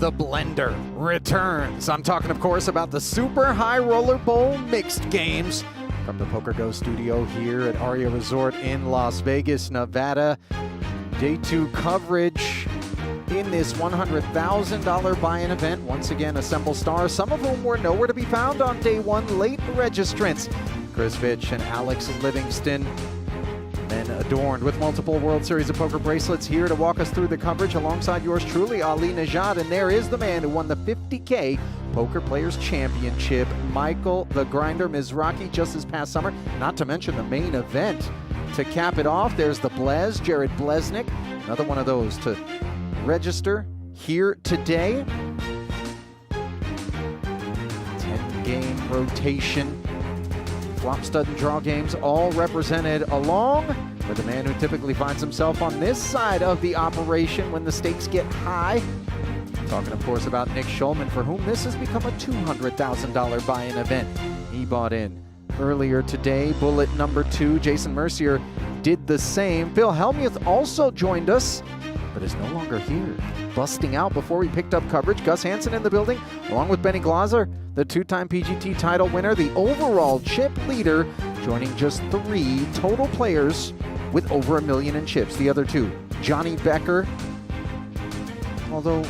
the blender returns. I'm talking, of course, about the Super High Roller Bowl mixed games from the PokerGO Studio here at ARIA Resort in Las Vegas, Nevada. Day 2 coverage in this $100,000 buy-in event. Once again, assemble stars, some of whom were nowhere to be found on day 1, late registrants. Chris Fitch and Alex Livingston. And adorned with multiple World Series of Poker bracelets, here to walk us through the coverage alongside yours truly, Ali Nejad. And there is the man who won the $50K Poker Players Championship, Michael the Grinder Mizrachi, just this past summer. Not to mention the main event. To cap it off, there's the Blez, Jared Blesnick, another one of those to register here today. 10-game rotation. Flop, stud, and draw games all represented, along with the man who typically finds himself on this side of the operation when the stakes get high. Talking, of course, about Nick Schulman, for whom this has become a $200,000 buy-in event. He bought in earlier today. Bullet number 2, Jason Mercier, did the same. Phil Hellmuth also joined us, but is no longer here. Busting out before we picked up coverage, Gus Hansen in the building, along with Benny Glaser, the 2-time PGT title winner, the overall chip leader, joining just 3 total players with over $1 million in chips. The other 2, Johnny Becker. Although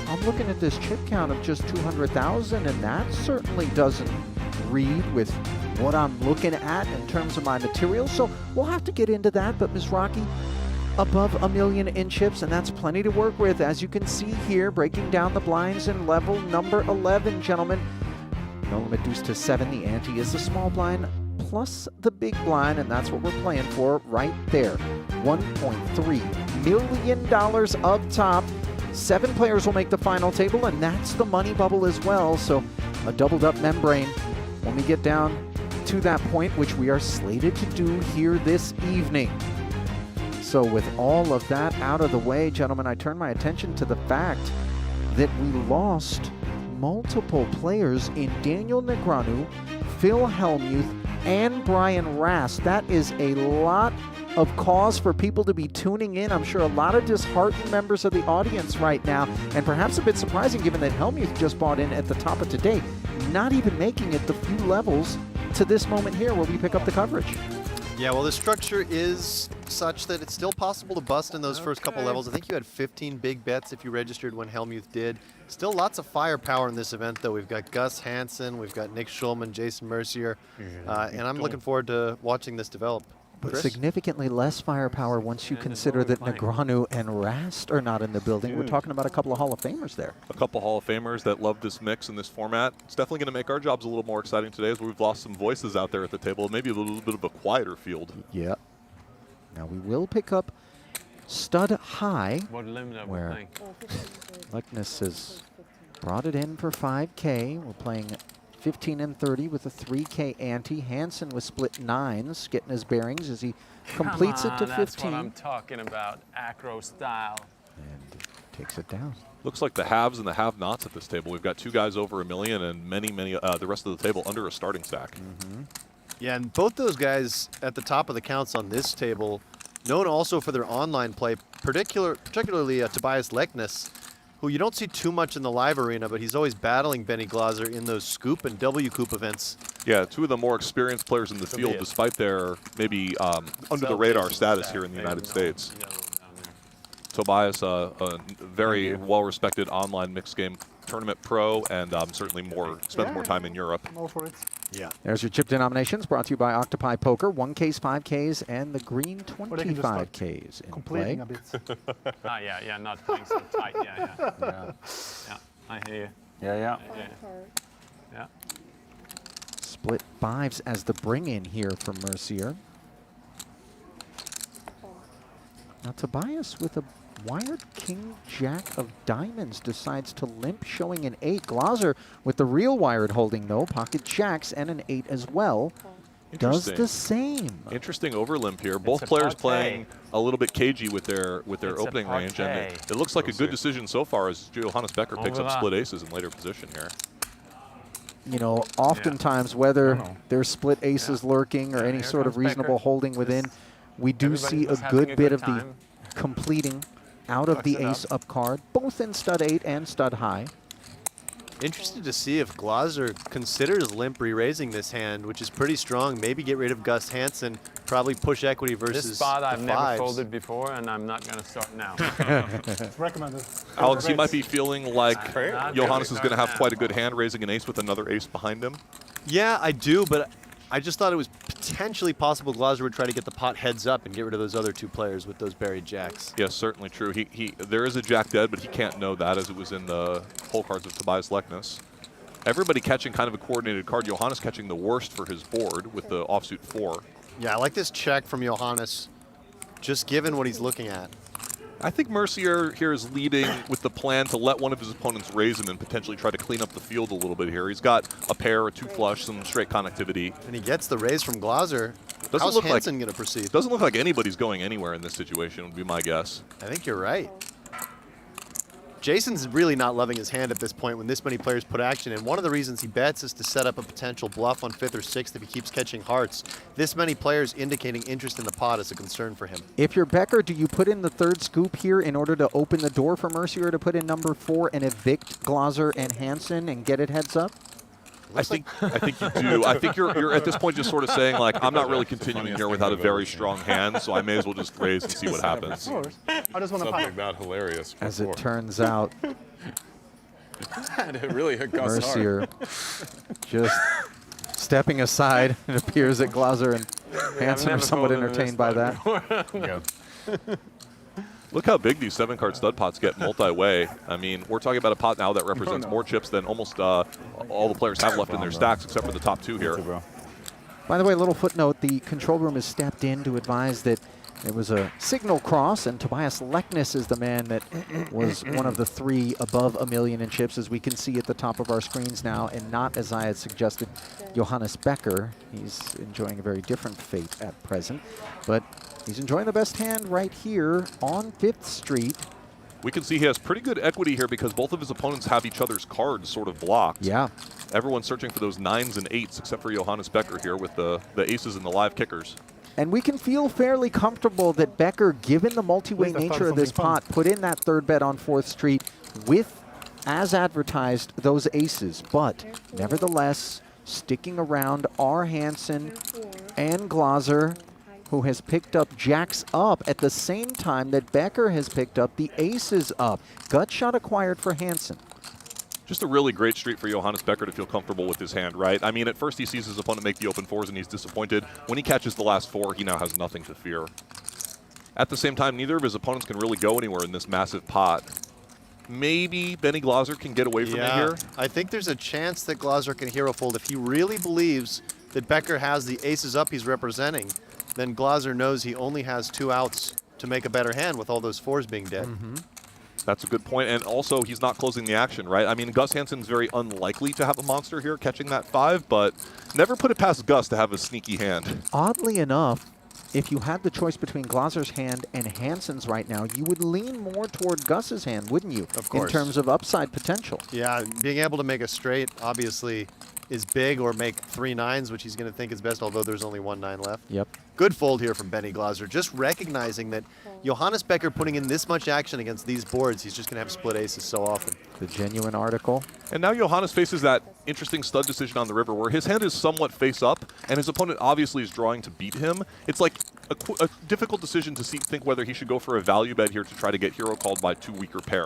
I'm looking at this chip count of just 200,000, and that certainly doesn't read with what I'm looking at in terms of my materials. So we'll have to get into that, but Mizrachi above $1 million in chips, and that's plenty to work with. As you can see here, breaking down the blinds in level number 11, gentlemen. No limit deuce to 7. The ante is the small blind plus the big blind, and that's what we're playing for right there. $1.3 million up top. 7 players will make the final table, and that's the money bubble as well. So a doubled up membrane when we get down to that point, which we are slated to do here this evening. So with all of that out of the way, gentlemen, I turn my attention to the fact that we lost multiple players in Daniel Negreanu, Phil Hellmuth, and Brian Rast. That is a lot of cause for people to be tuning in. I'm sure a lot of disheartened members of the audience right now, and perhaps a bit surprising given that Hellmuth just bought in at the top of today, not even making it the few levels to this moment here where we pick up the coverage. Yeah, well, the structure is such that it's still possible to bust in those first couple levels. I think you had 15 big bets if you registered when Hellmuth did. Still lots of firepower in this event, though. We've got Gus Hansen, we've got Nick Schulman, Jason Mercier, and I'm looking forward to watching this develop. But Chris? significantly less firepower once you consider that Negreanu and Rast are not in the building. We're talking about a couple of Hall of Famers there. A couple Hall of Famers that love this mix and this format. It's definitely going to make our jobs a little more exciting today, as we've lost some voices out there at the table. Maybe a little bit of a quieter field. Yeah. Now we will pick up stud high, where Likeness has brought it in for 5K. We're playing 15 and 30 with a 3K ante. Hansen with split 9s, getting his bearings as he completes it to 15. That's what I'm talking about, acro style. And takes it down. Looks like the haves and the have-nots at this table. We've got 2 guys over $1 million and many, the rest of the table under a starting stack. Yeah, and both those guys at the top of the counts on this table, known also for their online play, particularly Tobias Leknes, who you don't see too much in the live arena, but he's always battling Benny Glaser in those scoop and W-Coop events. Yeah, 2 of the more experienced players in the field, despite their maybe under-the-radar status here in the United States. Tobias, a very well-respected online mixed game tournament pro, and certainly spends more time in Europe. Yeah. There's your chip denominations, brought to you by Octopi Poker. 1Ks, 5Ks, and the green 25Ks in play. A bit. Yeah, not playing so tight. Yeah, I hear you. Yeah. Split 5s as the bring-in here for Mercier. Now Tobias with a wired king-jack of diamonds decides to limp, showing an 8. Glaser with the real wired holding, though, pocket jacks and an 8 as well. Does the same. Interesting overlimp here. Both players playing a little bit cagey with their opening range, and it looks like a good decision so far as Johannes Becker picks up split aces in later position here. You know, oftentimes whether there's split aces lurking or any sort of reasonable holding within, we do see a good bit of the completing out of the ace-up card, both in stud 8 and stud high. Interested to see if Glaser considers limp re-raising this hand, which is pretty strong. Maybe get rid of Gus Hansen, probably push equity versus This spot I've the never fives. folded before, and I'm not going to start now. It's recommended. Alex, you might be feeling like Johannes is going to have now. quite a good hand raising an ace with another ace behind him. Yeah, I do, but I just thought it was potentially possible Glaser would try to get the pot heads up and get rid of those other two players with those buried jacks. Yes, certainly true. There is a jack dead, but he can't know that as it was in the hole cards of Tobias Leknes. Everybody catching kind of a coordinated card. Johannes catching the worst for his board with the offsuit 4. Yeah, I like this check from Johannes, just given what he's looking at. I think Mercier here is leading with the plan to let one of his opponents raise him and potentially try to clean up the field a little bit here. He's got a pair, a 2 flush, some straight connectivity. And he gets the raise from Glaser. Doesn't How's look like- Hansen going to proceed? Doesn't look like anybody's going anywhere in this situation, would be my guess. I think you're right. Jason's really not loving his hand at this point when this many players put action in. One of the reasons he bets is to set up a potential bluff on 5th or 6th if he keeps catching hearts. This many players indicating interest in the pot is a concern for him. If you're Becker, do you put in the 3rd scoop here in order to open the door for Mercier to put in number 4 and evict Glaser and Hansen and get it heads up? I think you do. I think you're at this point just sort of saying, like, I'm not really continuing here without a very strong hand, so I may as well just raise and see what happens. I just want to Something that hilarious. As it turns out, it really hit Gus hard. Mercier just stepping aside. It appears that Glaser and Hansen are somewhat entertained by that. Look how big these 7-card stud pots get multi-way. I mean, we're talking about a pot now that represents more chips than almost all the players have left in their stacks, except for the top 2 here. By the way, a little footnote, the control room has stepped in to advise that it was a signal cross, and Tobias Leknes is the man that was one of the 3 above $1 million in chips, as we can see at the top of our screens now, and not, as I had suggested, Johannes Becker. He's enjoying a very different fate at present, but he's enjoying the best hand right here on 5th Street. We can see he has pretty good equity here because both of his opponents have each other's cards sort of blocked. Yeah. Everyone's searching for those 9s and 8s except for Johannes Becker here with the aces and the live kickers. And we can feel fairly comfortable that Becker, given the multi-way nature of this pot, put in that 3rd bet on 4th Street with, as advertised, those aces. But nevertheless, sticking around are Hansen and Glaser, who has picked up jacks up at the same time that Becker has picked up the aces up. Gut shot acquired for Hansen. Just a really great street for Johannes Becker to feel comfortable with his hand, right? I mean, at first he sees his opponent make the open 4s and he's disappointed. When he catches the last 4, he now has nothing to fear. At the same time, neither of his opponents can really go anywhere in this massive pot. Maybe Benny Glaser can get away from it here. I think there's a chance that Glaser can hero fold if he really believes that Becker has the aces up he's representing. Then Glaser knows he only has 2 outs to make a better hand with all those 4s being dead. That's a good point, and also he's not closing the action, right? I mean, Gus Hansen's very unlikely to have a monster here catching that 5, but never put it past Gus to have a sneaky hand. Oddly enough, if you had the choice between Glaser's hand and Hansen's right now, you would lean more toward Gus's hand, wouldn't you? Of course. In terms of upside potential. Yeah, being able to make a straight, obviously, is big, or make 3 9s, which he's going to think is best, although there's only 1 9 left. Yep. Good fold here from Benny Glaser, just recognizing that Johannes Becker putting in this much action against these boards, he's just going to have split aces so often. The genuine article. And now Johannes faces that interesting stud decision on the river where his hand is somewhat face up, and his opponent obviously is drawing to beat him. It's like a difficult decision to think whether he should go for a value bet here to try to get hero called by 2 weaker pair.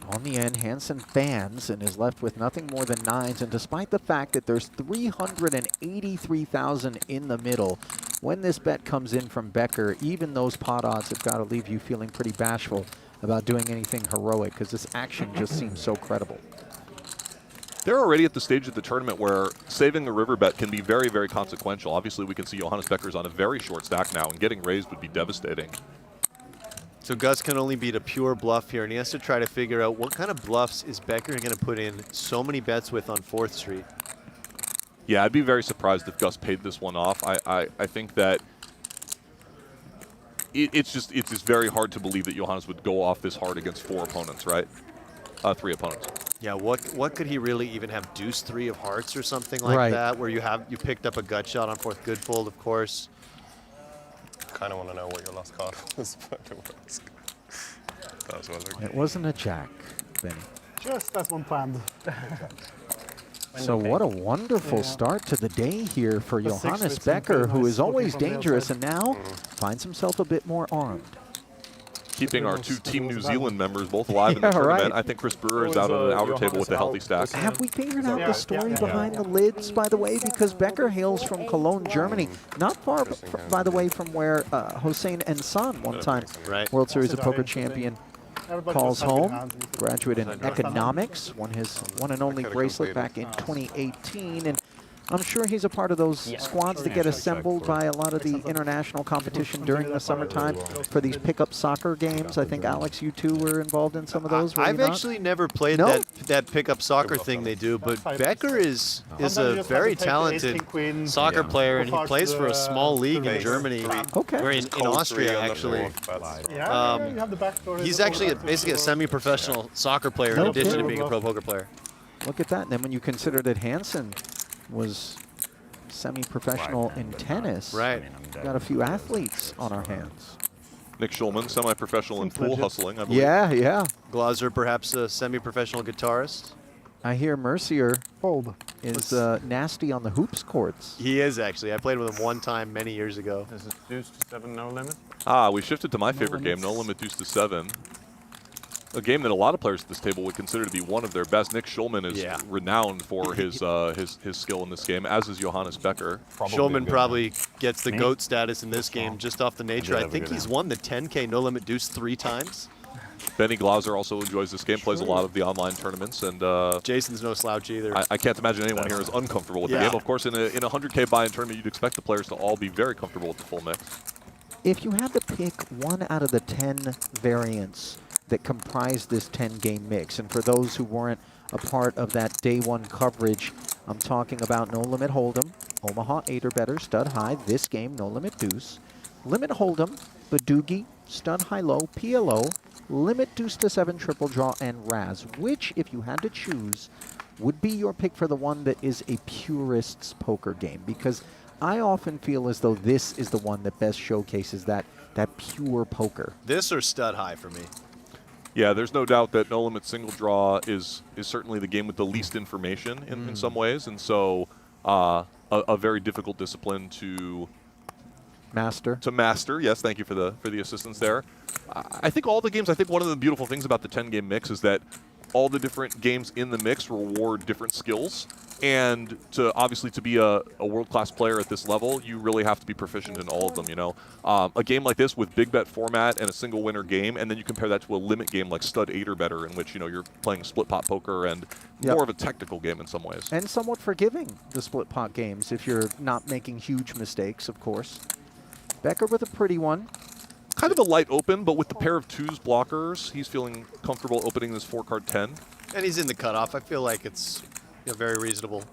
On the end, Hansen fans and is left with nothing more than 9s, and despite the fact that there's 383,000 in the middle, when this bet comes in from Becker, even those pot odds have got to leave you feeling pretty bashful about doing anything heroic, because this action just seems so credible. They're already at the stage of the tournament where saving the river bet can be very, very consequential. Obviously, we can see Johannes Becker's on a very short stack now, and getting raised would be devastating. So Gus can only beat a pure bluff here, and he has to try to figure out what kind of bluffs is Becker going to put in so many bets with on 4th Street. Yeah, I'd be very surprised if Gus paid this one off. I think that it's just very hard to believe that Johannes would go off this hard against 4 opponents, right? 3 opponents. Yeah, what could he really even have? Deuce 3 of hearts or something like that, where you picked up a gut shot on 4th, good fold, of course. Kind of want to know what your last card was, but it works. That's what I think. It wasn't a jack, Benny. Just as one planned. So what a wonderful start to the day here for The six Johannes would seem Becker, pretty who nice is always looking from the dangerous outside. and now finds himself a bit more armed. Keeping our Those- two Team those New bad Zealand ones. members both alive in the Yeah, tournament. right. I think Chris Brewer is What out was, on the outer Johannes table with a healthy out stack. this Have we figured out Yeah, the story yeah. behind the lids, by the way? Because Becker hails from Cologne, Germany, not far, by the way, from where Hossein Ensan, one-time Right. World Series of That's Poker interesting. champion, Everybody calls just have good home. hands. Graduate in Understand. economics, won his one and only could've bracelet completed. back in 2018, and I'm sure he's a part of those squads that get assembled by a lot of the international competition during the summertime for these pickup soccer games. I think, Alex, you two were involved in some of those, were you I've not? actually never played No? that pickup soccer thing they do, but Becker is Sometimes you a just very have to take the ace, talented king, queen, soccer player, and he go far plays to for a the- small league in race. Germany, Okay. or in Code Austria, 3 on the actually. fourth, that's- Yeah, you have the back door. He's actually basically a semi-professional soccer player No in addition to kidding. being a pro poker player. Look at that. And then when you consider that Hansen was semi-professional in tennis, Right. got a few athletes on our hands. Nick Schulman, semi-professional in pool legit. hustling, I believe. Yeah, yeah. Glaser, perhaps a semi-professional guitarist. I hear Mercier Fold. is nasty on the hoops courts. He is actually. I played with him one time many years ago. This is Deuce to 7, no limit. Ah, we shifted to my favorite game, No Limit Deuce to 7. A game that a lot of players at this table would consider to be one of their best. Nick Schulman is Yeah. renowned for his skill in this game, as is Johannes Becker. Schulman probably gets the GOAT status in this game just off the nature. I think he's won the 10K No Limit Deuce 3 times. Benny Glaser also enjoys this game, plays a lot of the online tournaments, and Jason's no slouch either. I can't imagine anyone here is uncomfortable with the Yeah. game. Of course, in a 100K buy-in tournament, you'd expect the players to all be very comfortable with the full mix. If you had to pick one out of the 10 variants that comprise this 10-game mix, and for those who weren't a part of that day one coverage, I'm talking about No Limit Hold'em, Omaha 8 or better, stud high, this game, No Limit Deuce, Limit Hold'em, Boogie, stud high low, PLO, Limit Deuce to 7 triple draw, and Raz. Which, if you had to choose, would be your pick for the one that is a purist's poker game? Because I often feel as though this is the one that best showcases that pure poker. This or stud high for me. Yeah, there's no doubt that No Limit Single Draw is certainly the game with the least information in some ways, and so a very difficult discipline to master. Yes, thank you for the assistance there. I think all the games, I think one of the beautiful things about the 10-game mix is that all the different games in the mix reward different skills. And obviously to be a world-class player at this level, you really have to be proficient in all of them, you know. A game like this with big bet format and a single winner game, and then you compare that to a limit game like stud 8 or better, in which, you know, you're playing split pot poker and more of a technical game in some ways. And somewhat forgiving, the split pot games, if you're not making huge mistakes, of course. Becker with a pretty one. Kind of a light open, but with the pair of 2s blockers, he's feeling comfortable opening this 4-card 10. And he's in the cutoff. I feel like it's very reasonable.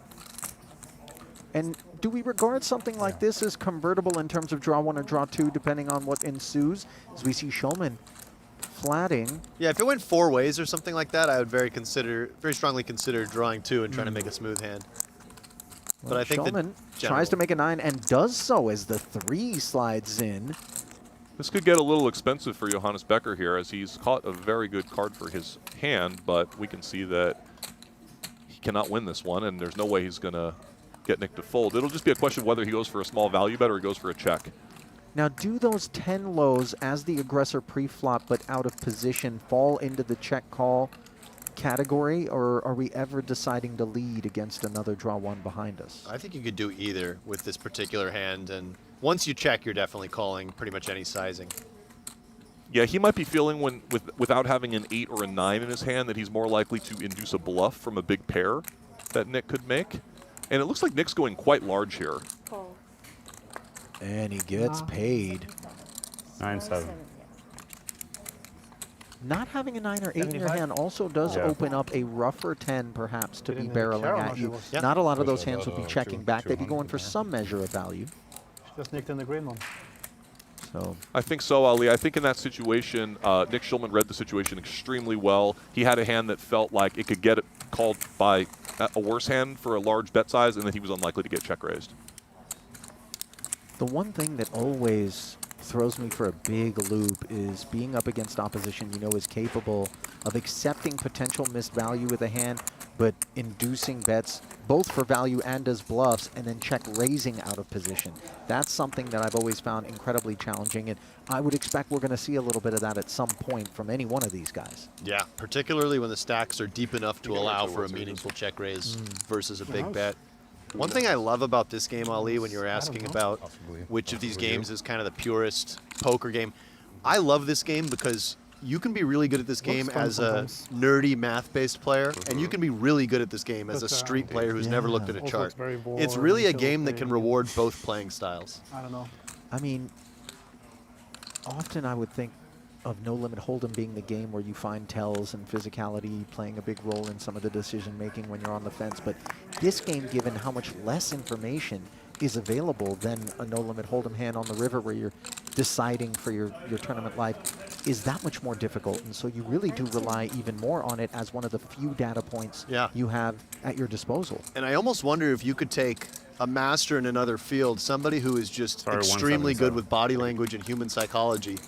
And do we regard something like this as convertible in terms of draw 1 or draw 2, depending on what ensues? As we see Schulman flatting. Yeah, if it went 4 ways or something like that, I would very strongly consider drawing 2 and trying to make a smooth hand. Well, But I think Schulman tries to make a 9 and does so as the 3 slides in. This could get a little expensive for Johannes Becker here, as he's caught a very good card for his hand, but we can see that he cannot win this one, and there's no way he's going to get Nick to fold. It'll just be a question of whether he goes for a small value bet or he goes for a check. Now, do those 10 lows as the aggressor pre-flop but out of position fall into the check call category, or are we ever deciding to lead against another draw 1 behind us? I think you could do either with this particular hand, and once you check, you're definitely calling pretty much any sizing. Yeah, he might be feeling without having an 8 or a 9 in his hand that he's more likely to induce a bluff from a big pair that Nick could make. And it looks like Nick's going quite large here. And he gets paid. 9-7. Not having a 9 or 8 in your hand also does open up a rougher 10, perhaps, to be Didn't even care barreling how at much you. it was. Yeah. Not a lot of those Just hands would be about, checking back. They'd be going for 200, some measure of value. Just nicked in the green one. So I think so, Ali. I think in that situation, Nick Schulman read the situation extremely well. He had a hand that felt like it could get it called by a worse hand for a large bet size, and then he was unlikely to get check raised. the one thing that always throws me for a big loop is being up against opposition you know is capable of accepting potential missed value with a hand, but inducing bets both for value and as bluffs, and then check raising out of position. That's something that I've always found incredibly challenging, and I would expect we're going to see a little bit of that at some point from any one of these guys. Yeah, particularly when the stacks are deep enough to allow for a meaningful check raise versus a big bet. One thing I love about this game, Ali, when you were asking about which of these games is kind of the purest poker game, I love this game because you can be really good at this game as a nerdy math-based player, and you can be really good at this game as a street player who's never looked at a chart. It's really a game that can reward both playing styles. I don't know. I mean, often I would think of No Limit Hold'em being the game where you find tells and physicality playing a big role in some of the decision making when you're on the fence, but this game, given how much less information is available than a No Limit Hold'em hand on the river where you're deciding for your tournament life, is that much more difficult. And so you really do rely even more on it as one of the few data points you have at your disposal. And I almost wonder if you could take a master in another field, somebody who is just extremely good with body language and human psychology,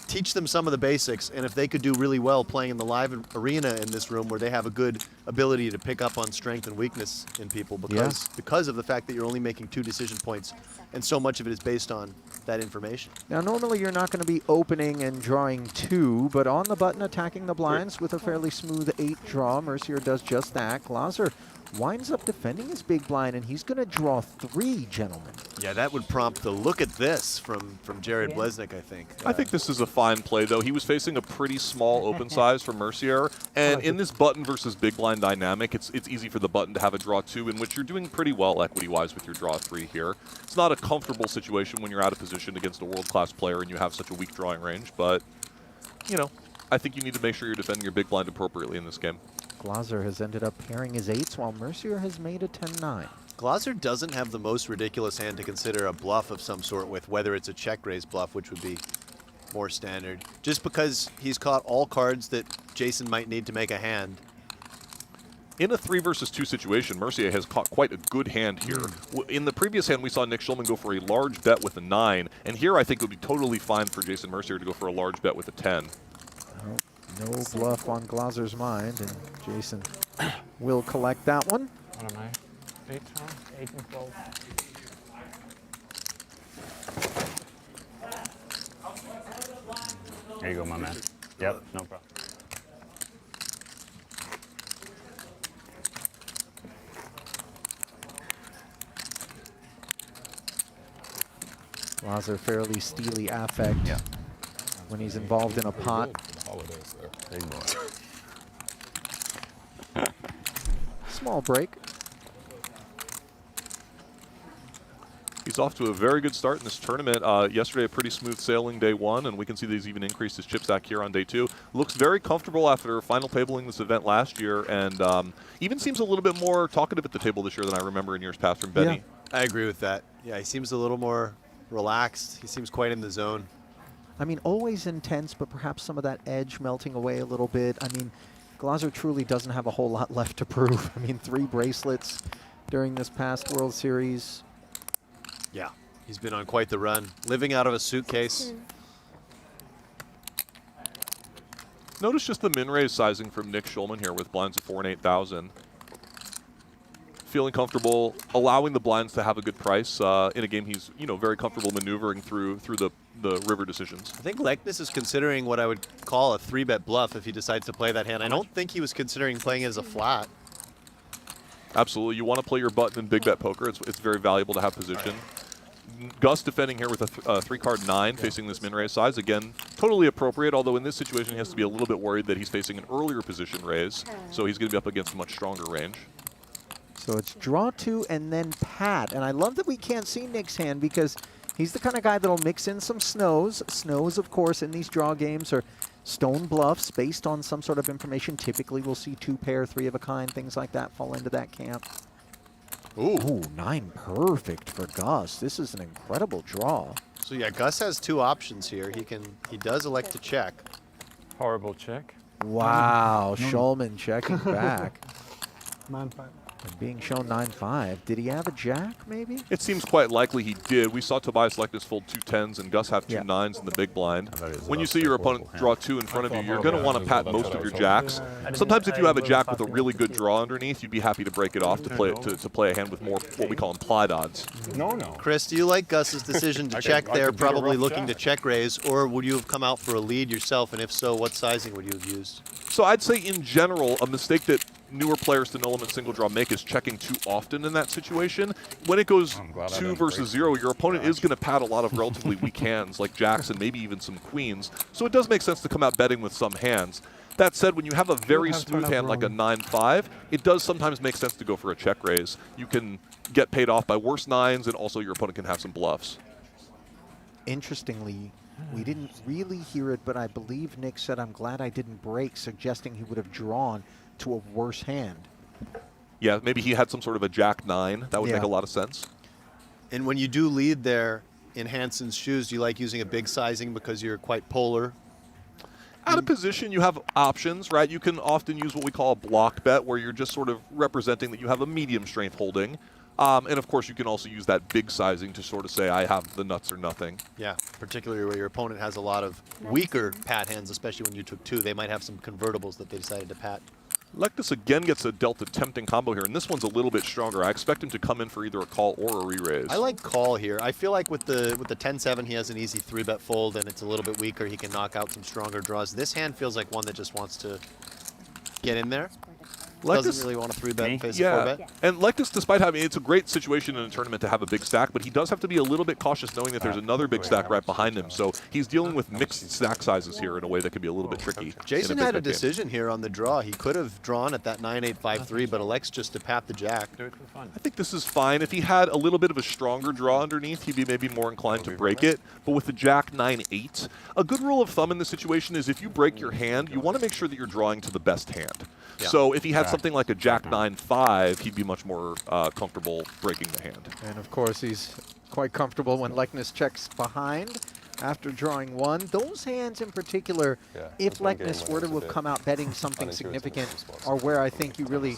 teach them some of the basics, and if they could do really well playing in the live arena in this room where they have a good ability to pick up on strength and weakness in people because of the fact that you're only making 2 decision points and so much of it is based on that information. Now normally you're not going to be opening and drawing 2, but on the button attacking the blinds with a fairly smooth 8 draw, Mercier does just that. Glaser winds up defending his big blind, and he's going to draw 3, gentlemen. Yeah, that would prompt the look at this from Jared Blesnick, I think. I think this is a fine play, though. He was facing a pretty small open size from Mercier, and in this button versus big blind dynamic, it's easy for the button to have a draw 2, in which you're doing pretty well equity-wise with your draw 3 here. It's not a comfortable situation when you're out of position against a world-class player and you have such a weak drawing range, but, you know, I think you need to make sure you're defending your big blind appropriately in this game. Glaser has ended up pairing his 8s while Mercier has made a 10-9. Glaser doesn't have the most ridiculous hand to consider a bluff of some sort with, whether it's a check raise bluff, which would be more standard, just because he's caught all cards that Jason might need to make a hand. In a 3 versus 2 situation, Mercier has caught quite a good hand here. In the previous hand, we saw Nick Schulman go for a large bet with a 9, and here I think it would be totally fine for Jason Mercier to go for a large bet with a 10. No bluff on Glaser's mind, and Jason will collect that one. What am I? 8 on? 8 and 12. There you go, my man. Yep, no problem. Glaser fairly steely affect when he's involved in a pot. Small break. He's off to a very good start in this tournament. Yesterday, a pretty smooth sailing day 1, and we can see that he's even increased his chip stack here on day 2. Looks very comfortable after final tabling this event last year, and even seems a little bit more talkative at the table this year than I remember in years past from Benny. I agree with that. Yeah, he seems a little more relaxed. He seems quite in the zone. I mean, always intense, but perhaps some of that edge melting away a little bit. I mean, Glaser truly doesn't have a whole lot left to prove. I mean, 3 bracelets during this past World Series. Yeah, he's been on quite the run, living out of a suitcase. Notice just the min raise sizing from Nick Schulman here with blinds of 4 and 8,000. Feeling comfortable, allowing the blinds to have a good price in a game he's very comfortable maneuvering through the river decisions. I think Lekness is considering what I would call a 3-bet bluff if he decides to play that hand. I don't think he was considering playing it as a flat. Absolutely, you want to play your button in big bet poker. It's very valuable to have position. Gus defending here with a 3-card 9, facing this min raise size. Again, totally appropriate, although in this situation he has to be a little bit worried that he's facing an earlier position raise, so he's going to be up against a much stronger range. So it's draw 2 and then pat. And I love that we can't see Nick's hand because he's the kind of guy that'll mix in some snows. Snows, of course, in these draw games are stone bluffs based on some sort of information. Typically, we'll see 2 pair, 3 of a kind, things like that fall into that camp. Ooh, 9 perfect for Gus. This is an incredible draw. So yeah, Gus has 2 options here. He does elect to check. Horrible check. Wow, Schulman checking back. 9-5. And being shown 9-5. Did he have a jack, maybe? It seems quite likely he did. We saw Tobias Lektis fold 2 10s and Gus have 2 Yeah. 9s in the big blind. thought it was When you about see your straightforward opponent hand. draw 2 in front of you, you're going to want to pat That's most what I of your was jacks. hoping. Sometimes if you have a jack with a really good draw underneath, you'd be happy to break it off to play a hand with more what we call implied odds. No, no. Chris, do you like Gus's decision to I check could- I there, could beat a probably rough looking to jack. check raise, or would you have come out for a lead yourself? And if so, what sizing would you have used? So I'd say in general, a mistake that newer players to no limit single draw make is checking too often in that situation. When it goes I'm glad I 2 didn't versus break 0, your opponent is going to pat a lot of relatively weak hands like jacks and maybe even some queens. So it does make sense to come out betting with some hands. That said, when you have a very have smooth turned out hand like a wrong. 9-5, it does sometimes make sense to go for a check raise. You can get paid off by worse 9s, and also your opponent can have some bluffs. Interestingly, we didn't really hear it, but I believe Nick said, "I'm glad I didn't break," suggesting he would have drawn to a worse hand. Yeah, maybe he had some sort of a jack 9. That would make Yeah. a lot of sense. And when you do lead there in Hansen's shoes, do you like using a big sizing because you're quite polar? Out of position, you have options, right? You can often use what we call a block bet, where you're just sort of representing that you have a medium strength holding. And of course, you can also use that big sizing to sort of say, I have the nuts or nothing. Yeah, particularly where your opponent has a lot of weaker pat hands, especially when you took 2. They might have some convertibles that they decided to pat. Lektis again gets a dealt a tempting combo here, and this one's a little bit stronger. I expect him to come in for either a call or a re-raise. I like call here. I feel like with the 10-7, he has an easy 3-bet fold, and it's a little bit weaker. He can knock out some stronger draws. This hand feels like one that just wants to get in there. Doesn't really want to 3-bet and face a Yeah, 4-bet. and Lektis, despite having, it's a great situation in a tournament to have a big stack, but he does have to be a little bit cautious knowing that there's another big stack right behind him. So he's dealing with mixed stack sizes here in a way that can be a little bit tricky. Jason in had a big bet game. decision here on the draw. He could have drawn at that 9-8-5-3, but elects just to pat the jack. Do it for fun. I think this is fine. If he had a little bit of a stronger draw underneath, he'd be maybe more inclined to break it. But with the jack 9-8, a good rule of thumb in this situation is if you break your hand, you want to make sure that you're drawing to the best hand. Yeah. So if he had something like a jack 9-5, he'd be much more comfortable breaking the hand. And of course, he's quite comfortable when Leknis checks behind after drawing 1. Those hands in particular, Yeah, if that's one game Leknis when were to it's a have bit come out betting something unintuitive significant, as well. are where I think you really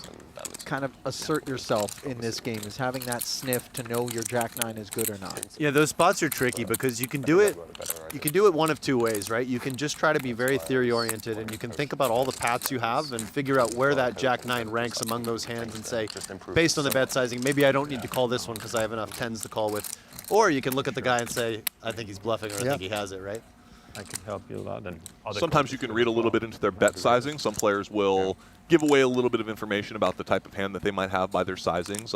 kind of assert yourself in this game, is having that sniff to know your jack 9 is good or not. Yeah, those spots are tricky because you can do it. You can do it one of 2 ways, right? You can just try to be very theory-oriented, and you can think about all the pats you have and figure out where that jack 9 ranks among those hands and say, based on the bet sizing, maybe I don't need to call this one because I have enough 10s to call with. Or you can look at the guy and say, I think he's bluffing or I Yeah. think he has it, right? I can help you a lot. And other Sometimes you coaches can do read a as little well. bit into their bet sizing. Some players will give away a little bit of information about the type of hand that they might have by their sizings.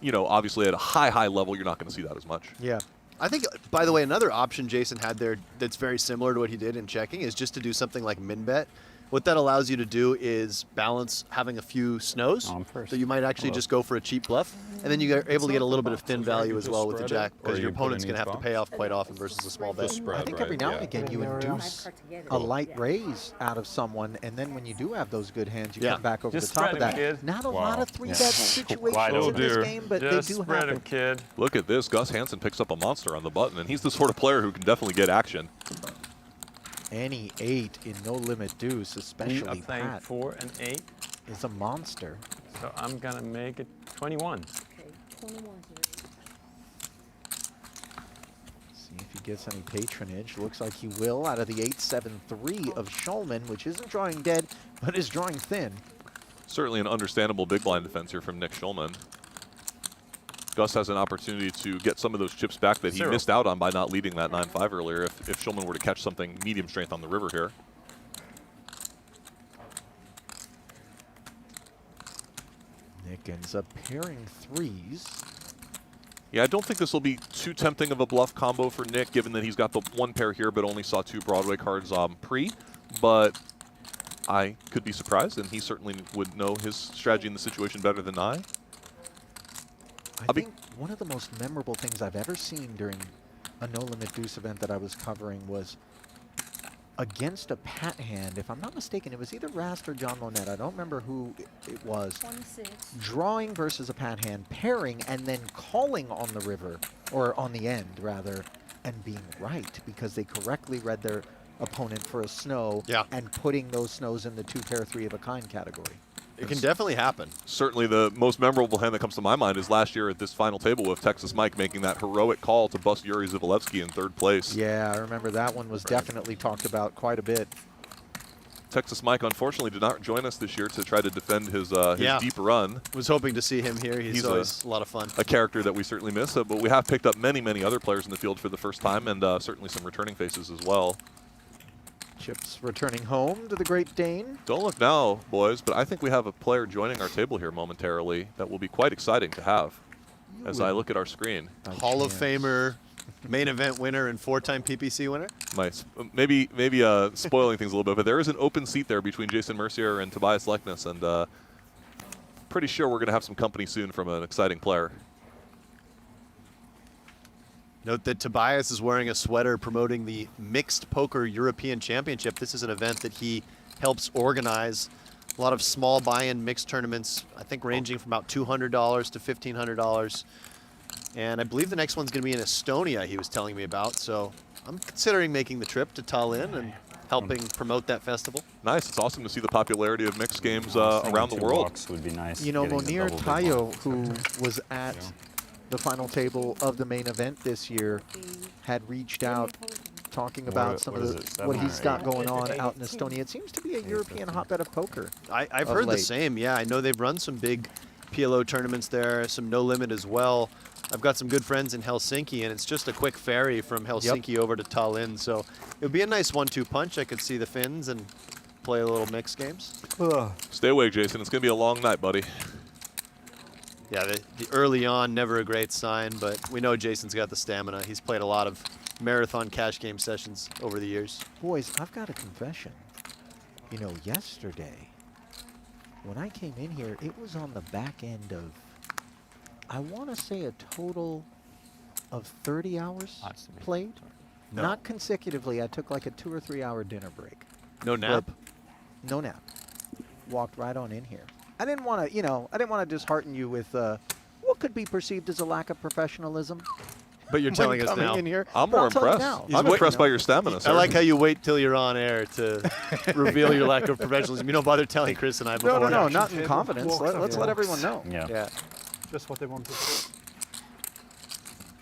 You know, obviously at a high level, you're not going to see that as much. Yeah. I think, by the way, another option Jason had there that's very similar to what he did in checking is just to do something like min bet. What that allows you to do is balance having a few snows. I'm first. So you might actually Hello. just go for a cheap bluff, and then you're able to get a little bit of thin value as well with the Just jack spread it, because or your you put opponent's in going to each have to box? pay off quite often versus a small bet. spread. I think every Right, now yeah. and again you induce a light raise out of someone, and then when you do have those good hands, you Yeah. come back over Just the top of spread that. 'em, kid. Not a Wow. lot of 3-bet Yeah. situations Wide in open. this dear. game, but Just they do spread happen. him, kid. Look at this. Gus Hansen picks up a monster on the button, and he's the sort of player who can definitely get action. Any 8 in No Limit Deuce, We especially are playing Pat, 4 and 8, is a monster. so I'm gonna make it 21. Okay, 21 here. See if he gets any patronage. Looks like he will out of the 8-7-3 of Schulman, which isn't drawing dead, but is drawing thin. Certainly an understandable big blind defense here from Nick Schulman. Gus has an opportunity to get some of those chips back that he Zero. missed out on by not leading that 9-5 earlier if Schulman were to catch something medium strength on the river here. Nick ends up pairing 3s. Yeah, I don't think this will be too tempting of a bluff combo for Nick, given that he's got the 1 pair here but only saw 2 Broadway cards pre. But I could be surprised, and he certainly would know his strategy in the situation better than I. I think one of the most memorable things I've ever seen during a No Limit Deuce event that I was covering was against a pat hand. If I'm not mistaken, it was either Rast or John Monette. I don't remember who it was. 26. Drawing versus a pat hand, pairing, and then calling on the river, or on the end, rather, and being right because they correctly read their opponent for a snow Yeah. and putting those snows in the 2 pair 3 of a kind category. It can definitely happen. Certainly the most memorable hand that comes to my mind is last year at this final table with Texas Mike making that heroic call to bust Yuri Dzivielevski in 3rd place. Yeah, I remember that one was definitely talked about quite a bit. Texas Mike unfortunately did not join us this year to try to defend his deep run. Was hoping to see him here. He's always a lot of fun. A character that we certainly miss, but we have picked up many, many other players in the field for the first time, and certainly some returning faces as well. Chips returning home to the Great Dane. Don't look now, boys, but I think we have a player joining our table here momentarily that will be quite exciting to have as I look at our screen. Hall of Famer, main event winner, and 4-time PPC winner. Maybe spoiling things a little bit, but there is an open seat there between Jason Mercier and Tobias Leknes, and pretty sure we're going to have some company soon from an exciting player. Note that Tobias is wearing a sweater promoting the Mixed Poker European Championship. This is an event that he helps organize. A lot of small buy-in mixed tournaments, I think ranging from about $200 to $1,500. And I believe the next one's going to be in Estonia, he was telling me about. So I'm considering making the trip to Tallinn and helping promote that festival. Nice. It's awesome to see the popularity of mixed games around the world. Would be nice. You know, Monir Tayo, who was at the final table of the main event this year, had reached out talking about some of what he's got going on out in Estonia. It seems to be a European hotbed of poker. I've heard the same. Yeah, I know they've run some big PLO tournaments there, some no limit as well. I've got some good friends in Helsinki, and it's just a quick ferry from Helsinki over to Tallinn. So it would be a nice 1-2 punch. I could see the Finns and play a little mixed games. Stay awake, Jason. It's going to be a long night, buddy. Yeah, the early on, never a great sign, but we know Jason's got the stamina. He's played a lot of marathon cash game sessions over the years. Boys, I've got a confession. You know, yesterday, when I came in here, it was on the back end of, I want to say, a total of 30 hours played. No. Not consecutively. I took like a 2 or 3 hour dinner break. No nap? No nap. Walked right on in here. I didn't want to, you know, I didn't want to dishearten you with what could be perceived as a lack of professionalism. But you're telling us now. In here. I'm But more I'll tell you impressed. now. I'm impressed by your stamina, sir. I like how you wait till you're on air to reveal your lack of professionalism. You don't bother telling Chris and I before. No, not in confidence. Let's let everyone know. Yeah. Just what they wanted.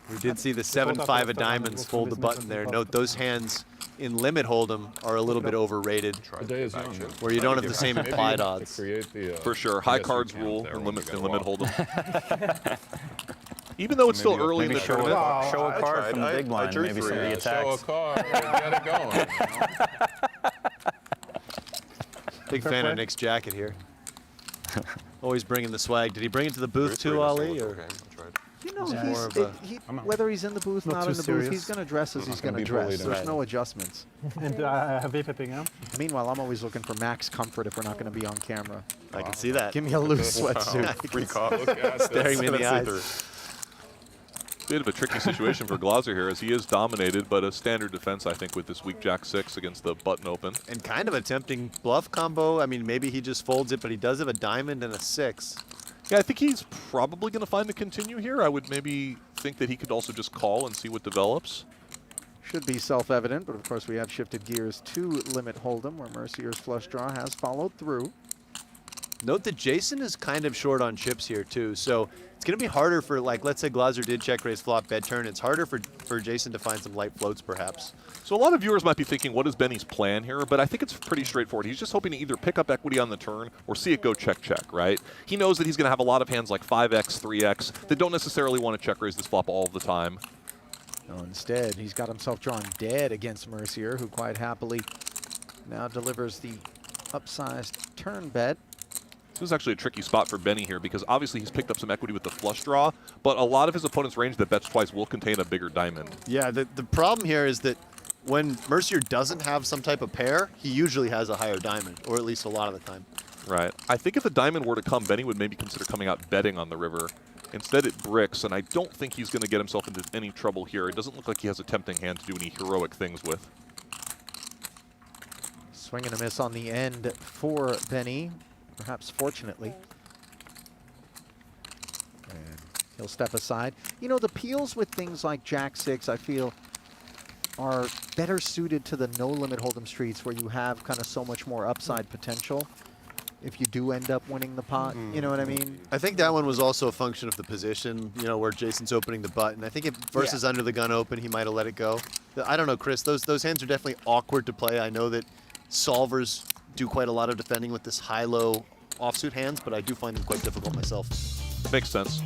We did see the 7-5 of diamonds fold the button there. Note those hands in limit hold'em are a little bit overrated, The day is young. where you don't have the same implied odds. For sure. High cards rule and limit hold'em. Even though it's still early in the tournament. Show a card from the big blind, maybe some of the Show a attacks. card, get it going. Big fan of Nick's jacket here. Always bringing the swag. Did he bring it to the booth too, Ali? Or? You know, It's more of a- whether he's in the booth, Not not too in the booth, serious. he's going to dress as he's going to be dress. bullied There's right. no adjustments. And heavy pipping, yeah? Meanwhile, I'm always looking for max comfort if we're not going to be on camera. I can see that. Give me a loose sweatsuit. Free call. Look at Staring me in the eyes. Bit of a tricky situation for Glaser here as he is dominated, but a standard defense, I think, with this weak Jack-6 against the button open. And kind of a tempting bluff combo. I mean, maybe he just folds it, but he does have a diamond and a 6. Yeah, I think he's probably going to find a continue here. I would maybe think that he could also just call and see what develops. Should be self-evident, but of course we have shifted gears to limit hold'em, where Mercier's flush draw has followed through. Note that Jason is kind of short on chips here too, so it's going to be harder for, like, let's say Glaser did check raise flop bet turn. It's harder for Jason to find some light floats perhaps. So a lot of viewers might be thinking, what is Benny's plan here? But I think it's pretty straightforward. He's just hoping to either pick up equity on the turn or see it go check-check, right? He knows that he's going to have a lot of hands like 5x, 3x that don't necessarily want to check raise this flop all the time. No, instead, he's got himself drawn dead against Mercier, who quite happily now delivers the upsized turn bet. This is actually a tricky spot for Benny here because obviously he's picked up some equity with the flush draw, but a lot of his opponent's range that bets twice will contain a bigger diamond. Yeah, the problem here is that when Mercier doesn't have some type of pair, he usually has a higher diamond, or at least a lot of the time. Right. I think if the diamond were to come, Benny would maybe consider coming out betting on the river. Instead, it bricks, and I don't think he's going to get himself into any trouble here. It doesn't look like he has a tempting hand to do any heroic things with. Swing and a miss on the end for Benny, perhaps fortunately. And he'll step aside. You know, the peels with things like Jack-6, I feel, are better suited to the no-limit hold'em streets where you have kind of so much more upside potential. if you do end up winning the pot. You know what I mean? I think that one was also a function of the position, you know, where Jason's opening the button. I think if versus under the gun open, he might have let it go. I don't know, Chris. Those hands are definitely awkward to play. I know that solvers do quite a lot of defending with this high-low offsuit hands, but I do find them quite difficult myself. Makes sense.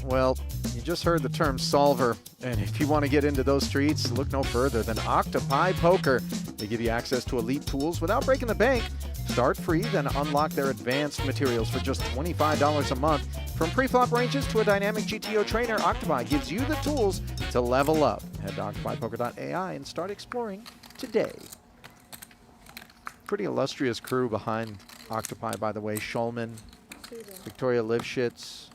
Well, you just heard the term solver, and if you want to get into those streets, look no further than Octopi Poker. They give you access to elite tools without breaking the bank. Start free, then unlock their advanced materials for just $25 a month. From pre-flop ranges to a dynamic GTO trainer, Octopi gives you the tools to level up. Head to octopipoker.ai and start exploring today. Pretty illustrious crew behind Octopi, by the way. Schulman, Victoria Lifshitz,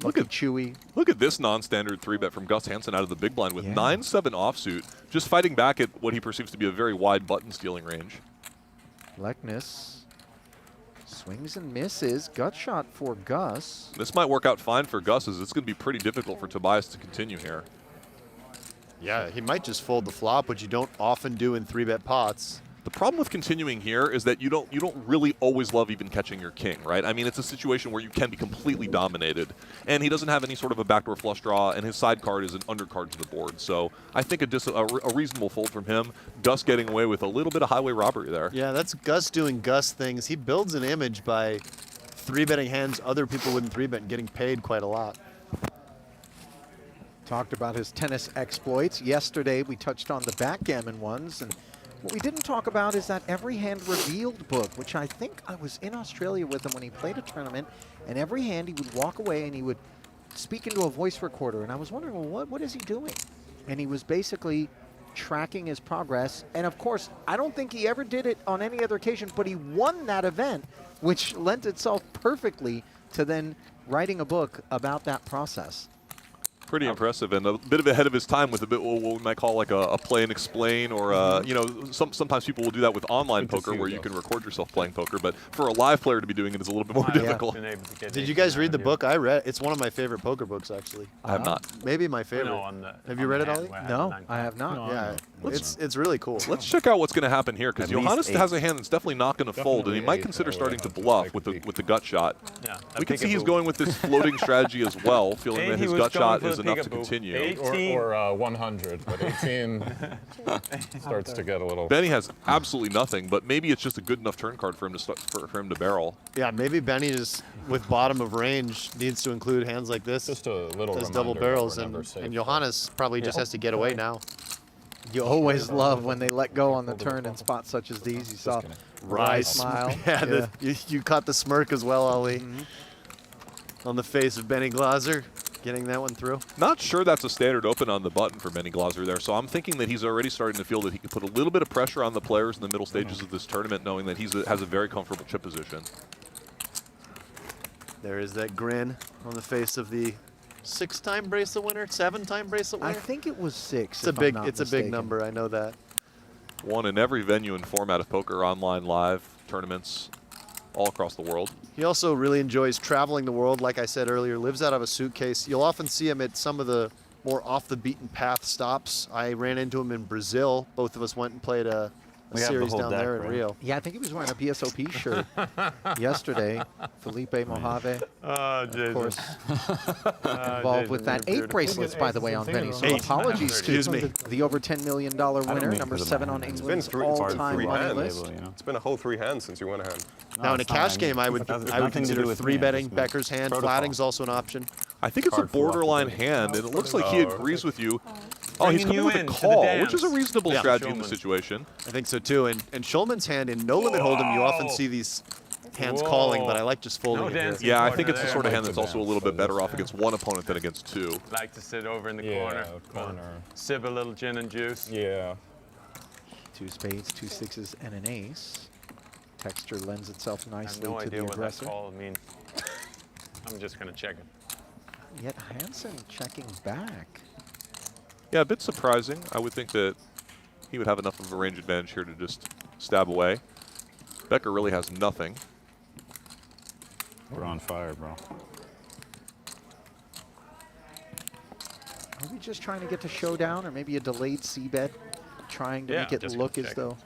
Look at Chewy. Look at this non-standard 3-bet from Gus Hansen out of the big blind with 9-7 offsuit, just fighting back at what he perceives to be a very wide button stealing range. Leckness swings and misses. Gut shot for Gus. This might work out fine for Gus, as it's going to be pretty difficult for Tobias to continue here. Yeah, he might just fold the flop, which you don't often do in 3-bet pots. The problem with continuing here is that you don't really always love even catching your king, right? I mean, it's a situation where you can be completely dominated, and he doesn't have any sort of a backdoor flush draw, and his side card is an undercard to the board. So I think a reasonable fold from him. Gus getting away with a little bit of highway robbery there. Yeah, that's Gus doing Gus things. He builds an image by 3-betting hands other people wouldn't 3-bet and getting paid quite a lot. Talked about his tennis exploits. Yesterday we touched on the backgammon ones, and what we didn't talk about is that Every Hand Revealed book, which I think I was in Australia with him when he played a tournament, and every hand he would walk away and he would speak into a voice recorder, and I was wondering, well, what is he doing? And he was basically tracking his progress, and of course, I don't think he ever did it on any other occasion, but he won that event, which lent itself perfectly to then writing a book about that process. Pretty impressive, and a bit of ahead of his time with a bit what we might call like a play and explain, or you know, sometimes people will do that with online poker where you can record yourself playing poker, but for a live player to be doing it is a little bit more difficult. Did you guys read the book I read? It's one of my favorite poker books, actually. I have not. Maybe my favorite. Have you read it, Ollie? No, I have not. No, Yeah, no. it's really cool. Let's check out what's going to happen here, because At least Johannes 8. has a hand that's definitely not going to fold, and he might consider starting to bluff with the gut shot. Yeah, We can see he's going with this floating strategy as well, feeling that And he his was gut going shot for is the enough to peekaboo. continue. 18. Or 100, but 18 starts to get a little. Benny has absolutely nothing, but maybe it's just a good enough turn card for him to for him to barrel. Yeah, maybe Benny just, with bottom of range, needs to include hands like this Just a little as reminder double that barrels, we're and, never safe. and Johannes probably just has to get away now. You always love when they let go on the turn in spots such as these. You saw Rye smile. Yeah, you caught the smirk as well, Ollie, on the face of Benny Glaser, getting that one through. Not sure that's a standard open on the button for Benny Glaser there, so I'm thinking that he's already starting to feel that he can put a little bit of pressure on the players in the middle stages of this tournament, knowing that he has a very comfortable chip position. There is that grin on the face of the 6-time bracelet winner, 7-time bracelet winner. I think it was 6. It's a big, big number. I know that. One in every venue and format of poker, online, live, tournaments, all across the world. He also really enjoys traveling the world. Like I said earlier, lives out of a suitcase. You'll often see him at some of the more off the beaten path stops. I ran into him in Brazil. Both of us went and played a We have the series whole down deck, there in right? Rio. Yeah, I think he was wearing a PSOP shirt yesterday. Felipe Mojave, of course, involved with that. 8 bracelets, by the way, on Benny. So apologies Excuse to me. the over $10 million winner, mean number because of 7 my on hand. It's England's three all-time hands. money Label, list. You know? It's been a whole 3 hands since you went ahead. Now in a it's not. cash I game, mean, I would it has I nothing would to do consider with me, 3-betting it's just Becker's hand. protocol. Flatting's also an option. I think it's a Card for off the borderline table. hand, and it looks like he agrees with you. Oh, he's Bringing coming with you a in to the call, which is a dance. reasonable Yeah. strategy in the Schulman. situation. I think so too. And Schulman's hand in No Limit Hold'em, you often see these hands calling, but I like just folding No it here. dancing. Yeah, I Corner think it's the there. sort of hand Like that's the also a little bit dance, better off against one opponent than against 2. Like to sit over in the Yeah, corner. corner. Sip a little gin and juice. Yeah. 2 spades, 2 6s, and an ace. Texture lends itself I have nicely no to idea the what that aggressor. call means. I'm just going to check it. Yet Hansen checking back. Yeah, a bit surprising. I would think that he would have enough of a range advantage here to just stab away. Becker really has nothing. We're on fire, bro. Are we just trying to get to showdown, or maybe a delayed C-bet, trying to Yeah, make it just look gonna as check. though...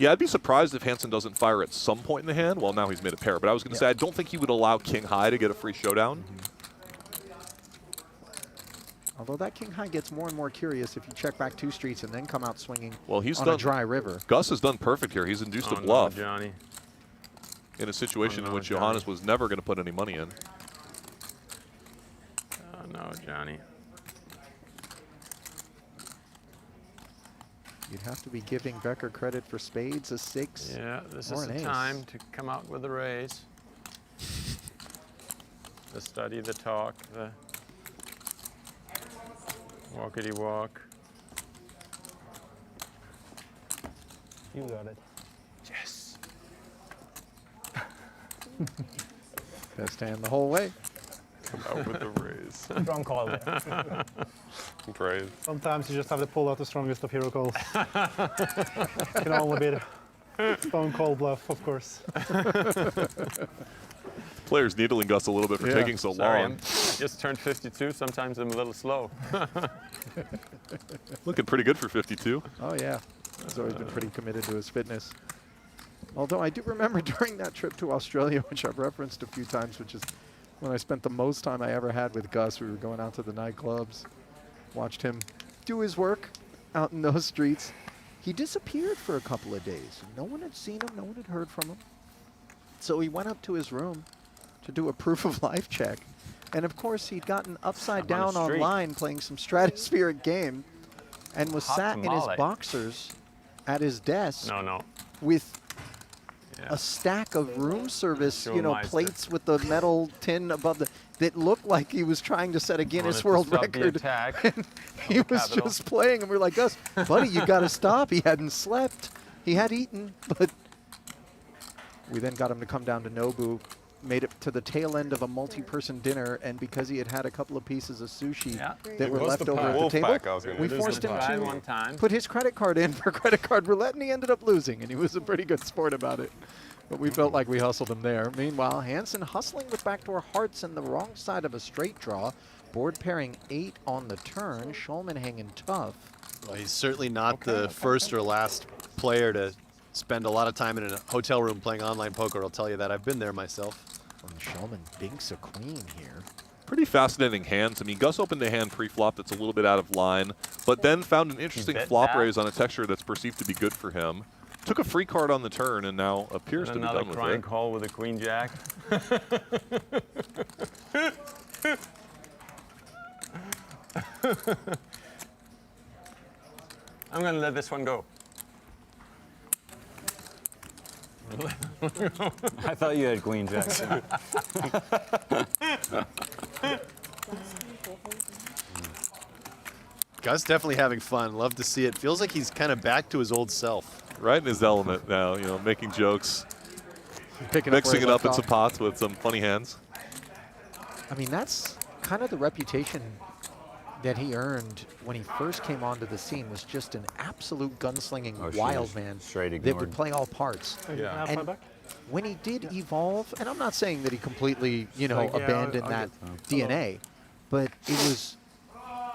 Yeah, I'd be surprised if Hansen doesn't fire at some point in the hand. Well, now he's made a pair, but I was going to say I don't think he would allow king high to get a free showdown. Although that king high gets more and more curious if you check back 2 streets and then come out swinging Well, he's on done a dry river. Gus has done perfect here. He's induced a Oh, bluff no, Johnny. in a situation Oh, in no, which Johnny. Johannes was never going to put any money in. Oh, no, Johnny. You'd have to be giving Becker credit for spades, a 6. Yeah, this or is an the ace. time to come out with a raise. The study, the talk, the walkity walk. You got it. Yes. Best hand the whole way. Come out with the raise. Strong call. Raise. Sometimes you just have to pull out the strongest of hero calls. Can only be the stone cold bluff, of course. Players needling Gus a little bit for Yeah. taking so Sorry, long. I just turned 52. Sometimes I'm a little slow. Looking pretty good for 52. Oh, yeah. He's always been pretty committed to his fitness. Although I do remember during that trip to Australia, which I've referenced a few times, which is when I spent the most time I ever had with Gus. We were going out to the nightclubs, watched him do his work out in those streets. He disappeared for a couple of days. No one had seen him. No one had heard from him. So he went up to his room to do a proof of life check. And of course, he'd gotten upside I'm on down a streak. online playing some stratospheric game and was Hot sat in his tamale. boxers at his desk No. with Yeah. a stack of room service, you know, Schulmeister. plates with the metal tin above the, that looked like he was trying to set a Guinness Wanted to World stop the Record. attack. And he was capital. just playing, and we were like, Gus, buddy, you got to stop. He hadn't slept. He had eaten, but we then got him to come down to Nobu, made it to the tail end of a multi-person dinner, and because he had had a couple of pieces of sushi Yeah. that were was left the over at the Wolf table, pack I was gonna we do. forced him Tried to one time. put his credit card in for credit card roulette, and he ended up losing, and he was a pretty good sport about it. But we felt like we hustled him there. Meanwhile, Hansen hustling with backdoor hearts and the wrong side of a straight draw. Board pairing 8 on the turn. Schulman hanging tough. Well, he's certainly not the first or last player to spend a lot of time in a hotel room playing online poker. I'll tell you that. I've been there myself. And Schulman binks a queen here. Pretty fascinating hands. I mean, Gus opened a hand pre-flop that's a little bit out of line, but then found an interesting bet flop that. raise on a texture that's perceived to be good for him. Took a free card on the turn and now appears to be Another done with crying it. call with a queen jack. I'm going to let this one go. I thought you had Queen Jack. Gus definitely having fun. Love to see it. Feels like he's kind of back to his old self. Right in his element now, you know, making jokes, Picking mixing where it he up in left some off. pots with some funny hands. I mean, that's kind of the reputation that he earned when he first came onto the scene, was just an absolute gunslinging Oh, she wild was man straight that ignored. would play all parts. Yeah. And when he did evolve, and I'm not saying that he completely, you know, Like, yeah, abandoned I'll that get DNA, but it was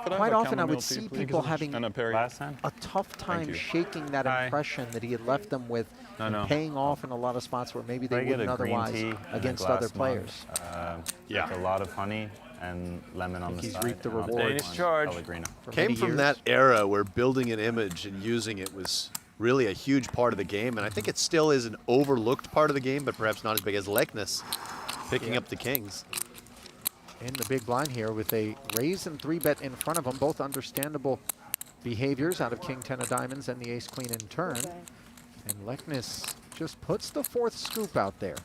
quite often I would see people having And a pair. Last time? a tough time you. shaking that Hi. impression that he had left them with, No, and no. paying off in a lot of spots where maybe Can I they get wouldn't a green otherwise tea and a against glass other mug, players. Yeah. With a lot of honey and lemon on the he's side. reaped the and I'll take rewards. one Charge. Pellegrino. For Came many from years. that era where building an image and using it was really a huge part of the game, and I think it still is an overlooked part of the game, but perhaps not as big as likeness. Picking up the kings. in the big blind here with a raise and 3-bet in front of them. Both understandable behaviors out of King 10 of diamonds and the ace queen in turn. And Leknes just puts the 4th scoop out there.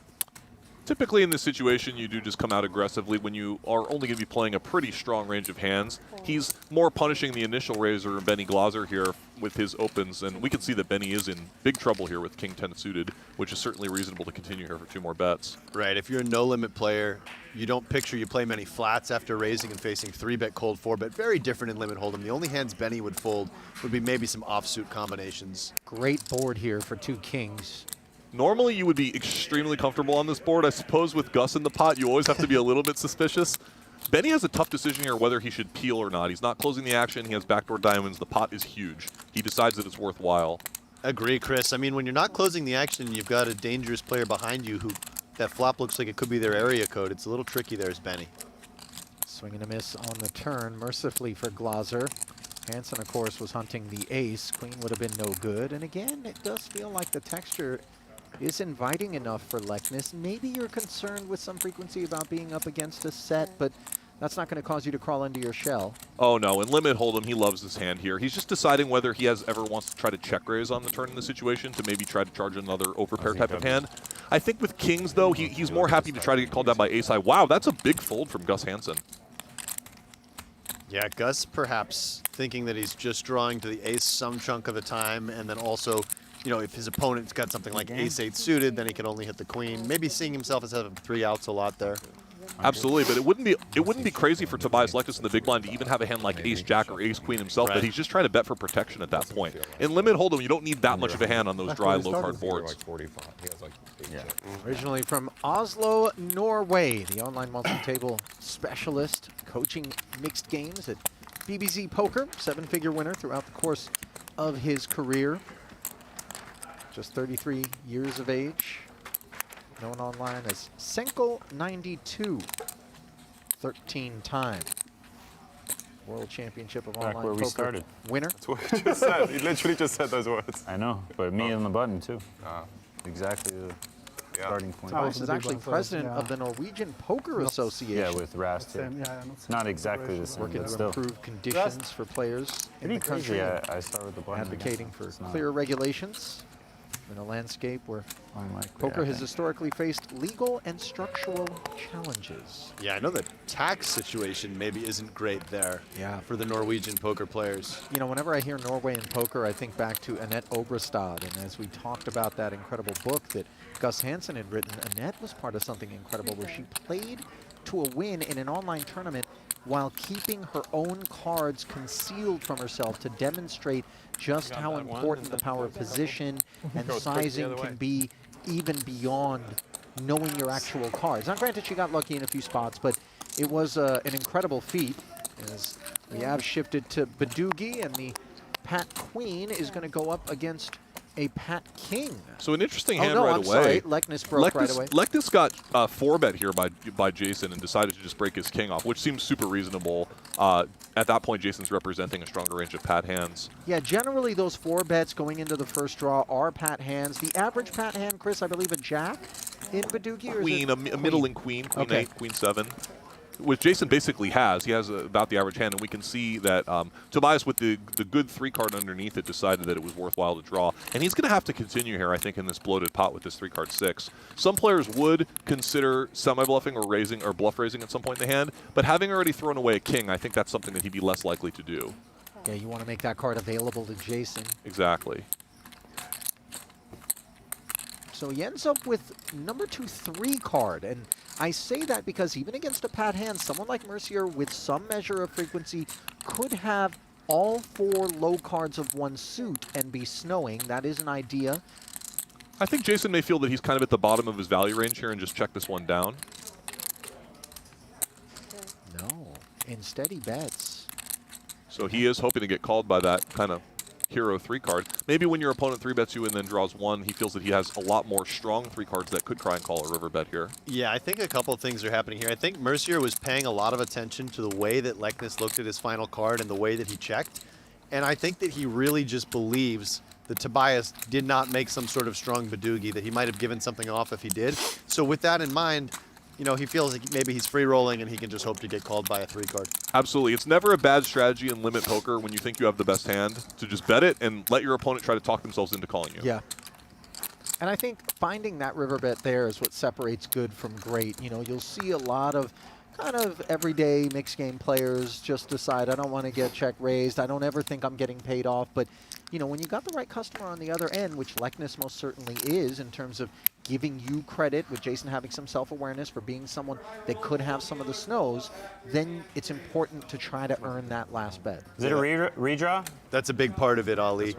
Typically in this situation, you do just come out aggressively when you are only going to be playing a pretty strong range of hands. He's more punishing the initial raiser, Benny Glaser, here with his opens, and we can see that Benny is in big trouble here with King 10 suited, which is certainly reasonable to continue here for 2 more bets. Right, if you're a no-limit player, you don't picture you play many flats after raising and facing 3-bet cold 4-bet. Very different in limit hold'em. The only hands Benny would fold would be maybe some offsuit combinations. Great board here for 2 kings. Normally, you would be extremely comfortable on this board. I suppose with Gus in the pot, you always have to be a little bit suspicious. Benny has a tough decision here whether he should peel or not. He's not closing the action. He has backdoor diamonds. The pot is huge. He decides that it's worthwhile. Agree, Chris. I mean, when you're not closing the action and you've got a dangerous player behind you who that flop looks like it could be their area code, it's a little tricky there, as Benny. Swing and a miss on the turn, mercifully for Glaser. Hansen, of course, was hunting the ace. Queen would have been no good. And again, it does feel like the texture is inviting enough for Leknes. Maybe you're concerned with some frequency about being up against a set, but that's not going to cause you to crawl into your shell. Oh, no. In Limit Hold'em, he loves his hand here. He's just deciding whether he ever wants to try to check raise on the turn in the situation to maybe try to charge another overpair type of hand. I think with kings, though, he's more happy to try to get called down by ace high. Wow, that's a big fold from Gus Hansen. Yeah, Gus perhaps thinking that he's just drawing to the ace some chunk of the time, and then also, you know, if his opponent's got something like ace-8 suited, then he can only hit the queen. Maybe seeing himself as having 3 outs a lot there. Absolutely, but it wouldn't be crazy for Tobias Leknes in the big blind to even have a hand like ace-jack or ace-queen himself, but he's just trying to bet for protection at that point. In Limit Hold'em, you don't need that much of a hand on those dry, low-card boards. Originally from Oslo, Norway, the online multi-table specialist, coaching mixed games at BBZ Poker, 7-figure winner throughout the course of his career. Just 33 years of age. Known online as Senko92, 13-time World Championship of Back Online where we Poker started. winner. That's what he just said. He literally just said those words. I know, but me on the button too. Exactly the starting point. Tobias is actually president of the Norwegian Poker Association. Yeah, with Rast. Same, Yeah. yeah, It's not exactly the same, Working but to still. improve conditions for players in Pretty the country. crazy. I start with the button. Advocating for It's not clear regulations in a landscape where unlikely, poker I has think. historically faced legal and structural challenges. Yeah, I know the tax situation maybe isn't great there for the Norwegian poker players. You know, whenever I hear Norway and poker, I think back to Annette Obrestad. And as we talked about that incredible book that Gus Hansen had written, Annette was part of something incredible where she played to a win in an online tournament while keeping her own cards concealed from herself to demonstrate just how important the power of position and sizing can be even beyond knowing your actual cards. Now, granted, she got lucky in a few spots, but it was an incredible feat as we have shifted to Boogie, and the Pat Queen is going to go up against a Pat King. So an interesting hand no, right I'm away. Sorry. Leknes broke right away. Leknes got 4-bet here by Jason and decided to just break his king off, which seems super reasonable. At that point, Jason's representing a stronger range of Pat hands. Yeah, generally those 4 bets going into the first draw are Pat hands. The average Pat hand, Chris, I believe a jack in Boogie? Or Queen, is it a middling queen, queen Okay. 8, queen 7. Which Jason basically has. He has about the average hand, and we can see that Tobias, with the good 3 card underneath it, decided that it was worthwhile to draw. And he's going to have to continue here, I think, in this bloated pot with this 3 card 6. Some players would consider semi-bluffing or raising or bluff raising at some point in the hand, but having already thrown away a king, I think that's something that he'd be less likely to do. Yeah, you want to make that card available to Jason. Exactly. So he ends up with number 2 3 card, and I say that because even against a Pat hand, someone like Mercier with some measure of frequency could have all 4 low cards of 1 suit and be snowing. That is an idea. I think Jason may feel that he's kind of at the bottom of his value range here and just check this one down. No, instead he bets. So he is hoping to get called by that kind of hero 3 card. Maybe when your opponent 3-bets you and then draws 1, he feels that he has a lot more strong 3 cards that could try and call a river bet here. Yeah, I think a couple of things are happening here. I think Mercier was paying a lot of attention to the way that Leknes looked at his final card and the way that he checked. And I think that he really just believes that Tobias did not make some sort of strong Boogie, that he might have given something off if he did. So with that in mind, you know, he feels like maybe he's free rolling and he can just hope to get called by a 3 card. Absolutely. It's never a bad strategy in limit poker when you think you have the best hand to just bet it and let your opponent try to talk themselves into calling you. Yeah. And I think finding that river bet there is what separates good from great. You know, you'll see a lot of kind of everyday mixed game players just decide, I don't want to get check raised. I don't ever think I'm getting paid off. But, you know, when you got the right customer on the other end, which Leknes most certainly is in terms of giving you credit, with Jason having some self-awareness for being someone that could have some of the snows, then it's important to try to earn that last bet. Is it a redraw? That's a big part of it, Ali.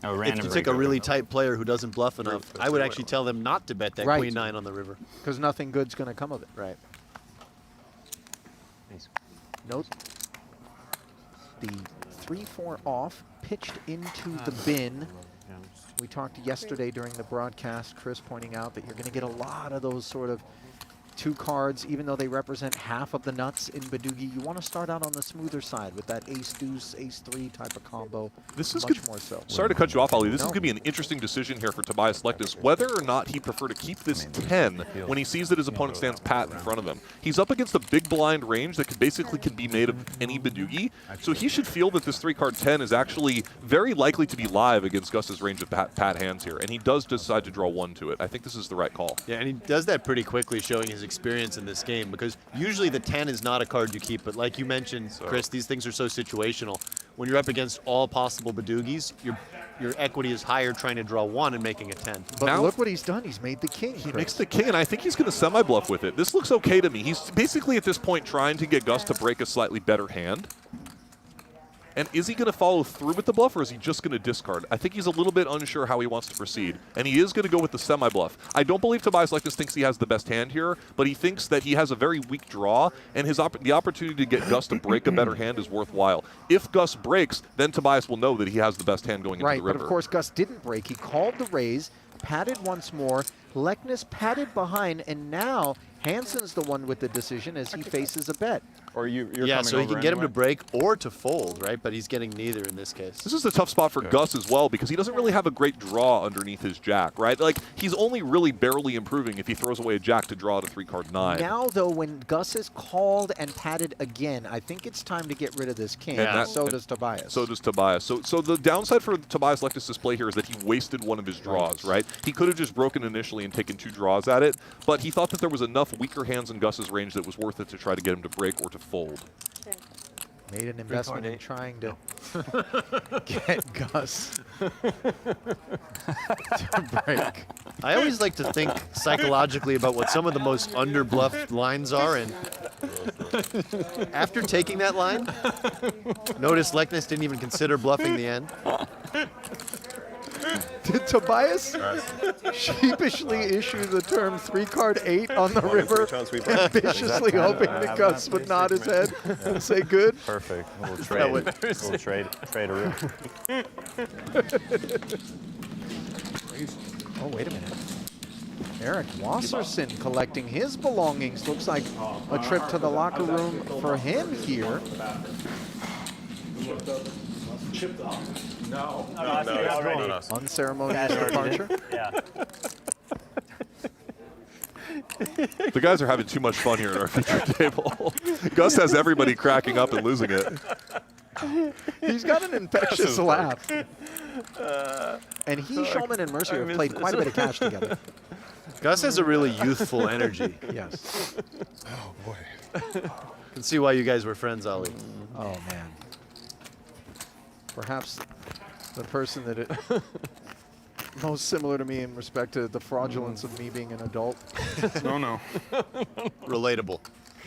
Oh, If random you take a redraw. really tight player who doesn't bluff enough, I would actually tell them not to bet that Right. queen 9 on the river. Because nothing good's going to come of it. Right. Note the 3-4 off, pitched into the bin. Yeah. We talked yesterday during the broadcast, Chris pointing out that you're going to get a lot of those sort of 2 cards, even though they represent half of the nuts in Boogie. You want to start out on the smoother side with that ace-deuce, ace-3 type of combo. This is much more so. Sorry to cut you off, Ali. This is No. going to be an interesting decision here for Tobias Leknes, whether or not he prefer to keep this 10 when he sees that his opponent stands pat in front of him. He's up against a big blind range that basically can be made of any Boogie, so he should feel that this 3-card 10 is actually very likely to be live against Gus's range of pat hands here, and he does decide to draw 1 to it. I think this is the right call. Yeah, and he does that pretty quickly, showing his experience in this game, because usually the 10 is not a card you keep, but like you mentioned, Chris, these things are so situational. When you're up against all possible Badoogies, your equity is higher trying to draw 1 and making a 10. But Now, look what he's done. He's made the king. he makes the king, and I think he's going to semi-bluff with it. This looks okay to me. He's basically at this point trying to get Gus to break a slightly better hand. And is he going to follow through with the bluff, or is he just going to discard? I think he's a little bit unsure how he wants to proceed, and he is going to go with the semi-bluff. I don't believe Tobias Leknes thinks he has the best hand here, but he thinks that he has a very weak draw, and the opportunity to get Gus to break a better hand is worthwhile. If Gus breaks, then Tobias will know that he has the best hand going into the river. Right, but of course Gus didn't break. He called the raise, patted once more. Leknes patted behind, and now Hansen's the one with the decision as he faces a bet. Or you're Yeah, coming so he over can get him anyway? to break or to fold, right? But he's getting neither in this case. This is a tough spot for Gus as well, because he doesn't really have a great draw underneath his jack, right? Like, he's only really barely improving if he throws away a jack to draw out a 3-card 9. Now, though, when Gus is called and patted again, I think it's time to get rid of this king. Yeah. And so does Tobias. So does Tobias. So the downside for Tobias Leknes' play here is that he wasted one of his draws, right? He could have just broken initially and taken 2 draws at it, but he thought that there was enough weaker hands in Gus's range that was worth it to try to get him to break or to fold. Made an investment in trying to get Gus to break. I always like to think psychologically about what some of the most under-bluffed lines are, and after taking that line, notice Leknes didn't even consider bluffing the end. Did Tobias sheepishly issue the term 3-card 8 on the river, ambitiously hoping that Gus would nod his head and say good? Perfect. A little trade. Little trade a rip. Oh, wait a minute. Eric Wasserson collecting his belongings. Looks like a trip to the locker room for him here. No, Unceremonious departure. Yeah. The guys are having too much fun here at our feature table. Gus has everybody cracking up and losing it. He's got an infectious laugh. And he, Schulman, and Mercier have played quite a bit of cash together. Gus has a really youthful energy. Yes. Oh, boy. Can see why you guys were friends, Ali. Oh, man. Perhaps the person that it most similar to me in respect to the fraudulence of me being an adult. No. Relatable.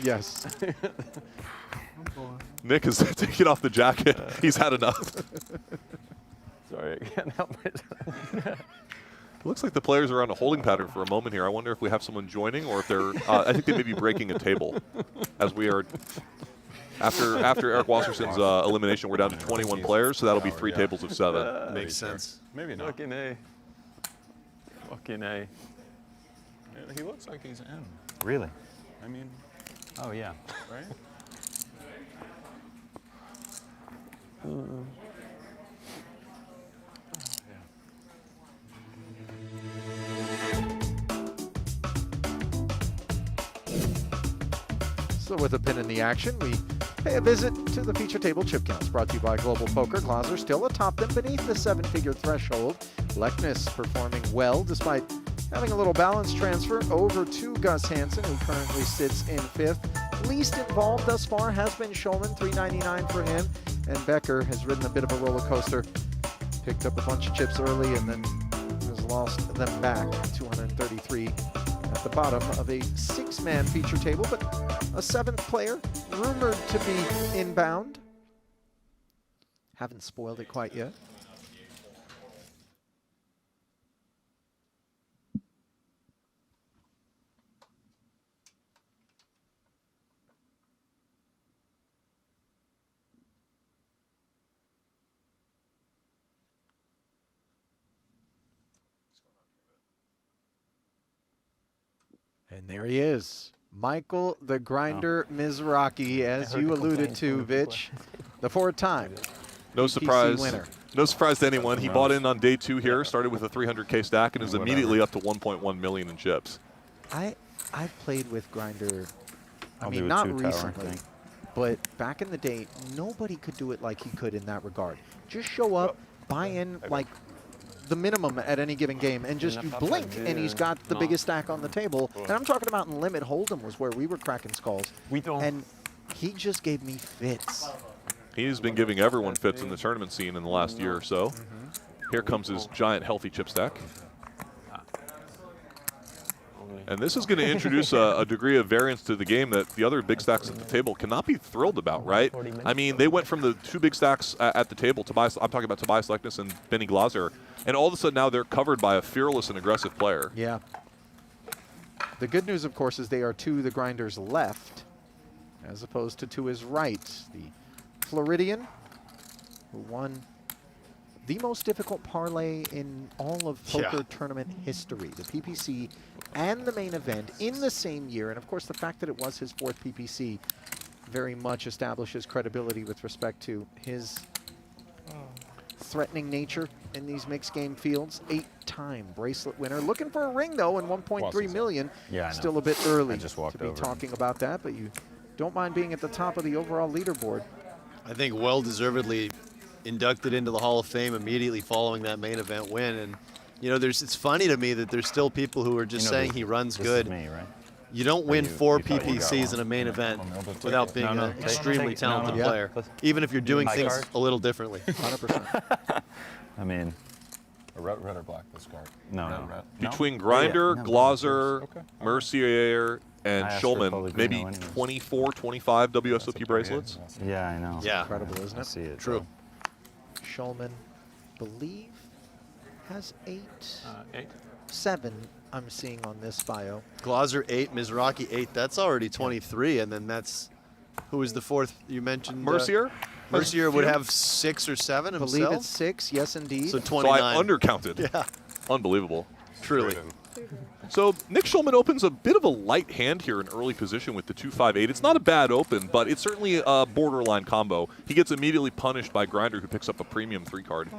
Yes. Nick is taking off the jacket. He's had enough. Sorry, I can't help it. Looks like the players are on a holding pattern for a moment here. I wonder if we have someone joining, or if they're. I think they may be breaking a table, as we are. After Eric Wasserson's elimination, we're down to 21 players, so that'll be 3 tables of 7. Makes sense. Maybe not. Fucking A. Fucking A. He looks like he's in. Really? I mean, Oh, yeah. right? So with a pin in the action, we pay a visit to the feature table chip counts brought to you by Global Poker. Glaser still atop them beneath the 7-figure threshold. Leknes performing well despite having a little balance transfer over to Gus Hansen, who currently sits in 5th. Least involved thus far has been Schulman, $3.99 for him, and Becker has ridden a bit of a roller coaster. Picked up a bunch of chips early and then has lost them back, 233 at the bottom of a 6-man feature table, but a 7th player rumored to be inbound. Haven't spoiled it quite yet. And there he is. Michael the Grinder Mizrachi, as you alluded to, Vitch, the 4th-time No PPC surprise. winner. No surprise to anyone. He bought in on day 2 here, started with a 300K stack, and is immediately up to 1.1 million in chips. I've played with Grinder, I I'll mean, do a not 2 tower, I recently, think. but back in the day, nobody could do it like he could in that regard. Just show up, buy in like the minimum at any given game, and just you blink, and he's got the biggest stack on the table. And I'm talking about in Limit Hold'em was where we were cracking skulls. And he just gave me fits. He's been giving everyone fits in the tournament scene in the last year or so. Here comes his giant healthy chip stack. And this is going to introduce a degree of variance to the game that the other big stacks at the table cannot be thrilled about, right? I mean, they went from the 2 big stacks at the table, Tobias, I'm talking about Tobias Lekness and Benny Glaser, and all of a sudden now they're covered by a fearless and aggressive player. Yeah. The good news, of course, is they are to the Grinder's left, as opposed to his right. The Floridian, who won the most difficult parlay in all of poker tournament history, the PPC and the main event in the same year. And of course, the fact that it was his 4th PPC very much establishes credibility with respect to his threatening nature in these mixed game fields. 8-time bracelet winner. Looking for a ring, though, and 1.3 million. Yeah, I know. Still a bit early I just walked to be over. talking about that, but you don't mind being at the top of the overall leaderboard. I think well-deservedly inducted into the Hall of Fame immediately following that main event win. And, you know, it's funny to me that there's still people who are just saying he runs good. This is me, right? You don't win you 4 thought you got PPCs one. in a main event I'll take without it. being No, an take it. extremely talented No. player, even if you're doing My things card? a little differently. 100%. I mean, A red or black, this card? no, Red, no. red. Between Grinder, no, Glaser, Okay. Mercier, and I asked for Schulman, PokerGO maybe anyways. 24, 25 WSOP That's a bracelets. Yeah, I know. Yeah. Incredible, isn't I it? see it. True. Schulman, believe, has 8, 8. 7 I'm seeing on this bio. Glaser 8, Mizrachi 8. That's already 23, and then that's who was the 4th you mentioned? Mercier? Mercier would have 6 or 7 I himself. believe it's 6, yes indeed. So So 29. I undercounted. Yeah, Unbelievable. truly. So Nick Schulman opens a bit of a light hand here in early position with the 2-5-8. It's not a bad open, but it's certainly a borderline combo. He gets immediately punished by Grinder, who picks up a premium 3 card.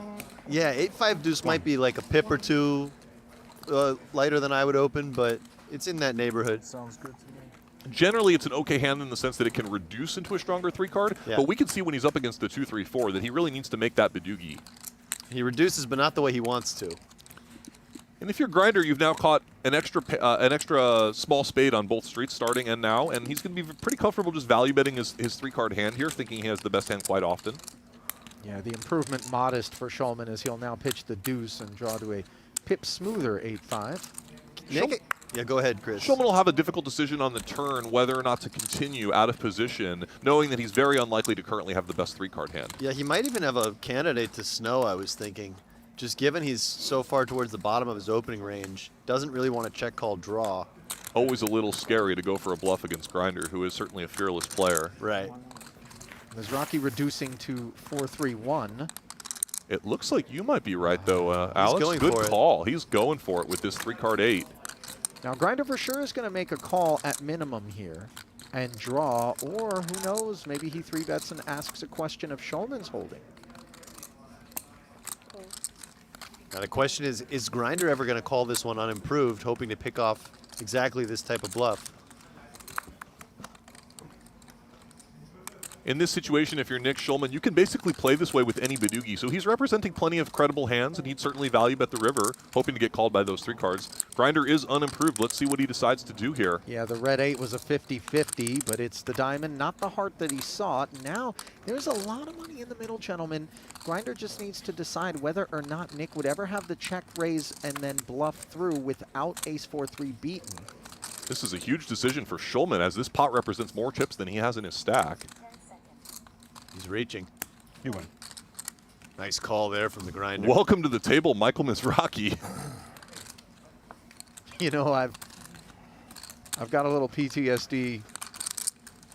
Yeah, 8-5 deuce might be like a pip or 2 lighter than I would open, but it's in that neighborhood. Sounds good to me. Generally, it's an okay hand in the sense that it can reduce into a stronger 3 card, Yeah. but we can see when he's up against the 2-3-4 that he really needs to make that Boogie. He reduces, but not the way he wants to. And if you're Grinder, you've now caught an extra small spade on both streets starting and now, and he's going to be pretty comfortable just value betting his 3-card hand here, thinking he has the best hand quite often. Yeah, the improvement modest for Schulman as he'll now pitch the deuce and draw to a pip smoother 8-5. Nick? Yeah, go ahead, Chris. Schulman will have a difficult decision on the turn whether or not to continue out of position, knowing that he's very unlikely to currently have the best 3-card hand. Yeah, he might even have a candidate to snow, I was thinking. Just given he's so far towards the bottom of his opening range, doesn't really want to check call draw. Always a little scary to go for a bluff against Grinder, who is certainly a fearless player. Right. Mizrachi reducing to 4-3-1. It looks like you might be right, though, Alex. going Good for it. call. He's going for it with this 3-card 8. Now Grinder for sure is going to make a call at minimum here and draw, or who knows, maybe he 3-bets and asks a question of Schulman's holding. Now the question is Grinder ever going to call this one unimproved, hoping to pick off exactly this type of bluff? In this situation, if you're Nick Schulman, you can basically play this way with any Boogie. So he's representing plenty of credible hands, and he'd certainly value bet the river, hoping to get called by those 3 cards. Grinder is unimproved. Let's see what he decides to do here. Yeah, the red 8 was a 50-50, but it's the diamond, not the heart that he sought. Now, there's a lot of money in the middle, gentlemen. Grinder just needs to decide whether or not Nick would ever have the check raise and then bluff through without ace 4-3 beaten. This is a huge decision for Schulman, as this pot represents more chips than he has in his stack. He's reaching. You win. Nice call there from the Grinder. Welcome to the table, Michael Mizrachi. You know, I've got a little PTSD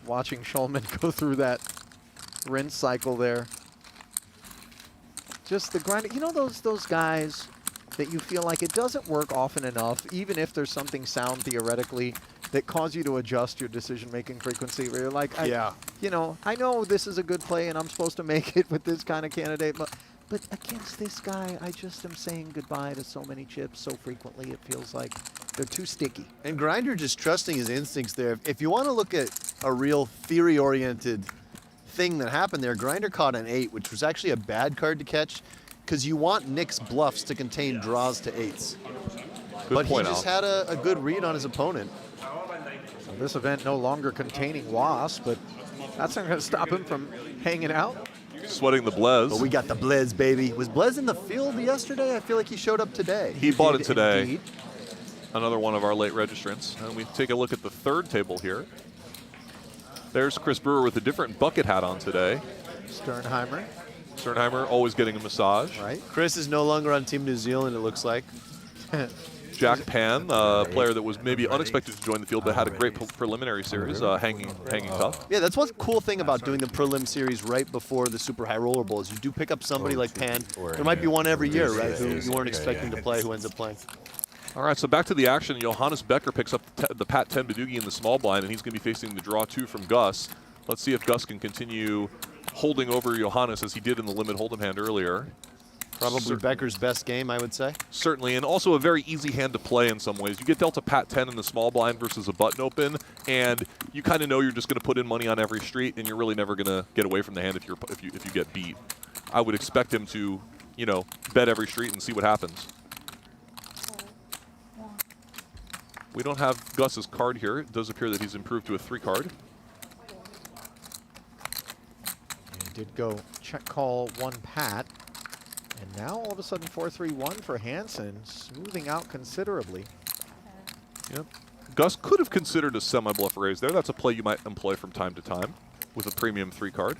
watching Schulman go through that rinse cycle there. Just the Grinder. You know those guys that you feel like it doesn't work often enough, even if there's something sound theoretically that cause you to adjust your decision-making frequency, where you're like, you know, I know this is a good play and I'm supposed to make it with this kind of candidate, but against this guy, I just am saying goodbye to so many chips so frequently, it feels like they're too sticky. And Grinder just trusting his instincts there. If you want to look at a real theory-oriented thing that happened there, Grinder caught an 8, which was actually a bad card to catch, because you want Nick's bluffs to contain draws to 8s. But he just had a good read on his opponent. So this event no longer containing Wasp, but that's not going to stop him from hanging out. Sweating the Blez. But we got the Blez, baby. Was Blez in the field yesterday? I feel like he showed up today. He bought it today. Indeed. Another one of our late registrants. And we take a look at the third table here. There's Chris Brewer with a different bucket hat on today. Sternheimer. Sternheimer always getting a massage. Right. Chris is no longer on Team New Zealand, it looks like. Jack Pan, a player that was maybe unexpected to join the field, but had a great preliminary series, hanging tough. Yeah, that's one cool thing about doing the prelim series right before the Super High Roller Bowl is you do pick up somebody like Pan. There might be one every year, right, who you weren't expecting to play, who ends up playing. All right, so back to the action. Johannes Becker picks up the Pat 10 Boogie in the small blind, and he's going to be facing the draw 2 from Gus. Let's see if Gus can continue holding over Johannes as he did in the limit hold'em hand earlier. Probably Becker's best game, I would say. Certainly, and also a very easy hand to play in some ways. You get dealt a Pat 10 in the small blind versus a button open, and you kind of know you're just going to put in money on every street, and you're really never going to get away from the hand if you get beat. I would expect him to, you know, bet every street and see what happens. We don't have Gus's card here. It does appear that he's improved to a 3 card. He did go check call 1 Pat. And now all of a sudden 4-3-1 for Hansen, smoothing out considerably. Yep. Gus could have considered a semi-bluff raise there. That's a play you might employ from time to time with a premium 3 card.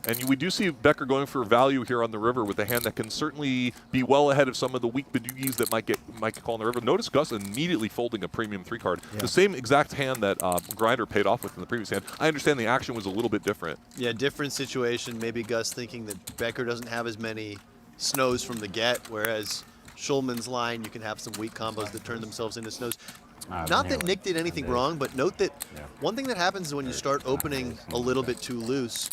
And we do see Becker going for value here on the river with a hand that can certainly be well ahead of some of the weak Badoogies that might get called on the river. Notice Gus immediately folding a premium 3 card. Yeah. The same exact hand that Grinder paid off with in the previous hand. I understand the action was a little bit different. Yeah, different situation. Maybe Gus thinking that Becker doesn't have as many snows from the get, whereas Schulman's line, you can have some weak combos that turn themselves into snows. Not that Nick did anything wrong, but note that one thing that happens is when you start opening a little bit too loose,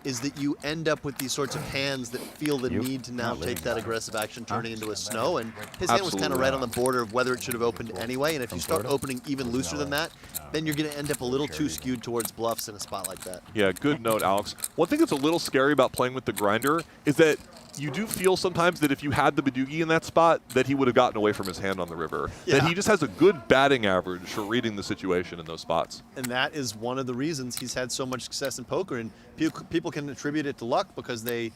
is that you end up with these sorts of hands that feel the need to now take that aggressive action, turning into a snow. And his hand was kind of right on the border of whether it should have opened anyway. And if you start opening even looser than that, then you're going to end up a little too skewed towards bluffs in a spot like that. Yeah, good note, Alex. One thing that's a little scary about playing with the Grinder is that you do feel sometimes that if you had the Badoogie in that spot, that he would have gotten away from his hand on the river. Yeah. That he just has a good batting average for reading the situation in those spots. And that is one of the reasons he's had so much success in poker. And people can attribute it to luck because they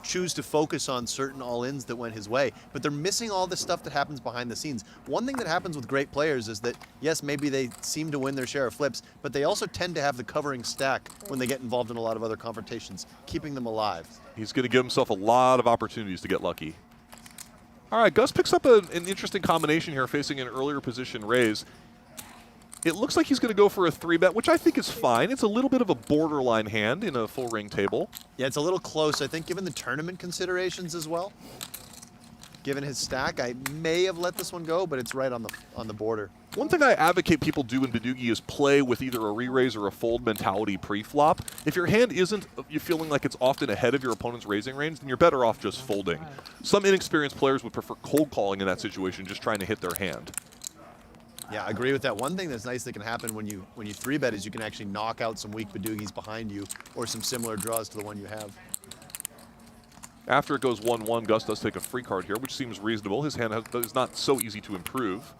choose to focus on certain all-ins that went his way. But they're missing all the stuff that happens behind the scenes. One thing that happens with great players is that, yes, maybe they seem to win their share of flips, but they also tend to have the covering stack when they get involved in a lot of other confrontations, keeping them alive. He's going to give himself a lot of opportunities to get lucky. All right, Gus picks up an interesting combination here, facing an earlier position raise. It looks like he's going to go for a 3-bet, which I think is fine. It's a little bit of a borderline hand in a full ring table. Yeah, it's a little close, I think, given the tournament considerations as well. Given his stack, I may have let this one go, but it's right on the border. One thing I advocate people do in Badoogie is play with either a re-raise or a fold mentality pre-flop. If your hand isn't you feeling like it's often ahead of your opponent's raising range, then you're better off just folding. Some inexperienced players would prefer cold calling in that situation, just trying to hit their hand. Yeah, I agree with that. One thing that's nice that can happen when you 3-bet is you can actually knock out some weak Badoogies behind you or some similar draws to the one you have. After it goes 1-1, Gus does take a free card here, which seems reasonable. His hand is not so easy to improve.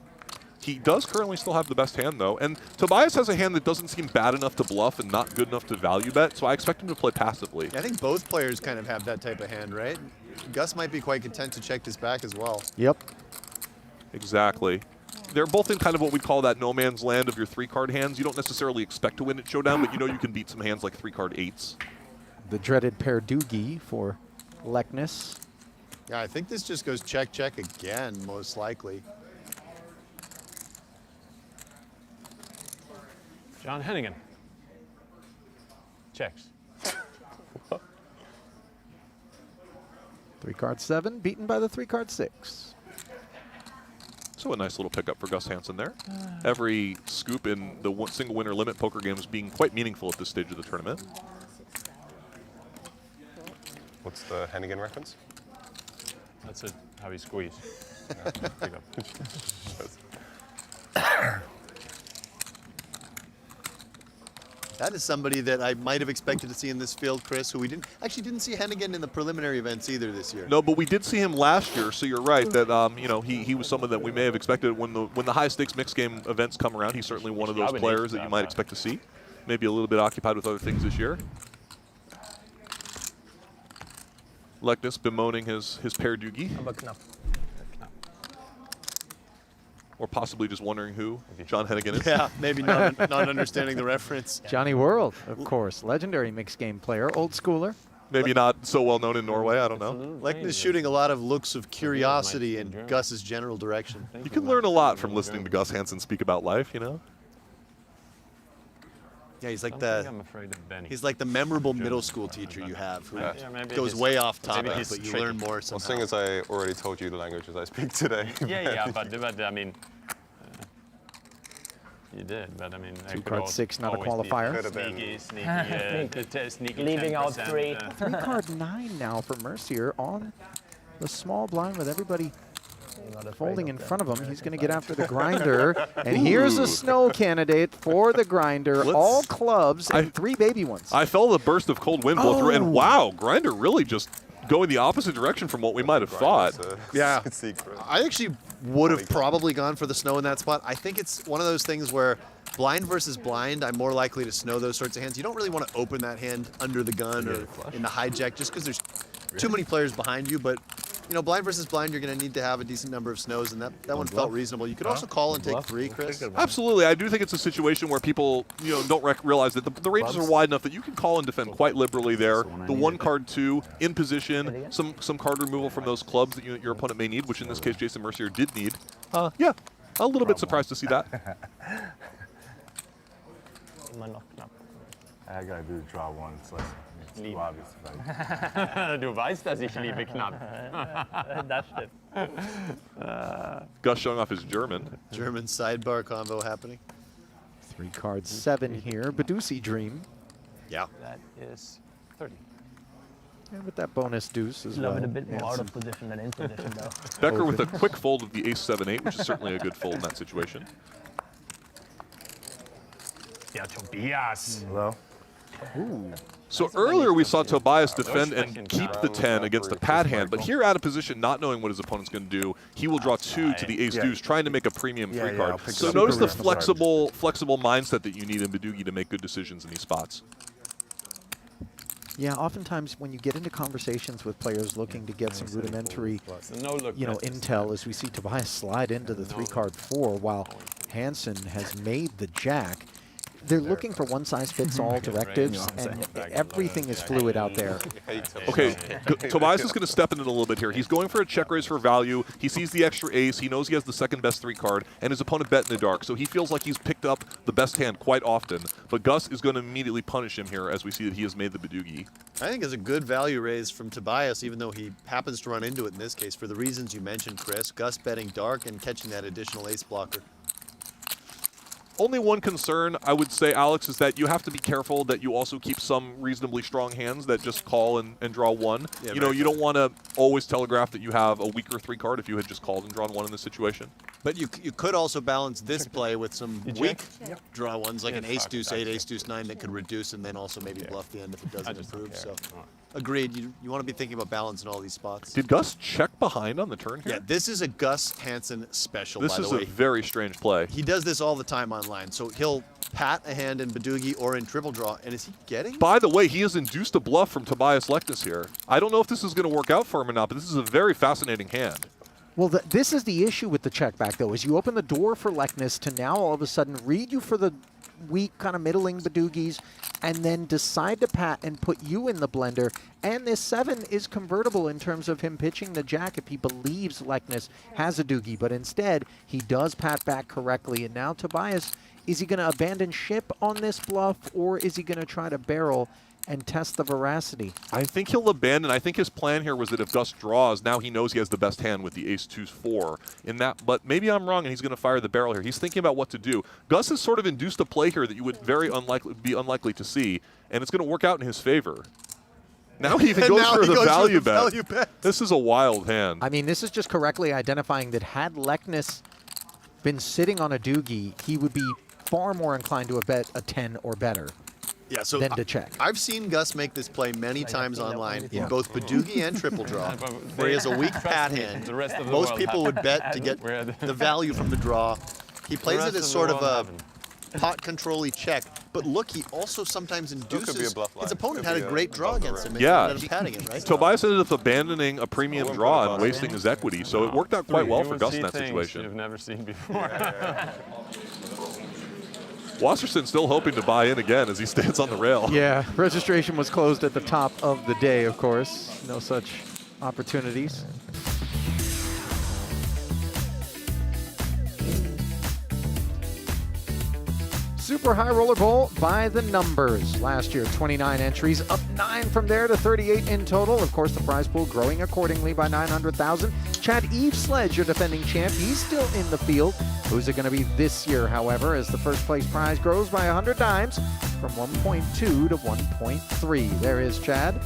He does currently still have the best hand, though. And Tobias has a hand that doesn't seem bad enough to bluff and not good enough to value bet, so I expect him to play passively. Yeah, I think both players kind of have that type of hand, right? Gus might be quite content to check this back as well. Yep. Exactly. They're both in kind of what we'd call that no man's land of your 3-card hands. You don't necessarily expect to win at Showdown, but you know you can beat some hands like 3-card 8s. The dreaded pair Doogie for Lekness. Yeah, I think this just goes check, check again, most likely. John Hennigan. Checks. 3-card 7 beaten by the 3-card 6. So a nice little pickup for Gus Hansen there. Every scoop in the single winner limit poker games being quite meaningful at this stage of the tournament. What's the Hennigan reference? That's it. How he squeeze. Pick up. That is somebody that I might have expected to see in this field, Chris, who we didn't see Hennigan in the preliminary events either this year. No, but we did see him last year, so you're right that you know, he was someone that we may have expected when the high stakes mixed game events come around. He's certainly one of those players that you might expect to see. Maybe a little bit occupied with other things this year. Leknes bemoaning his pair doogie. Or possibly just wondering who John Hennigan is. Yeah, maybe not understanding the reference. Johnny World, of course, legendary mixed game player, old schooler. Maybe not so well known in Norway, I don't know. Leknes shooting a lot of looks of curiosity in Gus's general direction. You can learn a lot from listening to Gus Hansen speak about life, you know? Yeah, he's like I'm afraid of Benny. he's like the memorable middle school teacher you have who maybe goes he's- way off maybe topic, he's but you tricky. learn more Well, somehow. seeing as I already told you the languages I speak today. Yeah, but I mean, you did, but I mean, 2-card 6, not a qualifier. Could have been. Sneaky Leaving out 10%, 3. 3-card 9 now for Mercier on the small blind with everybody folding in front of him. He's going to get after the grinder. And here's a snow candidate for the grinder. All clubs and 3 baby ones. I felt a burst of cold wind blow through, and wow, Grinder really just going the opposite direction from what we might have thought. Yeah. Secret. I actually would have probably gone for the snow in that spot. I think it's one of those things where blind versus blind, I'm more likely to snow those sorts of hands. You don't really want to open that hand under the gun or in the hijack just because there's too many players behind you. But, you know, blind versus blind, you're going to need to have a decent number of snows, and that one felt reasonable. You could also call and take 3, Chris. Absolutely, I do think it's a situation where people, you know, don't realize that the ranges are wide enough that you can call and defend quite liberally there. The 1-card 2 in position, some card removal from those clubs that your opponent may need, which in this case Jason Mercier did need. Yeah, a little bit surprised to see that. I gotta do draw 1. It's less too obvious. Du weißt, dass ich liebe knapp. Das stimmt. Gus showing off his German. German sidebar combo happening. 3-card 7 here. Badusi Dream. Yeah. That is 30. And with that bonus deuce as well. Love it a bit more out Hansen. of position than in position, though. Becker with a quick fold of the ace-7-8, which is certainly a good fold in that situation. Yeah, Tobias. Hello? So earlier we saw Tobias defend and keep the 10 against a pad hand, but here out of position, not knowing what his opponent's going to do, he will draw 2 to the ace-deuce, trying to make a premium 3-card. I'll pick So it up. notice the Super flexible mindset that you need in Boogie to make good decisions in these spots. Yeah, oftentimes when you get into conversations with players looking to get some rudimentary, No look. you know, intel, as we see Tobias slide into the 3-card 4 while Hansen has made the jack. They're looking for one-size-fits-all directives, and everything is fluid out there. Okay, Tobias is going to step in it a little bit here. He's going for a check raise for value. He sees the extra ace. He knows he has the second best 3-card, and his opponent bet in the dark. So he feels like he's picked up the best hand quite often. But Gus is going to immediately punish him here as we see that he has made the Badoogie. I think it's a good value raise from Tobias, even though he happens to run into it in this case for the reasons you mentioned, Chris. Gus betting dark and catching that additional ace blocker. Only one concern, I would say, Alex, is that you have to be careful that you also keep some reasonably strong hands that just call and draw 1. Yeah, you know, you don't want to always telegraph that you have a weaker 3-card if you had just called and drawn 1 in this situation. But you could also balance this play with some weak draw ones, like an ace-deuce-8, ace-deuce-9 that could reduce and then also maybe bluff the end if it doesn't improve. So, agreed. You want to be thinking about balance in all these spots. Did Gus check behind on the turn here? Yeah, this is a Gus Hansen special, by This the is way. a very strange play. He does this all the time online. So he'll pat a hand in Badoogie or in triple draw. And is he getting? By the way, he has induced a bluff from Tobias Leknes here. I don't know if this is going to work out for him or not, but this is a very fascinating hand. Well, this is the issue with the check back, though, is you open the door for Leknes to now all of a sudden read you for the weak, kind of middling Badoogies, and then decide to pat and put you in the blender. And this 7 is convertible in terms of him pitching the jack if he believes Leknes has a doogie. But instead, he does pat back correctly. And now Tobias, is he going to abandon ship on this bluff, or is he going to try to barrel and test the veracity. I think he'll abandon. I think his plan here was that if Gus draws, now he knows he has the best hand with the ace-2-4 in that. But maybe I'm wrong, and he's going to fire the barrel here. He's thinking about what to do. Gus has sort of induced a play here that you would be unlikely to see, and it's going to work out in his favor. Now he even goes for the value bet. This is a wild hand. I mean, this is just correctly identifying that had Lekness been sitting on a doogie, he would be far more inclined to bet a 10 or better. Yeah, so than to check. I've seen Gus make this play many times online in both Badoogie and triple draw, where he has a weak pat hand. Most people would bet to get the value from the draw. He plays it as sort of a pot control-y check, but look, he also sometimes induces. His opponent had a great draw against him. Yeah, ended up patting it, right? Tobias ended up abandoning a premium draw and wasting his equity, so it worked out quite well for Gus in that situation. You've never seen before. Wasserson still hoping to buy in again as he stands on the rail. Yeah, registration was closed at the top of the day, of course. No such opportunities. Super High Roller Bowl by the numbers. Last year, 29 entries, up 9 from there to 38 in total. Of course, the prize pool growing accordingly by 900,000. Chad Eveslage, your defending champ, he's still in the field. Who's it going to be this year, however, as the first place prize grows by 100 dimes from 1.2 to 1.3. There is Chad.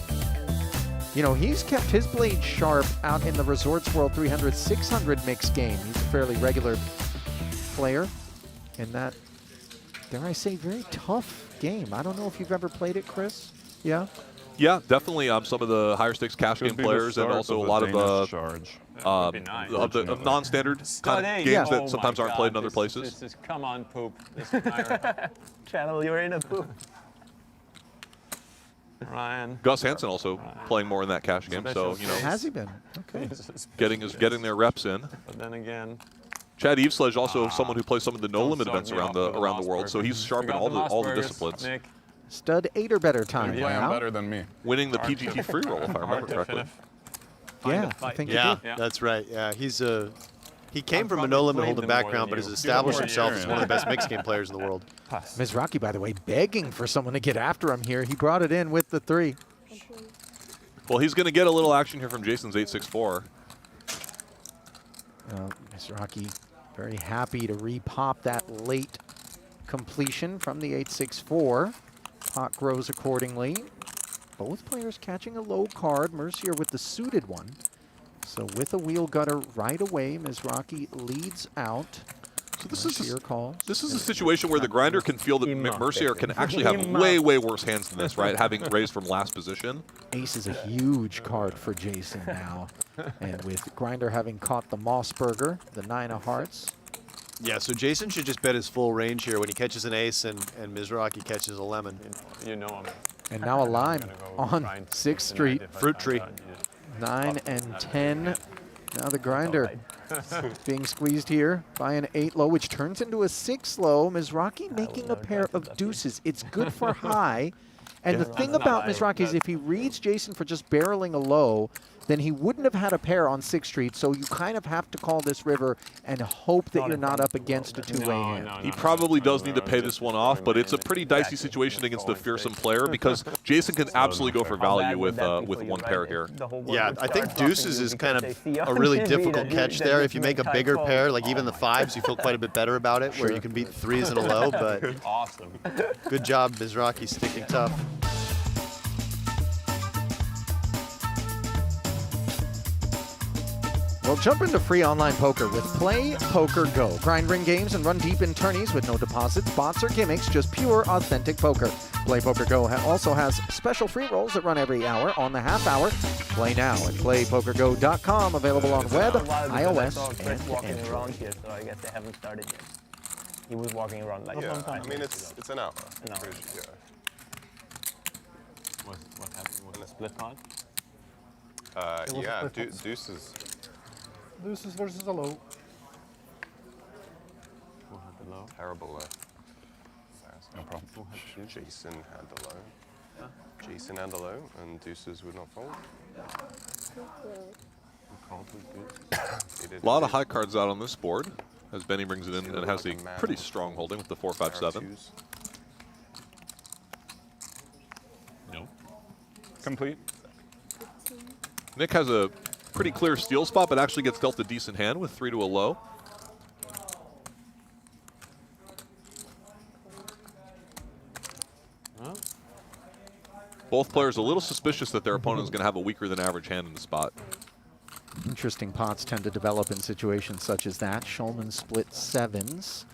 You know, he's kept his blade sharp out in the Resorts World 300-600 mixed game. He's a fairly regular player in that, dare I say, very tough game. I don't know if you've ever played it, Chris. Yeah? Yeah, definitely some of the higher stakes cash game players and also a lot of non-standard kind of games that sometimes aren't played in other places. This is, come on, poop. This is my Channel, you're in a poop. Ryan. Gus Hansen also playing more in that cash game, so, you know. Has he been? Okay. Getting their reps in. But then again, Chad Eveslage also someone who plays some of the no-limit events around the world, so he's sharp in all the disciplines. Nick. Stud 8 or better time You're playing now. better than me. Winning the PGT free roll, if I remember correctly. Yeah, I think he Yeah, did. that's right. Yeah, he came from a no-limit hold'em background, but has established himself as one of the best mixed game players in the world. Mizrachi, by the way, begging for someone to get after him here. He brought it in with the 3. Well, he's going to get a little action here from Jason's 8-6-4. Mizrachi very happy to repop that late completion from the 8-6-4. Pot grows accordingly. Both players catching a low card. Mercier with the suited one. So with a wheel gutter right away, Mizrachi leads out. So this is a situation where the grinder can feel that Mercier can actually have way worse hands than this, right? Having raised from last position. Ace is a huge card for Jason now. And with grinder having caught the Mossberger, the 9 of hearts. Yeah, so Jason should just bet his full range here when he catches an ace and Mizrachi catches a lemon. You know him. And now a lime on 6th Street. Fruit tree. 9 and 10. Now the grinder being squeezed here by an 8 low, which turns into a 6 low. Mizrachi making a pair of deuces. It's good for high. And the thing about Mizrachi is if he reads Jason for just barreling a low, then he wouldn't have had a pair on 6th Street, so you kind of have to call this river and hope that you're not up against a two-way hand. He probably does need to pay this one off, but it's a pretty dicey situation against a fearsome player because Jason can absolutely go for value with one pair here. Yeah, I think deuces is kind of a really difficult catch there. If you make a bigger pair, like even the 5s, you feel quite a bit better about it, where you can beat 3s in a low, but Awesome. good job, Mizrachi, sticking tough. Well, jump into free online poker with Play PokerGO. Grind ring games and run deep in tourneys with no deposits, bots, or gimmicks, just pure, authentic poker. Play PokerGO also has special free rolls that run every hour on the half hour. Play now at playpokergo.com. Available on web, iOS, and Android. Around here, so I guess they haven't started yet. He was walking around like Yeah, I mean, it's an hour. An hour. Yeah. What happened with the split pot? Yeah, deuces. Deuces versus a low. Who had the low? Terrible. No problem. Jason had the low. Jason had the low, and deuces would not fold. A lot of high cards out on this board as Benny brings it in and has a pretty strong holding with the 4-5-7. No. Complete. Nick has a pretty clear steal spot, but actually gets dealt a decent hand with 3 to a low. Both players a little suspicious that their opponent is going to have a weaker than average hand in the spot. Interesting pots tend to develop in situations such as that. Schulman split 7s.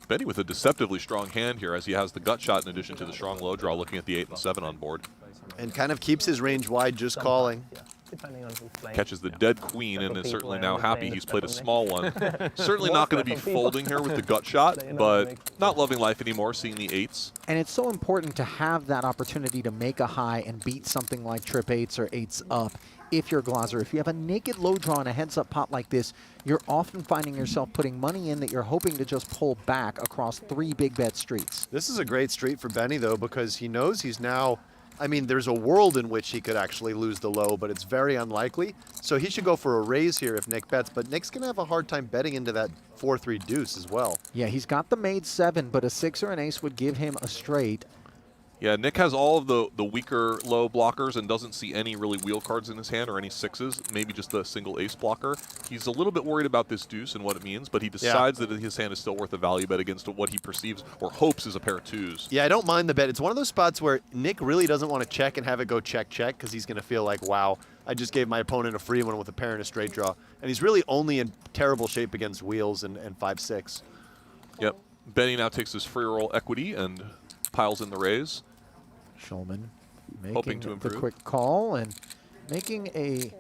Benny with a deceptively strong hand here as he has the gut shot in addition to the strong low draw, looking at the 8 and 7 on board. And kind of keeps his range wide, just calling. Depending on who's playing. Catches the dead queen and is certainly now happy he's played a small one. Certainly not going to be folding here with the gut shot, but not loving life anymore, seeing the 8s. And it's so important to have that opportunity to make a high and beat something like trip 8s or 8s up. If you're Glaser, if you have a naked low draw and a heads-up pot like this, you're often finding yourself putting money in that you're hoping to just pull back across 3 big bet streets. This is a great street for Benny, though, because he knows he's now, I mean, there's a world in which he could actually lose the low, but it's very unlikely. So he should go for a raise here if Nick bets, but Nick's going to have a hard time betting into that 4-3 deuce as well. Yeah, he's got the made 7, but a 6 or an ace would give him a straight. Yeah, Nick has all of the weaker low blockers and doesn't see any really wheel cards in his hand or any 6s, maybe just a single ace blocker. He's a little bit worried about this deuce and what it means, but he decides that his hand is still worth a value bet against what he perceives or hopes is a pair of 2s. Yeah, I don't mind the bet. It's one of those spots where Nick really doesn't want to check and have it go check-check because he's going to feel like, wow, I just gave my opponent a free one with a pair and a straight draw. And he's really only in terrible shape against wheels and 5-6. Yep. Benny now takes his free roll equity and piles in the raise. Schulman Hoping making to the improve. quick call and making a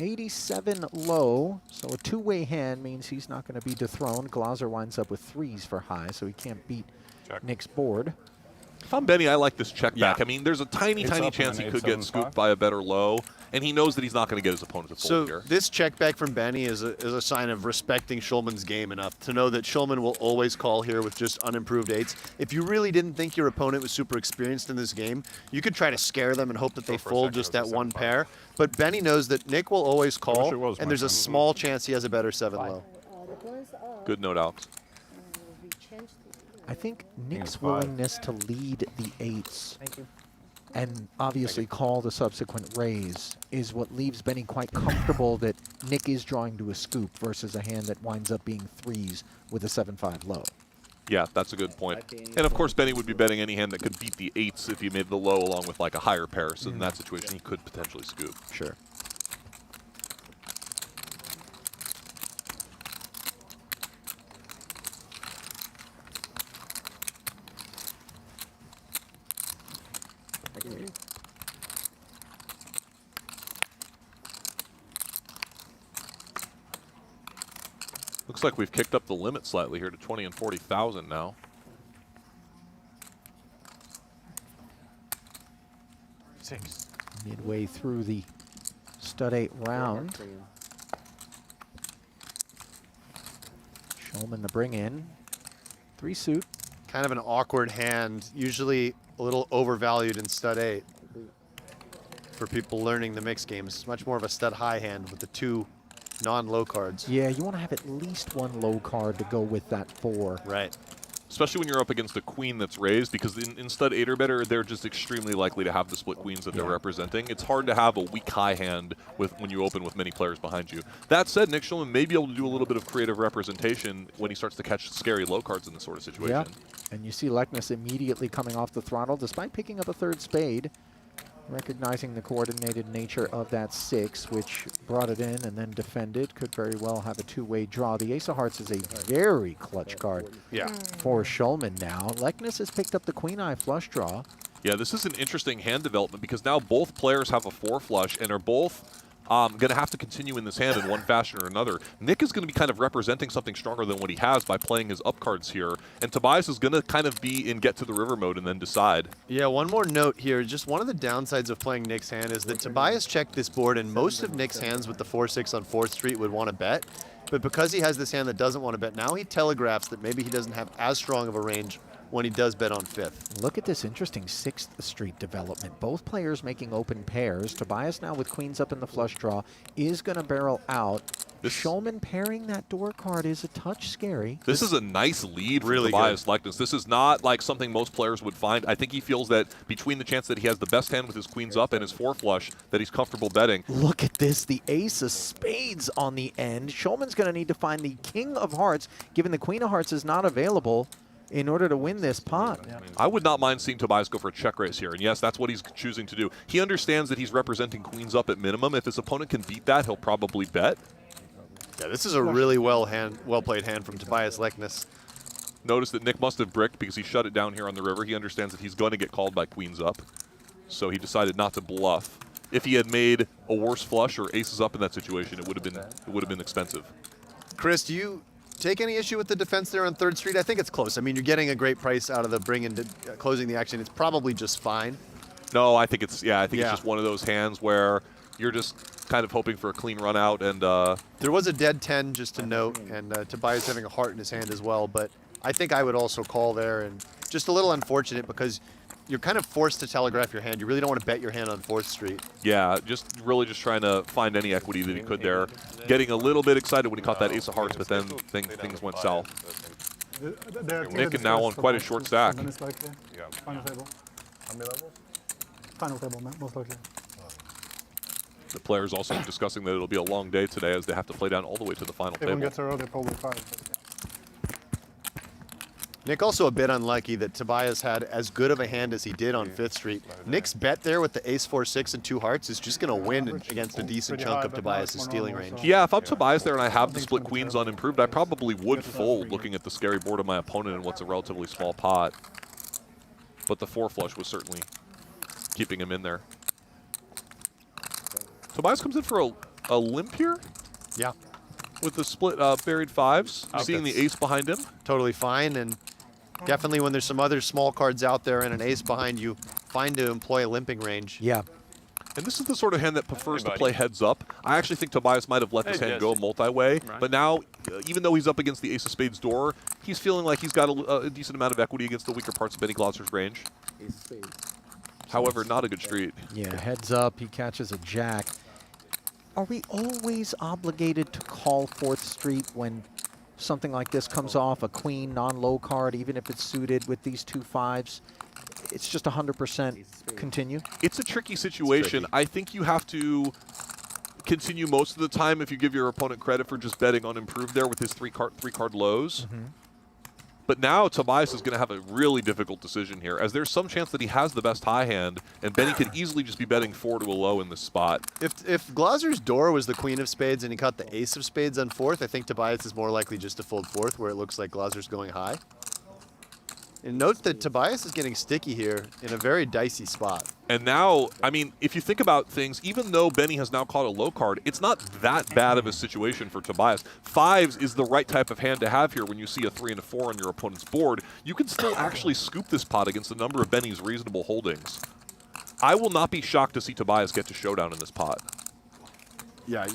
87 low. So a 2-way hand means he's not going to be dethroned. Glaser winds up with 3s for high, so he can't beat Nick's board. If I'm Benny, I like this check Yeah. back. I mean, there's a tiny It's chance up he on could an get 8-7-5. scooped by a better low, and he knows that he's not going to get his opponent to fold So here. this check back from Benny is a sign of respecting Schulman's game enough to know that Schulman will always call here with just unimproved 8s. If you really didn't think your opponent was super experienced in this game, you could try to scare them and hope that they for a fold second, just it was that a one 7-5. pair. But Benny knows that Nick will always it call, was and my there's a friend. small chance he has a better 7 low. The points are Good note, Alex. we changed I think Nick's it's 5. willingness to lead the 8s Thank you. and obviously call the subsequent raise is what leaves Benny quite comfortable that Nick is drawing to a scoop versus a hand that winds up being 3s with a 7-5 low. Yeah, that's a good point. And of course, Benny would be betting any hand that could beat the 8s if he made the low along with like a higher pair. So in that situation, he could potentially scoop. Sure. Looks like we've kicked up the limit slightly here to 20 and 40,000 now. Midway through the stud 8 round. Schulman to bring in. 3 suit. Kind of an awkward hand, usually a little overvalued in stud 8. For people learning the mixed games, it's much more of a stud high hand with the 2 non-low cards. Yeah, you want to have at least 1 low card to go with that 4. Right. Especially when you're up against a queen that's raised, because in stud 8 or better, they're just extremely likely to have the split queens that they're representing. It's hard to have a weak high hand when you open with many players behind you. That said, Nick Schulman may be able to do a little bit of creative representation when he starts to catch scary low cards in this sort of situation. Yeah, and you see Lekness immediately coming off the throttle despite picking up a 3rd spade, recognizing the coordinated nature of that 6, which brought it in and then defended. Could very well have a 2-way draw. The ace of hearts is a very clutch card for Schulman now. Lekness has picked up the queen-eye flush draw. Yeah, this is an interesting hand development because now both players have a 4 flush and are both going to have to continue in this hand in one fashion or another. Nick is going to be kind of representing something stronger than what he has by playing his up cards here, and Tobias is going to kind of be in get to the river mode and then decide. Yeah, one more note here. Just one of the downsides of playing Nick's hand is that Tobias checked this board, and most of Nick's hands with the 4-6 on 4th Street would want to bet. But because he has this hand that doesn't want to bet, now he telegraphs that maybe he doesn't have as strong of a range when he does bet on 5th. Look at this interesting 6th Street development. Both players making open pairs. Tobias now with queens up in the flush draw is going to barrel out. Schulman pairing that door card is a touch scary. This is a nice lead for Really Tobias Leknes. This is not like something most players would find. I think he feels that between the chance that he has the best hand with his queens up and his 4 flush, that he's comfortable betting. Look at this, the ace of spades on the end. Schulman's going to need to find the king of hearts, given the queen of hearts is not available in order to win this pot. I would not mind seeing Tobias go for a check raise here, and yes, that's what he's choosing to do. He understands that he's representing queens up at minimum. If his opponent can beat that, he'll probably bet. Yeah, this is a really well played hand from Tobias Leknes. Notice that Nick must have bricked because he shut it down here on the river. He understands that he's going to get called by queens up, so he decided not to bluff. If he had made a worse flush or aces up in that situation, it would have been expensive. Chris, do you take any issue with the defense there on 3rd Street? I think it's close. I mean, you're getting a great price out of the bring into closing the action. It's probably just fine. No, I think it's it's just one of those hands where you're just kind of hoping for a clean run out. And there was a dead 10, just to note, and Tobias having a heart in his hand as well. But I think I would also call there, and just a little unfortunate because you're kind of forced to telegraph your hand. You really don't want to bet your hand on 4th Street. Yeah, really just trying to find any equity that he could there. Getting a little bit excited when he caught that ace of hearts, but then things went south. Nick is now on quite a short stack. Yeah. Final table. How many levels? Final table, most likely. The players also discussing that it'll be a long day today as they have to play down all the way to the final table. Everyone gets early, probably 5. Nick also a bit unlucky that Tobias had as good of a hand as he did on 5th Street. Nick's bet there with the ace 4-6 and 2 hearts is just going to win against a decent chunk of Tobias's stealing range. Yeah, if I'm Tobias there and I have the split queens unimproved, I probably would fold looking at the scary board of my opponent and what's a relatively small pot. But the 4 flush was certainly keeping him in there. Tobias comes in for a limp here? Yeah. With the split buried 5s, seeing the ace behind him. Totally fine, and definitely when there's some other small cards out there and an ace behind you, fine to employ a limping range. Yeah. And this is the sort of hand that prefers to play heads up. I actually think Tobias might have let this hand go multi-way, but now, even though he's up against the ace of spades door, he's feeling like he's got a decent amount of equity against the weaker parts of Benny Glaser's range. However, not a good street. Yeah, heads up, he catches a jack. Are we always obligated to call 4th Street when something like this comes off, a queen, non-low card, even if it's suited with these 2 5s? It's just 100% continue? It's a tricky situation. I think you have to continue most of the time if you give your opponent credit for just betting unimproved there with his 3-card lows. But now Tobias is going to have a really difficult decision here, as there's some chance that he has the best high hand, and Benny could easily just be betting 4 to a low in this spot. If Glaser's door was the queen of spades and he caught the ace of spades on 4th, I think Tobias is more likely just to fold 4th, where it looks like Glaser's going high. And note that Tobias is getting sticky here in a very dicey spot. And now, I mean, if you think about things, even though Benny has now caught a low card, it's not that bad of a situation for Tobias. 5s is the right type of hand to have here when you see a 3 and a 4 on your opponent's board. You can still actually scoop this pot against a number of Benny's reasonable holdings. I will not be shocked to see Tobias get to showdown in this pot. Yeah,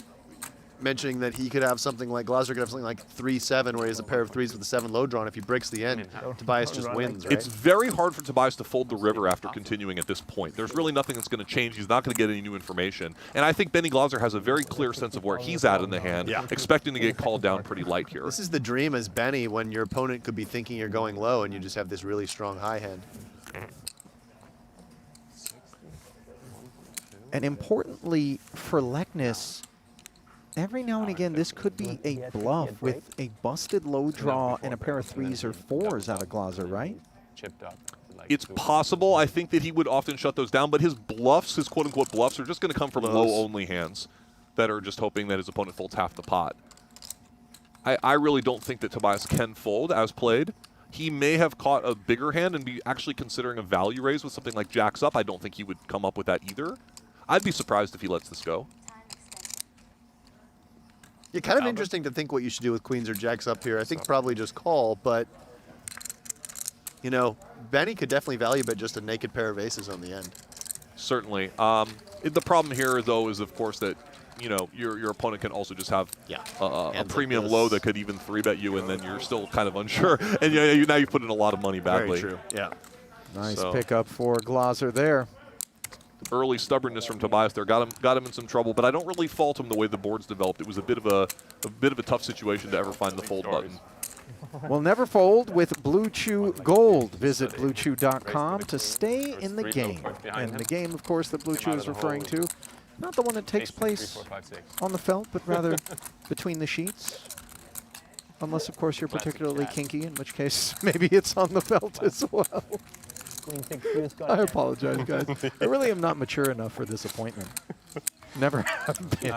mentioning that he could have something like, Glaser could have something like 3-7, where he has a pair of 3s with a 7 low drawn. If he breaks the end, Tobias just wins, right? It's very hard for Tobias to fold the river after continuing at this point. There's really nothing that's going to change. He's not going to get any new information. And I think Benny Glaser has a very clear sense of where he's at in the hand, expecting to get called down pretty light here. This is the dream as Benny when your opponent could be thinking you're going low and you just have this really strong high hand. And importantly for Leknes, every now and again, this could be a bluff with a busted low draw and a pair of 3s or 4s out of Glaser, right? Chipped up. It's possible. I think that he would often shut those down, but his bluffs, his quote-unquote bluffs, are just going to come from low-only hands that are just hoping that his opponent folds half the pot. I really don't think that Tobias can fold as played. He may have caught a bigger hand and be actually considering a value raise with something like jacks up. I don't think he would come up with that either. I'd be surprised if he lets this go. Yeah, kind of interesting to think what you should do with queens or jacks up here. I think probably just call, but, you know, Benny could definitely value bet just a naked pair of aces on the end. Certainly. The problem here, though, is, of course, that you know, your opponent can also just have a And premium like low this. that could even 3-bet you, and then you're still kind of unsure. And now you put in a lot of money badly. Very true. Yeah. Nice So- pickup for Glaser there. Early stubbornness from Tobias there got him in some trouble, but I don't really fault him the way the boards developed. It was a bit of a tough situation to ever find the fold button. Will never fold with Blue Chew Gold. Visit bluechew.com to stay in the game. And the game, of course, that Blue Chew is referring to, not the one that takes place on the felt, but rather between the sheets. Unless, of course, you're particularly kinky, in which case maybe it's on the felt as well. Queen 6 deuce got I there. apologize, guys. I really am not mature enough for this appointment. Never have been.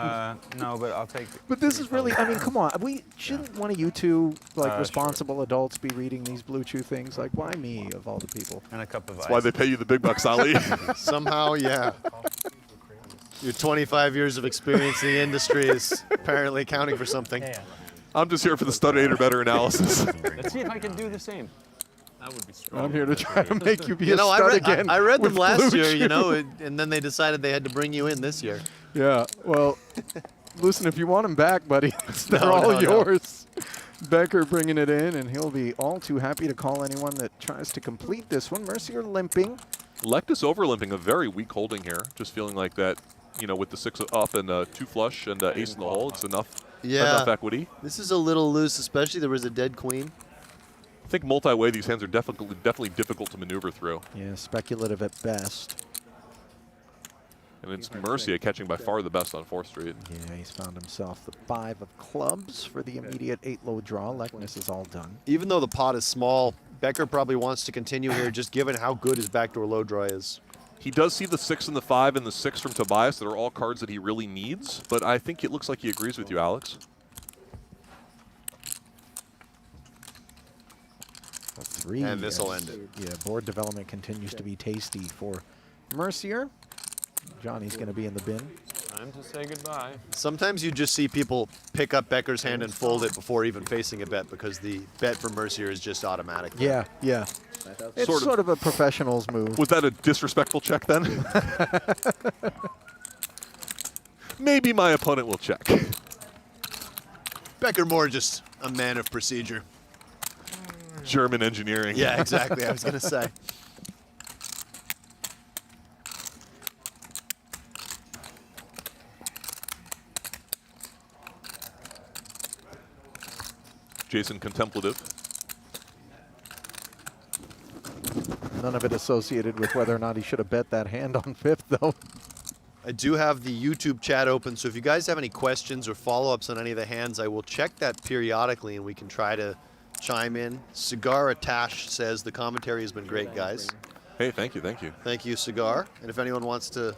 No, but I'll take. But this is really, I mean, come on. We shouldn't one of you two, like Sure. responsible adults, be reading these Blue Chew things. Like, why me of all the people? And a cup of That's ice. why they pay you the big bucks, Ali. Somehow, yeah. Your 25 years of experience in the industry is apparently accounting for something. Yeah. I'm just here for the Studator better analysis. Let's see if I can do the same. That would be strong. I'm here to try to make you be You a know, stud again. I read them with last Blue year, Chew. you know, and then they decided they had to bring you in this year. Yeah, well, listen, if you want him back, buddy, they're No, all no. yours. Becker bringing it in, and he'll be all too happy to call anyone that tries to complete this one. Mercier limping. Lectus overlimping, a very weak holding here. Just feeling like that, you know, with the 6 up and 2 flush and ace in the hole, it's enough equity. This is a little loose, especially there was a dead queen. I think multi-way, these hands are definitely difficult to maneuver through. Yeah, speculative at best. And it's Mercier catching by far the best on 4th Street. Yeah, he's found himself the 5 of clubs for the immediate 8-low draw. Leckness is all done. Even though the pot is small, Becker probably wants to continue here, just given how good his backdoor low draw is. He does see the 6 and the 5 and the 6 from Tobias that are all cards that he really needs, but I think it looks like he agrees with you, Alex. A 3. And this'll end it. Yeah, board development continues to be tasty for Mercier. Johnny's going to be in the bin. Time to say goodbye. Sometimes you just see people pick up Becker's hand and fold it before even facing a bet because the bet for Mercier is just automatic. Yeah, yeah. It's sort of a professional's move. Was that a disrespectful check then? Maybe my opponent will check. Becker more just a man of procedure. German engineering. Yeah, exactly. I was going to say. Jason contemplative. None of it associated with whether or not he should have bet that hand on 5th, though. I do have the YouTube chat open, so if you guys have any questions or follow-ups on any of the hands, I will check that periodically and we can try to chime in. Cigar Atash says the commentary has been great, guys. Hey, thank you, thank you. Thank you, Cigar. And if anyone wants to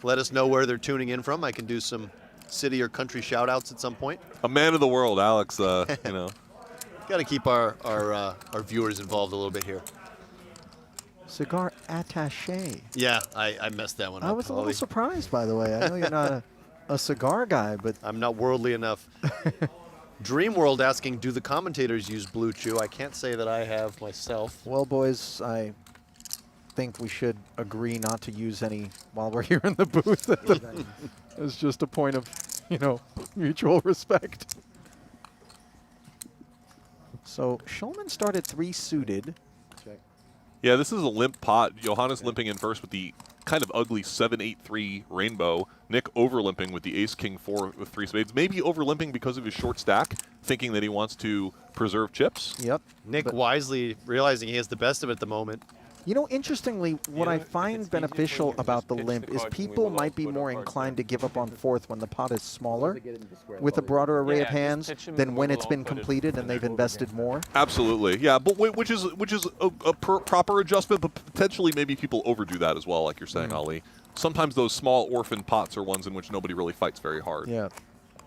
let us know where they're tuning in from, I can do some city or country shout-outs at some point. A man of the world, Alex, you know. Got to keep our viewers involved a little bit here. Cigar attaché. Yeah, I messed that one up. I was a little Ollie. surprised, by the way. I know you're not a cigar guy, but I'm not worldly enough. Dream World asking, do the commentators use Blue Chew? I can't say that I have myself. well, boys, I think we should agree not to use any while we're here in the booth. It's just a point of, you know, mutual respect. So Schulman started 3 suited. Yeah, this is a limp pot. Johannes limping in first with the kind of ugly 7-8-3 rainbow. Nick over-limping with the ace-king-4 with 3 spades. Maybe over-limping because of his short stack, thinking that he wants to preserve chips. Yep. Nick wisely realizing he has the best of it at the moment. You know, interestingly, what I find beneficial about the limp is people might be more inclined to give up on 4th when the pot is smaller with a broader array of hands than when it's been completed and they've invested more. Absolutely, yeah, but which is a proper adjustment, but potentially maybe people overdo that as well, like you're saying, Ali. Sometimes those small orphan pots are ones in which nobody really fights very hard. Yeah.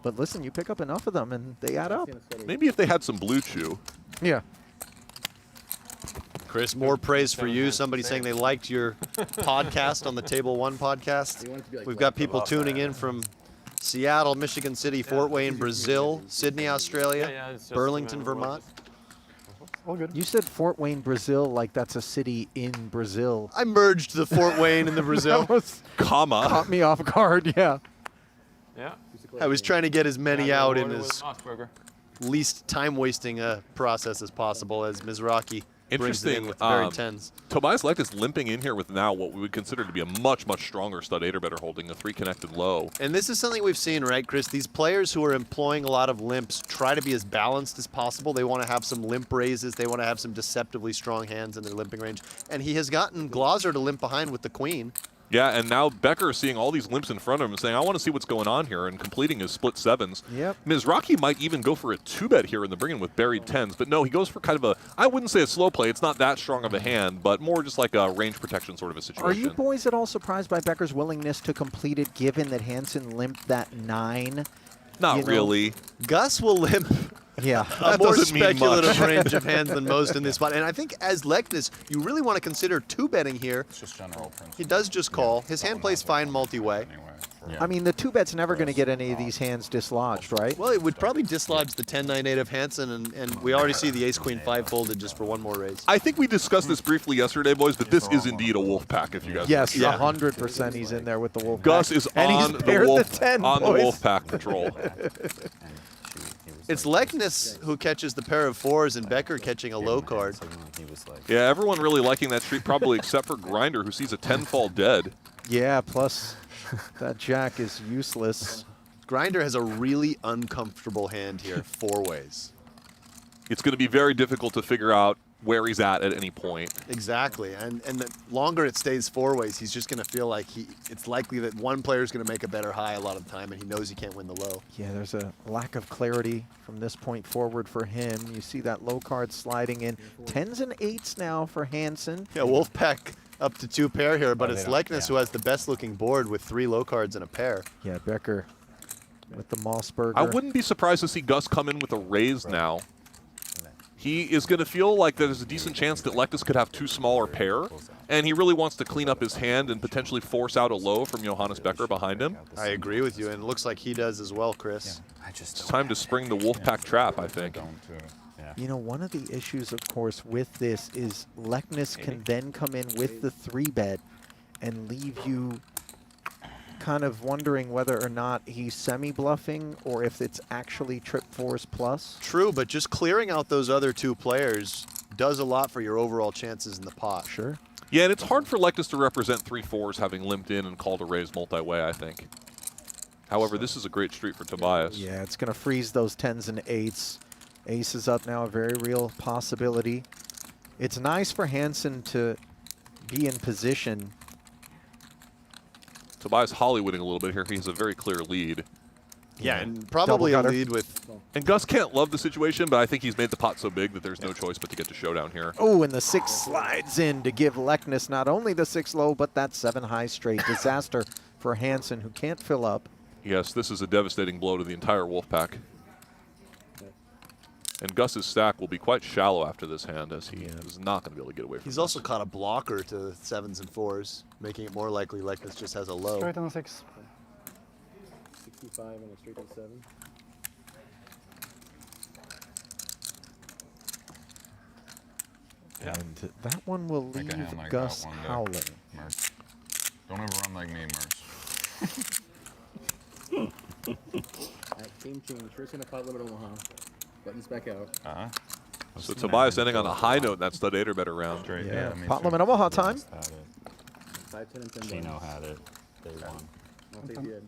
But listen, you pick up enough of them and they add up. Maybe if they had some Blue Chew. Yeah. Chris, more praise for you. Somebody saying they liked your podcast on the Table One podcast. We've got people tuning in from Seattle, Michigan City, Fort Wayne, Brazil, Sydney, Australia, Burlington, Vermont. All good. You said Fort Wayne, Brazil, like that's a city in Brazil. I merged the Fort Wayne and the Brazil. That was Comma. caught me off guard, yeah. Yeah. I was trying to get as many out in Order with as Mossberger. least time-wasting process as possible as Mizrachi brings it in Interesting. with the very tens. Tobias Lech is limping in here with now what we would consider to be a much, much stronger stud 8 or better holding a 3 connected low. And this is something we've seen, right, Chris? These players who are employing a lot of limps try to be as balanced as possible. They want to have some limp raises. They want to have some deceptively strong hands in their limping range. And he has gotten Glaser to limp behind with the queen. Yeah, and now Becker is seeing all these limps in front of him and saying, I want to see what's going on here, and completing his split 7s. Yep. Mizrachi might even go for a 2-bet here in the bring-in with buried 10s, but no, he goes for kind of a, I wouldn't say a slow play, it's not that strong of a hand, but more just like a range protection sort of a situation. Are you boys at all surprised by Becker's willingness to complete it, given that Hansen limped that 9? Not you know? really. Gus will limp Yeah. a more doesn't mean speculative much. range of hands than most in this spot. And I think as Lekness, you really want to consider 2-betting here. It's just general principle. He does just call. His hand plays fine multi-way. Anyway. I mean, the 2-bet's never going to get any of these hands dislodged, right? Well, it would probably dislodge the 10-9-8 of Hansen, and we already see the ace-queen 5 folded just for one more raise. I think we discussed this briefly yesterday, boys, but this is indeed a wolf pack, if you guys Yes, Yeah. 100% he's in there with the wolf. Gus pack. is and on he's the paired wolf the 10, on the boys. wolf pack patrol. It's Lekness who catches the pair of 4s and Becker catching a low card. Yeah, everyone really liking that street, probably except for Grinder, who sees a 10 fall dead. Yeah, plus that jack is useless. Grinder has a really uncomfortable hand here, 4 ways. It's going to be very difficult to figure out where he's at any point. Exactly, and the longer it stays 4 ways, he's just going to feel like it's likely that one player is going to make a better high a lot of the time, and he knows he can't win the low. Yeah, there's a lack of clarity from this point forward for him. You see that low card sliding in. 10s and 8s now for Hansen. Yeah, Wolfpack up to 2 pair here, but it's Lekness who has the best looking board with 3 low cards and a pair. Yeah, Becker with the Mossberger. I wouldn't be surprised to see Gus come in with a raise now. He is going to feel like there's a decent chance that Lekness could have 2 smaller pair, and he really wants to clean up his hand and potentially force out a low from Johannes Becker behind him. I agree with you, and it looks like he does as well, Chris. It's time to spring the Wolfpack trap, I think. You know, one of the issues, of course, with this is Lekness can then come in with the 3-bet and leave you kind of wondering whether or not he's semi-bluffing or if it's actually trip 4s plus. True, but just clearing out those other 2 players does a lot for your overall chances in the pot. Sure. Yeah, and it's hard for Lekness to represent 3-4s having limped in and called a raise multi-way, I think. However, this is a great street for Tobias. Yeah, it's going to freeze those 10s and 8s. Ace is up now, a very real possibility. It's nice for Hansen to be in position. Tobias Hollywooding a little bit here. He has a very clear lead. Yeah, and probably a lead with... And Gus can't love the situation, but I think he's made the pot so big that there's no choice but to get to showdown here. Oh, and the 6 slides in to give Lekness not only the 6 low, but that 7 high straight. Disaster for Hansen, who can't fill up. Yes, this is a devastating blow to the entire Wolfpack. And Gus's stack will be quite shallow after this hand, as he is not going to be able to get away from He's this. also caught a blocker to 7s and 4s, making it more likely Lekness just has a low. Straight on a 6. 65 and a straight on 7. Yeah. And that one will Make a leave hand like Gus that one day. howling. Merce. Don't ever run like me, Merce. Game change. First gonna pot limit Omaha. Buttons back out. So Tobias ending on a high note in that stud 8 or better round. Straight, Yeah, me pot too. limit Omaha time. 5, 10, and 10. Chino had it. Day one. I'll take the ed.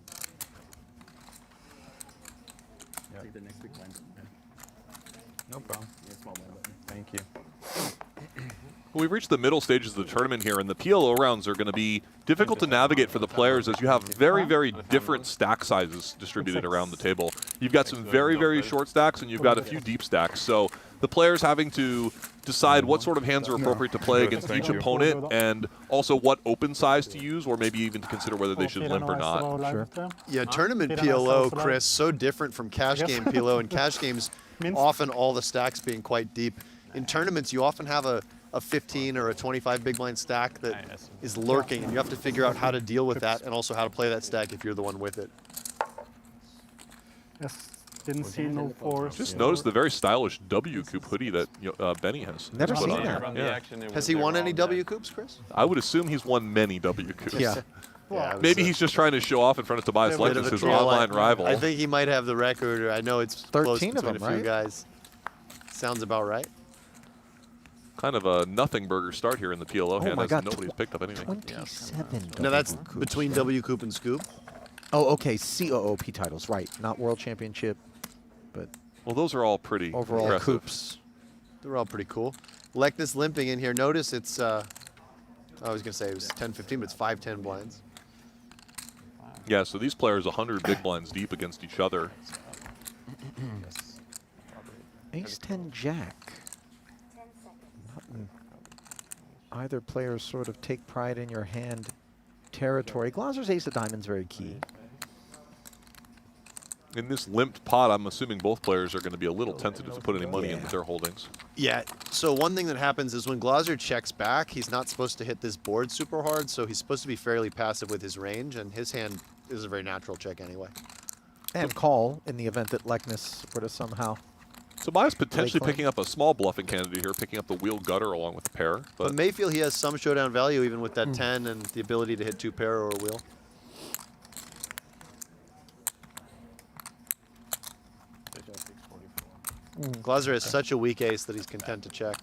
Take the next big blind. No problem. Yeah, small blind button. Thank you. We've reached the middle stages of the tournament here, and the PLO rounds are going to be difficult to navigate for the players as you have very, very different stack sizes distributed around the table. You've got some very, very short stacks, and you've got a few deep stacks. So the players having to decide what sort of hands are appropriate to play against each opponent, and also what open size to use, or maybe even to consider whether they should limp or not. Sure. Yeah, tournament PLO, Chris, so different from cash game PLO. In cash games, often all the stacks being quite deep. In tournaments, you often have a 15 or a 25 big blind stack that is lurking, and you have to figure out how to deal with that and also how to play that stack if you're the one with it. Yes, didn't see no 4s. Just notice the very stylish W Coupe hoodie that Benny has Never put seen on that. here. From the Yeah. action, it Has was he the won any wrong W deck. Coupes, Chris? I would assume he's won many W Coupes. Yeah. Yeah, Maybe he's just trying to show off in front of Tobias bit of Lexus, a his troll. online rival. I think he might have the record. Or I know it's 13 close of between them, a few right? guys. Sounds about right. Kind of a nothing burger start here in the PLO hand, my as God, nobody's picked up anything. 27. No, that's WCOOP. between W Coop and Scoop. Oh, okay. COOP titles, right? Not World Championship, but Well, those are all pretty overall impressive. coops. They're all pretty cool. Lekness limping in here. Notice it's, I was going to say it was 10-15, but it's 5-10 blinds. Yeah, so these players 100 big blinds deep against each other. Ace 10 Jack. Either player sort of take pride in your hand territory. Glaser's Ace of Diamonds very key. In this limped pot, I'm assuming both players are going to be a little tentative to put any money into their holdings. Yeah, so one thing that happens is when Glaser checks back, he's not supposed to hit this board super hard, so he's supposed to be fairly passive with his range, and his hand is a very natural check anyway. And call in the event that Lekness were to somehow. Tobias potentially claim. picking up a small bluffing candidate here, picking up the wheel gutter along with the pair. But Mayfield, he has some showdown value even with that 10 and the ability to hit 2 pair or a wheel. Glaser has such a weak ace that he's content to check.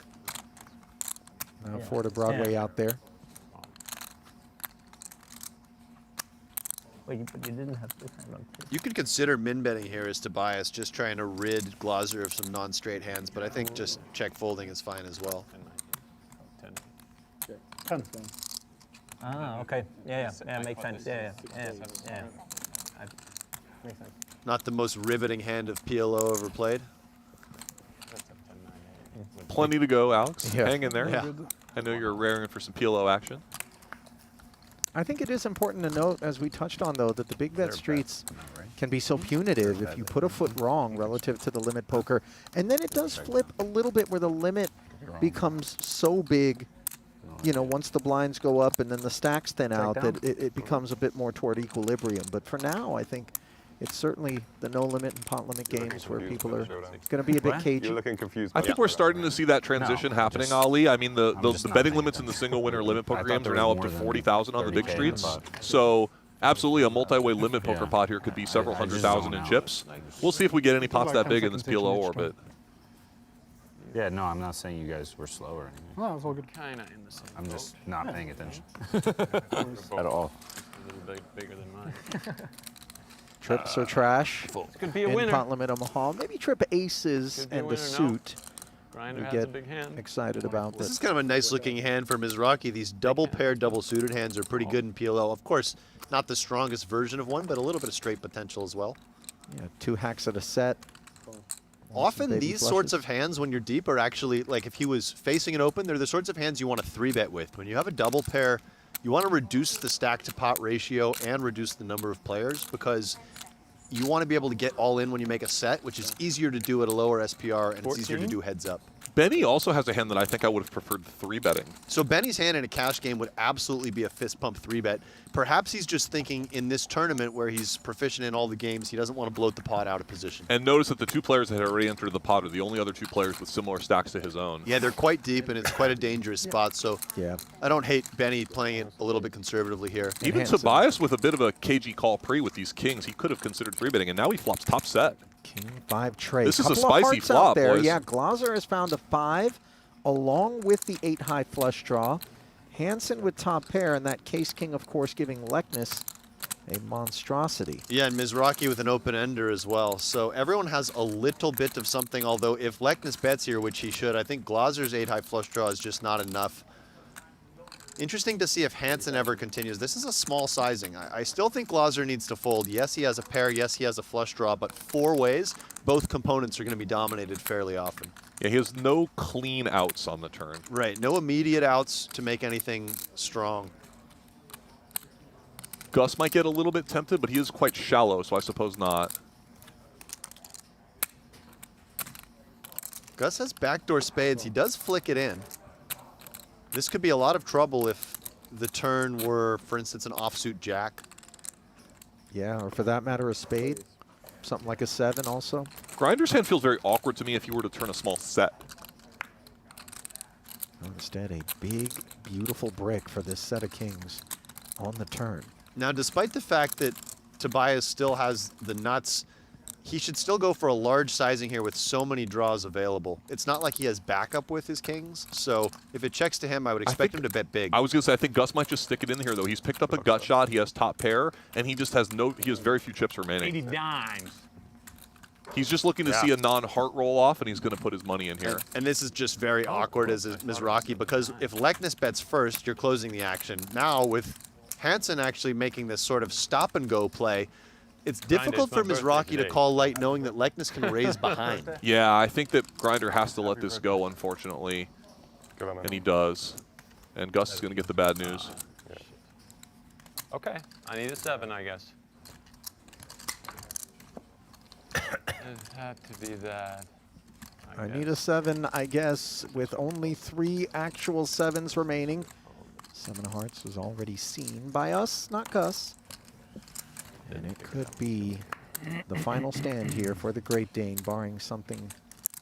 Now for the Broadway out there. But you didn't have this hand on three. You could consider min betting here as Tobias, just trying to rid Glaser of some non-straight hands, but I think just check folding is fine as well. 10. Ah, okay. Yeah, makes sense. Yeah. Makes sense. Not the most riveting hand of PLO ever played. Plenty to go, Alex. Yeah. Hang in there. Yeah. I know you're raring for some PLO action. I think it is important to note, as we touched on, though, that the big bet streets can be so punitive if you put a foot wrong relative to the limit poker. And then it does flip a little bit where the limit becomes so big, you know, once the blinds go up and then the stacks thin out, that it becomes a bit more toward equilibrium. But for now, I think it's certainly the no limit and pot limit games where people are going to be a bit cagey. You're looking confused. I think we're starting to see that transition happening, Ali. I mean, the betting limits in the single winner limit poker games are now up to 40,000 on the big streets. So absolutely, a multi-way limit poker pot here could be several hundred thousand in chips. We'll see if we get any pots that big in this PLO orbit. Yeah, no, I'm not saying you guys were slow or anything. No, it's all good. Kind of in the same I'm boat. just not paying attention at all. A little bit bigger than mine. Trips are trash. Could be a In winner. pot limit Omaha. Maybe trip aces Could be a and a winner, no? suit. Grinder We has a get big hand. excited about This this. is kind of a nice looking hand for Mizrachi. These double paired, double suited hands are pretty good in PLO. Of course, not the strongest version of one, but a little bit of straight potential as well. Yeah, 2 hacks at a set. Often baby these sorts flushes. of hands, when you're deep, are actually, like if he was facing it open, they're the sorts of hands you want to 3-bet with. When you have a double pair, you want to reduce the stack to pot ratio and reduce the number of players because you want to be able to get all in when you make a set, which is easier to do at a lower SPR and it's easier to 14? do heads up. Benny also has a hand that I think I would have preferred 3-betting. So Benny's hand in a cash game would absolutely be a fist pump 3-bet. Perhaps he's just thinking in this tournament where he's proficient in all the games, he doesn't want to bloat the pot out of position. And notice that the 2 players that had already entered the pot are the only other 2 players with similar stacks to his own. Yeah, they're quite deep and it's quite a dangerous spot. So Yeah. I don't hate Benny playing it a little bit conservatively here. Even Handsome. Tobias with a bit of a KG call pre with these kings, he could have considered 3-betting, and now he flops top set. King 5 trade. This is a Couple of spicy hearts flop, out there. boys. Yeah, Glaser has found a 5 along with the 8 high flush draw. Hansen with top pair, and that case king, of course, giving Lekness a monstrosity. Yeah, and Mizrachi with an open ender as well. So everyone has a little bit of something, although if Lekness bets here, which he should, I think Glaser's 8 high flush draw is just not enough. Interesting to see if Hansen ever continues. This is a small sizing. I still think Glaser needs to fold. Yes, he has a pair. Yes, he has a flush draw, but 4 ways, both components are going to be dominated fairly often. Yeah, he has no clean outs on the turn. Right, no immediate outs to make anything strong. Gus might get a little bit tempted, but he is quite shallow, so I suppose not. Gus has backdoor spades. He does flick it in. This could be a lot of trouble if the turn were, for instance, an offsuit jack. Yeah, or for that matter, a spade. Something like a 7 also. Grinder's hand feels very awkward to me if you were to turn a small set. Instead, a big, beautiful brick for this set of kings on the turn. Now, despite the fact that Tobias still has the nuts, he should still go for a large sizing here with so many draws available. It's not like he has backup with his kings, so if it checks to him, I would expect him to bet big. I was going to say, I think Gus might just stick it in here, though. He's picked up a gut shot. He has top pair, and he just has he has very few chips remaining. 80 dimes. He's just looking to see a non-heart roll off, and he's going to put his money in here. And this is just very awkward as Mizrachi, because if Leknes bets first, you're closing the action. Now, with Hansen actually making this sort of stop-and-go play, it's difficult for Mizrachi to call light knowing that Leknes can raise behind. Yeah, I think that Grinder has to let this go, unfortunately, and he does. And Gus is going to get the bad news. Okay, I need a 7, I guess. It had to be that. I need a 7, I guess, with only 3 actual 7s remaining. 7 of hearts was already seen by us, not Gus. And it could be the final stand here for the Great Dane, barring something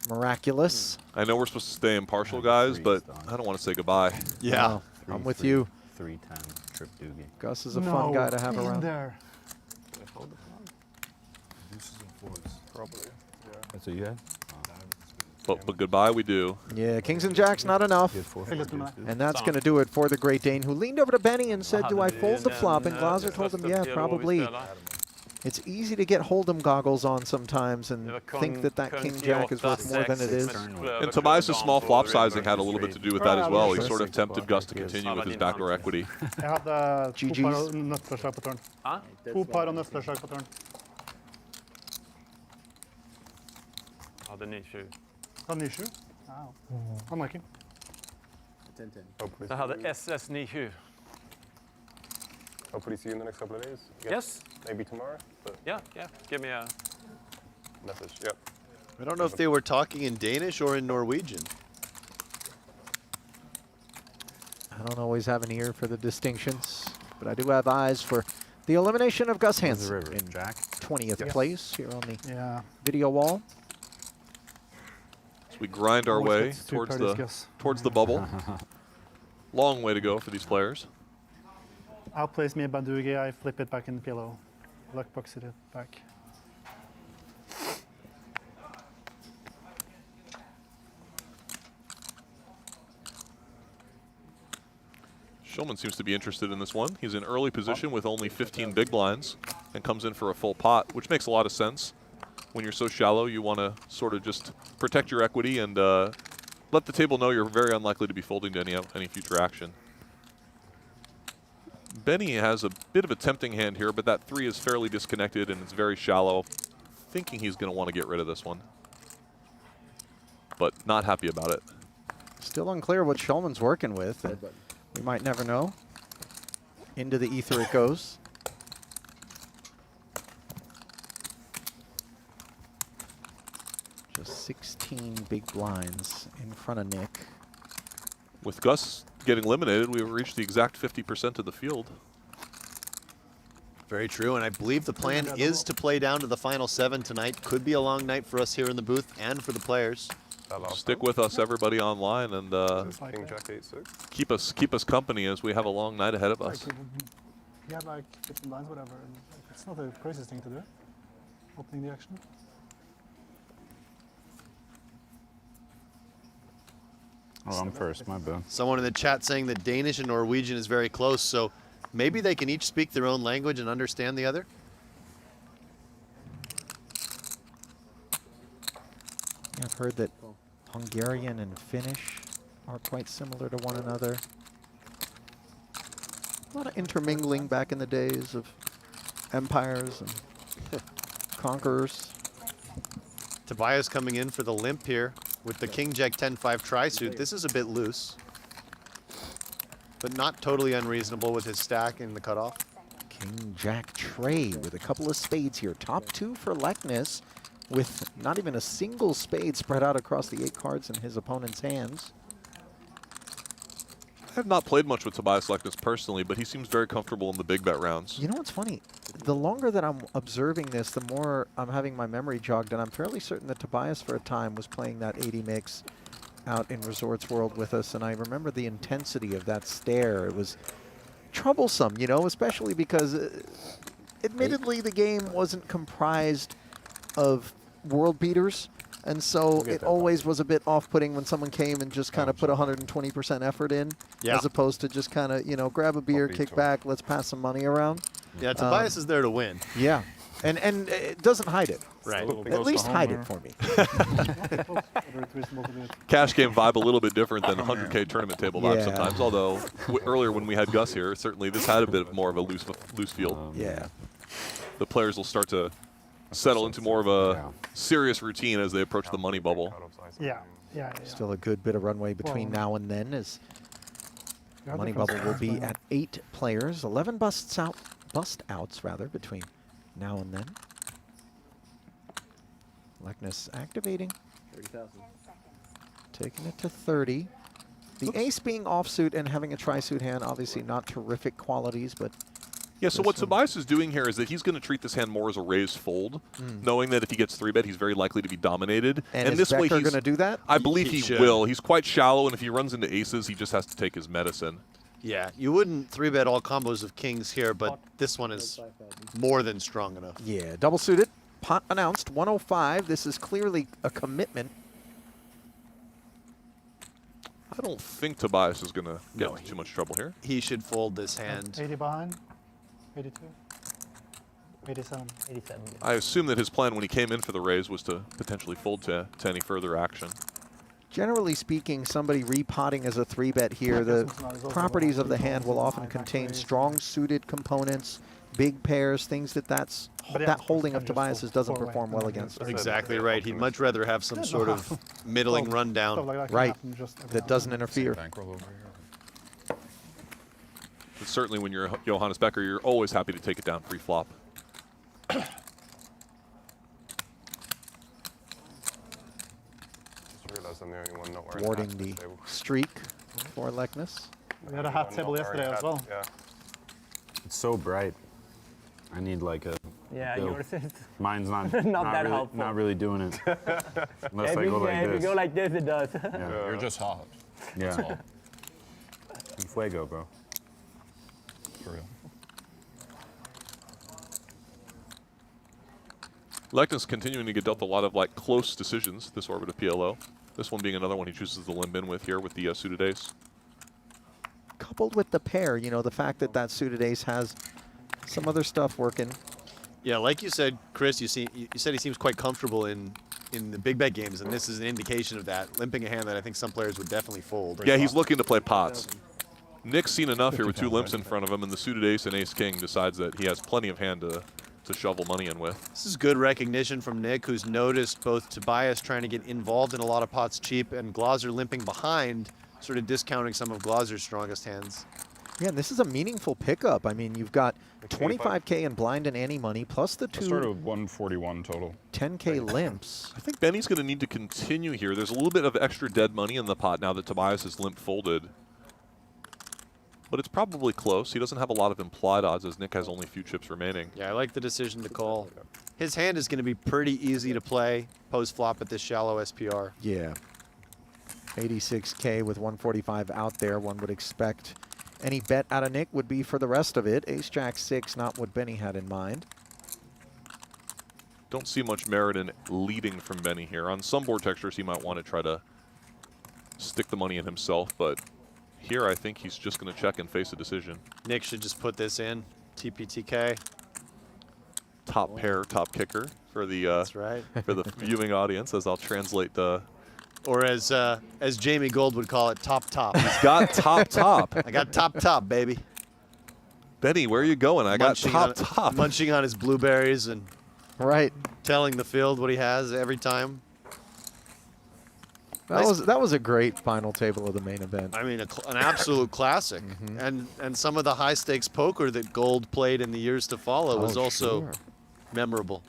miraculous. I know we're supposed to stay impartial, guys, but I don't want to say goddye. Yeah, I'm with you. 3-10 trip doogie. Gus is a fun guy to have around. There. Probably. Yeah. That's what you had? But goodbye we do. Yeah, kings and jacks, not enough. And that's going to do it for the Great Dane, who leaned over to Benny and said, do I fold the flop? And Glaser told him, yeah, probably. It's easy to get Hold'em goggles on sometimes and think that that king-jack is worth more than it is. And Tobias' small flop sizing had a little bit to do with that as well. He sort of tempted Gus to continue with his backdoor equity. Jeg hadde 2 par nøttflashlag på turn. 2 par og nøttflashlag på turn. Hadde 9-7. Hadde 9-7? Wow. Unlucky. 10-10. Jeg hadde SS 9-7. Hopefully see you in the next couple of days. Yes. Maybe tomorrow. But Yeah. Give me a message. Yep. I don't know if they were talking in Danish or in Norwegian. I don't always have an ear for the distinctions, but I do have eyes for the elimination of Gus Hansen in 20th place here on the video wall. So we grind our way towards the bubble. Long way to go for these players. Outplays me by Boogie, I flip it back in the pillow. Luck box it back. Schulman seems to be interested in this one. He's in early position with only 15 big blinds and comes in for a full pot, which makes a lot of sense. When you're so shallow, you want to sort of just protect your equity and let the table know you're very unlikely to be folding to any future action. Benny has a bit of a tempting hand here, but that 3 is fairly disconnected and it's very shallow. Thinking he's going to want to get rid of this one, but not happy about it. Still unclear what Schulman's working with. We might never know. Into the ether it goes. Just 16 big blinds in front of Nick. With Gus getting eliminated, we've reached the exact 50% of the field. Very true, and I believe the plan is to play down to the final 7 tonight. Could be a long night for us here in the booth and for the players. Stick with us, everybody online, and King Jack 8-6. keep us company as we have a long night ahead of us. He had like 15 blinds, whatever. It's not the craziest thing to do. Opening the action. Oh, I'm first, my bad. Someone in the chat saying that Danish and Norwegian is very close, so maybe they can each speak their own language and understand the other. I've heard that Hungarian and Finnish are quite similar to one another. A lot of intermingling back in the days of empires and conquerors. Tobias coming in for the limp here with the King Jack 10-5 tri-suit. This is a bit loose, but not totally unreasonable with his stack in the cutoff. King Jack tray with a couple of spades here. Top 2 for Leknes, with not even a single spade spread out across the 8 cards in his opponent's hands. I have not played much with Tobias Leknes personally, but he seems very comfortable in the big bet rounds. You know what's funny? The longer that I'm observing this, the more I'm having my memory jogged, and I'm fairly certain that Tobias for a time was playing that 80 mix out in Resorts World with us, and I remember the intensity of that stare. It was troublesome, you know, especially because admittedly the game wasn't comprised of world beaters. And so it always was a bit off-putting when someone came and just kind of put 120% effort in, as opposed to just kind of, you know, grab a beer, kick back, let's pass some money around. Yeah, Tobias is there to win. Yeah, and it doesn't hide it. Right. At least hide it for me. Cash game vibe a little bit different than 100K tournament table vibe sometimes, although earlier when we had Gus here, certainly this had a bit more of a loose field. Yeah. The players will start to settle into more of a serious routine as they approach the money bubble. Yeah. Still a good bit of runway between now and then, as money bubble will be at 8 players, 11 bust outs between now and then. Lekness activating. 30,000. Taking it to 30. The ace being offsuit and having a tri-suit hand, obviously not terrific qualities, but yeah, so what Tobias is doing here is that he's going to treat this hand more as a raise fold, knowing that if he gets 3-bet, he's very likely to be dominated. And this way he's going to do that? I believe he will. He's quite shallow, and if he runs into aces, he just has to take his medicine. Yeah, you wouldn't 3-bet all combos of kings here, but this one is more than strong enough. Yeah, double suited. Pot announced, 105. This is clearly a commitment. I don't think Tobias is going to get into too much trouble here. He should fold this hand. 80 behind. 82. 87. 87. I assume that his plan when he came in for the raise was to potentially fold to any further action. Generally speaking, somebody repotting as a 3-bet here, the properties of the hand will often contain strong suited components, big pairs, things that holding of Tobias's doesn't perform well against. Exactly right. He'd much rather have some sort of middling rundown. Right, that doesn't interfere. But certainly when you're Johannes Becker, you're always happy to take it down pre-flop. Thwarting the streak for Lekness. We had a hot table yesterday as well. Yeah. It's so bright. I need like a. Yeah, yours is mine's not that really, helpful. Not really doing it. Unless I go like if this. you go like this, it does. You're just hot. Yeah. That's all. Fuego, bro. For real. Lekness continuing to get dealt a lot of like close decisions this orbit of PLO. This one being another one he chooses to limp in with here with the suited ace. Coupled with the pair, you know, the fact that suited ace has some other stuff working. Yeah, like you said, Chris, you said he seems quite comfortable in the big bet games, and this is an indication of that. Limping a hand that I think some players would definitely fold. Yeah, he's looking to play pots. Nick's seen enough here with 2 limps in front of him, and the suited ace and ace king decides that he has plenty of hand to shovel money in with. This is good recognition from Nick, who's noticed both Tobias trying to get involved in a lot of pots cheap and Glaser limping behind, sort of discounting some of Glaser's strongest hands. Yeah, and this is a meaningful pickup. I mean, you've got 25K in blind and ante money, plus the 2 started with 141 total. 10K limps. I think Benny's going to need to continue here. There's a little bit of extra dead money in the pot now that Tobias is limp folded. But it's probably close. He doesn't have a lot of implied odds as Nick has only a few chips remaining. Yeah, I like the decision to call. His hand is going to be pretty easy to play post-flop at this shallow SPR. Yeah. 86K with 145 out there. One would expect any bet out of Nick would be for the rest of it. Ace-Jack 6, not what Benny had in mind. Don't see much merit in leading from Benny here. On some board textures, he might want to try to stick the money in himself, but here I think he's just going to check and face a decision. Nick should just put this in. TPTK. Top pair, top kicker for the That's right. for the viewing audience, as I'll translate the. Or as Jamie Gold would call it, top. He's got top. I got top, baby. Benny, where are you going? I got top. Munching on his blueberries and right, telling the field what he has every time. That was a great final table of the main event. I mean, an absolute classic. And some of the high stakes poker that Gold played in the years to follow was also memorable.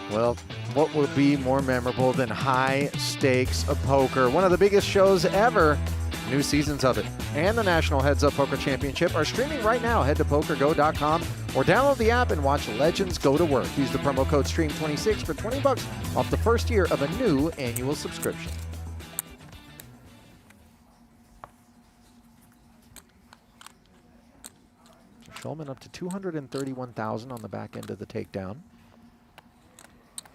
Well, what would be more memorable than high stakes of poker? One of the biggest shows ever New seasons of it and the National Heads Up Poker Championship are streaming right now. Head to PokerGo.com or download the app and watch legends go to work. Use the promo code STREAM26 for $20 off the first year of a new annual subscription. Schulman up to 231,000 on the back end of the takedown.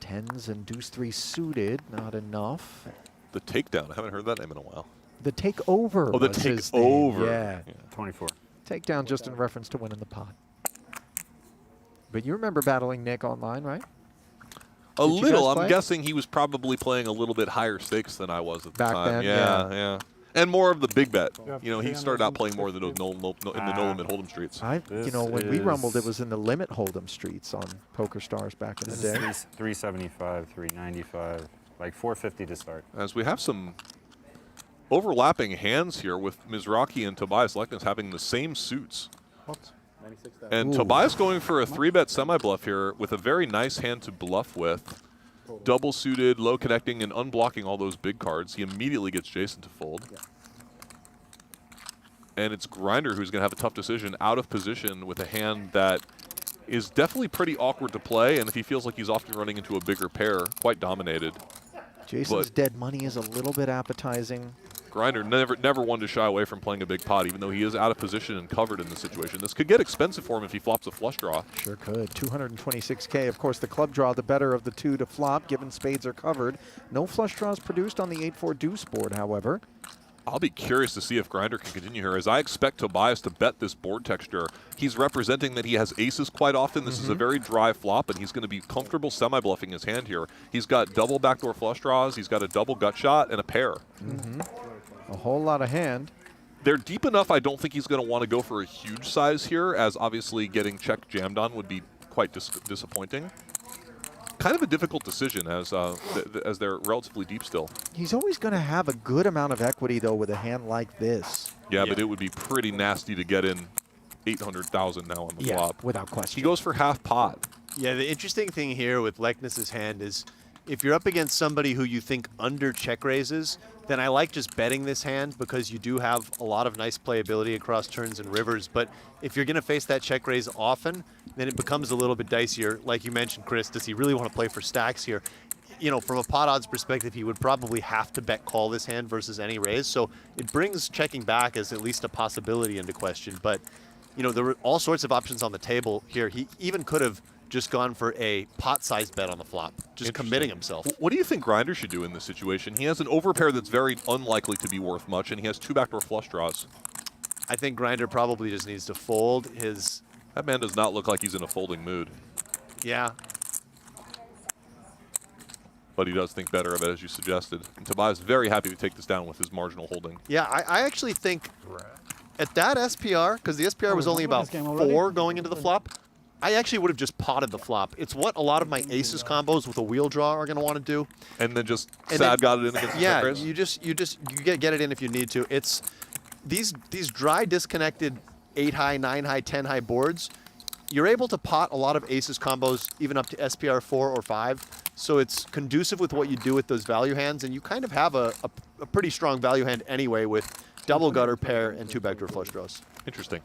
Tens and deuce 3 suited, not enough. The takedown, I haven't heard that name in a while. The takeover. Oh, the was his takeover. name. Yeah. 24. Takedown just in reference to winning the pot. But you remember battling Nick online, right? A Did you little. guys I'm play? guessing he was probably playing a little bit higher stakes than I was at the Back time. then, yeah, yeah. And more of the big bet. Yeah, You know, he started out playing more of the in the no limit hold'em streets. You know, when we rumbled, it was in the limit hold'em streets on Poker Stars back in the This day. is 375, 395, like 450 to start. As we have some overlapping hands here with Mizrachi and Tobias Leknes having the same suits. What? 96,000. And Ooh. Tobias going for a 3-bet semi-bluff here with a very nice hand to bluff with. Double suited, low connecting, and unblocking all those big cards. He immediately gets Jason to fold. Yeah. And it's Grinder who's going to have a tough decision out of position with a hand that is definitely pretty awkward to play. And if he feels like he's often running into a bigger pair, quite dominated. Jason's But dead money is a little bit appetizing. Grinder never one to shy away from playing a big pot, even though he is out of position and covered in this situation. This could get expensive for him if he flops a flush draw. Sure could. 226K. Of course, the club draw, the better of the two to flop, given spades are covered. No flush draws produced on the 8-4 deuce board, however. I'll be curious to see if Grinder can continue here, as I expect Tobias to bet this board texture. He's representing that he has aces quite often. This is a very dry flop, and he's going to be comfortable semi-bluffing his hand here. He's got double backdoor flush draws, he's got a double gut shot, and a pair. A whole lot of hand. They're deep enough, I don't think he's going to want to go for a huge size here, as obviously getting check jammed on would be quite disappointing. Kind of a difficult decision, as they're relatively deep still. He's always going to have a good amount of equity, though, with a hand like this. Yeah, but it would be pretty nasty to get in 800,000 now on the flop. Without question. He goes for half pot. Yeah, the interesting thing here with Leknes's hand is if you're up against somebody who you think under check raises, then I like just betting this hand because you do have a lot of nice playability across turns and rivers. But if you're going to face that check raise often, then it becomes a little bit dicier. Like you mentioned, Chris, does he really want to play for stacks here? You know, from a pot odds perspective, he would probably have to bet call this hand versus any raise. So it brings checking back as at least a possibility into question. But, you know, there were all sorts of options on the table here. He even could have just gone for a pot-sized bet on the flop, just committing himself. What do you think Grinder should do in this situation? He has an overpair that's very unlikely to be worth much, and he has two backdoor flush draws. I think Grinder probably just needs to fold his... That man does not look like he's in a folding mood. Yeah. But he does think better of it, as you suggested. And Tobias very happy to take this down with his marginal holding. Yeah, I actually think at that SPR, because the SPR was only about 4 going into the flop, I actually would have just potted the flop. It's what a lot of my aces combos with a wheel draw are going to want to do. And then just got it in against the check raise? You get it in if you need to. It's these dry disconnected 8-high, 9-high, 10-high boards. You're able to pot a lot of aces combos even up to SPR 4 or 5. So it's conducive with what you do with those value hands, and you kind of have a pretty strong value hand anyway with double gutter pair and 2 backdoor flush draws. Interesting.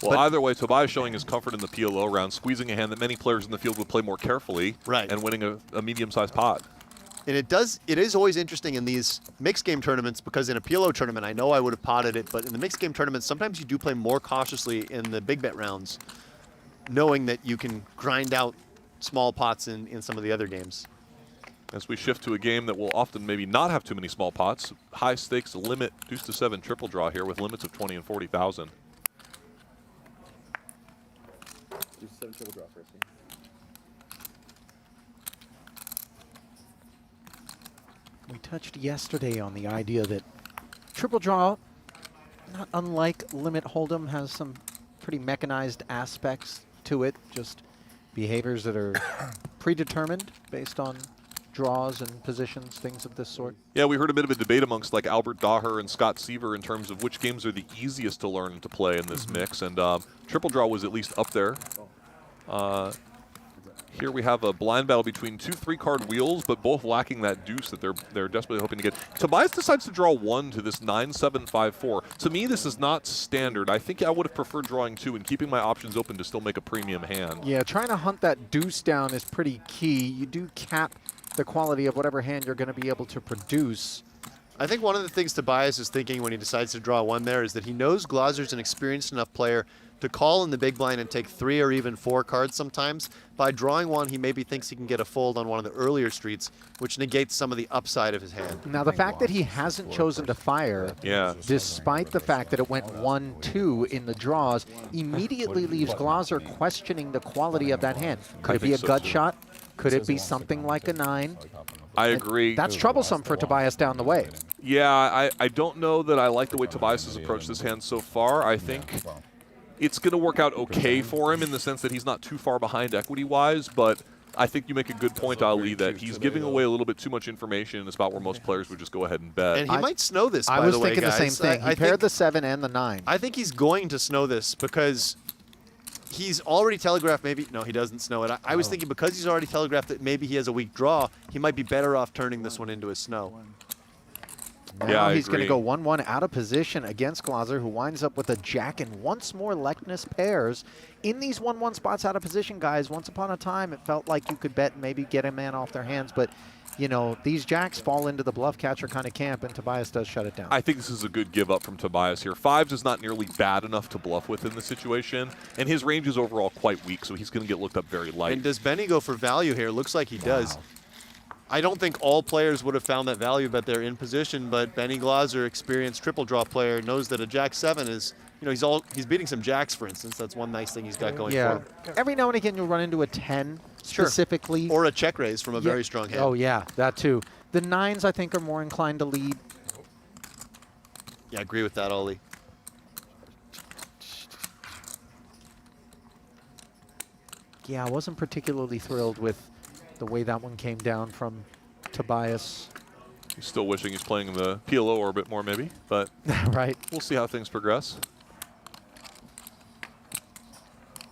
Well, either way, Tobias showing his comfort in the PLO round, squeezing a hand that many players in the field would play more carefully, and winning a medium-sized pot. And it is always interesting in these mixed game tournaments, because in a PLO tournament, I know I would have potted it, but in the mixed game tournaments, sometimes you do play more cautiously in the big bet rounds, knowing that you can grind out small pots in some of the other games. As we shift to a game that will often maybe not have too many small pots, high stakes limit, deuce to 7 triple draw here with limits of 20 and 40,000. Deuce to 7 triple draw first. We touched yesterday on the idea that triple draw, not unlike limit hold'em, has some pretty mechanized aspects to it, just behaviors that are predetermined based on draws and positions, things of this sort. Yeah, we heard a bit of a debate amongst like Albert Daher and Scott Seaver in terms of which games are the easiest to learn to play in this mix, and triple draw was at least up there. Here we have a blind battle between two 3-card wheels, but both lacking that deuce that they're desperately hoping to get. Tobias decides to draw 1 to this 9-7-5-4. To me, this is not standard. I think I would have preferred drawing 2 and keeping my options open to still make a premium hand. Yeah, trying to hunt that deuce down is pretty key. You do cap the quality of whatever hand you're going to be able to produce. I think one of the things Tobias is thinking when he decides to draw 1 there is that he knows Glaser's an experienced enough player to call in the big blind and take 3 or even 4 cards sometimes. By drawing 1, he maybe thinks he can get a fold on one of the earlier streets, which negates some of the upside of his hand. Now, the fact that he hasn't chosen to fire, despite the fact that it went 1-2 in the draws, immediately leaves Glaser questioning the quality of that hand. Could it be a gut shot? Could it be something like a 9? I agree. That's troublesome for Tobias down the way. Yeah, I don't know that I like the way Tobias has approached this hand so far. I think it's going to work out okay for him in the sense that he's not too far behind equity-wise, but I think you make a good point, Ali, that he's giving away a little bit too much information in a spot where most players would just go ahead and bet. And he might snow this, by the way, I was thinking the same thing. He paired the 7 and the 9. I think he's going to snow this because he's already telegraphed maybe. No, he doesn't snow it. I was thinking because he's already telegraphed that maybe he has a weak draw, he might be better off turning this one into a snow. Now he's going to go 1-1 out of position against Glaser, who winds up with a jack and once more Lekness pairs. In these 1-1 spots out of position, guys, once upon a time, it felt like you could bet and maybe get a man off their hands. But, you know, these jacks fall into the bluff catcher kind of camp, and Tobias does shut it down. I think this is a good give up from Tobias here. 5s is not nearly bad enough to bluff with in the situation, and his range is overall quite weak, so he's going to get looked up very light. And does Benny go for value here? Looks like he does. I don't think all players would have found that value, but they're in position. But Benny Glaser, experienced triple draw player, knows that a jack 7 is, you know, he's beating some jacks, for instance. That's one nice thing he's got going for him. Every now and again you'll run into a 10 specifically. Or a check raise from a very strong hand. Oh, yeah, that too. The 9s, I think, are more inclined to lead. Yeah, I agree with that, Ollie. Yeah, I wasn't particularly thrilled with the way that one came down from Tobias. He's still wishing he's playing in the PLO orbit more, maybe, but right. We'll see how things progress.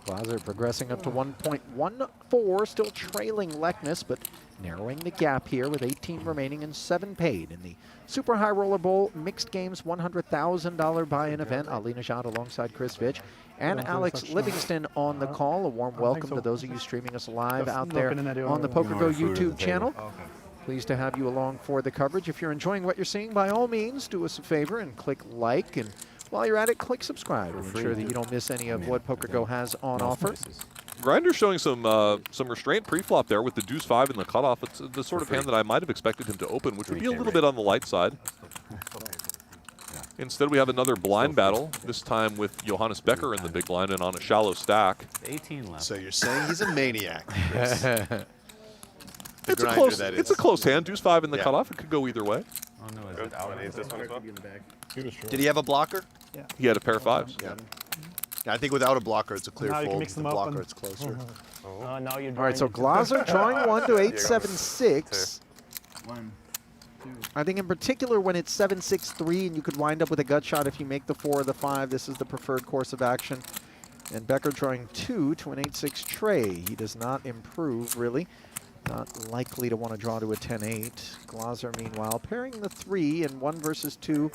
Glaser progressing up to 1.14, still trailing Lekness, but narrowing the gap here with 18 remaining and 7 paid in the Super High Roller Bowl Mixed Games $100,000 buy-in event. Ali Najad alongside Chris Fitch and Alex Livingston on the call. A warm welcome to those of you streaming us live out there on the PokerGO YouTube channel. Pleased to have you along for the coverage. If you're enjoying what you're seeing, by all means, do us a favor and click like, and while you're at it, click subscribe to make sure that you don't miss any of what PokerGO has on offer. Grinder's showing some restraint pre-flop there with the deuce 5 in the cutoff. It's the sort of hand that I might have expected him to open, which would be a little bit on the light side. Instead, we have another blind battle, this time with Johannes Becker in the big blind and on a shallow stack. 18 left. So you're saying he's a maniac. It's a close hand. Deuce 5 in the cutoff. It could go either way. Oh, no, is it out? Is this one as well? Did he have a blocker? Yeah. He had a pair of 5s. Yeah. I think without a blocker, it's a clear Now you can fold. mix With them the up blocker, and- it's closer. Oh, now you're All right, so Glaser drawing 1 to 8-7-6. 1, 2. I think in particular when it's 7-6-3 and you could wind up with a gut shot if you make the 4 or the 5, this is the preferred course of action. And Becker drawing 2 to an 8-6 tray. He does not improve, really. Not likely to want to draw to a 10-8. Glaser, meanwhile, pairing the 3 and 1 versus 2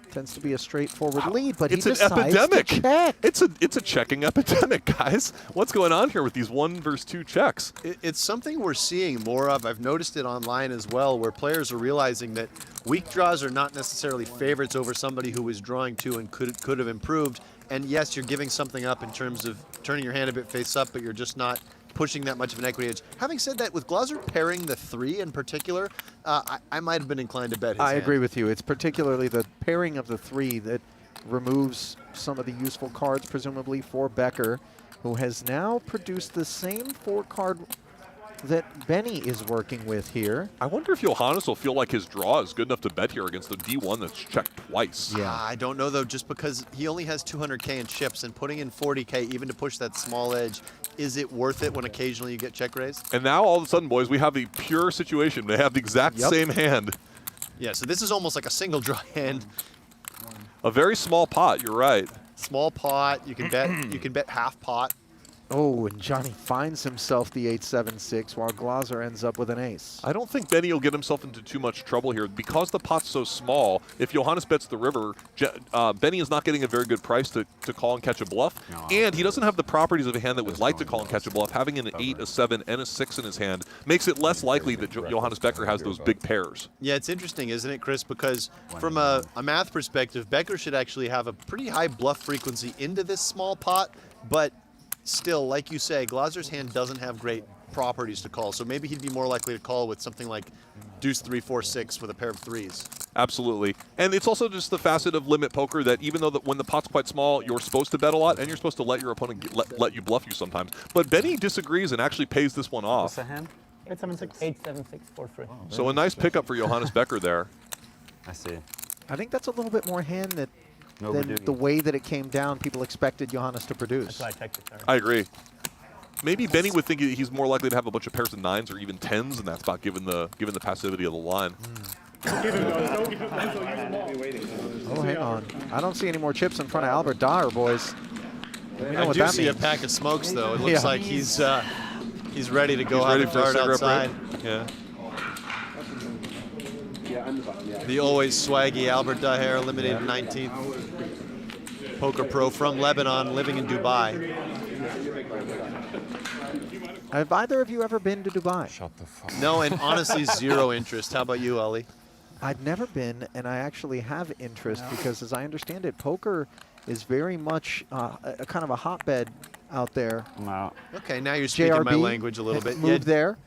tends to be a straightforward lead, but It's he an decides epidemic. to check. It's a checking epidemic, guys. What's going on here with these 1 versus 2 checks? It's something we're seeing more of. I've noticed it online as well, where players are realizing that weak draws are not necessarily favorites over somebody who was drawing 2 and could have improved. And yes, you're giving something up in terms of turning your hand a bit face up, but you're just not pushing that much of an equity edge. Having said that, with Glaser pairing the 3 in particular, I might have been inclined to bet his I hand. agree with you. It's particularly the pairing of the 3 that removes some of the useful cards, presumably, for Becker, who has now produced the same 4-card that Benny is working with here. I wonder if Johannes will feel like his draw is good enough to bet here against the D1 that's checked twice. Yeah. I don't know, though, just because he only has 200K in chips, and putting in 40K even to push that small edge, is it worth it when occasionally you get check raised? And now, all of a sudden, boys, we have the pure situation. They have the exact same hand. Yeah, so this is almost like a single draw hand. A very small pot, you're right. Small pot, you can bet half pot. Oh, and Johnny finds himself the 8-7-6 while Glaser ends up with an ace. I don't think Benny will get himself into too much trouble here. Because the pot's so small, if Johannes bets the river, Benny is not getting a very good price to call and catch a bluff. And he doesn't have the properties of a hand that would like to call and catch a bluff. Having an 8, a 7, and a 6 in his hand makes it less likely that Johannes Becker has those big pairs. Yeah, it's interesting, isn't it, Chris? Because from a math perspective, Becker should actually have a pretty high bluff frequency into this small pot, but still, like you say, Glaser's hand doesn't have great properties to call, so maybe he'd be more likely to call with something like deuce 3, 4, 6 with a pair of 3s. Absolutely. And it's also just the facet of limit poker that even though when the pot's quite small, you're supposed to bet a lot, and you're supposed to let your opponent let you bluff you sometimes. But Benny disagrees and actually pays this one off. What's the hand? 8-7-6. 8-7-6-4-3. So a nice pickup for Johannes Becker there. I see. I think that's a little bit more hand than Overdoing the it. way that it came down. People expected Johannes to produce. That's why I checked the turn. I agree. Maybe Benny would think he's more likely to have a bunch of pairs of 9s or even 10s in that spot, given the passivity of the line. Oh, hang on. I don't see any more chips in front of Albert Dyer, boys. We know I what do that see a means. pack of smokes, though. It looks Yeah. like he's ready to go He's out ready and for a dart cigarette outside. break. Yeah. The always swaggy Albert Daher, eliminated 19th. Poker pro from Lebanon, living in Dubai. Have either of you ever been to Dubai? Shut the fuck up. No, and honestly, zero interest. How about you, Ollie? I've never been, and I actually have interest because, as I understand it, poker is very much a kind of a hotbed out there. No. Okay, now you're speaking my JRB language a little bit. moved there.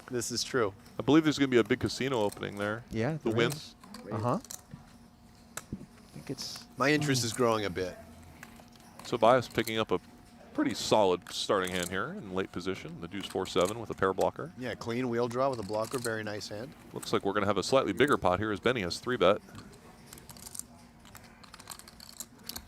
This is true. I believe there's going to be a big casino opening there. Yeah, The there Win. is. Uh-huh. I think it's My interest is growing a bit. Tobias picking up a pretty solid starting hand here in late position. The deuce 4-7 with a pair blocker. Yeah, clean wheel draw with a blocker. Very nice hand. Looks like we're going to have a slightly bigger pot here as Benny has 3-bet.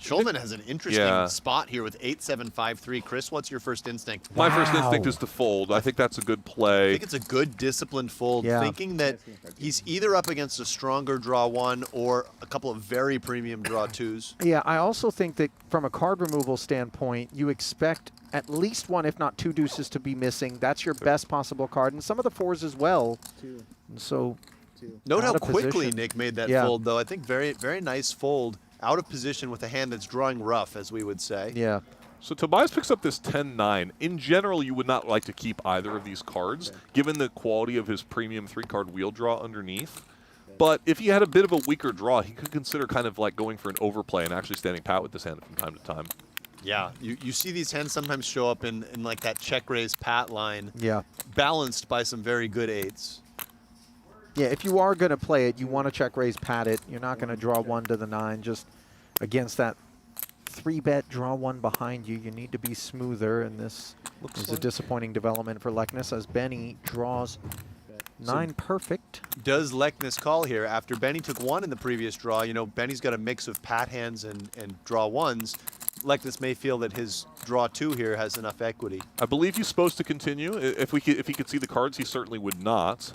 Schulman has an interesting Yeah. spot here with 8-7-5-3. Chris, what's your first instinct? My first instinct is to fold. I think that's a good I play. think it's a good disciplined fold, Yeah. thinking that he's either up against a stronger draw 1 or a couple of very premium draw 2s. Yeah, I also think that from a card removal standpoint, you expect at least 1, if not 2 deuces to be missing. That's your best possible card, and some of the 4s as well. And so, Note how out of quickly position. Nick made that Yeah. fold, though. I think very, very nice fold. Out of position with a hand that's drawing rough, as we would say. yeah. So Tobias picks up this 10-9. In general, you would not like to keep either of these cards, given the quality of his premium 3-card wheel draw underneath. But if he had a bit of a weaker draw, he could consider kind of like going for an overplay and actually standing pat with this hand from time to time. Yeah, you see these hands sometimes show up in like that check raise pat line, Yeah. balanced by some very good 8s. Yeah, if you are going to play it, you want to check raise pat it. You're not going to draw 1 to the 9 just against that 3-bet draw 1 behind you. You need to be smoother, and this is a disappointing development for Leknes as Benny draws 9 perfect. Does Leknes call here? After Benny took 1 in the previous draw, you know, Benny's got a mix of pat hands and draw 1s. Leknes may feel that his draw 2 here has enough equity. I believe he's supposed to continue. If he could see the cards, he certainly would not.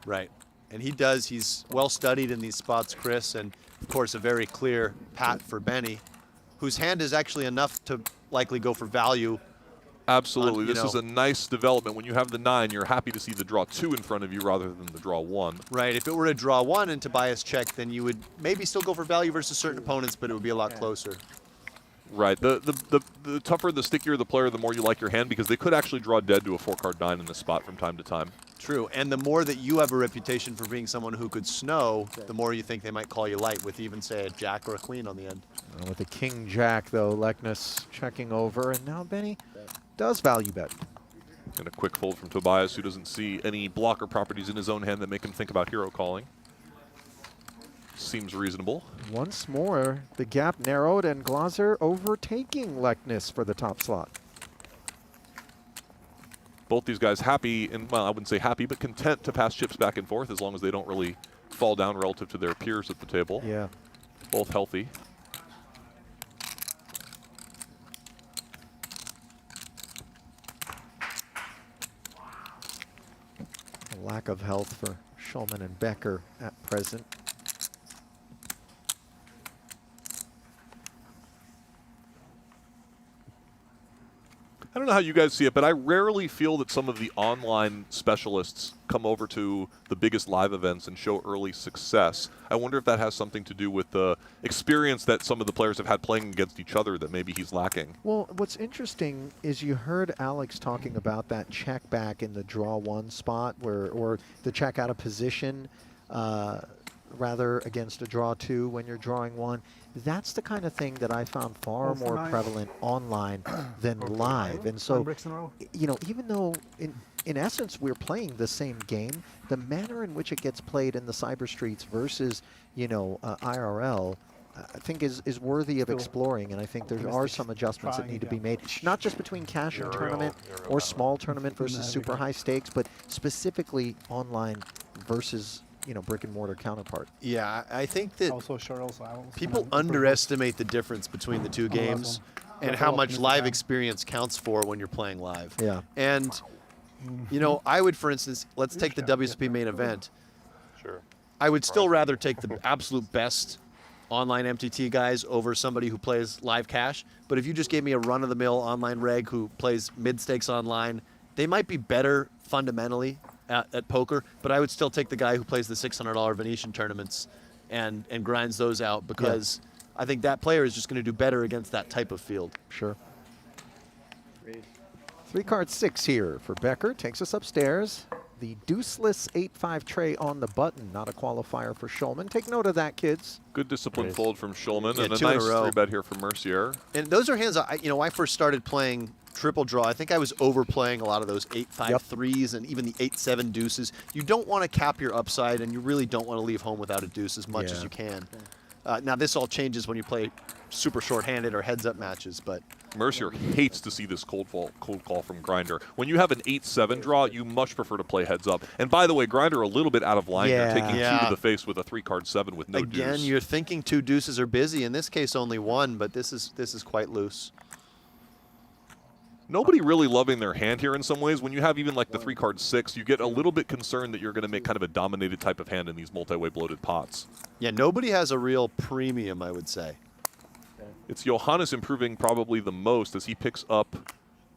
Right. And he does. He's well studied in these spots, Chris, and of course a very clear pat for Benny, whose hand is actually enough to likely go for value. Absolutely. You This is know. a nice development. When you have the 9, you're happy to see the draw 2 in front of you rather than the draw 1. Right. If it were a draw 1 and Tobias check, then you would maybe still go for value versus certain opponents, but it would be a lot closer. Right. The tougher, the stickier the player, the more you like your hand, because they could actually draw dead to a 4-card 9 in this spot from time to time. True. And the more that you have a reputation for being someone who could snow, the more you think they might call you light with even, say, a jack or a queen on the end. With the king-jack, though, Leknes checking over, and now Benny does value bet. And a quick fold from Tobias, who doesn't see any blocker properties in his own hand that make him think about hero calling. Seems reasonable. Once more, the gap narrowed, and Glaser overtaking Leknes for the top slot. Both these guys happy, and well, I wouldn't say happy, but content to pass chips back and forth as long as they don't really fall down relative to their peers at the table. Yeah. Both healthy. A lack of health for Schulman and Becker at present. I don't know how you guys see it, but I rarely feel that some of the online specialists come over to the biggest live events and show early success. I wonder if that has something to do with the experience that some of the players have had playing against each other that maybe he's lacking. Well, what's interesting is you heard Alex talking about that check back in the draw one spot or the check out of position rather against a draw two when you're drawing one. That's the kind of thing that I found far more prevalent online than live. And so, you know, even though in essence we're playing the same game, the manner in which it gets played in the cyber streets versus, you know, IRL, I think is worthy of exploring. And I think there are some adjustments that need to be made, not just between cash and tournament or small tournament versus super high stakes, but specifically online versus, you know, brick and mortar counterpart. Yeah, I think that also people underestimate the difference between the two games and how much live experience counts for when you're playing live. Yeah. And, you know, I would, for instance, let's take the WSOP main event. Sure. I would still rather take the absolute best online MTT guys over somebody who plays live cash. But if you just gave me a run-of-the-mill online reg who plays mid-stakes online, they might be better fundamentally at poker, but I would still take the guy who plays the $600 Venetian tournaments and grinds those out, because I think that player is just going to do better against that type of field. Sure. 3-card 6 here for Becker. Takes us upstairs. The deuceless 8-5 tray on the button, not a qualifier for Schulman. Take note of that, kids. Good disciplined fold from Schulman, Yeah, and a 2 in a nice row. 3-bet here from Mercier. And those are hands, you know, I first started playing triple draw. I think I was overplaying a lot of those 8-5 threes and even the 8-7 deuces. You don't want to cap your upside, and you really don't want to leave home without a deuce as much as you can. Now, this all changes when you play super short-handed or heads-up matches, but Mercier hates to see this cold call from Grinder. When you have an 8-7 draw, you much prefer to play heads up. And by the way, Grinder a little bit out of line here, taking 2 to the face with a 3-card 7 with no deuce. Again, you're thinking 2 deuces are busy. In this case, only 1, but this is quite loose. Nobody really loving their hand here in some ways. When you have even like the 3-card 6, you get a little bit concerned that you're going to make kind of a dominated type of hand in these multi-way bloated pots. Yeah, nobody has a real premium, I would say. It's Johannes improving probably the most as he picks up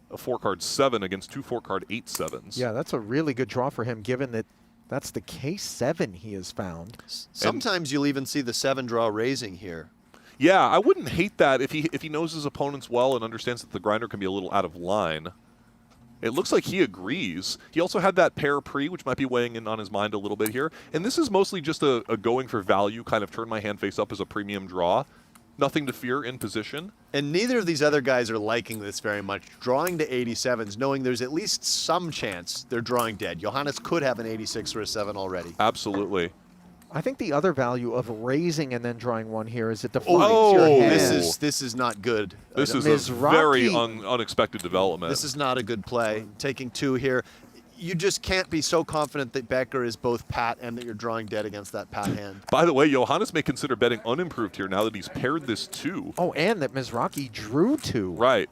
a 4-card 7 against 2 4-card 8-7s. Yeah, that's a really good draw for him, given that that's the K7 he has found. Sometimes you'll even see the 7 draw raising here. Yeah, I wouldn't hate that if he knows his opponents well and understands that the grinder can be a little out of line. It looks like he agrees. He also had that pair pre, which might be weighing in on his mind a little bit here. And this is mostly just a going for value, kind of turn my hand face up as a premium draw. Nothing to fear in position. And neither of these other guys are liking this very much. Drawing to 87s, knowing there's at least some chance they're drawing dead. Johannes could have an 86 or a 7 already. Absolutely. I think the other value of raising and then drawing one here is it deflates your hand. This is not good. This is a very unexpected development. This is not a good play. Taking 2 here. You just can't be so confident that Becker is both pat and that you're drawing dead against that pat hand. By the way, Johannes may consider betting unimproved here now that he's paired this 2. Oh, and that Mizrachi drew 2. Right.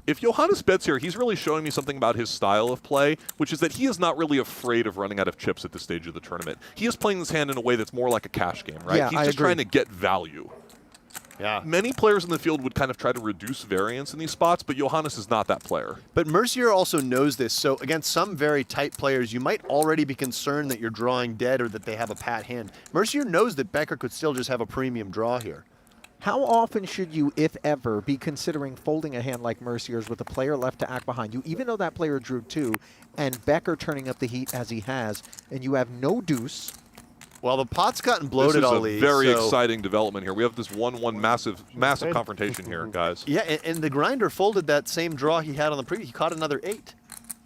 If Johannes bets here, he's really showing me something about his style of play, which is that he is not really afraid of running out of chips at this stage of the tournament. He is playing this hand in a way that's more like a cash game, right? Yeah, He's just trying to get value. Yeah. Many players in the field would kind of try to reduce variance in these spots, but Johannes is not that player. But Mercier also knows this, so against some very tight players, you might already be concerned that you're drawing dead or that they have a pat hand. Mercier knows that Becker could still just have a premium draw here. How often should you, if ever, be considering folding a hand like Mercier's with a player left to act behind you, even though that player drew 2, and Becker turning up the heat as he has, and you have no deuce? Well, the pot's gotten bloated all This is a very exciting development here. We have this 1-1 massive confrontation here, guys. Yeah, and the grinder folded that same draw he had on the previous. He caught another 8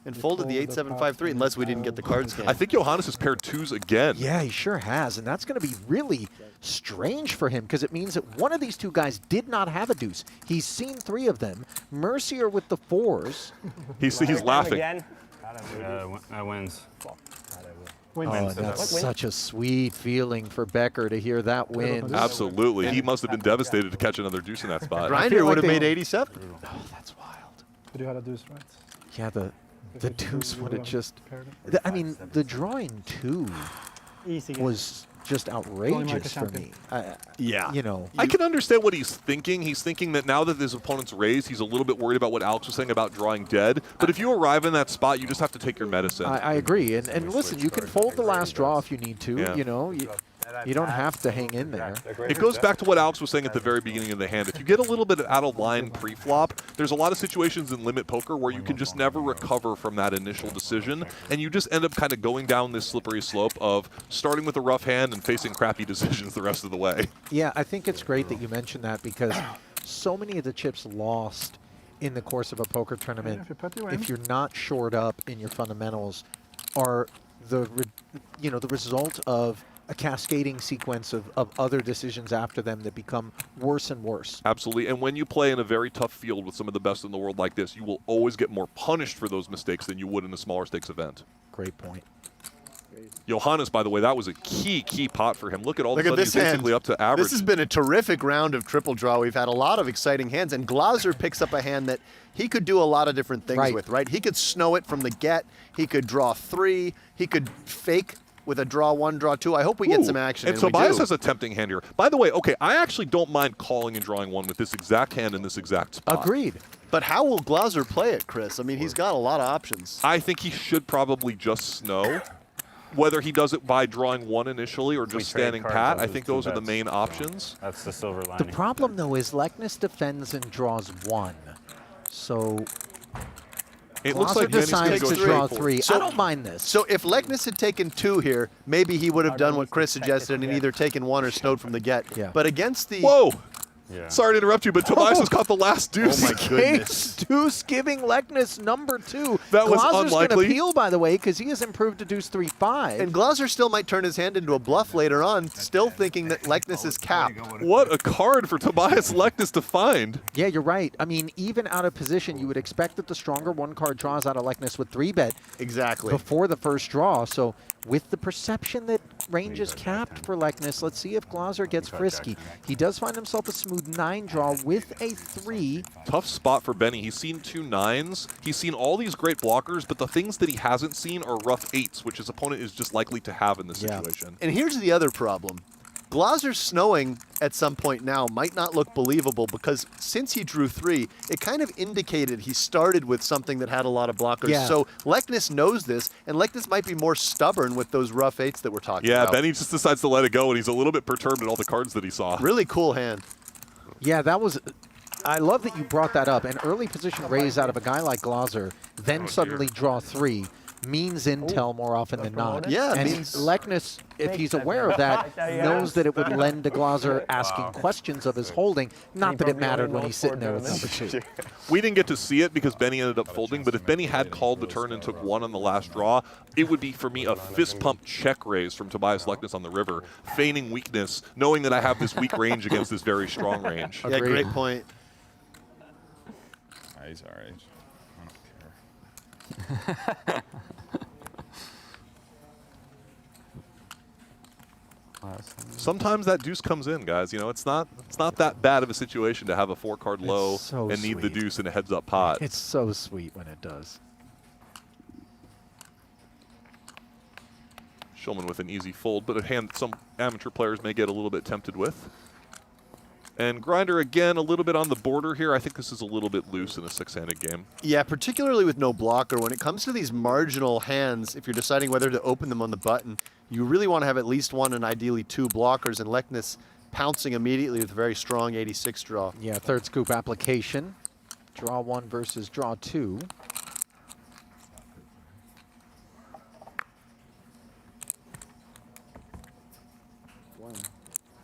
and folded the 8-7-5-3, unless we didn't get the cards game. I think Johannes has paired 2s again. Yeah, he sure has, and that's going to be really strange for him because it means that one of these 2 guys did not have a deuce. He's seen 3 of them. Mercier with the 4s. He's laughing. Again. That wins. Oh, that's such a sweet feeling for Becker to hear that win. Absolutely. He must have been devastated to catch another deuce in that spot. Grinder would have made 87. Oh, that's wild. But you had a deuce, right? Yeah, the deuce would have just... I mean, the drawing 2 was just outrageous for me. Yeah. You know. I can understand what he's thinking. He's thinking that now that his opponent's raised, he's a little bit worried about what Alex was saying about drawing dead. But if you arrive in that spot, you just have to take your medicine. I agree. And listen, you can fold the last draw if you need to. Yeah. You know, you don't have to hang in there. It goes back to what Alex was saying at the very beginning of the hand. If you get a little bit out of line pre-flop, there's a lot of situations in limit poker where you can just never recover from that initial decision, and you just end up kind of going down this slippery slope of starting with a rough hand and facing crappy decisions the rest of the way. Yeah, I think it's great that you mentioned that because so many of the chips lost in the course of a poker tournament, if you're not shored up in your fundamentals, are the result of a cascading sequence of other decisions after them that become worse and worse. Absolutely, and when you play in a very tough field with some of the best in the world like this, you will always get more punished for those mistakes than you would in a smaller stakes event. Great point. Johannes, by the way, that was a key pot for him. Look at all Look the at sudden this he's hand. basically up to average. This has been a terrific round of triple draw. We've had a lot of exciting hands, and Glaser picks up a hand that he could do a lot of different things with, right? He could snow it from the get. He could draw 3. He could fake with a draw 1, draw 2. I hope we get some action. And Tobias has a tempting hand here. By the way, okay, I actually don't mind calling and drawing 1 with this exact hand in this exact spot. Agreed. But how will Glaser play it, Chris? I mean, he's got a lot of options. I think he should probably just snow. Whether he does it by drawing 1 initially or just standing pat, I think those are the main options. That's the silver lining. The problem, though, is Leknes defends and draws 1. So it looks like Glaser Benny's decides to draw 3. I don't mind this. So if Leknes had taken 2 here, maybe he would have done what Chris suggested and either taken 1 or snowed from the get. Yeah. But against the... Whoa! Yeah. Sorry to interrupt you, but Tobias has caught the last deuce. Oh, my goodness. Deuce giving Leknes number 2. That was Glaser's unlikely. going to appeal, by the way, because he has improved to deuce 3-5. And Glaser still might turn his hand into a bluff later on, still thinking that Leknes is capped. What a card for Tobias Leknes to find. Yeah, you're right. I mean, even out of position, you would expect that the stronger 1-card draws out of Leknes would 3-bet exactly before the first draw. So with the perception that range is capped for Leknes, let's see if Glaser gets frisky. He does find himself a smooth 9 draw with a 3. Tough spot for Benny. He's seen 2 9s. He's seen all these great blockers, but the things that he hasn't seen are rough 8s, which his opponent is just likely to have in this situation. And here's the other problem. Glaser snowing at some point now might not look believable because since he drew 3, it kind of indicated he started with something that had a lot of blockers. Yeah. So Leknes knows this, and Leknes might be more stubborn with those rough 8s that we're talking about. Yeah, Benny just decides to let it go, and he's a little bit perturbed at all the cards that he saw. Really cool hand. Yeah, that was... I love that you brought that up. An early position raise out of a guy like Glaser, then suddenly draw 3, means intel more often than not. Yeah, and means Leknes, if he's aware of that, knows that it would lend to Glaser asking questions of his holding. Not that it mattered when he's sitting there with number 2. We didn't get to see it because Benny ended up folding, but if Benny had called the turn and took 1 on the last draw, it would be, for me, a fist pump check raise from Tobias Leknes on the river, feigning weakness, knowing that I have this weak range against this very strong range. Yeah, great point. He's all right. I don't care. Sometimes that deuce comes in, guys. You know, it's not that bad of a situation to have a 4-card low so and need the sweet. deuce in a heads-up pot. It's so sweet when it does. Schulman with an easy fold, but a hand some amateur players may get a little bit tempted with. And Grinder, again, a little bit on the border here. I think this is a little bit loose in a 6-handed game. Yeah, particularly with no blocker. When it comes to these marginal hands, if you're deciding whether to open them on the button, you really want to have at least 1 and ideally 2 blockers, and Leknes pouncing immediately with a very strong 86 draw. Yeah, third scoop application. Draw 1 versus draw 2.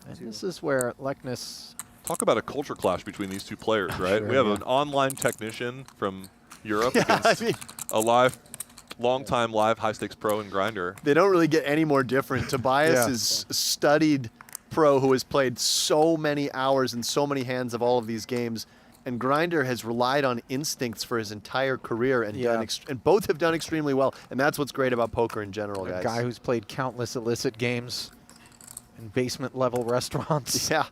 And this is where Leknes... Talk about a culture clash between these 2 players, right? Sure, we have yeah. an online technician from Europe Yeah, against I mean, a long-time live high-stakes pro in Grinder. they don't really get any more different. Tobias Yeah. is a studied pro who has played so many hours and so many hands of all of these games, and Grinder has relied on instincts for his entire career, and Yeah. and both have done extremely well. And that's what's great about poker in general, A guys. guy who's played countless illicit games in basement-level restaurants. Yeah.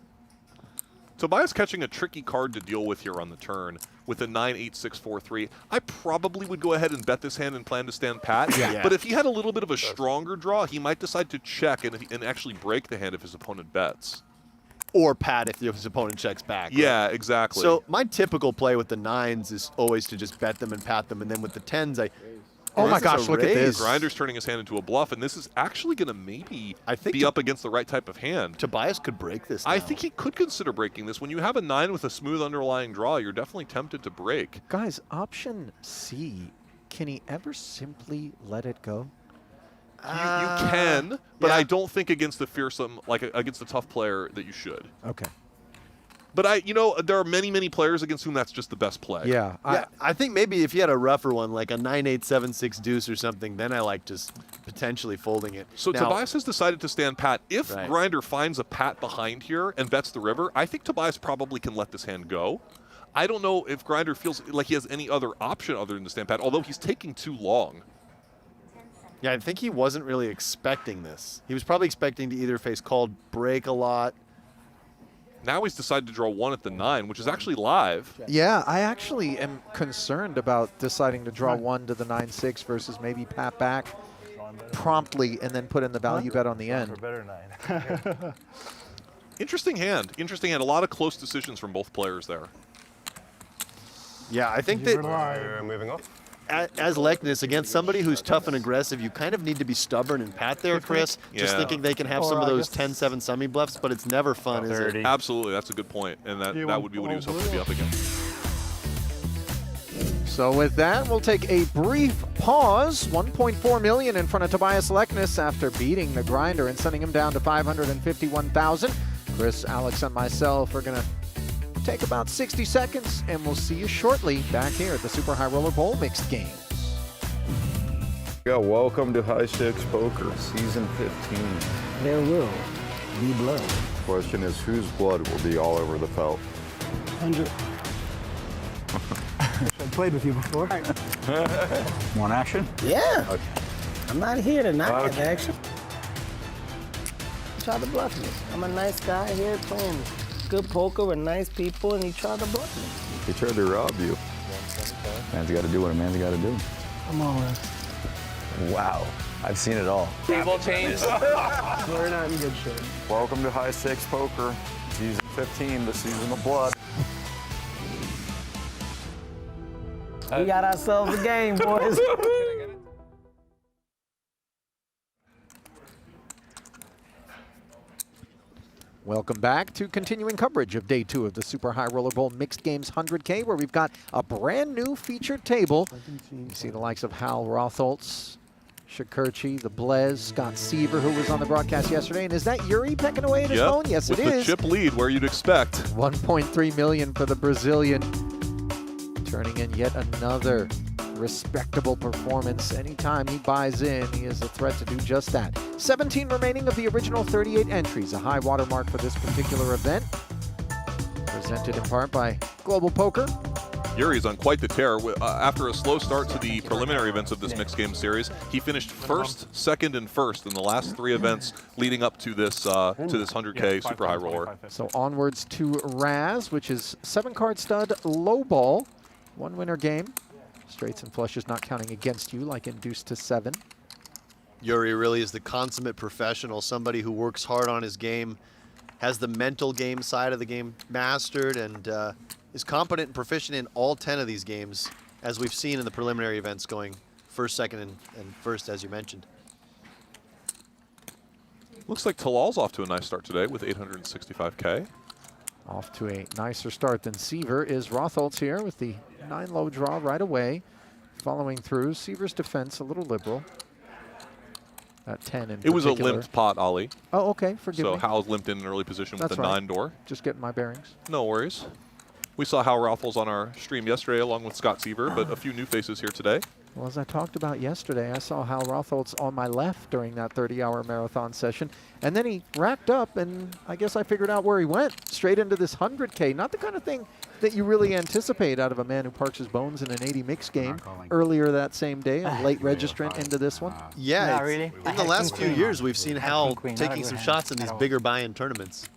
Tobias catching a tricky card to deal with here on the turn with a 9-8-6-4-3. I probably would go ahead and bet this hand and plan to stand pat. Yeah. But if he had a little bit of a stronger draw, he might decide to check and actually break the hand if his opponent bets. Or pat if his opponent checks back. Yeah, right? exactly. So my typical play with the 9s is always to just bet them and pat them, and then with the 10s, Oh my gosh, look at this. Grinder's turning his hand into a bluff, and this is actually going to maybe be up against the right type of hand. Tobias could break this now. I think he could consider breaking this. When you have a 9 with a smooth underlying draw, you're definitely tempted to break. Guys, option C, can he ever simply let it go? You can, but yeah. I don't think against the fearsome, like against a tough player, that you should. Okay. But there are many players against whom that's just the best play. Yeah. I think maybe if you had a rougher one, like a 9-8-7-6 deuce or something, then I like just potentially folding it. So now, Tobias has decided to stand pat. If Right. Grinder finds a pat behind here and bets the river, I think Tobias probably can let this hand go. I don't know if Grinder feels like he has any other option other than to stand pat, although he's taking too long. Yeah, I think he wasn't really expecting this. He was probably expecting to either face called, break a lot. Now he's decided to draw 1 at the 9, which is actually live. Yeah, I actually am concerned about deciding to draw 1 to the 9-6 versus maybe pat back promptly and then put in the value bet on the end. Interesting hand. Interesting hand. A lot of close decisions from both players there. Yeah, I think that Moving off. as Lekness, against somebody who's tough and aggressive, you kind of need to be stubborn and pat there, Chris. Just Yeah. thinking they can have some of those 10-7 summy bluffs, but it's never fun, is it? Absolutely. That's a good point. And that would be what he was hoping to be up against. So with that, we'll take a brief pause. 1.4 million in front of Tobias Lekness after beating the Grinder and sending him down to 551,000. Chris, Alex, and myself are going to take about 60 seconds, and we'll see you shortly back here at the Super High Roller Bowl Mixed Games. Yeah, welcome to High Stakes Poker, Season 15. There will be blood. Question is, whose blood will be all over the felt? 100. I've played with you before. Want action? Yeah. Okay. I'm not here to not have action. He tried to bluff me. I'm a nice guy here playing good poker with nice people, and he tried to bluff me. He tried to rob you. Man's got to do what a man's got to do. Come on. Wow. I've seen it all. Table change. We're not in good shape. Welcome to High Stakes Poker, Season 15, the season of blood. We got ourselves a game, boys. Welcome back to continuing coverage of Day 2 of the Super High Roller Bowl Mixed Games 100K, where we've got a brand new featured table. You see the likes of Hal Rotholtz, Shakurchi, the Blez, Scott Seaver, who was on the broadcast yesterday. And is that Yuri pecking away at his phone? Yes, it is. With the chip lead, where you'd expect. 1.3 million for the Brazilian, turning in yet another respectable performance. Anytime he buys in, he is a threat to do just that. 17 remaining of the original 38 entries, a high watermark for this particular event. Presented in part by Global Poker. Yuri's on quite the tear. After a slow start to the preliminary events of this mixed game series, he finished first, second, and first in the last 3 events leading up to this 100K Super High Roller. So onwards to Raz, which is 7-card stud, low ball, 1 winner game. Straights and flushes not counting against you, like in Deuce to 7. Yuri really is the consummate professional, somebody who works hard on his game, has the mental game side of the game mastered, and is competent and proficient in all 10 of these games, as we've seen in the preliminary events going first, second, and first, as you mentioned. Looks like Talal's off to a nice start today with 865K. Off to a nicer start than Seaver is Rotholtz here with the 9 low draw right away. Following through, Seaver's defense a little liberal. At 10 in particular. It was a limped pot, Ollie. Oh, okay, forgive me. So Hal's limped in an early position with That's the right. 9 door. Just getting my bearings. No worries. We saw Hal Raffles on our stream yesterday along with Scott Seaver, but a few new faces here today. Well, as I talked about yesterday, I saw Hal Rotholtz on my left during that 30-hour marathon session. And then he racked up, and I guess I figured out where he went. Straight into this 100K. Not the kind of thing that you really anticipate out of a man who parks his bones in an 80 mix game earlier that same day, a late registrant into this one. Yeah, Not really. in the last few years, we've seen Hal taking some shots in these bigger buy-in tournaments.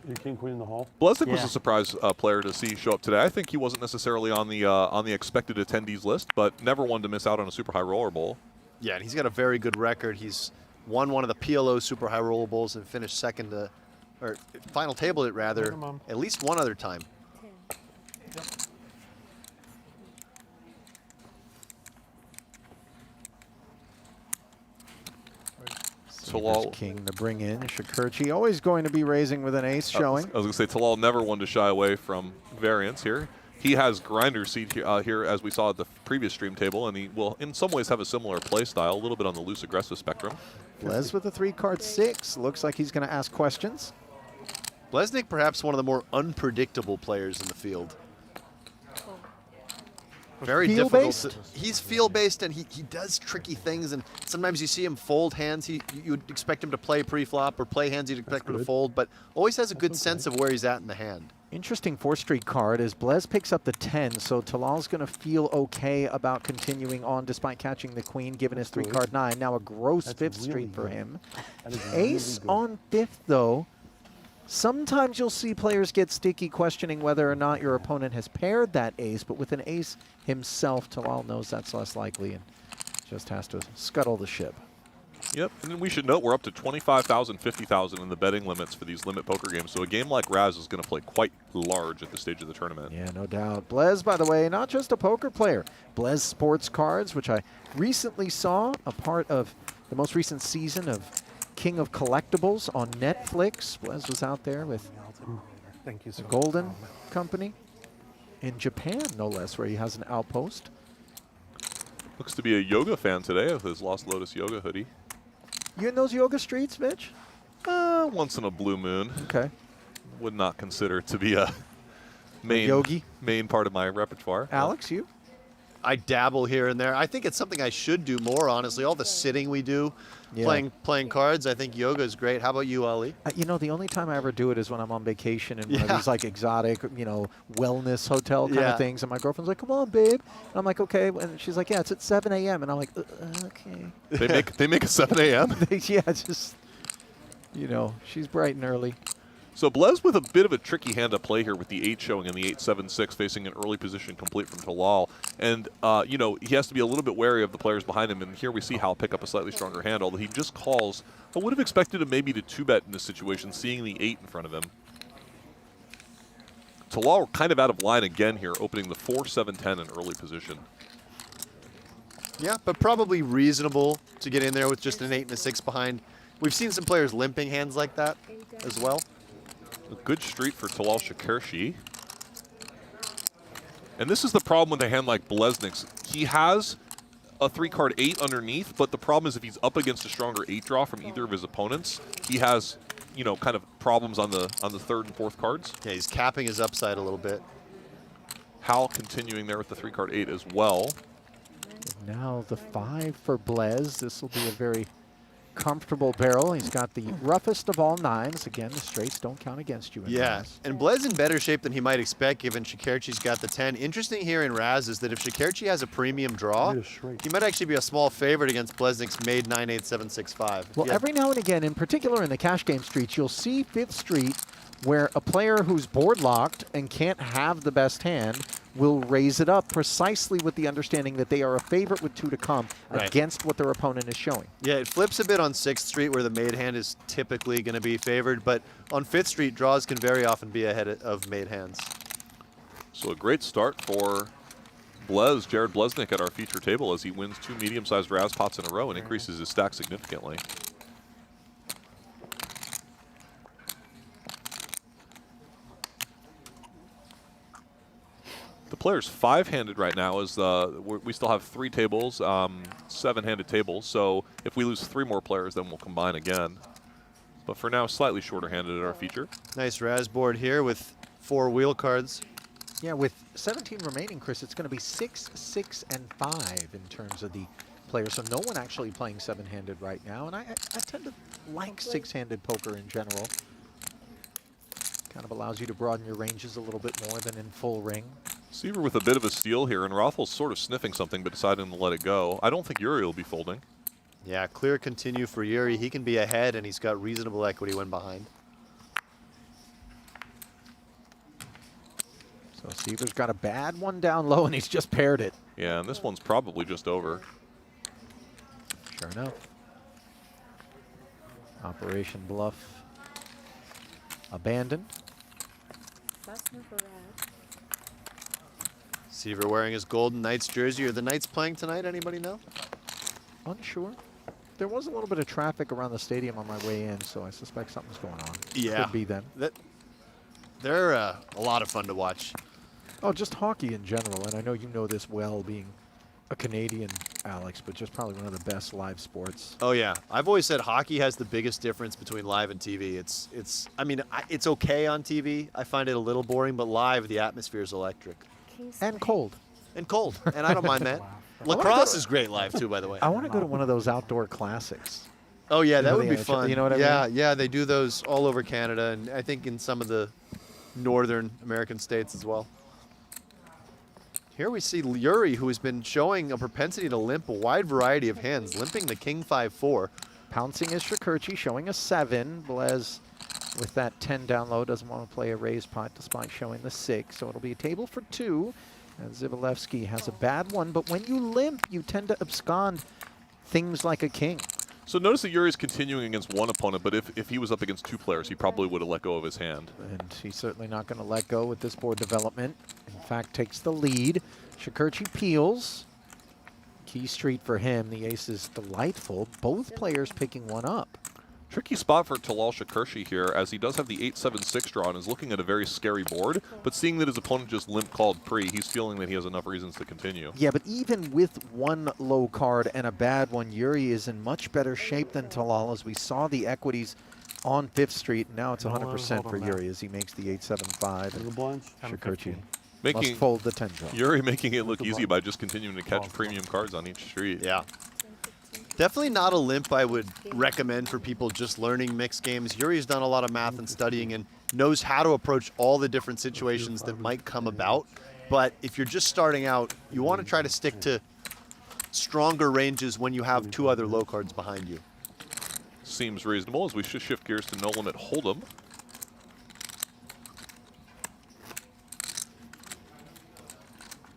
You king queen in the hall. Blesnik was a surprise player to see show up today. I think he wasn't necessarily on the expected attendees list, but never one to miss out on a super high roller bowl. Yeah, and he's got a very good record. He's won one of the PLO super high roller bowls and finished second to, or final table it rather, at least one other time. Talal king to bring in. Shakurchi always going to be raising with an ace showing. I was going to say Talal never one to shy away from variance here. He has grinder seat here, as we saw at the previous stream table, and he will in some ways have a similar play style, a little bit on the loose aggressive spectrum. Blez with a 3-card 6. Looks like he's going to ask questions. Blesnik, perhaps one of the more unpredictable players in the field. Very difficult. He's feel-based, and he does tricky things, and sometimes you see him fold hands you would expect him to play pre-flop, or play hands you'd expect him to fold, but always has a good sense of where he's at in the hand. Interesting 4th Street card as Blez picks up the 10, so Talal's going to feel okay about continuing on despite catching the queen, given his 3-card 9. Now a gross 5th Street for him. Ace on 5th, though. Sometimes you'll see players get sticky questioning whether or not your opponent has paired that ace, but with an ace himself, Talal knows that's less likely and just has to scuttle the ship. Yep, and then we should note we're up to 25,000, 50,000 in the betting limits for these limit poker games, so a game like Raz is going to play quite large at this stage of the tournament. Yeah, no doubt. Blez, by the way, not just a poker player. Blez Sports Cards, which I recently saw a part of the most recent season of King of Collectibles on Netflix. Blez was out there with the Golden Company in Japan, no less, where he has an outpost. Looks to be a yoga fan today with his Lost Lotus yoga hoodie. You in those yoga streets, Mitch? Once in a blue moon. Okay. Would not consider it to be a main part of my repertoire. Alex, you? I dabble here and there. I think it's something I should do more, honestly. All the sitting we do, playing cards, I think yoga is great. How about you, Ali? You know, the only time I ever do it is when I'm on vacation in one of these like exotic, wellness hotel kind of things. And my girlfriend's like, come on, babe. And I'm like, okay. And she's like, yeah, it's at 7 a.m. And I'm like, okay. They make a 7 a.m.? Yeah, just, she's bright and early. So Blez with a bit of a tricky hand to play here with the 8 showing and the 8-7-6 facing an early position complete from Talal. And, he has to be a little bit wary of the players behind him. And here we see Hal pick up a slightly stronger hand, although he just calls. I would have expected him maybe to 2-bet in this situation, seeing the 8 in front of him. Talal kind of out of line again here, opening the 4-7-10 in early position. Yeah, but probably reasonable to get in there with just an 8 and a 6 behind. We've seen some players limping hands like that as well. A good street for Talal Shakurchi. And this is the problem with a hand like Blesnik's. He has a 3-card 8 underneath, but the problem is if he's up against a stronger 8 draw from either of his opponents, he has, kind of problems on the 3rd and 4th cards. Yeah, he's capping his upside a little bit. Hal continuing there with the 3-card 8 as well. Now the 5 for Blez. This will be a very comfortable barrel. He's got the roughest of all 9s. Again, the straights don't count against you in Raz. And Blez in better shape than he might expect given Shakurchi's got the 10. Interesting here in Raz is that if Shakurchi has a premium draw, he might actually be a small favorite against Blesnik's made 9-8-7-6-5. Well, every now and again, in particular in the cash game streets, you'll see 5th Street where a player who's board locked and can't have the best hand will raise it up precisely with the understanding that they are a favorite with 2 to come against what their opponent is showing. Yeah, it flips a bit on 6th Street where the made hand is typically going to be favored, but on 5th Street, draws can very often be ahead of made hands. So a great start for Jared Blesnik at our feature table as he wins 2 medium-sized Raz pots in a row and increases his stack significantly. The player's 5-handed right now is we still have 3 tables, 7-handed tables. So if we lose 3 more players, then we'll combine again. But for now, slightly shorter-handed at our feature. Nice Raz board here with 4 wheel cards. Yeah, with 17 remaining, Chris, it's going to be 6, 6, and 5 in terms of the players. So no one actually playing 7-handed right now. And I tend to like 6-handed poker in general. Kind of allows you to broaden your ranges a little bit more than in full ring. Seaver with a bit of a steal here, and Rothel's sort of sniffing something but deciding to let it go. I don't think Yuri will be folding. Yeah, clear continue for Yuri. He can be ahead, and he's got reasonable equity when behind. So Seaver's got a bad one down low, and he's just paired it. Yeah, and this one's probably just over. Sure enough. Operation Bluff abandoned. Seaver wearing his Golden Knights jersey. Are the Knights playing tonight? Anybody know? Unsure. There was a little bit of traffic around the stadium on my way in, so I suspect something's going on. Yeah. Could be them. They're a lot of fun to watch. Oh, just hockey in general, and I know you know this well, being a Canadian, Alex, but just probably one of the best live sports. Oh yeah, I've always said hockey has the biggest difference between live and TV. I mean, it's okay on TV. I find it a little boring, but live, the atmosphere is electric. And cold. And cold, and I don't mind that. Lacrosse is great live too, by the way. I want to go to one of those outdoor classics. Oh yeah, that know would the be NHL fun. you know what I mean? Yeah, they do those all over Canada, and I think in some of the northern American states as well. Here we see Yuri, who has been showing a propensity to limp a wide variety of hands, limping the King 5-4. Pouncing is Shakurchi, showing a 7. Blez, with that 10 down low, doesn't want to play a raised pot despite showing the 6. So it'll be a table for 2. And Dzivielevski has a bad one, but when you limp, you tend to abscond things like a king. So notice that Yuri's continuing against one opponent, but if he was up against 2 players, he probably would have let go of his hand. And he's certainly not going to let go with this board development. In fact, takes the lead. Shakurchi peels. Key street for him. The ace is delightful. Both players picking one up. Tricky spot for Talal Shakurchi here, as he does have the 8-7-6 draw and is looking at a very scary board, but seeing that his opponent just limp called pre, he's feeling that he has enough reasons to continue. Yeah, but even with one low card and a bad one, Yuri is in much better shape than Talal, as we saw the equities on 5th Street. Now it's 100% for Yuri as he makes the 8-7-5. Shakurchi must fold the 10 draw. Yuri making it look easy by just continuing to catch premium cards on each street. Yeah. Definitely not a limp I would recommend for people just learning mixed games. Yuri's done a lot of math and studying and knows how to approach all the different situations that might come about. But if you're just starting out, you want to try to stick to stronger ranges when you have 2 other low cards behind you. Seems reasonable as we should shift gears to no limit hold'em.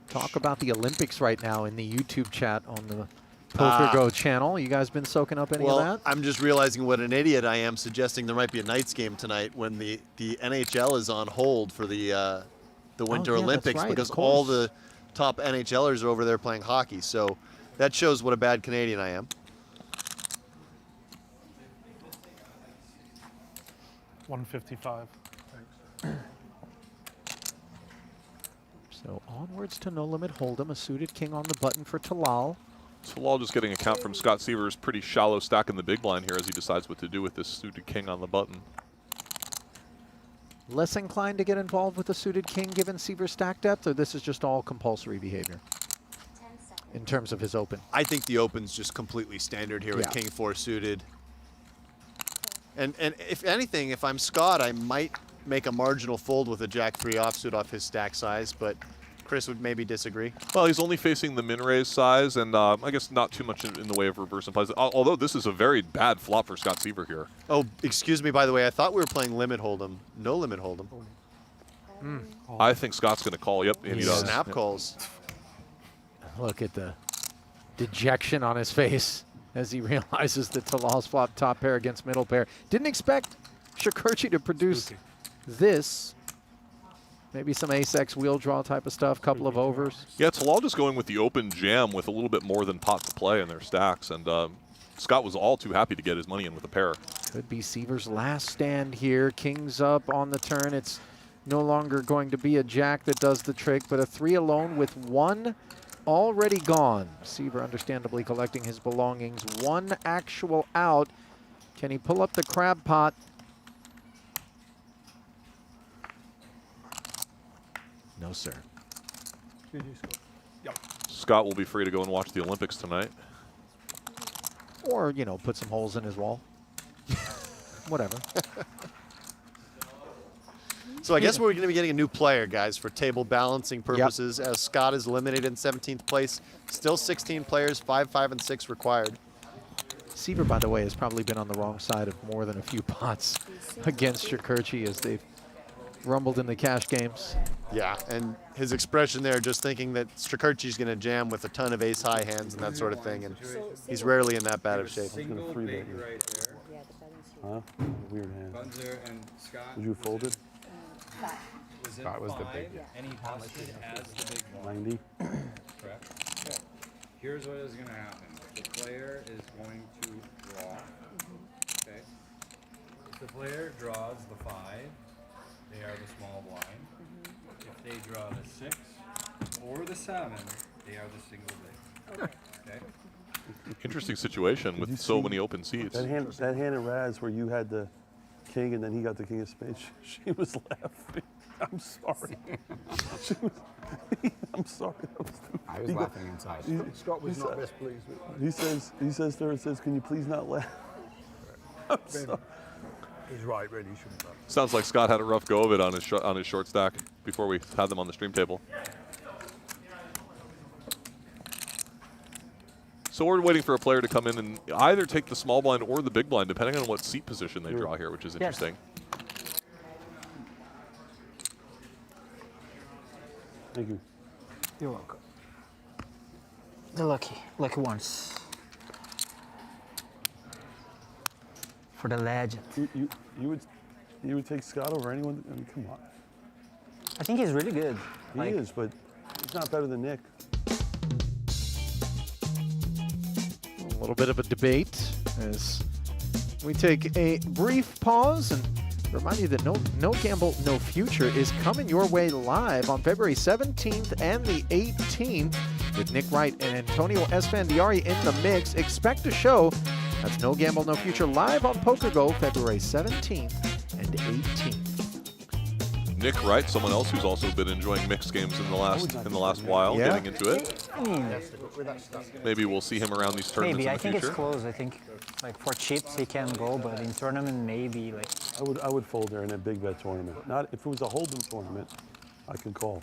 Talk about the Olympics right now in the YouTube chat on the PokerGO channel. You guys been soaking up any of that? I'm just realizing what an idiot I am suggesting there might be a Knights game tonight when the NHL is on hold for the Winter Olympics because all the top NHLers are over there playing hockey. So that shows what a bad Canadian I am. $155. So onwards to no limit hold'em. A suited king on the button for Talal. Talal just getting a count from Scott Seaver's pretty shallow stack in the big blind here as he decides what to do with this suited king on the button. Less inclined to get involved with the suited king given Seaver's stack depth, or this is just all compulsory behavior in terms of his open? I think the open's just completely standard here with King 4 suited. And if anything, if I'm Scott, I might make a marginal fold with a Jack 3 offsuit off his stack size, but Chris would maybe disagree. Well, he's only facing the min-raise size, and I guess not too much in the way of reverse implies. Although this is a very bad flop for Scott Seaver here. Oh, excuse me, by the way, I thought we were playing limit hold'em. No limit hold'em. I think Scott's going to call. Yep, and he does. Snap calls. Look at the dejection on his face as he realizes that Talal's flop top pair against middle pair. Didn't expect Shakurchi to produce this. Maybe some ace-X wheel draw type of stuff, couple of overs. Yeah, Talal just going with the open jam with a little bit more than pot to play in their stacks, and Scott was all too happy to get his money in with a pair. Could be Seaver's last stand here. King's up on the turn. It's no longer going to be a jack that does the trick, but a 3 alone with 1 already gone. Seaver understandably collecting his belongings. 1 actual out. Can he pull up the crab pot? No, sir. Scott will be free to go and watch the Olympics tonight. Or, you know, put some holes in his wall. Whatever. So I guess we're going to be getting a new player, guys, for table balancing purposes, as Scott is eliminated in 17th place. Still 16 players, 5, 5, and 6 required. Seaver, by the way, has probably been on the wrong side of more than a few pots against Shakurchi as they've rumbled in the cash games. Yeah, and his expression there, just thinking that Strikerchi's going to jam with a ton of ace-high hands and that sort of thing, and he's rarely in that bad of shape. I'm going to 3-bet you. Huh? Weird hand. Was you folded? That was the big. And he busted as the big one. 90. Correct. Here's what is going to happen. The player is going to draw. Okay. If the player draws the 5, they are the small blind. If they draw the 6 or the 7, they are the single big. Okay. Interesting situation with so many open seats. That hand at Raz where you had the king and then he got the king of spades, she was laughing. I'm sorry. She was, I'm sorry. I was laughing inside. Scott was not best pleased with it. He says to her, can you please not laugh? I'm sorry. He's right, really, he shouldn't laugh. Sounds like Scott had a rough go of it on his short stack before we had them on the stream table. So we're waiting for a player to come in and either take the small blind or the big blind, depending on what seat position they draw here, which is interesting. Thank you. You're welcome. The lucky ones. For the legend. You would take Scott over anyone? I mean, come on. I think he's really good. He is, but he's not better than Nick. A little bit of a debate as we take a brief pause and remind you that No Gamble, No Future is coming your way live on February 17th and the 18th with Nick Wright and Antonio Esfandiari in the mix. Expect a show. That's No Gamble, No Future live on PokerGO February 17th and 18th. Nick Wright, someone else who's also been enjoying mixed games in the last while, getting into it. Maybe we'll see him around these tournaments Maybe. in I the think future. it's close. I think like for chips he can go, but in tournament maybe like. I would fold there in a big bet tournament. Not if it was a hold'em tournament, I can call.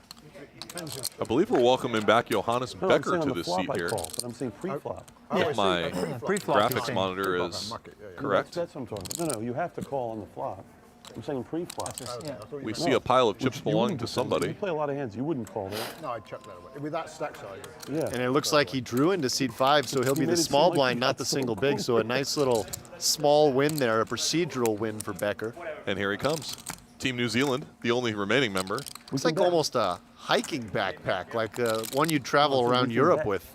I believe we're welcoming back Johannes No, Becker I'm saying to on the the flop seat I here. call, but I'm saying pre-flop. If my Pre-flop, graphics monitor is correct. That's what I'm talking about. No, you have to call on the flop. I'm saying pre-flop. We see a pile of chips belonging to somebody. You play a lot of hands. You wouldn't call there. No, I chucked that away. With that stack size. Yeah. And it looks like he drew into seat 5, so he'll be the small blind, not the single big. So a nice little small win there, a procedural win for Becker. And here he comes. Team New Zealand, the only remaining member. It's like almost a hiking backpack, like one you'd travel around Europe with.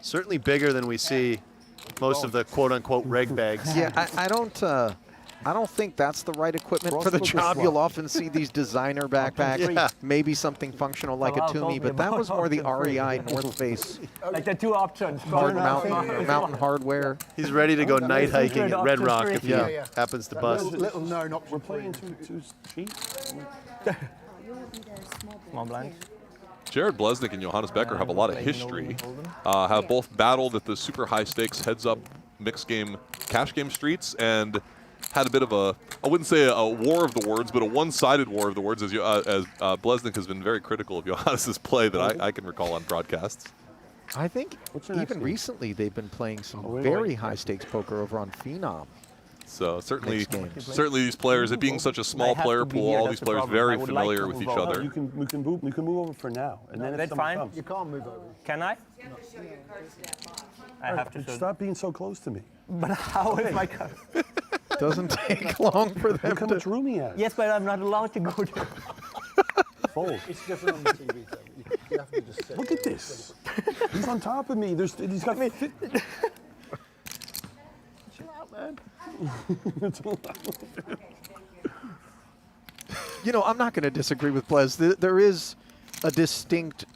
Certainly bigger than we see most of the quote-unquote reg bags. Yeah, I don't think that's the right equipment for the job. You'll often see these designer backpacks, maybe something functional like a Toomey, but that was more the REI North Face. Like the two options. Mountain hardware. He's ready to go night hiking at Red Rock if he happens to bust. Little known option. We're playing too cheap. Small blind. Jared Blesnik and Johannes Becker have a lot of history. Have both battled at the super high stakes heads-up mixed game, cash game streets, and had a bit of a, I wouldn't say a war of the words, but a one-sided war of the words, as Blesnik has been very critical of Johannes' play that I can recall on broadcasts. I think even recently they've been playing some very high-stakes poker over on Phenom. So certainly these players, it being such a small player pool, all these players very familiar with each other. You can move over for now, and then if someone comes. You can't move over. Can I? I have to. Stop being so close to me. But how is my car? Doesn't take long for them Look how much room he has. Yes, but I'm not allowed to go there. Fold. It's different on the TV. Though. You have to just sit. Look at this. He's on top of me. He's got. Chill out, man. You know, I'm not going to disagree with Blez. There is a distinct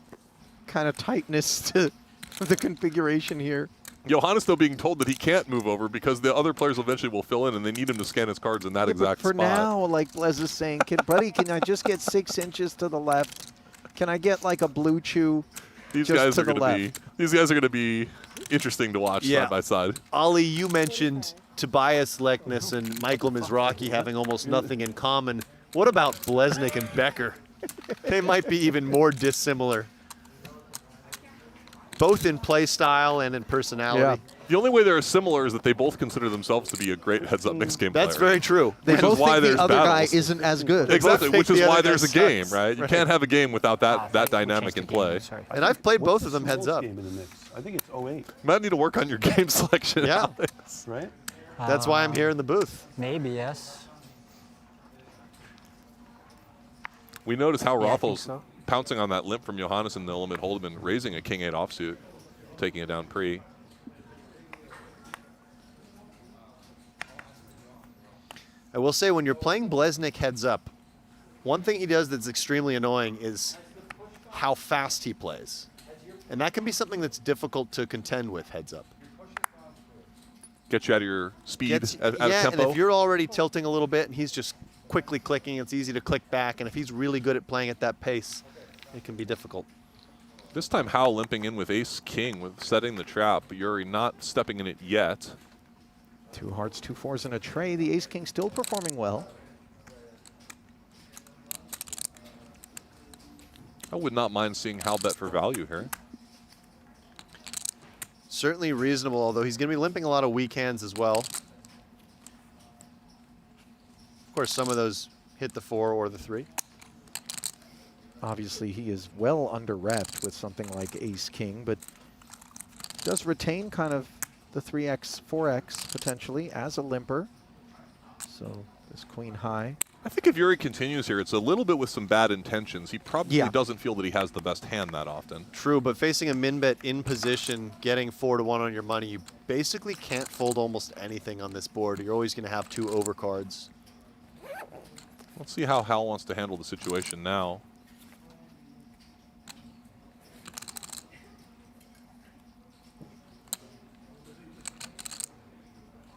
kind of tightness to the configuration here. Johannes, though, being told that he can't move over because the other players eventually will fill in and they need him to scan his cards in that exact for spot. now, like Blez is saying, buddy, can I just get 6 inches to the left? Can I get like a blue chew These just guys to are the going left? to be. These guys are going to be interesting to watch side by side. Ali, you mentioned Tobias Lekness and Michael Mizrachi having almost nothing in common. What about Blesnik and Becker? They might be even more dissimilar. both in play style and in personality. The only way they're similar is that they both consider themselves to be a great heads-up mixed game player. That's very true. They Which both is why think there's the other battles. guy isn't as good. Exactly, which is the why other there's a guy game, sucks. right? You Right. can't have a game without that dynamic in play. And I've played What's both of the them heads smallest up. game in the mix? I think it's 08, Might need to work on your game selection. Yeah. Alex. right? That's why I'm here in the booth. Maybe, yes. We noticed how Yeah, I think Raffles so. pouncing on that limp from Johannes in the limit hold'em and raising a king-8 offsuit, taking it down pre. I will say, when you're playing Blesnik heads up, one thing he does that's extremely annoying is how fast he plays. And that can be something that's difficult to contend with heads up. Get you out of your speed out of yeah, tempo. and if you're already tilting a little bit and he's just quickly clicking, it's easy to click back. And if he's really good at playing at that pace, it can be difficult. This time Hal limping in with ace-king with setting the trap, but Yuri not stepping in it yet. 2 hearts, 2 fours, and a tray. The ace-king still performing well. I would not mind seeing Hal bet for value here. Certainly reasonable, although he's going to be limping a lot of weak hands as well. Of course, some of those hit the 4 or the 3. Obviously, he is well under-repped with something like ace-king, but does retain kind of the 3x, 4x potentially as a limper. So this queen high. I think if Yuri continues here, it's a little bit with some bad intentions. He probably doesn't feel that he has the best hand that often. True, but facing a min bet in position, getting 4 to 1 on your money, you basically can't fold almost anything on this board. You're always going to have 2 overcards. Let's see how Hal wants to handle the situation now.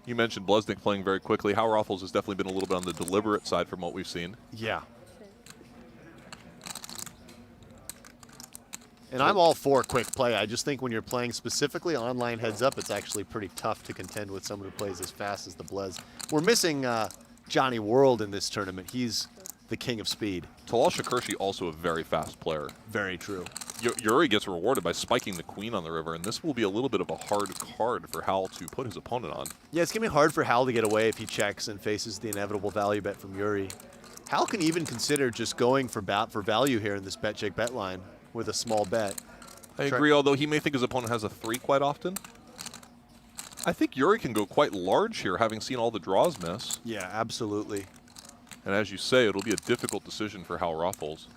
You mentioned Blesnik playing very quickly. Hal Raffles has definitely been a little bit on the deliberate side from what we've seen. Yeah. And I'm all for quick play. I just think when you're playing specifically online heads up, it's actually pretty tough to contend with someone who plays as fast as the Blez. We're missing Johnny World in this tournament. He's the king of speed. Talal Shakurshi also a very fast player. Very true. Yuri gets rewarded by spiking the queen on the river, and this will be a little bit of a hard card for Hal to put his opponent on. Yeah, it's going to be hard for Hal to get away if he checks and faces the inevitable value bet from Yuri. Hal can even consider just going for value here in this bet check bet line with a small bet. I agree, although he may think his opponent has a 3 quite often. I think Yuri can go quite large here, having seen all the draws miss. Yeah, absolutely. And as you say, it'll be a difficult decision for Hal Raffles.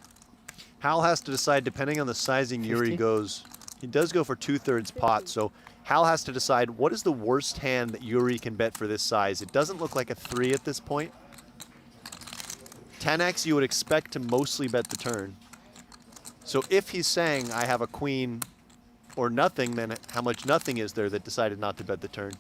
Hal has to decide, depending on the sizing Yuri goes. He does go for 2/3 pot, so Hal has to decide what is the worst hand that Yuri can bet for this size. It doesn't look like a 3 at this point. 10x you would expect to mostly bet the turn. So if he's saying, I have a queen or nothing, then how much nothing is there that decided not to bet the turn?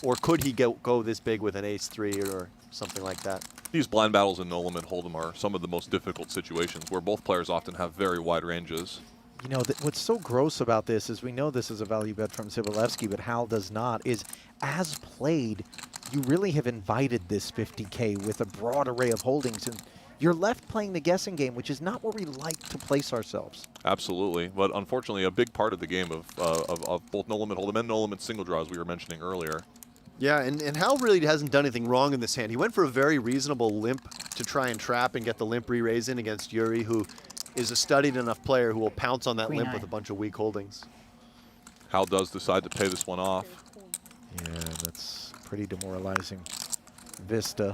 Or could he go this big with an ace-3 or something like that? These blind battles in no limit hold'em are some of the most difficult situations where both players often have very wide ranges. You know, what's so gross about this is we know this is a value bet from Dzivielevski, but Hal does not, is as played, you really have invited this 50K with a broad array of holdings, and you're left playing the guessing game, which is not where we like to place ourselves. Absolutely, but unfortunately a big part of the game of both no limit hold'em and no limit single draws we were mentioning earlier. Yeah, and Hal really hasn't done anything wrong in this hand. He went for a very reasonable limp to try and trap and get the limp re-raise in against Yuri, who is a studied enough player who will pounce on that Queen limp eye. with a bunch of weak holdings. Hal does decide to pay this one off. Yeah, that's pretty demoralizing. Vista.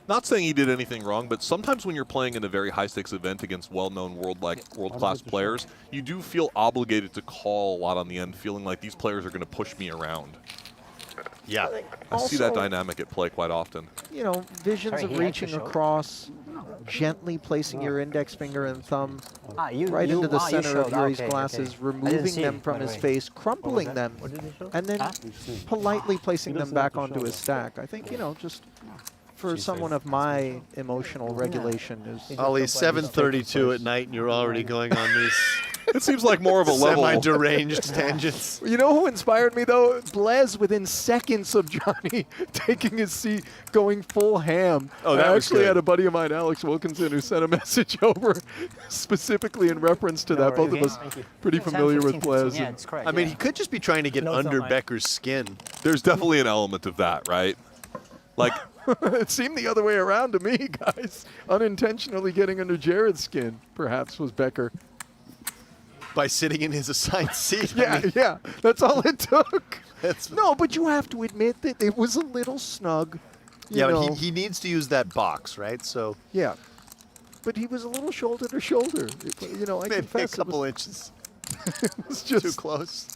Not saying he did anything wrong, but sometimes when you're playing in a very high-stakes event against well-known world-class players, you do feel obligated to call a lot on the end, feeling like these players are going to push me around. Yeah. I see that dynamic at play quite often. You know, visions Sorry, of he had to reaching show. across, gently placing your index finger and thumb You into the you center of showed. Yuri's Okay, glasses, okay. I removing didn't see them it, from by the his way. face, crumpling them, What did he show? and then Huh? politely placing He them doesn't back have to onto show his that. stack. I think, you know, just for someone of my emotional regulation is... Ollie, 7:32 at night and you're already going on these It seems like more of a level. Semi-deranged tangents. You know who inspired me, though? Blez, within seconds of Johnny taking his seat, going full ham. Oh, that I was actually good. had a buddy of mine, Alex Wilkinson, who sent a message over specifically in reference to that. Both of us pretty familiar with Blez. Yeah, it's correct. I mean, he could just be trying to get No, it's under not mine. Becker's skin. There's definitely an element of that, right? Like, It seemed the other way around to me, guys. Unintentionally getting under Jared's skin, perhaps, was Becker. By sitting in his assigned seat. I Yeah, mean, yeah, that's all it took. that's- No, but you have to admit that it was a little snug. You yeah, know. but he needs to use that box, right? So Yeah. But he was a little shoulder to shoulder. You know, I maybe a confess it couple was, inches it was just too close.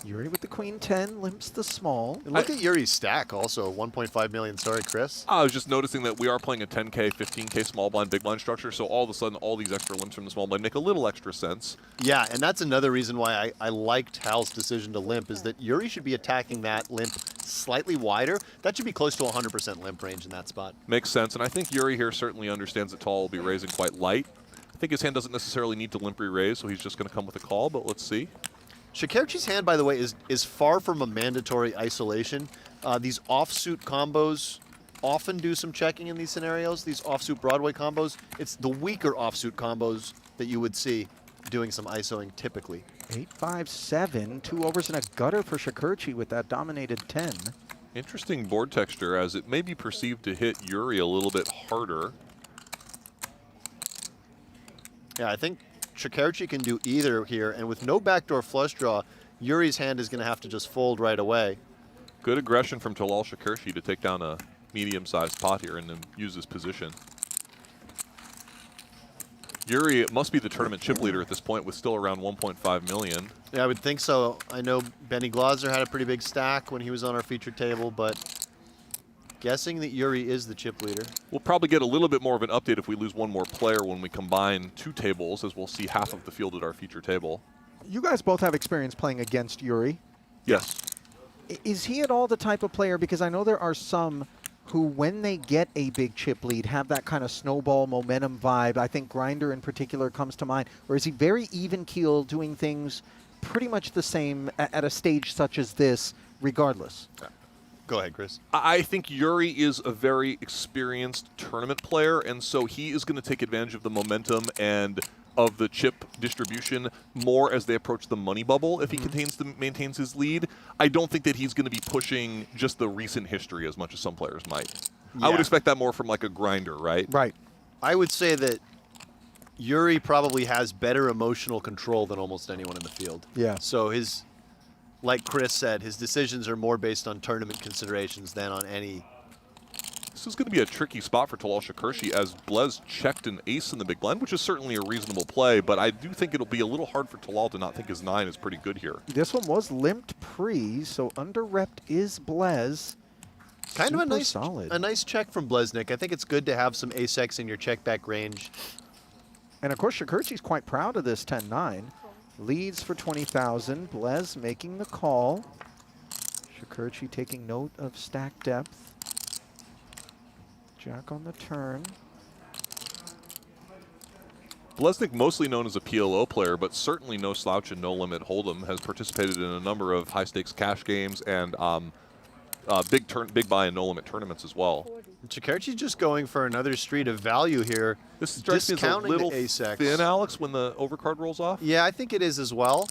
Yuri with the queen 10 limps the small. And look at Yuri's stack also, 1.5 million. Sorry, Chris. I was just noticing that we are playing a 10K, 15K small blind, big blind structure, so all of a sudden all these extra limps from the small blind make a little extra sense. Yeah, and that's another reason why I liked Hal's decision to limp, is that Yuri should be attacking that limp slightly wider. That should be close to 100% limp range in that spot. Makes sense, and I think Yuri here certainly understands that Tall will be raising quite light. I think his hand doesn't necessarily need to limp re-raise, so he's just going to come with a call, but let's see. Shakerchi's hand, by the way, is far from a mandatory isolation. These offsuit combos often do some checking in these scenarios, these offsuit Broadway combos. It's the weaker offsuit combos that you would see doing some isoing typically. 8-5-7, 2 overs and a gutter for Shakerchi with that dominated 10. Interesting board texture, as it may be perceived to hit Yuri a little bit harder. Yeah, I think Shakerchi can do either here, and with no backdoor flush draw, Yuri's hand is going to have to just fold right away. Good aggression from Talal Shakerchi to take down a medium-sized pot here and then use his position. Yuri must be the tournament chip leader at this point with still around 1.5 million. Yeah, I would think so. I know Benny Glaser had a pretty big stack when he was on our featured table, but guessing that Yuri is the chip leader. We'll probably get a little bit more of an update if we lose one more player when we combine two tables, as we'll see half of the field at our feature table. You guys both have experience playing against Yuri. Yes. Is he at all the type of player, because I know there are some who, when they get a big chip lead, have that kind of snowball momentum vibe. I think Grinder in particular comes to mind. Or is he very even-keeled, doing things pretty much the same at a stage such as this, regardless? Go ahead, Chris. I think Yuri is a very experienced tournament player, and so he is going to take advantage of the momentum and of the chip distribution more as they approach the money bubble if he maintains his lead. I don't think that he's going to be pushing just the recent history as much as some players might. I would Yeah. expect that more from like a Grinder, right? Right. I would say that Yuri probably has better emotional control than almost anyone in the field. Yeah. So his, like Chris said, his decisions are more based on tournament considerations than on any. This is going to be a tricky spot for Talal Shakerchi, as Blez checked an ace in the big blind, which is certainly a reasonable play, but I do think it'll be a little hard for Talal to not think his 9 is pretty good here. This one was limped pre, so under-repped is Blez. Kind of Super solid. a nice check from Blesnik. I think it's good to have some ace-x in your check-back range. And of course, Shakerchi's quite proud of this 10-9. Leads for 20,000. Blez making the call. Shakerchi taking note of stack depth. Jack on the turn. Blesnik, mostly known as a PLO player, but certainly no slouch and no limit hold'em, has participated in a number of high-stakes cash games and big buy and no limit tournaments as well. Shakerchi's just going for another street of value here. This strikes me as a discounting little the ace-x. thin, Alex, when the overcard rolls off. Yeah, I think it is as well.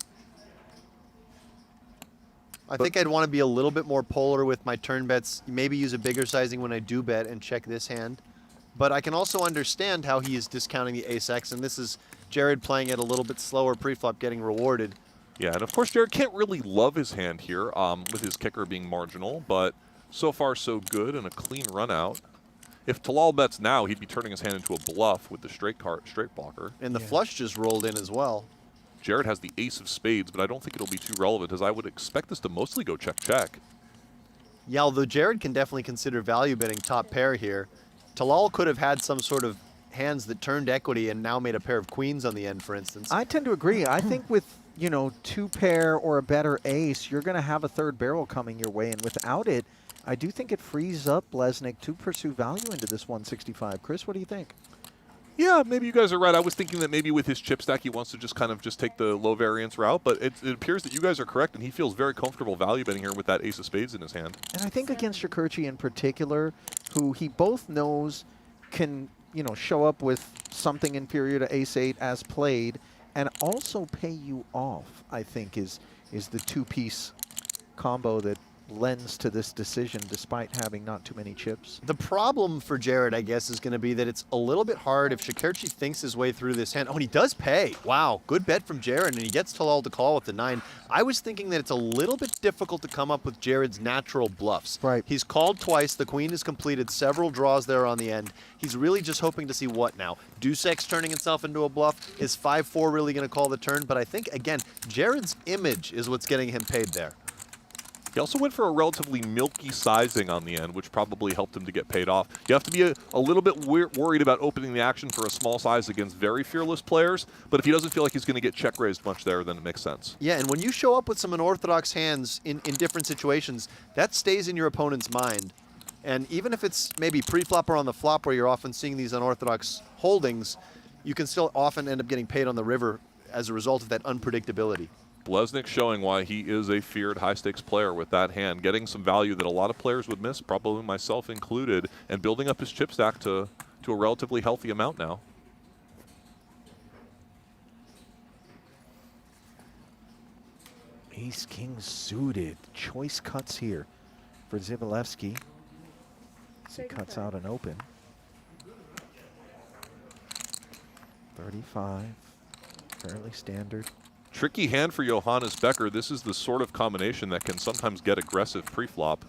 I think I'd want to be a little bit more polar with my turn bets. Maybe use a bigger sizing when I do bet and check this hand. But I can also understand how he is discounting the ace-x, and this is Jared playing it a little bit slower pre-flop, getting rewarded. Yeah, and of course Jared can't really love his hand here, with his kicker being marginal, but so far so good and a clean run out. If Talal bets now, he'd be turning his hand into a bluff with the straight blocker. And the flush just rolled in as well. Jared has the ace of spades, but I don't think it'll be too relevant, as I would expect this to mostly go check-check. Yeah, although Jared can definitely consider value betting top pair here. Talal could have had some sort of hands that turned equity and now made a pair of queens on the end, for instance. I tend to agree. I think with, you know, 2 pair or a better ace, you're going to have a third barrel coming your way, and without it, I do think it frees up Blesnik to pursue value into this 165. Chris, what do you think? Yeah, maybe you guys are right. I was thinking that maybe with his chip stack, he wants to just kind of take the low variance route, but it appears that you guys are correct, and he feels very comfortable value betting here with that ace of spades in his hand. And I think against Shakurchi in particular, who he both knows can, you know, show up with something inferior to ace-8 as played, and also pay you off, I think is the two-piece combo that lends to this decision despite having not too many chips. The problem for Jared, I guess, is going to be that it's a little bit hard if Shakurchi thinks his way through this hand. Oh, and he does pay. Wow, good bet from Jared, and he gets Talal to call with the 9. I was thinking that it's a little bit difficult to come up with Jared's natural bluffs. Right. He's called twice. The queen has completed several draws there on the end. He's really just hoping to see what now? Deuce X turning himself into a bluff? Is 5-4 really going to call the turn? But I think, again, Jared's image is what's getting him paid there. He also went for a relatively milky sizing on the end, which probably helped him to get paid off. You have to be a little bit worried about opening the action for a small size against very fearless players, but if he doesn't feel like he's going to get check raised much there, then it makes sense. Yeah, and when you show up with some unorthodox hands in different situations, that stays in your opponent's mind. And even if it's maybe pre-flop or on the flop where you're often seeing these unorthodox holdings, you can still often end up getting paid on the river as a result of that unpredictability. Blesnik showing why he is a feared high-stakes player with that hand, getting some value that a lot of players would miss, probably myself included, and building up his chip stack to a relatively healthy amount now. Ace-king suited. Choice cuts here for Dzivielevski. He cuts out an open. 35, fairly standard. Tricky hand for Johannes Becker. This is the sort of combination that can sometimes get aggressive pre-flop.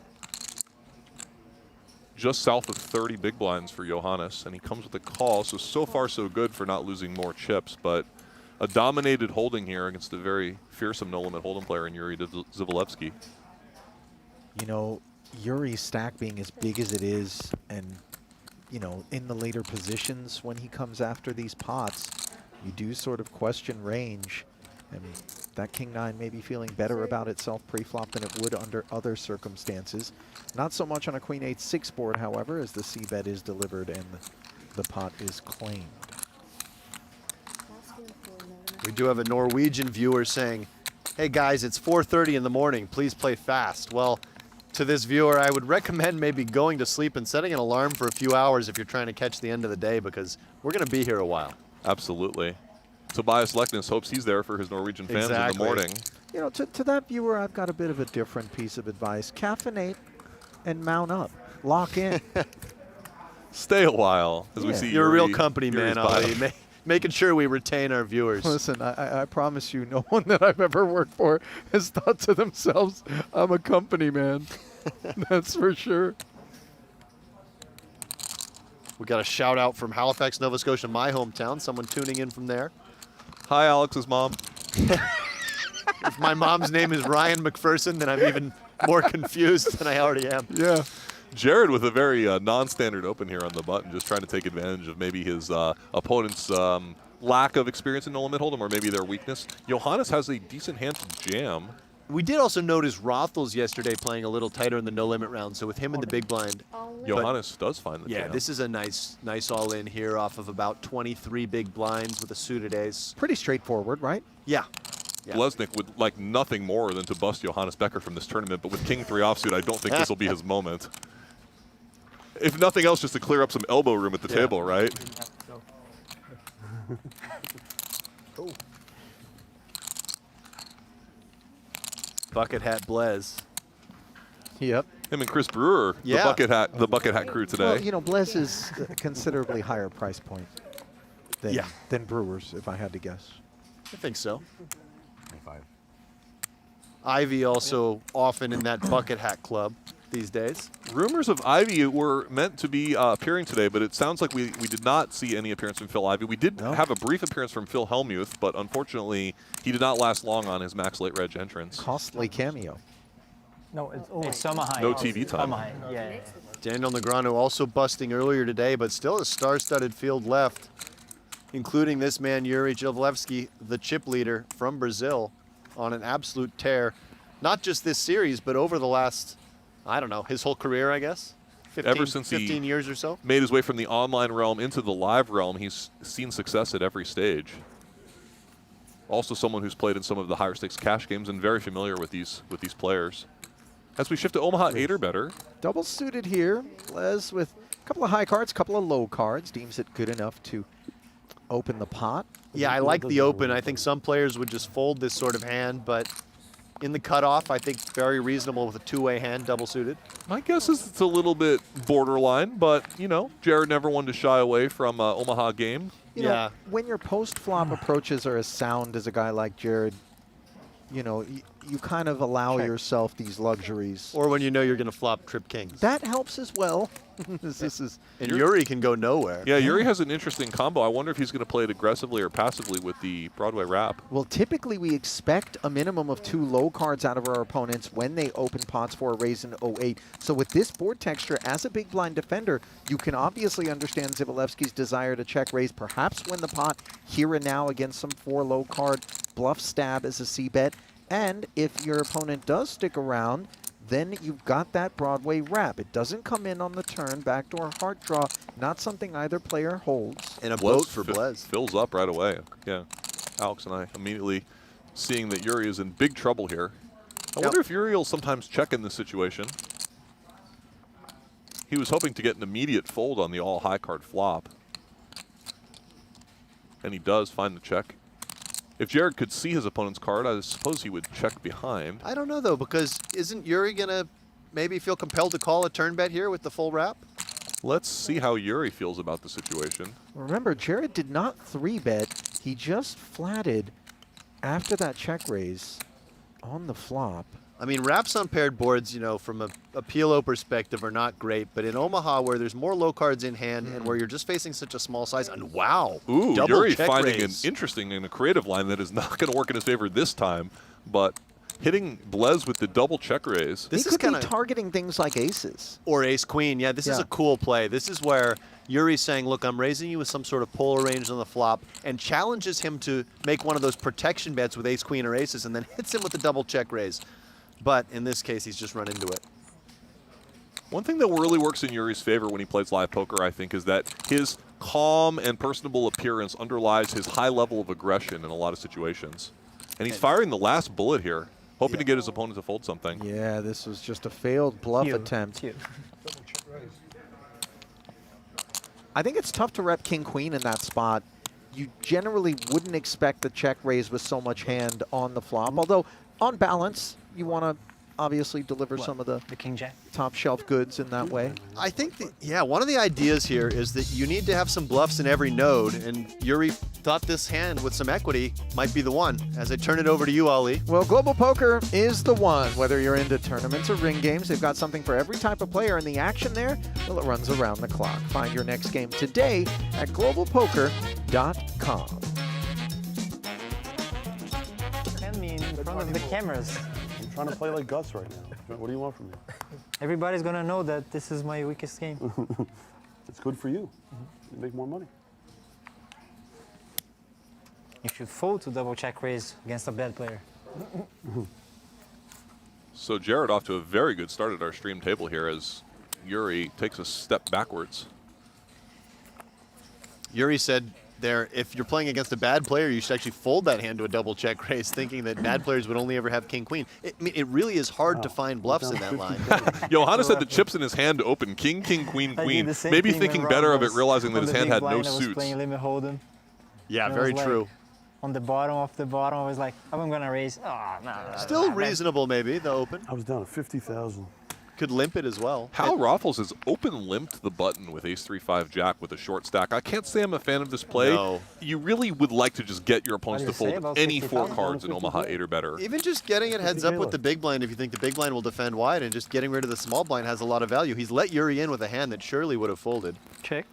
Just south of 30 big blinds for Johannes, and he comes with a call, so far so good for not losing more chips, but a dominated holding here against a very fearsome no-limit hold'em player in Yuri Dzivielevski. You know, Yuri's stack being as big as it is, and, you know, in the later positions when he comes after these pots, you do sort of question range. And that king-9 may be feeling better about itself pre-flop than it would under other circumstances. Not so much on a queen 8-6 board, however, as the c-bet is delivered and the pot is claimed. We do have a Norwegian viewer saying, hey guys, it's 4:30 in the morning, please play fast. Well, to this viewer, I would recommend maybe going to sleep and setting an alarm for a few hours if you're trying to catch the end of the day, because we're going to be here a while. Absolutely. Tobias Leknes hopes he's there for his Norwegian fans in the morning. You know, to that viewer, I've got a bit of a different piece of advice. Caffeinate and mount up. Lock in. Stay a while, as we see You're Yuri, a real company man, Ali. Making sure we retain our viewers. Listen, I promise you, no one that I've ever worked for has thought to themselves, I'm a company man. That's for sure. We got a shout out from Halifax, Nova Scotia, my hometown. Someone tuning in from there. Hi, Alex's mom. If my mom's name is Ryan McPherson, then I'm even more confused than I already am. Yeah. Jared with a very non-standard open here on the button, just trying to take advantage of maybe his opponent's lack of experience in no limit hold'em, or maybe their weakness. Johannes has a decent hand to jam. We did also notice Rothels yesterday playing a little tighter in the no-limit round, so with him in the big blind. Johannes does find the jam. This is a nice all-in here off of about 23 big blinds with a suited ace. Pretty straightforward, right? Yeah. Blesnik would like nothing more than to bust Johannes Becker from this tournament, but with King 3 offsuit, I don't think this will be his moment. If nothing else, just to clear up some elbow room at the table, right? Cool. Bucket hat Blez. Yep. Him and Chris Brewer, the bucket hat crew today. Well, you know, Blez is a considerably higher price point than Brewers, if I had to guess. I think so. 25. Ivy also often in that bucket hat club these days. Rumors of Ivy were meant to be appearing today, but it sounds like we did not see any appearance from Phil Ivey. We did have a brief appearance from Phil Hellmuth, but unfortunately, he did not last long on his max late reg entrance. Costly cameo. No, it's Omaha. No TV time. Omaha, yeah. Daniel Negreanu also busting earlier today, but still a star-studded field left, including this man, Yuri Dzivielevski, the chip leader from Brazil, on an absolute tear. Not just this series, but over the last I don't know, his whole career, I guess? 15, Ever since 15 he years or so? made his way from the online realm into the live realm, he's seen success at every stage. Also someone who's played in some of the higher stakes cash games and very familiar with these players. As we shift to Omaha 8 or better. Double suited here. Les with a couple of high cards, a couple of low cards. Deems it good enough to open the pot. Yeah, I like the open. I think some players would just fold this sort of hand, but in the cutoff, I think very reasonable with a two-way hand, double suited. My guess is it's a little bit borderline, but, you know, Jared never wanted to shy away from Omaha game. You know, when your post-flop approaches are as sound as a guy like Jared, you know, you kind of allow yourself these luxuries. Or when you know you're going to flop trip kings. That helps as well. This is and Yuri can go nowhere. Yeah, Yuri has an interesting combo. I wonder if he's going to play it aggressively or passively with the Broadway wrap. Well, typically we expect a minimum of 2 low cards out of our opponents when they open pots for a raise in 08. So with this board texture, as a big blind defender, you can obviously understand Dzivielevski's desire to check raise, perhaps win the pot here and now against some 4 low card, bluff stab as a C-bet. And if your opponent does stick around, then you've got that Broadway wrap. It doesn't come in on the turn, backdoor heart draw, not something either player holds. And a boat for Blez. Fills up right away. Yeah, Alex and I immediately seeing that Yuri is in big trouble here. I wonder if Yuri will sometimes check in this situation. He was hoping to get an immediate fold on the all high card flop. And he does find the check. If Jared could see his opponent's card, I suppose he would check behind. I don't know, though, because isn't Yuri going to maybe feel compelled to call a turn bet here with the full wrap? Let's see how Yuri feels about the situation. Remember, Jared did not 3-bet. He just flatted after that check raise on the flop. I mean, wraps on paired boards, you know, from a PLO perspective are not great, but in Omaha, where there's more low cards in hand and where you're just facing such a small size, and wow, ooh, double Yuri check finding raise. an interesting and a creative line that is not going to work in his favor this time, but hitting Blez with the double check raise. He could be targeting things like aces. Or ace-queen. Yeah, this is a cool play. This is where Yuri's saying, look, I'm raising you with some sort of polar range on the flop, and challenges him to make one of those protection bets with ace-queen or aces, and then hits him with the double check raise. But in this case, he's just run into it. One thing that really works in Yuri's favor when he plays live poker, I think, is that his calm and personable appearance underlies his high level of aggression in a lot of situations. And he's firing the last bullet here, hoping to get his opponent to fold something. Yeah, this was just a failed bluff attempt. I think it's tough to rep king-queen in that spot. You generally wouldn't expect the check raise with so much hand on the flop, although on balance, you want to obviously deliver some of the king jack top shelf goods in that way. I think, one of the ideas here is that you need to have some bluffs in every node, and Yuri thought this hand with some equity might be the one. As I turn it over to you, Ali. Well, Global Poker is the one. Whether you're into tournaments or ring games, they've got something for every type of player, and the action there, well, it runs around the clock. Find your next game today at globalpoker.com. I mean, in front of the cameras. I'm trying to play like Gus right now. What do you want from me? Everybody's gonna know that this is my weakest game. It's good for you. You make more money. You should fold to double check raise against a bad player. So Jared off to a very good start at our stream table here as Yuri takes a step backwards. Yuri said there, if you're playing against a bad player, you should actually fold that hand to a double check raise, thinking that bad players would only ever have king-queen. I mean, it really is hard to find bluffs in that line. Johannes had the chips in his hand to open king, king, queen, queen. Maybe thinking better of it, realizing that his hand had no I was suits. playing limit hold'em. Yeah, very true. On the bottom of the bottom, I was like, I'm gonna raise. Oh, no. Still reasonable, maybe, the open. I was down to 50,000. Could limp it as well. Hal Raffles has open limped the button with ace-3-5 jack with a short stack. I can't say I'm a fan of this play. No. You really would like to just get your opponents to What did you say fold about any 50,000? 4 cards in Omaha 8 or better. Even just getting it heads up with the big blind if you think the big blind will defend wide, and just getting rid of the small blind has a lot of value. He's let Yuri in with a hand that surely would have folded. Check.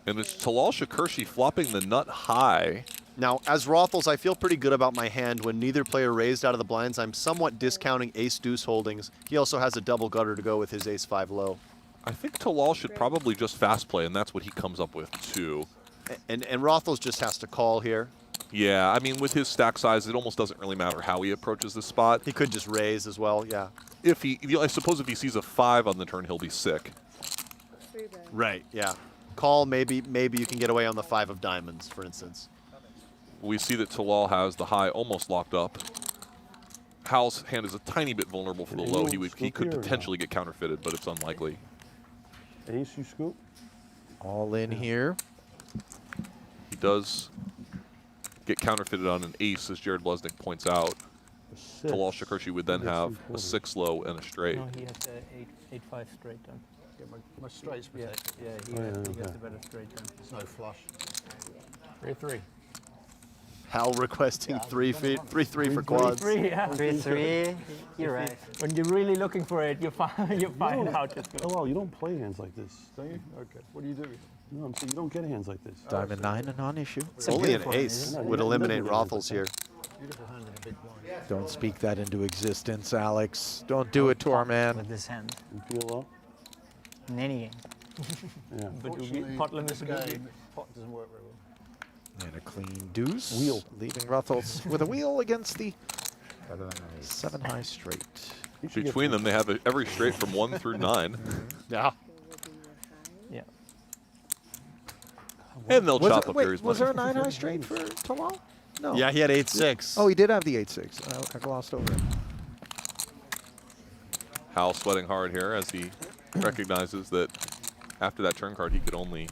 And it's Talal Shakurshi flopping the nut high. Now, as Rothels, I feel pretty good about my hand when neither player raised out of the blinds. I'm somewhat discounting ace-deuce holdings. He also has a double gutter to go with his ace-5 low. I think Talal should probably just fast play, and that's what he comes up with, too. And Rothels just has to call here. Yeah, I mean, with his stack size, it almost doesn't really matter how he approaches this spot. He could just raise as well, yeah. If he, I suppose if he sees a 5 on the turn, he'll be sick. Right, yeah. Call, maybe you can get away on the 5 of diamonds, for instance. We see that Talal has the high almost locked up. Hal's hand is a tiny bit vulnerable for the low. He could potentially get counterfeited, but it's unlikely. Ace, you scoop? All in here. He does get counterfeited on an ace, as Jared Blesnick points out. Talal Shakurshi would then have a 6 low and a straight. No, he has a 8-5 straight turn. Yeah, my straight's protected. Yeah, he gets a better straight turn. It's no flush. 3-3. Hal requesting 3-3 for quads. 3-3, yeah. 3-3. You're right. When you're really looking for it, you find out it's good. Oh, well, you don't play hands like this. Don't you? Okay. What do you do? No, I'm saying you don't get hands like this. Diamond 9, a non-issue. Only an ace would eliminate Rothels here. Beautiful hand in a big blind. Don't speak that into existence, Alex. Don't do it to our man. With this hand. You feel low? In any game. Yeah. But pot limit is a good game. Pot doesn't work very well. And a clean deuce. Wheel. Leaving Rothels with a wheel against the 7 high straight. Between them, they have every straight from 1 through 9. Yeah. Yeah. And they'll chop up Yuri's Was money. there a 9 high straight for Talal? No. Yeah, he had 8-6. Oh, he did have the 8-6. I glossed over it. Hal sweating hard here as he recognizes that after that turn card, he could only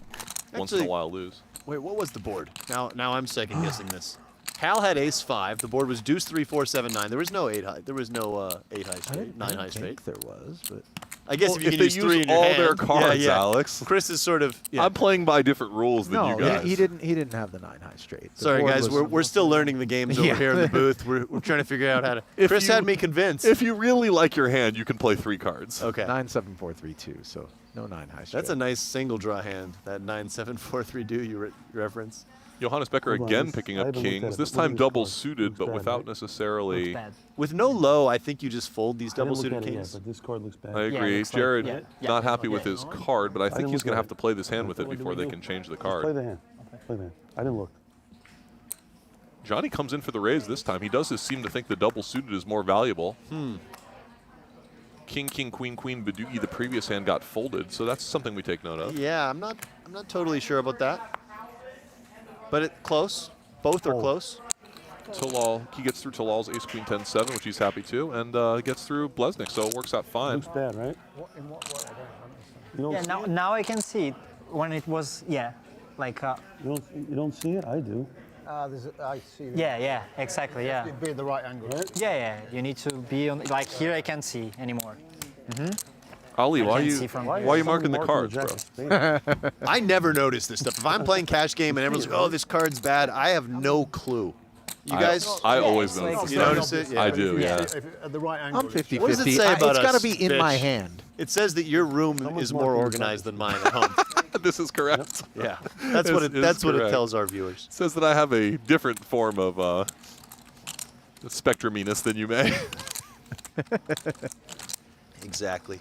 once in a while lose. Wait, what was the board? Now I'm second guessing this. Hal had ace 5. The board was deuce 3, 4, 7, 9. There was no 8 high. There was no 8 high straight, 9 high straight. There was, but I guess Well, if you if can they use 3 use in your all hand. their cards, yeah. Alex. Chris is sort of. Yeah. I'm playing by different rules than you guys. he didn't have the 9 high straight. The Sorry, board guys. was- We're still learning the games over here in the booth. We're trying to figure out how to. Chris had me convinced. If you really like your hand, you can play 3 cards. Okay. 9, 7, 4, 3, 2. So no 9 high straight. That's a nice single draw hand. That 9, 7, 4, 3 do you reference. Johannes Becker Hold on, again this- picking I up haven't looked at kings. it, This but look at time this double card. suited, Looks but bad, without right? necessarily. Bad. With no low, I think you just fold these I didn't double look suited at it yet, kings. but this card looks bad. I agree. looks like- Jared yeah. not happy with his card, but I think didn't he's look going to at have it. to play this hand with it What do before we they do? can change the Just play card. the hand. Play the hand. I didn't look. Johnny comes in for the raise this time. He does seem to think the double suited is more valuable. King, king, queen, queen, Badugi, the previous hand got folded, so that's something we take note of. Yeah, I'm not totally sure about that. But it close. Both are close. Talal, he gets through Talal's ace, queen, 10, 7, which he's happy to, and gets through Blesnick, so it works out fine. Looks bad, right? In what way? I don't understand. You don't, Yeah, now I can see it. When it was, like, you don't see it? I do. I see. yeah, exactly, yeah. It'd be at the right angle. Right? Yeah, you need to be on, like, here I can't see anymore. Ali, why are can't you see from why here. are you marking the cards, bro? bro? I never notice this stuff. If I'm playing cash game and everyone's like, "Oh, this card's bad," I have no clue. You guys, I always it's like- notice. you notice it? Yeah. I do, yeah. If at the right angle. I'm 50-50. What does it say about It's got to us, be in my bitch? hand. It says that your room is more marking the organized than mine at home. This is correct. Yeah, that's what it. Is That's what it correct. tells our viewers. It says that I have a different form of spectruminess than you may. Exactly.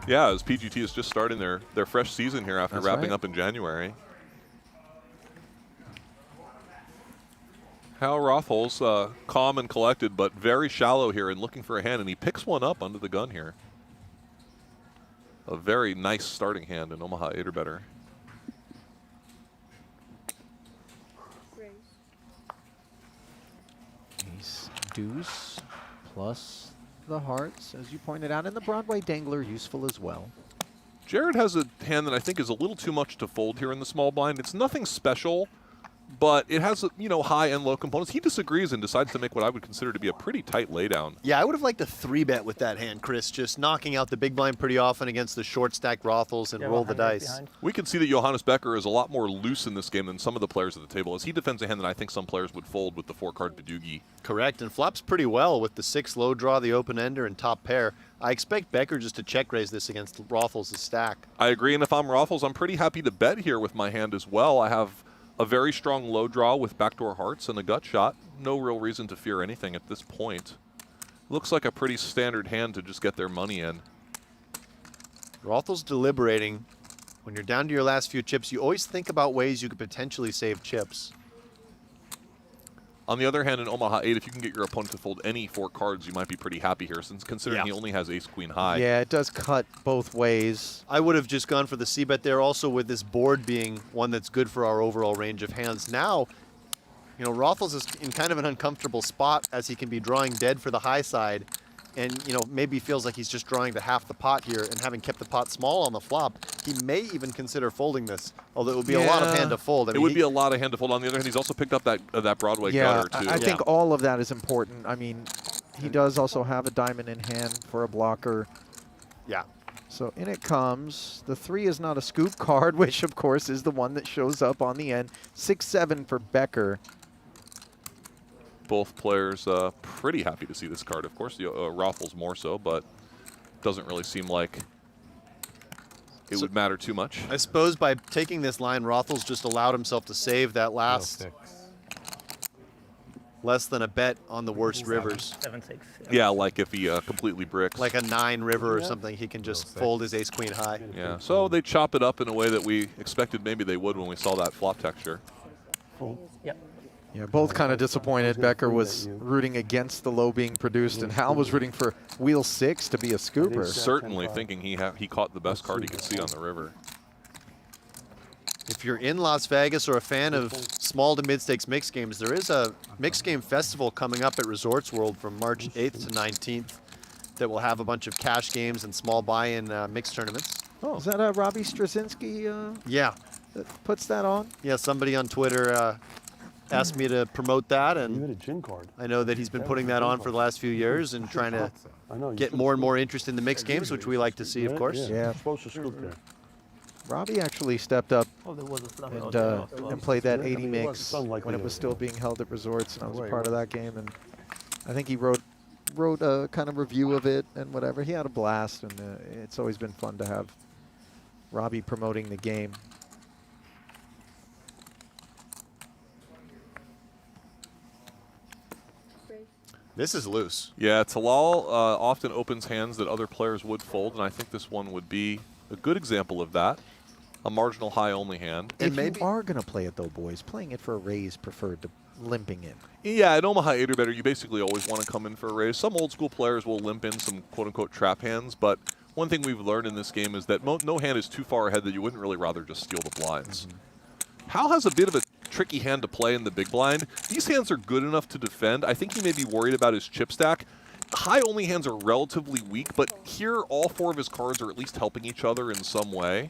Yeah, as PGT is just starting their fresh season here after That's wrapping right. up in January. Hal Rothholz, calm and collected, but very shallow here and looking for a hand, and he picks one up under the gun here. A very nice starting hand in Omaha 8 or better. Ace, deuce, plus the hearts, as you pointed out, and the Broadway dangler useful as well. Jared has a hand that I think is a little too much to fold here in the small blind. It's nothing special, but it has, high and low components. He disagrees and decides to make what I would consider to be a pretty tight laydown. Yeah, I would have liked a 3-bet with that hand, Chris. Just knocking out the big blind pretty often against the short stack Rothels and roll the dice. We can see that Johannes Becker is a lot more loose in this game than some of the players at the table, as he defends a hand that I think some players would fold with the 4-card Badugi. Correct, and flops pretty well with the 6 low draw, the open ender, and top pair. I expect Becker just to check raise this against Rothels' stack. I agree, and if I'm Rothels, I'm pretty happy to bet here with my hand as well. I have a very strong low draw with backdoor hearts and a gut shot. No real reason to fear anything at this point. Looks like a pretty standard hand to just get their money in. Rothels deliberating. When you're down to your last few chips, you always think about ways you could potentially save chips. On the other hand, in Omaha 8, if you can get your opponent to fold any 4 cards, you might be pretty happy here, since considering he only has ace-queen high. Yeah, it does cut both ways. I would have just gone for the c-bet there also, with this board being one that's good for our overall range of hands. Now, you know, Rothels is in kind of an uncomfortable spot, as he can be drawing dead for the high side, and, you know, maybe feels like he's just drawing to half the pot here, and having kept the pot small on the flop, he may even consider folding this, although it would be a lot of hand to fold. I mean, it would be a lot of hand to fold. On the other hand, he's also picked up that Broadway gutter, too. I think all of that is important. I mean, he does also have a diamond in hand for a blocker. Yeah. So in it comes. The 3 is not a scoop card, which, of course, is the one that shows up on the end. 6-7 for Becker. Both players pretty happy to see this card. Of course, Rothels more so, but doesn't really seem like it would matter too much. I suppose by taking this line, Rothels just allowed himself to save that last less than a bet on the worst rivers. 7-6. Yeah, like if he completely bricks. Like a 9 river or something, he can just fold his ace-queen high. Yeah, so they chop it up in a way that we expected maybe they would when we saw that flop texture. Yep. Yeah, both kind of disappointed. Becker was rooting against the low being produced, and Hal was rooting for wheel 6 to be a scooper. Certainly thinking he caught the best card he could see on the river. If you're in Las Vegas or a fan of small to mid-stakes mixed games, there is a mixed game festival coming up at Resorts World from March 8th to 19th that will have a bunch of cash games and small buy-in mixed tournaments. Oh, is that Robbie Straczynski? Yeah. That puts that on? Yeah, somebody on Twitter asked me to promote that, and You had a gin card. I know that he's been putting that on for the last few years and trying to get more and more interest in the mixed games, which we like to see, of course. Yeah. You're supposed to scoop there. Robbie actually stepped up There was a fluff and played that 80 I mean, mix it's unlikely when it to- was still being held at Resorts, and I was a part of that game. And I think he wrote a kind of review of it and whatever. He had a blast, and it's always been fun to have Robbie promoting the game. This is loose. Yeah, Talal often opens hands that other players would fold, and I think this one would be a good example of that. A marginal high only hand. If you are going to play it, though, boys, playing it for a raise preferred to limping in. Yeah, at Omaha 8 or better, you basically always want to come in for a raise. Some old school players will limp in some quote-unquote trap hands, but one thing we've learned in this game is that no hand is too far ahead that you wouldn't really rather just steal the blinds. Hal has a bit of a tricky hand to play in the big blind. These hands are good enough to defend. I think he may be worried about his chip stack. High-only hands are relatively weak, but here all 4 of his cards are at least helping each other in some way.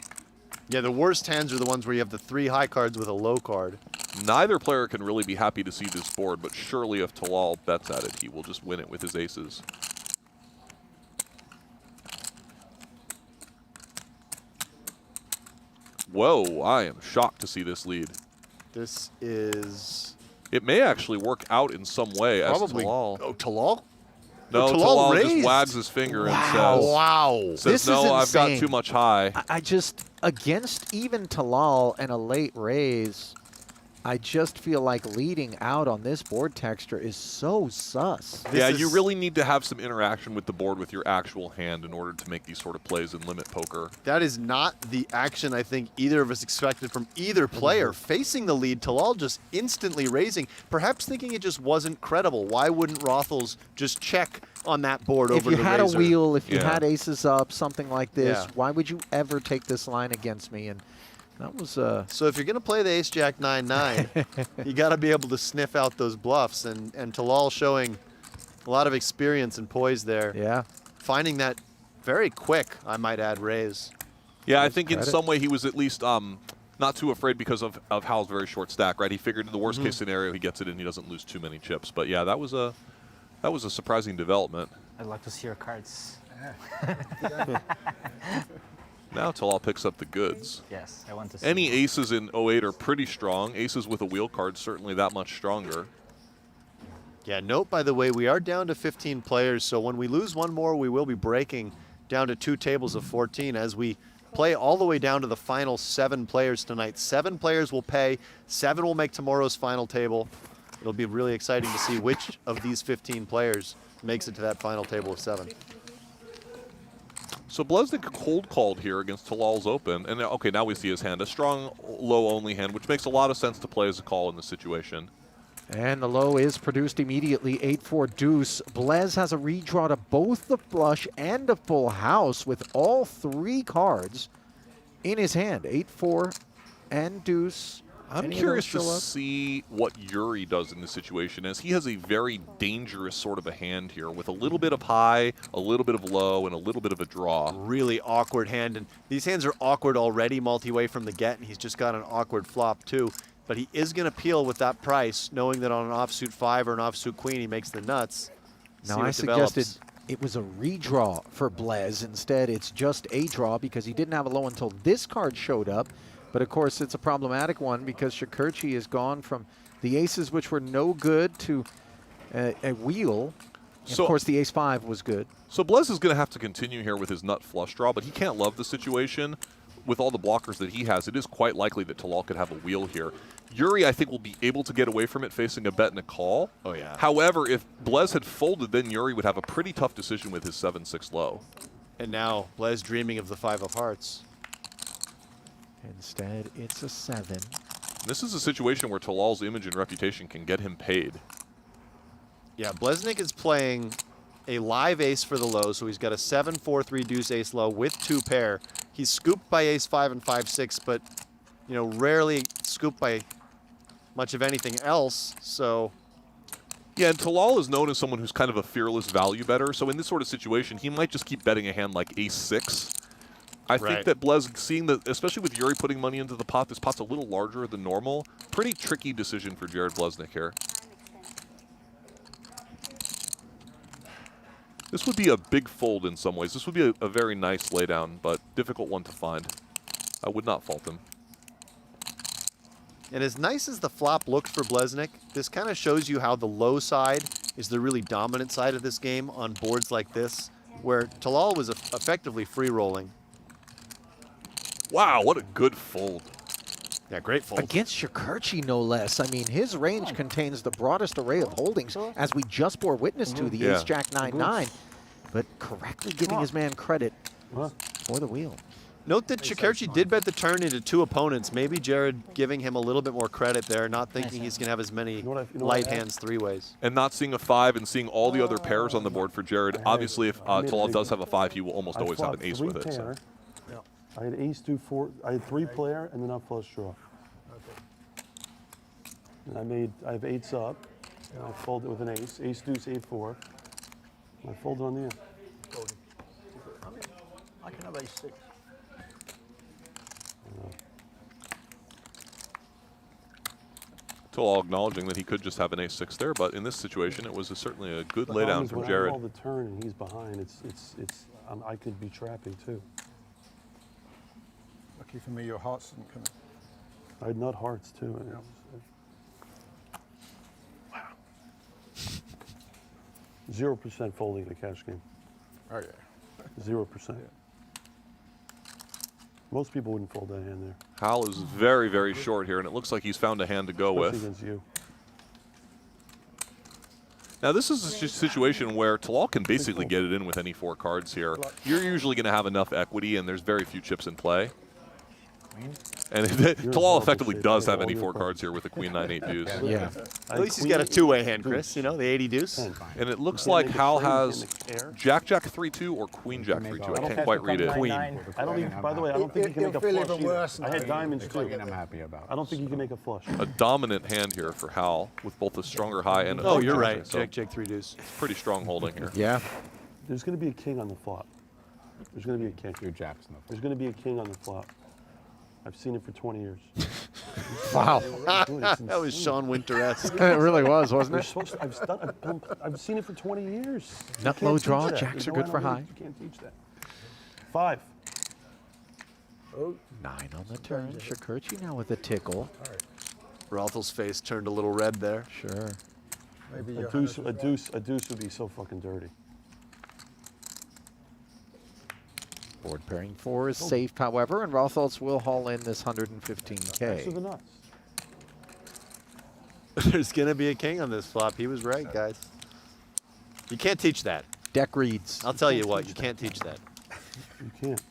Yeah, the worst hands are the ones where you have the 3 high cards with a low card. Neither player can really be happy to see this board, but surely if Talal bets at it, he will just win it with his aces. Whoa, I am shocked to see this lead. This is... It may actually work out in some way as Probably. Talal. Oh, Talal? No, Oh, Talal raised. just wags his finger and Wow. says, Wow. This no, is I've got insane. too much high. I just, against even Talal and a late raise, I just feel like leading out on this board texture is so sus. Yeah, you really need to have some interaction with the board with your actual hand in order to make these sort of plays in limit poker. That is not the action I think either of us expected from either player. Facing the lead, Talal just instantly raising, perhaps thinking it just wasn't credible. Why wouldn't Rothels just check on that board If over you the had razor? a wheel, if you had aces up, something like this, Yeah. why would you ever take this line against me? And that was So if you're going to play the ace-jack 9-9, you got to be able to sniff out those bluffs. And Talal showing a lot of experience and poise there. Yeah. Finding that very quick, I might add, raise. Yeah, I think in some way he was at least not too afraid because of Hal's very short stack, right? He figured in the worst case scenario he gets it and he doesn't lose too many chips. But yeah, that was a surprising development. I'd like to see your cards. Now Talal picks up the goods. Yes, I want to see. Any aces in 08 are pretty strong. Aces with a wheel card certainly that much stronger. Yeah, note, by the way, we are down to 15 players, so when we lose one more, we will be breaking down to 2 tables of 14 as we play all the way down to the final 7 players tonight. 7 players will pay, 7 will make tomorrow's final table. It'll be really exciting to see which of these 15 players makes it to that final table of 7. So Blesnik cold called here against Talal's open, and okay, now we see his hand. A strong low-only hand, which makes a lot of sense to play as a call in this situation. And the low is produced immediately, 8-4 deuce. Blez has a redraw to both the flush and a full house with all 3 cards in his hand, 8-4 and deuce. I'm curious to see what Yuri does in this situation, as he has a very dangerous sort of a hand here with a little bit of high, a little bit of low, and a little bit of a draw. Really awkward hand, and these hands are awkward already multi-way from the get, and he's just got an awkward flop too. But he is going to peel with that price, knowing that on an offsuit 5 or an offsuit queen, he makes the nuts. Now, I suggested it was a redraw for Blez. Instead, it's just a draw because he didn't have a low until this card showed up. But, of course, it's a problematic one because Shakurchi has gone from the aces, which were no good, to a wheel. So, of course, the ace-5 was good. So Blez is going to have to continue here with his nut flush draw, but he can't love the situation. With all the blockers that he has, it is quite likely that Talal could have a wheel here. Yuri, I think, will be able to get away from it facing a bet and a call. Oh, yeah. However, if Blez had folded, then Yuri would have a pretty tough decision with his 7-6 low. And now Blez dreaming of the 5 of hearts. Instead, it's a 7. This is a situation where Talal's image and reputation can get him paid. Yeah, Blesnik is playing a live ace for the low, so he's got a 7-4-3 deuce ace low with 2 pair. He's scooped by ace-5 and 5-6, but, you know, rarely scooped by much of anything else, so... Yeah, and Talal is known as someone who's kind of a fearless value bettor, so in this sort of situation, he might just keep betting a hand like ace-6. I think that Blez, seeing that, especially with Yuri putting money into the pot, this pot's a little larger than normal. Pretty tricky decision for Jared Blesnik here. This would be a big fold in some ways. This would be a very nice laydown, but difficult one to find. I would not fault him. And as nice as the flop looked for Blesnik, this kind of shows you how the low side is the really dominant side of this game on boards like this, where Talal was effectively free rolling. Wow, what a good fold. Yeah, great fold. Against Shakurchi, no less. I mean, his range contains the broadest array of holdings, as we just bore witness to, the ace-jack 9-9, but correctly giving his man credit for the wheel. Note that Shakurchi did bet the turn into 2 opponents. Maybe Jared giving him a little bit more credit there, not thinking he's going to have as many light hands 3 ways. And not seeing a 5 and seeing all the other pairs on the board for Jared. Obviously, if Talal does have a 5, he will almost always have an ace with it. So. I had ace-2-4. I had 3 player and then I flush draw. And I have 8s up, and I fold it with an ace. Ace-deuce, 8-4. I fold it on the end. I can have ace-6. Talal acknowledging that he could just have an ace-6 there, but in this situation, it was certainly a good laydown from When Jared. I call the turn and he's behind, I could be trapping too. Lucky for me, your hearts didn't come in. I had nut hearts too. And wow. 0% folding in a cash game. Oh yeah. 0%. Most people wouldn't fold that hand there. Hal is very, very short here, and it looks like he's found a hand to go Especially with. against you. Now, this is a situation where Talal can basically get it in with any 4 cards here. You're usually going to have enough equity, and there's very few chips in play. And Talal effectively does have any 4 cards here with a queen 9-8 deuce. Yeah. At least he's got a 2-way hand, Chris. You know, the 80 deuce. And it looks like Hal has Jack-Jack 3-2 or Queen-Jack 3-2. I can't quite read it. Queen. I don't even, by the way, I don't think he can make a flush either. I had diamonds too. I'm happy about. I don't think he can make a flush. A dominant hand here for Hal with both a stronger high and a... Oh, you're right. So Jack 3 deuce. pretty strong holding here. Yeah. There's going to be a king on the flop. There's going to be a king. 2 jacks in the flop. There's going to be a king on the flop. I've seen it for 20 years. Wow. That was Sean Winter-esque. It really was, wasn't it? I've seen it for 20 years. Nut low draw, jacks are good for high. You can't teach that. 5. Oh. 9 on the turn. Shakurchi now with a tickle. Ralthel's face turned a little red there. Sure. Maybe A deuce would be so fucking dirty. Board pairing 4 is safe, however, and Rotholtz will haul in this 115K. So the nuts. There's going to be a king on this flop. He was right, guys. You can't teach that. Deck reads. I'll tell you what, you can't teach that. You can't.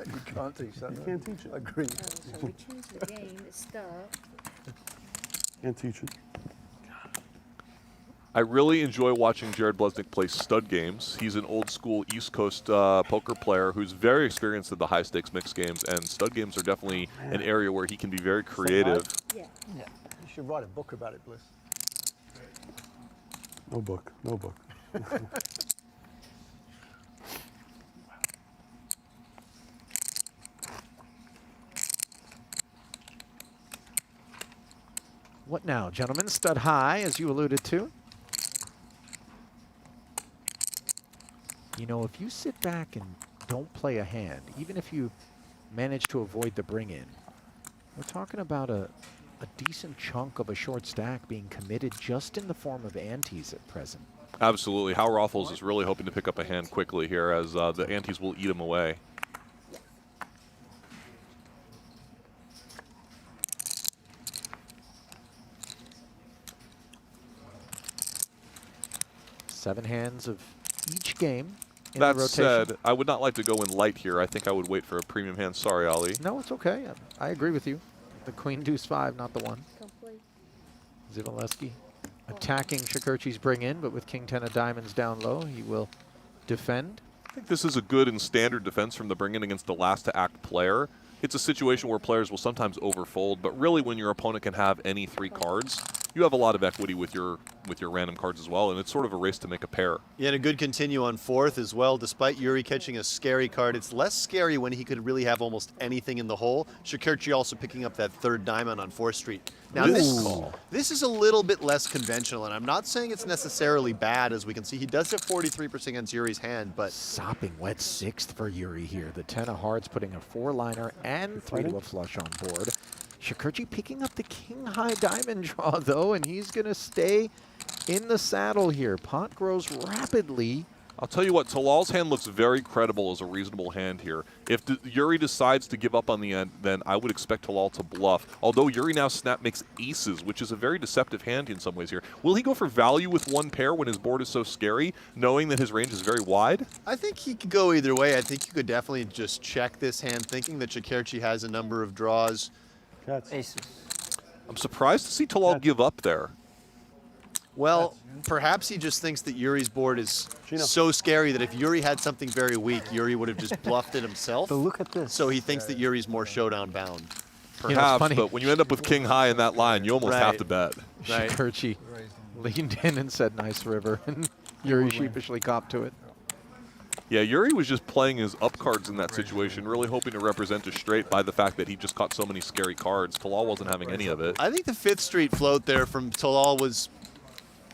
You can't teach that. You can't teach it. Agree. So we change the game, start. Can't teach it. I really enjoy watching Jared Blesnik play stud games. He's an old school East Coast poker player who's very experienced in the high stakes mixed games, and stud games are definitely an area where he can be very creative. Yeah. Yeah. You should write a book about it, Bliss. No book. No book. What now, gentlemen? Stud high, as you alluded to. You know, if you sit back and don't play a hand, even if you manage to avoid the bring-in, we're talking about a decent chunk of a short stack being committed just in the form of antes at present. Absolutely. Hal Rothels is really hoping to pick up a hand quickly here, as the antes will eat him away. Seven hands of each game in That the rotation. said, I would not like to go in light here. I think I would wait for a premium hand. Sorry, Ali. No, it's okay. I agree with you. The queen deuce 5, not the one. Complete. Dzivielevski attacking Shakurchi's bring in, but with king 10 of diamonds down low, he will defend. I think this is a good and standard defense from the bring-in against the last-to-act player. It's a situation where players will sometimes overfold, but really when your opponent can have any 3 cards, you have a lot of equity with your random cards as well, and it's sort of a race to make a pair. Yeah, and a good continue on 4th as well. Despite Yuri catching a scary card, it's less scary when he could really have almost anything in the hole. Shakurchi also picking up that 3rd diamond on 4th Street. Now this is a little bit less conventional, and I'm not saying it's necessarily bad. As we can see, he does have 43% against Yuri's hand, but sopping wet 6th for Yuri here. The 10 of hearts putting a 4-liner and 3 to a flush on board. Shakurchi picking up the king high diamond draw though, and he's gonna stay in the saddle here. Pot grows rapidly. I'll tell you what, Talal's hand looks very credible as a reasonable hand here. If Yuri decides to give up on the end, then I would expect Talal to bluff. Although Yuri now snap makes aces, which is a very deceptive hand in some ways here. Will he go for value with one pair when his board is so scary, knowing that his range is very wide? I think he could go either way. I think you could definitely just check this hand, thinking that Shakurchi has a number of draws. Aces. I'm surprised to see Talal give up there. Well, perhaps he just thinks that Yuri's board is so scary that if Yuri had something very weak, Yuri would have just bluffed it himself. But look at this. So he thinks that Yuri's more showdown bound. Perhaps, but when you end up with king high in that line, you almost have to bet. Right. Shakurchi leaned in and said, "Nice river," and Yuri sheepishly copped to it. Yeah, Yuri was just playing his up cards in that situation, really hoping to represent a straight by the fact that he just caught so many scary cards. Talal wasn't having any of it. I think the 5th Street float there from Talal was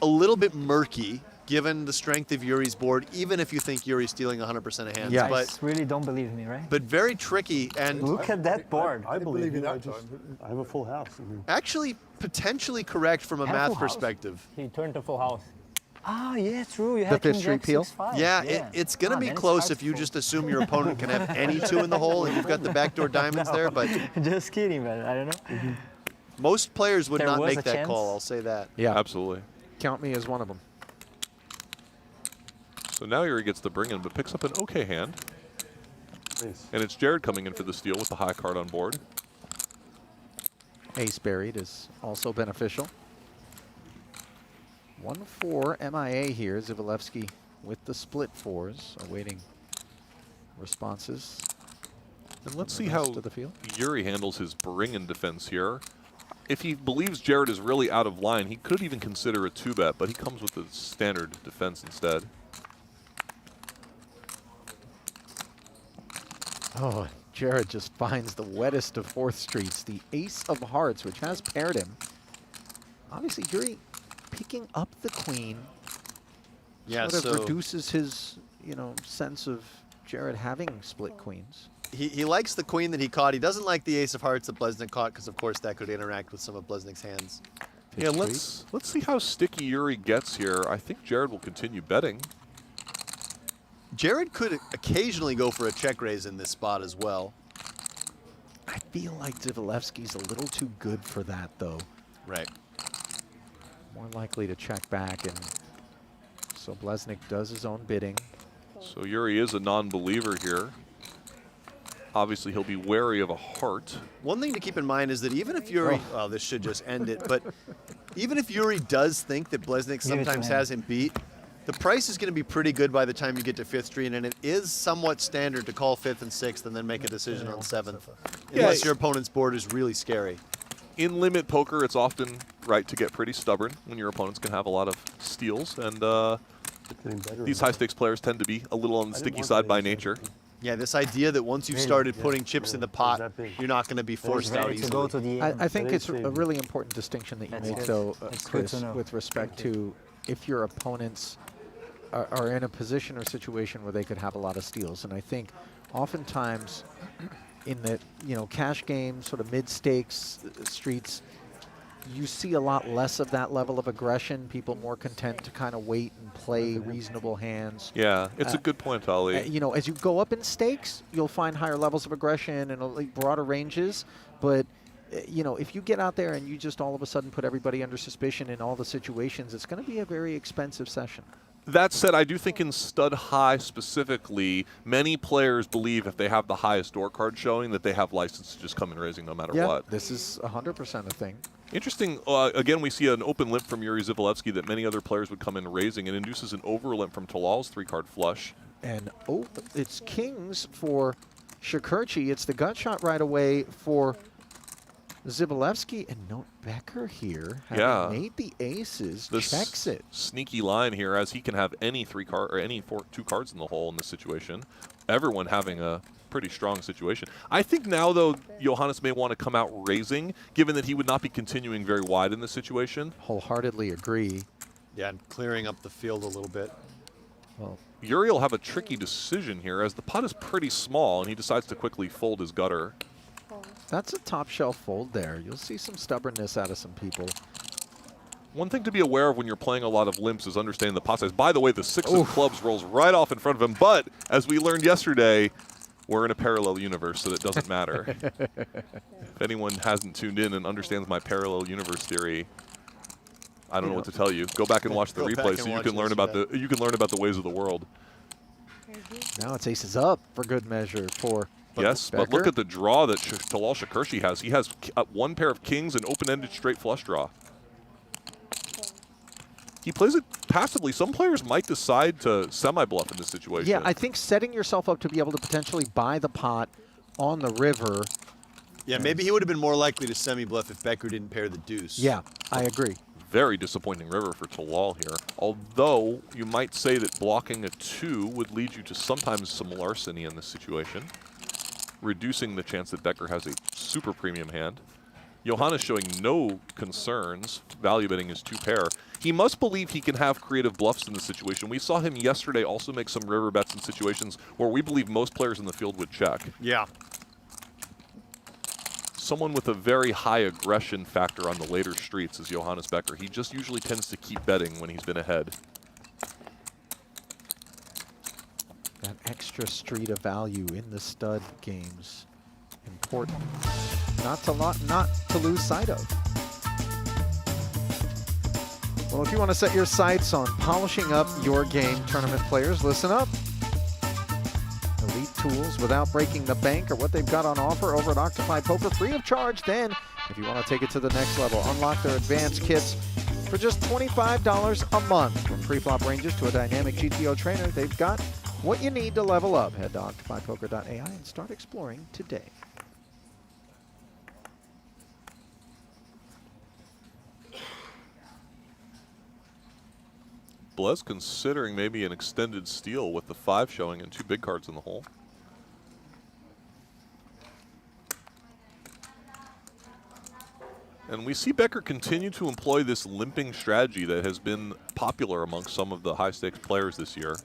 a little bit murky, given the strength of Yuri's board, even if you think Yuri's stealing 100% of hands. Yeah. But Really don't believe me, right? but very tricky, and Look at that board. I believe you. I have a full house. actually potentially correct from a Had a math full house. perspective. He turned to full house. Ah, yeah, true. You The had Fifth king Street jack peel? 6-5. Yeah, it's going to be then it's close hard if you to just assume your opponent can have any 2 in the hole and you've got the backdoor diamonds there, but Just kidding, man. I don't know. most players would There not was make a that chance. call, I'll say that. Yeah, Absolutely. count me as one of them. So now Yuri gets the bring in, but picks up an okay hand. Nice. And it's Jared coming in for the steal with the high card on board. Ace buried is also beneficial. 1-4 MIA here. Dzivielevski with the split 4s, awaiting responses. And let's from see the how rest of the field. Yuri handles his bring-in defense here. If he believes Jared is really out of line, he could even consider a 2-bet, but he comes with the standard defense instead. Oh, Jared just finds the wettest of 4th Streets, the ace of hearts, which has paired him. Obviously, Yuri picking up the queen Yeah, sort of so reduces his, sense of Jared having split queens. he likes the queen that he caught. He doesn't like the ace of hearts that Blesnik caught because, of course, that could interact with some of Blesnik's hands. Yeah, let's see how sticky Yuri gets here. I think Jared will continue betting. Jared could occasionally go for a check raise in this spot as well. I feel like Dzivielevski's a little too good for that, though. Right. More likely to check back, and so Blesnik does his own bidding. So Yuri is a non-believer here. Obviously, he'll be wary of a heart. One thing to keep in mind is that even if Yuri, well, this should just end it, but even if Yuri does think that Blesnik sometimes has him beat, the price is going to be pretty good by the time you get to 5th Street, and it is somewhat standard to call 5th and 6th and then make a decision on 7th, unless your opponent's board is really scary. In limit poker, it's often right to get pretty stubborn when your opponents can have a lot of steals, and these high-stakes players tend to be a little on the sticky side by nature. Yeah, this idea that once you've started putting chips in the pot, you're not going to be forced out easily. I think it's a really important distinction that you make, though, Chris, with respect to if your opponents are in a position or situation where they could have a lot of steals. And I think oftentimes in the cash games, sort of mid-stakes streets, you see a lot less of that level of aggression. People more content to kind of wait and play reasonable hands. Yeah, it's a good point, Ali. As you go up in stakes, you'll find higher levels of aggression and broader ranges. But if you get out there and you just all of a sudden put everybody under suspicion in all the situations, it's going to be a very expensive session. That said, I do think in stud high specifically, many players believe if they have the highest door card showing that they have license to just come in raising no matter what. This is 100% a thing. Interesting. Again, we see an open limp from Yuri Dzivielevski that many other players would come in raising. It induces an over limp from Talal's 3-card flush. And it's kings for Shakurchi. It's the gut shot right away for Dzivielevski, and note Becker here, having made the aces, checks it. Sneaky line here, as he can have any 3-card or any 2 cards in the hole in this situation. Everyone having a pretty strong situation. I think now, though, Johannes may want to come out raising, given that he would not be continuing very wide in this situation. Wholeheartedly agree. Yeah, and clearing up the field a little bit. Well, Yuri will have a tricky decision here, as the pot is pretty small, and he decides to quickly fold his gutter. That's a top shelf fold there. You'll see some stubbornness out of some people. One thing to be aware of when you're playing a lot of limps is understanding the pot size. By the way, the 6 of clubs rolls right off in front of him, but as we learned yesterday, we're in a parallel universe, so that doesn't matter. If anyone hasn't tuned in and understands my parallel universe theory, I don't know what to tell you. Go back and watch the replay so you can learn about the ways of the world. Now it's aces up for good measure for Yes, Becker. but look at the draw that Talal Shakurchi has. He has 1 pair of kings and open-ended straight flush draw. He plays it passively. Some players might decide to semi-bluff in this situation. Yeah, I think setting yourself up to be able to potentially buy the pot on the river. Yeah, maybe he would have been more likely to semi-bluff if Becker didn't pair the deuce. Yeah, I agree. Very disappointing river for Talal here. Although, you might say that blocking a 2 would lead you to sometimes some larceny in this situation, reducing the chance that Becker has a super premium hand. Johannes showing no concerns, value betting his 2 pair. He must believe he can have creative bluffs in this situation. We saw him yesterday also make some river bets in situations where we believe most players in the field would check. Yeah. Someone with a very high aggression factor on the later streets is Johannes Becker. He just usually tends to keep betting when he's been ahead. That extra street of value in the stud games, important. Not to lose sight of. Well, if you want to set your sights on polishing up your game, tournament players, listen up. Elite tools without breaking the bank are what they've got on offer over at Octopi Poker, free of charge. Then, if you want to take it to the next level, unlock their advanced kits for just $25 a month. From pre-flop ranges to a dynamic GTO trainer, they've got what you need to level up. Head to octopipoker.ai and start exploring today. Blez considering maybe an extended steal with the 5 showing and 2 big cards in the hole. And we see Becker continue to employ this limping strategy that has been popular amongst some of the high-stakes players this year.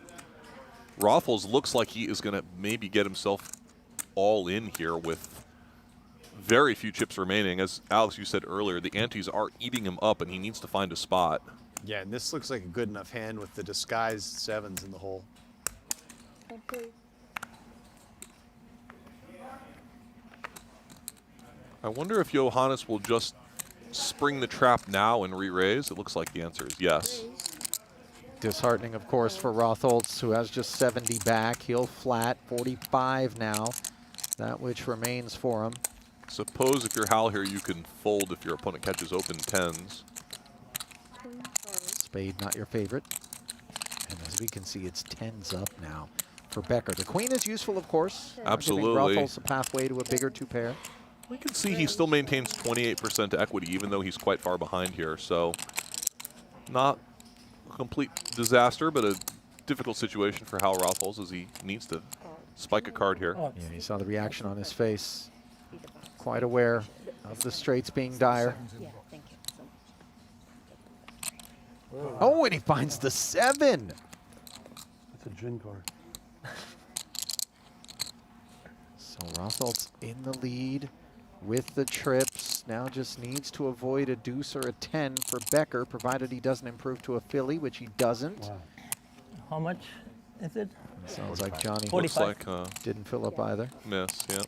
Rothels looks like he is going to maybe get himself all in here with very few chips remaining. As Alex, you said earlier, the antes are eating him up and he needs to find a spot. Yeah, and this looks like a good enough hand with the disguised 7s in the hole. I wonder if Johannes will just spring the trap now and re-raise. It looks like the answer is yes. Disheartening, of course, for Rotholtz, who has just 70 back. He'll flat 45 now. that which remains for him. Suppose if you're Hal here, you can fold if your opponent catches open tens. Spade not your favorite. And as we can see, it's tens up now for Becker. The queen is useful, of course. Absolutely. Giving Ruffles a pathway to a bigger two-pair. We can see he still maintains 28% equity, even though he's quite far behind here. So not a complete disaster, but a difficult situation for Hal Ruffles as he needs to spike a card here. Yeah, you saw the reaction on his face. Quite aware of the straights being dire. Oh, and he finds the 7. That's a gin card. So Ruffles in the lead with the trips. Now just needs to avoid a deuce or a 10 for Becker, provided he doesn't improve to a filly, which he doesn't. Wow. How much is it? Sounds like Johnny 45. Looks like didn't fill up either. miss, yeah.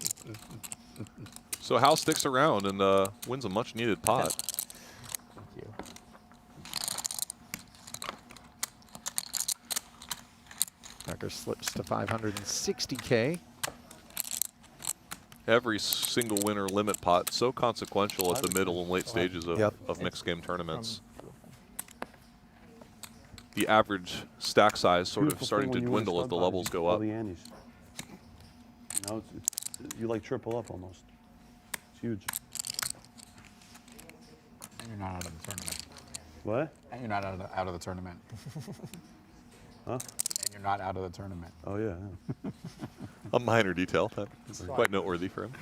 So Hal sticks around and wins a much-needed pot. Thank you. Becker slips to 560K. Every single winner limit pot, so consequential at the middle and late stages of mixed game tournaments. The average stack size sort of starting to dwindle as the levels go up. All the antes. You know, you like triple up almost. It's huge. And you're not out of the tournament. What? And you're not out of the tournament. Huh? And you're not out of the tournament. Oh, yeah. A minor detail that is quite noteworthy for him.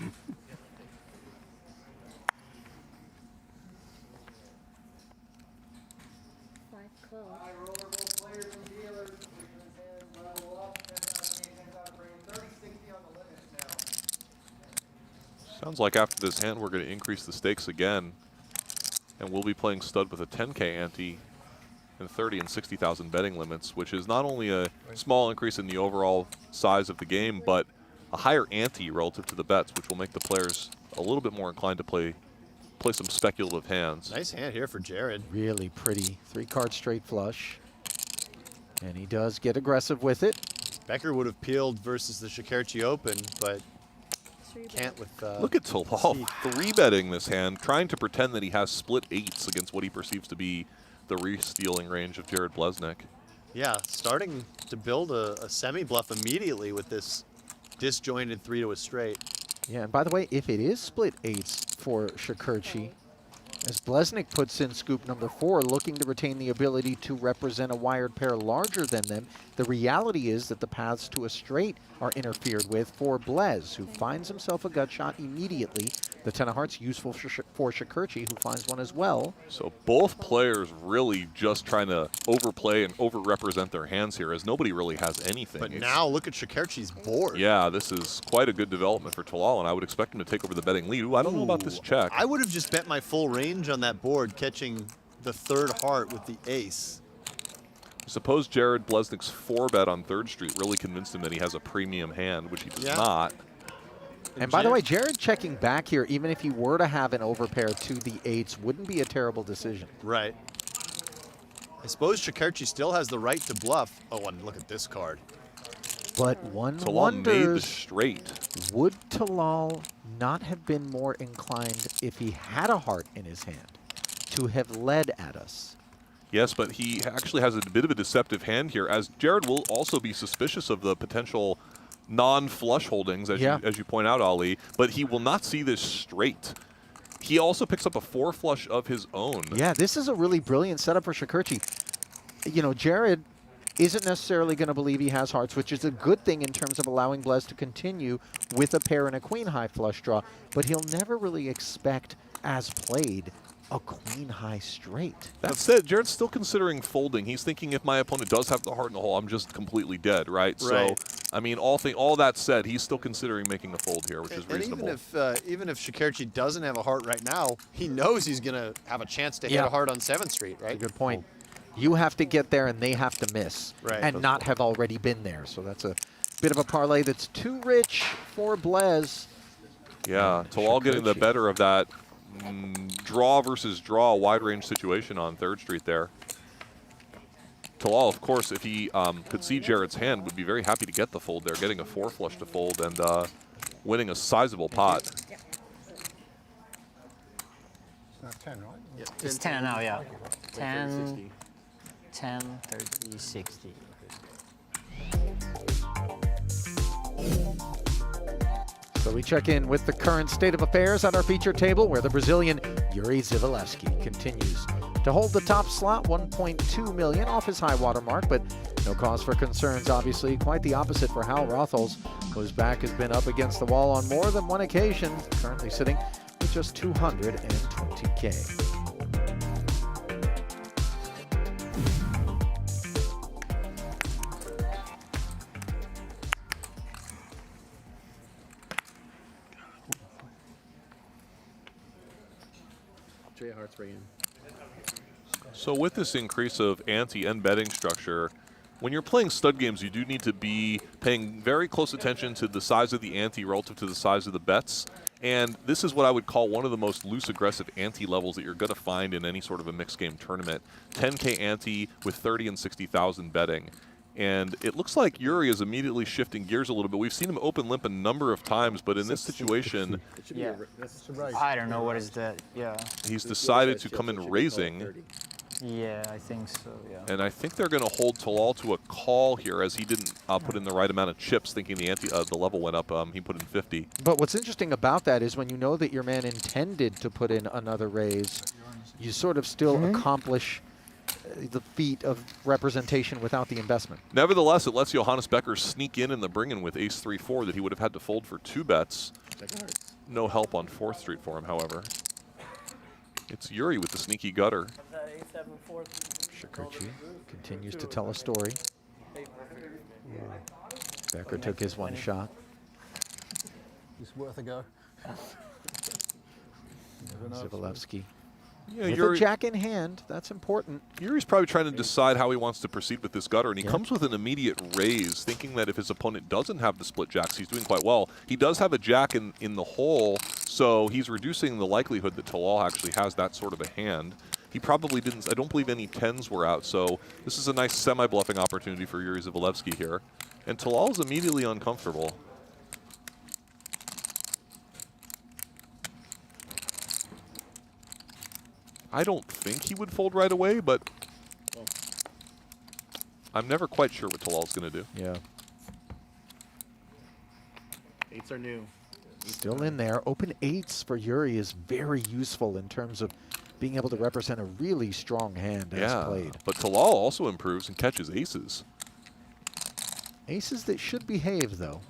Sounds like after this hand, we're going to increase the stakes again. And we'll be playing stud with a 10K ante and 30 and 60,000 betting limits, which is not only a small increase in the overall size of the game, but a higher ante relative to the bets, which will make the players a little bit more inclined to play some speculative hands. Nice hand here for Jared. Really pretty 3-card straight flush. And he does get aggressive with it. Becker would have peeled versus the Shakerchi Open, but can't with... Look at Talal 3-betting this hand, trying to pretend that he has split 8s against what he perceives to be the re-stealing range of Jared Blesnik. Yeah, starting to build a semi-bluff immediately with this disjointed 3 to a straight. Yeah, and by the way, if it is split 8s for Shakerchi, as Blesnik puts in scoop number 4, looking to retain the ability to represent a wired pair larger than them, the reality is that the paths to a straight are interfered with for Blez, who finds himself a gut shot immediately. The 10 of hearts useful for Shakerchi, who finds one as well. So both players really just trying to overplay and over-represent their hands here, as nobody really has anything. But now look at Shakerchi's board. Yeah, this is quite a good development for Talal, and I would expect him to take over the betting lead. Ooh, I don't know about this check. I would have just bet my full range on that board, catching the 3rd heart with the ace. Suppose Jared Blesnik's 4-bet on 3rd Street really convinced him that he has a premium hand, which he does not. And by the way, Jared checking back here, even if he were to have an overpair to the 8s, wouldn't be a terrible decision. Right. I suppose Shakerchi still has the right to bluff. Oh, and look at this card. But one Talal wonders, made the straight. Would Talal not have been more inclined, if he had a heart in his hand, to have led at us? Yes, but he actually has a bit of a deceptive hand here, as Jared will also be suspicious of the potential non-flush holdings, as you point out, Ali, but he will not see this straight. He also picks up a 4 flush of his own. Yeah, this is a really brilliant setup for Shakerchi. You know, Jared isn't necessarily going to believe he has hearts, which is a good thing in terms of allowing Blez to continue with a pair and a queen high flush draw, but he'll never really expect, as played, a queen high straight. That said, Jared's still considering folding. He's thinking if my opponent does have the heart in the hole, I'm just completely dead, right? So, I mean, all that said, he's still considering making a fold here, which is reasonable. And even if Shakerchi doesn't have a heart right now, he knows he's going to have a chance to hit a heart on 7th Street, right? Good point. You have to get there and they have to miss, and That's not have already been there. So that's a bit of a parlay that's too rich for Blez. Yeah, Talal getting the better of that draw versus draw wide range situation on 3rd Street there. Talal, of course, if he could see Jared's hand, would be very happy to get the fold there, getting a 4 flush to fold, and winning a sizable pot. It's 10, right? Yep. It's 10 now, yeah. 10, 10, 30, 60. So we check in with the current state of affairs at our feature table, where the Brazilian Yuri Dzivielevski continues to hold the top slot, 1.2 million off his high water mark, but no cause for concerns, obviously. Quite the opposite for Hal Rothels, whose back has been up against the wall on more than one occasion, currently sitting with just 220K. Trey Hart's right in. So with this increase of ante and betting structure, when you're playing stud games, you do need to be paying very close attention to the size of the ante relative to the size of the bets. And this is what I would call one of the most loose, aggressive ante levels that you're going to find in any sort of a mixed game tournament. 10K ante with 30 and 60,000 betting. And it looks like Yuri is immediately shifting gears a little bit. We've seen him open limp a number of times, but in this situation, Yeah. I don't know what is that. Yeah. he's decided to come in raising. Yeah, I think so, yeah. And I think they're going to hold Talal to a call here, as he didn't put in the right amount of chips, thinking the level went up. He put in 50. But what's interesting about that is when you know that your man intended to put in another raise, you sort of still accomplish the feat of representation without the investment. Nevertheless, it lets Johannes Becker sneak in the bring-in with ace-3-4 that he would have had to fold for 2 bets. No help on 4th Street for him, however. It's Yuri with the sneaky gutter. Shakurchi continues to tell a story. Becker took his one shot. It's worth a go. Dzivielevski. Yeah, with Yuri, a jack in hand, that's important. Yuri's probably trying to decide how he wants to proceed with this gutter, and he comes with an immediate raise, thinking that if his opponent doesn't have the split jacks, he's doing quite well. He does have a jack in the hole, so he's reducing the likelihood that Talal actually has that sort of a hand. He probably didn't, I don't believe any 10s were out, so this is a nice semi-bluffing opportunity for Yuri Dzivielevski here. And Talal is immediately uncomfortable. I don't think he would fold right away, but I'm never quite sure what Talal's going to do. Yeah. 8s are new. Still in there. Open 8s for Yuri is very useful in terms of being able to represent a really strong hand as played. But Talal also improves and catches aces. Aces that should behave, though.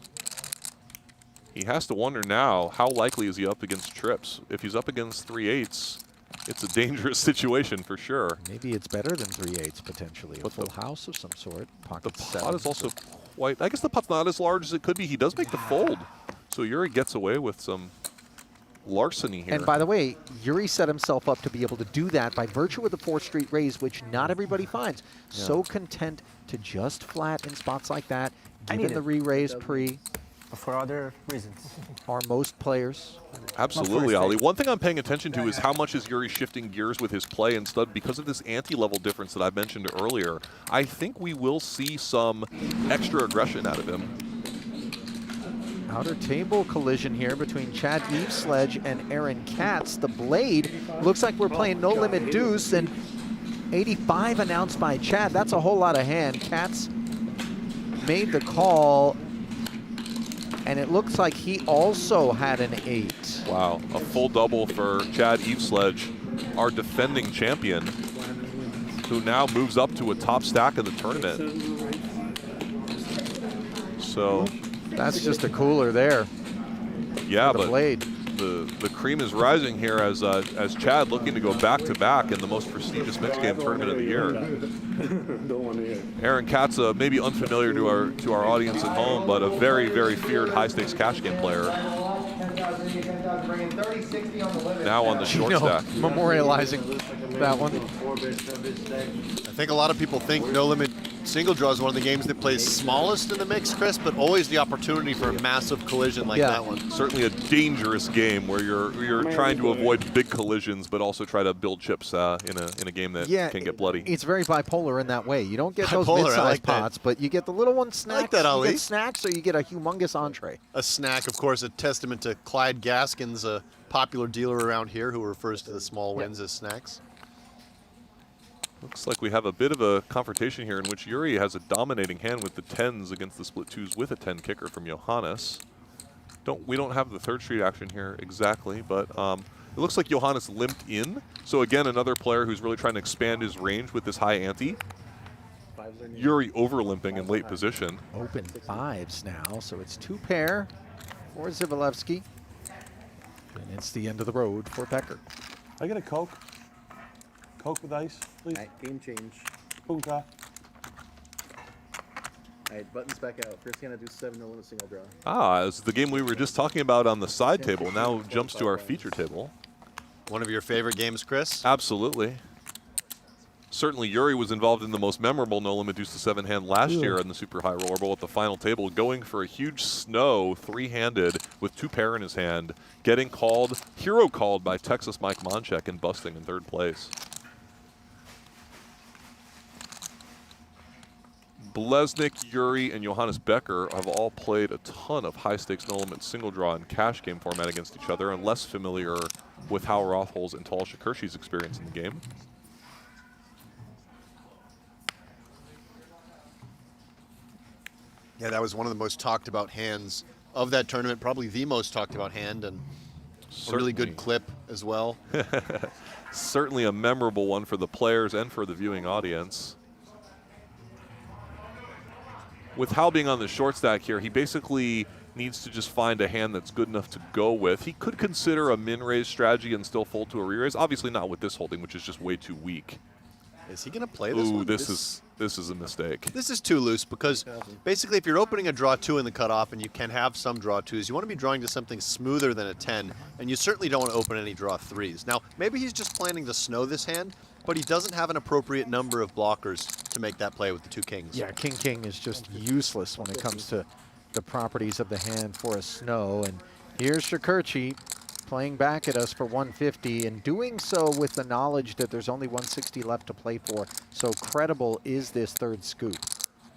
He has to wonder now, how likely is he up against trips? If he's up against 3-8s, it's a dangerous situation for sure. Maybe it's better than 3-8s potentially. A full house of some sort. Pocket The pot seven. is also quite, I guess the pot's not as large as it could be. He does make the fold. So Yuri gets away with some larceny here. And by the way, Yuri set himself up to be able to do that by virtue of the 4th Street raise, which not everybody finds. Yeah. So content to just flat in spots like that, I given need the it. re-raise pre. For other reasons. Are most players. Absolutely, Ali. One thing I'm paying attention to is how much is Yuri shifting gears with his play and stud because of this ante-level difference that I mentioned earlier. I think we will see some extra aggression out of him. Outer table collision here between Chad Eveslage and Aaron Katz. The blade looks like we're playing no limit deuce, and 85 announced by Chad. That's a whole lot of hand. Katz made the call, and it looks like he also had an 8. Wow, a full double for Chad Eveslage, our defending champion, who now moves up to a top stack of the tournament. So that's just a cooler there. Yeah, the but blade. The cream is rising here as Chad looking to go back-to-back in the most prestigious mixed game tournament of the year. Aaron Katz, maybe unfamiliar to our audience at home, but a very, very feared high-stakes cash game player. Now on the short stack. Memorializing that one. I think a lot of people think no limit Single draw is one of the games that plays smallest in the mix, Chris, but always the opportunity for a massive collision like that one. Certainly a dangerous game where you're trying to avoid big collisions, but also try to build chips in a game that can get bloody. It's very bipolar in that way. You don't get those Bipolar, mid-sized I like pots, but you get the little one snacks. I like that, Ali. You get snacks, or you get a humongous entree. A snack, of course, a testament to Clyde Gaskins, a popular dealer around here who refers to the small wins as snacks. Looks like we have a bit of a confrontation here in which Yuri has a dominating hand with the 10s against the split 2s with a 10 kicker from Johannes. We don't have the third street action here exactly, but it looks like Johannes limped in. So again, another player who's really trying to expand his range with this high ante. Yuri over limping in late position. Open 5s now, so it's 2 pair for Dzivielevski. And it's the end of the road for Becker. I get a Coke. Coke with ice, please. All right, game change. Punta. All right, buttons back out. First hand I do 7, no limit single draw. Ah, it's the game we were just talking about on the side table. Now jumps to our feature table. One of your favorite games, Chris? Absolutely. Certainly Yuri was involved in the most memorable no limit deuce to 7 hand last year in the super high roller bowl at the final table, going for a huge snow 3-handed with 2 pair in his hand, getting called, hero called by Texas Mike Moncek and busting in 3rd place. Blesnik, Yuri, and Johannes Becker have all played a ton of high-stakes no-limit single draw and cash game format against each other and less familiar with how Rothholz and Tal Shakurshi's experience in the game. Yeah, that was one of the most talked about hands of that tournament, probably the most talked about hand, and a really good clip as well. Certainly a memorable one for the players and for the viewing audience. With Hal being on the short stack here, he basically needs to just find a hand that's good enough to go with. He could consider a min-raise strategy and still fold to a re-raise. Obviously not with this holding, which is just way too weak. Is he going to play this one? This is a mistake. This is too loose because basically if you're opening a draw 2 in the cutoff and you can have some draw 2s, you want to be drawing to something smoother than a 10, and you certainly don't want to open any draw 3s. Now, maybe he's just planning to snow this hand, but he doesn't have an appropriate number of blockers to make that play with the 2 kings. Yeah, King is just useless when it comes to the properties of the hand for a snow. And here's Shakurchi playing back at us for 150 and doing so with the knowledge that there's only 160 left to play for. So credible is this 3rd scoop.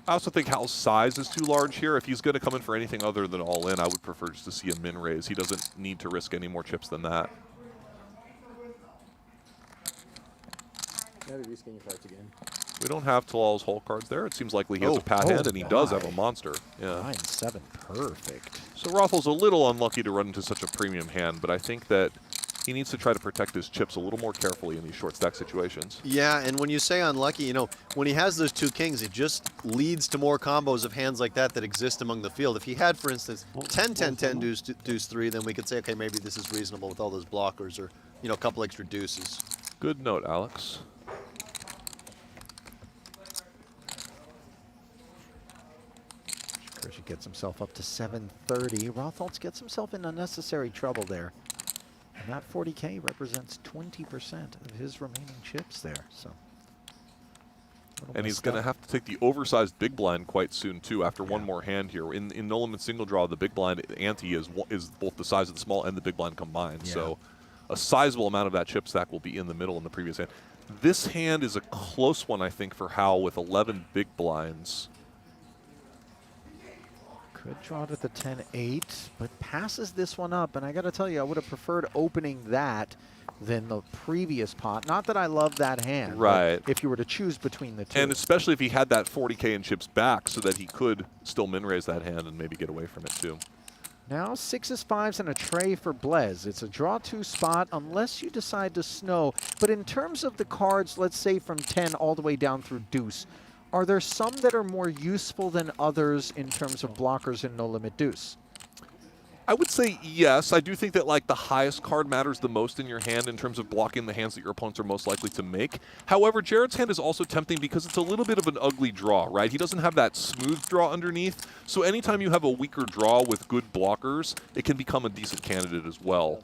I also think Hal's size is too large here. If he's going to come in for anything other than all in, I would prefer just to see a min raise. He doesn't need to risk any more chips than that. Now we reskin your cards again. We don't have Talal's whole cards there. It seems likely he has a pat hand, and he does have a monster. Yeah. 9-7, perfect. So Rothel's a little unlucky to run into such a premium hand, but I think that he needs to try to protect his chips a little more carefully in these short stack situations. Yeah, and when you say unlucky, you know, when he has those 2 kings, it just leads to more combos of hands like that that exist among the field. If he had, for instance, 10-10-10 deuce 3, then we could say, okay, maybe this is reasonable with all those blockers or, you know, a couple extra deuces. Good note, Alex. Shakurchi gets himself up to 730. Rotholz gets himself in unnecessary trouble there. And that 40K represents 20% of his remaining chips there. So, and he's going to have to take the oversized big blind quite soon too. After one more hand here, in no limit single draw, the big blind ante is both the size of the small and the big blind combined. Yeah. So, a sizable amount of that chip stack will be in the middle in the previous hand. This hand is a close one, I think, for Hal with 11 big blinds. Could draw to the 10-8, but passes this one up. And I got to tell you, I would have preferred opening that than the previous pot. Not that I love that hand. Right. If you were to choose between the 2. And especially if he had that 40K in chips back so that he could still min-raise that hand and maybe get away from it too. Now 6s, 5s, and a tray for Blez. It's a draw 2 spot unless you decide to snow. But in terms of the cards, let's say from 10 all the way down through deuce, are there some that are more useful than others in terms of blockers in no limit deuce? I would say yes. I do think that like the highest card matters the most in your hand in terms of blocking the hands that your opponents are most likely to make. However, Jared's hand is also tempting because it's a little bit of an ugly draw, right? He doesn't have that smooth draw underneath. So anytime you have a weaker draw with good blockers, it can become a decent candidate as well.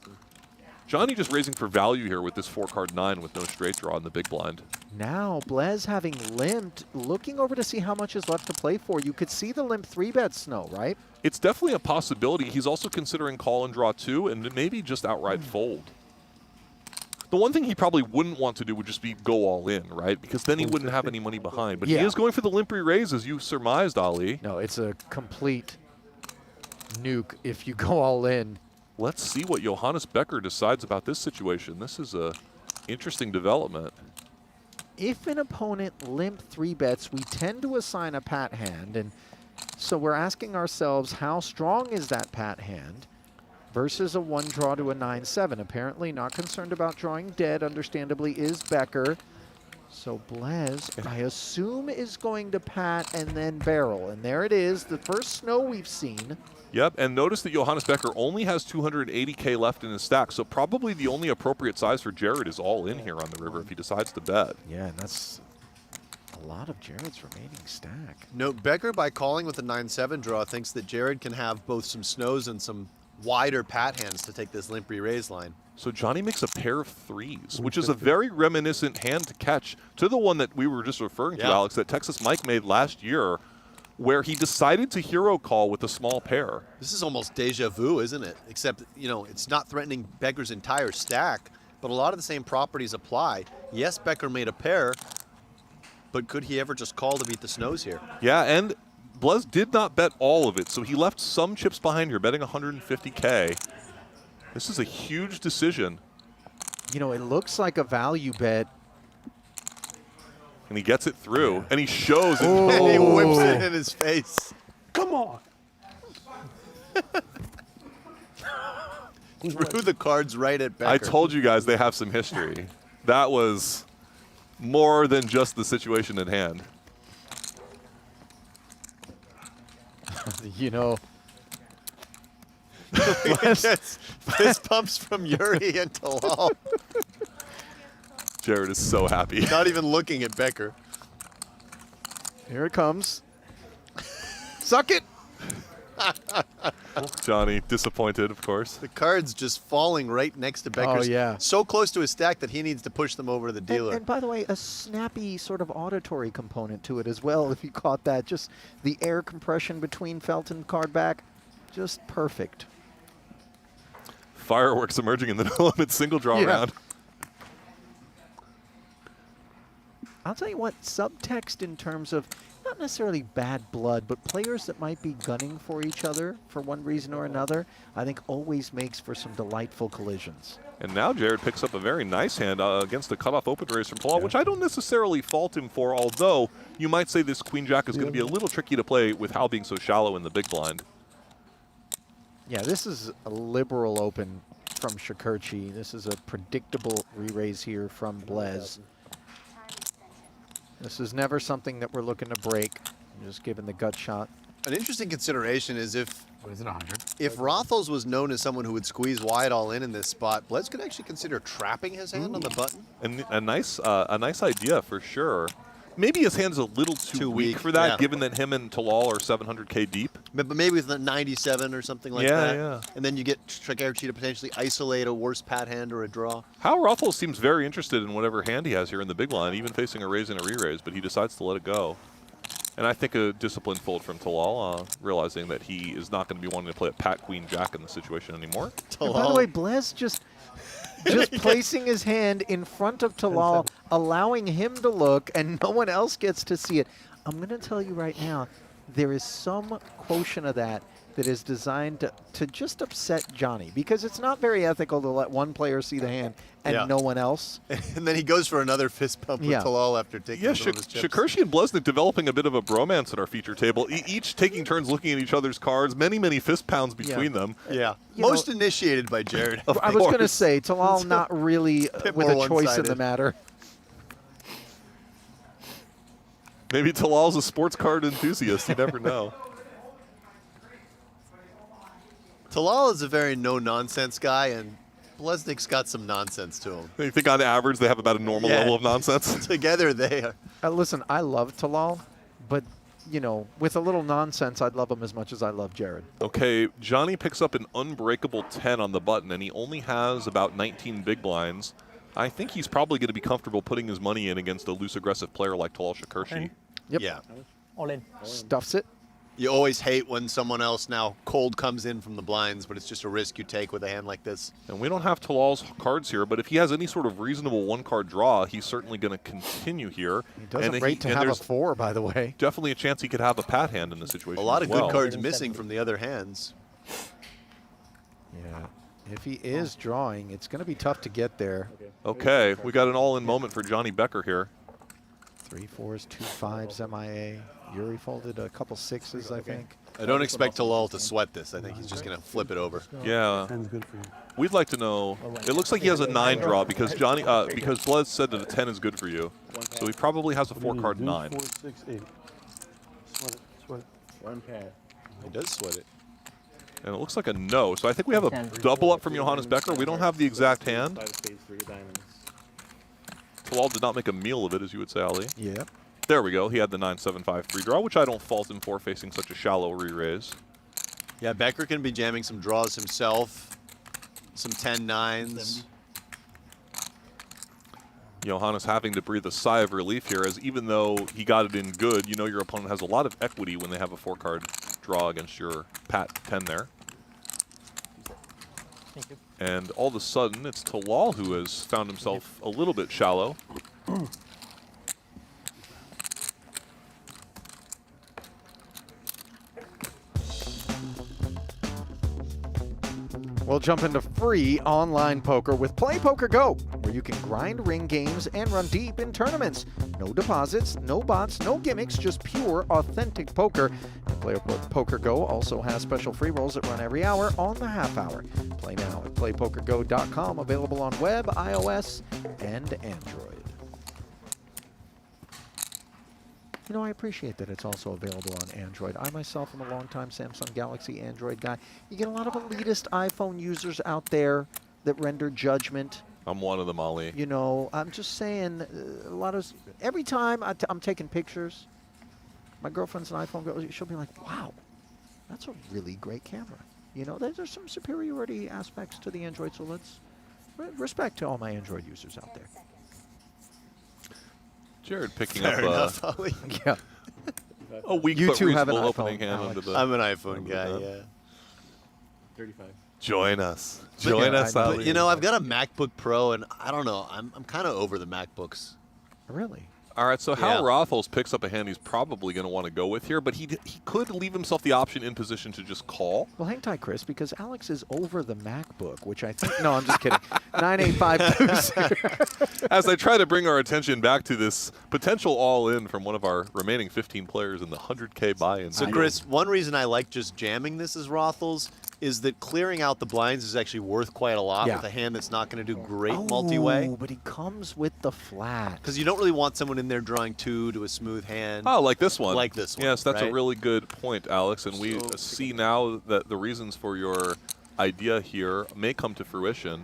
Johnny just raising for value here with this 4-card 9 with no straight draw in the big blind. Now, Blez having limped, looking over to see how much is left to play for. You could see the limp 3-bet Snow, right? It's definitely a possibility. He's also considering call and draw 2 and maybe just outright fold. The one thing he probably wouldn't want to do would just be go all in, right? Because then he wouldn't have any money behind. But he is going for the limp re-raise, as you surmised, Ali. No, it's a complete nuke if you go all in. Let's see what Johannes Becker decides about this situation. This is a interesting development. If an opponent limp 3-bets, we tend to assign a pat hand. And so we're asking ourselves, how strong is that pat hand versus a 1 draw to a 9-7? Apparently not concerned about drawing dead, understandably, is Becker. So Blez, I assume, is going to pat and then barrel. And there it is, the first Snow we've seen. Yep, and notice that Johannes Becker only has 280K left in his stack, so probably the only appropriate size for Jared is all in here on the river if he decides to bet. Yeah, and that's a lot of Jared's remaining stack. No, Becker, by calling with a 9-7 draw, thinks that Jared can have both some Snows and some wider pat hands to take this limp re-raise line. So Johnny makes a pair of 3s, which is a very reminiscent hand to catch to the one that we were just referring to, Alex, that Texas Mike made last year, where he decided to hero call with a small pair. This is almost deja vu, isn't it? Except, you know, it's not threatening Becker's entire stack, but a lot of the same properties apply. Yes, Becker made a pair, but could he ever just call to beat the Snows here? Yeah, and Blez did not bet all of it, so he left some chips behind here, betting 150K. This is a huge decision. You know, it looks like a value bet. And he gets it through, and he shows it. And he whips it in his face. Come on. Threw the cards right at Becker. I told you guys they have some history. That was more than just the situation at hand. You know. Fist pumps from Yuri and Talal. Jared is so happy. Not even looking at Becker. Here it comes. Suck it! Johnny, disappointed, of course. The cards just falling right next to Becker's. Oh, yeah. So close to his stack that he needs to push them over to the dealer. And by the way, a snappy sort of auditory component to it as well, if you caught that. Just the air compression between felt and card back, just perfect. Fireworks emerging in the limit single draw round. I'll tell you what, subtext in terms of not necessarily bad blood, but players that might be gunning for each other for one reason or another, I think always makes for some delightful collisions. And now Jared picks up a very nice hand against a cutoff open raise from Talal, which I don't necessarily fault him for, although you might say this queen-jack is going to be a little tricky to play with Hal being so shallow in the big blind. Yeah, this is a liberal open from Shakurchi. This is a predictable re-raise here from Blez. This is never something that we're looking to break. I'm just giving the gut shot. An interesting consideration is if What is it, 100? if Rothels was known as someone who would squeeze wide all in this spot, Blez could actually consider trapping his hand on the button. And a nice idea for sure. Maybe his hand's a little too weak for that, given that him and Talal are 700K deep. But maybe with the 97 or something like that. Yeah. And then you get Shakurchi to potentially isolate a worse pat hand or a draw. Hal Rothel seems very interested in whatever hand he has here in the big line, even facing a raise and a re-raise, but he decides to let it go. And I think a disciplined fold from Talal, realizing that he is not going to be wanting to play a Pat Queen Jack in the situation anymore. And by the way, Blez just placing his hand in front of Talal, allowing him to look, and no one else gets to see it. I'm going to tell you right now, there is some quotient of that that is designed to just upset Johnny, because it's not very ethical to let one player see the hand and no one else. And then he goes for another fist pump with Talal after taking some of his chips. Shakurchi and Blesnik developing a bit of a bromance at our feature table, each taking turns looking at each other's cards, many fist pounds between them. Yeah. Most initiated by Jared. I was going to say, Talal not really with a choice in the matter. Maybe Talal's a sports card enthusiast. You never know. Talal is a very no-nonsense guy, and Blesnik's got some nonsense to him. You think on average they have about a normal level of nonsense? Together they are. Listen, I love Talal, but you know, with a little nonsense, I'd love him as much as I love Jared. Okay, Johnny picks up an unbreakable 10 on the button, and he only has about 19 big blinds. I think he's probably going to be comfortable putting his money in against a loose, aggressive player like Talal Shakurchi. Yep. Yeah. All in. Stuffs it. You always hate when someone else now cold comes in from the blinds, but it's just a risk you take with a hand like this. And we don't have Talal's cards here, but if he has any sort of reasonable one-card draw, he's certainly going to continue here. He doesn't rate to have a 4, by the way. Definitely a chance he could have a pat hand in this situation. A lot of as well. good cards missing from the other hands. Yeah. If he is drawing, it's going to be tough to get there. Okay, we got an all-in moment for Johnny Becker here. 3 4s, 2 5s, MIA. Yuri folded a couple 6s, I think. I don't expect Talal to sweat this. I think he's just going to flip it over. Yeah. Good for you. We'd like to know. It looks like he has a 9 draw because Johnny, because Blood said that a 10 is good for you. So he probably has a 4-card 9. 4, 6, 8. Sweat it. Sweat it. One pad. He does sweat it. And it looks like a no. So I think we have a double up from Johannes Becker. We don't have the exact hand. 5 spades, 3 diamonds. Talal did not make a meal of it, as you would say, Ali. Yeah. There we go. He had the 9-7-5-3 draw, which I don't fault him for facing such a shallow re-raise. Yeah, Becker can be jamming some draws himself. Some 10-9s. Johannes having to breathe a sigh of relief here, as even though he got it in good, you know your opponent has a lot of equity when they have a 4-card draw against your Pat 10 there. Thank you. And all of a sudden, it's Talal who has found himself a little bit shallow. We'll jump into free online poker with Play Poker Go, where you can grind ring games and run deep in tournaments. No deposits, no bots, no gimmicks, just pure, authentic poker. And Play Poker Go also has special free rolls that run every hour on the half hour. Play now at playpokergo.com, available on web, iOS, and Android. You know, I appreciate that it's also available on Android. I myself am a longtime Samsung Galaxy Android guy. You get a lot of elitist iPhone users out there that render judgment. I'm one of them, Ali. You know, I'm just saying, a lot of, every time I'm taking pictures, my girlfriend's an iPhone girl, she'll be like, wow, that's a really great camera. You know, there's some superiority aspects to the Android, so let's, respect to all my Android users out there. Jared picking Fair up enough, Ali. Yeah. A weak You but two have an reasonable iPhone, opening hand Alex. under the. I'm an iPhone guy, yeah. 35. Join us. Join us, But, Ali. you know, I've got a MacBook Pro, and I don't know. I'm kind of over the MacBooks. Really? All right, so Yeah. Hal Rothels picks up a hand he's probably going to want to go with here, but he could leave himself the option in position to just call. Well, hang tight, Chris, because Alex is over the MacBook, which I think, no, I'm just kidding. 985 As I try to bring our attention back to this potential all-in from one of our remaining 15 players in the 100K buy-in. So, Chris, one reason I like just jamming this as Rothels is that clearing out the blinds is actually worth quite a lot Yeah. with a hand that's not going to do great multi-way. But he comes with the flat. Because you don't really want someone in there drawing 2 to a smooth hand. Oh, like this one. Like this one. Yes, that's right? a really good point, Alex. And we see now that the reasons for your idea here may come to fruition.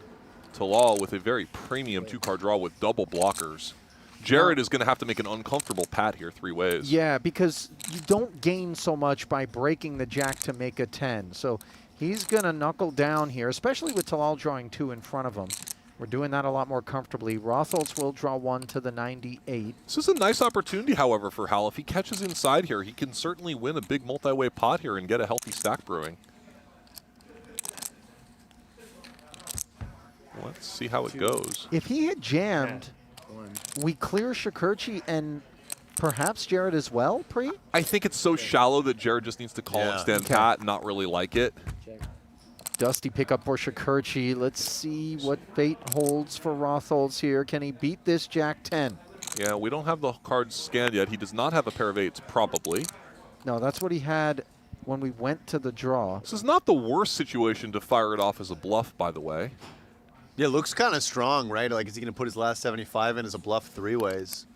Talal with a very premium 2-card draw with double blockers. Jared is going to have to make an uncomfortable pat here 3 ways. Yeah, because you don't gain so much by breaking the jack to make a 10. So he's going to knuckle down here, especially with Talal drawing 2 in front of him. We're doing that a lot more comfortably. Rothels will draw 1 to the 98. This is a nice opportunity, however, for Hal. If he catches inside here, he can certainly win a big multi-way pot here and get a healthy stack brewing. Let's see how it goes. If he had jammed, we clear Shakurchi and perhaps Jared as well, Pre? I think it's so shallow that Jared just needs to call and stand pat and not really like it. Dusty pickup for Shakurchi. Let's see what fate holds for Rothels here. Can he beat this Jack 10? Yeah, we don't have the cards scanned yet. He does not have a pair of 8s, probably. No, that's what he had when we went to the draw. This is not the worst situation to fire it off as a bluff, by the way. Yeah, looks kind of strong, right? Like, is he going to put his last 75 in as a bluff 3 ways?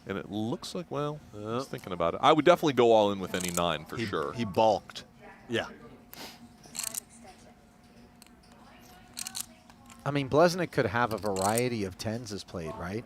And it looks like, well, I was thinking about it. I would definitely go all in with any 9 for sure. He balked. Yeah. I mean, Blesnik could have a variety of 10s as played, right?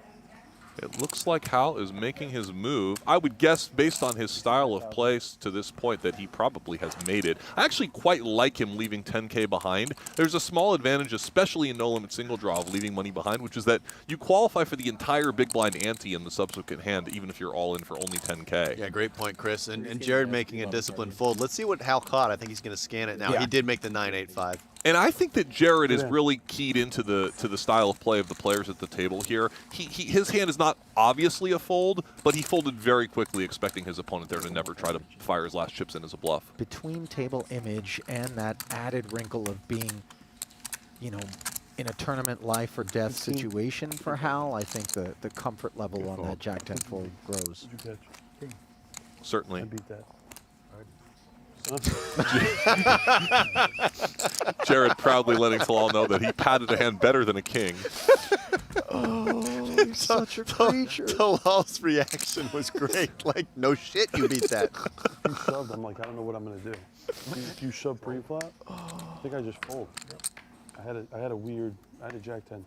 It looks like Hal is making his move. I would guess, based on his style of play to this point, that he probably has made it. I actually quite like him leaving 10K behind. There's a small advantage, especially in no-limit single draw, of leaving money behind, which is that you qualify for the entire big blind ante in the subsequent hand, even if you're all in for only 10K. Yeah, great point, Chris. And Jared making a disciplined fold. Let's see what Hal caught. I think he's going to scan it now. Yeah. He did make the 9-8-5. And I think that Jared is really keyed into the style of play of the players at the table here. His hand is not obviously a fold, but he folded very quickly, expecting his opponent there to never try to fire his last chips in as a bluff. Between table image and that added wrinkle of being, you know, in a tournament life or death situation for Hal, I think the comfort level on that Jack-10 fold grows. Certainly. I beat that. Jared proudly letting Talal know that he patted a hand better than a king. Oh, he's such a creature. Talal's reaction was great. Like, no shit, you beat that. You shoved. I'm like, I don't know what I'm gonna do. If you shove pre-flop, I think I just fold. I had a Jack-10.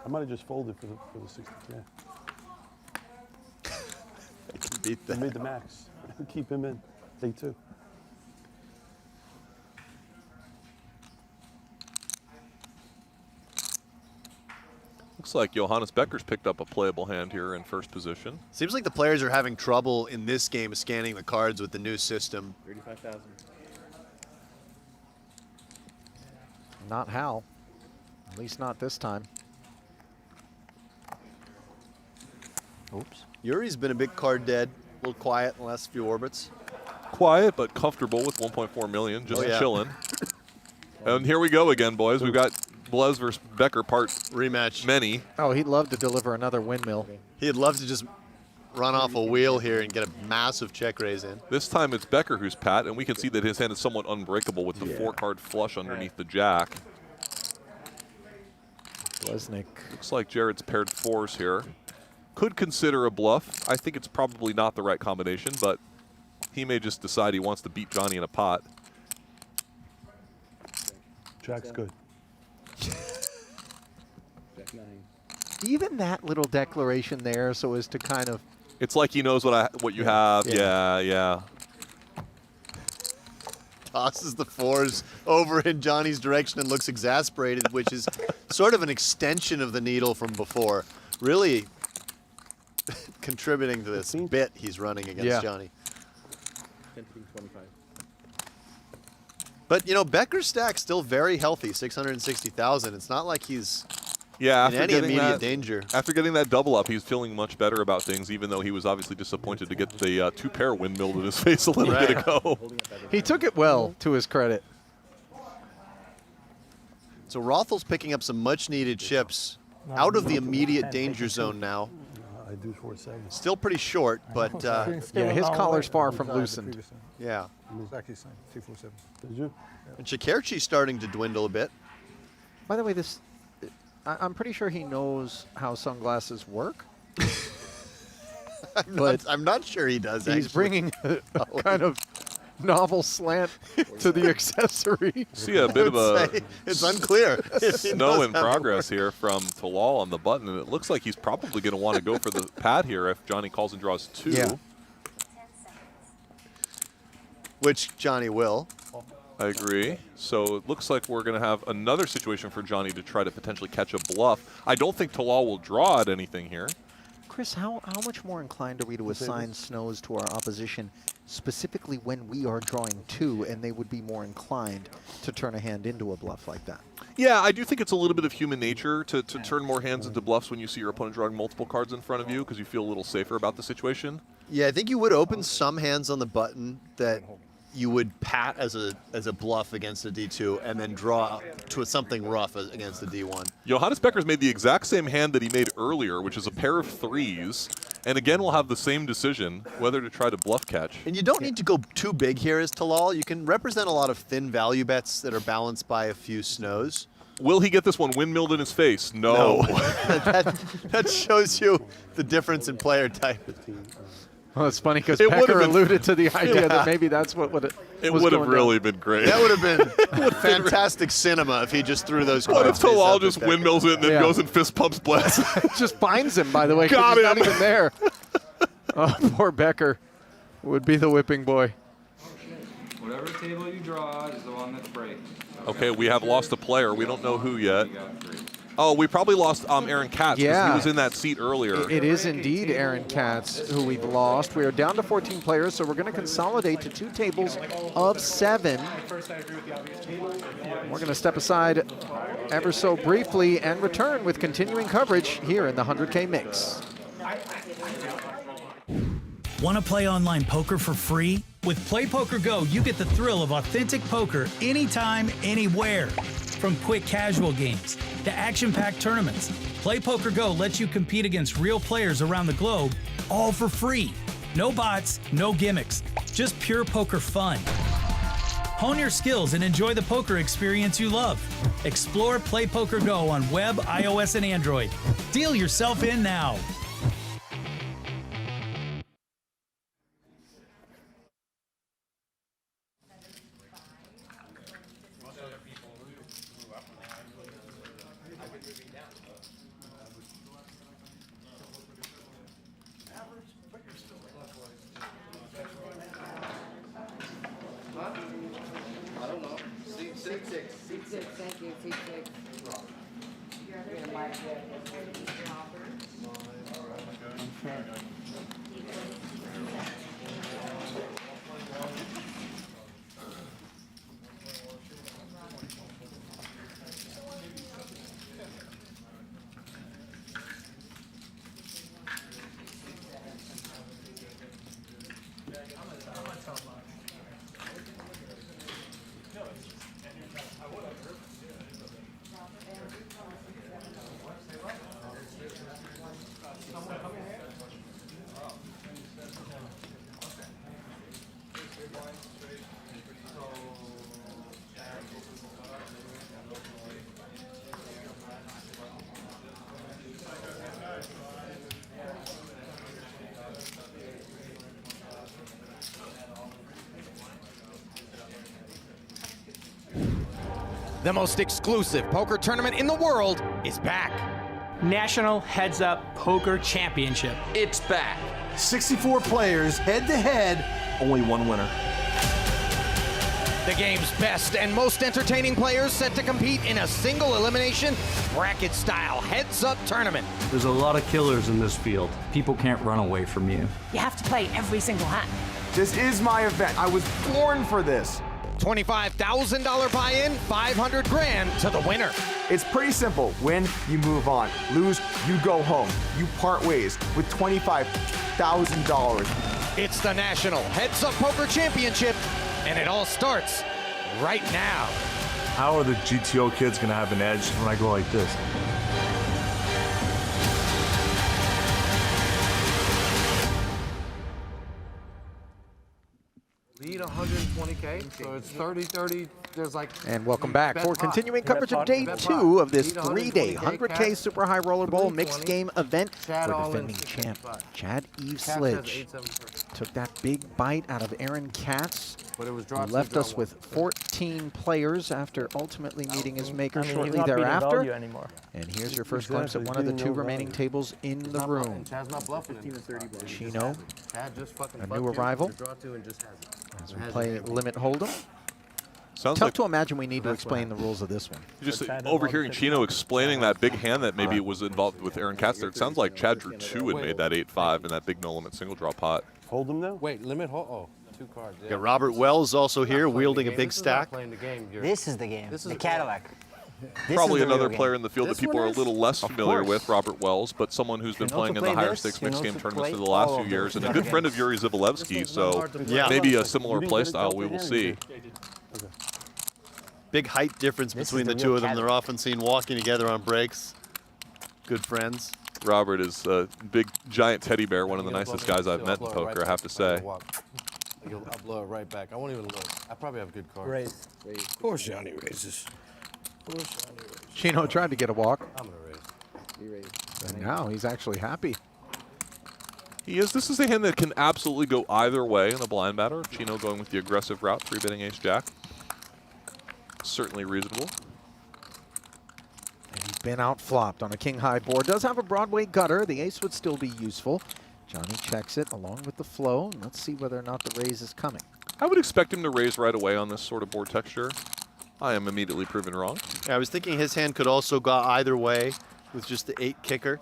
I might have just folded for the 60K. I can beat that. I made the max. Keep him in. Day 2. Looks like Johannes Becker's picked up a playable hand here in first position. Seems like the players are having trouble in this game scanning the cards with the new system. 35,000. Not Hal. At least not this time. Oops. Yuri's been a bit card dead, a little quiet in the last few orbits. Quiet but comfortable with 1.4 million, just chilling. And here we go again, boys. We've got Blez versus Becker part rematch. Many. Oh, he'd love to deliver another windmill. He'd love to just run off a wheel here and get a massive check raise in. This time it's Becker who's pat, and we can see that his hand is somewhat unbreakable with the 4-card flush underneath the jack. Blesnik. Looks like Jared's paired 4s here. Could consider a bluff. I think it's probably not the right combination, but he may just decide he wants to beat Johnny in a pot. Jack's good. Jack 9. Even that little declaration there, so as to kind of. It's like he knows what you have. Yeah. Tosses the 4s over in Johnny's direction and looks exasperated, which is sort of an extension of the needle from before. Really contributing to this bit he's running against Johnny. 10 to 25. But, you know, Becker's stack's still very healthy, 660,000. It's not like he's in after any getting immediate that, danger. After getting that double up, he's feeling much better about things, even though he was obviously disappointed to get the 2-pair windmill in his face a little bit ago. He took it well, to his credit. So Rothel's picking up some much-needed chips out of the immediate danger zone now. I do 4-7. Still pretty short, but yeah, his collar's far from loosened. yeah. Exactly the same. 647. Did you? And Shakerchi's starting to dwindle a bit. By the way, I'm pretty sure he knows how sunglasses work. I'm not sure he does, He's actually. bringing a kind of novel slant to the accessory. See a bit of a it's unclear. snow in progress here from Talal on the button, and it looks like he's probably going to want to go for the pad here if Johnny calls and draws 2. Yeah. Which Johnny will. I agree. So it looks like we're going to have another situation for Johnny to try to potentially catch a bluff. I don't think Talal will draw at anything here. Chris, how much more inclined are we to assign snows to our opposition, specifically when we are drawing 2, and they would be more inclined to turn a hand into a bluff like that? Yeah, I do think it's a little bit of human nature to turn more hands into bluffs when you see your opponent drawing multiple cards in front of you because you feel a little safer about the situation. Yeah, I think you would open some hands on the button that you would pat as a bluff against a D2 and then draw to something rough against the D1. Johannes Becker's made the exact same hand that he made earlier, which is a pair of 3s. And again, we'll have the same decision, whether to try to bluff catch. And you don't need to go too big here as Talal. You can represent a lot of thin value bets that are balanced by a few snows. Will he get this one windmilled in his face? No. that shows you the difference in player type. Well, it's funny because It Becker would've been- alluded to the idea Yeah. that maybe that's what would It was would have going really down. been great. That would have been fantastic cinema if he just threw those What cards. if Talal face up just at Becker. windmills it and then Yeah. goes and fist pumps Bless? Just finds him, by the way. 'Cause Got he's not him. even there. Oh, poor Becker would be the whipping boy. Whatever table you draw is the one that's breaking. Okay, we have lost a player. We don't know who yet. Oh, we probably lost Aaron Katz because Yeah. he was in that seat earlier. It is indeed Aaron Katz who we've lost. We are down to 14 players, so we're going to consolidate to 2 tables of 7. We're going to step aside ever so briefly and return with continuing coverage here in the 100K mix. Want to play online poker for free? With Play Poker Go, you get the thrill of authentic poker anytime, anywhere. From quick casual games to action-packed tournaments, Play Poker Go lets you compete against real players around the globe, all for free. No bots, no gimmicks, just pure poker fun. Hone your skills and enjoy the poker experience you love. Explore Play Poker Go on web, iOS, and Android. Deal yourself in now. Thank you. Seat 6. The most exclusive poker tournament in the world is back. National Heads Up Poker Championship. It's back. 64 players, head-to-head, only one winner. The game's best and most entertaining players set to compete in a single elimination, bracket-style heads-up tournament. There's a lot of killers in this field. People can't run away from you. You have to play every single hand. This is my event. I was born for this. $25,000 buy-in, $500 grand to the winner. It's pretty simple. Win, you move on. Lose, you go home. You part ways with $25,000. It's the National Heads Up Poker Championship, and it all starts right now. How are the GTO kids gonna have an edge when I go like this? Lead 120K, so it's 30-30. There's like. And welcome back bet for pot. continuing coverage of Bet day pot. 2 of this Lead 3-day 120K 100K Super High Roller Bowl mixed 320. game event Chad for all in defending champ 675. Chad Katz has Eveslage. 874. Took that big bite out of Aaron Katz, But it was who draw two, left draw us one. with 14 players after ultimately meeting his maker I mean, he's shortly not beating thereafter. value anymore. And here's your first glimpse at Exactly, one of the beating 2 no remaining value. tables in the Not room. bluffing. Chad's not bluffing. 15 to 30 bucks. Chino, Chad just fucking a fucked new you. arrival. Draw two and just has it. as Or we has play it. Limit Hold'em. Sounds Tough like to imagine we need to That's what explain the rules of this one. just overhearing Chino explaining that big hand that maybe was involved with Aaron Katz there. It sounds like Chad drew 2 and made that 8-5 in that big no limit single draw pot. Hold them now? Wait, limit hold. Oh, 2 cards. Yeah, Robert Wells also here, wielding a big stack. This is the game. The Cadillac. Probably is the another real player game. in the field that This people one are a is? little less Of familiar course. with, Robert Wells, but someone who's been Can also playing in the play higher this, stakes can mixed game also tournaments for play the last all few of years, those and a good friend of games. Yuri Dzivielevski, so Yeah. maybe a similar You didn't play get it style dealt we with will hand, see. did you? Big height difference This is between the the real 2 of them. They're Cadillac. often seen walking together on breaks. Good friends. Robert is a big, giant teddy bear, one of the nicest guys I've met in poker, I have to say. I'll blow it right back. I won't even look. I probably have good cards. Raise. Of course Johnny raises. Chino tried to get a walk, I'm gonna raise. and now he's actually happy. He is. This is a hand that can absolutely go either way in the blind matter. Chino going with the aggressive route, 3-betting ace-jack. Certainly reasonable. And he's been out-flopped on a king-high board. Does have a Broadway gutter. The ace would still be useful. Johnny checks it along with the flow. Let's see whether or not the raise is coming. I would expect him to raise right away on this sort of board texture. I am immediately proven wrong. Yeah, I was thinking his hand could also go either way with just the 8 kicker.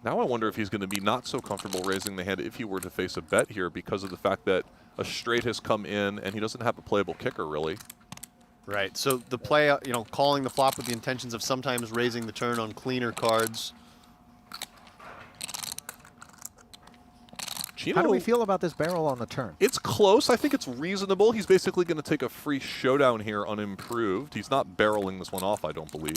Now I wonder if he's going to be not so comfortable raising the hand if he were to face a bet here because of the fact that a straight has come in and he doesn't have a playable kicker, really. Right, so the play, you know, calling the flop with the intentions of sometimes raising the turn on cleaner cards. How do we feel about this barrel on the turn? It's close. I think it's reasonable. He's basically going to take a free showdown here unimproved. He's not barreling this one off, I don't believe.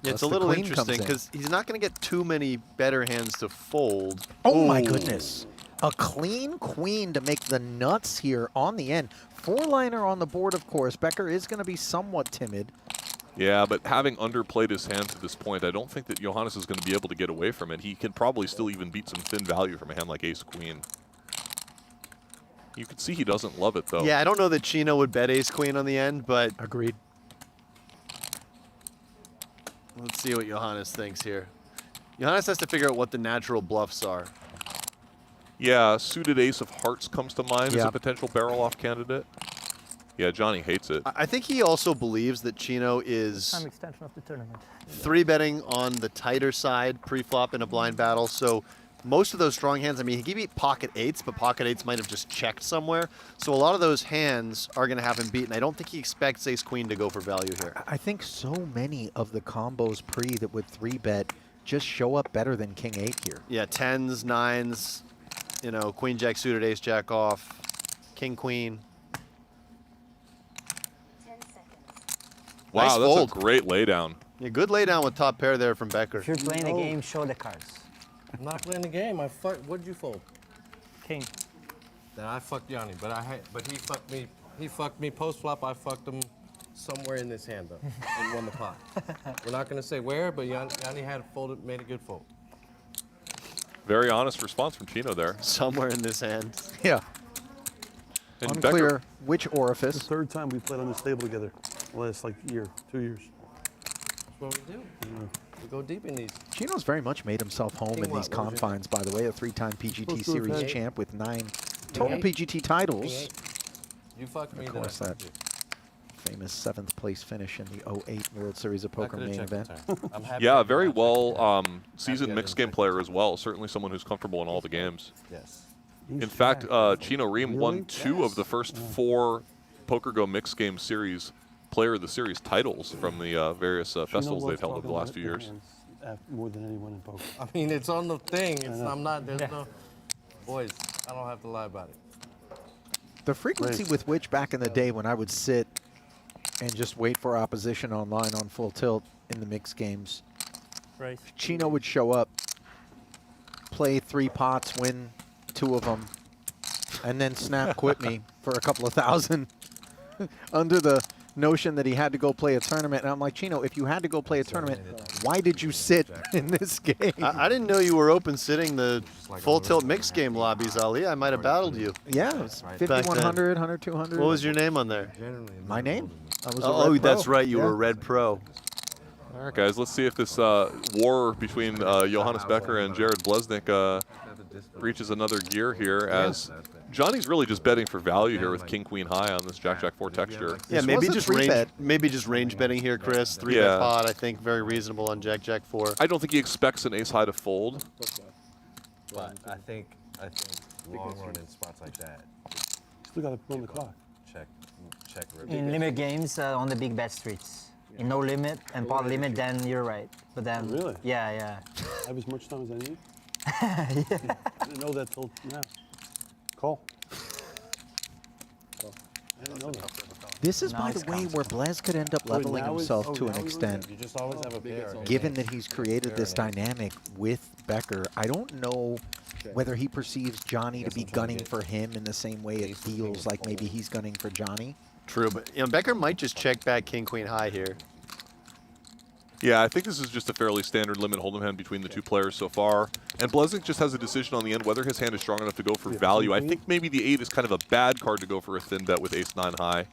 Yeah, it's a little interesting because he's not going to get too many better hands to fold. Oh my goodness. A clean queen to make the nuts here on the end. 4-liner on the board, of course. Becker is going to be somewhat timid. Yeah, but having underplayed his hand to this point, I don't think that Johannes is going to be able to get away from it. He can probably still even beat some thin value from a hand like ace-queen. You can see he doesn't love it, though. Yeah, I don't know that Chino would bet ace-queen on the end, but... Agreed. Let's see what Johannes thinks here. Johannes has to figure out what the natural bluffs are. Yeah, suited ace of hearts comes to mind as a potential barrel-off candidate. Yeah, Johnny hates it. I think he also believes that Chino is Time extension of the tournament. 3-betting on the tighter side pre-flop in a blind battle. So most of those strong hands, I mean, he could beat pocket 8s, but pocket 8s might have just checked somewhere. So a lot of those hands are going to have him beaten. I don't think he expects ace-queen to go for value here. I think so many of the combos pre that would 3-bet just show up better than king 8 here. Yeah, 10s, 9s, you know, queen-jack suited, ace-jack off, king-queen. Wow, Nice that's fold. a great laydown. Yeah, good laydown with top pair there from Becker. If you're playing the game, show the cards. I'm not playing the game. What'd you fold? King. Then I fucked Yanni, but he fucked me. He fucked me post flop. I fucked him somewhere in this hand though, and won the pot. We're not gonna say where, but Yanni had folded, made a good fold. Very honest response from Chino there. Somewhere in this hand. Yeah. And Unclear Becker, which orifice. The 3rd time we played on this table together. The last like year, 2 years. That's what we do. We go deep in these. Chino's very much made himself home King in these what was it? confines, by the way. A 3-time PGT Supposed to Series have- champ with 9 total eight. PGT titles. You fucked me, Of then I course, that fucked you. famous 7th place finish in the 08 World Series of Poker could've main checked the event. turn. I'm happy yeah, I very did not well check seasoned I mixed didn't game player as well. Certainly someone who's comfortable in all the games. Yes. In fact, Chino Ream won 2 of the first 4 PokerGo Mixed Game Series Player of the Series titles from the various festivals they've held over the last few years. More than anyone in poker. I mean, it's on the thing. It's, know. I'm not. There's no. Boys, I don't have to lie about it. The frequency with which back in the day when I would sit and just wait for opposition online on full tilt in the mixed games, Right. Chino would show up, play 3 pots, win 2 of them, and then snap quit me for a couple of thousand under the notion that he had to go play a tournament. And I'm like, Chino, if you had to go play a tournament, why did you sit in this game? I didn't know you were open sitting the full tilt mixed game lobbies, Ali. I might have battled you. Yeah, it was 5100, 100, 200. What was your name on there? My name? I was a Oh, Red that's Pro. right. You Yeah. were a Red Pro. All right, guys, let's see if this war between Johannes Becker and Jared Blesnik reaches another gear here, as Johnny's really just betting for value here with King Queen High on this Jack Jack 4 texture. Yeah, maybe just range betting here, Chris. 3-bet pot, I think, very reasonable on Jack Jack 4. I don't think he expects an ace high to fold. But I think long run in spots like that. Still got to put on the clock. Check. In limit games on the big bet streets. In no limit and pot limit, then you're right. But then, Really? yeah. I have as much time as I need? I didn't know that till now. Call. I didn't know that. This is, by the way, where Blaz could end up leveling himself to an extent. You just always have a pair. Given that he's created this dynamic with Becker, I don't know whether he perceives Johnny to be gunning for him in the same way it feels like maybe he's gunning for Johnny. True, but you know, Becker might just check back King Queen High here. Yeah, I think this is just a fairly standard limit hold'em hand between the two players so far. And Blesnik just has a decision on the end whether his hand is strong enough to go for value. I think maybe the 8 is kind of a bad card to go for a thin bet with ace-9 high.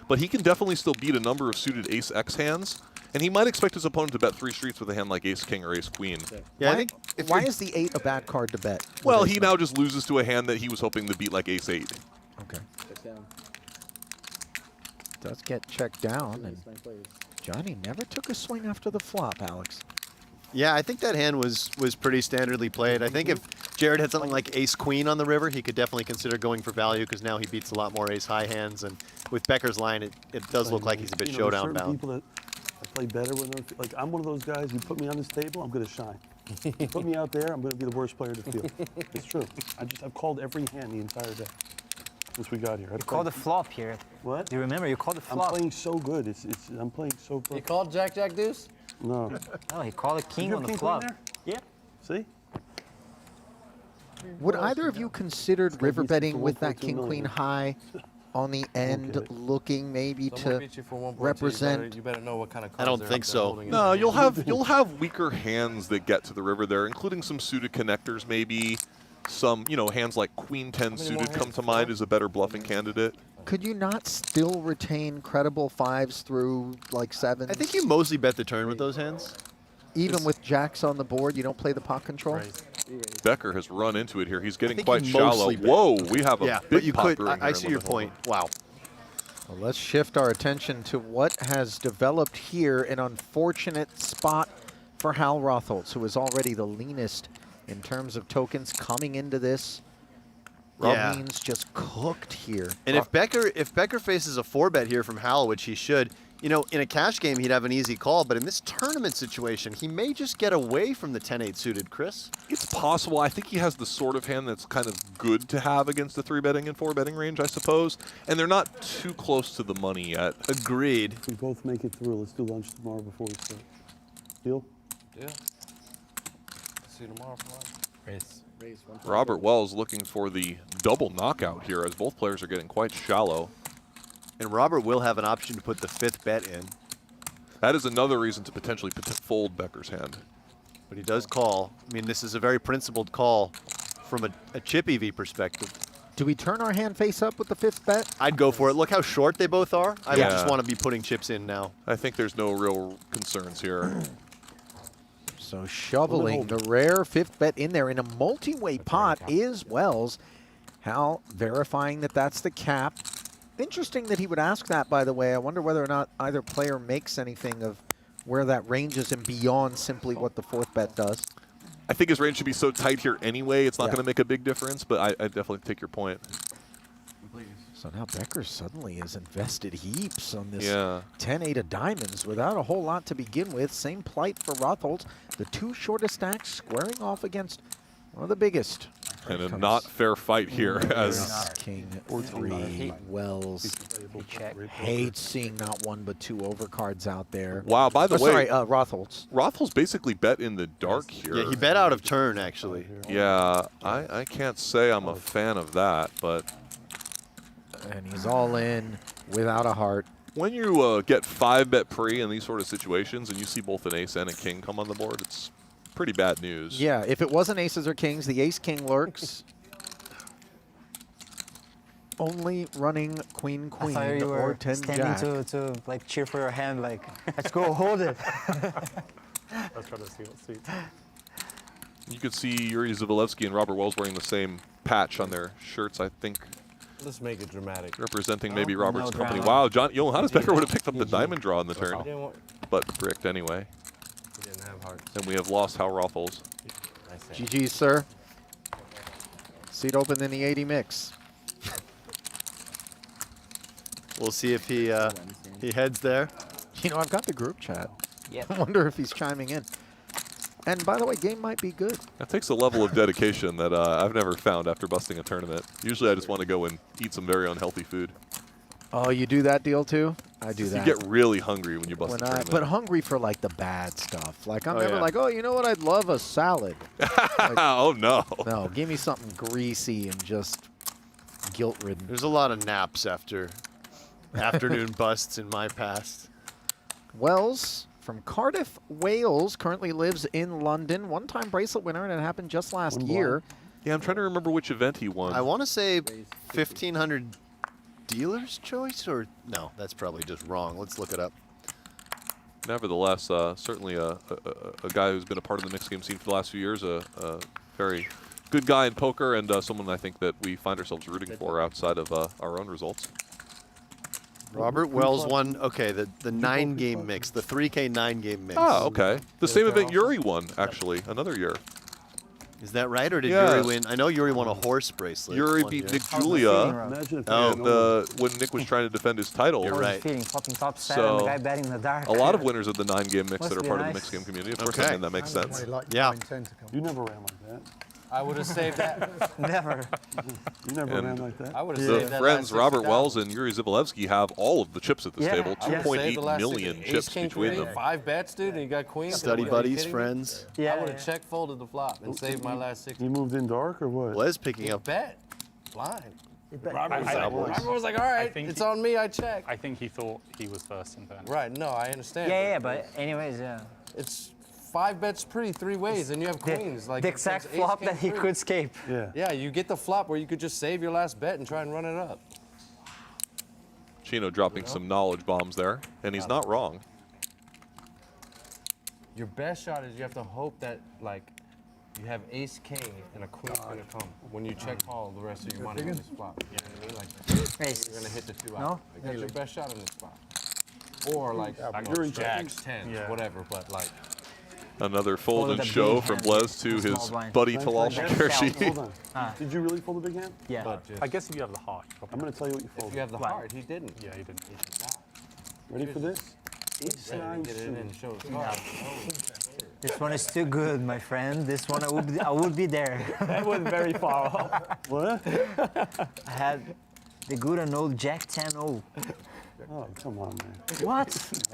But he can definitely still beat a number of suited ace-X hands. And he might expect his opponent to bet 3 streets with a hand like ace-king or ace-queen. Yeah, why is the 8 a bad card to bet? Well, he now just loses to a hand that he was hoping to beat like ace-8. Okay. Does get checked down, and Johnny never took a swing after the flop, Alex. Yeah, I think that hand was pretty standardly played. I think if Jared had something like ace-queen on the river, he could definitely consider going for value because now he beats a lot more ace-high hands. And with Becker's line, it does look like he's a bit showdown bound. People that play better when they're, like, I'm one of those guys, you put me on this table, I'm going to shine. You put me out there, I'm going to be the worst player to field. It's true. I've called every hand the entire day since we got here. You called the flop here. What? Do you remember? You called the flop. I'm playing so good. I'm playing so good. You called Jack Deuce? No. No, he called a king on the flop. Yeah. See? Would either of you considered river betting with that king-queen high on the end, looking maybe to represent? You better know what kind of cards I don't think so. No, you'll have weaker hands that get to the river there, including some suited connectors maybe. Some, hands like queen 10 suited come to mind as a better bluffing candidate. Could you not still retain credible 5s through like 7s? I think you mostly bet the turn with those hands. Even with jacks on the board, you don't play the pot control? Becker has run into it here. He's getting think quite you shallow. mostly bet. Whoa, we have a But big you pot could. brewing I here see in your limit point. Wow. Well, let's shift our attention to what has developed here. An unfortunate spot for Hal Rotholtz, who is already the leanest in terms of tokens coming into this. Yeah. Rabin's just cooked here. And if Becker faces a 4-bet here from Hal, which he should, in a cash game he'd have an easy call, but in this tournament situation, he may just get away from the 10-8 suited, Chris. It's possible. I think he has the sort of hand that's kind of good to have against the 3-betting and 4-betting range, I suppose. And they're not too close to the money yet. Agreed. We both make it through. Let's do lunch tomorrow before we start. Deal? Yeah. See you tomorrow for lunch. Robert Wells looking for the double knockout here as both players are getting quite shallow. And Robert will have an option to put the 5th bet in. That is another reason to potentially fold Becker's hand. But he does call. I mean, this is a very principled call from a chip EV perspective. Do we turn our hand face up with the 5th bet? I'd go for it. Look how short they both are. I Yeah. just want to be putting chips in now. I think there's no real concerns here. So shoveling the rare 5th bet in there in a multi-way pot is Wells. Hal verifying that that's the cap. Interesting that he would ask that, by the way. I wonder whether or not either player makes anything of where that ranges and beyond simply what the 4th bet does. I think his range should be so tight here anyway, it's not going to make a big difference, but I definitely take your point. So now Becker suddenly is invested heaps on this Yeah. 10-8 of diamonds without a whole lot to begin with. Same plight for Rotholtz. The 2 shortest stacks squaring off against one of the biggest. And a not fair fight here as King 3, Wells hates seeing not 1 but 2 overcards out there. Wow, by the way, sorry, Rotholtz. Rotholtz basically bet in the dark here. Yeah, he bet out of turn, actually. Yeah, I can't say I'm a fan of that, but... And he's all in without a heart. When you get 5-bet pre in these sort of situations and you see both an ace and a king come on the board, it's pretty bad news. Yeah, if it wasn't aces or kings, the ace-king lurks. Only running queen, I thought you or were 10 standing jack. to like cheer for your hand, like, let's go hold it. Let's try to see what seats. You could see Yuri Dzivielevski and Robert Wells wearing the same patch on their shirts, I think. Let's make it dramatic. Representing maybe Robert's no company. drama. Wow, John, how does Becker would have picked up the diamond draw in the turn? He didn't want- But bricked anyway. he didn't have hearts. And we have lost Hal Rotholtz. GG, sir. Seat open in the 80 mix. We'll see if he heads there. I've got the group chat. Yep. I wonder if he's chiming in. And by the way, game might be good. That takes a level of dedication that I've never found after busting a tournament. Usually I just want to go and eat some very unhealthy food. Oh, you do that deal too? I do that. You get really hungry when you bust a tournament. But hungry for like the bad stuff. Like I'm Oh, never yeah. like, oh, you know what? I'd love a salad. Like, oh no. No, give me something greasy and just guilt-ridden. There's a lot of naps after afternoon busts in my past. Wells from Cardiff, Wales, currently lives in London. One-time bracelet winner, and it happened just last year. Yeah, I'm trying to remember which event he won. I want to say 1,500 dealer's choice, or no, that's probably just wrong. Let's look it up. Nevertheless, certainly a guy who's been a part of the mixed game scene for the last few years, a very good guy in poker, and someone I think that we find ourselves rooting for outside of our own results. Robert Wells won, okay, the 9-game mix, the 3K 9-game mix. Oh, okay. The same event Yuri won, actually, another year. Is that right, or did Yuri win? I know Yuri won a horse bracelet. Yuri beat Nick Julia when Nick was trying to defend his title. You're right. Popping top set So, and the guy betting in the dark. a lot of winners of the 9-game mix Must that are be part of nice. the mixed game community. Of course, I mean, that makes sense. Yeah. You never ran like that. I would have saved that. Never. You never ran like that. I would have The saved that. friends last Robert 60,000. Wells and Yuri Dzivielevski have all of the chips at this table. I would've saved the 2.8 last million 60. chips Ace, king, between queen, them. 5 bets, dude, and you got queen. Study buddies, friends. I would have check folded the flop and saved my last 60. You moved in dark or what? Les picking up. Bet. Blind. Robert was like, all right, it's on me, I check. I think he thought he was first in fairness. Right, no, I understand. Yeah, but anyways, yeah. It's 5 bets pretty 3 ways, and you have queens. Like the exact it's ace, flop king, that he queen. could escape. Yeah. Yeah, you get the flop where you could just save your last bet and try and run it up. Chino dropping some knowledge bombs there, and he's not wrong. Your best shot is you have to hope that, like, you have ace king and a queen's gonna come when you check call the rest of your money on this flop. You know what I mean? Like, you're gonna hit the 2 out. Like, that's your best shot in this spot. Or like, you're in jacks, 10s, whatever. But like, Another fold and show from Blaise to his buddy Talal Shakirshi. Hold on. Did you really fold a big hand? Yeah. I guess if you have the heart. I'm going to tell you what you folded. if you have the heart, he didn't. Yeah, he didn't. Ready for this? Get it in and show the card. This one is too good, my friend. This one I would be there. That was very far off. What? I had the good and old Jack 10-0. Oh, come on, man. What? It's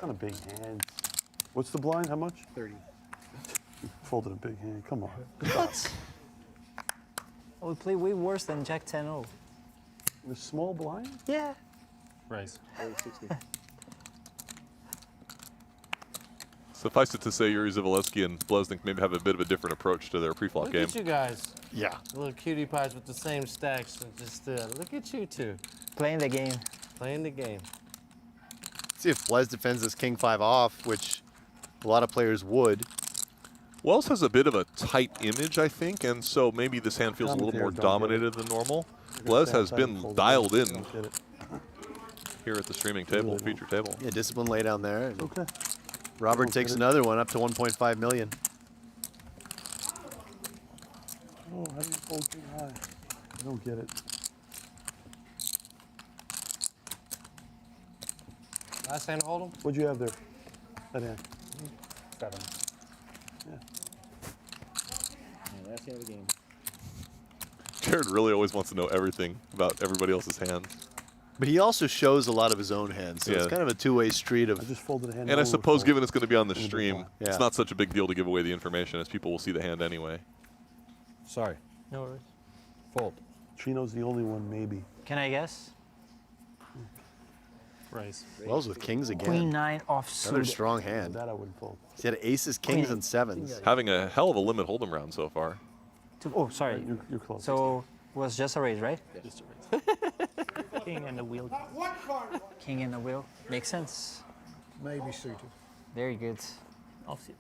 not a big hand. What's the blind? How much? 30. You folded a big hand. Come on. What? I would play way worse than Jack 10-0. The small blind? Yeah. Raise. 60. Suffice it to say, Yuri Dzivielevski and Blesnik maybe have a bit of a different approach to their pre-flop Look game. at you guys. Yeah. Little cutie pies with the same stacks. And just look at you two. Playing the game. Playing the game. See if Blaise defends this king 5 off, which a lot of players would. Wells has a bit of a tight image, I think, and so maybe this hand feels a little more dominated than normal. Blaise has been dialed in here at the streaming table, feature table. Yeah, discipline lay down there. Okay. Robert takes another one up to 1.5 million. Oh, how do you fold too high? I don't get it. Last hand hold him. What'd you have there? That hand. 7. Yeah. Last hand of the game. Jared really always wants to know everything about everybody else's hands. But he also shows a lot of his own hands, so it's kind of a two-way street of. I just folded a hand. And I suppose, given it's going to be on the stream, Yeah. it's not such a big deal to give away the information, as people will see the hand anyway. Sorry. No worries. Fold. Chino's the only one, maybe. Can I guess? Raise. Wells with kings again. Queen 9 offsuit. Another strong hand. That I wouldn't fold. He had aces, kings, and 7s. Having a hell of a limit hold'em round so far. Oh, sorry. You're close. So it was just a raise, right? Just a raise. King and the wheel. King and the wheel. Makes sense. Maybe suited. Very good. Offsuit.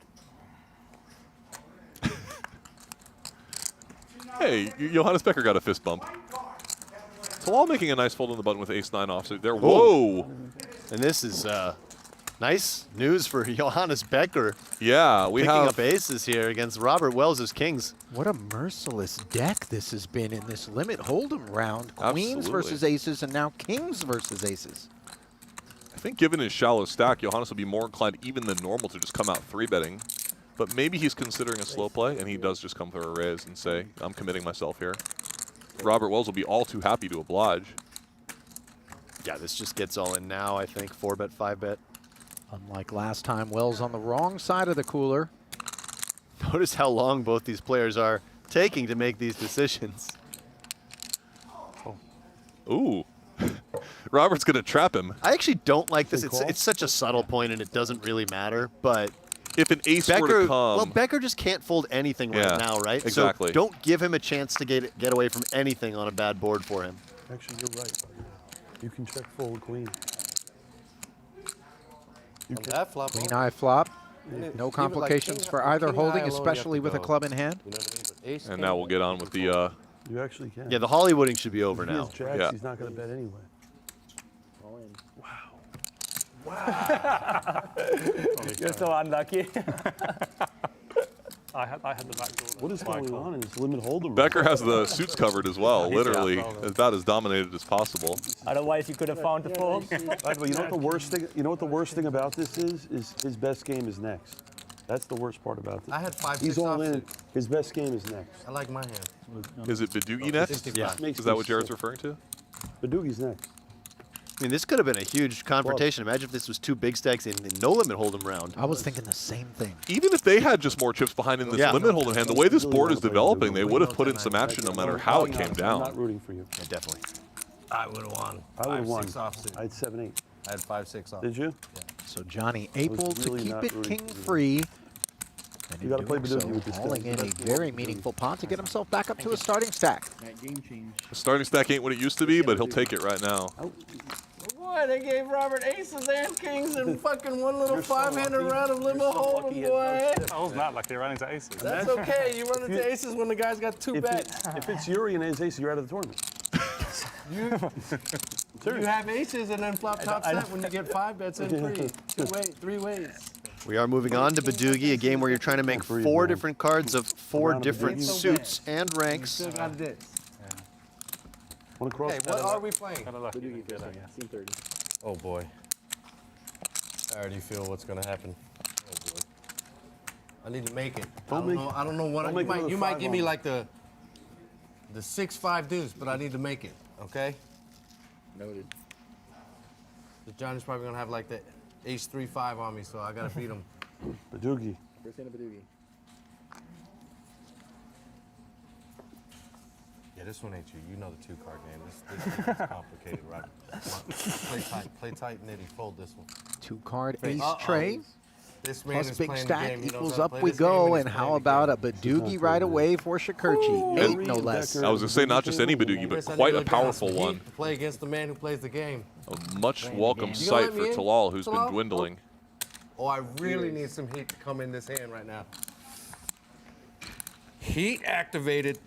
Hey, Johannes Becker got a fist bump. Talal making a nice fold on the button with ace-9 offsuit there. Whoa! And this is nice news for Johannes Becker. Yeah, we picking have up aces here against Robert Wells' kings. What a merciless deck this has been in this limit hold'em round. Queens Absolutely. versus aces, and now kings versus aces. I think given his shallow stack, Johannes will be more inclined even than normal to just come out 3-betting. But maybe he's considering a slow play, and he does just come for a raise and say, I'm committing myself here. Robert Wells will be all too happy to oblige. Yeah, this just gets all in now, I think. 4-bet, 5-bet. Unlike last time, Wells on the wrong side of the cooler. Notice how long both these players are taking to make these decisions. Ooh. Robert's going to trap him. I actually don't like this. It's such a subtle point, and it doesn't really matter. But if an ace Becker, were to come, well, Becker just can't fold anything right now, right? Exactly. So don't give him a chance to get away from anything on a bad board for him. Actually, you're right. You can check fold queen. On that flop. Queen high flop. Even No like complications king- for either king holding, high alone, you have especially to with a go. club in hand. You know what I mean? But ace, and king, now we'll get on with the. You actually can. Yeah, the Hollywooding should be over If he now. has jacks, Yeah. he's not going to bet anyway. You're so unlucky. I had the back door. What is going on in this limit hold'em? Becker has the suits covered as well, literally about as dominated as possible. Otherwise, you could have found the fold. But you know what the worst thing? You know what the worst thing about this is his best game is next. That's the worst part about this. I had 5-6 He's all in. offsuit. His best game is next. I like my hand. Is it Boogie next? Yeah. Is that what Jared's referring to? Badoogi's next. I mean, this could have been a huge confrontation. Imagine if this was two big stacks in the no limit hold'em round. I was thinking the same thing. Even if they had just more chips behind in this limit hold'em hand, the way this board is developing, they would have put in some action no matter how it came I'm down. not rooting for you. Yeah, definitely. I would have won. I would have won. 5-6 offsuit. I had 7-8. I had 5-6 off. Did you? So Johnny able really to keep not it rooting king for you. free. And You in gotta play doing Badoogie with this so, guy. hauling in a That's very Badoogie. meaningful pot to get himself back up to a starting stack. That game change. The starting stack ain't what it used to be, but he'll take it right now. Boy, they gave Robert aces and kings and fucking one little You're so 5-handed lucky. round of limit You're so hold'em, lucky he had boy. no chips. I was not lucky. I ran into aces. That's okay. You run into aces when the guy's got two bets. If it's Yuri and his ace, you're out of the tournament. You have aces and then flop top set when you get 5 bets in free. 3 ways. We are moving on to Boogie, a game where you're trying to make 4 different cards of 4 different suits and ranks. Still got this. Want to cross? Hey, what are we playing? Scene 30. Oh boy. I already feel what's gonna happen. Oh boy. I need to make it. I don't know what you might give me like the 6-5 deuce, but I need to make it. Okay. Noted. Johnny's probably gonna have like the ace 3-5 on me, so I gotta beat him. Badoogie. First hand of Boogie. Yeah, this one ain't you. You know the 2-card game. This game is complicated, right? Play tight, nitty. Fold this one. 2-card ace tray. This man Plus is big playing the stack game. He knows equals how to up play we this game, go. he's And playing how the about game. a Boogie right away for Shikurchi? 8 no less. I was going to say, not just any Badoogie, but Chris, I quite need a to look powerful down some one. heat to play against the man who plays the game. A much welcome You gonna sight let for me in? Talal, who's been Talal? dwindling. Oh, I really need some heat to come in this hand right now. Heat activated.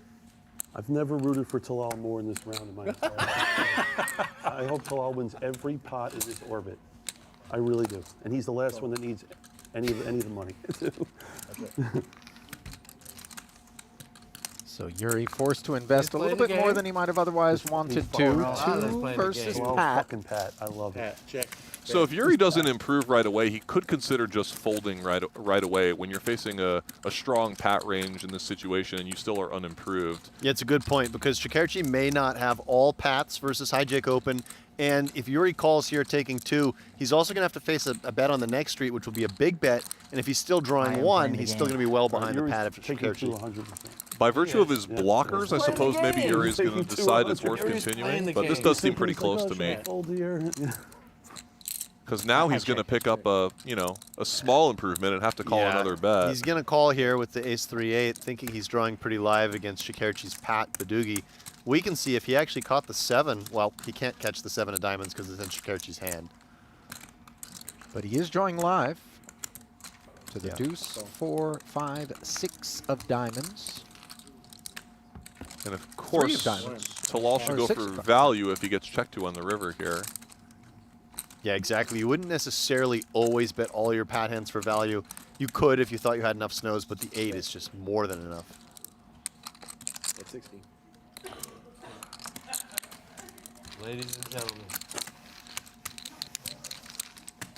I've never rooted for Talal more in this round in my entire life. I hope Talal wins every pot in this orbit. I really do. And he's the last one that needs any of the money. So Yuri forced to invest a little bit more than he might have otherwise wanted to. 2 versus Talal Pat. fucking Pat. I love it. Check. So if Yuri doesn't improve right away, he could consider just folding right away when you're facing a strong Pat range in this situation and you still are unimproved. Yeah, it's a good point because Shikarchi may not have all Pats versus Hijack open. And if Yuri calls here taking 2, he's also going to have to face a bet on the next street, which will be a big bet. And if he's still drawing 1, he's still going to be well behind the Pat of Shikarchi. By virtue of his blockers, I suppose maybe Yuri's going to decide it's worth continuing, but this does seem pretty close to me. Because now he's going to pick up a small improvement and have to call another bet. He's going to call here with the ace 3-8, thinking he's drawing pretty live against Shikarchi's Pat Boogie. We can see if he actually caught the 7. Well, he can't catch the 7 of diamonds because it's in Shikarchi's hand. But he is drawing live to the deuce, 4, 5, 6 of diamonds. And of course, Talal should go for value if he gets checked to on the river here. Yeah, exactly. You wouldn't necessarily always bet all your Pat hands for value. You could if you thought you had enough snows, but the 8 is just more than enough. At 60. Ladies and gentlemen.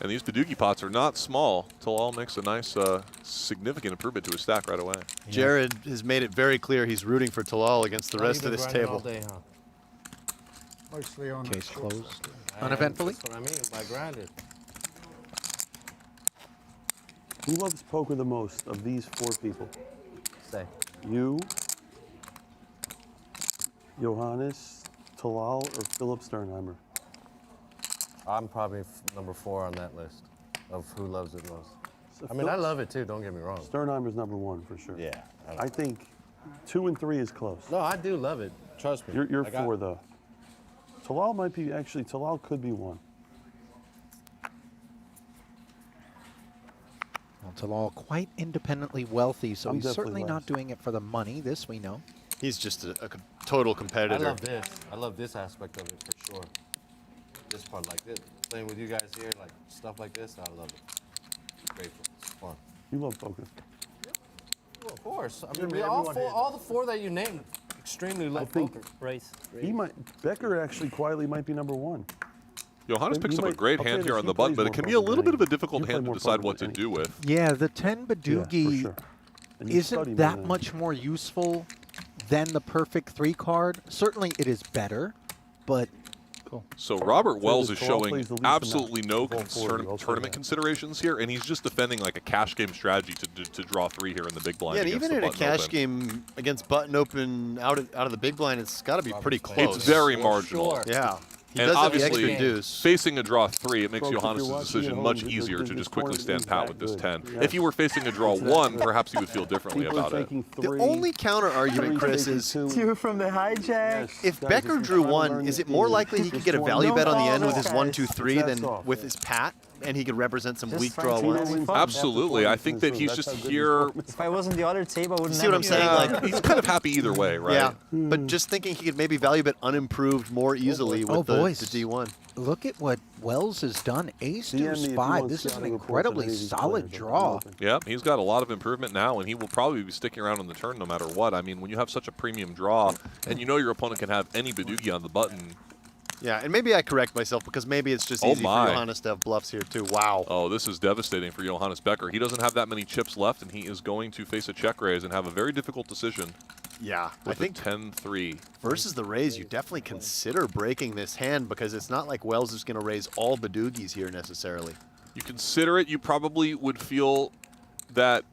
And these Boogie pots are not small. Talal makes a nice, significant improvement to his stack right away. Yeah. Jared has made it very clear he's rooting for Talal against the rest of this table. All day, huh? Mostly on Case closed. I Uneventfully. That's what I mean by grinded. Who loves poker the most of these 4 people? Say. You, Johannes, Talal, or Philip Sternheimer? I'm probably number 4 on that list of who loves it most. So I mean, I love it too, don't get me wrong. Sternheimer's number 1 for sure. Yeah. I think 2 and 3 is close. No, I do love it. Trust me. You're 4 though. Talal might be, actually, Talal could be 1. Well, Talal quite independently wealthy, so I'm he's definitely certainly not last. doing it for the money. This we know. He's just a total competitor. I love this. I love this aspect of it for sure. This part, like this, playing with you guys here, like stuff like this, I love it. It's grateful. It's fun. You love poker. Well, of course. I Yeah, mean, man, all the 4 that you named extremely love think poker. Race. Becker actually quietly might be number 1. Johannes picks He up a might- great I'll say hand this, here on he the button, plays but it more can be a poker little than bit of a any- difficult you play hand to more decide poker what to than do any- with. Yeah, the 10 Boogie sure. And you study isn't more that than- much more useful than the perfect 3 card. Certainly it is better, but So Robert Wells is Talal showing plays the least absolutely amount no of all 4 of you, I'll say tournament that. considerations here, and he's just defending like a cash game strategy to draw 3 here in the big blind. Yeah, and against even the in a button cash open. game against button open out of the big blind, it's got to be pretty close. It's very marginal. Yeah. He And does have the obviously, extra deuce. facing a draw 3, it makes Folks, if you're Johannes' watching decision at home, much the- easier the- to the just quickly tournament stand is pat that with this good. 10. Yeah. If you were facing a draw 1, perhaps you would feel differently People about are it. taking The 3. only counter argument, Chris, is 2 from the hijack. if Guys, Becker if you're drew trying to 1, learn is the it more game, likely he could just get a one. value No bet on the call, end no with his guys. 1, 2, 3 That's than off. with his pat, and he could represent some Just weak trying draw to ones? win fun. Absolutely. I think that he's just here. If I wasn't the other tape, I wouldn't. See what I'm saying? Like, He's kind of happy either way, right? Yeah, but just thinking he could maybe value bet unimproved more easily with the D1. Look at what Wells has done. Ace DM me deuce if you 5. want This is an scouting reports on incredibly any of these solid players. draw. Yep, he's got a lot of improvement now, and he will probably be sticking around on the turn no matter what. I mean, when you have such a premium draw, and you know your opponent can have any Boogie on the button. Yeah, and maybe I correct myself because maybe it's just easy for Johannes to have bluffs here too. Wow. Oh, this is devastating for Johannes Becker. He doesn't have that many chips left, and he is going to face a check raise and have a very difficult decision. Yeah, with I think 10-3. Versus the raise, you definitely consider breaking this hand because it's not like Wells is going to raise all Badoogies here necessarily. You consider it, you probably would feel that,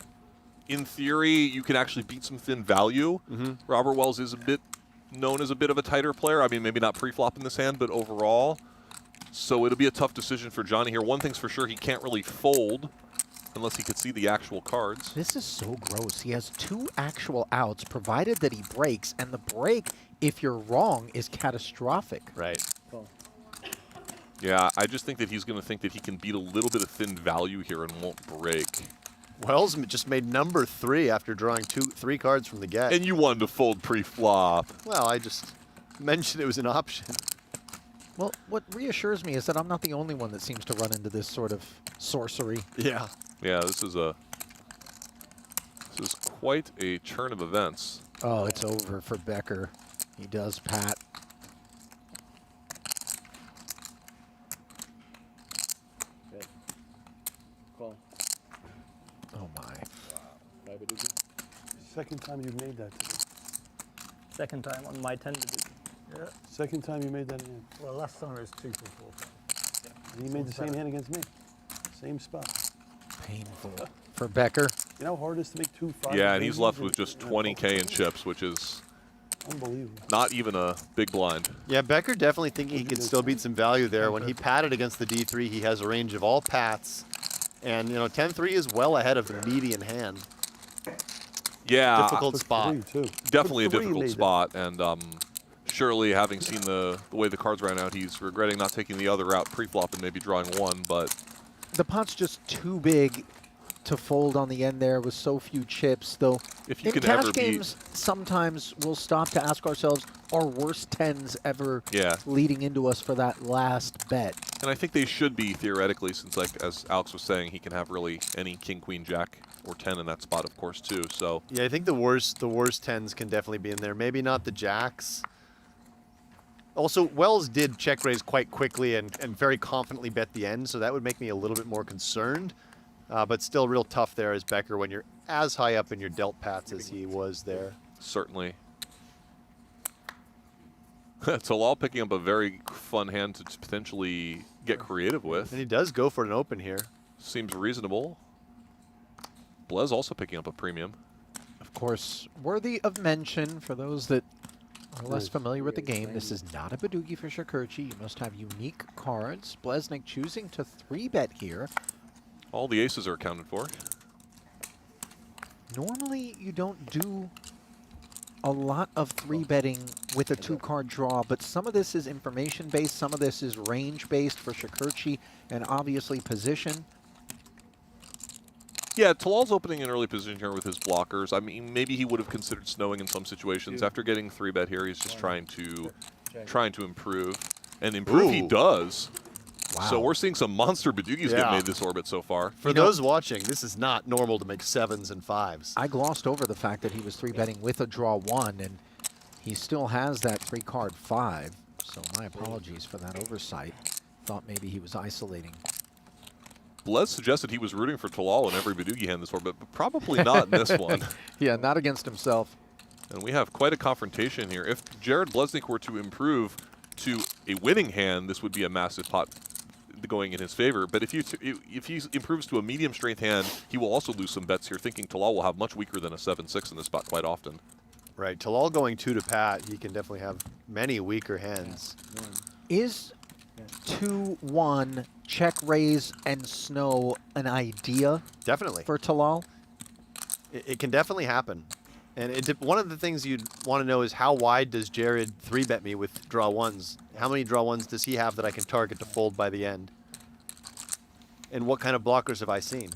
in theory, you can actually beat some thin value. Robert Wells is a bit known as a bit of a tighter player. I mean, maybe not pre-flop in this hand, but overall. So it'll be a tough decision for Johnny here. One thing's for sure, he can't really fold unless he could see the actual cards. This is so gross. He has 2 actual outs, provided that he breaks, and the break, if you're wrong, is catastrophic. Right. Yeah, I just think that he's going to think that he can beat a little bit of thin value here and won't break. Wells just made number 3 after drawing 3 cards from the get. And you wanted to fold pre-flop. Well, I just mentioned it was an option. Well, what reassures me is that I'm not the only one that seems to run into this sort of sorcery. Yeah. Yeah, this is quite a turn of events. Oh, it's over for Becker. He does pat. Call. Oh my. Second time you've made that today. Second time on my 10 Boogie. Yeah. Second time you made that hand. Well, last time it was 2 for 4. And you made the same hand against me. Same spot. Painful for Becker. You know how hard it is to make 2 5? Yeah, and he's left with just 20K in chips, which is unbelievable. Not even a big blind. Yeah, Becker definitely thinking he could still beat some value there. When he patted against the D3, he has a range of all pats. And, 10-3 is well ahead of the median hand. Yeah. Difficult spot. Definitely a difficult spot. And surely, having seen the way the cards ran out, he's regretting not taking the other route pre-flop and maybe drawing 1. But the pot's just too big to fold on the end there with so few chips, though. If you in can cash ever games, sometimes we'll stop to ask ourselves, are worst 10s ever leading into us for that last bet? And I think they should be, theoretically, since, like as Alex was saying, he can have really any king, queen, jack, or 10 in that spot, of course, too. So yeah, I think the worst 10s can definitely be in there. Maybe not the jacks. Also, Wells did check raise quite quickly and very confidently bet the end, so that would make me a little bit more concerned. But still real tough there as Becker when you're as high up in your dealt pats as he was there. certainly. Talal picking up a very fun hand to potentially get creative with. And he does go for an open here. Seems reasonable. Blez also picking up a premium. Of course, worthy of mention for those that Are less familiar with the game, this is not a Boogie for Shakurchi. You must have unique cards. Blesnik choosing to 3-bet here. All the aces are accounted for. Normally, you don't do a lot of 3-betting with a 2-card draw, but some of this is information-based, some of this is range-based for Shakurchi, and obviously position. Yeah, Talal's opening an early position here with his blockers. I mean, maybe he would have considered snowing in some situations. After getting 3-bet here, he's just trying to improve. And improve he does. Wow. So we're seeing some monster Badugis get made this orbit so far. For those watching, this is not normal to make 7s and 5s. I glossed over the fact that he was 3-betting with a draw 1, and he still has that 3-card 5. So my apologies for that oversight. Thought maybe he was isolating. Les suggested he was rooting for Talal in every Badugi hand this orbit, but probably not in this one. Yeah, not against himself. And we have quite a confrontation here. If Jared Blesnik were to improve to a winning hand, this would be a massive pot going in his favor. But if he improves to a medium strength hand, he will also lose some bets here, thinking Talal will have much weaker than a 7-6 in this spot quite often. Right, Talal going 2 to Pat, he can definitely have many weaker hands. Is 2-1 check, raise, and snow an idea? Definitely. For Talal? It can definitely happen. And one of the things you'd want to know is how wide does Jared 3-bet me with draw 1s? How many draw 1s does he have that I can target to fold by the end? And what kind of blockers have I seen?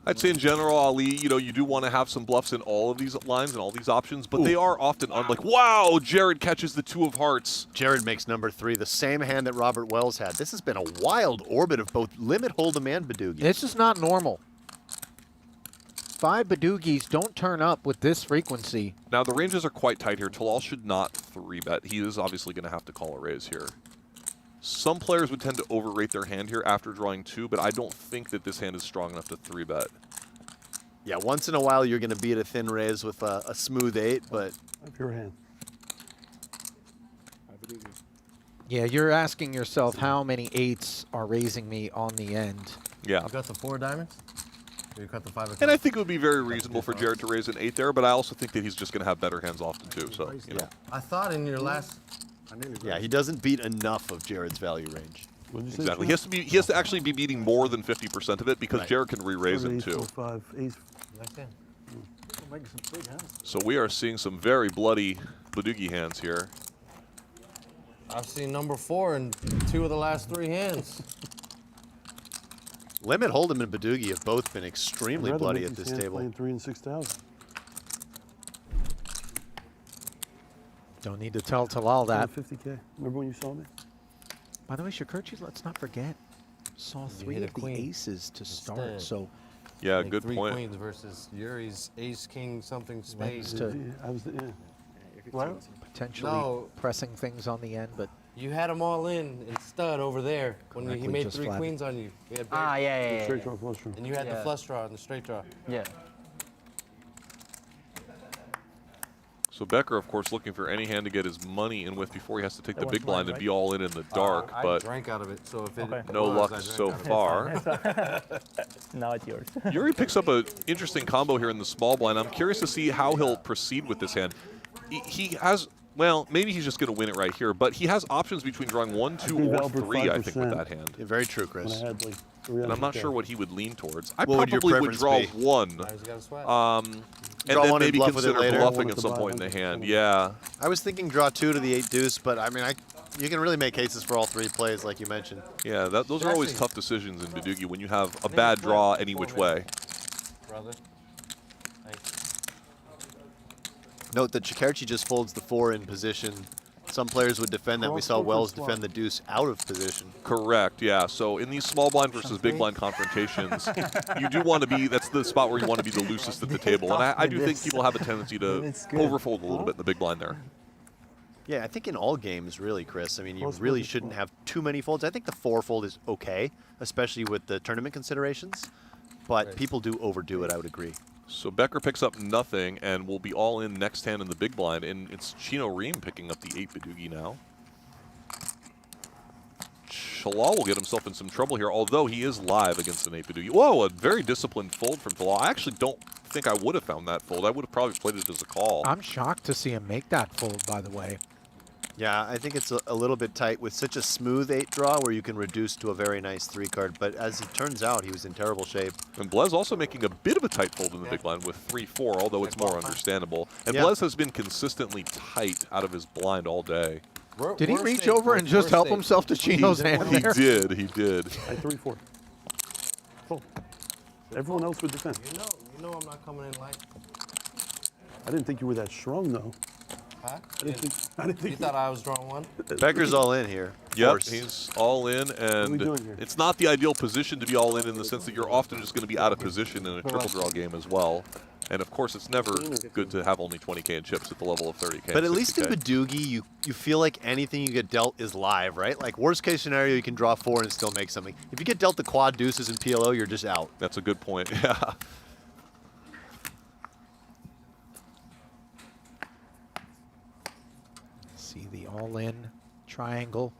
I'd say in general, Ali, you know, you do want to have some bluffs in all of these lines and all these options, but they are often like, wow, Jared catches the 2 of hearts. Jared makes number 3, the same hand that Robert Wells had. This has been a wild orbit of both limit, hold'em, and Badugi. This is not normal. 5 Badugis don't turn up with this frequency. Now, the ranges are quite tight here. Talal should not 3-bet. He is obviously going to have to call a raise here. Some players would tend to overrate their hand here after drawing 2, but I don't think that this hand is strong enough to 3-bet. Yeah, once in a while you're going to beat a thin raise with a smooth 8, but... Your hand. Yeah, you're asking yourself how many 8s are raising me on the end. Yeah. You got the 4 diamonds? Or you got the 5 of And I think it would be very reasonable for Jared to raise an 8 there, but I also think that he's just going to have better hands often too. So, you know. I thought in your last... Yeah, he doesn't beat enough of Jared's value range. Exactly. He has to actually be beating more than 50% of it because Jared can re-raise it too. 5, ace. So we are seeing some very bloody Badugi hands here. I've seen number 4 in 2 of the last 3 hands. Limit, Hold'em, and Badugi have both been extremely bloody at this table. Playing 3 and 6,000. Don't need to tell Talal that. 50K. Remember when you saw me? By the way, Shakurchi, let's not forget, saw 3 of the aces to start. So, yeah, like good 3 point. queens versus Yuri's ace, king, something, spade. I was What? potentially pressing things on the end, but You had them all in stud over there when he made just 3 flatted. queens on you. We had Straight draw, flush draw. And you had the flush draw and the straight draw. Yeah. So Becker, of course, looking for any hand to get his money in with before he has to take the big blind and be all in the dark, I but drank out of it, so if it no was, luck I drank so out of it. far. Now it's yours. Yuri picks up an interesting combo here in the small blind. I'm curious to see how he'll proceed with this hand. He has, well, maybe he's just going to win it right here, but he has options between drawing 1, 2, or 3, I think, with that hand. Yeah, very true, Chris. And I'm not sure what he would lean towards. I What would your probably would preference draw be? 1. And Draw then 1 and maybe bluff with it consider later. bluffing at some point in the hand. Yeah. I was thinking draw 2 to the 8 deuce, but I mean, you can really make cases for all 3 plays, like you mentioned. Yeah, those are always tough decisions in Badugi when you have a bad draw any which way. Brother. Note that Shakurchi just folds the 4 in position. Some players would defend that. We saw Wells defend the deuce out of position. Correct, yeah. So in these small blind versus big blind confrontations, you do want to be, that's the spot where you want to be the loosest at the table. And I do think people have a tendency to overfold a little bit in the big blind there. Yeah, I think in all games, really, Chris. I mean, you really shouldn't have too many folds. I think the 4-fold is okay, especially with the tournament considerations. But people do overdo it, I would agree. So Becker picks up nothing and will be all in next hand in the big blind. And it's Chino Reem picking up the 8 Badugi now. Talal will get himself in some trouble here, although he is live against an 8 Badugi. Whoa, a very disciplined fold from Talal. I actually don't think I would have found that fold. I would have probably played it as a call. I'm shocked to see him make that fold, by the way. Yeah, I think it's a little bit tight with such a smooth 8 draw where you can reduce to a very nice 3 card. But as it turns out, he was in terrible shape. And Blez also making a bit of a tight fold in the big blind with 3-4, although it's more understandable. And Blez has been consistently tight out of his blind all day. Did he reach over and just help himself to Chino's hand there? He did. He did. I 3-4. Full. Everyone else would defend. You know I'm not coming in light. I didn't think you were that strong, though. Huh? I didn't think You thought I was drawing one? Becker's all in here. Yep, he's all in, and doing here? it's not the ideal position to be all in the sense that you're often just going to be out of position in a triple draw game as well. And of course, it's never good to have only 20K in chips at the level of 30K. But at least in Boogie, you feel like anything you get dealt is live, right? Like worst case scenario, you can draw 4 and still make something. If you get dealt the quad deuces and PLO, you're just out. That's a good point. Yeah. See the all-in triangle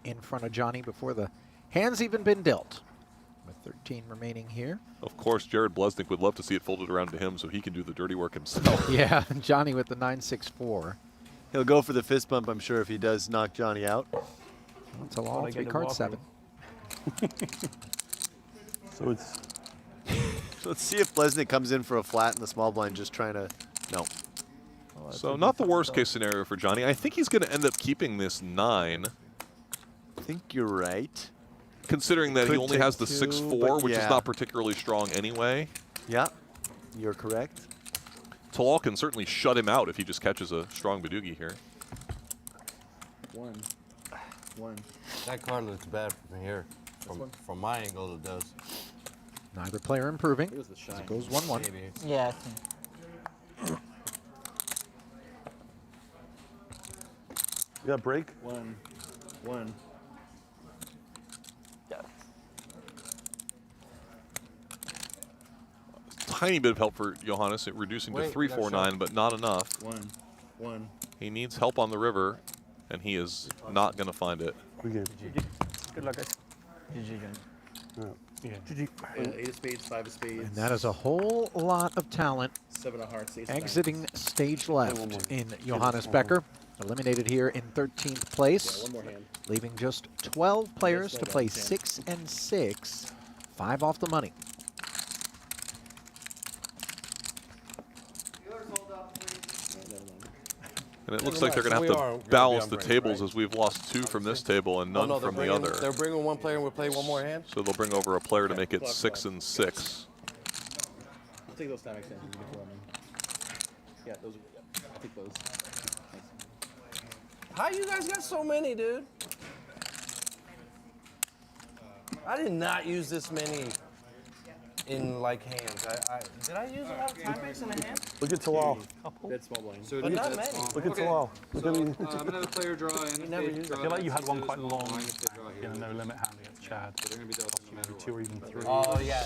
in front of Johnny before the hand's even been dealt. With 13 remaining here. Of course, Jared Blesnick would love to see it folded around to him so he can do the dirty work himself. Yeah, Johnny with the 9-6-4. He'll go for the fist bump, I'm sure, if he does knock Johnny out. That's a long 3-card 7. So it's... So let's see if Blesnick comes in for a flat in the small blind, just trying to... No. So not the worst case scenario for Johnny. I think he's going to end up keeping this 9. I think you're right. Considering that he only has the 6-4, which is yeah. not particularly strong anyway. Yeah, you're correct. Talal can certainly shut him out if he just catches a strong Boogie here. One. That card looks bad from here. From my angle, it does. Neither player improving. It was the shine. It goes 1-1. Yeah. You got break? One. Tiny bit of help for Johannes, reducing to 3-4-9, but not enough. One. He needs help on the river, and he is not going to find it. Good luck, guys. GG, GG. 8 of spades, 5 of spades. And that is a whole lot of talent 7 of hearts, ace of exiting diamonds. stage left in Johannes Becker. Eliminated here in 13th place. Yeah, one more hand. Leaving just 12 players to play 6 and 6. 5 off the money. And it looks like they're going to have to balance the tables as we've lost 2 from this table and none from the other. They're bringing one player and we'll play one more hand? So they'll bring over a player to make it 6 and 6. I'll take those time extensions. You can throw them in. Yeah, those are good. I'll take those. How you guys got so many, dude? I did not use this many in like hands. Did I use a lot of time base in a hand? Look at Talal. That's small blind. So but not many. Look at Talal. So I'm going to have a player draw in. I feel like you had one quite long in a no-limit hand against Chad. So they're going to be dealt no matter what. 2 or even 3. Oh, yeah.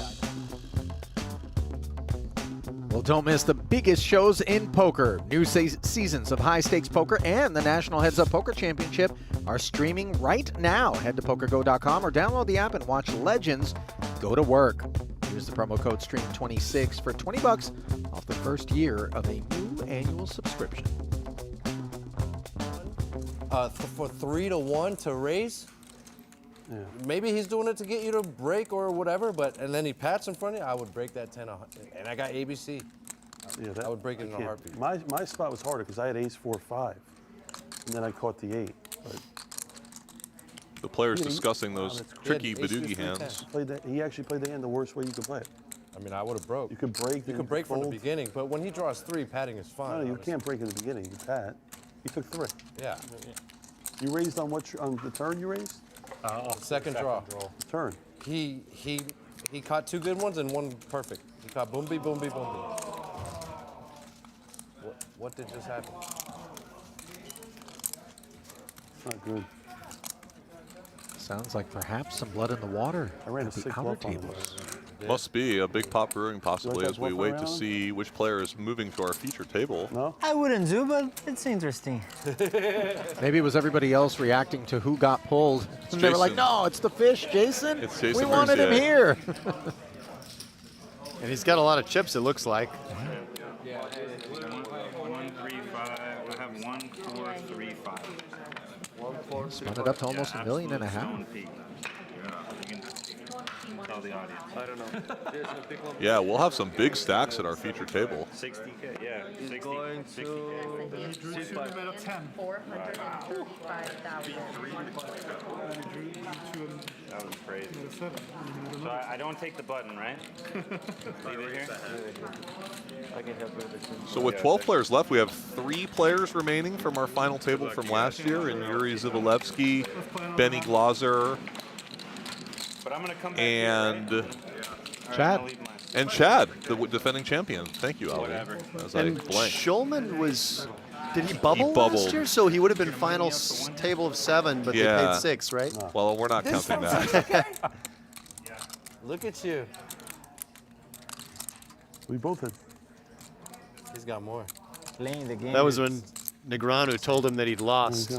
Well, don't miss the biggest shows in poker. New seasons of high-stakes poker and the National Heads Up Poker Championship are streaming right now. Head to PokerGo.com or download the app and watch Legends go to work. Use the promo code STREAM26 for $20 off the first year of a new annual subscription. For 3 to 1 to raise? Yeah. Maybe he's doing it to get you to break or whatever, and then he pats in front of you, I would break that 10. And I got ABC. Yeah, I would break it in a heartbeat. My spot was harder because I had ace 4-5, and then I caught the 8. But The players discussing those tricky Boogie hands. He actually played the hand the worst way you could play it. I mean, I would have broke. You could break. You could break from the beginning, but when he draws 3, patting is fine. No, you can't break in the beginning. You pat. You took 3. Yeah. You raised on on the turn you raised? Second draw. Turn. He caught 2 good ones and 1 perfect. He caught boomby, boomby, boomby. What did just happen? It's not good. Sounds like perhaps some blood in the water. I ran at a the 6 outer bluff on him. tables. Must be a big pop brewing possibly that as we bluff wait to around? see which player is moving to our feature table. No? I wouldn't do, but it's interesting. Maybe it was everybody else reacting to who got pulled. And they were like, Jason. no, it's the fish, Jason. It's Jason we wanted him Mercier. here. And he's got a lot of chips, it looks like. Yeah. 1, 3, 5. I have 1, 4, 3, 5. Spun it up to almost $1.5 million. I don't know. Yeah, we'll have some big stacks at our feature table. 60K, yeah. 60, going 60K. He drew 2 out of 10. 435,000. That was crazy. So I don't take the button, right? Leave it here? I can help with it. So with 12 players left, we have 3 players remaining from our final table from last year, and Yuri Dzivielevski, Benny Glaser, But I'm gonna come back and here, right? Chad. And Chad, the defending champion. Thank you, Ali. As I And blank. Schulman was, did he bubble He bubbled. last year? So he would have been final table of 7, but they paid 6, right? Well, we're not counting that. Look at you. We both had. He's got more. Playing the game. That was when Negreanu told him that he'd lost.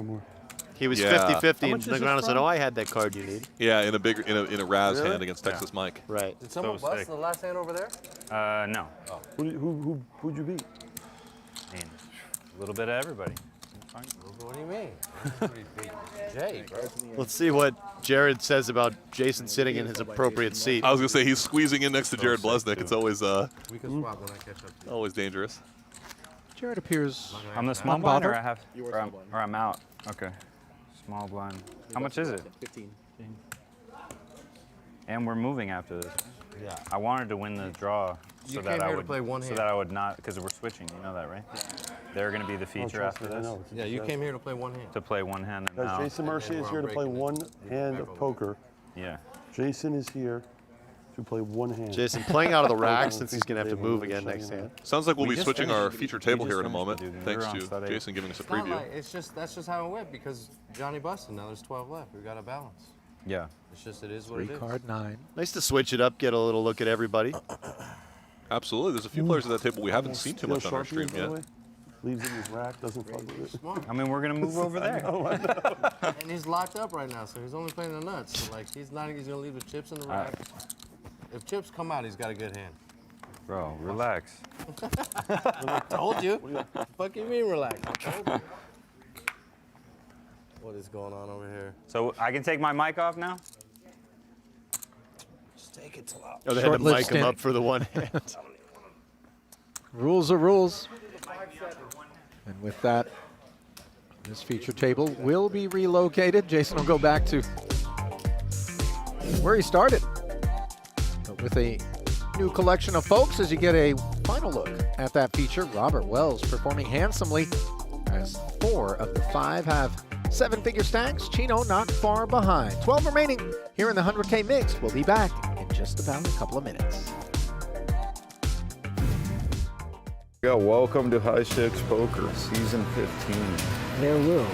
He was 50-50, and Negreanu said, "Oh, I had that card you need." Yeah, in a Raz Really? hand against Texas Mike. Right. Did someone So bust sick. the last hand over there? No. Who'd you beat? I mean, a little bit of everybody. What do you mean? Jay, bro. Let's see what Jared says about Jason sitting in his appropriate seat. I was gonna say he's squeezing in next to Jared Blesnick. It's always We can swap when I catch up to you. always dangerous. Jared appears. I'm the small blind, or unbothered. I have, or I'm out. Okay. Small blind. How much is it? 15. And we're moving after this. Yeah. I wanted to win the draw You so came that I here to would play one so hand. that I would not, because we're switching. You know that, right? They're going to be the feature trust after me, I this. know. Yeah, you came here to play one hand. To play one hand and Guys, now. Jason Mercier is here to play one hand of poker. Yeah. Jason is here to play one hand. Jason playing out of the rack since he's going to have to move again next hand. Sounds like we'll We be just switching finished- our feature we table just here in a finished moment, it, dude. thanks We're on to stud eight. Jason giving us a It's not preview. like, that's just how it went because Johnny busted. Now there's 12 left. We got to balance. Yeah. It's just, it is what it is. 3-card 9. Nice to switch it up, get a little look at everybody. Absolutely. There's a few players at that table we haven't seen too much on our stream yet. Leaves it in his rack, doesn't fuck with it. Smart. I mean, we're going to move over there. And he's locked up right now, so he's only playing the nuts. So like, he's going to leave the chips in the rack. If chips come out, he's got a good hand. Bro, relax. Told you. What the fuck you mean relax? I told you. What is going on over here? So I can take my mic off now? Just take it till out. Oh, they had to Short-lived mic him stint. up for the one hand. Rules are rules. And with that, this feature table will be relocated. Jason will go back to where he started. But with a new collection of folks as you get a final look at that feature. Robert Wells performing handsomely as 4 of the 5 have 7-figure stacks. Chino not far behind. 12 remaining here in the 100K mix. We'll be back in just about a couple of minutes. Yeah, welcome to High Stakes Poker, Season 15. There will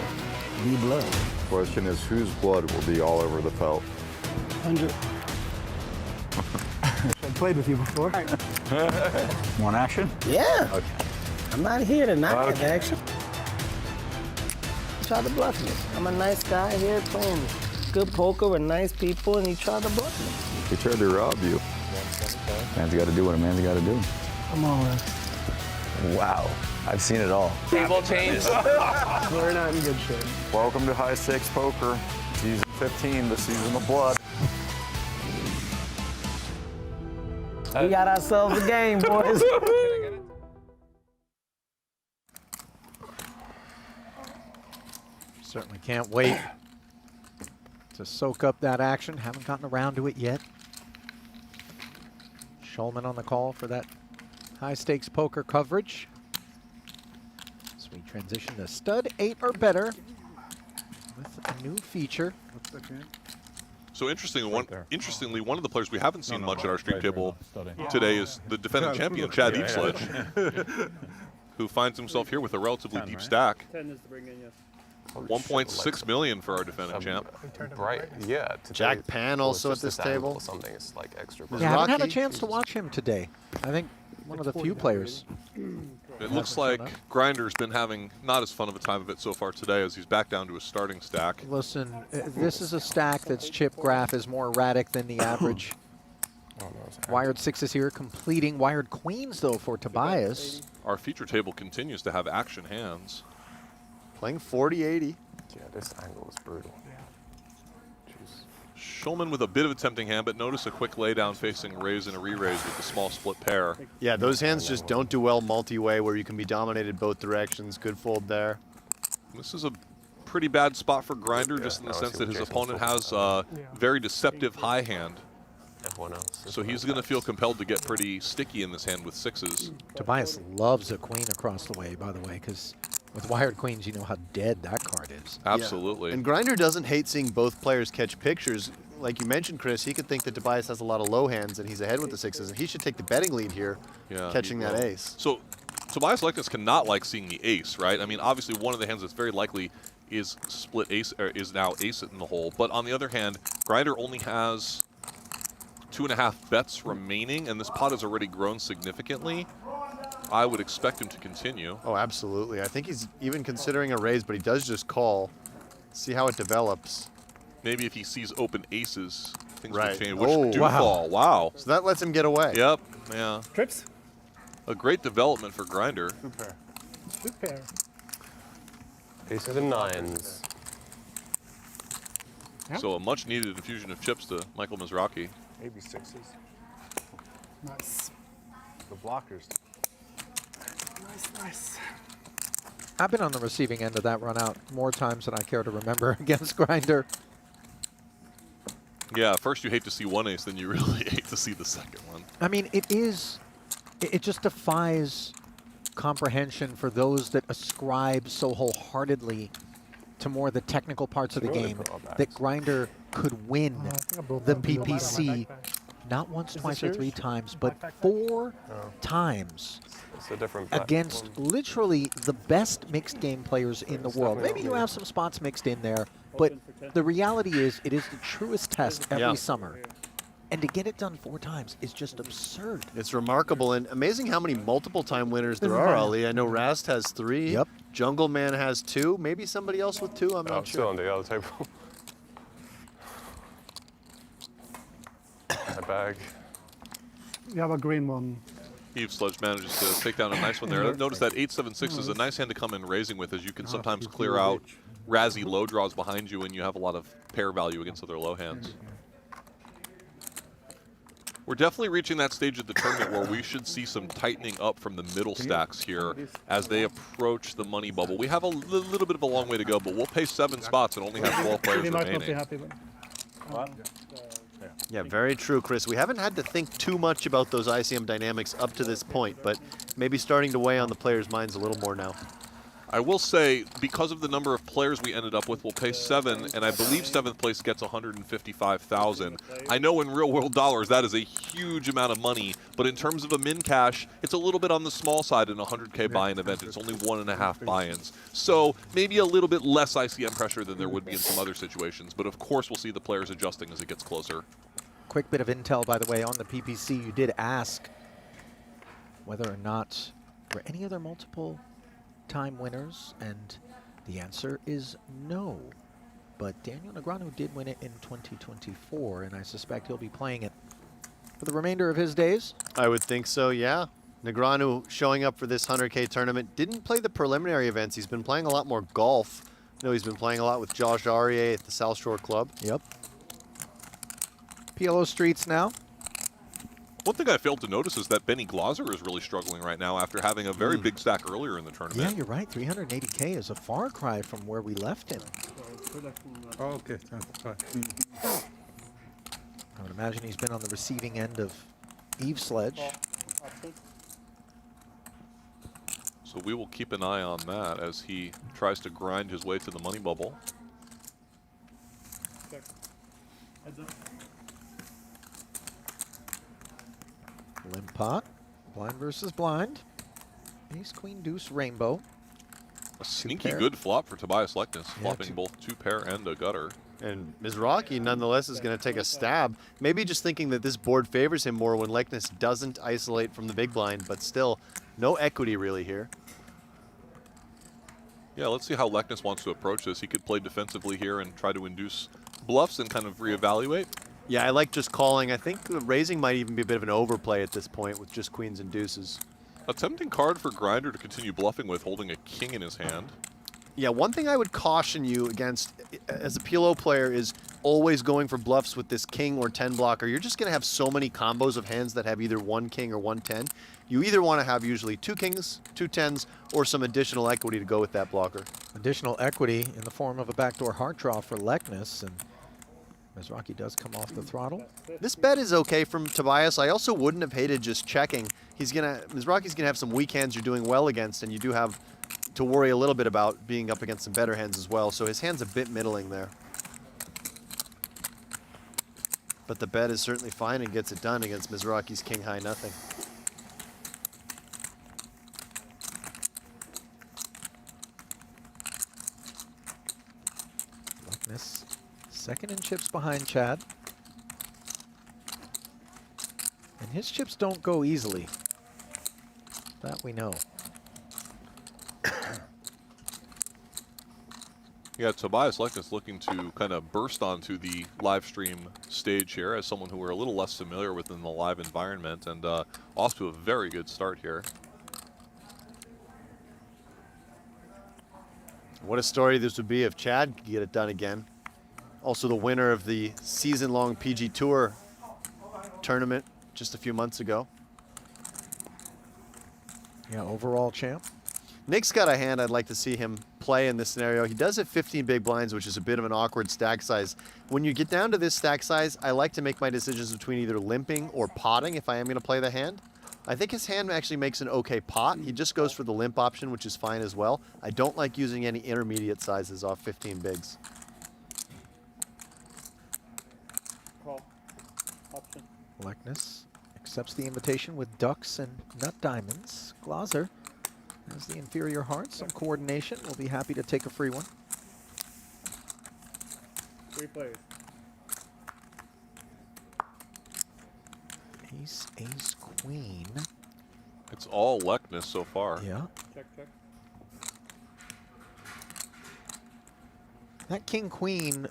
be blood. Question is, whose blood will be all over the felt? 100. I played with you before. Want action? Yeah. Okay. I'm not here to not have action. Try to bluff me. I'm a nice guy here playing good poker with nice people, and he tried to bluff me. He tried to rob you. Man's got to do what a man's got to do. Come on. Wow, I've seen it all. Table change. We're not in good shape. Welcome to High Stakes Poker, Season 15, the season of blood. We got ourselves a game, boys. Certainly can't wait to soak up that action. Haven't gotten around to it yet. Schulman on the call for that high stakes poker coverage. As we transition to stud 8 or better with a new feature. So interestingly, one of the players we haven't seen much at our stream table today is the defending champion, Chad Eveslage, who finds himself here with a relatively deep stack. 10 is to bring in, yes. 1.6 million for our defending champ. Right, yeah. Jack Pan also at this table. Something is like extra. Yeah, I haven't had a chance to watch him today. I think one of the few players. It looks like Grinder's been having not as fun of a time of it so far today as he's back down to his starting stack. Listen, this is a stack that's chip graph is more erratic than the average Wired sixes here, completing wired queens, though, for Tobias. Our feature table continues to have action hands. Playing 40-80. Yeah, this angle is brutal. Schulman with a bit of a tempting hand, but notice a quick laydown facing raise and a re-raise with the small split pair. Yeah, those hands just don't do well multi-way where you can be dominated both directions. Good fold there. This is a pretty bad spot for Grinder, just in the sense that his opponent has a very deceptive high hand. So he's going to feel compelled to get pretty sticky in this hand with sixes. Tobias loves a queen across the way, by the way, because with wired queens, you know how dead that card is. Absolutely. Yeah. And Grinder doesn't hate seeing both players catch pictures. Like you mentioned, Chris, he could think that Tobias has a lot of low hands and he's ahead with the sixes, and he should take the betting lead here, catching that ace. So Tobias Leknes cannot like seeing the ace, right? I mean, obviously one of the hands that's very likely is split ace, or is now ace in the hole. But on the other hand, Grinder only has 2.5 bets remaining, and this pot has already grown significantly. I would expect him to continue. Oh, absolutely. I think he's even considering a raise, but he does just call. See how it develops. Maybe if he sees open aces, things Right. will change, which do fall. Wow. So that lets him get away. Yep. Yeah. Trips? A great development for Grinder. Good pair. Good pair. Ace of the nines. So a much-needed infusion of chips to Michael Mizrachi. Maybe sixes. Nice. The blockers. Nice, nice. I've been on the receiving end of that run out more times than I care to remember against Grinder. Yeah, first you hate to see one ace, then you really hate to see the second one. I mean, it just defies comprehension for those that ascribe so wholeheartedly to more the technical parts of the game that Grinder could win the PPC not once, twice, or 3 times, but 4 times It's a different against literally the best mixed game players in the world. Maybe you have some spots mixed in there, but the reality is it is the truest test every summer. And to get it done 4 times is just absurd. It's remarkable and amazing how many multiple time winners there are, Ali. I know Rast has 3. Yep. Jungle Man has 2. Maybe somebody else with 2. I'm not sure. Still on the other table. My bag. You have a green one. Eveslage manages to take down a nice one there. Notice that 8-7-6 is a nice hand to come in raising with, as you can sometimes clear out razzy low draws behind you and you have a lot of pair value against other low hands. We're definitely reaching that stage of the tournament where we should see some tightening up from the middle stacks here as they approach the money bubble. We have a little bit of a long way to go, but we'll pay 7 spots and only have 12 players He might not be remaining. happy with. Yeah, very true, Chris. We haven't had to think too much about those ICM dynamics up to this point, but maybe starting to weigh on the players' minds a little more now. I will say, because of the number of players we ended up with, we'll pay 7, and I believe 7th place gets 155,000. I know in real world dollars that is a huge amount of money, but in terms of a min cash, it's a little bit on the small side in a 100K buy-in event. It's only 1.5 buy-ins. So maybe a little bit less ICM pressure than there would be in some other situations, but of course we'll see the players adjusting as it gets closer. Quick bit of intel, by the way, on the PPC. You did ask whether or not there were any other multiple time winners, and the answer is no. But Daniel Negreanu did win it in 2024, and I suspect he'll be playing it for the remainder of his days. I would think so, yeah. Negreanu showing up for this 100K tournament. Didn't play the preliminary events. He's been playing a lot more golf. I know he's been playing a lot with Josh ARIA at the South Shore Club. Yep. PLO Streets now. One thing I failed to notice is that Benny Glaser is really struggling right now after having a very big stack earlier in the tournament. Yeah, you're right. 380K is a far cry from where we left him. Oh, okay. I would imagine he's been on the receiving end of Eveslage. So we will keep an eye on that as he tries to grind his way to the money bubble. Limp pot, blind versus blind. Ace, queen, deuce, rainbow. A sneaky good flop for Tobias Leknes, flopping both 2-pair and a gutter. And Mizrachi, nonetheless, is going to take a stab. Maybe just thinking that this board favors him more when Leknes doesn't isolate from the big blind, but still, no equity really here. Yeah, let's see how Leknes wants to approach this. He could play defensively here and try to induce bluffs and kind of reevaluate. Yeah, I like just calling. I think raising might even be a bit of an overplay at this point with just queens and deuces. A tempting card for Grinder to continue bluffing with, holding a king in his hand. Yeah, one thing I would caution you against as a PLO player is always going for bluffs with this king or 10 blocker. You're just going to have so many combos of hands that have either one king or one 10. You either want to have usually 2 kings, 2 10s, or some additional equity to go with that blocker. Additional equity in the form of a backdoor heart draw for Lekness, and Mizrachi does come off the throttle. This bet is okay from Tobias. I also wouldn't have hated just checking. Mizrachi's gonna have some weak hands you're doing well against, and you do have to worry a little bit about being up against some better hands as well. So his hand's a bit middling there. But the bet is certainly fine and gets it done against Mizrachi's king high nothing. Lekness second in chips behind Chad. And his chips don't go easily. That we know. Yeah, Tobias Lekness looking to kind of burst onto the live stream stage here as someone who we're a little less familiar with in the live environment, and off to a very good start here. What a story this would be if Chad could get it done again. Also the winner of the season-long PG Tour tournament just a few months ago. Yeah, overall champ. Nick's got a hand I'd like to see him play in this scenario. He does have 15 big blinds, which is a bit of an awkward stack size. When you get down to this stack size, I like to make my decisions between either limping or potting if I am going to play the hand. I think his hand actually makes an okay pot. He just goes for the limp option, which is fine as well. I don't like using any intermediate sizes off 15 bigs. Call. Option. Lekness accepts the invitation with ducks and nut diamonds. Glaser has the inferior heart, some coordination. We'll be happy to take a free one. 3 players. Ace, ace, queen. It's all Lekness so far. Yeah. Check, check. That king, queen,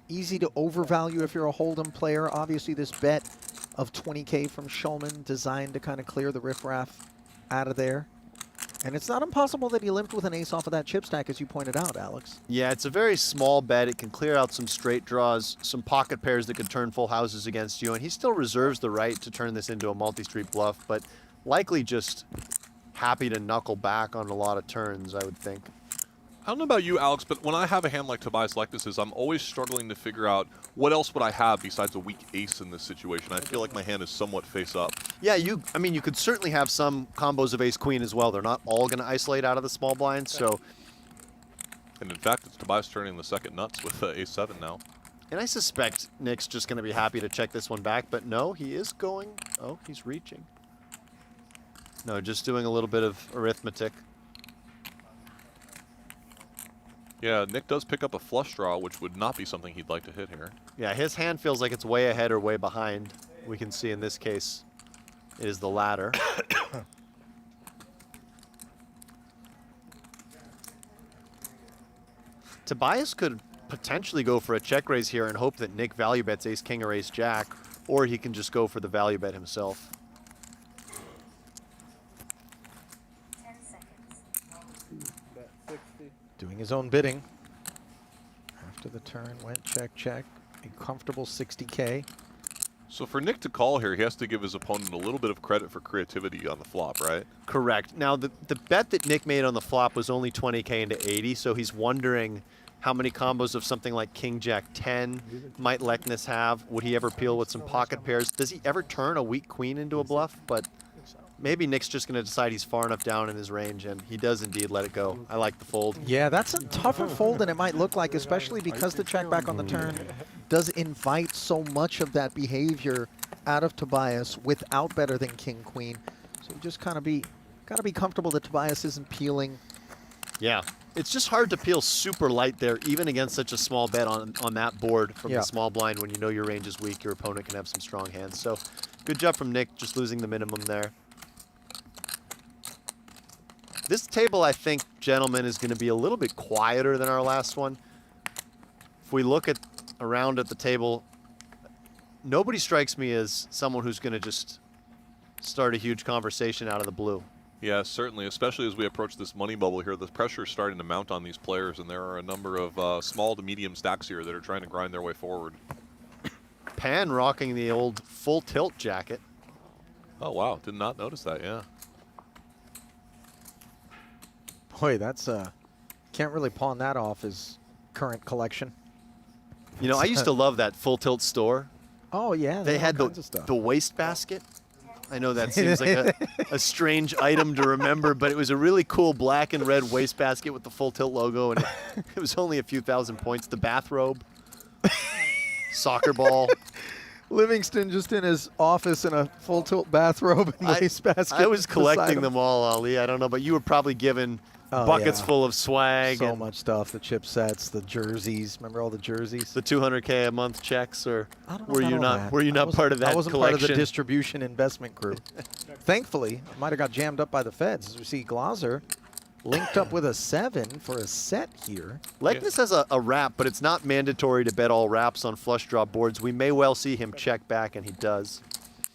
easy to overvalue if you're a hold'em player. Obviously, this bet of 20K from Schulman designed to kind of clear the riffraff out of there. And it's not impossible that he limped with an ace off of that chip stack, as you pointed out, Alex. Yeah, it's a very small bet. It can clear out some straight draws, some pocket pairs that could turn full houses against you, and he still reserves the right to turn this into a multi-street bluff, but likely just happy to knuckle back on a lot of turns, I would think. I don't know about you, Alex, but when I have a hand like Tobias Lekness, I'm always struggling to figure out what else would I have besides a weak ace in this situation. I feel like my hand is somewhat face up. Yeah, I mean, you could certainly have some combos of ace-queen as well. They're not all going to isolate out of the small blind, so... And in fact, it's Tobias turning the second nuts with ace-7 now. And I suspect Nick's just going to be happy to check this one back, but no, he is going... Oh, he's reaching. No, just doing a little bit of arithmetic. Yeah, Nick does pick up a flush draw, which would not be something he'd like to hit here. Yeah, his hand feels like it's way ahead or way behind. We can see in this case it is the latter. Tobias could potentially go for a check raise here and hope that Nick value bets ace king or ace jack, or he can just go for the value bet himself. Doing his own bidding. After the turn, went check, check. A comfortable 60K. So for Nick to call here, he has to give his opponent a little bit of credit for creativity on the flop, right? Correct. Now, the bet that Nick made on the flop was only 20K into 80, so he's wondering how many combos of something like king, jack, 10 might Lekness have. Would he ever peel with some pocket pairs? Does he ever turn a weak queen into a bluff? But maybe Nick's just going to decide he's far enough down in his range, and he does indeed let it go. I like the fold. Yeah, that's a tougher fold than it might look like, especially because the check back on the turn does invite so much of that behavior out of Tobias without better than king, queen. So you just kind of gotta be comfortable that Tobias isn't peeling. Yeah, it's just hard to peel super light there, even against such a small bet on that board from the small blind. When you know your range is weak, your opponent can have some strong hands. So good job from Nick, just losing the minimum there. This table, I think, gentlemen, is going to be a little bit quieter than our last one. If we look around at the table, nobody strikes me as someone who's going to just start a huge conversation out of the blue. Yeah, certainly, especially as we approach this money bubble here. The pressure is starting to mount on these players, and there are a number of small to medium stacks here that are trying to grind their way forward. Pan rocking the old full tilt jacket. Oh, wow. Did not notice that, yeah. Boy, that's can't really pawn that off his current collection. You know, I used to love that full tilt store. Oh, yeah. They had the wastebasket. I know that seems like a strange item to remember, but it was a really cool black and red wastebasket with the full tilt logo, and it was only a few thousand points. The bathrobe, soccer ball. Livingston just in his office in a full tilt bathrobe and wastebasket. I was collecting them all, Ali. I don't know, but you were probably given buckets full of swag. So much stuff. The chipsets, the jerseys. Remember all the jerseys? The $200K a month checks, or were you not? Were you not part of that I wasn't collection? part of the distribution investment crew. Thankfully, I might have got jammed up by the feds. As we see, Glaser linked up with a 7 for a set here. Likeness has a wrap, but it's not mandatory to bet all wraps on flush draw boards. We may well see him check back, and he does.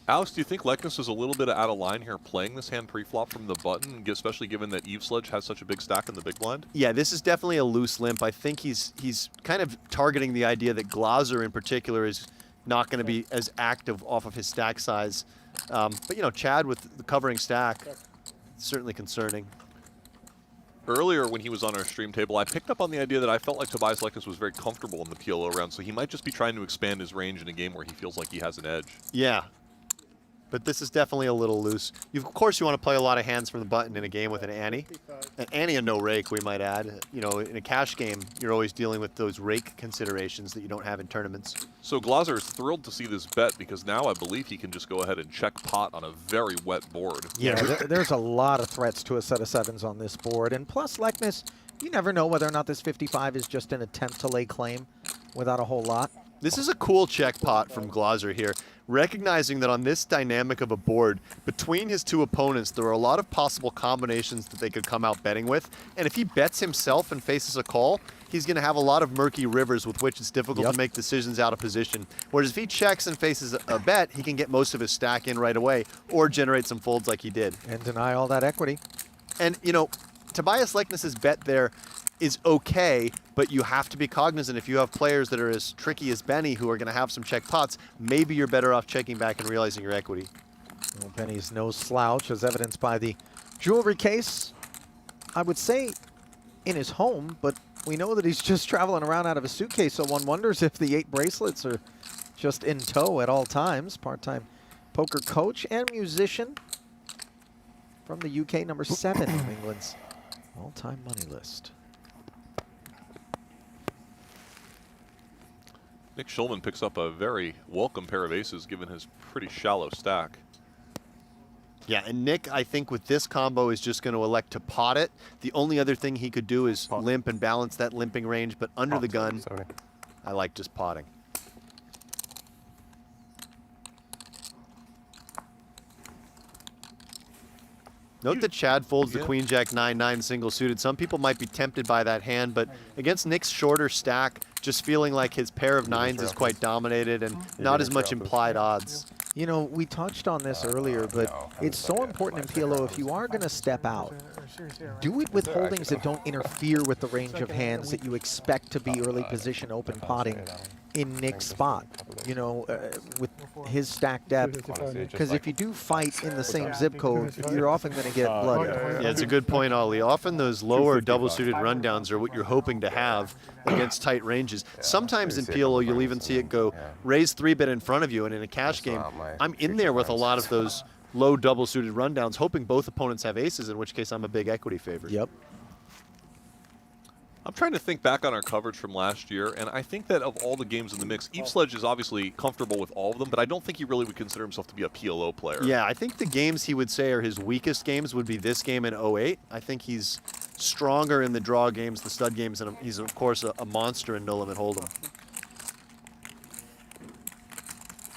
Alex, do you think Likeness is a little bit out of line here playing this hand pre-flop from the button, especially given that Eveslage has such a big stack in the big blind? Yeah, this is definitely a loose limp. I think he's kind of targeting the idea that Glaser in particular is not going to be as active off of his stack size. But, you know, Chad with the covering stack, certainly concerning. Earlier when he was on our stream table, I picked up on the idea that I felt like Tobias Likeness was very comfortable in the PLO round, so he might just be trying to expand his range in a game where he feels like he has an edge. Yeah. But this is definitely a little loose. Of course, you want to play a lot of hands from the button in a game with an ante. An ante and no rake, we might add. You know, in a cash game, you're always dealing with those rake considerations that you don't have in tournaments. So Glaser is thrilled to see this bet because now I believe he can just go ahead and check pot on a very wet board. Yeah, there's a lot of threats to a set of 7s on this board. And plus, Likeness, you never know whether or not this 55 is just an attempt to lay claim without a whole lot. This is a cool check pot from Glaser here, recognizing that on this dynamic of a board, between his two opponents, there are a lot of possible combinations that they could come out betting with. And if he bets himself and faces a call, he's going to have a lot of murky rivers with which it's difficult to make decisions out of position. Whereas if he checks and faces a bet, he can get most of his stack in right away or generate some folds like he did. And deny all that equity. And, you know, Tobias Likeness's bet there is okay, but you have to be cognizant if you have players that are as tricky as Benny who are going to have some check pots, maybe you're better off checking back and realizing your equity. Well, Benny's no slouch, as evidenced by the jewelry case. I would say in his home, but we know that he's just traveling around out of a suitcase, so one wonders if the 8 bracelets are just in tow at all times. Part-time poker coach and musician from the UK, number 7 of England's all-time money list. Nick Schulman picks up a very welcome pair of aces given his pretty shallow stack. Yeah, and Nick, I think with this combo is just going to elect to pot it. The only other thing he could do is limp and balance that limping range, but under the gun, I like just potting. Note that Chad folds the Queen Jack 9-9 single suited. Some people might be tempted by that hand, but against Nick's shorter stack, just feeling like his pair of 9s is quite dominated and not as much implied odds. You know, we touched on this earlier, but it's so important in PLO, if you are going to step out, do it with holdings that don't interfere with the range of hands that you expect to be early position open potting in Nick's spot, you know, with his stack depth. Because if you do fight in the same zip code, you're often going to get bloody. Yeah, it's a good point, Ollie. Often those lower double-suited rundowns are what you're hoping to have against tight ranges. Sometimes in PLO, you'll even see it go raise 3-bet in front of you, and in a cash game, I'm in there with a lot of those low double-suited rundowns, hoping both opponents have aces, in which case I'm a big equity favorite. Yep. I'm trying to think back on our coverage from last year, and I think that of all the games in the mix, Eveslage is obviously comfortable with all of them, but I don't think he really would consider himself to be a PLO player. Yeah, I think the games he would say are his weakest games would be this game and 08. I think he's stronger in the draw games, the stud games, and he's, of course, a monster in no limit hold'em.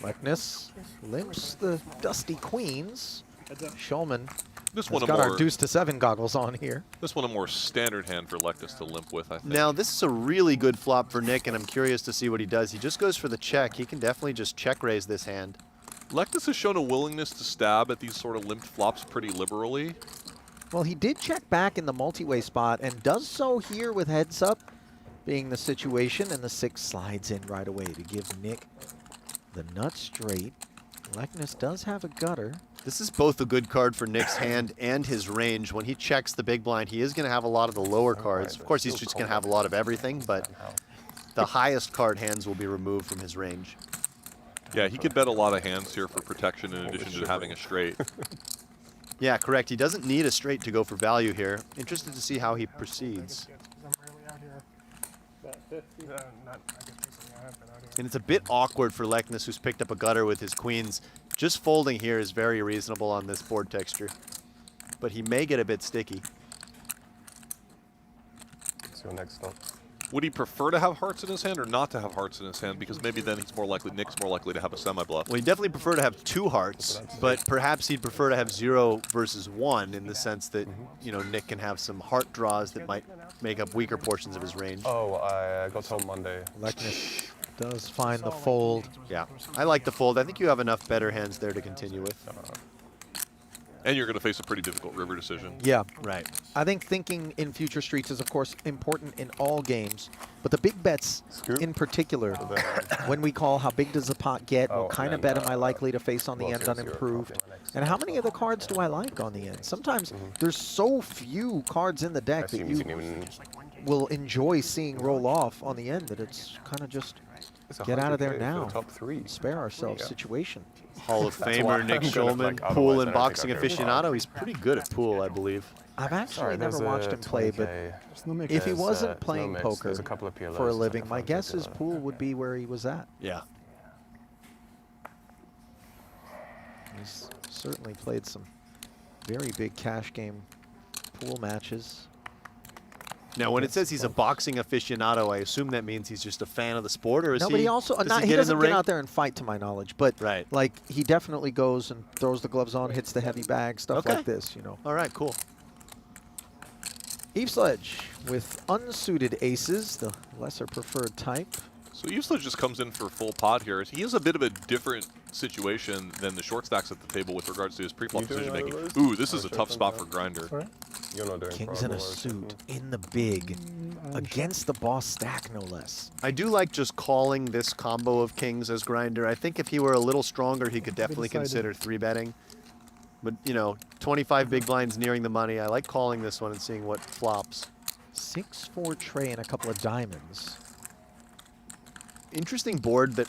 Likeness limps the dusty queens. Schulman This He's one a got more, our deuce to 7 goggles on here. This one a more standard hand for Lectus to limp with, I think. Now, this is a really good flop for Nick, and I'm curious to see what he does. He just goes for the check. He can definitely just check raise this hand. Lectus has shown a willingness to stab at these sort of limped flops pretty liberally. Well, he did check back in the multi-way spot and does so here with heads up being the situation, and the 6 slides in right away to give Nick the nut straight. Lectus does have a gutter. This is both a good card for Nick's hand and his range. When he checks the big blind, he is going to have a lot of the lower cards. Of course, he's just going to have a lot of everything, but the highest card hands will be removed from his range. Yeah, he could bet a lot of hands here for protection in addition to having a straight. Yeah, correct. He doesn't need a straight to go for value here. Interested to see how he proceeds. And it's a bit awkward for Lectus, who's picked up a gutter with his queens. Just folding here is very reasonable on this board texture. But he may get a bit sticky. So next up. Would he prefer to have hearts in his hand or not to have hearts in his hand? Because maybe then he's more likely, Nick's more likely to have a semi-bluff. Well, he'd definitely prefer to have 2 hearts, but perhaps he'd prefer to have 0 versus 1 in the sense that, you know, Nick can have some heart draws that might make up weaker portions of his range. Oh, I got told Monday. Lectus does find the fold. Yeah, I like the fold. I think you have enough better hands there to continue with. And you're going to face a pretty difficult river decision. Yeah. Right. I think thinking in future streets is, of course, important in all games. But the big bets in particular, when we call how big does the pot get, what kind of bet am I likely to face on the end unimproved, and how many of the cards do I like on the end? Sometimes there's so few cards in the deck that you will enjoy seeing roll off on the end that it's kind of just get out of there now, top 3. spare ourselves situation. Hall of Famer Nick Schulman, pool and boxing aficionado. He's pretty good at pool, I believe. I've actually never watched him play, but if he wasn't playing poker for a living, my guess is pool would be where he was at. Yeah. He's certainly played some very big cash game pool matches. Now, when it says he's a boxing aficionado, I assume that means he's just a fan of the sport, or is No, but he also does he get in doesn't the get ring? out there and fight, to my knowledge. But like he definitely goes and throws the gloves on, hits the heavy bag, stuff like this. You know. All right, cool. Eveslage with unsuited aces, the lesser preferred type. So Eveslage just comes in for full pot here. He is a bit of a different situation than the short stacks at the table with regards to his pre-flop decision making. Ooh, this is a tough spot for Grinder. You're not doing Kings in a suit in the big against the boss stack, no less. I do like just calling this combo of kings as Grinder. I think if he were a little stronger, he could definitely consider 3-betting. But, you know, 25 big blinds nearing the money. I like calling this one and seeing what flops. 6-4 tray and a couple of diamonds. Interesting board that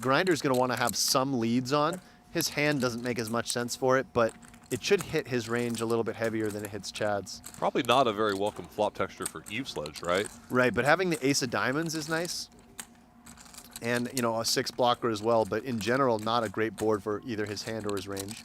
Grinder's going to want to have some leads on. His hand doesn't make as much sense for it, but it should hit his range a little bit heavier than it hits Chad's. Probably not a very welcome flop texture for Eveslage, right? Right, but having the ace of diamonds is nice. And, you know, a 6 blocker as well, but in general, not a great board for either his hand or his range.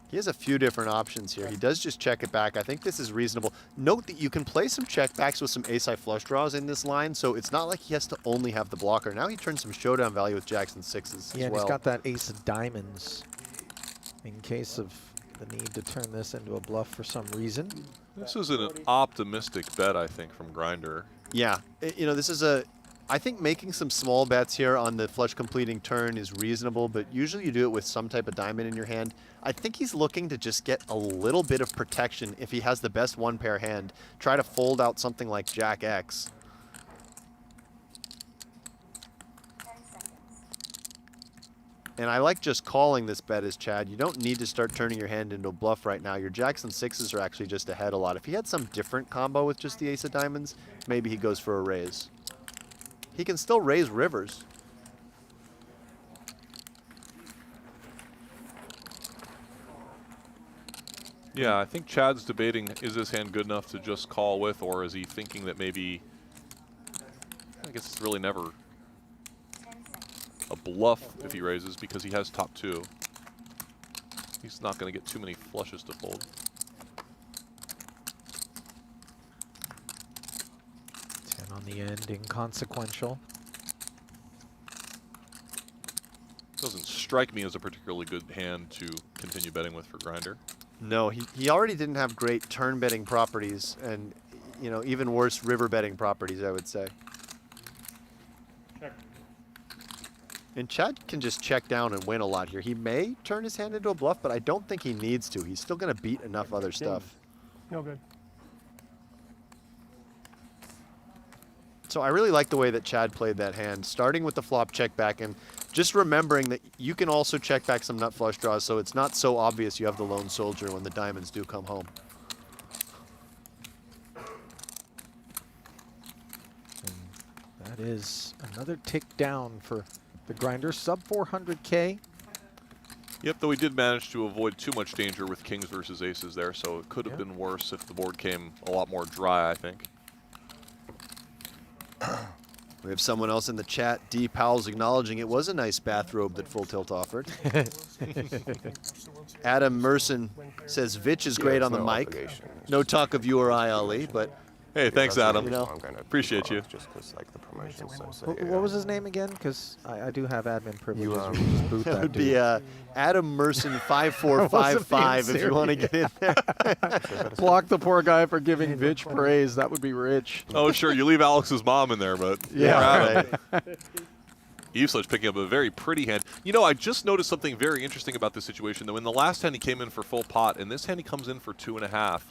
He has a few different options here. He does just check it back. I think this is reasonable. Note that you can play some checkbacks with some ace-high flush draws in this line, so it's not like he has to only have the blocker. Now he turns some showdown value with jacks and 6s as Yeah, and well. he's got that ace of diamonds in case of the need to turn this into a bluff for some reason. This is an optimistic bet, I think, from Grinder. Yeah, you know, this is I think making some small bets here on the flush completing turn is reasonable, but usually you do it with some type of diamond in your hand. I think he's looking to just get a little bit of protection if he has the best one-pair hand. Try to fold out something like Jack X. And I like just calling this bet as Chad. You don't need to start turning your hand into a bluff right now. Your jacks and 6s are actually just ahead a lot. If he had some different combo with just the ace of diamonds, maybe he goes for a raise. He can still raise rivers. Yeah, I think Chad's debating, is his hand good enough to just call with, or is he thinking that maybe, I guess it's really never a bluff if he raises because he has top 2. He's not going to get too many flushes to fold. 10 on the end, inconsequential. strike me as a particularly good hand to continue betting with for Grinder. No, he already didn't have great turn betting properties, and even worse river betting properties, I would say. Check. And Chad can just check down and win a lot here. He may turn his hand into a bluff, but I don't think he needs to. He's still going to beat enough other stuff. No good. So I really like the way that Chad played that hand, starting with the flop check back and just remembering that you can also check back some nut flush draws, so it's not so obvious you have the lone soldier when the diamonds do come home. That is another tick down for the Grinder, sub 400K. Yep, though he did manage to avoid too much danger with kings versus aces there, so it could have been worse if the board came a lot more dry, I think. We have someone else in the chat, D. Powell's acknowledging it was a nice bathrobe that Full Tilt offered. Adam Merson says Vitch is great on the mic. No talk of you or I, Ali, but hey, thanks, Adam. You know, appreciate you. Just because like the promotion's so What was his name again? Because I do have admin privileges. We can just boot it that would dude. be Adam Merson 5455 if you want to get in there. Block the poor guy for giving Vitch praise. That would be rich. Oh, sure. You leave Alex's mom in there, but yeah, right. Eveslage picking up a very pretty hand. You know, I just noticed something very interesting about this situation, though. In the last hand, he came in for full pot, and this hand he comes in for 2.5.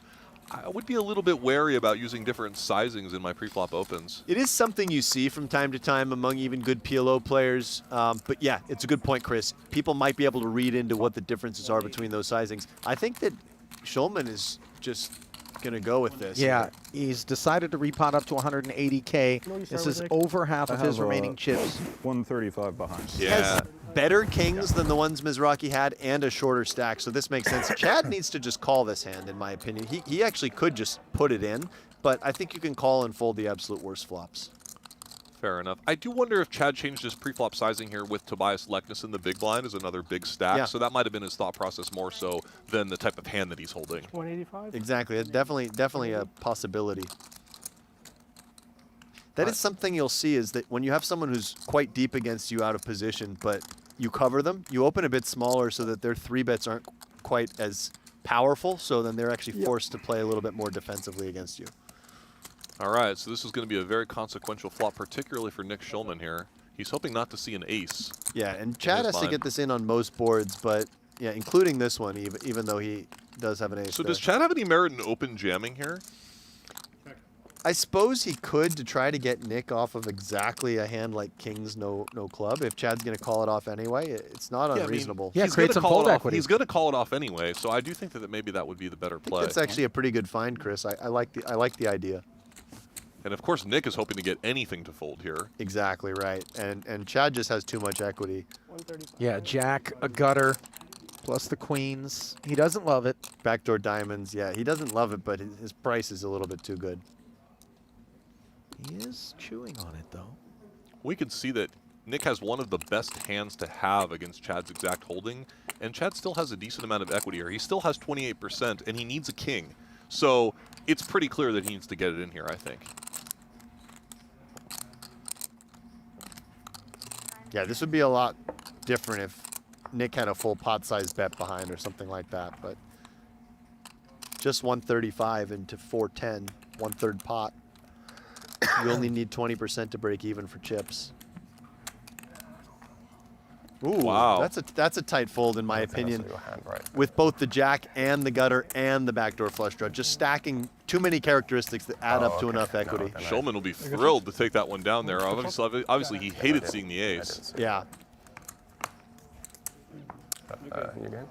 I would be a little bit wary about using different sizings in my preflop opens. It is something you see from time to time among even good PLO players. But yeah, it's a good point, Chris. People might be able to read into what the differences are between those sizings. I think that Schulman is just going to go with this. Yeah, he's decided to repot up to 180K. This is over half of his remaining chips. 135 behind. He has better kings than the ones Mizrachi had and a shorter stack, so this makes sense. Chad needs to just call this hand, in my opinion. He actually could just put it in, but I think you can call and fold the absolute worst flops. Fair enough. I do wonder if Chad changed his preflop sizing here with Tobias Lekness in the big blind as another big stack. Yeah. So that might have been his thought process more so than the type of hand that he's holding. 185? Exactly. It's definitely a possibility. That is something you'll see, is that when you have someone who's quite deep against you out of position, but you cover them, you open a bit smaller so that their 3-bets aren't quite as powerful, so then they're actually forced to play a little bit more defensively against you. All right, so this is going to be a very consequential flop, particularly for Nick Schulman here. He's hoping not to see an ace. Yeah, and Chad has to get this in on most boards, but yeah, including this one, even though he does have an ace. So does Chad have any merit in open jamming here? I suppose he could, to try to get Nick off of exactly a hand like kings no club. If Chad's going to call it off anyway, it's not unreasonable. He's create some fold equity. He's going to call it off anyway, so I do think that maybe that would be the better play. That's actually a pretty good find, Chris. I like the idea. And of course, Nick is hoping to get anything to fold here. Exactly right, and Chad just has too much equity. Yeah, Jack, a gutter, plus the queens. He doesn't love it. Backdoor diamonds. Yeah, he doesn't love it, but his price is a little bit too good. He is chewing on it, though. We can see that Nick has one of the best hands to have against Chad's exact holding, and Chad still has a decent amount of equity here. He still has 28%, and he needs a king. So it's pretty clear that he needs to get it in here, I think. Yeah, this would be a lot different if Nick had a full pot-sized bet behind or something like that, but just 135 into 410, 1/3 pot. You only need 20% to break even for chips. Ooh, wow. That's a tight fold in my opinion. With both the jack and the gutter and the backdoor flush draw, just stacking too many characteristics that add up to enough equity. Schulman will be thrilled to take that one down there. Obviously he hated seeing the ace. Yeah. You good?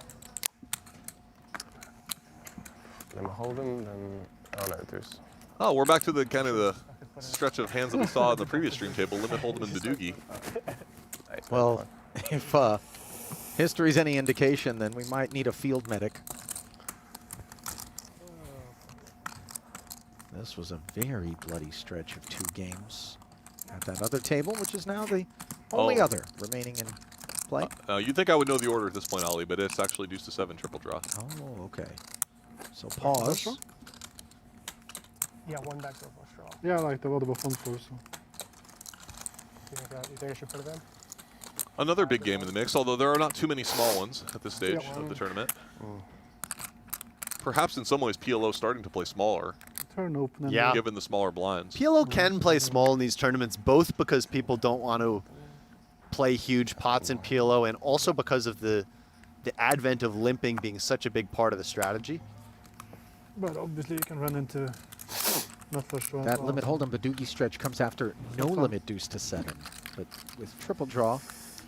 Let me hold him, then oh no, Deuce. Oh, we're back to the kind of the stretch of hands that we saw on the previous stream table. Limit Hold'em and Boogie. Well, if history's any indication, then we might need a field medic. This was a very bloody stretch of 2 games at that other table, which is now the only other remaining in play. You'd think I would know the order at this point, Ali, but it's actually Deuce to 7 triple draw. Oh, okay. So pause. Yeah, one backdoor flush draw. Yeah, I like the one for so. You think I should put it in? Another big game in the mix, although there are not too many small ones at this stage of the tournament. Perhaps in some ways PLO starting to play smaller. Turn open. And Yeah. Given the smaller blinds. PLO can play small in these tournaments, both because people don't want to play huge pots in PLO and also because of the advent of limping being such a big part of the strategy. But obviously you can run into not for sure. That limit hold'em Boogie stretch comes after no limit deuce to 7. But with triple draw,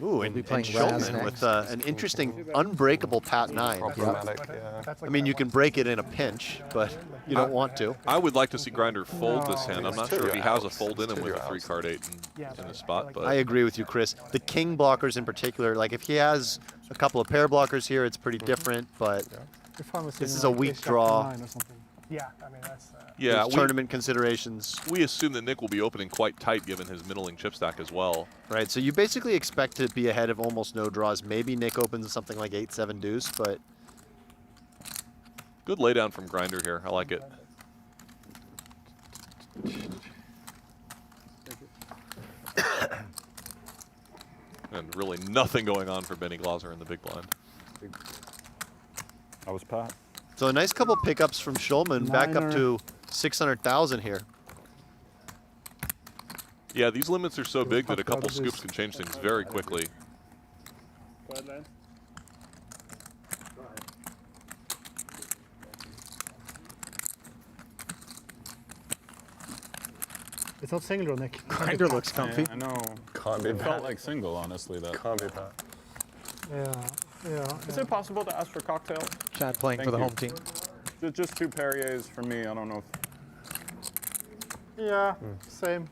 Ooh, we'll and, be playing and Raz Schulman next. with an interesting unbreakable Pat 9. Problematic, yeah. I mean, you can break it in a pinch, but you don't want to. I would like to see Grinder fold this hand. I'm not sure if he has a outs. fold in It's him to with a your 3 outs. card 8 in his spot. But I agree with you, Chris. The king blockers in particular, like if he has a couple of pair blockers here, it's pretty different, but If I was this in is a weak ace-jack draw. 9 or something. Yeah, I mean that's. yeah, There's tournament considerations. we assume that Nick will be opening quite tight given his middling chip stack as well. Right, so you basically expect to be ahead of almost no draws. Maybe Nick opens something like 8-7 deuce, but Good laydown from Grinder here. I like it. And really nothing going on for Benny Glaser in the big blind. I was Pat. so a nice couple pickups from Schulman, back up Niner. to 600,000 here. Yeah, these limits are so big that a tough couple crowd scoops is- can change things very quickly. It's not single, Nick. Grinder looks comfy. I know. Can't be It felt bad. like single, honestly. That. Can't be bad. Yeah. Is it possible to ask for cocktail? Chad playing Thank for the you. home team. Just 2 Perriers for me. I don't know if. Yeah, same.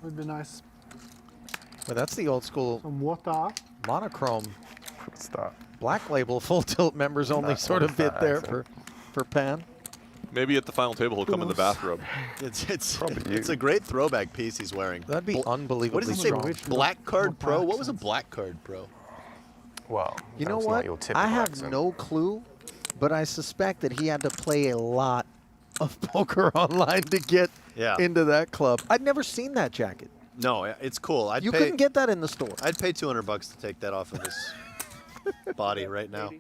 Would be nice. But that's the old school Some water. monochrome What's that? black label full tilt members only That's sort what of bit that there accent. for Pan. Maybe at the final table he'll come in the bathrobe. It's a great throwback piece he's wearing. That'd be unbelievably What does it say? strong. Black Card Pro? What was a Black Card Pro? Well, You that know was what? Not your typical I have accent. no clue, but I suspect that he had to play a lot of poker online to get into that club. I'd never seen that jacket. No, it's cool. You couldn't get that in the store. I'd pay $200 to take that off of his body right now.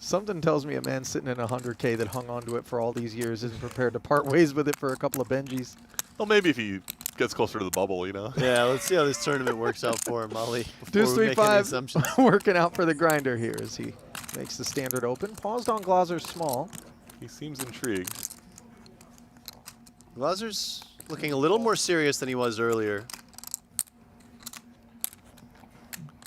Something tells me a man sitting in 100K that hung onto it for all these years isn't prepared to part ways with it for a couple of Benjis. Well, maybe if he gets closer to the bubble, you know. Yeah, let's see how this tournament works out for him, Molly. Deuce Before we make any 3-5 assumptions. working out for the Grinder here as he makes the standard open. Paused on Glaser's small. He seems intrigued. Glaser's looking a little more serious than he was earlier.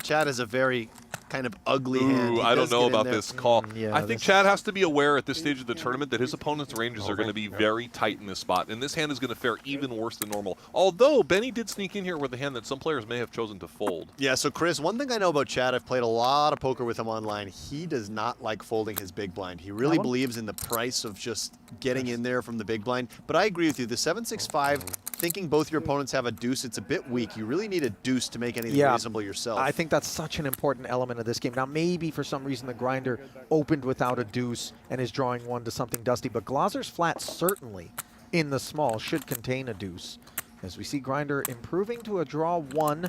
Chad is a very kind of ugly hand. He I don't does know get in about there. this call. Yeah, I think this- Chad has to be aware at this stage of the tournament that his opponent's ranges are going to be very tight in this spot, and this hand is going to fare even worse than normal. Although Benny did sneak in here with a hand that some players may have chosen to fold. Yeah, so Chris, one thing I know about Chad, I've played a lot of poker with him online. He does not like folding his big blind. He really believes in the price of just getting in there from the big blind. But I agree with you. The 7-6-5, thinking both your opponents have a deuce, it's a bit weak. You really need a deuce to make anything reasonable yourself. I think that's such an important element of this game. Now, maybe for some reason the Grinder opened without a deuce and is drawing one to something dusty, but Glaser's flat certainly in the small should contain a deuce. As we see Grinder improving to a draw 1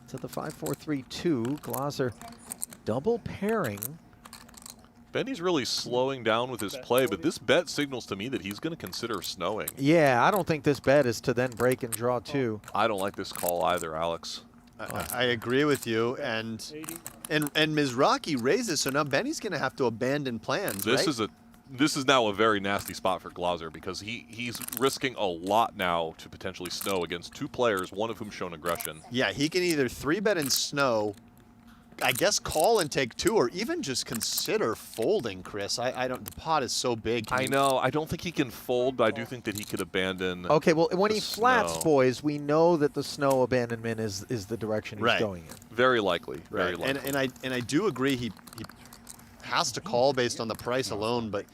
to the 5-4-3-2. Glaser double pairing. Benny's really slowing down with his play, but this bet signals to me that he's going to consider snowing. Yeah, I don't think this bet is to then break and draw 2. I don't like this call either, Alex. I agree with you, and Mizrachi raises, so now Benny's going to have to abandon plans. This is now a very nasty spot for Glaser because he's risking a lot now to potentially snow against 2 players, one of whom shown aggression. Yeah, he can either 3-bet and snow, I guess call and take 2, or even just consider folding, Chris. I don't. The pot is so big. I know. I don't think he can fold, but I do think that he could abandon. Okay, well, when the he flats, snow. boys, we know that the snow abandonment is the direction he's going in. Very likely. Very Right, likely. and I do agree he has to call based on the price alone, but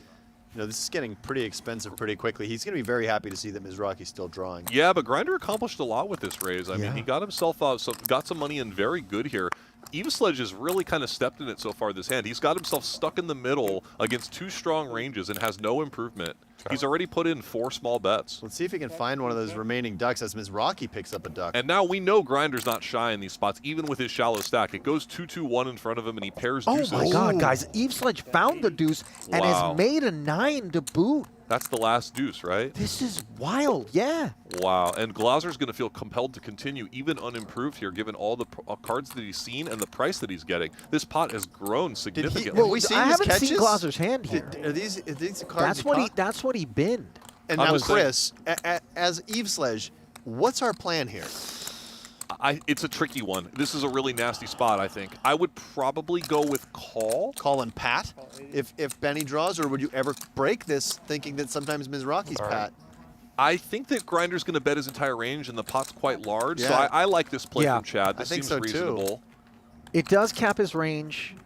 you know this is getting pretty expensive pretty quickly. He's going to be very happy to see that Mizrachi's still drawing. Yeah, but Grinder accomplished a lot with this raise. I mean, he got himself got some money in very good here. Eveslage has really kind of stepped in it so far this hand. He's got himself stuck in the middle against 2 strong ranges and has no improvement. He's already put in 4 small bets. Let's see if he can find one of those remaining ducks as Mizrachi picks up a duck. And now we know Grinder's not shy in these spots, even with his shallow stack. It goes 2-2-1 in front of him, and he pairs deuces. Oh my God, guys! Eveslage found the deuce and has made a 9 to boot. That's the last deuce, right? This is wild, yeah. Wow, and Glaser's going to feel compelled to continue, even unimproved here, given all the cards that he's seen and the price that he's getting. This pot has grown significantly. I haven't seen Glaser's hand here. Are these cards That's what he binned. And now, Chris, as Eveslage, what's our plan here? It's a tricky one. This is a really nasty spot, I think. I would probably go with call. Call and pat if Benny draws, or would you ever break this thinking that sometimes Mizrachi's pat? I think that Grinder's going to bet his entire range, and the pot's quite large, so Yeah. I like this play from Chad. This I think seems so reasonable. too. It does cap his range,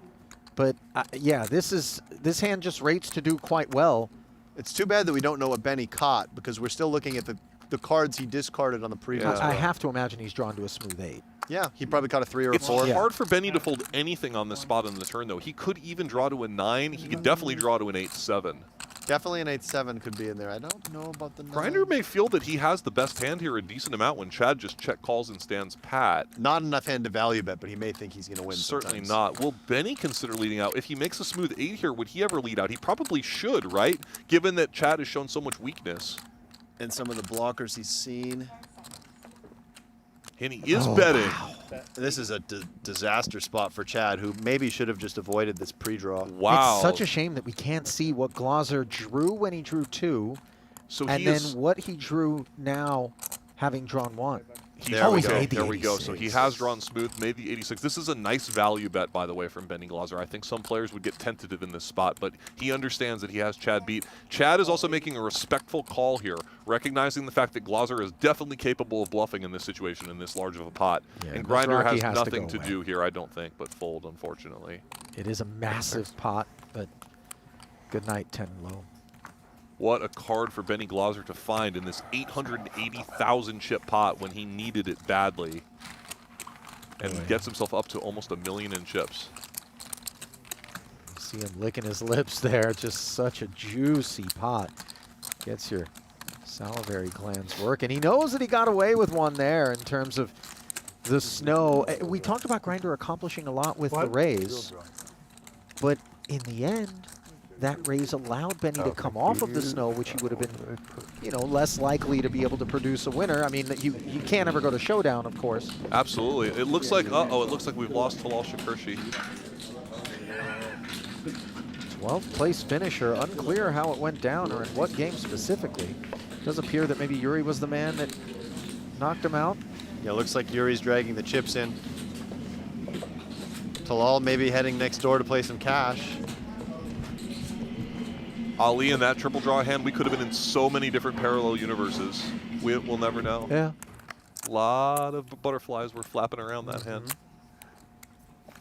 but yeah, this hand just rates to do quite well. It's too bad that we don't know what Benny caught, because we're still looking at the cards he discarded on the previous. I have to imagine he's drawn to a smooth 8. Yeah, he probably caught a 3 or a It's 4. hard for Benny to fold anything on this spot on the turn, though. He could even draw to a 9. He could definitely draw to an 8-7. Definitely an 8-7 could be in there. I don't know about the 9. Grinder may feel that he has the best hand here a decent amount when Chad just check calls and stands pat. Not enough hand to value bet, but he may think he's going to win. Certainly sometimes. not. Will Benny consider leading out? If he makes a smooth 8 here, would he ever lead out? He probably should, right? Given that Chad has shown so much weakness. And some of the blockers he's seen. And he is betting. Wow. This is a disaster spot for Chad, who maybe should have just avoided this pre-draw. Wow. It's such a shame that we can't see what Glaser drew when he drew 2, and then what he drew now, having drawn 1. There we go. So he has drawn smooth, made the 86. This is a nice value bet, by the way, from Benny Glaser. I think some players would get tentative in this spot, but he understands that he has Chad beat. Chad is also making a respectful call here, recognizing the fact that Glaser is definitely capable of bluffing in this situation, in this large of a pot. Yeah, and Grinder Mizrachi has nothing to to do here, I don't think, but fold, unfortunately. It is a massive pot, but good night, 10 low. What a card for Benny Glaser to find in this 880,000 chip pot when he needed it badly. And gets himself up to almost $1 million in chips. See him licking his lips there. Just such a juicy pot. Gets your salivary glands working. He knows that he got away with one there in terms of the snow. We talked about Grinder accomplishing a lot with the raise. But in the end, that raise allowed Benny to come off of the snow, which he would have been, you know, less likely to be able to produce a winner. I mean, you can't ever go to showdown, of course. Absolutely. It looks like, uh-oh, it looks like we've lost Talal Shakurshi. 12th place finisher. Unclear how it went down or in what game specifically. It does appear that maybe Yuri was the man that knocked him out. Yeah, looks like Yuri's dragging the chips in. Talal maybe heading next door to play some cash. Ali in that triple draw hand, we could have been in so many different parallel universes. We'll never know. Yeah. A lot of butterflies were flapping around that hand.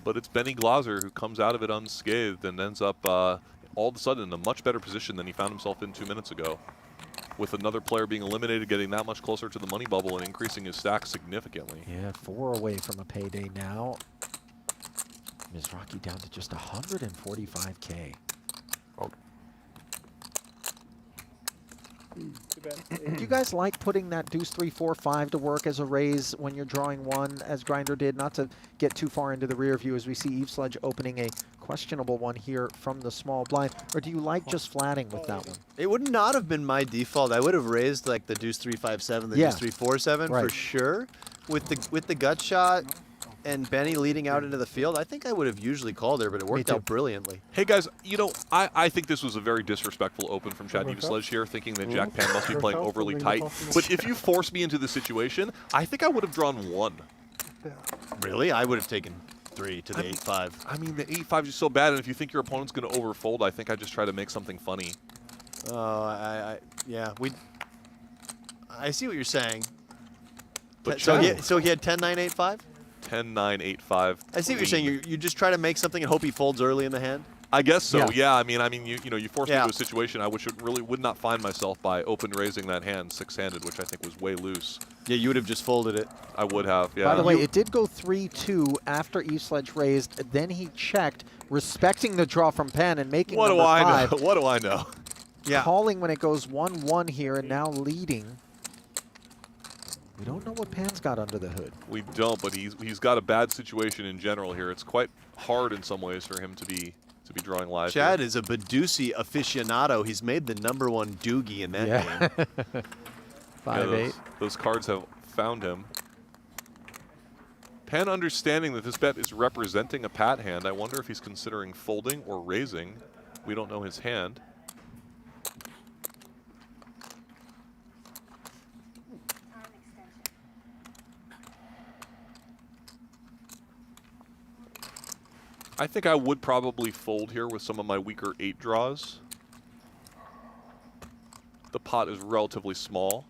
But it's Benny Glaser who comes out of it unscathed and ends up all of a sudden in a much better position than he found himself in 2 minutes ago. With another player being eliminated, getting that much closer to the money bubble and increasing his stack significantly. Yeah, 4 away from a payday now. Mizrachi down to just 145K. Do you guys like putting that deuce 3, 4, 5 to work as a raise when you're drawing 1, as Grinder did? Not to get too far into the rear view as we see Eveslage opening a questionable one here from the small blind. Or do you like just flatting with that one? It would not have been my default. I would have raised like the deuce 3, 5, 7, the deuce 3, 4, 7 for sure. With the gut shot and Benny leading out into the field, I think I would have usually called there, but it worked out brilliantly. Hey guys, you know, I think this was a very disrespectful open from Chad Eveslage here, thinking that Jack Pan must be playing overly tight. But if you force me into this situation, I think I would have drawn 1. Really? I would have taken 3 to the 8-5. I mean, the 8-5 is so bad, and if you think your opponent's going to overfold, I think I just try to make something funny. Yeah, I see what you're saying. But so he had 10, 9, 8, 5? 10, 9, 8, 5. I see what you're saying. You just try to make something and hope he folds early in the hand? I guess so, yeah. I mean, you forced me Yeah. into a situation I would not find myself by open raising that hand 6-handed, which I think was way loose. Yeah, you would have just folded it. I would have, yeah. By the way, it did go 3-2 after Eveslage raised. Then he checked, respecting the draw from Penn and making What do number I 5. know? What do I know? Yeah. Calling when it goes 1-1 here and now leading. We don't know what Pan's got under the hood. We don't, but he's got a bad situation in general here. It's quite hard in some ways for him to be drawing live. Chad here. is a Badusi aficionado. He's made the #1 doogie in that game. 5-8. Those cards have found him. Pan understanding that this bet is representing a pat hand. I wonder if he's considering folding or raising. We don't know his hand. I think I would probably fold here with some of my weaker 8 draws. The pot is relatively small.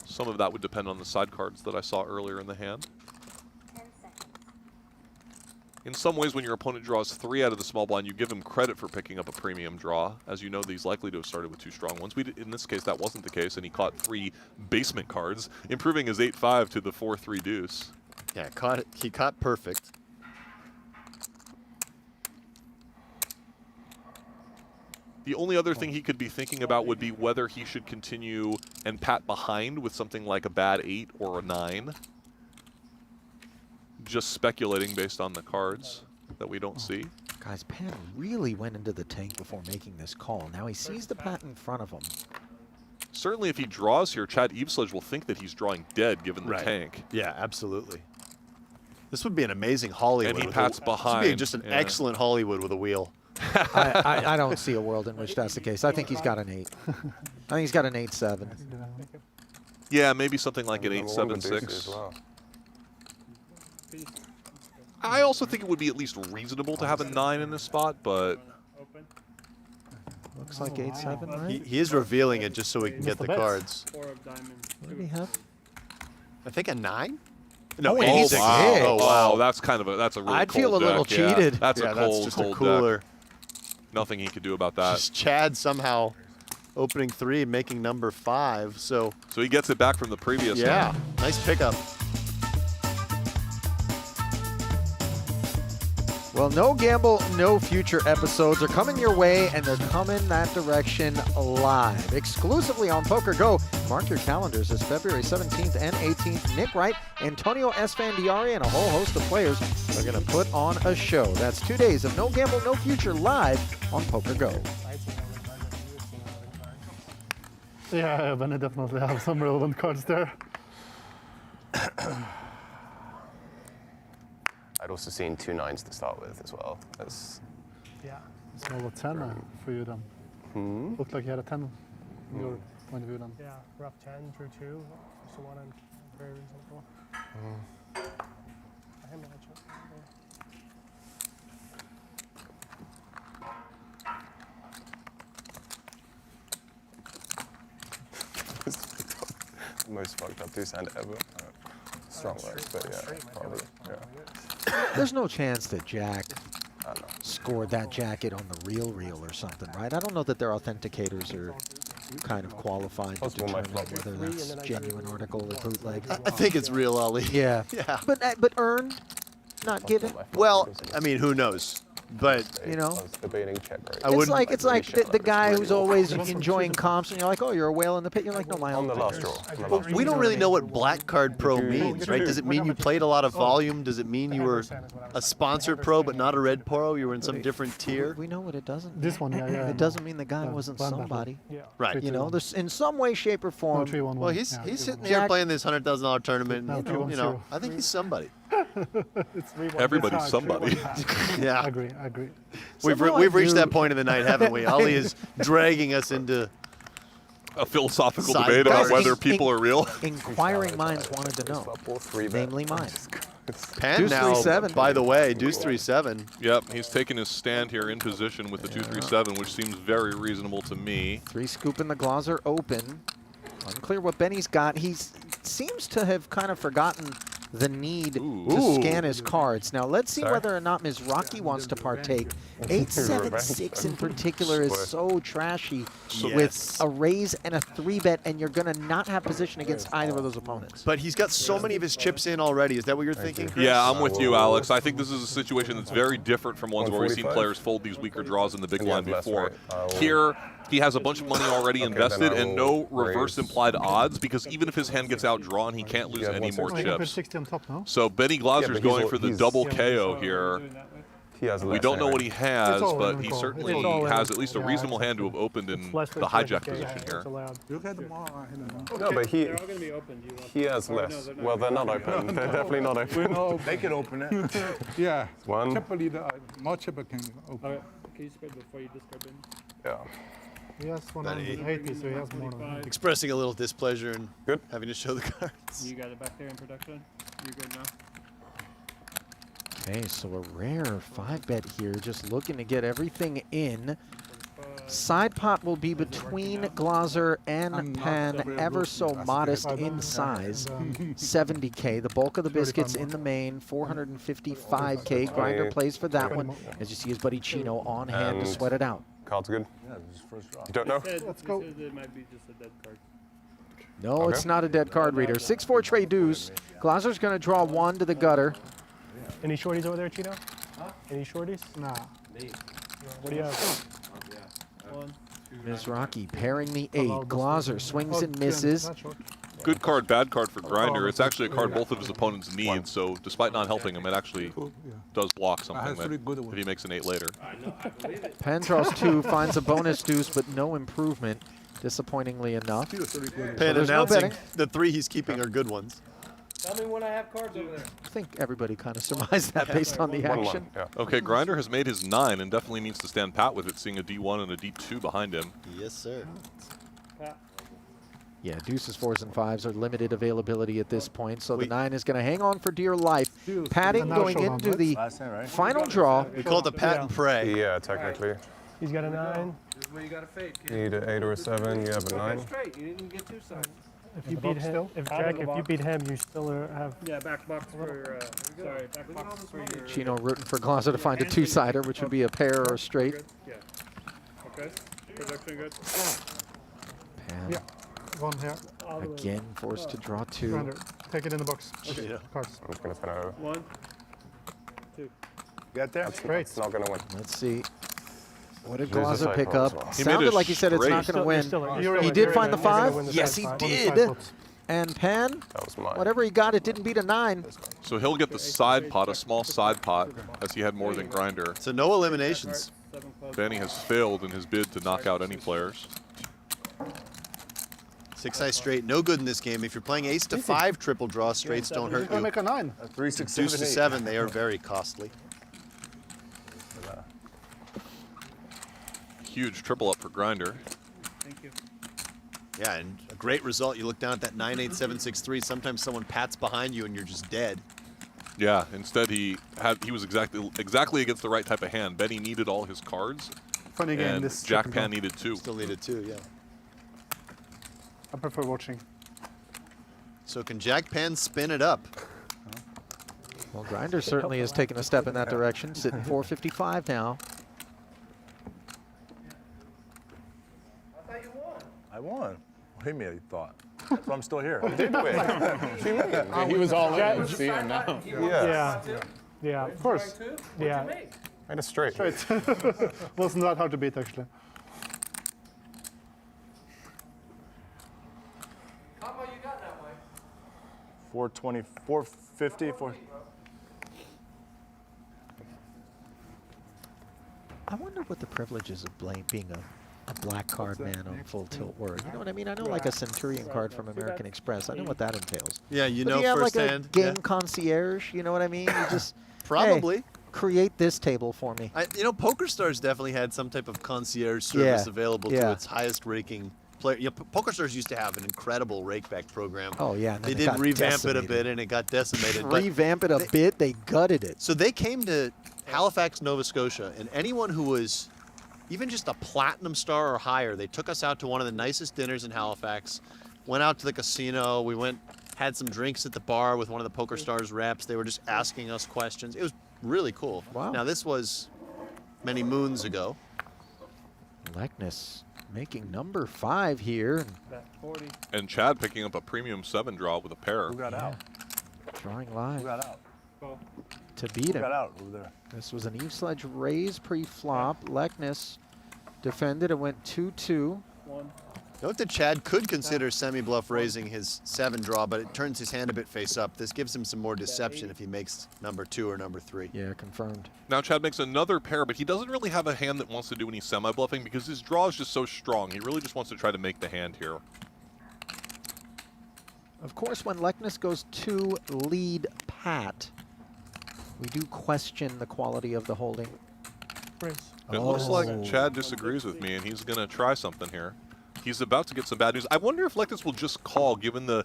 Some of that would depend on the side cards that I saw earlier in the hand. In some ways, when your opponent draws 3 out of the small blind, you give him credit for picking up a premium draw. As you know, he's likely to have started with 2 strong ones. In this case, that wasn't the case, and he caught 3 basement cards, improving his 8-5 to the 4-3 deuce. Yeah, he caught perfect. The only other thing he could be thinking about would be whether he should continue and pat behind with something like a bad 8 or a 9. Just speculating based on the cards that we don't see. Guys, Pan really went into the tank before making this call. Now he sees the pat in front of him. Certainly if he draws here, Chad Eveslage will think that he's drawing dead given the Right. tank. Yeah, absolutely. This would be an amazing Hollywood. And he with pats This would behind. be just an Yeah. excellent Hollywood with a wheel. I don't see a world in which that's the case. I think he's got an 8. I think he's got an 8-7. Yeah, maybe something like an Number one 8-7-6. Medusa as well. I also think it would be at least reasonable to have a 9 in this spot, but Looks like 8-7, right? He is revealing it just so we can get the bets. cards. What did he have? I think a 9? Oh, No, an 8. 8-6. wow. Yeah. Oh wow, that's kind of a really I'd cold feel a little deck, yeah. cheated. That's Yeah, a that's cold, just a cold cooler. deck. Nothing he could do about that. Just Chad somehow opening 3 and making number 5. So he gets it back from the previous yeah, one. nice pickup. Well, No Gamble, No Future episodes are coming your way, and they're coming that direction live. Exclusively on PokerGO. Mark your calendars as February 17th and 18th. Nick Wright, Antonio Esfandiari, and a whole host of players are going to put on a show. That's 2 days of No Gamble, No Future live on PokerGO. Yeah, Benny definitely have some relevant cards there. I'd also seen 2 9s to start with as well. That's Yeah, it's more of a 10 for you then. Looked like you had a 10 from your point of view then. Yeah, rough 10 through 2. Just one and very reasonable. I imagine. the most fucked up deuce hand ever. Strong words, but yeah, probably. Yeah. There's no chance that Jack scored that jacket on the real or something, right? I don't know that their authenticators are kind of qualified to determine whether that's genuine article or bootleg. I think it's real, Ali. Yeah. Yeah. But earned, not given. Well, I mean, who knows? But You know, debating check rate. it's like the guy who's always enjoying comps, and you're like, oh, you're a whale in the pit. You're like, no, my own. the last draw. Well, we don't really know what Black Card Pro means, right? Does it mean you played a lot of volume? Does it mean you were a sponsored pro but not a red pro? You were in some different tier? We know what it doesn't. This one, yeah. It doesn't mean the guy wasn't blind battle. somebody. Yeah. Right. You know, there's in some way, shape, or form. 3-1-1. Well, he's Yeah, sitting 3-1-1. here playing this $100,000 tournament. No, And, 3-1-0. I think he's somebody. It's 3-1. Everybody's It's somebody. 3-1. Yeah. I agree. We've reached that point in the night, haven't we? Ali is dragging us into A philosophical Side debate about cards. whether people are real. Inquiring minds wanted to know, namely mine. Pan Deuce now. 3-7. By the way, Deuce 3-7. Yep, he's taking his stand here in position with the 2-3-7, which seems very reasonable to me. 3 scooping the Glaser open. Unclear what Benny's got. He seems to have kind of forgotten the need to scan his cards. Now let's see whether or not Mizrachi wants to partake. 8-7-6 in particular is so trashy with a raise and a 3-bet, and you're going to not have position against either of those opponents. But he's got so many of his chips in already. Is that what you're thinking, Chris? Yeah, I'm with you, Alex. I think this is a situation that's very different from ones where we've seen players fold these weaker draws in the big blind before. Here, he has a bunch of money already invested and no reverse implied odds, because even if his hand gets outdrawn, he can't lose any more chips. So Benny Glaser's going for the double KO here. We don't know what he has, but he certainly has at least a reasonable hand to have opened in the hijack position here. No, but he has less. Well, they're not open. They're definitely not open. They can open it. Yeah. One. Chipper leader, more chipper can open. Okay. Can you spread before you discard Benny? Yeah. He has 180, so he has more than that. Expressing a little displeasure and having to show the cards. You got it back there in production? You're good now? Okay, so a rare 5-bet here, just looking to get everything in. Side pot will be between Glaser and Pan, ever so modest in size, 70K. The bulk of the biscuits in the main, 455K. Grinder plays for that one, as you see his buddy Chino on hand to sweat it out. Card's good. You don't know? Let's go. It might be just a dead card. No, it's not a dead card reader. 6-4 Trey Deuce. Glaser's going to draw one to the gutter. Any shorties over there, Chino? Huh? Any shorties? Nah. What do you have? Mizrachi pairing the 8. Glaser swings and misses. Good card, bad card for Grinder. It's actually a card both of his opponents need, so despite not helping him, it actually does block something that if he makes an 8 later. Pan draws 2, finds a bonus deuce, but no improvement, disappointingly enough. Pan announcing the 3 he's keeping are good ones. Tell me when I have cards over there. I think everybody kind of surmised that based on the action. Okay, Grinder has made his 9 and definitely needs to stand pat with it, seeing a D1 and a D2 behind him. Yes, sir. Yeah, deuces, 4s, and 5s are limited availability at this point, so the 9 is going to hang on for dear life. Patting going into the final draw. We call it the pat and pray. Yeah, technically. He's got a 9. This is where you got to fade, kid. You need an 8 or a 7, you have a 9. Straight. You didn't get 2 sides. If you beat him, if you beat him, you still have. Yeah, back box for. Sorry, back box for your. Chino rooting for Glaser to find a 2-sider, which would be a pair or a straight. Yeah. Okay. Production good. Pan. Yeah. One here. Again, forced to draw 2. Grinder. Take it in the box. Okay. Yeah. Cards. I'm just going to spin over. 1, 2. Get there? It's not going to win. Let's see. What did Lose the Glaser pick cycle as up? well. Sounded like he said it's not going to win. He did find the 5. Yes, he did. And Pan, whatever he got, it didn't beat a 9. So he'll get the side pot, a small side pot, as he had more than Grinder. So no eliminations. Benny has failed in his bid to knock out any players. 6-eye straight, no good in this game. If you're playing ace to 5 triple draw, straights don't hurt you. Make a 9. 3, 6, Deuce 7, to 8. 7, they are very costly. Huge triple up for Grinder. Thank you. Yeah, and a great result. You look down at that 9-8-7-6-3. Sometimes someone pats behind you and you're just dead. Yeah, instead he was exactly against the right type of hand. Benny needed all his cards. Funny game, and this Jack Pan needed 2. Still needed 2, yeah. I prefer watching. So can Jack Pan spin it up? Well, Grinder certainly has taken a step in that direction, sitting 455 now. I won. What do you mean, he thought? So I'm still here. Did we? He was all in. See him now. Yeah, of course. Yeah. Made a straight. Wasn't that hard to beat, actually. How much you got that way? 420, 450, 4. I wonder what the privileges of being a black card man on full tilt were. You know what I mean? I know like a Centurion card from American Express. I know what that entails. Yeah, you but know do you have firsthand. like a game concierge? You know what I mean? You just Probably. Hey, create this table for me. You know, PokerStars definitely had some type of concierge service available to its highest ranking player. You know, PokerStars used to have an incredible rakeback program. Oh yeah, and they then did revamp it a bit, and it got decimated. Revamp it a bit, they gutted it. So they came to Halifax, Nova Scotia, and anyone who was even just a platinum star or higher, they took us out to one of the nicest dinners in Halifax, went out to the casino, we went had some drinks at the bar with one of the Poker Stars reps. They were just asking us questions. It was really cool. Wow. Now, this was many moons ago. Leknes making number 5 here. And Chad picking up a premium 7 draw with a pair. Who got out? Drawing live. Who got out? To beat Who him. got out over there? This was an Eveslage raise pre-flop. Leknes defended. It went 2-2. Note that Chad could consider semi-bluff raising his 7 draw, but it turns his hand a bit face up. This gives him some more deception if he makes number 2 or number 3. Yeah, confirmed. Now Chad makes another pair, but he doesn't really have a hand that wants to do any semi-bluffing because his draw is just so strong. He really just wants to try to make the hand here. Of course, when Leknes goes to lead Pat, we do question the quality of the holding. It looks like Chad disagrees with me, and he's going to try something here. He's about to get some bad news. I wonder if Leknes will just call, given the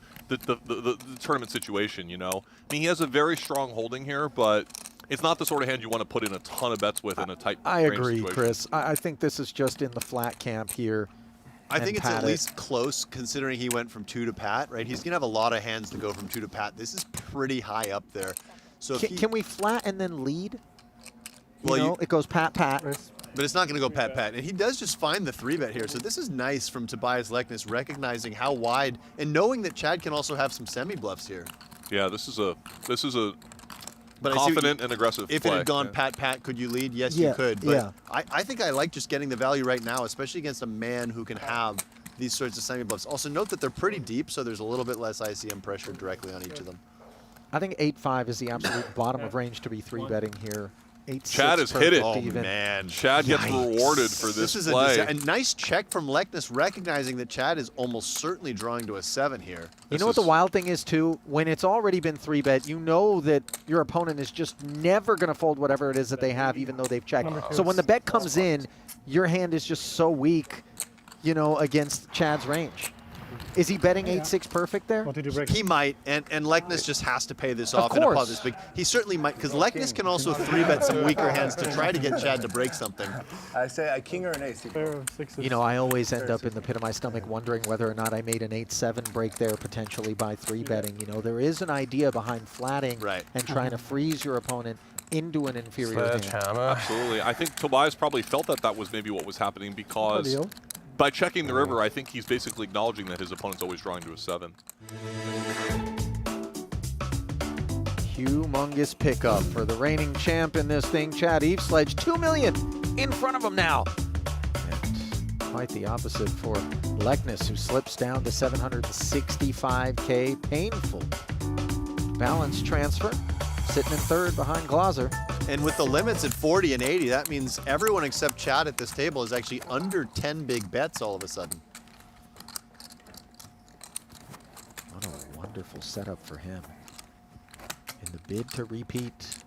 tournament situation, you know? I mean, he has a very strong holding here, but it's not the sort of hand you want to put in a ton of bets with in a tight I range agree, situation. Chris. I think this is just in the flat camp here. I think it's at least close, considering he went from 2 to Pat, right? He's going to have a lot of hands to go from 2 to Pat. This is pretty high up there. So Can we flat and then lead? Well, you know, it goes Pat, Pat. But it's not going to go Pat, Pat. And he does just find the 3-bet here. So this is nice from Tobias Leknes, recognizing how wide and knowing that Chad can also have some semi-bluffs here. Yeah, this is a But confident and aggressive If play. it had gone Yeah. Pat, Pat, could you lead? Yes, you could. But yeah. I think I like just getting the value right now, especially against a man who can have these sorts of semi-bluffs. Also note that they're pretty deep, so there's a little bit less ICM pressure directly on each of them. I think 8-5 is the absolute bottom of range to be 3-betting here. 8-6 Chad has hit it. Oh, even. man. Chad gets rewarded for this is play. a nice check from Leknes, recognizing that Chad is almost certainly drawing to a 7 here. You know what the wild thing is, too? When it's already been 3-bet, you know that your opponent is just never going to fold whatever it is that they have, even though they've checked. So when the bet comes in, your hand is just so weak, you know, against Chad's range. Is he betting 8-6 perfect there? He might, and Leknes just has to pay this off in a course. positive. But he certainly might, because Leknes can also 3-bet some weaker hands to try to get Chad to break something. I say a king or an ace. You know, I always end up in the pit of my stomach wondering whether or not I made an 8-7 break there potentially by 3-betting. You know, there is an idea behind flatting and trying to freeze your opponent into an inferior hand. Absolutely. I think Tobias probably felt that was maybe what was happening because by checking the river, I think he's basically acknowledging that his opponent's always drawing to a 7. Humongous pickup for the reigning champ in this thing, Chad Eveslage. $2 million in front of him now. And quite the opposite for Leknes, who slips down to $765K. Painful balance transfer, sitting in third behind Glaser. And with the limits at 40 and 80, that means everyone except Chad at this table is actually under 10 big bets all of a sudden. What a wonderful setup for him in the bid to repeat.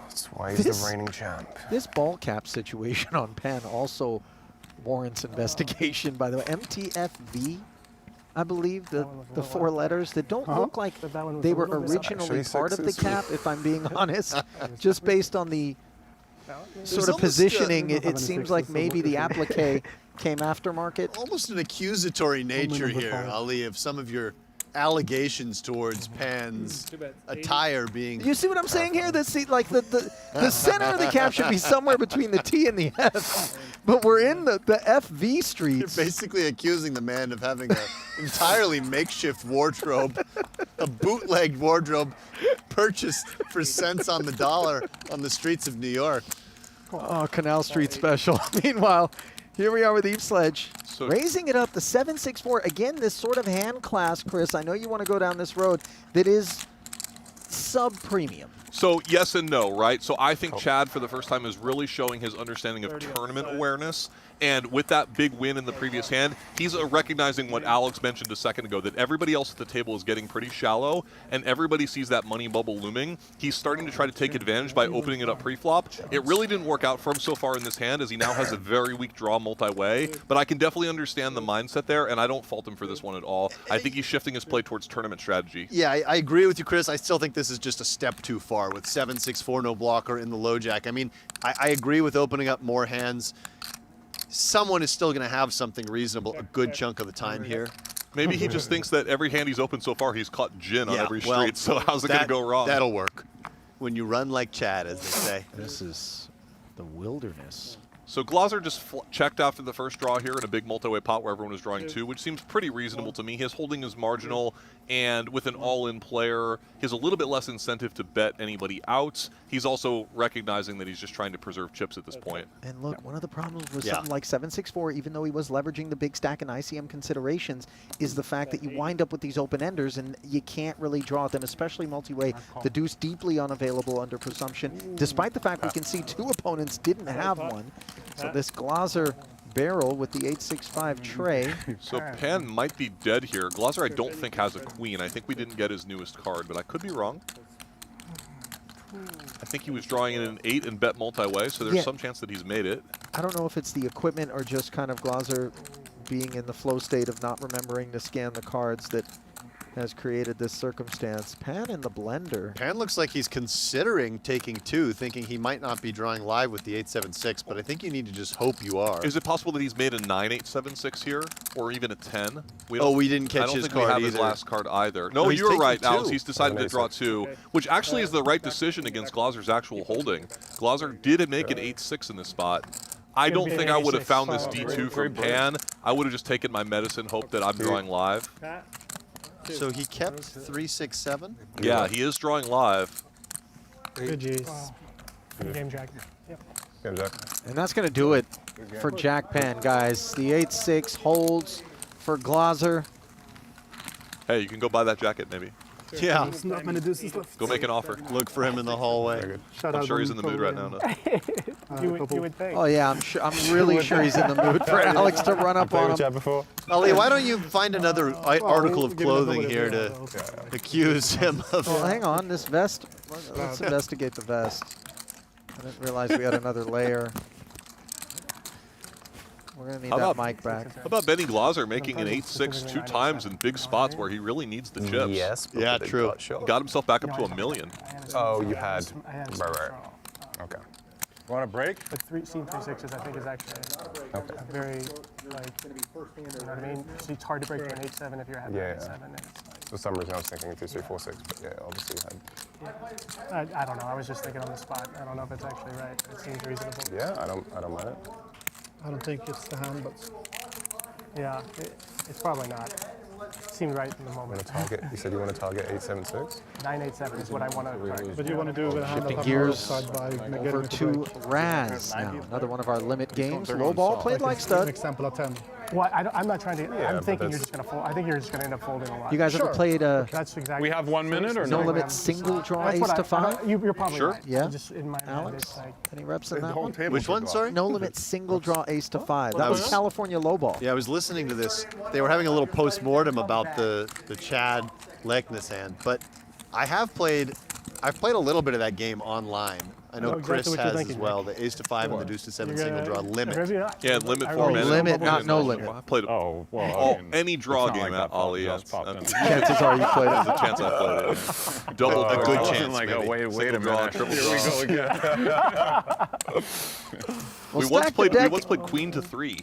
That's why he's the reigning champ. This ball cap situation on Penn also warrants investigation, by the way. MTFV, I believe, the 4 letters that don't look like they were originally part of the cap, if I'm being honest, just based on the sort of positioning. It seems like maybe the applique came aftermarket. Almost an accusatory nature here, Ali, of some of your allegations towards Pan's attire being... You see what I'm saying here? The center of the cap should be somewhere between the T and the F, but we're in the FV streets. You're basically accusing the man of having an entirely makeshift wardrobe, a bootlegged wardrobe purchased for cents on the dollar on the streets of New York. Oh, Canal Street special. Meanwhile, here we are with Eveslage. Raising it up, the 7-6-4. Again, this sort of hand class, Chris, I know you want to go down this road, that is sub-premium. So yes and no, right? So I think Chad, for the first time, is really showing his understanding of tournament awareness. And with that big win in the previous hand, he's recognizing what Alex mentioned a second ago, that everybody else at the table is getting pretty shallow, and everybody sees that money bubble looming. He's starting to try to take advantage by opening it up pre-flop. It really didn't work out for him so far in this hand, as he now has a very weak draw multi-way. But I can definitely understand the mindset there, and I don't fault him for this one at all. I think he's shifting his play towards tournament strategy. Yeah, I agree with you, Chris. I still think this is just a step too far. far with 7-6-4 no blocker in the low jack. I mean, I agree with opening up more hands. Someone is still going to have something reasonable a good chunk of the time here. Maybe he just thinks that every hand he's opened so far, he's caught gin on every street, so how's it going to go wrong? That'll work. When you run like Chad, as they say. This is the wilderness. So Glaser just checked after the first draw here in a big multi-way pot where everyone was drawing 2, which seems pretty reasonable to me. His holding is marginal, and with an all-in player, he has a little bit less incentive to bet anybody out. He's also recognizing that he's just trying to preserve chips at this point. And look, one of the problems with something like 7-6-4, even though he was leveraging the big stack and ICM considerations, is the fact that you wind up with these open enders and you can't really draw at them, especially multi-way. The deuce deeply unavailable under presumption, despite the fact we can see 2 opponents didn't have one. So this Glaser barrel with the 8-6-5 tray. So Pan might be dead here. Glaser I don't think has a queen. I think we didn't get his newest card, but I could be wrong. I think he was drawing in an 8 and bet multi-way, so there's some chance that he's made it. I don't know if it's the equipment or just kind of Glaser being in the flow state of not remembering to scan the cards that has created this circumstance. Pan in the blender. Pan looks like he's considering taking 2, thinking he might not be drawing live with the 8-7-6, but I think you need to just hope you are. Is it possible that he's made a 9-8-7-6 here, or even a 10? We didn't catch his card I don't think we have his last card either. No, you were right, Alex. He's decided to draw 2, which actually is the right decision against Glaser's actual holding. Glaser did make an 8-6 in this spot. I don't think I would have found this D2 from Pan. I would have just taken my medicine, hoped that I'm drawing live. So he kept 3-6-7? Yeah, he is drawing live. Good G's. Game Jack. Yep. Game Jack. And that's going to do it for Jack Pan, guys. The 8-6 holds for Glaser. Hey, you can go buy that jacket, maybe. Yeah. There's not many deuces left. Go make an offer. Look for him in the hallway. I'm sure he's in the mood right now. You would think. Oh yeah, I'm really sure he's in the mood for Alex to run up on him. Before. Ali, why don't you find another article of clothing here to accuse him of? Well, hang on, this vest. Let's investigate the vest. I didn't realize we had another layer. We're gonna need that mic back. How about Benny Glaser making an 8-6 2 times in big spots where he really needs the chips? Yes. Yeah, true. Got himself back up to $1 million. Oh, you had. Right. Okay. Want a break? But seeing 3-6s, I think, is actually very, like, you know what I mean? It's hard to break through an 8-7 if you're having an 8-7. For some reason, I was thinking 2-3-4-6, but yeah, obviously you had. I don't know. I was just thinking on the spot. I don't know if it's actually right. It seems reasonable. Yeah, I don't mind it. I don't think it's the hand, but yeah, it's probably not. Seemed right in the moment. You said you want to target 8-7-6? 9-8-7 is what I want to target. But you want to do it with a hand Shifting that gears by over to Raz now. Another one of our limit games. Low ball played like stud. An example of 10. Well, I'm not trying to. I'm thinking you're just going to fold. I think you're just going to end up folding a lot. You guys ever played a That's exactly. We have 1 minute or no limit single draw ace to 5? You're probably Sure. right. Yeah. Just in my mind, Alex, it's like, any reps in that one? Which one, sorry? No limit single draw ace to 5. That was California low ball. Yeah, I was listening to this. They were having a little post-mortem about the Chad Lekness hand, but I've played a little bit of that game online. I know Chris has as well, the ace to 5 and the deuce to 7 single draw limit. Yeah, limit format. Limit, not no limit. I played any draw game at Ali. Chances are you played it. There's a chance I played it. Double a good chance. Like, maybe. wait a minute. Triple Here we go again. We once played queen to 3.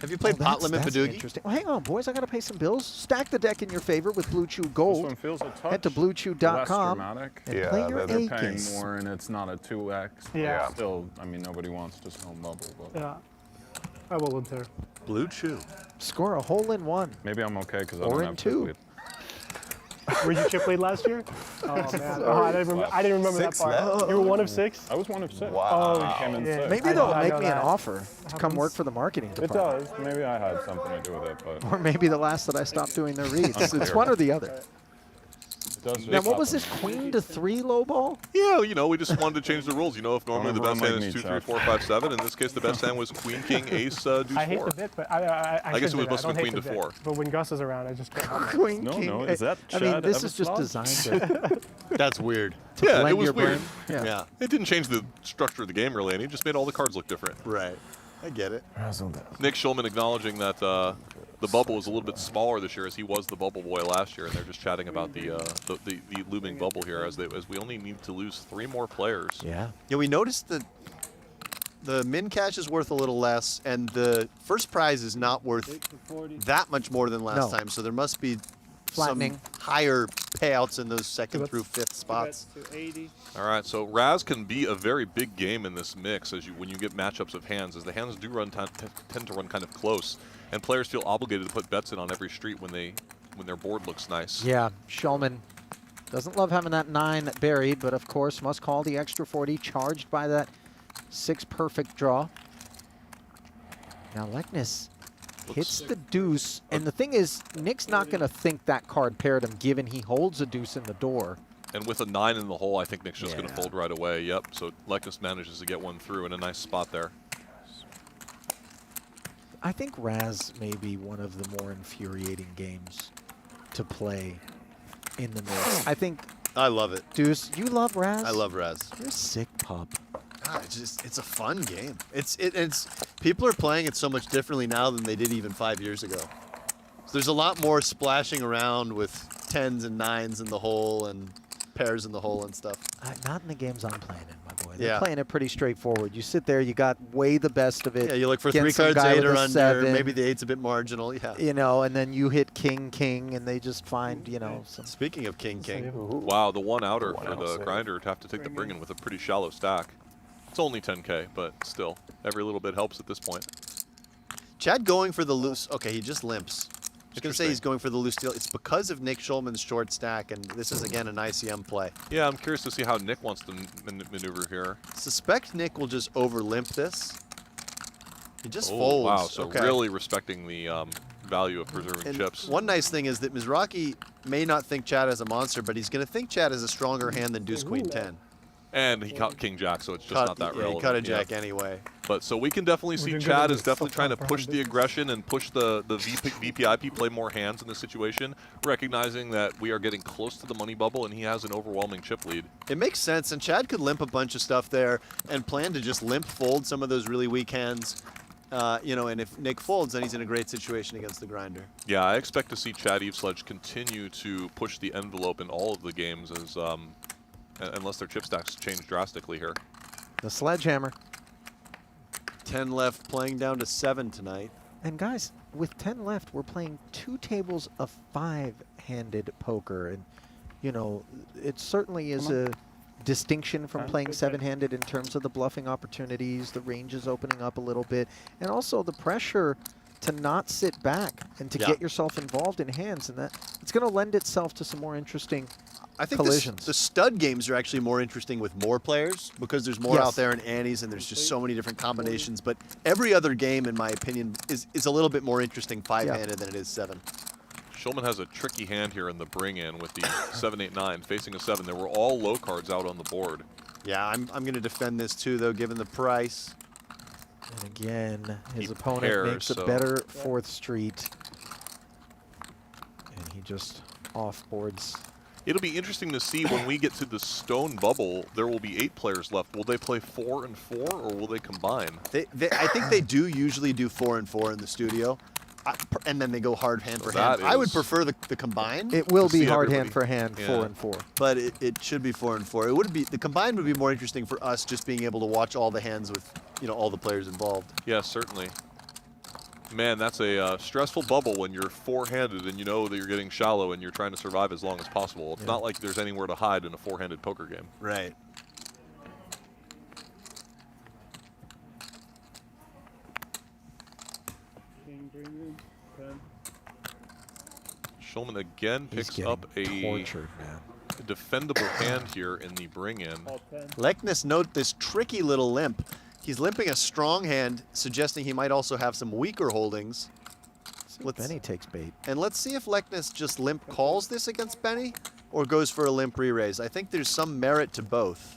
Have you played pot limit Boogie? Interesting. Well, hang on, boys. I got to pay some bills. Stack the deck in your favor with Blue Chew Gold. This one feels a touch Head to bluechew.com and play your they're A paying case. more, and it's not a 2x. Yeah. Still, I mean, nobody wants to sell bubble, but Yeah. I volunteer. Blue Chew. Score a hole in one. maybe I'm okay because I Or don't in have two. to. were you chip lead last year? Oh man, I didn't remember that part. You were 1 of 6. I was 1 of 6. Oh, I came in yeah. 6. Maybe they'll make know me an that. offer to come work for the marketing It department. does. Maybe I had something to do with it, but Or maybe the last that I stopped doing their reads. It's one or the other. it does. Now, what was this queen to 3 low ball? Yeah, you know, we just wanted to change the rules. You know, if normally the best hand is 2, 3, Chuck. 4, 5, 7. In this case, the best hand was queen, king, ace, deuce, 4. I hate the bit, but I guess it was shouldn't do that. supposed to I be don't queen hate to the bit. 4. But when Gus is around, I just can't. Queen, No, king. no, is that I mean, Chad this is just Eveslage? designed to That's weird. Yeah, it blend was your weird. brain. Yeah. Yeah. It didn't change the structure of the game, really, and it just made all the cards look different. Right. I get it. Nick Schulman acknowledging that the bubble is a little bit smaller this year, as he was the bubble boy last year, and they're just chatting about the looming bubble here, as we only need to lose 3 more players. Yeah. Yeah, we noticed that the min cash is worth a little less, and the first prize is not worth that much more than last time. So there must be flattening, some higher payouts in those 2nd through 5th spots. All right, so Raz can be a very big game in this mix when you get matchups of hands, as the hands do tend to run kind of close, and players feel obligated to put bets in on every street when their board looks nice. Yeah, Schulman doesn't love having that 9 buried, but of course must call the extra 40, charged by that 6 perfect draw. Now Leknes hits the deuce, and the thing is, Nick's not going to think that card paired him, given he holds a deuce in the door. And with a 9 in the hole, I think Nick's just going to fold right away. Yep, so Leknes manages to get one through in a nice spot there. I think Raz may be one of the more infuriating games to play in the mix. I think... I love it. Deuce, you love Raz? I love Raz. You're a sick pup. God, it's a fun game. It's people are playing it so much differently now than they did even 5 years ago. So there's a lot more splashing around with 10s and 9s in the hole and pairs in the hole and stuff. Not in the games I'm playing in, my boy. Yeah. They're playing it pretty straightforward. You sit there, you got way the best of it. Yeah, you look for 3 against some cards, guy 8 with or a under. 7, Maybe the 8's a bit marginal. Yeah. You know, and then you hit king, king, and they just find, you know, some... Speaking of king, king. Wow, the one outer for the grinder to have to take the bring in with a pretty shallow stack. It's only 10K, but still, every little bit helps at this point. Chad going for the loose. Okay, he just limps. I was going to say he's going for the loose deal. It's because of Nick Schulman's short stack, and this is, again, an ICM play. Yeah, I'm curious to see how Nick wants to maneuver here. Suspect Nick will just over limp this. He just Oh, folds. wow, so really respecting the value of preserving And chips. one nice thing is that Mizrachi may not think Chad as a monster, but he's going to think Chad has a stronger hand than Deuce Queen 10. And he caught King Jack, so it's just not that relevant. He cut a Jack anyway. But so we can definitely see Chad is definitely trying to push the aggression and push the VPIP, play more hands in this situation, recognizing that we are getting close to the money bubble and he has an overwhelming chip lead. It makes sense, and Chad could limp a bunch of stuff there and plan to just limp fold some of those really weak hands. You know, and if Nick folds, then he's in a great situation against the grinder. Yeah, I expect to see Chad Eveslage continue to push the envelope in all of the games as unless their chip stacks change drastically here. The sledgehammer. 10 left, playing down to 7 tonight. And guys, with 10 left, we're playing 2 tables of 5-handed poker. And, you know, it certainly is a distinction from playing 7-handed in terms of the bluffing opportunities, the range is opening up a little bit, and also the pressure to not sit back and to get yourself involved in hands. And that it's going to lend itself to some more interesting collisions. The stud games are actually more interesting with more players because there's more out there in antes and there's just so many different combinations. But every other game, in my opinion, is a little bit more interesting 5-handed than it is 7. Schulman has a tricky hand here in the bring-in with the 7-8-9 facing a 7. There were all low cards out on the board. Yeah, I'm going to defend this too, though, given the price. And again, his opponent makes a better 4th street. And he just off-boards. It'll be interesting to see when we get to the stone bubble, there will be 8 players left. Will they play 4 and 4, or will they combine? I think they do usually do 4 and 4 in the studio. And then they go hard hand for hand. I would prefer the combine. It will be hard hand for hand, 4 and 4. But it should be 4 and 4. It would be the combine would be more interesting for us, just being able to watch all the hands with all the players involved. Yeah, certainly. Man, that's a stressful bubble when you're 4-handed and you know that you're getting shallow and you're trying to survive as long as possible. It's not like there's anywhere to hide in a 4-handed poker game. Right. Schulman again picks up a defendable hand here in the bring-in. Leknes, note this tricky little limp. He's limping a strong hand, suggesting he might also have some weaker holdings. Benny takes bait. And let's see if Leknes just limp calls this against Benny or goes for a limp re-raise. I think there's some merit to both.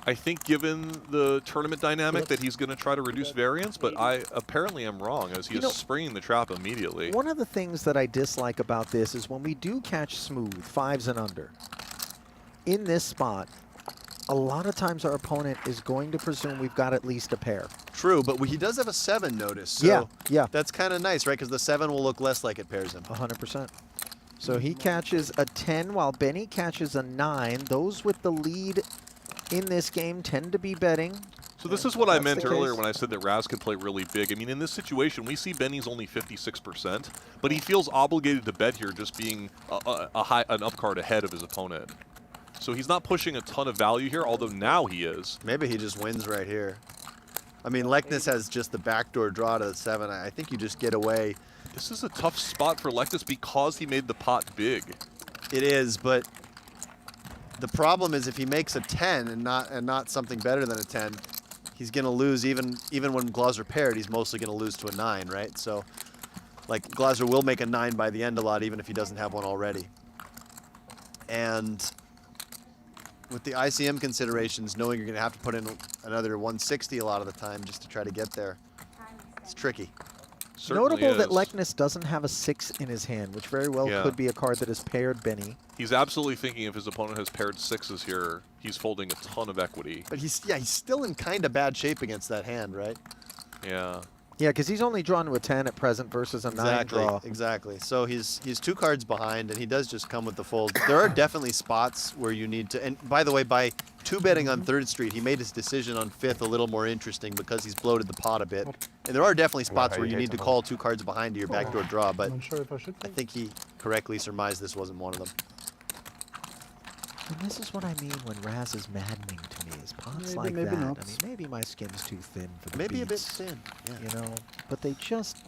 I think given the tournament dynamic that he's going to try to reduce variance, but I apparently am wrong as he is springing the trap immediately. One of the things that I dislike about this is when we do catch smooth, 5s and under, in this spot, a lot of times our opponent is going to presume we've got at least a pair. True, but he does have a 7 notice. So yeah. That's kind of nice, right? Because the 7 will look less like it pairs him. 100%. So he catches a 10 while Benny catches a 9. Those with the lead in this game tend to be betting. So this is what I meant earlier when I said that Raz can play really big. I mean, in this situation, we see Benny's only 56%, but he feels obligated to bet here just being an up card ahead of his opponent. So he's not pushing a ton of value here, although now he is. Maybe he just wins right here. I mean, Lekness has just the backdoor draw to the 7. I think you just get away. This is a tough spot for Lekness because he made the pot big. It is, but the problem is if he makes a 10 and not something better than a 10, he's going to lose even when Glaser paired, he's mostly going to lose to a 9, right? So, like, Glaser will make a 9 by the end a lot, even if he doesn't have one already. And with the ICM considerations, knowing you're going to have to put in another 160 a lot of the time just to try to get there, it's tricky. Notable that Lekness doesn't have a 6 in his hand, which very well could be a card that has paired Benny. He's absolutely thinking if his opponent has paired 6s here, he's folding a ton of equity. But he's still in kind of bad shape against that hand, right? Yeah. Yeah, because he's only drawn to a 10 at present versus a 9 draw. Exactly. So he's 2 cards behind, and he does just come with the fold. There are definitely spots where you need to. And by the way, by 2-betting on 3rd Street, he made his decision on 5th a little more interesting because he's bloated the pot a bit. And there are definitely spots where you need to call 2 cards behind to your backdoor draw, but I'm sure if I should. I think he correctly surmised this wasn't one of them. And this is what I mean when Raz is maddening to me, is pots like maybe that. not. I mean, maybe my skin's too thin for the Maybe a bit beats, thin, you know, but they just,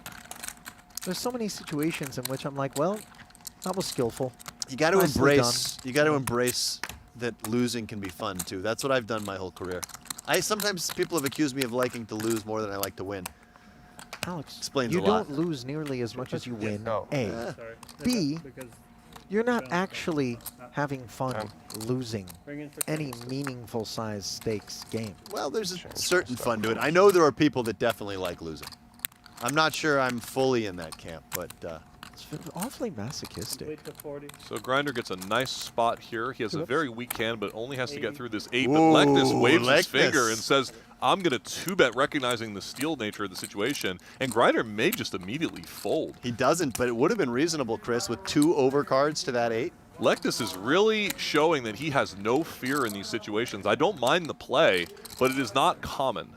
there's so many situations in which I'm like, well, that was skillful. You got to Nicely embrace that losing can be fun too. That's what I've done my whole career. Sometimes people have accused me of liking to lose more than I like to win. Alex, explains you a lot. don't lose nearly as much as you win. No. A. B, you're not actually having fun losing any meaningful size stakes game. Well, there's a certain fun to it. I know there are people that definitely like losing. I'm not sure I'm fully in that camp, but it's awfully masochistic. So Grinder gets a nice spot here. He has a very weak hand, but only has to get through this 8. But Ooh, Lekness waves his Lekness. finger and says, I'm going to 2-bet, recognizing the steal nature of the situation. And Grinder may just immediately fold. He doesn't, but it would have been reasonable, Chris, with 2 overcards to that 8. Lekness is really showing that he has no fear in these situations. I don't mind the play, but it is not common.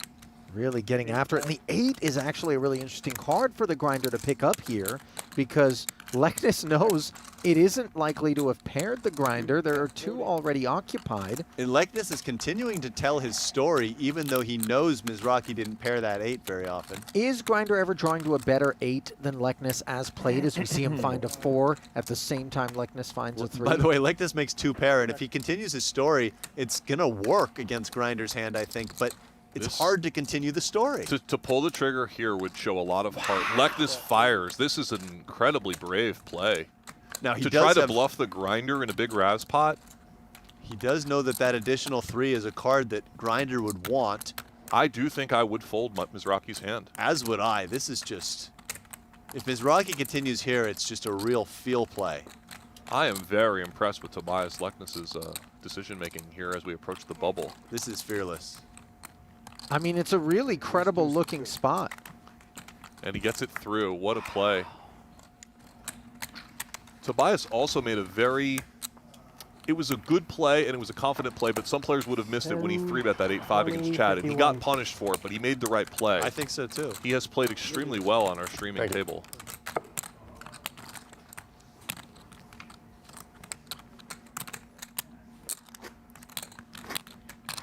Really getting after it. And the 8 is actually a really interesting card for the Grinder to pick up here because Lekness knows it isn't likely to have paired the Grinder. There are 2 already occupied. And Lekness is continuing to tell his story even though he knows Mizrachi didn't pair that 8 very often. Is Grinder ever drawing to a better 8 than Lekness as played as we see him find a 4 at the same time Lekness finds a 3? By the way, Lekness makes 2 pair, and if he continues his story, it's going to work against Grinder's hand, I think, but it's hard to continue the story. To pull the trigger here would show a lot of heart. Lekness fires. This is an incredibly brave play. Now he to does try to have- bluff the Grinder in a big Raz pot. He does know that that additional 3 is a card that Grinder would want. I do think I would fold Mizrachi's hand. As would I. This is just... If Mizrachi continues here, it's just a real feel play. I am very impressed with Tobias Lekness's decision-making here as we approach the bubble. This is fearless. I mean, it's a really credible looking spot. And he gets it through. What a play. Tobias also made a very... It was a good play, and it was a confident play, but some players would have missed it when he 3-bet that 8-5 against Chad, and he got punished for it, but he made the right play. I think so, too. He has played extremely well on our streaming table.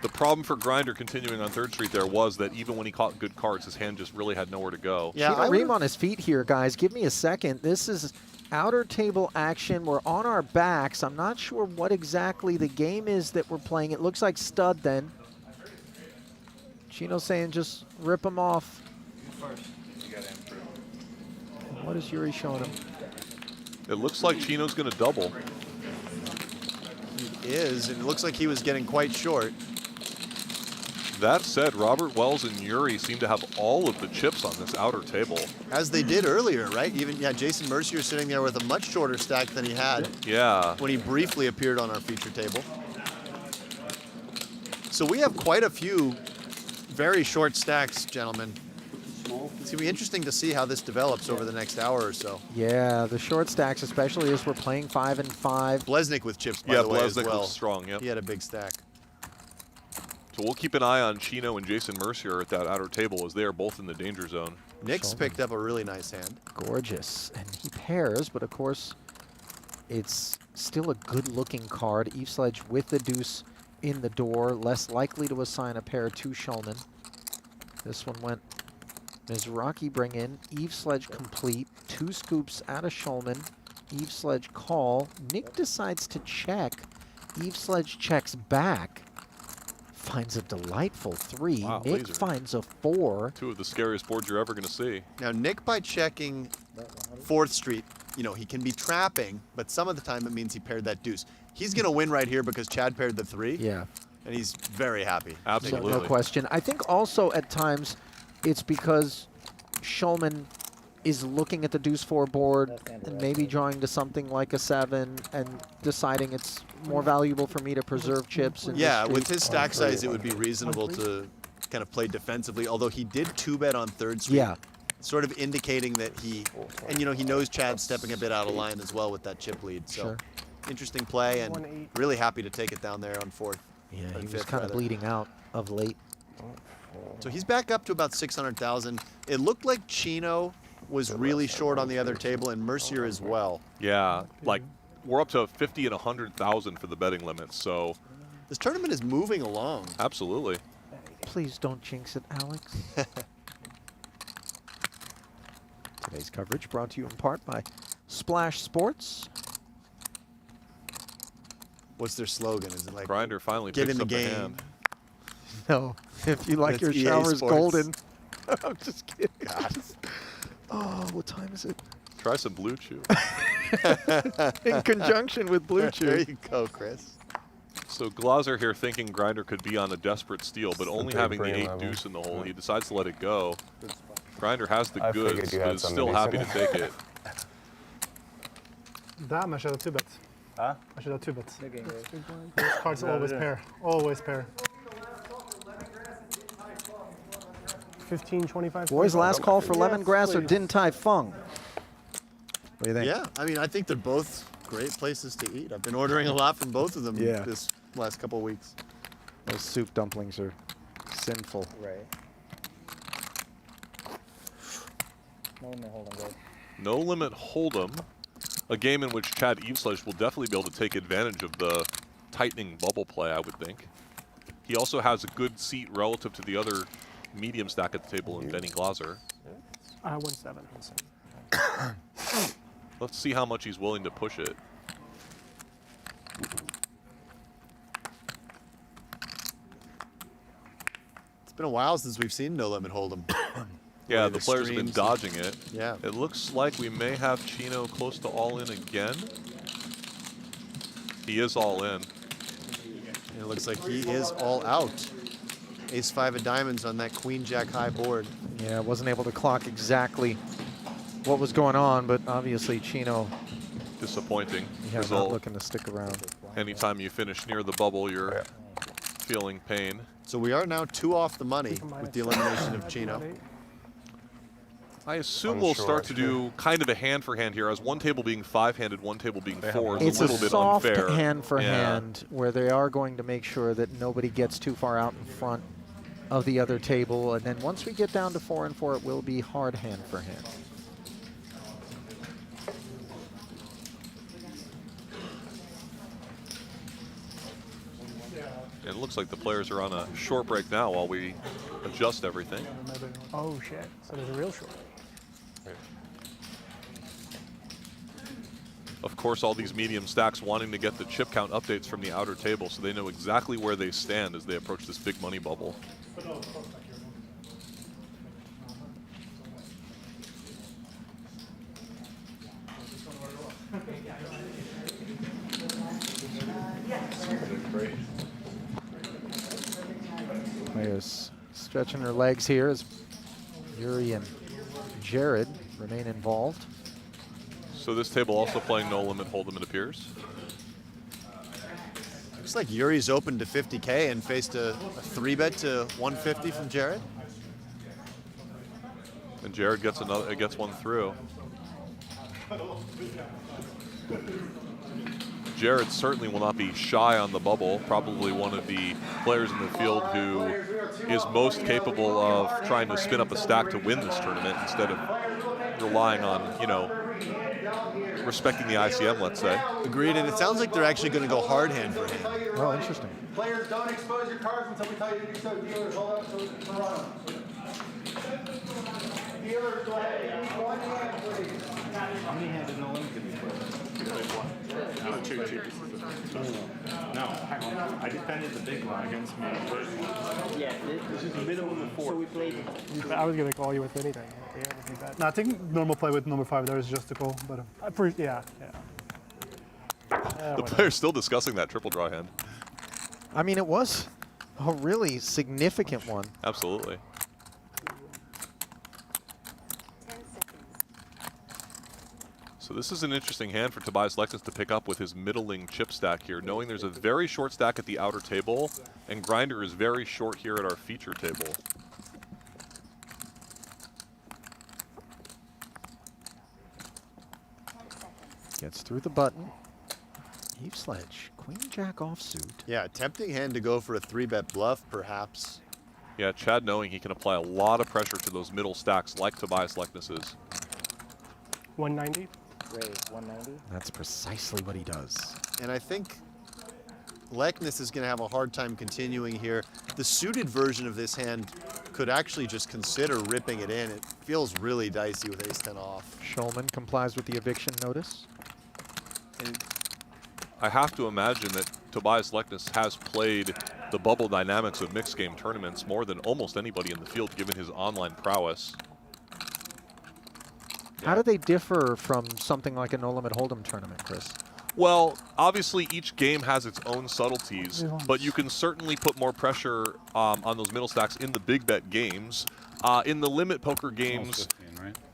The problem for Grinder continuing on 3rd Street there was that even when he caught good cards, his hand just really had nowhere to go. Yeah, Reem on his feet here, guys. Give me a second. This is outer table action. We're on our backs. I'm not sure what exactly the game is that we're playing. It looks like stud then. Chino saying just rip him off. What is Yuri showing him? It looks like Chino's going to double. He is, and it looks like he was getting quite short. That said, Robert Wells and Yuri seem to have all of the chips on this outer table. As they did earlier, right? Even, yeah, Jason Mercier sitting there with a much shorter stack than he had. Yeah. When he briefly appeared on our feature table. So we have quite a few very short stacks, gentlemen. It's going to be interesting to see how this develops over the next hour or so. Yeah, the short stacks, especially as we're playing 5 and 5. Blesnik with chips, by the way, as Blesnik well. looks strong, yep. He had a big stack. So we'll keep an eye on Chino and Jason Mercier at that outer table as they are both in the danger zone. Nick's picked up a really nice hand. Gorgeous. And he pairs, but of course, it's still a good-looking card. Eveslage with the deuce in the door, less likely to assign a pair to Schulman. This one went Mizrachi bring in, Eveslage complete, 2 scoops out of Schulman, Eveslage call. Nick decides to check. Eveslage checks back, finds a delightful 3. Wow, Nick Glaser. finds a 4. 2 of the scariest boards you're ever going to see. Now, Nick, by checking 4th Street, you know, he can be trapping, but some of the time it means he paired that deuce. He's going to win right here because Chad paired the 3. Yeah. And he's very happy. Absolutely. No question. I think also at times it's because Schulman is looking at the deuce 4 board and maybe drawing to something like a 7 and deciding it's more valuable for me to preserve chips. In Yeah, this with street. his stack size, it would be reasonable to kind of play defensively, although he did 2-bet on 3rd Street. Yeah. Sort of indicating that he, and you know, he knows Chad's stepping a bit out of line as well with that chip lead. So, Sure. interesting play, and really happy to take it down there on 4th. Yeah, on he was 5th, kind of rather. bleeding out of late. So he's back up to about 600,000. It looked like Chino was really short on the other table, and Mercier as well. Yeah, like we're up to 50 and 100,000 for the betting limit, so. This tournament is moving along. Absolutely. Please don't jinx it, Alex. Today's coverage brought to you in part by Splash Sports. What's their slogan? Is it like Grinder finally get picks in the up a game? hand. No, if you like That's your EA showers Sports. golden. I'm just kidding. Oh, what time is it? Try some Blue Chew. In conjunction with Blue Chew. There you go, Chris. So Glaser here thinking Grinder could be on a desperate steal, but only big having the brain 8 level. deuce in the hole, he decides to let it go. Grinder has the I figured goods, you but had is something still happy to decent. take it. Damn, I should have 2-bet. Huh? I should have 2-bet. Those cards always pair. Always pair. 15, 25. Boys, 25. last call for Yes, lemongrass or please. Din Tai Fung? What do you think? Yeah, I mean, I think they're both great places to eat. I've been ordering a lot from both of them Yeah. this last couple of weeks. Those soup dumplings are sinful. Right. No limit hold'em, good. No Limit Hold'em, a game in which Chad Eveslage will definitely be able to take advantage of the tightening bubble play, I would think. He also has a good seat relative to the other medium stack at the table in Benny Glaser. 1-7. Let's see how much he's willing to push it. It's been a while since we've seen No Limit Hold'em. Yeah, Really, the players have been streams dodging it. Yeah. It looks like we may have Chino close to all in again. He is all in. It looks like he is all out. Ace-5 of diamonds on that Queen-Jack high board. Yeah, wasn't able to clock exactly what was going on, but obviously Chino, Disappointing yeah, not result. looking to stick around. Anytime you finish near the bubble, you're feeling pain. So we are now 2 off the money with the elimination of Chino. I assume I'm we'll sure, start to do kind of a hand for hand here, as one table being 5-handed, one table being 4 is It's a little bit soft unfair. hand for Yeah. hand where they are going to make sure that nobody gets too far out in front of the other table. And then once we get down to 4 and 4, it will be hard hand for hand. It looks like the players are on a short break now while we adjust everything. Oh shit! So there's a real short. Of course, all these medium stacks wanting to get the chip count updates from the outer table so they know exactly where they stand as they approach this big money bubble. Players stretching their legs here as Yuri and Jared remain involved. So this table also playing No Limit Hold'em, it appears. Looks like Yuri's open to 50K and faced a 3-bet to 150 from Jared. And Jared gets one through. Jared certainly will not be shy on the bubble. Probably one of the players in the field who is most capable of trying to spin up a stack to win this tournament instead of relying on, you know, respecting the ICM, let's say. Agreed, and it sounds like they're actually going to go hard hand for him. Oh, interesting. Players, don't expose your cards until we tell you to do so. Dealers, hold up so we can run them. Dealers, go ahead. One hand, please. How many hands did Nolan give me? Two. No, I defended the big one against me the first one. Yeah, this is the middle of the four. So we played. I was gonna call you with anything. Yeah, no, I think normal play with number 5 there is just a call, but yeah. The player's still discussing that triple draw hand. I mean, it was a really significant one. Absolutely. So this is an interesting hand for Tobias Lexus to pick up with his middling chip stack here, knowing there's a very short stack at the outer table, and Grinder is very short here at our feature table. Gets through the button. Eveslage, Queen Jack offsuit. Yeah, tempting hand to go for a 3-bet bluff, perhaps. Yeah, Chad knowing he can apply a lot of pressure to those middle stacks like Tobias Lexus's. 190. Raise 190. That's precisely what he does. And I think Lekness is going to have a hard time continuing here. The suited version of this hand could actually just consider ripping it in. It feels really dicey with ace-10 off. Schulman complies with the eviction notice. And I have to imagine that Tobias Lekness has played the bubble dynamics of mixed game tournaments more than almost anybody in the field, given his online prowess. How do they differ from something like a no limit hold'em tournament, Chris? Well, obviously each game has its own subtleties, but you can certainly put more pressure on those middle stacks in the big bet games. In the limit poker games,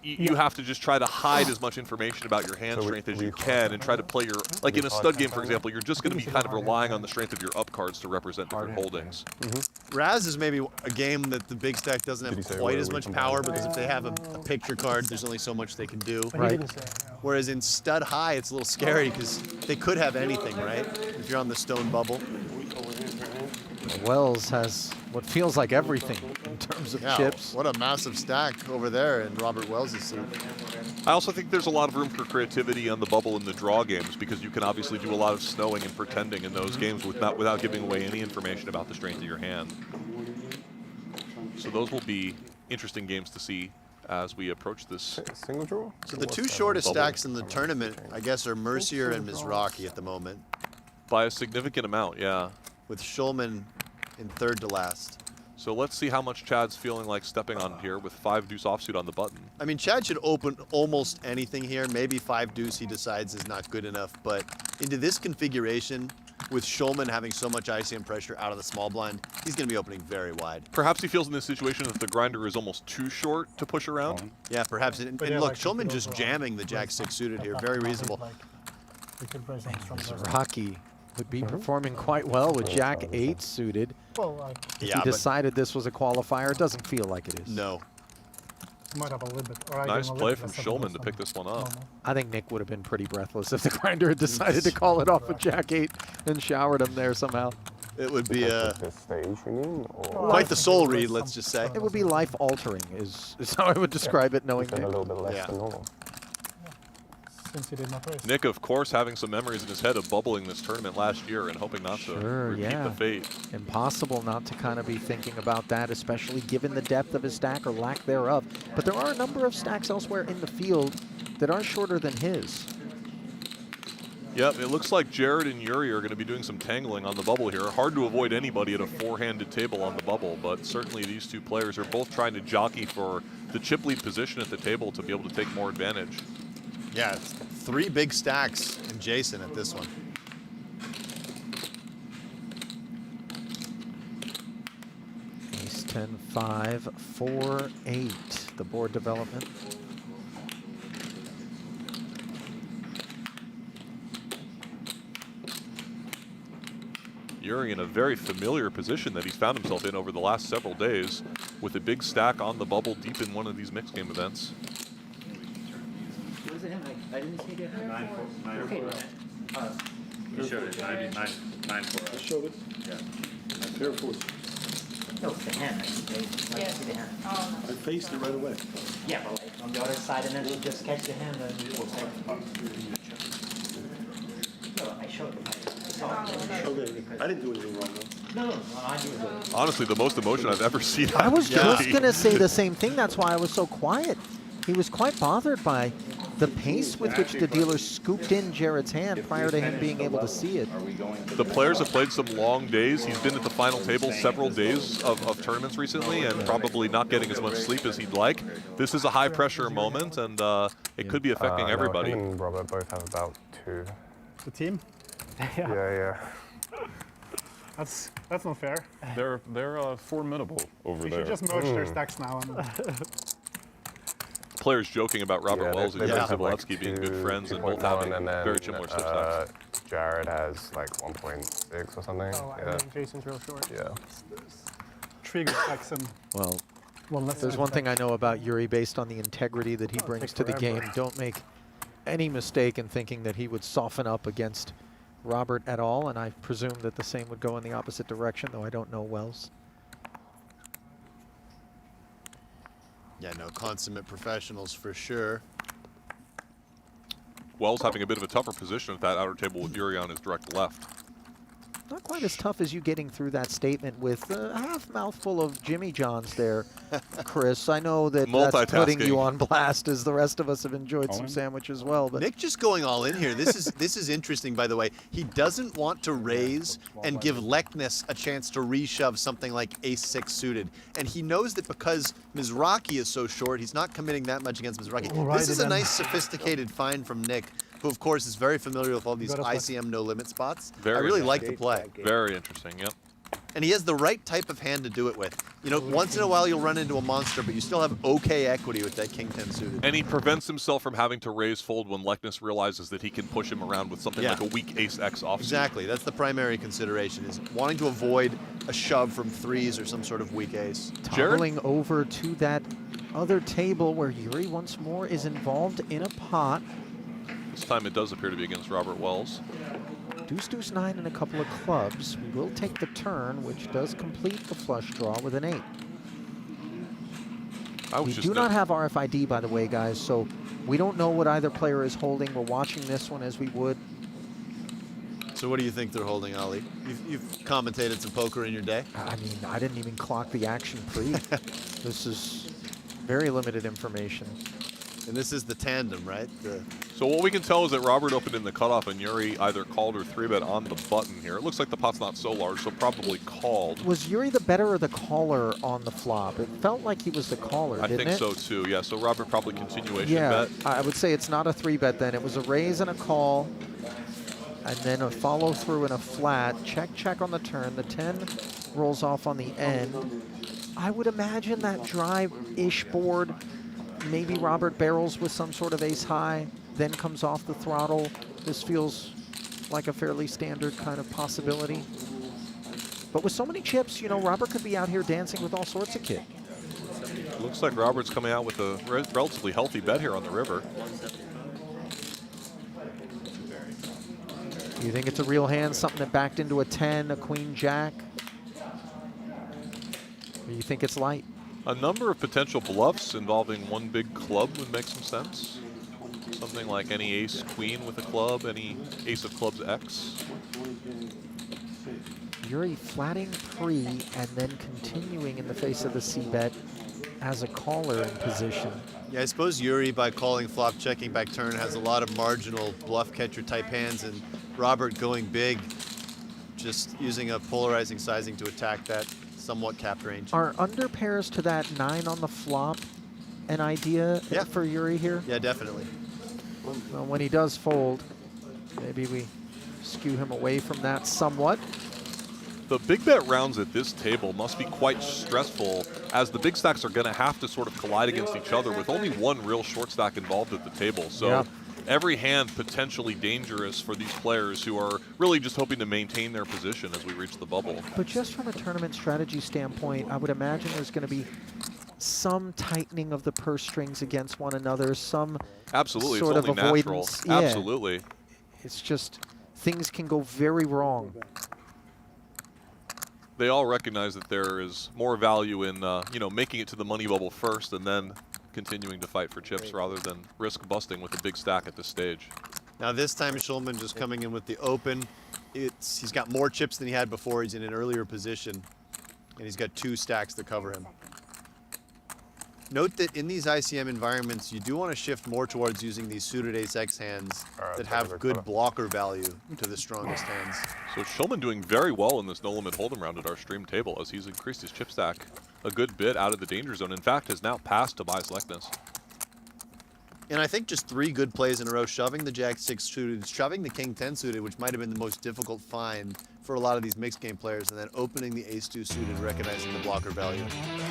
you have to just try to hide as much information about your hand strength as you can and try to play your, like in a stud game, for example, you're just going to be kind of relying on the strength of your up cards to represent different holdings. Raz is maybe a game that the big stack doesn't have quite as much power because if they have a picture card, there's only so much they can do. Right. Whereas in stud high, it's a little scary because they could have anything, right? If you're on the stone bubble. Wells has what feels like everything in terms of chips. What a massive stack over there in Robert Wells' seat. I also think there's a lot of room for creativity on the bubble and the draw games because you can obviously do a lot of snowing and pretending in those games without giving away any information about the strength of your hand. So those will be interesting games to see as we approach this single draw. So the two shortest stacks in the tournament, I guess, are Mercier and Mizrachi at the moment. By a significant amount, yeah. With Schulman in third to last. So let's see how much Chad's feeling like stepping on here with 5 deuce offsuit on the button. I mean, Chad should open almost anything here. Maybe 5 deuce he decides is not good enough, but into this configuration, with Schulman having so much ICM pressure out of the small blind, he's going to be opening very wide. Perhaps he feels in this situation that the grinder is almost too short to push around. Yeah, perhaps. And look, Schulman just jamming the Jack-6 suited here. Very reasonable. Mizrachi would be performing quite well with Jack-8 suited. If he decided this was a qualifier, it doesn't feel like it is. No. Might have a little bit. Nice play from Schulman to pick this one up. I think Nick would have been pretty breathless if the grinder had decided to call it off with Jack-8 and showered him there somehow. It would be quite the soul read, let's just say. It would be life-altering is how I would describe it, knowing Nick. A little bit less than normal. Nick, of course, having some memories in his head of bubbling this tournament last year and hoping not to repeat the fate. Impossible not to kind of be thinking about that, especially given the depth of his stack or lack thereof. But there are a number of stacks elsewhere in the field that are shorter than his. Yep, it looks like Jared and Yuri are going to be doing some tangling on the bubble here. Hard to avoid anybody at a four-handed table on the bubble, but certainly these two players are both trying to jockey for the chip lead position at the table to be able to take more advantage. Yeah, it's 3 big stacks in Jason at this one. Ace 10, 5, 4, 8, the board development. Yuri in a very familiar position that he's found himself in over the last several days, with a big stack on the bubble deep in one of these mixed game events. Was it him? I didn't see the 9-4. Okay. He showed it. 9-4. I showed it. Yeah. Pair of fours. No, it's the hand. I see the hand. I faced it right away. Yeah, but like on the other side, and then you just catch the hand and you will take. No, I showed it. I didn't do anything wrong though. No, I did it. Honestly, the most emotion I've ever seen. I was just going to say the same thing. That's why I was so quiet. He was quite bothered by the pace with which the dealer scooped in Jared's hand prior to him being able to see it. The players have played some long days. He's been at the final table several days of tournaments recently and probably not getting as much sleep as he'd like. This is a high-pressure moment, and it could be affecting everybody. Him and Robert both have about 2. The team? Yeah. That's not fair. They're formidable over We there. should just merge their stacks now. Players joking about Robert Wells and they Yuri both have like Dzivielevski being good 2, friends and both having 2.1, and then, very similar slip stacks. Jared has like 1.6 or something. Oh, yeah. and Jason's real short. Yeah. Trigger stacks and Well, less there's than one a thing I know about Yuri based on the integrity that he Oh, it brings takes to the forever. game. Don't make any mistake in thinking that he would soften up against Robert at all, and I presume that the same would go in the opposite direction, though I don't know Wells. Yeah, no, consummate professionals for sure. Wells having a bit of a tougher position at that outer table with Yuri on his direct left. Not quite as tough as you getting through that statement with a half mouthful of Jimmy Johns there, Chris. I know that that's putting you on blast, as the rest of us have enjoyed some sandwich as well. But Nick just going all in here. This is interesting, by the way. He doesn't want to raise and give Leknes a chance to reshove something like ace-6 suited. And he knows that because Mizrachi is so short, he's not committing that much against Mizrachi. Alrighty This is a then. nice, sophisticated find from Nick, who, of course, is very familiar with all these Got us ICM no-limit spots. Very I really like the interesting. play. Very interesting, yep. And he has the right type of hand to do it with. You know, once in a while you'll run into a monster, but you still have okay equity with that King 10 suited. And he prevents himself from having to raise fold when Leknes realizes that he can push him around with something Yeah. like a weak ace-x offsuit. Exactly. That's the primary consideration, is wanting to avoid a shove from 3s or some sort of weak ace. toggling over to that other table where Yuri once more is involved in a pot. This time it does appear to be against Robert Wells. Deuce, deuce, 9 and a couple of clubs. We will take the turn, which does complete the flush draw with an 8. We do not have RFID, by the way, guys, so we don't know what either player is holding. We're watching this one as we would. So what do you think they're holding, Ali? You've commentated some poker in your day? I mean, I didn't even clock the action pre. This is very limited information. And this is the tandem, right? So what we can tell is that Robert opened in the cutoff and Yuri either called or 3-bet on the button here. It looks like the pot's not so large, so probably called. Was Yuri the better or the caller on the flop? It felt like he was the caller, I didn't think it? so too, yeah. So Robert probably continuation Yeah, bet. I would say it's not a 3-bet then. It was a raise and a call, and then a follow through and a flat. Check, check on the turn. The 10 rolls off on the end. I would imagine that dry-ish board, maybe Robert barrels with some sort of ace high, then comes off the throttle. This feels like a fairly standard kind of possibility. But with so many chips, you know, Robert could be out here dancing with all sorts of kit. Looks like Robert's coming out with a relatively healthy bet here on the river. You think it's a real hand, something that backed into a 10, a queen jack? Or you think it's light? A number of potential bluffs involving one big club would make some sense. Something like any ace queen with a club, any ace of clubs X. Yuri flatting pre and then continuing in the face of the C-bet as a caller in position. Yeah, I suppose Yuri, by calling flop, checking back turn, has a lot of marginal bluff catcher type hands, and Robert going big, just using a polarizing sizing to attack that somewhat capped range. Are under pairs to that 9 on the flop an idea for Yuri here? Yeah, definitely. Well, when he does fold, maybe we skew him away from that somewhat. The big bet rounds at this table must be quite stressful, as the big stacks are going to have to sort of collide against each other with only one real short stack involved at the table. So every hand potentially dangerous for these players who are really just hoping to maintain their position as we reach the bubble. But just from a tournament strategy standpoint, I would imagine there's going to be some tightening of the purse strings against one another, some Absolutely, sort it's of only avoidance. natural. Yeah. Absolutely. It's just things can go very wrong. They all recognize that there is more value in you know, making it to the money bubble first and then continuing to fight for chips rather than risk busting with a big stack at this stage. Now this time Schulman just coming in with the open. He's got more chips than he had before. He's in an earlier position, and he's got 2 stacks to cover him. Note that in these ICM environments, you do want to shift more towards using these suited ace-x hands that have good blocker value to the strongest hands. So Schulman doing very well in this no-limit hold'em round at our stream table as he's increased his chip stack a good bit out of the danger zone. In fact, has now passed Tobias Leknes. And I think just 3 good plays in a row, shoving the Jack-6 suited, shoving the King-10 suited, which might have been the most difficult find for a lot of these mixed game players, and then opening the ace-2 suited, recognizing the blocker value.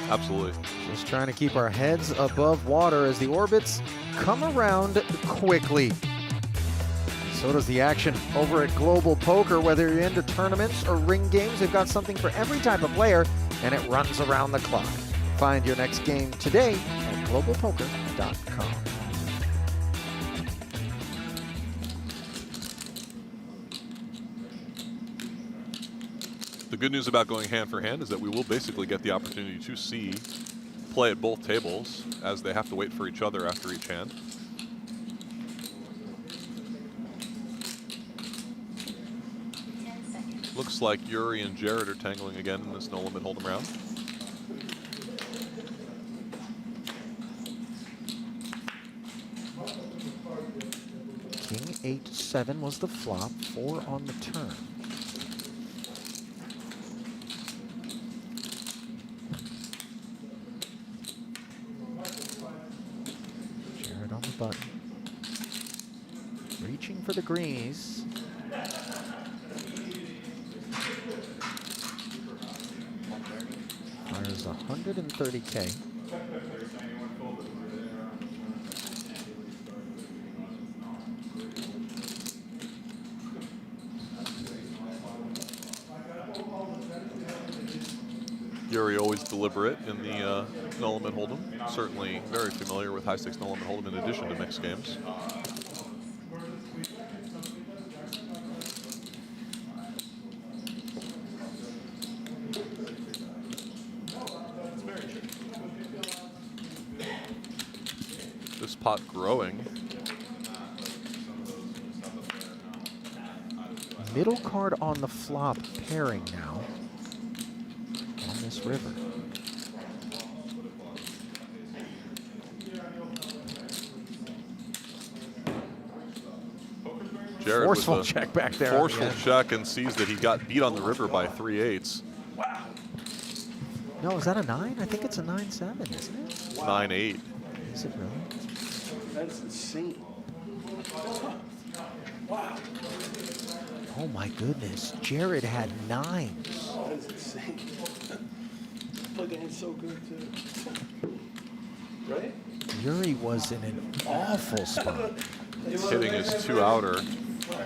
Absolutely. Just trying to keep our heads above water as the orbits come around quickly. So does the action over at Global Poker. Whether you're into tournaments or ring games, they've got something for every type of player, and it runs around the clock. Find your next game today at globalpoker.com. The good news about going hand for hand is that we will basically get the opportunity to see play at both tables as they have to wait for each other after each hand. Looks like Yuri and Jared are tangling again in this no-limit hold'em round. King 8-7 was the flop, 4 on the turn. Jared on the button. Reaching for the greenies. Fires 130K. Yuri always deliberate in the no-limit hold'em. Certainly very familiar with high-stakes no-limit hold'em in addition to mixed games. This pot growing. Middle card on the flop pairing now on this river. Jared Forceful with a check back there. Forceful check and sees that he got beat on the river by 3/8. No, is that a 9? I think it's a 9-7, isn't it? 9/8. Is it really? That's insane. Wow. Oh my goodness. Jared had 9s. That's insane. Plug-in so good too. Right? Yuri was in an awful spot. Hitting his 2-outer,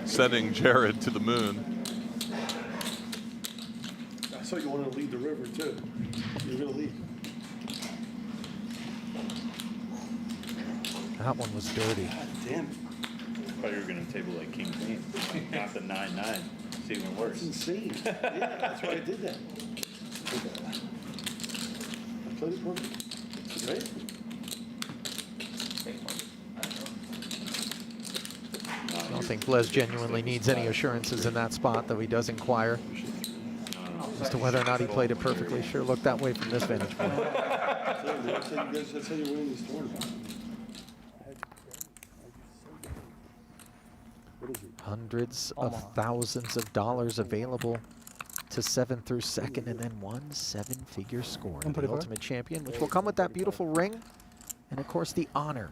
sending Jared to the moon. I saw you wanted to lead the river too. You're gonna lead. That one was dirty. God damn it. I thought you were going to table like King Queen, not the 9-9. It's even worse. That's insane. Yeah, that's why I did that. I played it perfect. Right? I don't think Blez genuinely needs any assurances in that spot, though he does inquire as to whether or not he played it perfectly. Sure looked that way from this vantage point. That's how you win these tournaments. Hundreds of thousands of dollars available to 7th through 2nd, and then 1 7-figure score. The Ultimate Champion, which will come with that beautiful ring, and of course the honor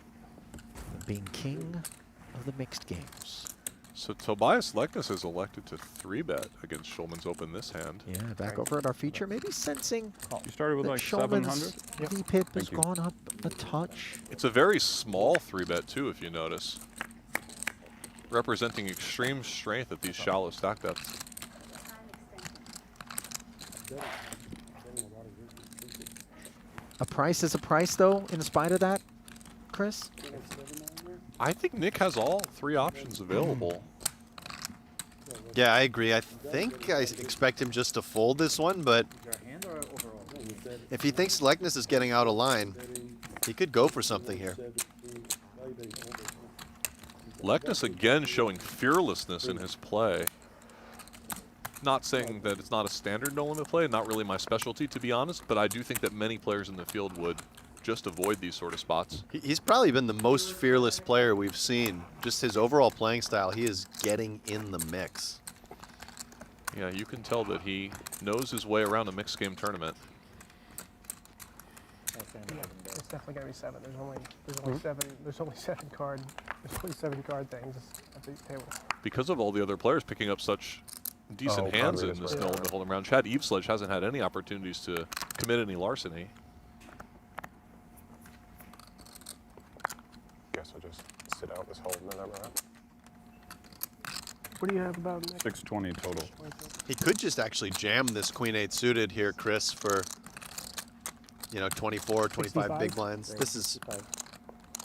of being king of the mixed games. So Tobias Leknes is elected to 3-bet against Schulman's open this hand. Yeah, back over at our feature, maybe sensing You started with that like Schulman's 700? VPIP has gone up a touch. It's a very small 3-bet too, if you notice. representing extreme strength at these shallow stack depths. A price is a price, though, in spite of that, Chris? I think Nick has all 3 options available. Yeah, I agree. I think I expect him just to fold this one, but if he thinks Lekness is getting out of line, he could go for something here. Lekness again showing fearlessness in his play. Not saying that it's not a standard no-limit play, not really my specialty, to be honest, but I do think that many players in the field would just avoid these sort of spots. He's probably been the most fearless player we've seen. Just his overall playing style, he is getting in the mix. Yeah, you can tell that he knows his way around a mixed game tournament. Yeah, it's definitely gonna be 7. There's only 7. There's only 7 card. There's only 7 card things at the table. Because of all the other players picking up such decent hands in this no limit hold'em round, Chad Eveslage hasn't had any opportunities to commit any larceny. Guess I'll just sit out this whole minute, right? What do you have about Nick? 620 total. He could just actually jam this Queen-8 suited here, Chris, for 24, 25 big blinds. This is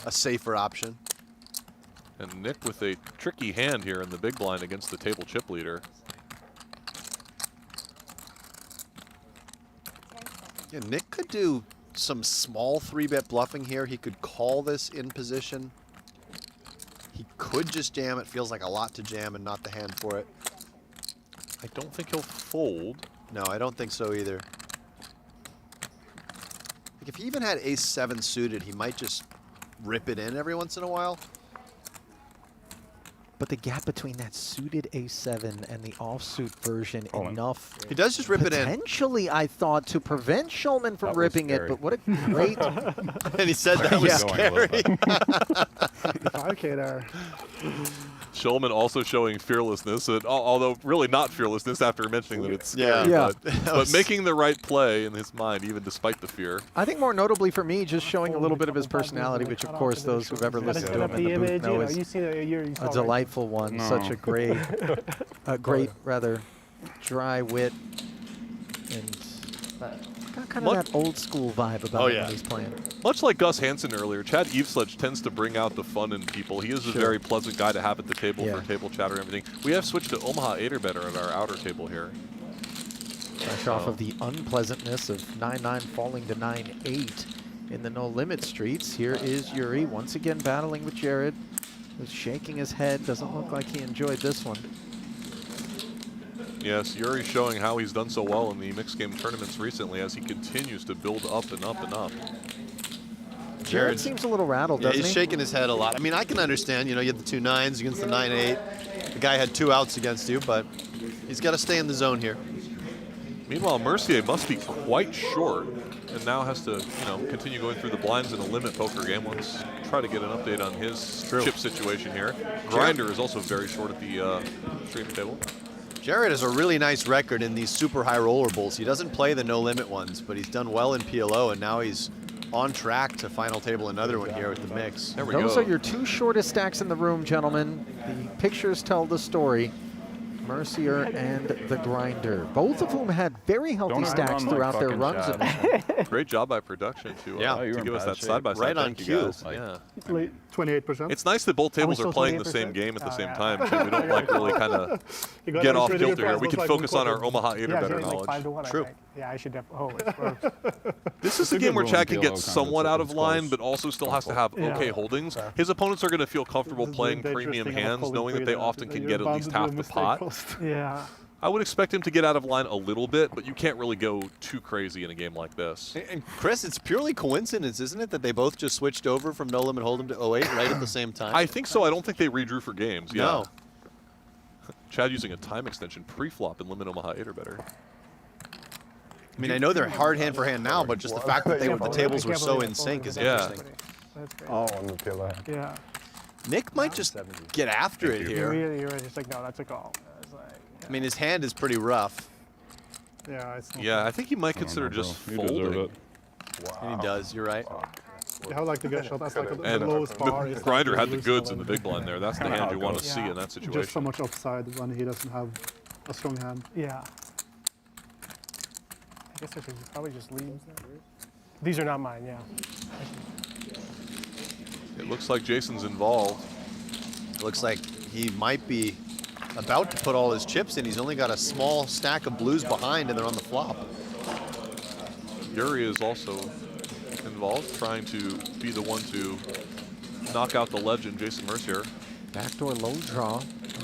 a safer option. And Nick with a tricky hand here in the big blind against the table chip leader. Yeah, Nick could do some small 3-bet bluffing here. He could call this in position. He could just jam. It feels like a lot to jam and not the hand for it. I don't think he'll fold. No, I don't think so either. Like if he even had ace-7 suited, he might just rip it in every once in a while. But the gap between that suited ace-7 and the offsuit version enough. He does just rip it in. Potentially, I thought, to prevent Schulman from ripping it, but what a great... And he said that was scary. 5K there. Schulman also showing fearlessness, although really not fearlessness after mentioning that it's scary. Yeah. But making the right play in his mind, even despite the fear. I think more notably for me, just showing a little bit of his personality, which of course those who've ever listened to him in the booth know is a delightful one. No. Such a great, rather dry wit, and got kind of that old school vibe about him when he's playing. Much like Gus Hansen earlier, Chad Eveslage tends to bring out the fun in people. He is a very pleasant guy to have at the table for table chatter and everything. We have switched to Omaha 8 or better at our outer table here. Fresh off of the unpleasantness of 9-9 falling to 9-8 in the no-limit streets. Here is Yuri once again battling with Jared. Who's shaking his head. Doesn't look like he enjoyed this one. Yes, Yuri showing how he's done so well in the mixed game tournaments recently as he continues to build up and up and up. Jared seems a little rattled, doesn't he? He's shaking his head a lot. I mean, I can understand, you had the 2 9s against the 9-8. The guy had 2 outs against you, but he's got to stay in the zone here. Meanwhile, Mercier must be quite short and now has to, continue going through the blinds in a limit poker game. Let's try to get an update on his chip situation here. Grinder is also very short at the stream table. Jared has a really nice record in these super high roller bowls. He doesn't play the no-limit ones, but he's done well in PLO, and now he's on track to final table another one here with the mix. There we go. Those are your 2 shortest stacks in the room, gentlemen. The pictures tell the story. Mercier and the Grinder, both of whom had very healthy stacks throughout their runs. In this. Great job by production to give us that side-by-side. Right on cue. Yeah. 28%. It's nice that both tables are playing the same game at the same time, too. We don't really kind of get off kilter here. We can focus on our Omaha 8 or better knowledge. 5-1, True. Yeah, I should definitely. This is a game where Chad can get somewhat out of line, but also still has to have okay holdings. His opponents are going to feel comfortable playing premium hands, knowing that they often can get at least half the pot. Yeah. I would expect him to get out of line a little bit, but you can't really go too crazy in a game like this. And Chris, it's purely coincidence, isn't it, that they both just switched over from No Limit Hold'em to 08 right at the same time? I think so. I don't think they redrew for games. Yeah. No. Chad using a time extension pre-flop in Limit Omaha 8 or better. I mean, I know they're hard hand for hand now, but just the fact that the tables were so in sync is interesting. Oh, on the pillow. Yeah. Nick might just get after it here. You're just like, no, that's a call. I mean, his hand is pretty rough. Yeah, I think he might consider just folding. And he does, you're right. You have like the gut shot. That's like the And lowest bar. the is grinder like had the loose goods in level. the big blind there. That's the hand you want to see in that Just so situation. much upside when he doesn't have a strong hand. Yeah. I guess I could probably just leave. These are not mine, yeah. It looks like Jason's involved. Looks like he might be about to put all his chips in. He's only got a small stack of blues behind, and they're on the flop. Yuri is also involved, trying to be the one to knock out the legend, Jason Mercier. Backdoor low draw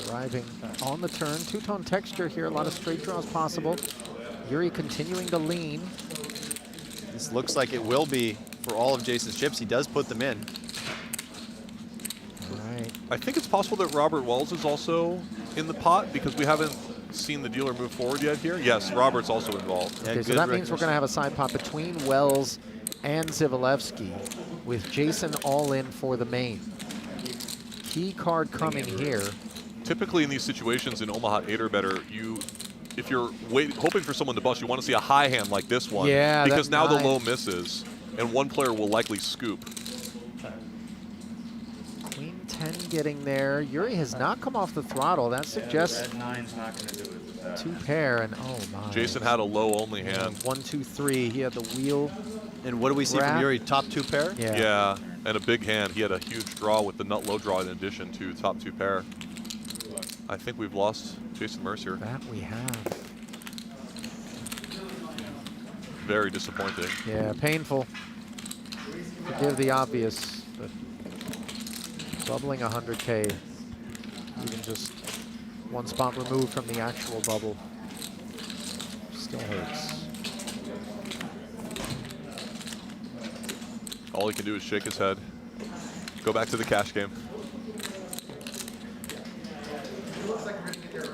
arriving on the turn. Two-tone texture here, a lot of straight draws possible. Yuri continuing to lean. This looks like it will be for all of Jason's chips. He does put them in. Right. I think it's possible that Robert Wells is also in the pot because we haven't seen the dealer move forward yet here. Yes, Robert's also involved. Okay, so that means we're going to have a side pot between Wells and Dzivielevski with Jason all in for the main. Key card coming here. Typically in these situations in Omaha 8 or better, if you're hoping for someone to bust, you want to see a high hand like this one. Yeah, because now the low misses, and one player will likely scoop. Queen 10 getting there. Yuri has not come off the throttle. That suggests Red 9's not going to do it with that. two pair, and oh my. Jason had a low only hand. 1, 2, 3. He had the wheel. And what do we see from Yuri? Top two pair? Yeah, and a big hand. He had a huge draw with the nut low draw in addition to top two pair. I think we've lost Jason Mercier. That we have. Very disappointing. Yeah, painful. Forgive the obvious, but bubbling 100K, even just one spot removed from the actual bubble, still hurts. All he can do is shake his head. Go back to the cash game.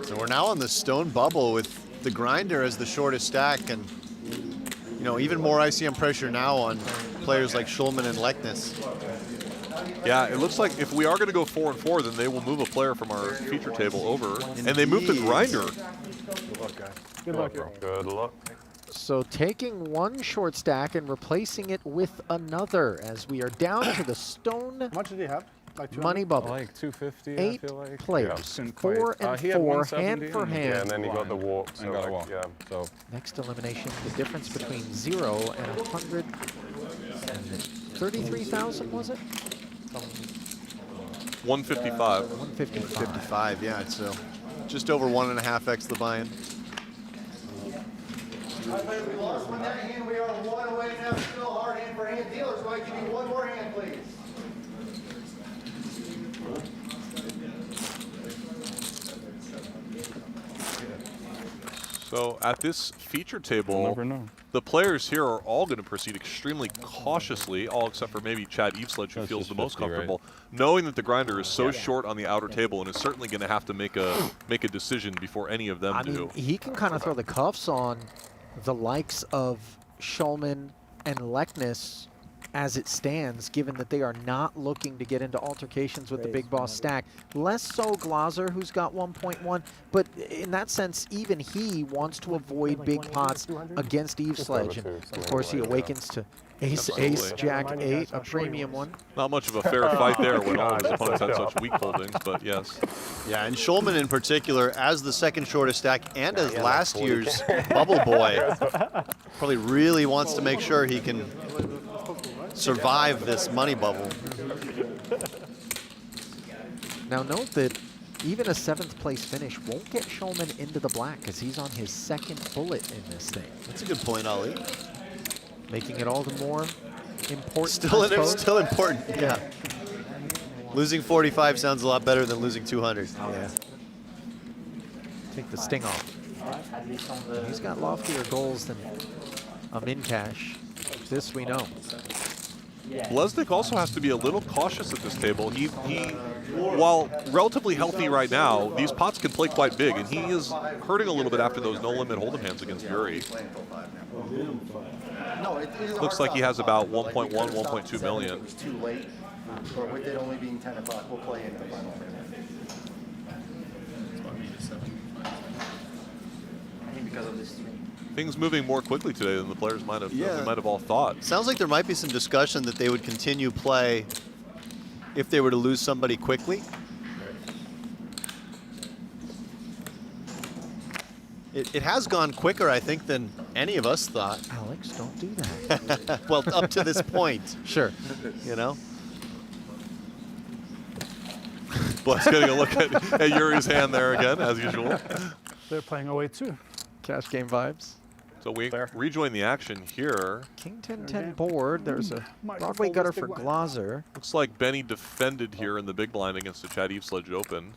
So we're now on the stone bubble with the grinder as the shortest stack, and you know, even more ICM pressure now on players like Schulman and Leknes. Yeah, it looks like if we are going to go 4 and 4, then they will move a player from our feature table over, and they move the grinder. Good luck, guys. Good luck, bro. Good luck. So taking one short stack and replacing it with another as we are down to the stone. How much did he have? Like 200? Money bubble. Like 250, 8 I feel like. players, Yeah. 4 and He had 4, 170 hand for hand. Yeah, and then he got the walk. And got a walk. Yeah. So Next elimination, the difference between 0 and 133,000, was it? 155. 155, yeah. So just over 1.5x the buy-in. We lost one that hand. We are one away now. Still hard hand for hand dealers. So I give you one more hand, please. So at this feature table, the players here are all going to proceed extremely cautiously, all except for maybe Chad Eveslage, who feels the most comfortable, knowing that the grinder is so short on the outer table and is certainly going to have to make a decision before any of them do. Mean, he can kind of throw the cuffs on the likes of Schulman and Leknes as it stands, given that they are not looking to get into altercations with the big boss stack. Less so Glaser, who's got 1.1, but in that sense, even he wants to avoid big pots against Eveslage. And of course, he awakens to ace, jack, 8, a premium one. Not much of a fair fight there when all of his opponents had such weak holdings, but yes. Yeah, and Schulman in particular, as the second shortest stack and as last year's bubble boy, probably really wants to make sure he can survive this money bubble. Now note that even a 7th place finish won't get Schulman into the black because he's on his 2nd bullet in this thing. That's a good point, Ali. Making it all the more important. Still important, yeah. Losing 45 sounds a lot better than losing 200. Yeah. Take the sting off. He's got loftier goals than a min cash. This we know. Blesnik also has to be a little cautious at this table. He while relatively healthy right now, these pots can play quite big, and he is hurting a little bit after those no-limit hold'em hands against Yuri. Looks like he has about 1.1, 1.2 million. It was too late, but with it only being 10 o'clock, we'll play in the final. I think because of this stream. Things moving more quickly today than the players might have, than we might have all thought. Sounds like there might be some discussion that they would continue play if they were to lose somebody quickly. It has gone quicker, I think, than any of us thought. Alex, don't do that. Well, up to this point. Sure. You know? Bless getting a look at Yuri's hand there again, as usual. They're playing away too. Cash game vibes. So we rejoin the action here. King 10-10 board. There's a Broadway gutter for Glaser. Looks like Benny defended here in the big blind against the Chad Eveslage Open.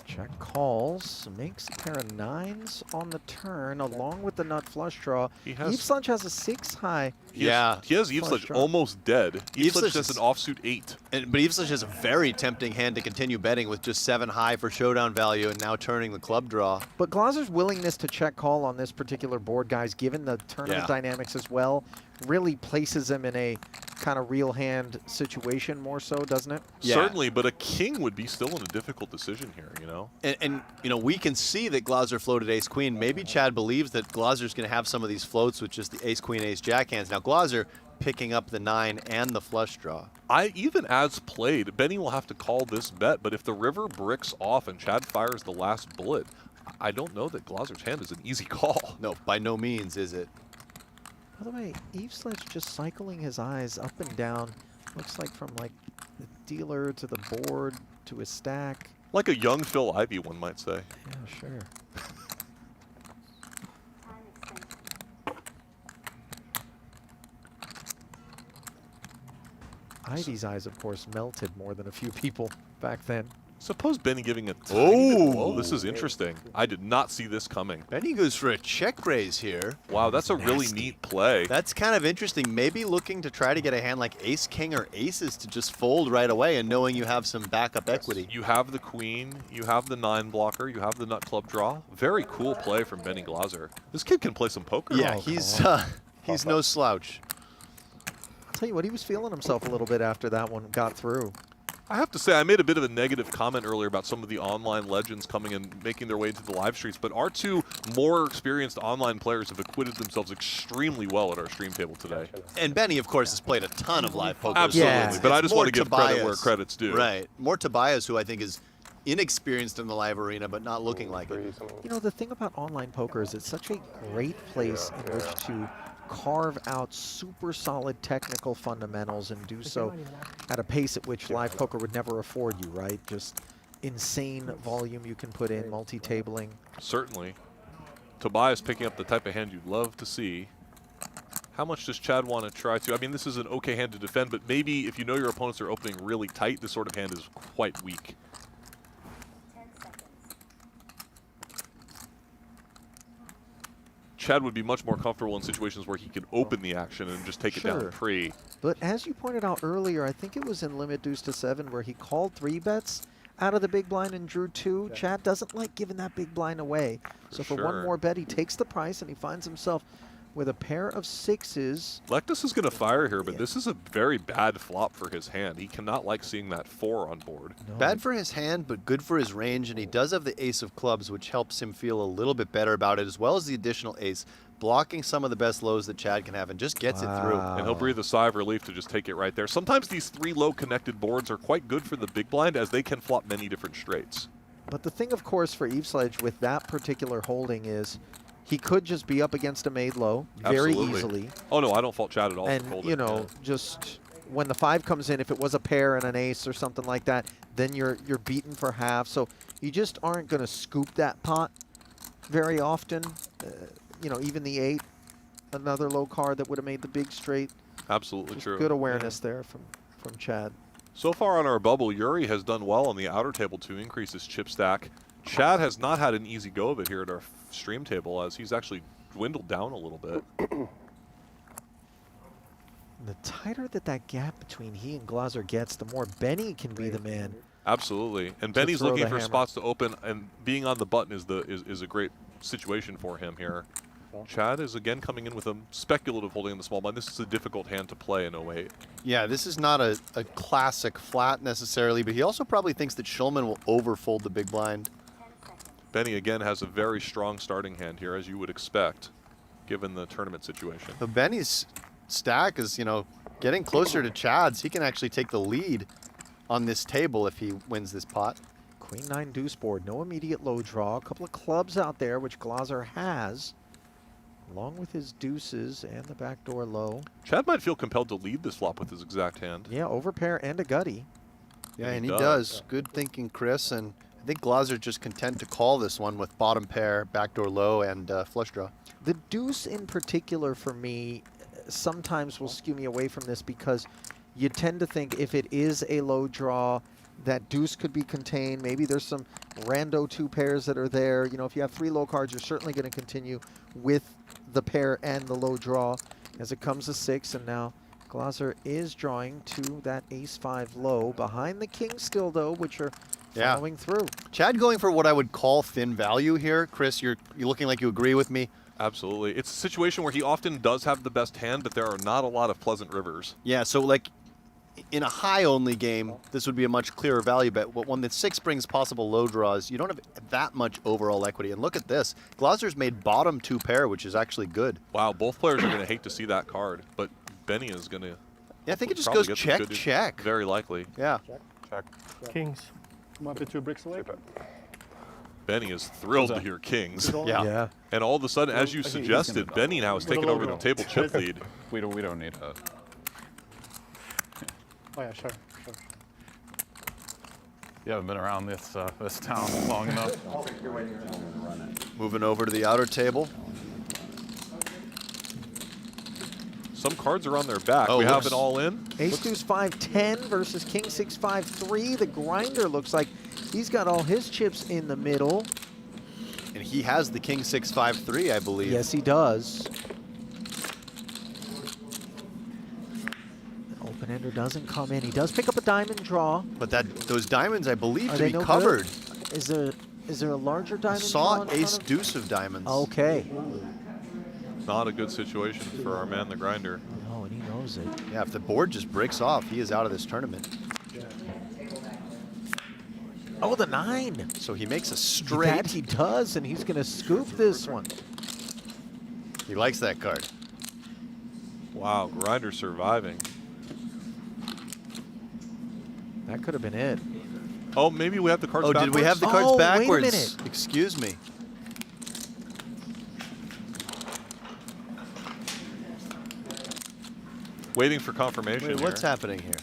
Check calls, makes a pair of 9s on the turn, along with the nut flush draw. Eveslage has a 6 high. He has Eveslage almost dead. Eveslage has an offsuit 8. But Eveslage has a very tempting hand to continue betting with just 7 high for showdown value and now turning the club draw. But Glaser's willingness to check call on this particular board, guys, given the tournament dynamics as well, really places him in a kind of real hand situation more so, doesn't it? Certainly, but a king would be still in a difficult decision here, you know? And you know, we can see that Glaser floated ace-queen. Maybe Chad believes that Glaser's going to have some of these floats with just the ace-queen, ace-jack hands. Now, Glaser picking up the 9 and the flush draw. Even as played, Benny will have to call this bet, but if the river bricks off and Chad fires the last bullet, I don't know that Glaser's hand is an easy call. No, by no means is it. By the way, Eveslage just cycling his eyes up and down. Looks like from like the dealer to the board to his stack. Like a young Phil Ivey, one might say. Yeah, sure. Ivey's eyes, of course, melted more than a few people back then. Suppose Benny giving a tiny bit. Oh, this is interesting. I did not see this coming. Benny goes for a check raise here. Wow, that's a really neat play. That's kind of interesting. Maybe looking to try to get a hand like ace, king, or aces to just fold right away and knowing you have some backup equity. You have the queen, you have the 9 blocker, you have the nut club draw. Very cool play from Benny Glaser. This kid can play some poker. Yeah, he's no slouch. I'll tell you what, he was feeling himself a little bit after that one got through. I have to say, I made a bit of a negative comment earlier about some of the online legends coming and making their way into the live streams, but our 2 more experienced online players have acquitted themselves extremely well at our stream table today. And Benny, of course, has played a ton of live poker. Absolutely, but I just want to give credit where credit's due. Right. More Tobias, who I think is inexperienced in the live arena, but not looking like it. You know, the thing about online poker is it's such a great place in which to carve out super solid technical fundamentals and do so at a pace at which live poker would never afford you, right? Just insane volume you can put in, multi-tabling. Certainly. Tobias picking up the type of hand you'd love to see. How much does Chad want to try to? I mean, this is an okay hand to defend, but maybe if you know your opponents are opening really tight, this sort of hand is quite weak. Chad would be much more comfortable in situations where he can open the action and just take it down pre. But as you pointed out earlier, I think it was in limit deuce to 7 where he called 3 bets out of the big blind and drew 2. Chad doesn't like giving that big blind away. So for one more bet, he takes the price and he finds himself with a pair of 6s. Lectus is going to fire here, but this is a very bad flop for his hand. He cannot like seeing that 4 on board. No. Bad for his hand, but good for his range, and he does have the ace of clubs, which helps him feel a little bit better about it, as well as the additional ace, blocking some of the best lows that Chad can have, and just gets it through. And he'll breathe a sigh of relief to just take it right there. Sometimes these 3 low connected boards are quite good for the big blind, as they can flop many different straights. But the thing, of course, for Eveslage with that particular holding is he could just be up against a made low very easily. Oh, no, I don't fault Chad at all. And, you know, just when the 5 comes in, if it was a pair and an ace or something like that, then you're beaten for half. So you just aren't going to scoop that pot very often. You know, even the 8, another low card that would have made the big straight. Absolutely true. Good awareness there from Chad. So far on our bubble, Yuri has done well on the outer table to increase his chip stack. Chad has not had an easy go of it here at our stream table, as he's actually dwindled down a little bit. The tighter that gap between he and Glaser gets, the more Benny can be the man. Absolutely, and Benny's looking for spots to open, and being on the button is a great situation for him here. Chad is again coming in with a speculative holding in the small blind. This is a difficult hand to play in 08. Yeah, this is not a classic flat necessarily, but he also probably thinks that Schulman will overfold the big blind. Benny again has a very strong starting hand here, as you would expect. given the tournament situation. So Benny's stack is, you know, getting closer to Chad's. He can actually take the lead on this table if he wins this pot. Queen 9 deuce board, no immediate low draw. A couple of clubs out there, which Glaser has, along with his deuces and the backdoor low. Chad might feel compelled to lead this flop with his exact hand. Yeah, overpair and a gutty. Yeah, and he does. Good thinking, Chris. And I think Glaser's just content to call this one with bottom pair, backdoor low, and flush draw. The deuce in particular for me sometimes will skew me away from this because you tend to think if it is a low draw, that deuce could be contained. Maybe there's some rando 2 pairs that are there. You know, if you have 3 low cards, you're certainly going to continue with the pair and the low draw as it comes to 6. And now Glaser is drawing to that ace-5 low behind the king still, though, which are following through. Chad going for what I would call thin value here. Chris, you're looking like you agree with me. Absolutely. It's a situation where he often does have the best hand, but there are not a lot of pleasant rivers. Yeah, so like in a high-only game, this would be a much clearer value bet. But when the 6 brings possible low draws, you don't have that much overall equity. And look at this. Glaser's made bottom 2 pair, which is actually good. Wow, both players are going to hate to see that card, but Benny is going to... Yeah, I think it just goes check, check. Very likely. Yeah. Check. Kings. Might be 2 bricks away. Benny is thrilled to hear kings. Yeah. And all of a sudden, as you suggested, Benny now has taken over the table chip lead. We don't need that. Oh yeah, sure. You haven't been around this this town long enough. Moving over to the outer table. Some cards are on their back. We have an all-in. Ace deuce 5-10 versus king 6-5-3. The grinder looks like he's got all his chips in the middle. And he has the king 6-5-3, I believe. Yes, he does. Open ender doesn't come in. He does pick up a diamond draw. But those diamonds, I believe, Are to they be no covered. good? Is there a larger diamond draw? Saw in front ace of- deuce of diamonds. Okay. Not a good situation for our man, the grinder. Oh, and he knows it. Yeah, if the board just breaks off, he is out of this tournament. Oh, the 9. So he makes a straight. That he does, and he's going to scoop this one. He likes that card. Wow, grinder surviving. That could have been it. Oh, maybe we have the cards backwards? Did we have the cards backwards? Wait a minute. Excuse me. Waiting for confirmation Wait, what's here. happening here?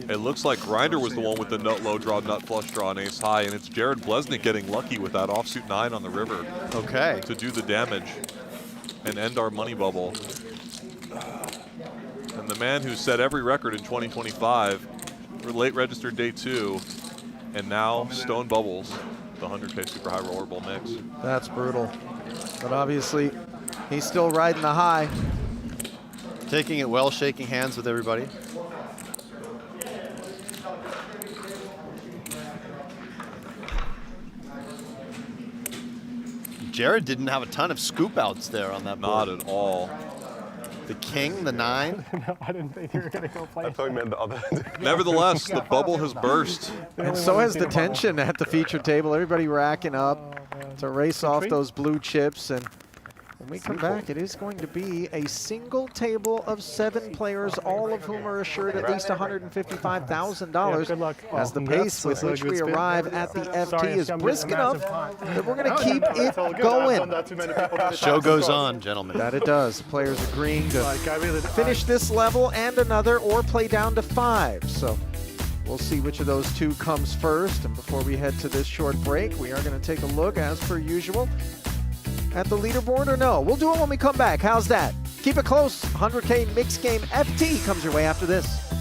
It looks like grinder was the one with the nut low draw, nut flush draw, and ace high, and it's Jared Blesnick getting lucky with that offsuit 9 on the river. Okay. To do the damage and end our money bubble. And the man who set every record in 2025 for late registered day 2, and now stone bubbles the 100K super high rollerball mix. That's brutal. But obviously, he's still riding the high. Taking it well, shaking hands with everybody. Jared didn't have a ton of scoop outs there on that board. Not at all. The king, the 9. No, I didn't think you were going to go play. I thought you meant the other. Nevertheless, the bubble has burst. And so has the tension at the feature table. Everybody racking up to race off those blue chips. And when we come back, it is going to be a single table of 7 players, all of whom are assured at least $155,000. Good luck. As the Congrats. pace with That's a which good we spin. arrive at the FT Sorry, is it's brisk gonna be a enough massive that we're going to keep it going. Gentlemen. That it does. Players agreeing to Like, I really, finish this level and another, or play down to 5. So we'll see which of those 2 comes first. And before we head to this short break, we are going to take a look, as per usual, at the leaderboard, or no? We'll do it when we come back. How's that? Keep it close. 100K mixed game FT comes your way after this.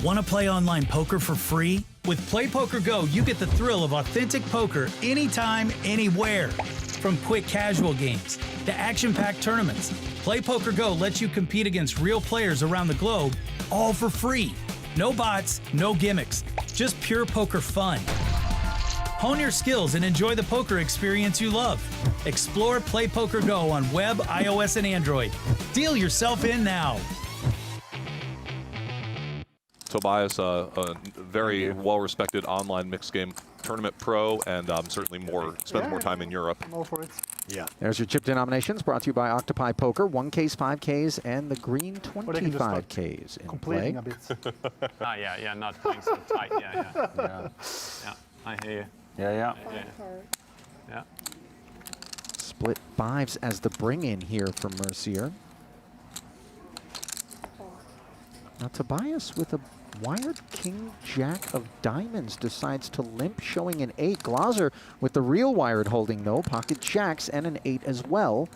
Want to play online poker for free? With Play Poker Go, you get the thrill of authentic poker anytime, anywhere. From quick casual games to action-packed tournaments, Play Poker Go lets you compete against real players around the globe, all for free. No bots, no gimmicks, just pure poker fun. Hone your skills and enjoy the poker experience you love. Explore Play Poker Go on web, iOS, and Android. Deal yourself in now. Tobias, a very well-respected online mixed game tournament pro, and certainly spends more time in Europe. I'm all for it. Yeah. There's your chipped-in nominations brought to you by Octopi Poker. 1Ks, 5Ks, and the green 25Ks in play. A bit. Yeah, not playing so tight. Yeah, I hear you. Yeah. Split fives as the bring-in here for Mercier. Now Tobias with a wired king-jack of diamonds decides to limp, showing an 8. Glaser with the real wired holding, though, pocket jacks and an 8 as well.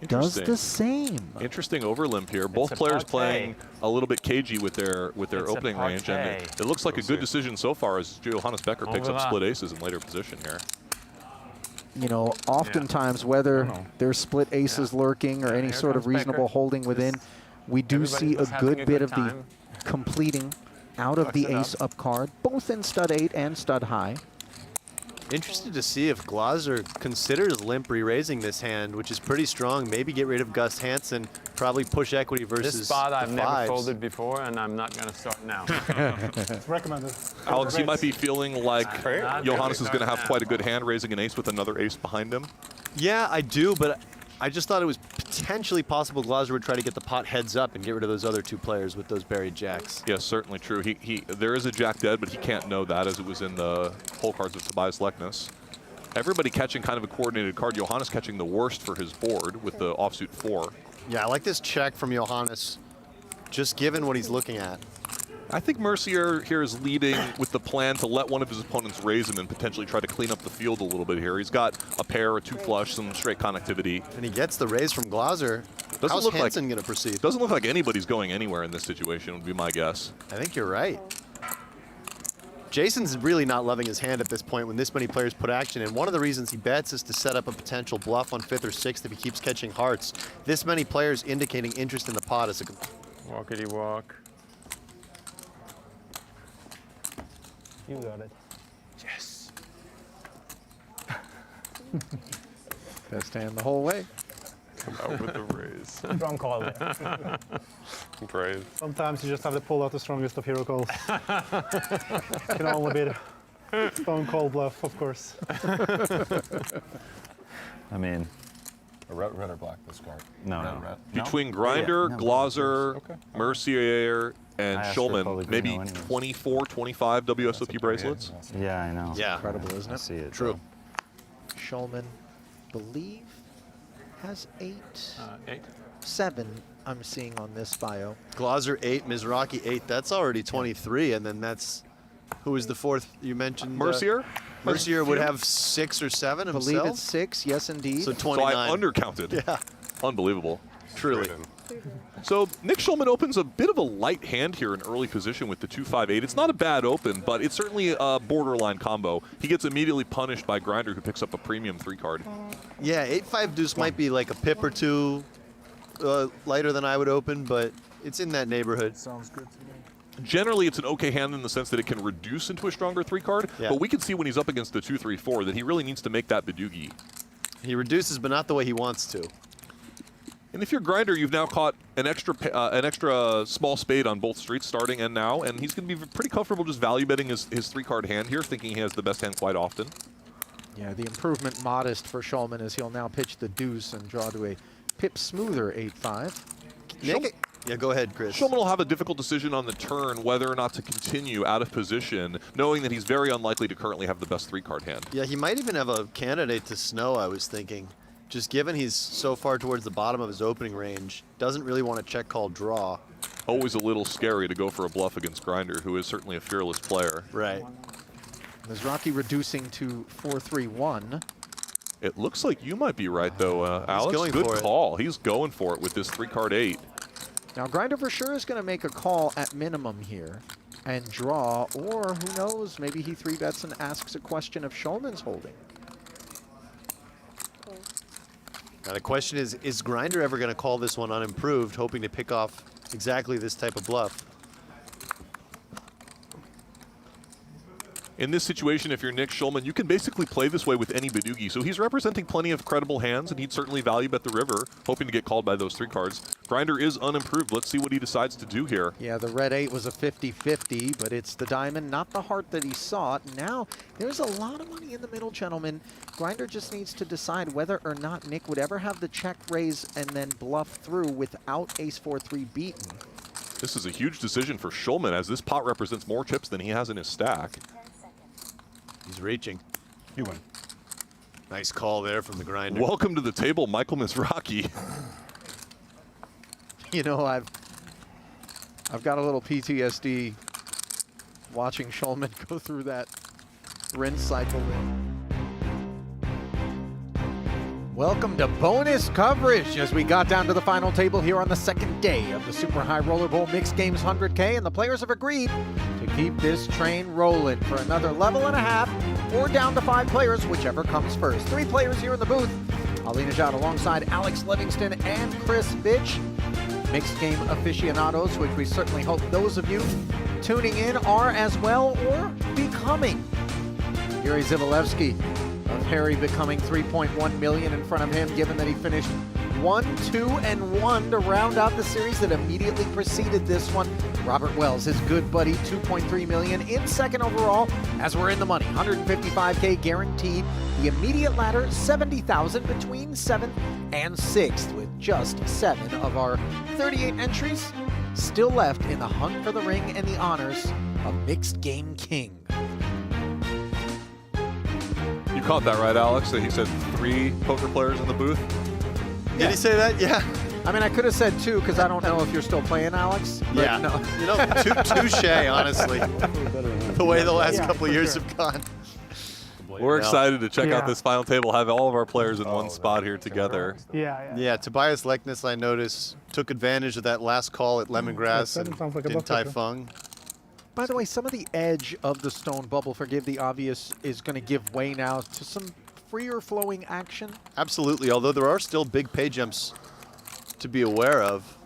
Does the same. Interesting overlimp here. Both players playing a little bit cagey with their opening range, and it looks like a good decision so far as Johannes Becker picks up split aces in later position here. You know, oftentimes whether there's split aces lurking or any sort of reasonable holding within, we do see a good bit of the completing out of the ace-up card, both in stud 8 and stud high. Interested to see if Glaser considers limp re-raising this hand, which is pretty strong. Maybe get rid of Gus Hansen, probably push equity versus This spot I've never fives. folded before, and I'm not going to start now. It's recommended. Alex, you might be feeling like Johannes is going to have quite a good hand raising an ace with another ace behind him. Yeah, I do, but I just thought it was potentially possible Glaser would try to get the pot heads up and get rid of those other 2 players with those buried jacks. Yes, certainly true. There is a jack dead, but he can't know that, as it was in the hole cards of Tobias Leknes. Everybody catching kind of a coordinated card. Johannes catching the worst for his board with the offsuit 4. Yeah, I like this check from Johannes, just given what he's looking at. I think Mercier here is leading with the plan to let one of his opponents raise him and potentially try to clean up the field a little bit here. He's got a pair, a 2 flush, some straight connectivity. And he gets the raise from Glaser. How's Hansen going to proceed? Doesn't look like anybody's going anywhere in this situation, would be my guess. I think you're right. Jason's really not loving his hand at this point when this many players put action in. One of the reasons he bets is to set up a potential bluff on 5th or 6th if he keeps catching hearts. This many players indicating interest in the pot is a... Walkity walk. You got it. Yes. Best hand the whole way. Come out with the raise. Strong call there. Brave. Sometimes you just have to pull out the strongest of hero calls. Can only be the stone cold bluff, of course. I mean, a red or black this card? No. Between Grinder, Glaser, Mercier, and Schulman, maybe 24, 25 WSOP bracelets. Yeah, I know. Yeah. Incredible, isn't it? I see it. True. Schulman, believe, has 8. 8. 7, I'm seeing on this bio. Glaser 8, Mizrachi 8. That's already 23, and then that's... Who was the 4th you mentioned? Mercier? Mercier would have 6 or 7 I himself. believe it's 6, yes indeed. So 29. So I undercounted. Yeah. Unbelievable. Truly. So Nick Schulman opens a bit of a light hand here in early position with the 2-5-8. It's not a bad open, but it's certainly a borderline combo. He gets immediately punished by Grinder, who picks up a premium 3 card. Yeah, 8-5 deuce might be like a pip or 2 lighter than I would open, but it's in that neighborhood. Sounds good to me. Generally, it's an okay hand in the sense that it can reduce into a stronger 3 card, but we can see when he's up against the 2-3-4 that he really needs to make that Boogie. He reduces, but not the way he wants to. And if you're Grinder, you've now caught an extra small spade on both streets, starting and now, and he's going to be pretty comfortable just value betting his 3-card hand here, thinking he has the best hand quite often. Yeah, the improvement modest for Schulman as he'll now pitch the deuce and draw to a pip smoother 8-5. Yeah, go ahead, Chris. Schulman will have a difficult decision on the turn whether or not to continue out of position, knowing that he's very unlikely to currently have the best 3-card hand. Yeah, he might even have a candidate to snow, I was thinking. Just given he's so far towards the bottom of his opening range, doesn't really want to check call draw. Always a little scary to go for a bluff against Grinder, who is certainly a fearless player. Right. Mizrachi reducing to 4-3-1. It looks like you might be right, though, Alex. going Good for it. call. He's going for it with this 3-card 8. Now Grinder for sure is going to make a call at minimum here and draw, or who knows, maybe he 3-bets and asks a question of Schulman's holding. Now the question is Grinder ever going to call this one unimproved, hoping to pick off exactly this type of bluff? In this situation, if you're Nick Schulman, you can basically play this way with any Boogie. So he's representing plenty of credible hands, and he'd certainly value bet the river, hoping to get called by those 3 cards. Grinder is unimproved. Let's see what he decides to do here. Yeah, the red 8 was a 50-50, but it's the diamond, not the heart that he sought. Now, there's a lot of money in the middle, gentlemen. Grinder just needs to decide whether or not Nick would ever have the check raise and then bluff through without ace 4-3 beaten. This is a huge decision for Schulman, as this pot represents more chips than he has in his stack. He's reaching. You win. Nice call there from the Grinder. Welcome to the table, Michael Mizrachi. You know, I've got a little PTSD watching Schulman go through that rinse cycle. Welcome to bonus coverage as we got down to the final table here on the second day of the Super High Roller Bowl Mixed Games 100K, and the players have agreed to keep this train rolling for another level and a half, or down to 5 players, whichever comes first. 3 players here in the booth. Alinejad alongside Alex Livingston and Chris Bitch. Mixed game aficionados, which we certainly hope those of you tuning in are as well, or becoming. Yuri Dzivielevski of Harry becoming 3.1 million in front of him, given that he finished 1, 2, and 1 to round out the series that immediately preceded this one. Robert Wells, his good buddy, 2.3 million in second overall, as we're in the money. 155K guaranteed. The immediate ladder, 70,000 between 7th and 6th, with just 7 of our 38 entries still left in the hunt for the ring and the honors of Mixed Game King. You caught that right, Alex? That he said 3 poker players in the booth? Did he say that? Yeah. I mean, I could have said 2 because I don't know if you're still playing, Alex. But Yeah. No. You know, touche, honestly. The way the last couple of years have gone. We're excited to check out this final table, have all of our players in one spot here together. Yeah, Tobias Lekness, I noticed, took advantage of that last call at Lemongrass and sounds like a Din bluff Tai picture. Fung. By the way, some of the edge of the stone bubble, forgive the obvious, is going to give way now to some freer flowing action. Absolutely, although there are still big pay jumps to be aware of.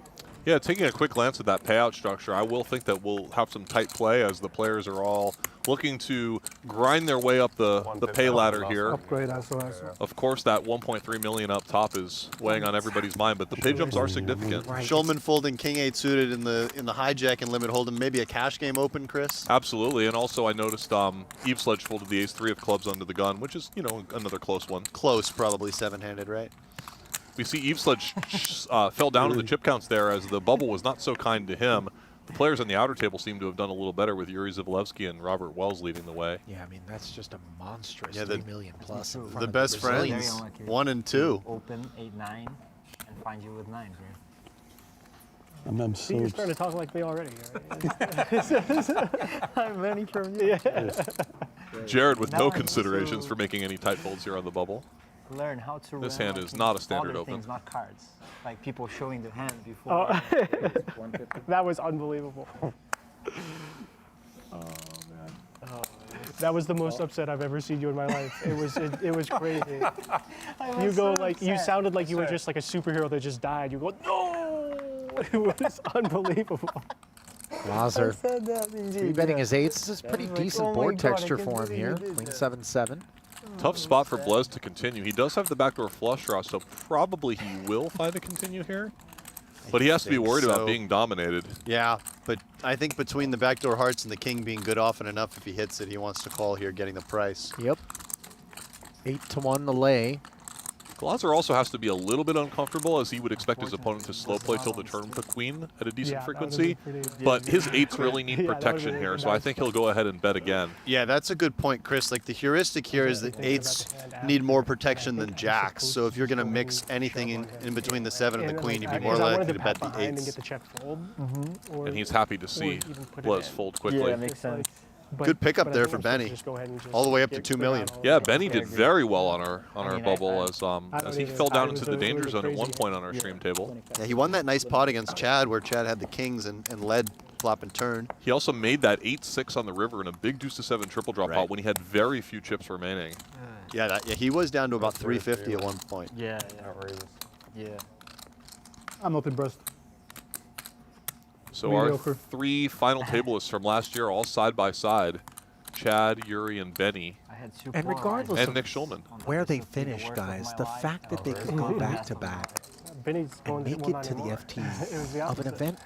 Yeah, taking a quick glance at that payout structure, I will think that we'll have some tight play as the players are all looking to grind their way up the pay ladder here. Upgrade as well. Of course, that 1.3 million up top is weighing on everybody's mind, but the pay jumps are significant. Schulman folding King 8 suited in the hijack and limit hold'em. Maybe a cash game open, Chris? Absolutely, and also I noticed Eveslage folded the ace 3 of clubs under the gun, which is, you know, another close one. Close, probably 7-handed, right? We see Eveslage fell down to the chip counts there as the bubble was not so kind to him. The players on the outer table seem to have done a little better with Yuri Dzivielevski and Robert Wells leading the way. Yeah, I mean, that's just a monstrous Yeah, 3 million plus. In front The of best Brazilians. friends, 1 and 2. Open 8-9 and find you with 9 here. See, you're starting to talk like me already. I'm learning from you. Jared with Now no I need considerations to for making any tight folds here on the bubble. learn how to This run hand is not a standard other open. things, not cards. Like people showing the hand before. Oh. That was unbelievable. Oh man. That was the most upset I've ever seen you in my life. It was crazy. You go like you sounded like you were just like a superhero that just died. You go no. It was unbelievable. Glaser I said that indeed, 3-betting yeah. his 8s. This is Yeah, pretty I was like, decent oh my board God, I texture can't for him believe here. you did Queen that. 7-7. Tough spot for Blez to continue. He does have the backdoor flush draw, so probably he will find a continue here. But he has to be think worried so. about being dominated. Yeah, but I think between the backdoor hearts and the king being good often enough, if he hits it, he wants to call here, getting the price. Yep. 8-1 the lay. Glaser also has to be a little bit uncomfortable, as he would expect his opponent to slow play till the turn with the queen at a decent Yeah, that would've frequency. been pretty- But his 8s really need Yeah, that would've protection been here, really so I nice. think he'll go ahead and bet again. Yeah, that's a good point, Chris. Like the heuristic here is that 8s need more protection than jacks. So if you're going to mix anything in between the 7 and the queen, you'd be more likely to bet the 8s. And get the check fold. Or, And he's happy to see even put it Blez in. fold quickly. Yeah, makes sense. Good pickup but I there think for I'm supposed to Benny. just go ahead and just All the way up to get 2 clear million. on all Yeah, of Benny it. did very well on our I mean, bubble I as don't he even- fell down I was into the a danger little zone at one crazy. point on our stream table. Yeah, he won that nice pot against Chad where Chad had the kings and led flop and turn. He also made that 8-6 on the river in a big deuce to 7 triple drop pot when he had very few chips remaining. Yeah, he was down to about 350 at one point. Yeah, yeah. I'm not impressed. So Mediocre. our 3 final tablists from last year all side by side. Chad, Yuri, and Benny. And regardless and of Nick Schulman. where they finish, guys, the fact that they could go back to back Benny's going and to make it to the more. FT It was the of an opposite. event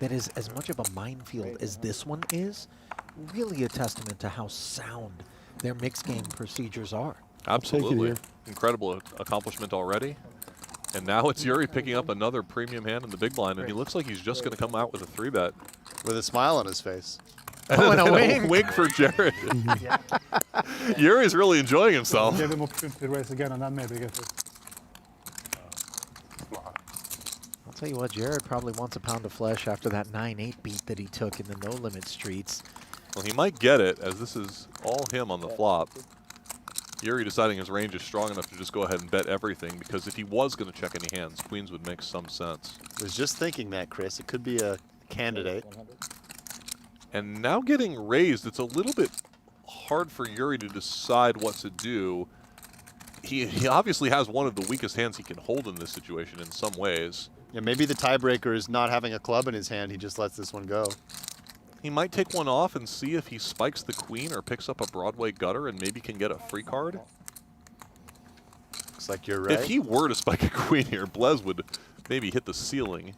that is as much of a minefield as this one is, really a testament to how sound their mixed game procedures are. Absolutely. Incredible accomplishment already. And now it's Yuri picking up another premium hand in the big blind, and he looks like he's just going to come out with a 3-bet. With a smile on his face. Oh, and a wink. Wink for Jared. Yuri's really enjoying himself. Give him opportunity to raise again and then maybe get it. I'll tell you what, Jared probably wants a pound of flesh after that 9-8 beat that he took in the no-limit streets. Well, he might get it, as this is all him on the flop. Yuri deciding his range is strong enough to just go ahead and bet everything, because if he was going to check any hands, queens would make some sense. I was just thinking that, Chris. It could be a candidate. And now getting raised, it's a little bit hard for Yuri to decide what to do. He obviously has one of the weakest hands he can hold in this situation in some ways. Yeah, maybe the tiebreaker is not having a club in his hand. He just lets this one go. He might take one off and see if he spikes the queen or picks up a Broadway gutter and maybe can get a free card. Looks like you're right. If he were to spike a queen here, Blez would maybe hit the ceiling.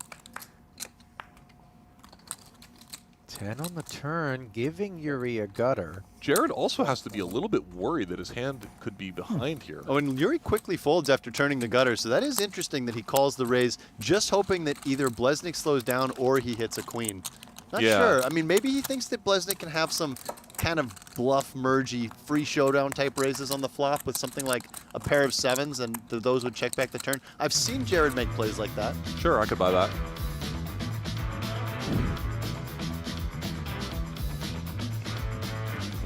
10 on the turn, giving Yuri a gutter. Jared also has to be a little bit worried that his hand could be behind here. Oh, and Yuri quickly folds after turning the gutter, so that is interesting that he calls the raise, just hoping that either Blesnik slows down or he hits a queen. Not sure. I mean, maybe he thinks that Blesnik can have some kind of bluff, mergy, free showdown type raises on the flop with something like a pair of sevens, and those would check back the turn. I've seen Jared make plays like that. Sure, I could buy that.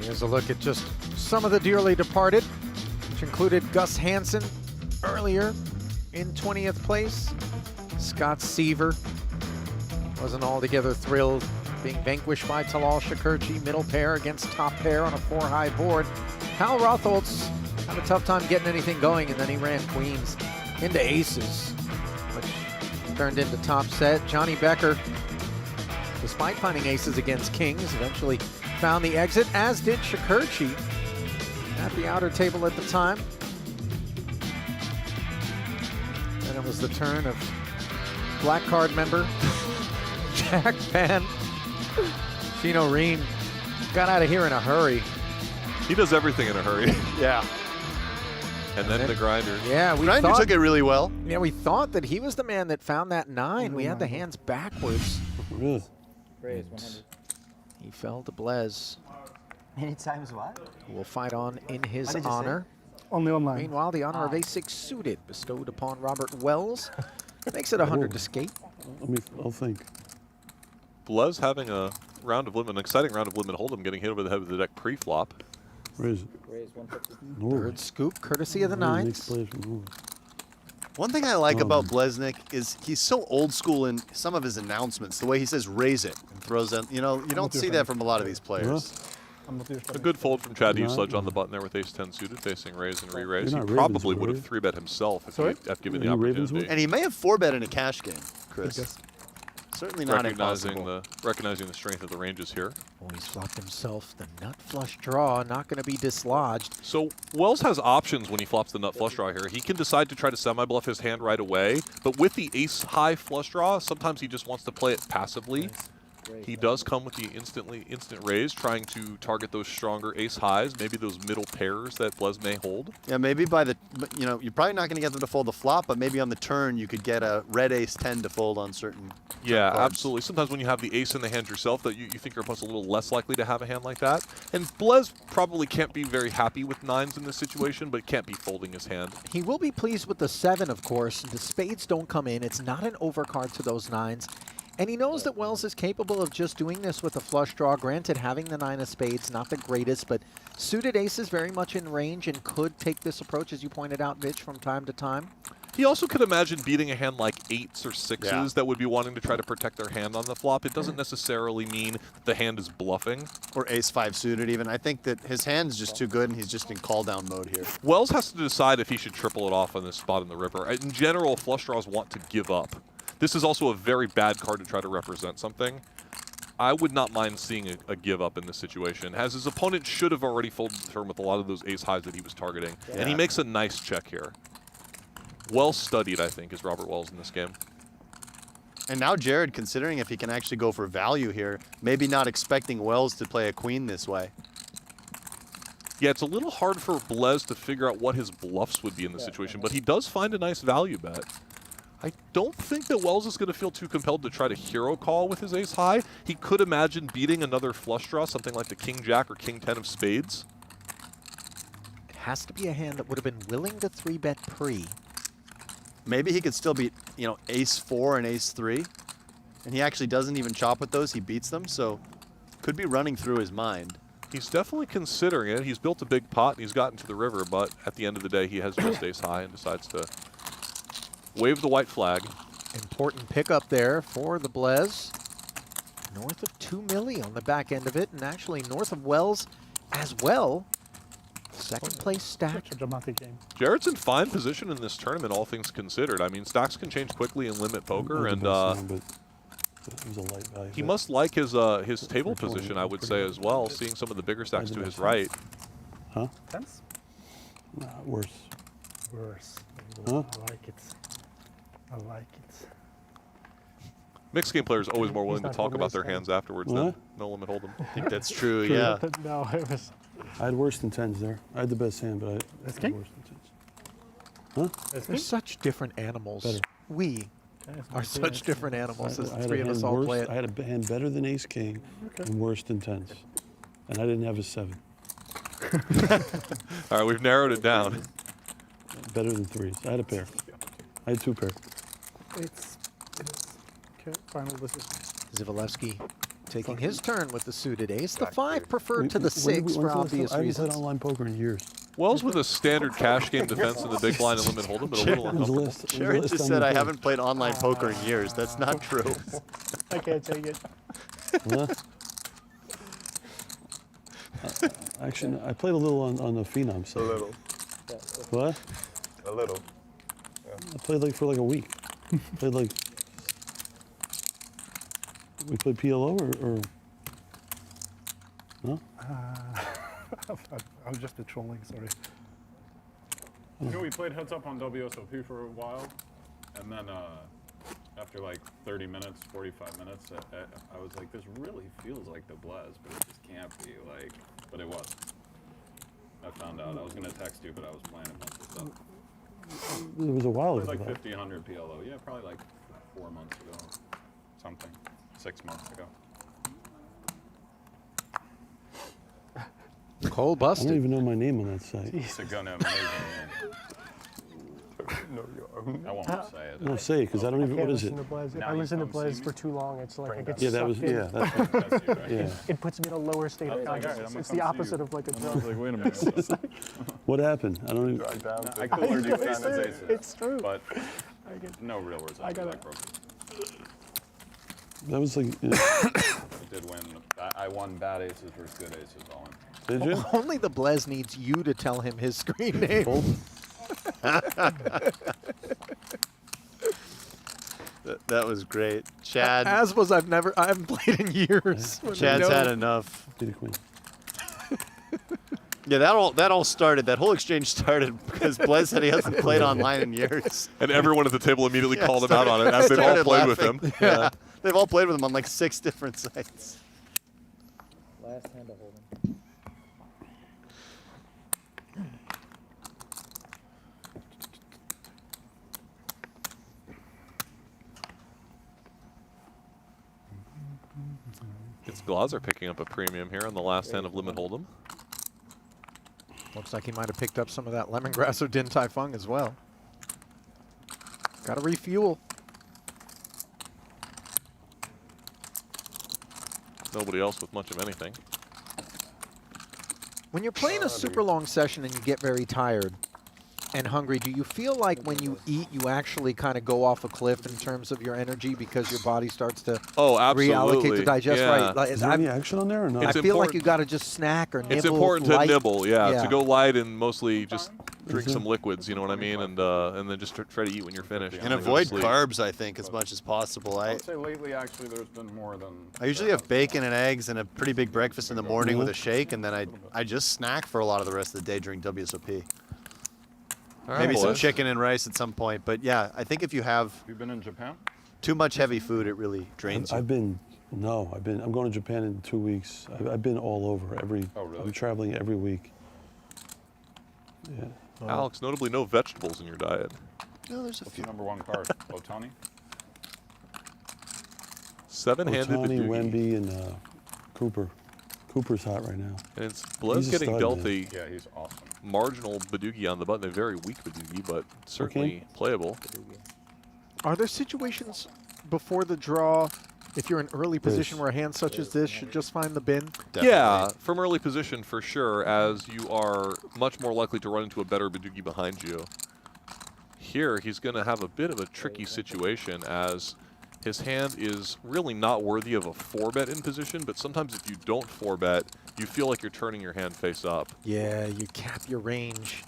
Here's a look at just some of the dearly departed, which included Gus Hansen earlier in 20th place. Scott Seaver wasn't altogether thrilled being vanquished by Talal Shakurchi, middle pair against top pair on a 4-high board. Hal Rotholtz had a tough time getting anything going, and then he ran queens into aces, which turned into top set. Johnny Becker, despite finding aces against kings, eventually found the exit, as did Shakurchi at the outer table at the time. And it was the turn of black card member Jack Pan. Chino Reen got out of here in a hurry. He does everything in a hurry. Yeah. And then the grinder. Yeah, we Grinder thought, took it really well. Yeah, we thought that he was the man that found that 9. We had the hands backwards. Raise 100. He fell to Blez, Many times what? who will fight on in his What did you say? honor. Only online. Meanwhile, the honor of A6 suited bestowed upon Robert Wells makes it 100 to skate. I'll think. Blez having a round of limit, an exciting round of limit hold'em, getting hit over the head with the deck pre-flop. Raise it. Raise 150. Third scoop, courtesy of the 9s. One thing I like about Blesnik is he's so old school in some of his announcements. The way he says "raise it" and throws out. You know, you don't see that from a lot of these players. A good fold from Chad Eveslage on the button there with ace-10 suited, facing raise and re-raise. He You're not probably Ravens, would are have you? 3-bet himself if Sorry? he had given the Are you Ravens opportunity. And he may have 4-bet in a cash game, Chris. Certainly not impossible. Recognizing the strength of the ranges here. Oh, he's flopped himself the nut flush draw, not going to be dislodged. So Wells has options when he flops the nut flush draw here. He can decide to try to semi-bluff his hand right away, but with the ace-high flush draw, sometimes he just wants to play it passively. He does come with the instant raise, trying to target those stronger ace-highs, maybe those middle pairs that Blez may hold. Yeah, maybe by the, you know, you're probably not going to get them to fold the flop, but maybe on the turn you could get a red ace-10 to fold on certain. Yeah, cards. absolutely. Sometimes when you have the ace in the hand yourself, that you think your opponent's a little less likely to have a hand like that. And Blez probably can't be very happy with 9s in this situation, but can't be folding his hand. He will be pleased with the 7, of course. The spades don't come in. It's not an overcard to those 9s. And he knows that Wells is capable of just doing this with a flush draw. Granted, having the 9 of spades, not the greatest, but suited aces very much in range and could take this approach, as you pointed out, Mitch, from time to time. He also could imagine beating a hand like 8s or 6s that would be wanting to try to protect their hand on the flop. It doesn't necessarily mean that the hand is bluffing. Or ace-5 suited even. I think that his hand's just too good and he's just in call-down mode here. Wells has to decide if he should triple it off on this spot in the river. In general, flush draws want to give up. This is also a very bad card to try to represent something. I would not mind seeing a give up in this situation, as his opponent should have already folded the turn with a lot of those ace highs that he was targeting. Yeah. And he makes a nice check here. Well studied, I think, is Robert Wells in this game. And now Jared, considering if he can actually go for value here, maybe not expecting Wells to play a queen this way. Yeah, it's a little hard for Blez to figure out what his bluffs would be in this situation, but he does find a nice value bet. I don't think that Wells is going to feel too compelled to try to hero call with his ace high. He could imagine beating another flush draw, something like the king jack or king 10 of spades. It has to be a hand that would have been willing to 3-bet pre. Maybe he could still beat, you know, ace 4 and ace 3. And he actually doesn't even chop with those. He beats them, so could be running through his mind. He's definitely considering it. He's built a big pot and he's gotten to the river, but at the end of the day, he has just ace high and decides to wave the white flag. Important pickup there for the Blez. North of 2 milli on the back end of it, and actually north of Wells as well. Second place stack. Such a dramatic game. Jared's in fine position in this tournament, all things considered. I mean, stocks can change quickly in limit poker, and he must like his table position, I would say, as well, seeing some of the bigger stacks to his right. Huh? Tense? Worse. Worse. Huh? I like it. I like it. Mixed game players always more willing to not talk holding about ace their ten. hands afterwards What? than no limit hold'em. I think that's true, yeah. No, it was. I had worse than tens there. I had the best hand, but I That's had king? worse than tens. Huh? They're such different animals. Better. We are such different animals as I the had three a of us hand all worse- play it. I had a hand better than ace king and worse than tens. And I didn't have a 7. All right, we've narrowed it down. Better than threes. I had a pair. I had 2 pair. It's okay, final decision. Dzivielevski taking his turn with the suited ace. The 5 preferred to the 6 for obvious I haven't reasons. played online poker in years. Wells with a standard cash game defense in the big blind and limit hold'em, but a little uncomfortable. Jared just said, I haven't played online poker in years. That's not true. I can't take it. Huh? Actually, I played a little on the Phenom side. A little. What? A little. I played like for like a week. Played like. We played PLO or no? I was just a trolling, sorry. You know, we played heads up on WSOP for a while, and then after like 30 minutes, 45 minutes, I was like, this really feels like the Blez, but it just can't be, like, but it was. I found out. I was going to text you, but I was playing a bunch of stuff. It was a while ago. Like though. 50, 100 PLO. Yeah, probably like 4 months ago, something. 6 months ago. Cole I busted. don't even know my name on that site. It's a gun amazing. No, your own. I won't say it. No, say it, because I don't even. can't What is listen it? to Blez. If Now I you listen to come see Blez me. for too long, it's like I get Yeah, that was. sucked in. Yeah, that's right. That's you, right? Yeah. It puts me in a lower state I of was like, all right, I'm consciousness. gonna It's come the see opposite you. of like a And I was drug. like, wait a minute. What happened? I don't even. Drive down to I colored you It's kind of true. aces. It's true. But I get, no real words. I got that it. broke. That was like. I did win. I won bad aces versus good aces all in. Did you? Only the Blez needs you to tell him his screen name. That was great. Chad. As was I haven't played in years. Chad's had enough. Be the queen. Yeah, that all started. That whole exchange started because Blez said he hasn't played online in years. And everyone at the table immediately Yeah, called him out on it, as they've all started played with laughing. him. Yeah. They've all played with him on like 6 different sites. Last hand to hold him. It's Glaser picking up a premium here on the last hand of limit hold'em. Looks like he might have picked up some of that lemongrass or Din Tai Fung as well. Got to refuel. Nobody else with much of anything. When you're playing a super long session and you get very tired and hungry, do you feel like when you eat, you actually kind of go off a cliff in terms of your energy because your body starts to reallocate to digest? Yeah. Right. Like, Is there any action on there or not? I feel like you got to just snack or nibble. It's important light. to nibble, yeah, to go light and mostly just drink some liquids, you know what I mean, and then just try to eat when you're finished. And then go to avoid sleep. carbs, I think, as much as possible. I'd say lately, actually, there's been more than. I usually have bacon and eggs and a pretty big breakfast in the morning with a shake, and then I just snack for a lot of the rest of the day during WSOP. All right, Maybe some boys. chicken and rice at some point, but yeah, I think if you have You've been in Japan? too much heavy food, it really drains you. I'm going to Japan in 2 weeks. I've been all over. Oh, really? I'm traveling every week. Yeah. Alex, notably no vegetables in your diet. No, there's a What's few. the #1 card? Otani? Seven-handed Otani, Boogie. Wemby, and Cooper. Cooper's hot right now. And it's Blez He's a getting stud, dealt man. a Yeah, he's awesome. marginal Boogie on the button, a very weak Boogie, but certainly playable. Are there situations before the draw, if you're in early position, where a hand such as this should just find the bin? Yeah, from early position for sure, as you are much more likely to run into a better Boogie behind you. Here, he's going to have a bit of a tricky situation, as his hand is really not worthy of a 4-bet in position, but sometimes if you don't 4-bet, you feel like you're turning your hand face up. Yeah, you cap your range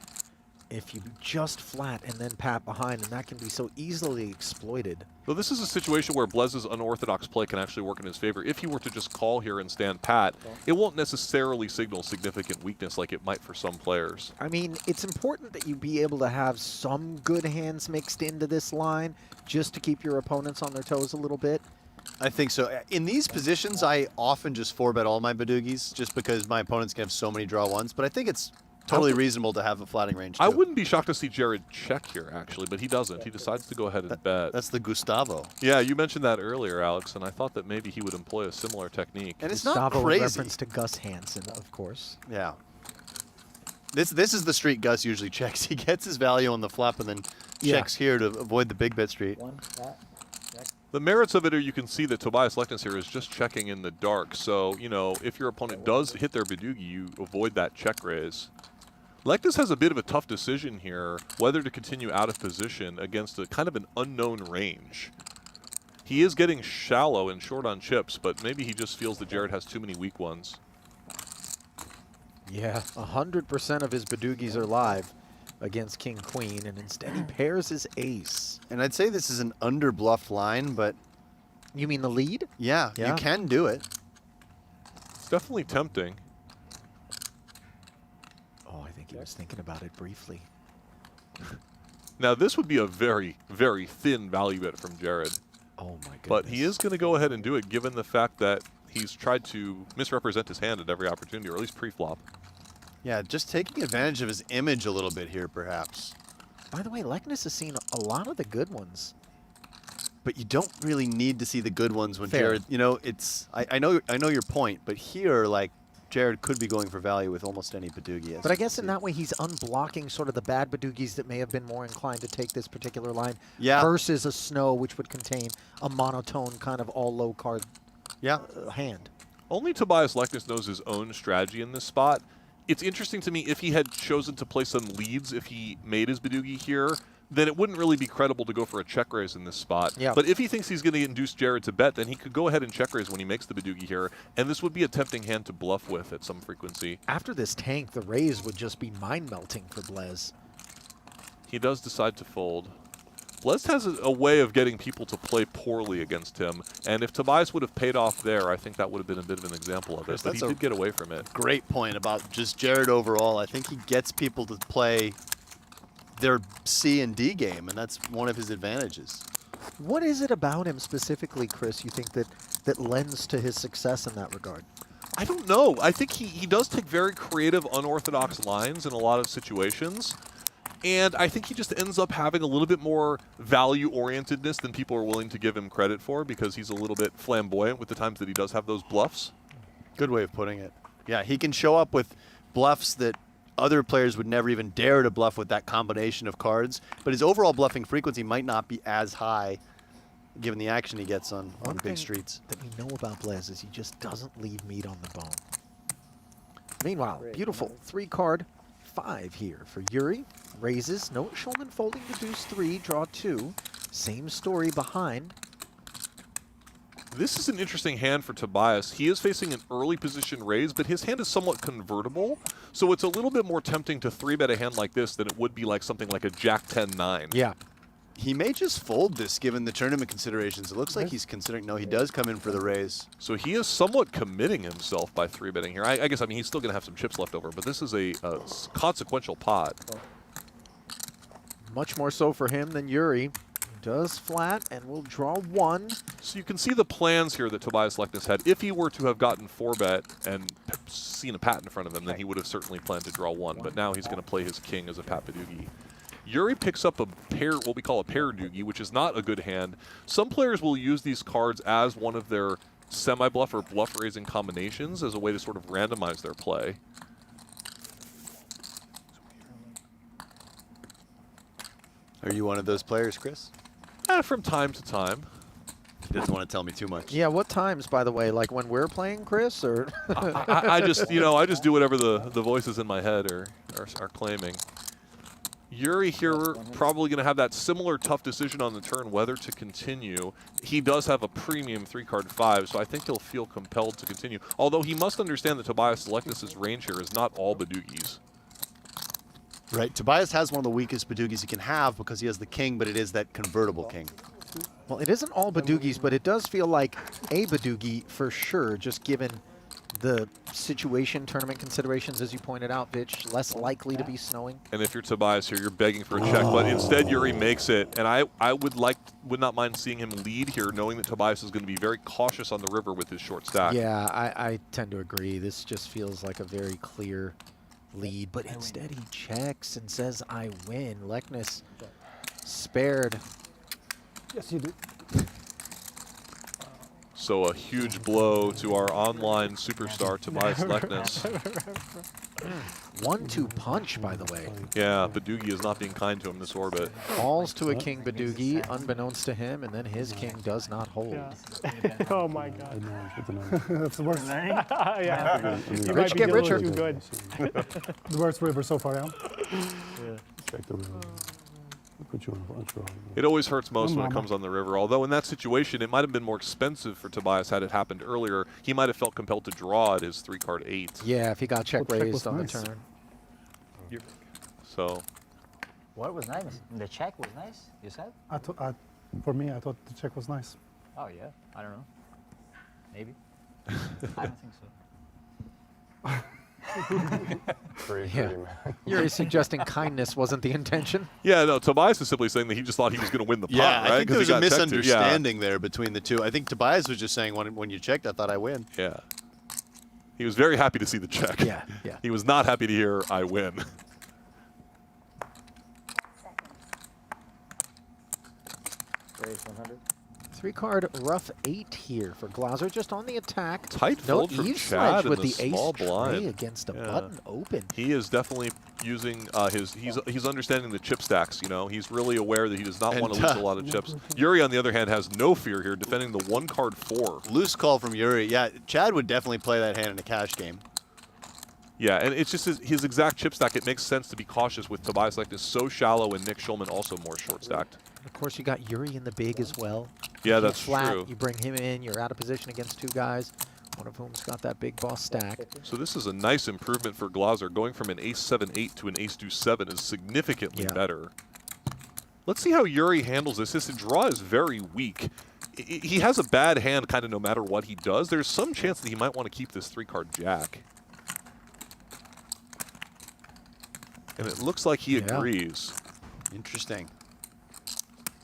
if you just flat and then pat behind, and that can be so easily exploited. Though this is a situation where Blez's unorthodox play can actually work in his favor. If he were to just call here and stand pat, it won't necessarily signal significant weakness like it might for some players. I mean, it's important that you be able to have some good hands mixed into this line just to keep your opponents on their toes a little bit. I think so. In these positions, I often just 4-bet all my Badoogies just because my opponents can have so many draw ones, but I think it's totally reasonable to have a flatting range, too. I wouldn't be shocked to see Jared check here, actually, but he doesn't. He decides to go ahead and bet. That's the Gustavo. Yeah, you mentioned that earlier, Alex, and I thought that maybe he would employ a similar technique. And it's Gustavo not in crazy. reference to Gus Hansen, of course. Yeah. This is the street Gus usually checks. He gets his value on the flop and then checks here to avoid the big bet street. The merits of it are you can see that Tobias Leknes here is just checking in the dark. So, you know, if your opponent does hit their Badoogie, you avoid that check raise. Leknes has a bit of a tough decision here, whether to continue out of position against a kind of an unknown range. He is getting shallow and short on chips, but maybe he just feels that Jared has too many weak ones. Yeah, 100% of his Badoogies are live against King Queen, and instead he pairs his ace. And I'd say this is an under-bluffed line, but... You mean the lead? Yeah, you can do it. It's definitely tempting. Oh, I think he was thinking about it briefly. Now, this would be a very, very thin value bet from Jared. Oh, my goodness. But he is going to go ahead and do it, given the fact that he's tried to misrepresent his hand at every opportunity, or at least pre-flop. Yeah, just taking advantage of his image a little bit here, perhaps. By the way, Leknes has seen a lot of the good ones. But you don't really need to see the good ones when Fair. Jared, you know, it's, I know your point, but here, like, Jared could be going for value with almost any Badoogie. But I guess in that way, he's unblocking sort of the bad Badoogies that may have been more inclined to take this particular line versus a Snow, which would contain a monotone kind of all low card hand. Only Tobias Leknes knows his own strategy in this spot. It's interesting to me if he had chosen to play some leads if he made his Badoogie here, then it wouldn't really be credible to go for a check raise in this spot. Yeah. But if he thinks he's going to induce Jared to bet, then he could go ahead and check raise when he makes the Badoogie here, and this would be a tempting hand to bluff with at some frequency. After this tank, the raise would just be mind-melting for Blez. He does decide to fold. Blez has a way of getting people to play poorly against him, and if Tobias would have paid off there, I think that would have been a bit of an example of it, but he did get away from it. Great point about just Jared overall. I think he gets people to play their C and D game, and that's one of his advantages. What is it about him specifically, Chris, you think that lends to his success in that regard? I don't know. I think he does take very creative, unorthodox lines in a lot of situations. And I think he just ends up having a little bit more value-orientedness than people are willing to give him credit for because he's a little bit flamboyant with the times that he does have those bluffs. Good way of putting it. Yeah, he can show up with bluffs that other players would never even dare to bluff with that combination of cards. But his overall bluffing frequency might not be as high given the action he gets on big streets. That we know about Blez is he just doesn't leave meat on the bone. Meanwhile, beautiful 3-card 5 here for Yuri. Raises, no Schulman folding the deuce 3, draw 2. Same story behind. This is an interesting hand for Tobias. He is facing an early position raise, but his hand is somewhat convertible, so it's a little bit more tempting to 3-bet a hand like this than it would be like something like a Jack 10-9. Yeah. He may just fold this given the tournament considerations. It looks like he's considering, no, he does come in for the raise. So he is somewhat committing himself by 3-betting here. I guess, I mean, he's still going to have some chips left over, but this is a consequential pot. Much more so for him than Yuri. Does flat and will draw 1. So you can see the plans here that Tobias Leknes had. If he were to have gotten 4-bet and seen a pat in front of him, then he would have certainly planned to draw 1. But now he's going to play his king as a pat Boogie. Yuri picks up a pair, what we call a pair Doogie, which is not a good hand. Some players will use these cards as one of their semi-bluff or bluff-raising combinations as a way to sort of randomize their play. Are you one of those players, Chris? From time to time. He doesn't want to tell me too much. Yeah, what times, by the way? Like when we're playing, Chris? Or I just, you know, I just do whatever the voices in my head are claiming. Yuri here probably going to have that similar tough decision on the turn whether to continue. He does have a premium 3-card 5, so I think he'll feel compelled to continue. Although he must understand that Tobias Leknes' range here is not all Badoogies. Right, Tobias has one of the weakest Badoogies he can have because he has the king, but it is that convertible king. Well, it isn't all Badoogies, but it does feel like a Badoogie for sure, just given the situation, tournament considerations, as you pointed out, Vitch, less likely to be snowing. And if you're Tobias here, you're begging for a check, but instead Yuri makes it. And I would not mind seeing him lead here, knowing that Tobias is going to be very cautious on the river with his short stack. Yeah, I tend to agree. This just feels like a very clear lead, but instead he checks and says, I win. Leknes spared. Yes, you do. So a huge blow to our online superstar, Tobias Leknes. 1-2 punch, by the way. Yeah, Badoogie is not being kind to him this orbit. Falls to a king Badoogie, unbeknownst to him, and then his king does not hold. Yeah. Oh my God. That's the worst. Yeah. You Rich, might be get a little richer. too good. The worst river so far, yeah? Check the river. Put you on a bunch of It always hurts most when it comes on the river, although in that situation it might have been more expensive for Tobias had it happened earlier. He might have felt compelled to draw at his 3-card 8. Yeah, if he got check check raised was on nice. the turn. So What was nice? The check was nice, you said? For me, I thought the check was nice. Oh, yeah. I don't know. Maybe. I don't think so. Yeah. You're suggesting kindness wasn't the intention? yeah, no, Tobias is simply saying that he just thought he was going to win the pot, Yeah, right? I think there 'Cause was he a got checked to. misunderstanding there between the two. I think Tobias was just saying when you checked, I thought I win. Yeah. He was very happy to see the check. Yeah, yeah. He was not happy to hear I win. Raise 100. 3-card rough 8 here for Glaser, just on the attack. Tight No fold from Eveslage Chad in with the the small ace blind. tray against a Yeah. button open. He is definitely using he's understanding the chip stacks, you know. He's really aware that he does not want to lose a lot of chips. Yuri, on the other hand, has no fear here, defending the 1-card 4. Loose call from Yuri. Yeah, Chad would definitely play that hand in a cash game. Yeah, and it's just his exact chip stack. It makes sense to be cautious with Tobias Leknes so shallow and Nick Schulman also more short stacked. Of course, you got Yuri in the big as well. Yeah, If he's that's flat, true. You bring him in, you're out of position against 2 guys, one of whom's got that big boss stack. So this is a nice improvement for Glaser. Going from an ace-7-8 to an ace-2-7 is significantly better. Let's see how Yuri handles this. His draw is very weak. He has a bad hand kind of no matter what he does. There's some chance that he might want to keep this 3-card jack. And it looks like he agrees. Interesting.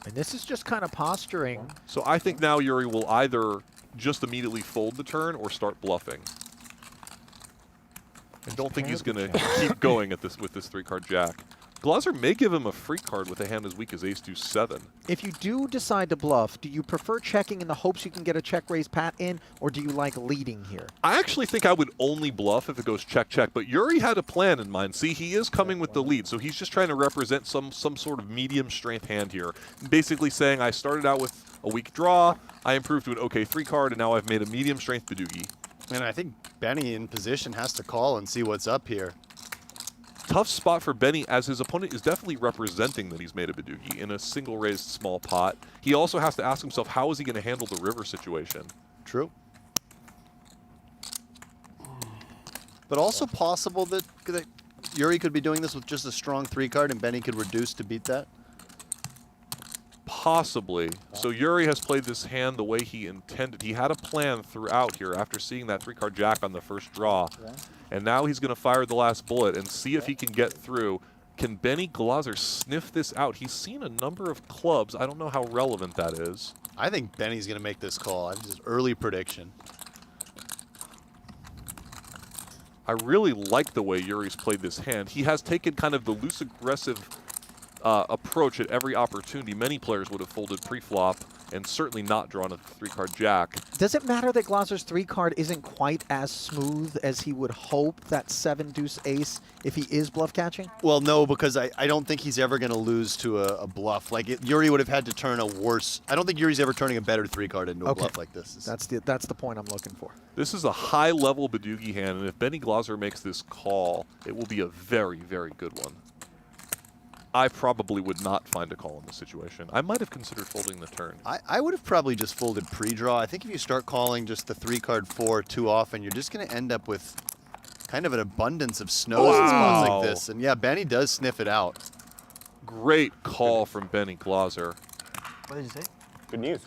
And this is just kind of posturing. So I think now Yuri will either just immediately fold the turn or start bluffing. I don't think he's going to keep going at this with this 3-card jack. Glaser may give him a free card with a hand as weak as ace-2-7. If you do decide to bluff, do you prefer checking in the hopes you can get a check raise pat in, or do you like leading here? I actually think I would only bluff if it goes check-check, but Yuri had a plan in mind. See, he is coming with the lead, so he's just trying to represent some sort of medium strength hand here. Basically saying, I started out with a weak draw, I improved to an okay 3-card, and now I've made a medium strength Badoogie. And I think Benny in position has to call and see what's up here. tough spot for Benny, as his opponent is definitely representing that he's made a Boogie in a single raised small pot. He also has to ask himself, how is he going to handle the river situation? True. But also possible that Yuri could be doing this with just a strong 3-card and Benny could reduce to beat that? Possibly. So Yuri has played this hand the way he intended. He had a plan throughout here after seeing that 3-card jack on the first draw. And now he's going to fire the last bullet and see if he can get through. Can Benny Glaser sniff this out? He's seen a number of clubs. I don't know how relevant that is. I think Benny's going to make this call. That's his early prediction. I really like the way Yuri's played this hand. He has taken kind of the loose aggressive approach at every opportunity. Many players would have folded pre-flop and certainly not drawn a 3-card jack. Does it matter that Glaser's 3-card isn't quite as smooth as he would hope that 7 deuce ace if he is bluff catching? Well, no, because I don't think he's ever going to lose to a bluff. Like, Yuri would have had to turn a worse... I don't think Yuri's ever turning a better 3-card into a bluff like this. That's the point I'm looking for. This is a high-level Boogie hand, and if Benny Glaser makes this call, it will be a very, very good one. I probably would not find a call in this situation. I might have considered folding the turn. I would have probably just folded pre-draw. I think if you start calling just the 3-card 4 too often, you're just going to end up with kind of an abundance of snows in spots like this. And yeah, Benny does sniff it out. Great call from Benny Glaser. What did you say? Good news.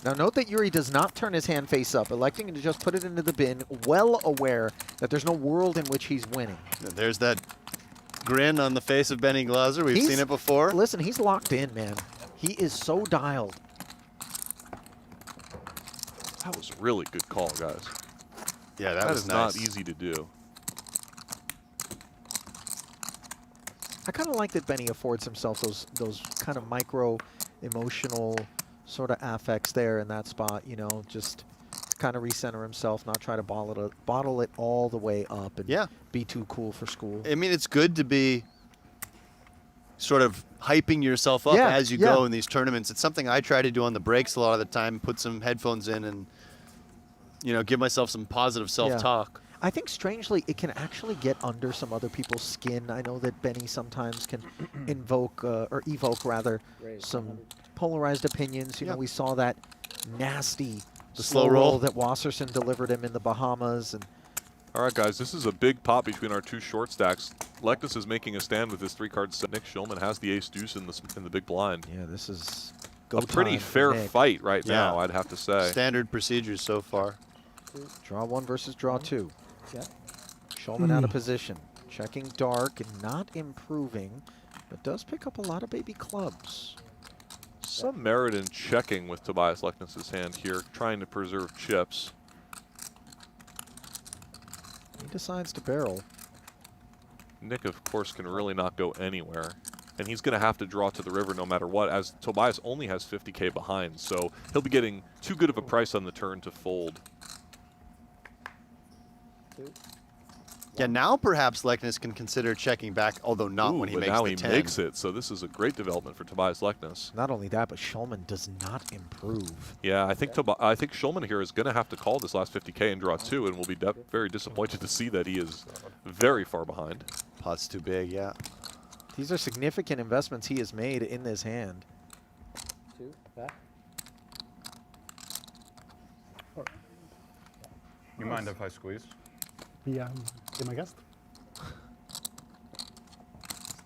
Now note that Yuri does not turn his hand face up, electing to just put it into the bin, well aware that there's no world in which he's winning. There's that grin on the face of Benny Glaser. We've seen it before. Listen, he's locked in, man. He is so dialed. That was a really good call, guys. Yeah, that was is nice. not easy to do. I kind of like that Benny affords himself those kind of micro emotional sort of affects there in that spot, you know, just kind of recenter himself, not try to bottle it all the way up and be too cool for school. I mean, it's good to be sort of hyping yourself up as you go in these tournaments. It's something I try to do on the breaks a lot of the time, put some headphones in and, you know, give myself some positive self-talk. I think strangely it can actually get under some other people's skin. I know that Benny sometimes can evoke rather some polarized opinions. You know, we saw that nasty slow roll that Wasserson delivered him in the Bahamas. And all right, guys, this is a big pot between our two short stacks. Lectus is making a stand with his 3-card set. Nick Schulman has the ace-deuce in the big blind. Yeah, this is a pretty fair fight right now, I'd have to say. Standard procedures so far. Draw 1 versus draw 2. Schulman out of position. Checking dark and not improving, but does pick up a lot of baby clubs. Some merit in checking with Tobias Lekness's hand here, trying to preserve chips. He decides to barrel. Nick, of course, can really not go anywhere. And he's going to have to draw to the river no matter what, as Tobias only has 50K behind. So he'll be getting too good of a price on the turn to fold. Yeah, now perhaps Lekness can consider checking back, although not when he makes now the he 10. makes it, so this is a great development for Tobias Lekness. Not only that, but Schulman does not improve. Yeah, I think Schulman here is going to have to call this last 50K and draw 2, and will be very disappointed to see that he is very far behind. Pot's too big, yeah. These are significant investments he has made in this hand. 2, back. You mind if I squeeze? Yeah, be my guest.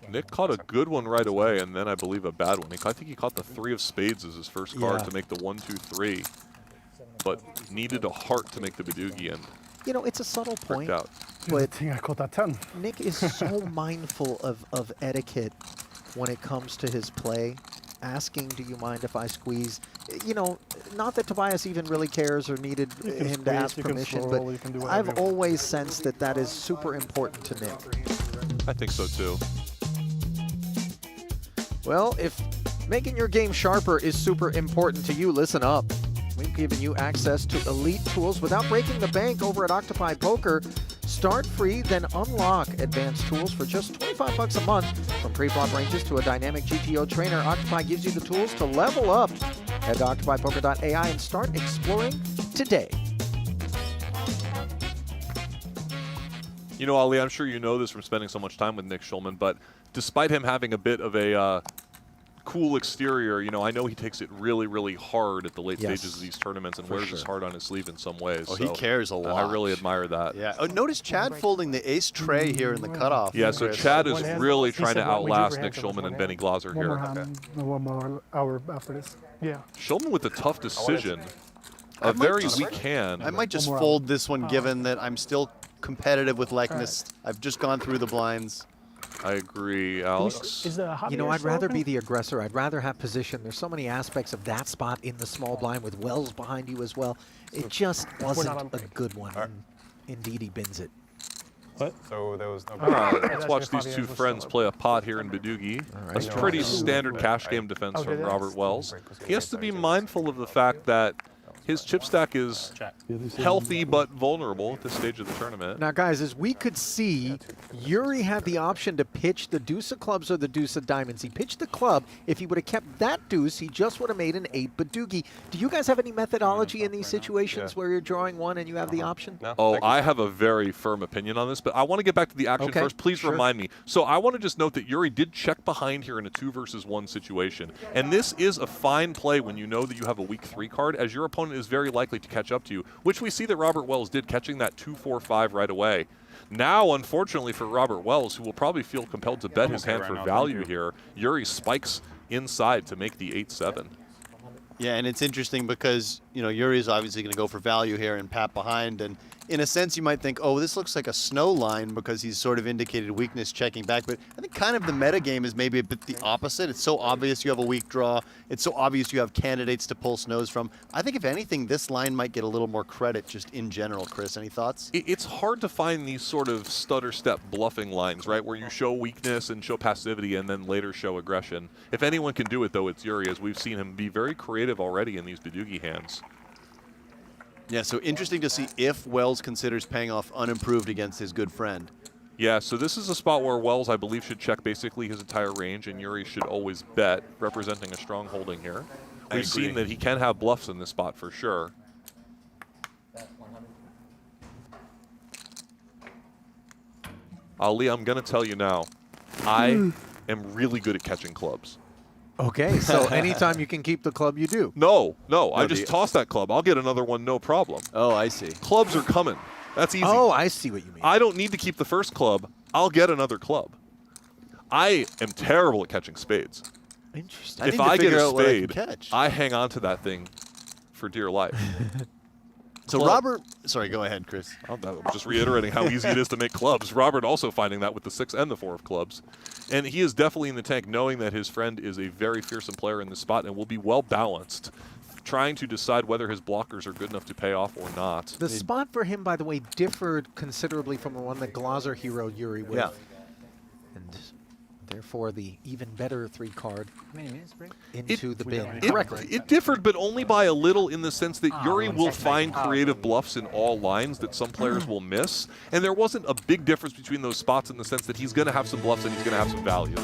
Nick caught a good one right away, and then I believe a bad one. I think he caught the 3 of spades as his first card to make the 1, 2, 3, but needed a heart to make the Boogie, and you know, it's a subtle point, out. but I think I caught that 10. Nick is so mindful of etiquette when it comes to his play. Asking, do you mind if I squeeze? You know, not that Tobias even really cares or needed him to ask permission, but I've always sensed that that is super important to Nick. I think so too. Well, if making your game sharper is super important to you, listen up. We've given you access to elite tools without breaking the bank over at Octopi Poker. Start free, then unlock advanced tools for just $25 a month. From pre-flop ranges to a dynamic GTO trainer, Octopi gives you the tools to level up. Head to octopipoker.ai and start exploring today. You know, Ali, I'm sure you know this from spending so much time with Nick Schulman, but despite him having a bit of a cool exterior, you know, I know he takes it really, really hard at the late stages of these tournaments and wears his heart on his sleeve in some ways. Oh, so, he cares a lot. I really admire that. Yeah. Oh, notice Chad folding the ace tray here in the cutoff. Yeah, so Chad is really trying to outlast Nick Schulman Schulman and Benny Glaser here. One more hour after this. Yeah. Schulman with a tough decision. A very weak hand. I might just fold this one given that I'm still competitive with Lekness. I've just gone through the blinds. I agree, Alex. You know, I'd rather be the aggressor. I'd rather have position. There's so many aspects of that spot in the small blind with Wells behind you as well. It just wasn't a good one. And indeed, he bins it. What? So there was no. All right, let's watch these two friends play a pot here in Boogie. A pretty standard cash game defense from Robert Wells. He has to be mindful of the fact that his chip stack is healthy but vulnerable at this stage of the tournament. Now, guys, as we could see, Yuri had the option to pitch the deuce of clubs or the deuce of diamonds. He pitched the club. If he would have kept that deuce, he just would have made an 8 Boogie. Do you guys have any methodology in these situations where you're drawing one and you have the option? Oh, I have a very firm opinion on this, but I want to get back to the action first. Please remind me. So I want to just note that Yuri did check behind here in a 2 versus 1 situation. And this is a fine play when you know that you have a weak 3 card, as your opponent is very likely to catch up to you, which we see that Robert Wells did, catching that 2-4-5 right away. Now, unfortunately for Robert Wells, who will probably feel compelled to bet his hand for value here, Yuri spikes inside to make the 8-7. Yeah, and it's interesting because, you know, Yuri's obviously going to go for value here and Pat behind. And in a sense, you might think, oh, this looks like a snow line because he's sort of indicated weakness checking back. But I think kind of the meta game is maybe a bit the opposite. It's so obvious you have a weak draw. It's so obvious you have candidates to pull snows from. I think, if anything, this line might get a little more credit just in general. Chris, any thoughts? It's hard to find these sort of stutter step bluffing lines, right, where you show weakness and show passivity and then later show aggression. If anyone can do it, though, it's Yuri, as we've seen him be very creative already in these Boogie hands. Yeah, so interesting to see if Wells considers paying off unimproved against his good friend. Yeah, so this is a spot where Wells, I believe, should check basically his entire range, and Yuri should always bet, representing a strong holding here. We've seen that he can have bluffs in this spot for sure. Ali, I'm going to tell you now, I am really good at catching clubs. Okay, so anytime you can keep the club, you do. No, I just toss that club. I'll get another one, no problem. Oh, I see. Clubs are coming. That's easy. Oh, I see what you mean. I don't need to keep the first club. I'll get another club. I am terrible at catching spades. Interesting. If I get a spade, I hang on to that thing for dear life. So Robert, sorry, go ahead, Chris. I'm just reiterating how easy it is to make clubs. Robert also finding that with the 6 and the 4 of clubs. And he is definitely in the tank, knowing that his friend is a very fearsome player in this spot and will be well balanced, trying to decide whether his blockers are good enough to pay off or not. The spot for him, by the way, differed considerably from the one that Glaser heroed Yuri with. Yeah. And therefore, the even better 3 card It- into the bin. It differed, but only by a little, in the sense that Yuri will find creative bluffs in all lines that some players will miss. And there wasn't a big difference between those spots in the sense that he's going to have some bluffs and he's going to have some value.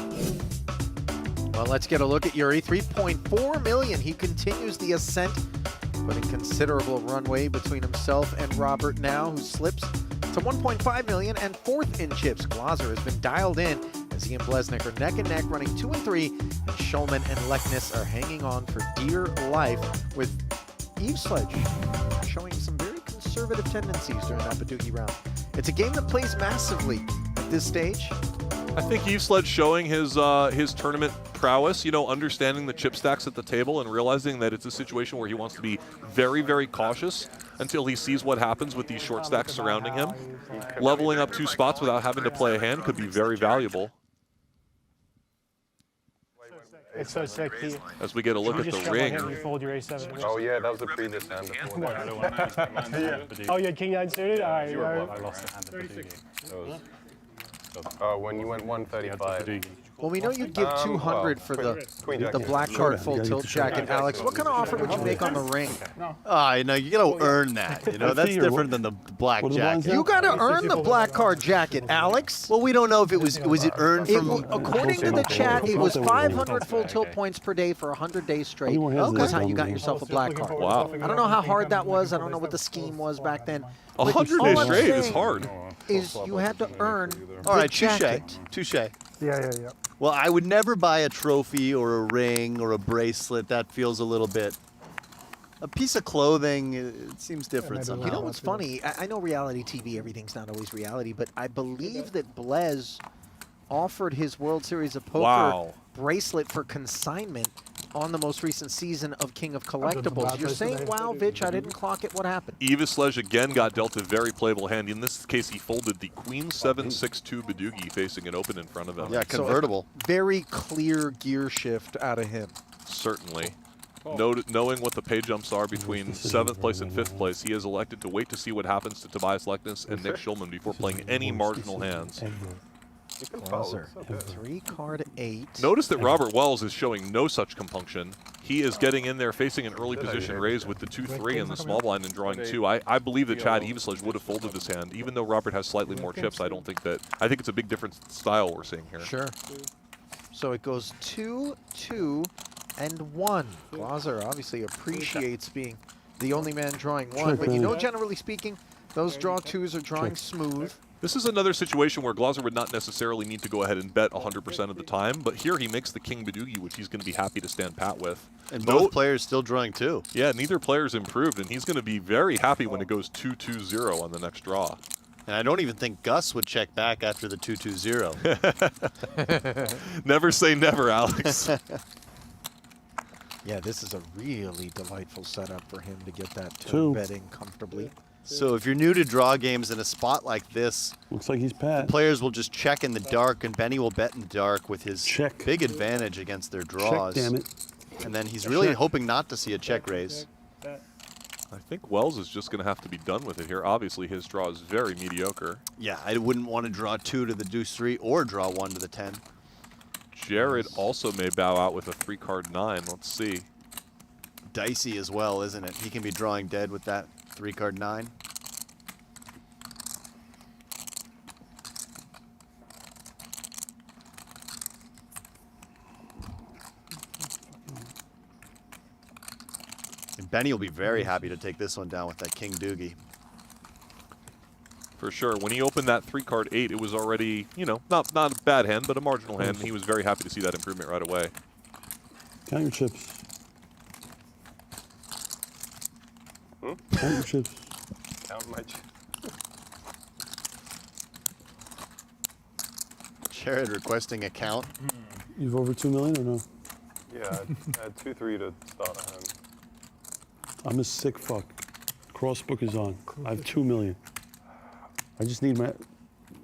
Well, let's get a look at Yuri. 3.4 million. He continues the ascent, putting considerable runway between himself and Robert now, who slips to 1.5 million and 4th in chips. Glaser has been dialed in as he and Blesnik are neck and neck, running 2 and 3, and Schulman and Lekness are hanging on for dear life, with Eveslage showing some very conservative tendencies during that Boogie round. It's a game that plays massively at this stage. I think Eveslage showing his tournament prowess, you know, understanding the chip stacks at the table and realizing that it's a situation where he wants to be very, very cautious until he sees what happens with these short stacks surrounding him. Leveling up 2 spots without having to play a hand could be very valuable. It's so sick. As we get a look at the ring. You fold your A7. Oh yeah, that was the previous hand before. Oh, you had King 9 suited? All right. I lost the hand at Boogie. When you went 135. Well, we know you'd give 200 for the black card full tilt jacket, Alex. What kind of offer would you make on the ring? You know, you got to earn that. You know, that's different than the black jacket. You got to earn the black card jacket, Alex. Well, we don't know if it was it earned from. According to the chat, it was 500 full tilt points per day for 100 days straight. That's how you got yourself a black card. Wow. I don't know how hard that was. I don't know what the scheme was back then. 100 days straight is hard. Is you had to earn. All right, jacket. touche. Yeah. Well, I would never buy a trophy or a ring or a bracelet. That feels a little bit. A piece of clothing, it seems different somehow. You know what's funny? I know reality TV, everything's not always reality, but I believe that Blez offered his World Series of Poker bracelet for consignment on the most recent season of King of Collectibles. You're saying, wow, Vitch, I didn't clock it. What happened? Eveslage again got dealt a very playable hand. In this case, he folded the Queen 7-6-2 Boogie facing an open in front of him. Yeah, convertible. So very clear gear shift out of him. Certainly. Knowing what the pay jumps are between 7th place and 5th place, he has elected to wait to see what happens to Tobias Leknes and Nick Schulman before playing any marginal hands. Glaser, 3-card 8. Notice that Robert Wells is showing no such compunction. He is getting in there, facing an early position raise with the 2-3 in the small blind and drawing 2. I believe that Chad Eveslage would have folded this hand. Even though Robert has slightly more chips, I think it's a big difference in style we're seeing here. Sure. So it goes 2, 2, and 1. Glaser obviously appreciates being the only man drawing 1, but you know, generally speaking, those draw 2s are drawing smooth. This is another situation where Glaser would not necessarily need to go ahead and bet 100% of the time, but here he makes the King Boogie, which he's going to be happy to stand pat with. And both players still drawing 2. Yeah, neither player's improved, and he's going to be very happy when it goes 2-2-0 on the next draw. And I don't even think Gus would check back after the 2-2-0. Never say never, Alex. Yeah, this is a really delightful setup for him to get that 2 betting comfortably. So if you're new to draw games in a spot like this, looks like he's pat. Players will just check in the dark, and Benny will bet in the dark with his big advantage against their draws. Check, damn it. And then he's really hoping not to see a check raise. I think Wells is just going to have to be done with it here. Obviously, his draw is very mediocre. Yeah, I wouldn't want to draw 2 to the deuce 3 or draw 1 to the 10. Jared also may bow out with a 3-card 9. Let's see. Dicey as well, isn't it? He can be drawing dead with that 3-card 9. And Benny will be very happy to take this one down with that King Doogie. For sure. When he opened that 3-card 8, it was already, you know, not a bad hand, but a marginal hand, and he was very happy to see that improvement right away. Count your chips. Count your chips. Count my chips. Jared requesting a count. You've over 2 million or no? Yeah, I had 2-3 to start a hand. I'm a sick fuck. Crossbook is on. I have 2 million. I just need my.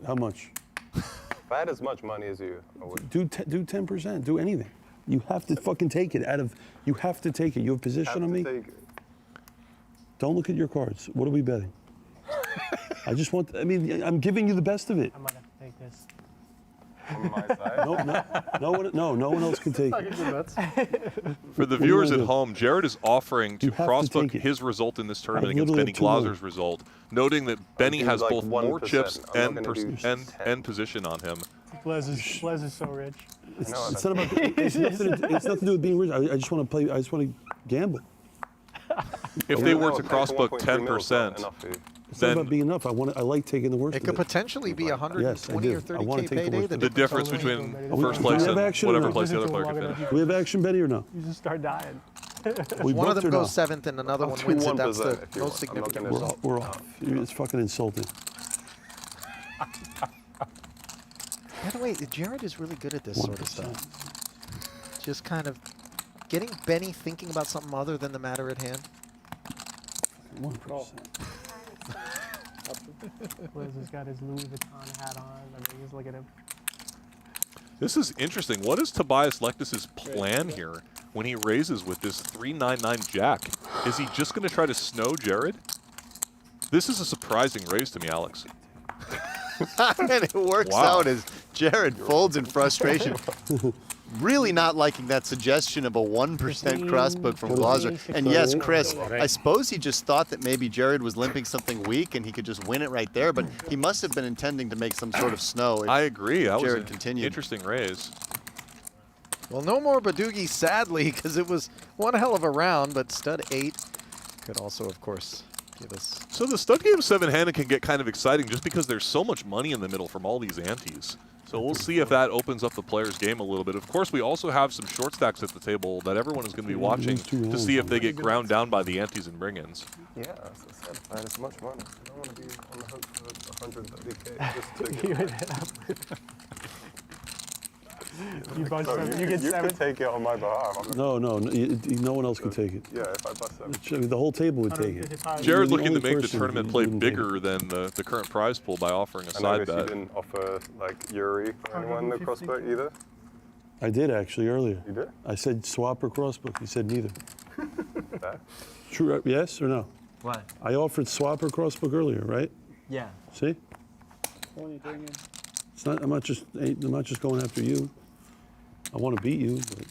How much? If I had as much money as you, I would. Do 10%. Do anything. You have to fucking take it out of. You have to take it. You have position on me. Take it. Don't look at your cards. What are we betting? I just want. I mean, I'm giving you the best of it. I might have to take this. On my side. No one else can take it. For the viewers at home, Jared is offering to crossbook his result in this tournament against Benny Glaser's result, noting that Benny has like both more 1%. chips I'm and not gonna do and position on him. Les is so rich. It's not about. It's nothing to do with being rich. I just want to play. I just want to gamble. If they were to crossbook 10%, it's not about being enough. I like taking the worst. It could potentially be 120 or 30K payday. the difference between first place and whatever place the other player can finish. Do we have action, Benny, or no? You just start dying. One of them goes 7th and another one wins it. That's the most significant We're result. we're off. It's fucking insulting. By the way, Jared is really good at this sort of stuff. Just kind of getting Benny thinking about something other than the matter at hand. 1%. Liz has got his Louis Vuitton hat on. I mean, just look at him. This is interesting. What is Tobias Leknes's plan here when he raises with this 3-9-9 jack? Is he just going to try to snow Jared? This is a surprising raise to me, Alex. And it works out as Jared folds in frustration. Really not liking that suggestion of a 1% crossbook from Glaser. And yes, Chris, I suppose he just thought that maybe Jared was limping something weak and he could just win it right there, but he must have been intending to make some sort of snow. If I agree. That Jared was an continued. interesting raise. Well, no more Boogie, sadly, because it was one hell of a round, but stud 8 could also, of course, give us... So the stud game 7-handed can get kind of exciting just because there's so much money in the middle from all these antes. So we'll see if that opens up the player's game a little bit. Of course, we also have some short stacks at the table that everyone is going to be watching to see if they get ground down by the antes and bring-ins. Yeah, as I said, man, it's much money. I don't want to be on the hook for 130K just to get You bust So seven, you get you 7. can take it on my behalf. No, no one else can take it. Yeah, if I bust 7. The whole table would take it. Jared You're the looking to only make the person tournament who play wouldn't take it. bigger than the current prize pool by offering a I side noticed you bet. didn't offer like Yuri or anyone the crossbow either. I did actually earlier. You did? I said swap or crossbook. He said neither. That? True? Yes or no? What? I offered swap or crossbook earlier, right? Yeah. See? It's not. I'm not just going after you. I want to beat you, but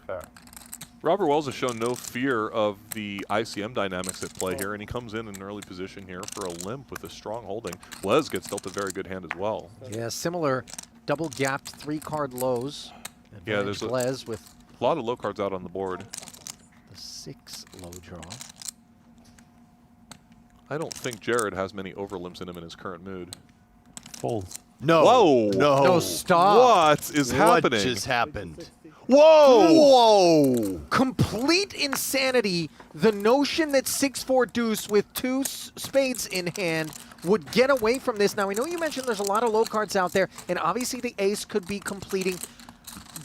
Fair. Robert Wells has shown no fear of the ICM dynamics at play here, and he comes in an early position here for a limp with a strong holding. Les gets dealt a very good hand as well. Yeah, similar double-gapped 3-card lows. Yeah, there's Les with a lot of low cards out on the board. the 6 low draw. I don't think Jared has many overlimps in him in his current mood. folds. No. Whoa. No. No, stop. What is happening? What just happened? Whoa! Whoa! Complete insanity. The notion that 6-4 Deuce with 2 spades in hand would get away from this. Now, I know you mentioned there's a lot of low cards out there, and obviously the ace could be completing.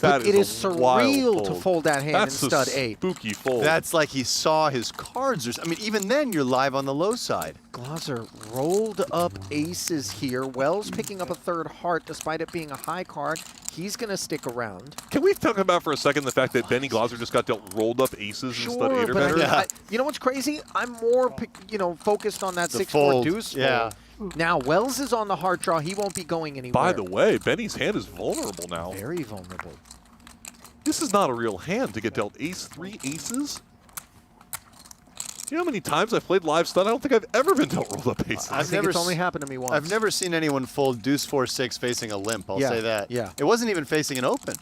But it is surreal to fold that hand in stud 8. Spooky fold. That's like he saw his cards. I mean, even then, you're live on the low side. Glaser rolled up aces here. Wells picking up a 3rd heart despite it being a high card. He's going to stick around. Can we talk about for a second the fact that Benny Glaser just got dealt rolled up aces in stud 8 or but better? you know what's crazy? I'm more focused on that The 6-4 fold, Deuce yeah. fold. Now, Wells is on the heart draw. He won't be going anywhere. By the way, Benny's hand is vulnerable now. Very vulnerable. This is not a real hand to get dealt ace-3 aces. You know how many times I've played live stud? I don't think I've ever been dealt rolled up aces. I think it's only happened to me once. I've never seen anyone fold deuce 4-6 facing a limp. I'll Yeah, say that. yeah. It wasn't even facing an open,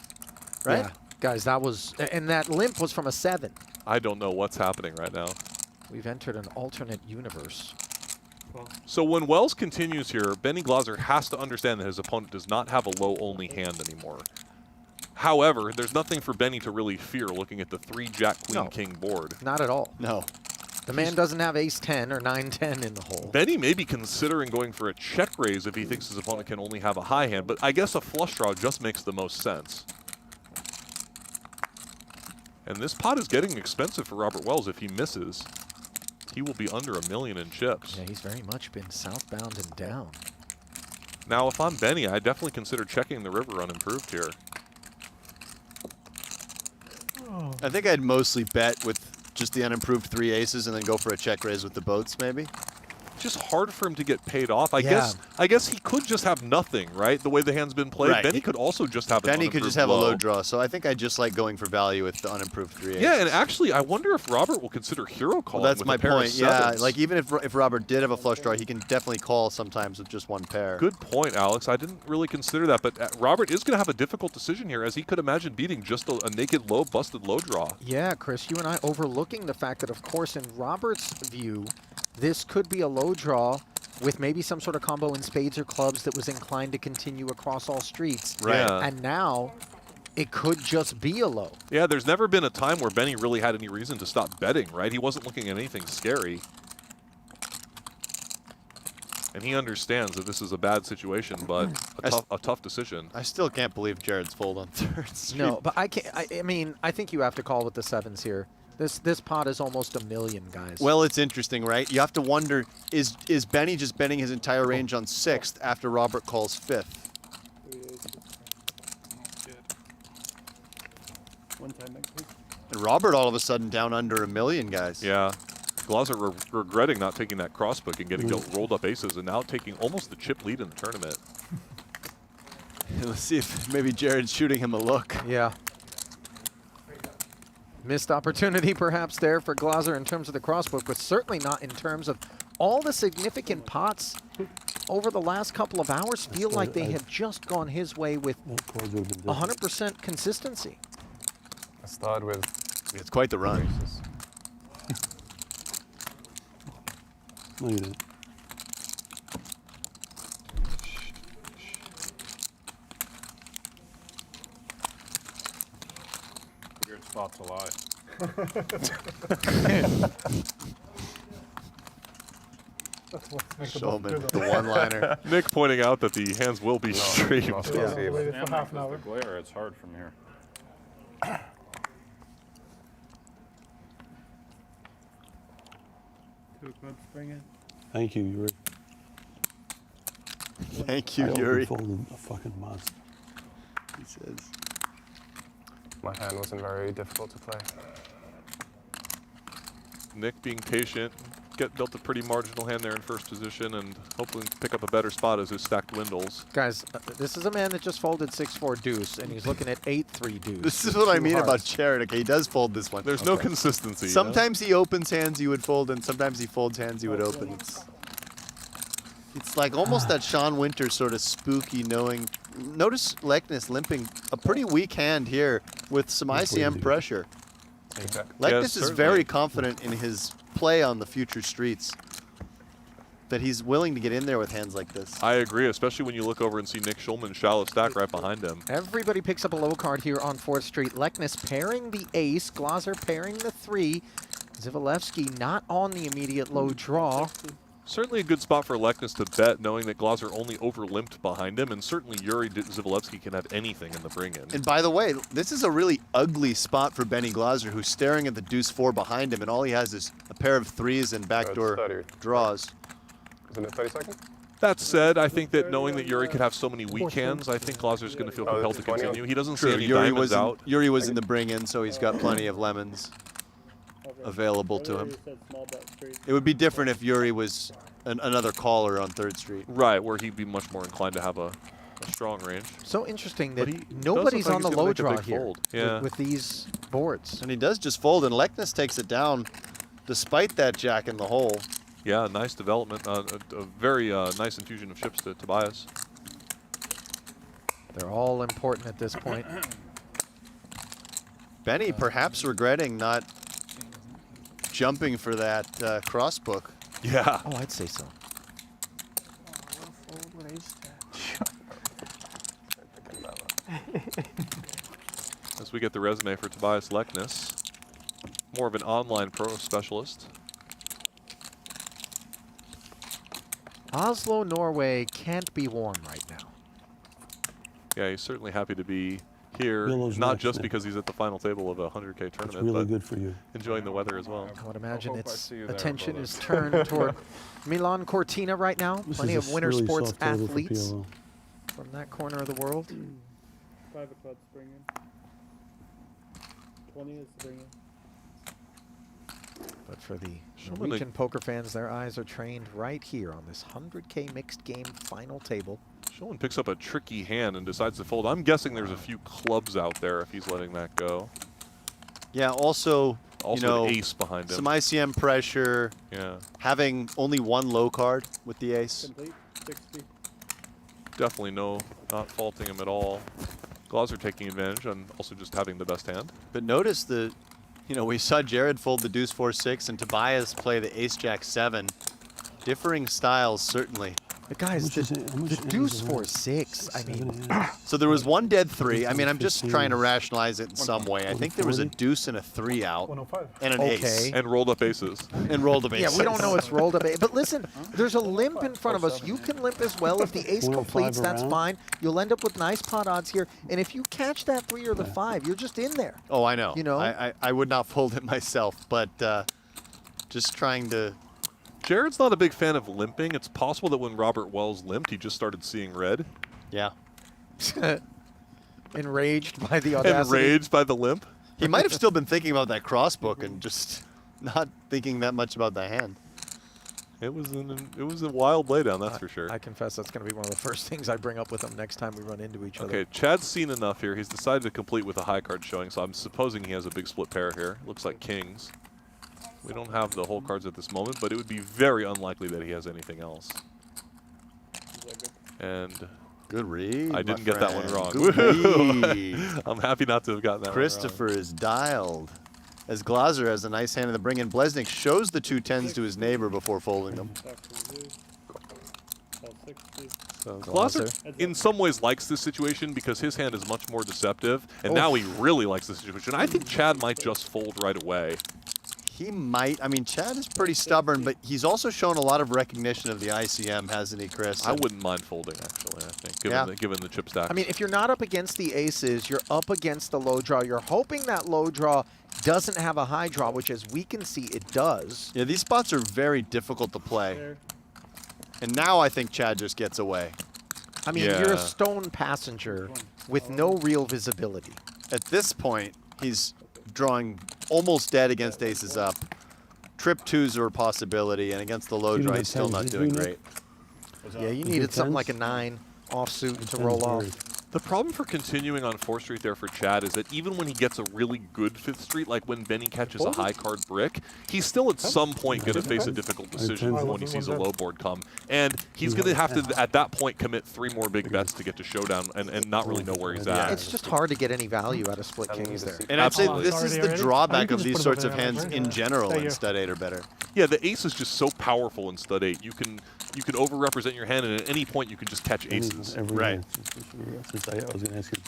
right? Yeah. Guys, that was, and that limp was from a 7. I don't know what's happening right now. We've entered an alternate universe. So when Wells continues here, Benny Glaser has to understand that his opponent does not have a low-only hand anymore. However, there's nothing for Benny to really fear looking at the 3 Jack Queen King board. Not at all. No. The man doesn't have ace-10 or 9-10 in the hole. Benny may be considering going for a check raise if he thinks his opponent can only have a high hand, but I guess a flush draw just makes the most sense. And this pot is getting expensive for Robert Wells. If he misses, he will be under $1 million in chips. Yeah, he's very much been southbound and down. Now, if I'm Benny, I definitely consider checking the river unimproved here. I think I'd mostly bet with just the unimproved 3 aces and then go for a check raise with the boats, maybe. Just hard for him to get paid off. I Yeah. guess he could just have nothing, right? The way the hand's been played. Right. Benny could also just have an Benny could just unimproved have a low low. draw, so I think I just like going for value with the unimproved 3 aces. Yeah, and actually, I wonder if Robert will consider hero calling Well, that's with my a pair of point. Yeah, sevens. like even if Robert did have a flush draw, he can definitely call sometimes with just 1 pair. Good point, Alex. I didn't really consider that, but Robert is going to have a difficult decision here, as he could imagine beating just a naked low, busted low draw. Yeah, Chris, you and I overlooking the fact that, of course, in Robert's view, this could be a low draw with maybe some sort of combo in spades or clubs that was inclined to continue across all streets. Right. Yeah. And now it could just be a low. Yeah, there's never been a time where Benny really had any reason to stop betting, right? He wasn't looking at anything scary. And he understands that this is a bad situation, but a tough decision. I still can't believe Jared's fold on 3rd street. No, but I can't. I mean, I think you have to call with the 7s here. This pot is almost $1 million, guys. Well, it's interesting, right? You have to wonder, is Benny just betting his entire range on 6th after Robert calls 5th? And Robert all of a sudden down under $1 million, guys. Yeah. Glaser regretting not taking that crossbook and getting dealt rolled up aces and now taking almost the chip lead in the tournament. Let's see if maybe Jared's shooting him a look. Yeah. Missed opportunity perhaps there for Glaser in terms of the crossbook, but certainly not in terms of all the significant pots over the last couple of hours feel like they have just gone his way with 100% consistency. I started with... It's quite the run. No, you didn't. Weird spot to lie. Schulman, the one-liner. Nick pointing out that the hands will be streamed. Yeah, for half an hour. The glare, it's hard from here. Thank you, Yuri. Thank you, I Yuri. folded a fucking monster. He says. My hand wasn't very difficult to play. Nick being patient, built a pretty marginal hand there in first position, and hopefully pick up a better spot as his stack dwindles. Guys, this is a man that just folded 6-4 deuce, and he's looking at 8-3 deuce. This is what I mean about Jared. Okay, he does fold this one. There's no consistency. Sometimes he opens hands you would fold, and sometimes he folds hands you would open. It's like almost that Sean Winters sort of spooky knowing. Notice Leknes limping a pretty weak hand here with some ICM pressure. Leknes is very confident in his play on the future streets. That he's willing to get in there with hands like this. I agree, especially when you look over and see Nick Schulman's shallow stack right behind him. Everybody picks up a low card here on 4th Street. Leknes pairing the ace, Glaser pairing the 3. Dzivielevski not on the immediate low draw. Certainly a good spot for Leknes to bet, knowing that Glaser only over-limped behind him, and certainly Yuri Dzivielevski can have anything in the bring-in. And by the way, this is a really ugly spot for Benny Glaser, who's staring at the deuce 4 behind him, and all he has is a pair of 3s and backdoor draws. Isn't it 30 seconds? That said, I think that knowing that Yuri could have so many weak hands, I think Glaser's going to feel compelled to continue. He doesn't see any diamonds out. Yuri was in the bring-in, so he's got plenty of lemons available to him. It would be different if Yuri was another caller on 3rd Street. Right, where he'd be much more inclined to have a strong range. So interesting that nobody's on the low draw here with these boards. And he does just fold, and Leknes takes it down despite that jack in the hole. Yeah, nice development. A very nice infusion of chips to Tobias. They're all important at this point. Benny perhaps regretting not jumping for that crossbook. Yeah. Oh, I'd say so. As we get the resume for Tobias Leknes, more of an online pro specialist. Oslo, Norway can't be warm right now. Yeah, he's certainly happy to be here, Yellow's not next, just Nick. because he's at the final table of a 100K tournament, really but good for you. enjoying the weather as well. I would imagine its attention is turned toward Milan Cortina right now. Plenty of winter really sports soft table for athletes PLO. from that corner of the world. 5 o'clock spring in. 20 is spring in. But for the Norwegian poker fans, their eyes are trained right here on this 100K mixed game final table. Schulman picks up a tricky hand and decides to fold. I'm guessing there's a few clubs out there if he's letting that go. Yeah, also you know, an ace behind him. some ICM pressure. Yeah. Having only one low card with the ace. Complete 60. Definitely not faulting him at all. Glaser taking advantage and also just having the best hand. But notice we saw Jared fold the deuce 4-6 and Tobias play the ace jack 7. Differing styles, certainly. But guys, the deuce 4-6, I mean. So there was one dead 3. I mean, I'm just trying to rationalize it in some way. I think there was a deuce and a 3 out. And an ace. And rolled up aces. And rolled up aces. Yeah, we don't know it's rolled up. But listen, there's a limp in front of us. You can limp as well. If the ace completes, that's fine. You'll end up with nice pot odds here. And if you catch that 3 or the 5, you're just in there. Oh, I know. You know? I would not fold it myself, but just trying to... Jared's not a big fan of limping. It's possible that when Robert Wells limped, he just started seeing red. Yeah. Enraged by the audacity. Enraged by the limp. He might have still been thinking about that crossbook and just not thinking that much about the hand. It was a wild laydown, that's for sure. I confess that's going to be one of the first things I bring up with him next time we run into each other. Okay, Chad's seen enough here. He's decided to complete with a high card showing, so I'm supposing he has a big split pair here. Looks like kings. We don't have the whole cards at this moment, but it would be very unlikely that he has anything else. And good read. I didn't get that one wrong. Good read. I'm happy not to have gotten that Christopher one wrong. is dialed. As Glaser has a nice hand in the bring in. Blesnik shows the 2 10s to his neighbor before folding them. So Glaser, in some ways, likes this situation because his hand is much more deceptive, and now he really likes this situation. I think Chad might just fold right away. He might. I mean, Chad is pretty stubborn, but he's also shown a lot of recognition of the ICM, hasn't he, Chris? I wouldn't mind folding, actually, I think, given the chip stack. I mean, if you're not up against the aces, you're up against the low draw. You're hoping that low draw doesn't have a high draw, which as we can see, it does. Yeah, these spots are very difficult to play. And now I think Chad just gets away. I mean, you're a stone passenger with no real visibility. At this point, he's drawing almost dead against aces up. Trip 2s are a possibility, and against the low draw, he's still not doing great. Yeah, you needed something like a 9 offsuit to roll off. The problem for continuing on 4th Street there for Chad is that even when he gets a really good 5th Street, like when Benny catches a high card brick, he's still at some point going to face a difficult decision when he sees a low board come. And he's going to have to, at that point, commit 3 more big bets to get to showdown and not really know where he's at. It's just hard to get any value out of split kings there. And I'd say this is the drawback of these sorts of hands in general in stud 8 or better. Yeah, the ace is just so powerful in stud 8. You can over-represent your hand, and at any point you can just catch aces. Right. I was going to ask you.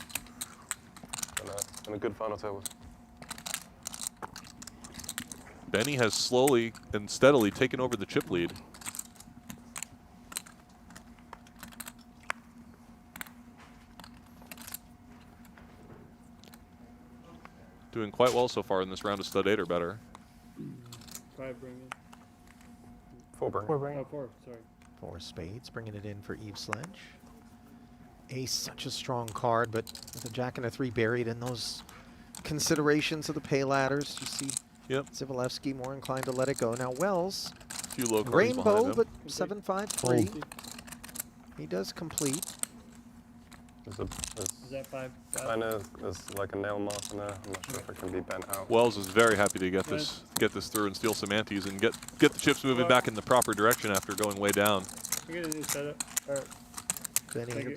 And a good final table. Benny has slowly and steadily taken over the chip lead. Doing quite well so far in this round of stud 8 or better. 5 bring in. 4 bring. 4 bring. Oh, 4, sorry. 4 spades, bringing it in for Eveslage. Ace, such a strong card, but with a jack and a 3 buried in those considerations of the pay ladders, you see Dzivielevski more inclined to let it go. Now Wells, a few low cards rainbow, behind him. but 7-5-3. He does complete. Is that 5? Kind of, there's like a nail mark in there. I'm not sure if it can be bent out. Wells is very happy to get this through and steal some antes and get the chips moving back in the proper direction after going way down. We get a new setup. All right. Benny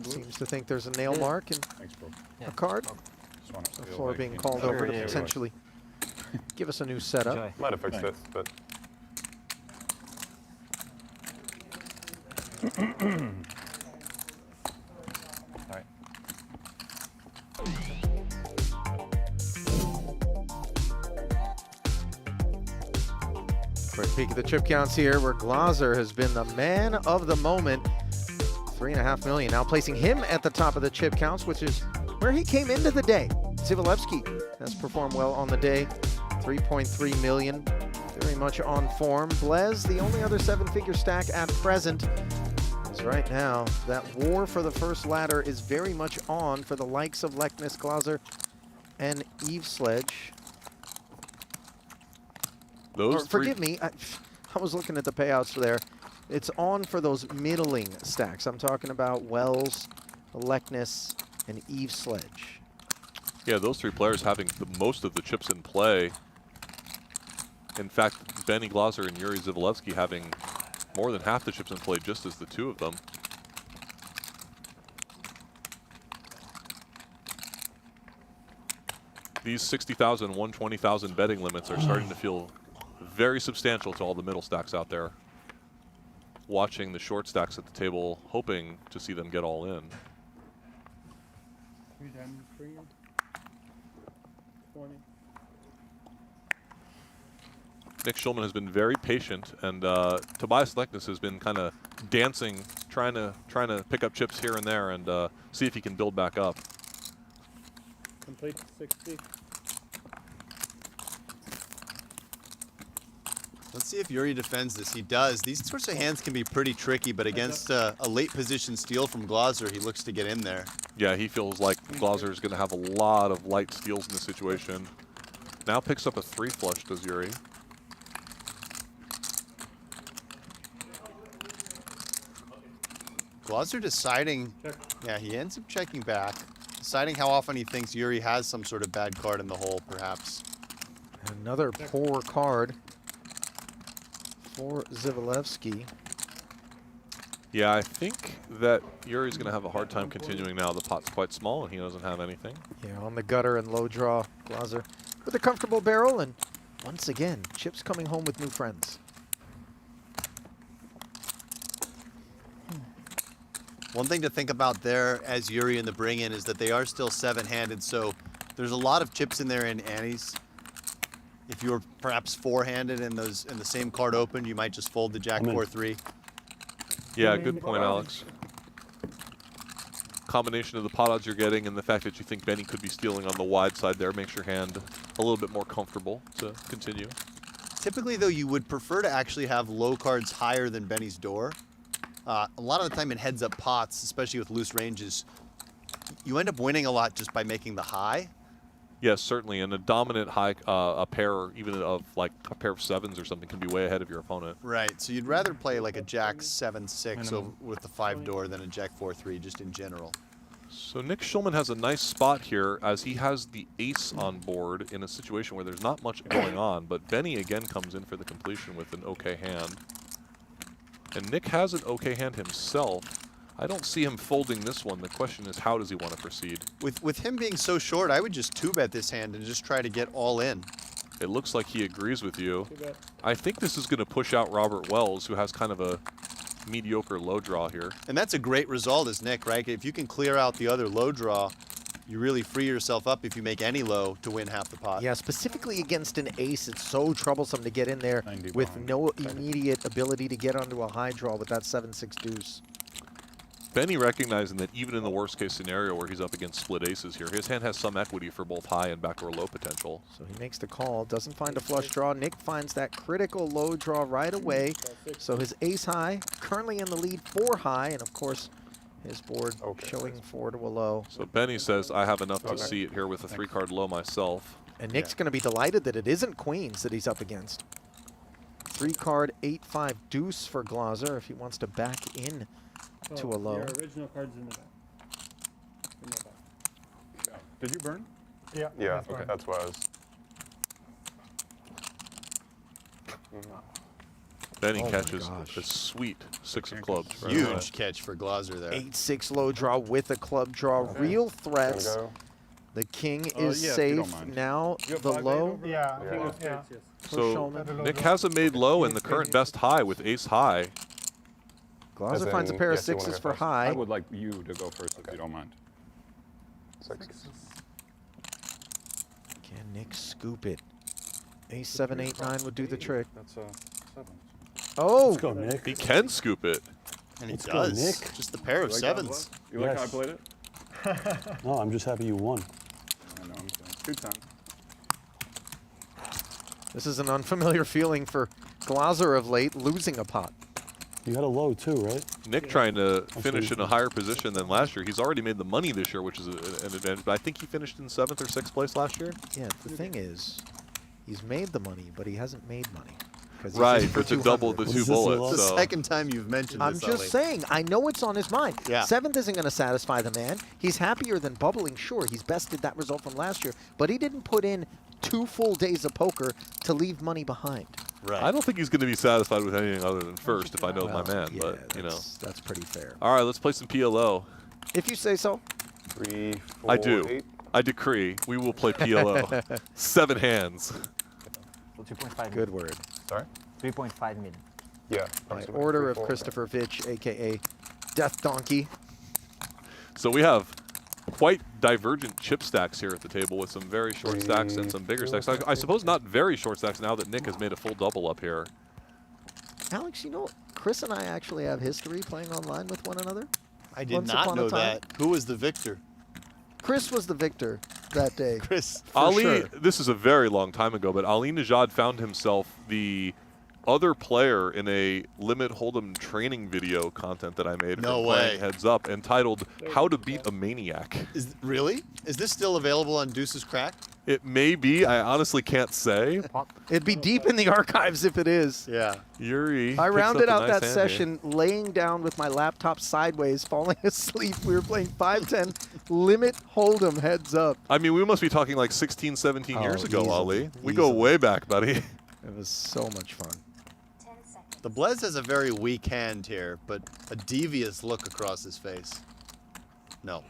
seems to think there's a nail mark and a card. The floor being called over to potentially give us a new setup. Might have fixed it, but. Quick peek at the chip counts here, where Glaser has been the man of the moment. 3.5 million, now placing him at the top of the chip counts, which is where he came into the day. Dzivielevski has performed well on the day. 3.3 million, very much on form. Blez, the only other 7-figure stack at present, is right now. That war for the first ladder is very much on for the likes of Leknes, Glaser, and Eveslage. Forgive me, I was looking at the payouts there. It's on for those middling stacks. I'm talking about Wells, Leknes, and Eveslage. Yeah, those 3 players having the most of the chips in play. In fact, Benny Glaser and Yuri Dzivielevski having more than half the chips in play just as the 2 of them. These 60,000, 120,000 betting limits are starting to feel very substantial to all the middle stacks out there. Watching the short stacks at the table, hoping to see them get all in. Nick Schulman has been very patient, and Tobias Leknes has been kind of dancing, trying to pick up chips here and there, and see if he can build back up. Complete 60. Let's see if Yuri defends this. He does. These sorts of hands can be pretty tricky, but against a late position steal from Glaser, he looks to get in there. Yeah, he feels like Glaser is going to have a lot of light steals in this situation. Now picks up a 3 flush, does Yuri. Glaser deciding, yeah, he ends up checking back, deciding how often he thinks Yuri has some sort of bad card in the hole, perhaps. Another poor card for Dzivielevski. Yeah, I think that Yuri's going to have a hard time continuing now. The pot's quite small and he doesn't have anything. Yeah, on the gutter and low draw, Glaser with a comfortable barrel, and once again, chips coming home with new friends. One thing to think about there as Yuri in the bring-in is that they are still 7-handed, so there's a lot of chips in there in antes. If you were perhaps 4-handed and the same card open, you might just fold the Jack 4-3. Yeah, good point, Alex. Combination of the pot odds you're getting and the fact that you think Benny could be stealing on the wide side there makes your hand a little bit more comfortable to continue. Typically, though, you would prefer to actually have low cards higher than Benny's door. A lot of the time in heads-up pots, especially with loose ranges, you end up winning a lot just by making the high. Yes, certainly, and a dominant high, a pair, even of like a pair of 7s or something, can be way ahead of your opponent. Right, so you'd rather play like a Jack 7-6 with the 5-door than a Jack 4-3, just in general. So Nick Schulman has a nice spot here as he has the ace on board in a situation where there's not much going on, but Benny again comes in for the completion with an okay hand. And Nick has an okay hand himself. I don't see him folding this one. The question is, how does he want to proceed? With him being so short, I would just 2-bet this hand and just try to get all in. It looks like he agrees with you. I think this is going to push out Robert Wells, who has kind of a mediocre low draw here. And that's a great result as Nick, right? If you can clear out the other low draw, you really free yourself up if you make any low to win half the pot. Yeah, specifically against an ace, it's so troublesome to get in there with no immediate ability to get onto a high draw with that 7-6 deuce. Benny recognizing that even in the worst case scenario where he's up against split aces here, his hand has some equity for both high and backdoor low potential. So he makes the call, doesn't find a flush draw. Nick finds that critical low draw right away. So his ace high currently in the lead 4 high, and of course his board showing 4 to a low. So Benny says, I have enough to see it here with a 3-card low myself. And Nick's going to be delighted that it isn't queens that he's up against. 3-card 8-5 deuce for Glaser if he wants to back in to a low. Your original card's in the back. In the back. Did you burn? Yeah. Yeah, that's what I was. Benny catches a sweet 6 of clubs. Right Huge away. catch for Glaser there. 8-6 low draw with a club draw. Real threats. The king is safe. Now the low. Yeah. So Nick has a made low and the current best high with ace high. Glaser finds a pair of 6s for high. I would like you to go first if you don't mind. 6. Can Nick scoop it? Ace 7, 8, 9 would do the trick. That's 7. Oh! Let's go, Nick. He can scoop it. And he Let's go, does. Nick. Just a pair of 7s. You like how I played it? No, I'm just happy you won. I know, I'm saying. 2-10. This is an unfamiliar feeling for Glaser of late, losing a pot. You had a low too, right? Nick trying to finish in a higher position than last year. He's already made the money this year, which is an advantage. But I think he finished in 7th or 6th place last year. Yeah, the thing is, he's made the money, but he hasn't made money. Right, for to double the 2 bullets. It's the second time you've mentioned I'm this. just saying, I know it's on his mind. Yeah. 7th isn't going to satisfy the man. He's happier than bubbling, sure. He's bested that result from last year, but he didn't put in 2 full days of poker to leave money behind. Right. I don't think he's going to be satisfied with anything other than first, if I know my man. Yeah, but you know, that's pretty fair. All right, let's play some PLO. If you say so. 3, 4, I do. 8. I decree. We will play PLO. 7 hands. So 2.5 Good word. Sorry? 3.5 million. Yeah. By order of Christopher Vitch, a.k.a. Death Donkey. So we have quite divergent chip stacks here at the table with some very short stacks and some bigger stacks. I suppose not very short stacks now that Nick has made a full double up here. Alex, you know, Chris and I actually have history playing online with one another. I did Once not upon a know time. that. Who was the victor? Chris was the victor that day. Chris. Ali, sure. this is a very long time ago, but Ali Najad found himself the other player in a Limit Hold'em training video content that I made No for way. playing Heads Up, entitled "How to Beat a Maniac." Really? Is this still available on Deuce's Crack? It may be. I honestly can't say. It'd be deep in the archives if it is. Yeah. Yuri. I picks rounded up a out nice that hand session laying down with my laptop sideways, falling asleep. We were playing 5-10 Limit Hold'em Heads Up. I mean, we must be talking like 16, 17 years ago, easily, Ali. We go way back, buddy. It was so much fun. The Blez has a very weak hand here, but a devious look across his face. No.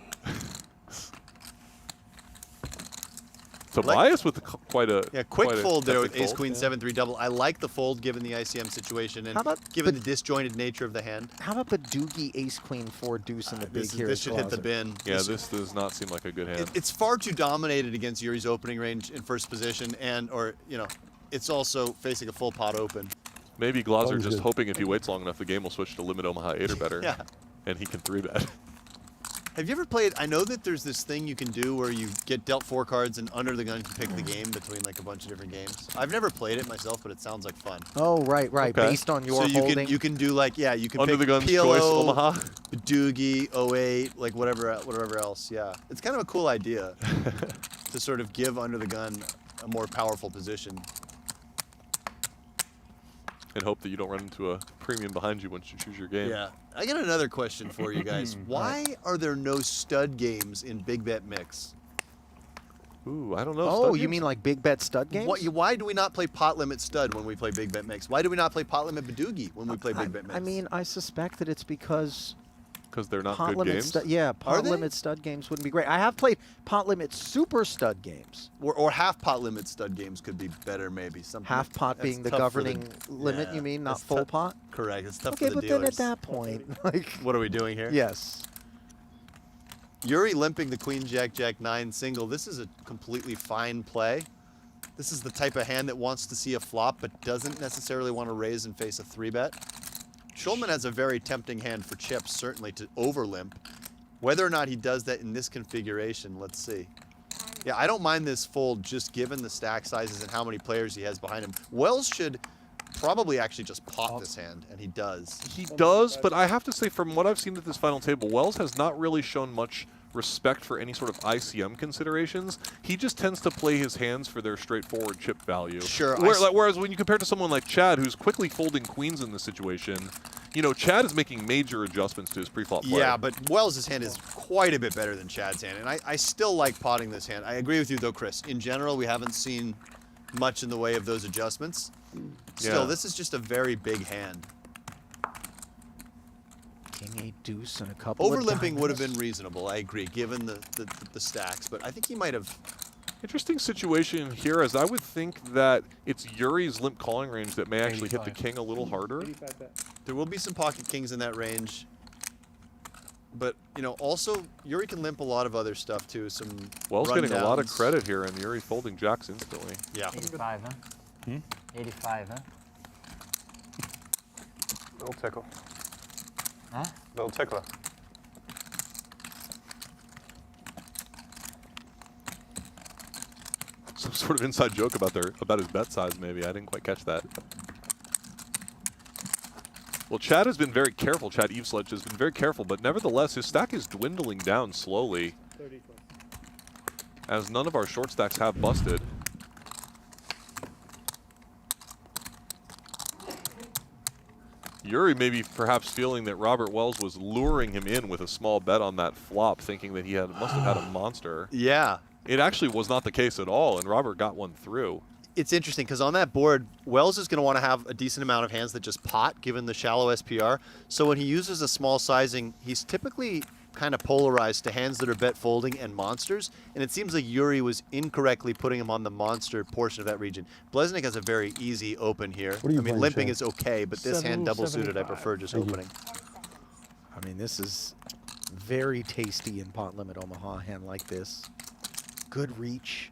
Tobias with quite a quick quite a fold there with hefty Ace fold. Queen 7-3 double. I like the fold given the ICM situation and How about given the disjointed nature of the hand. How about Boogie Ace Queen 4 Deuce in the big here? This should hit the bin. Yeah, this does not seem like a good hand. It's far too dominated against Yuri's opening range in first position, or it's also facing a full pot open. Maybe Glaser Always just good. hoping if he waits long enough, the game will switch to Limit Omaha 8 or better. Yeah. And he can 3-bet. Have you ever played? I know that there's this thing you can do where you get dealt 4 cards and under the gun can pick the game between like a bunch of different games. I've never played it myself, but it sounds like fun. Oh, right. Based on your so you holding. you can do like you can Under pick the gun's PLO, choice, Omaha. Doogie, 08, like whatever else. Yeah, it's kind of a cool idea to sort of give under the gun a more powerful position. And hope that you don't run into a premium behind you once you choose your game. Yeah. I got another question for you guys. Why are there no stud games in Big Bet Mix? Ooh, I don't know. Oh, you mean like Big Bet stud games? Why do we not play Pot Limit Stud when we play Big Bet Mix? Why do we not play Pot Limit Badoogie when we play Big Bet Mix? I mean, I suspect that it's because they're not pot good limit games? Pot limit stud games wouldn't be great. I have played pot limit super stud games. Or half pot limit stud games could be better, maybe. Half pot being the governing limit, you mean, not full pot? Correct. It's tough Okay, for the but then at dealers. that point, like, What are we doing here? yes. Yuri limping the Queen Jack Jack 9 single. This is a completely fine play. This is the type of hand that wants to see a flop but doesn't necessarily want to raise and face a 3-bet. Schulman has a very tempting hand for chips, certainly, to overlimp. Whether or not he does that in this configuration, let's see. Yeah, I don't mind this fold just given the stack sizes and how many players he has behind him. Wells should probably actually just pot this hand, and he does. He does, but I have to say, from what I've seen at this final table, Wells has not really shown much respect for any sort of ICM considerations. He just tends to play his hands for their straightforward chip value. Sure. Whereas when you compare to someone like Chad, who's quickly folding queens in this situation, Chad is making major adjustments to his pre-flop play. Yeah, but Wells' hand is quite a bit better than Chad's hand, and I still like potting this hand. I agree with you, though, Chris. In general, we haven't seen much in the way of those adjustments. Still, this is just a very big hand. King 8 Deuce and a couple of Overlimping would have diamonds. been reasonable, I agree, given the stacks, but I think he might have... Interesting situation here, as I would think that it's Yuri's limp calling range that may actually hit the king a little harder. There will be some pocket kings in that range. But, also, Yuri can limp a lot of other stuff, too. Some Wells getting a lot of rundowns. credit here, and Yuri folding jacks instantly. Yeah. 85, huh? 85, huh? Little tickle. Huh? Little tickler. Some sort of inside joke about his bet size, maybe. I didn't quite catch that. Well, Chad has been very careful. Chad Eveslage has been very careful, but nevertheless, his stack is dwindling down slowly, as none of our short stacks have busted. Yuri maybe perhaps feeling that Robert Wells was luring him in with a small bet on that flop, thinking that he must have had a monster. Yeah. It actually was not the case at all, and Robert got one through. It's interesting, because on that board, Wells is going to want to have a decent amount of hands that just pot, given the shallow SPR. So when he uses a small sizing, he's typically kind of polarized to hands that are bet folding and monsters, and it seems like Yuri was incorrectly putting him on the monster portion of that region. Blesnik has a very easy open here. What are you I mean, playing, limping Chad? is okay, but this hand double suited, I prefer just opening. I mean, this is very tasty in pot limit Omaha, a hand like this. Good reach.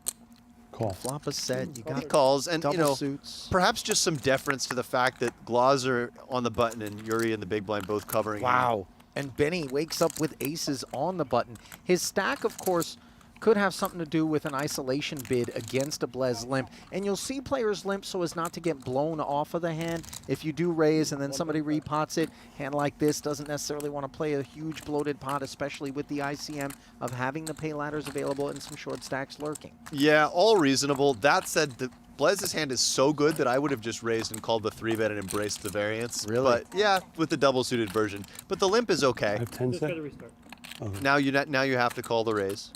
Call. Flop a set, you got He calls, and double suits. perhaps just some deference to the fact that Glaser on the button and Yuri and the big blind both covering. him. Wow. And Benny wakes up with aces on the button. His stack, of course, could have something to do with an isolation bid against a Blez limp. And you'll see players limp so as not to get blown off of the hand. If you do raise and then somebody repots it, hand like this doesn't necessarily want to play a huge bloated pot, especially with the ICM of having the pay ladders available and some short stacks lurking. Yeah, all reasonable. That said, the Blez's hand is so good that I would have just raised and called the 3-bet and embraced the variance. Really? But yeah, with the double suited version. But the limp is okay. I have 10 Just set. gotta restart. Now you have to call the raise.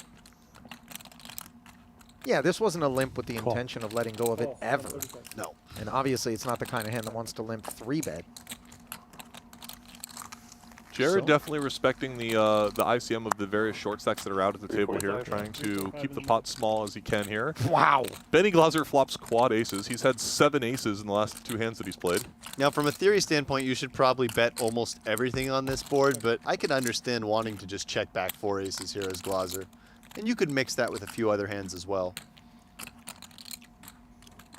Yeah, this wasn't a limp with the intention of letting go of it ever. No. And obviously, it's not the kind of hand that wants to limp 3-bet. Jared definitely respecting the ICM of the various short stacks that are out at the table here, trying to keep the pot small as he can here. Wow. Benny Glaser flops quad aces. He's had 7 aces in the last 2 hands that he's played. Now, from a theory standpoint, you should probably bet almost everything on this board, but I can understand wanting to just check back 4 aces here as Glaser. And you could mix that with a few other hands as well.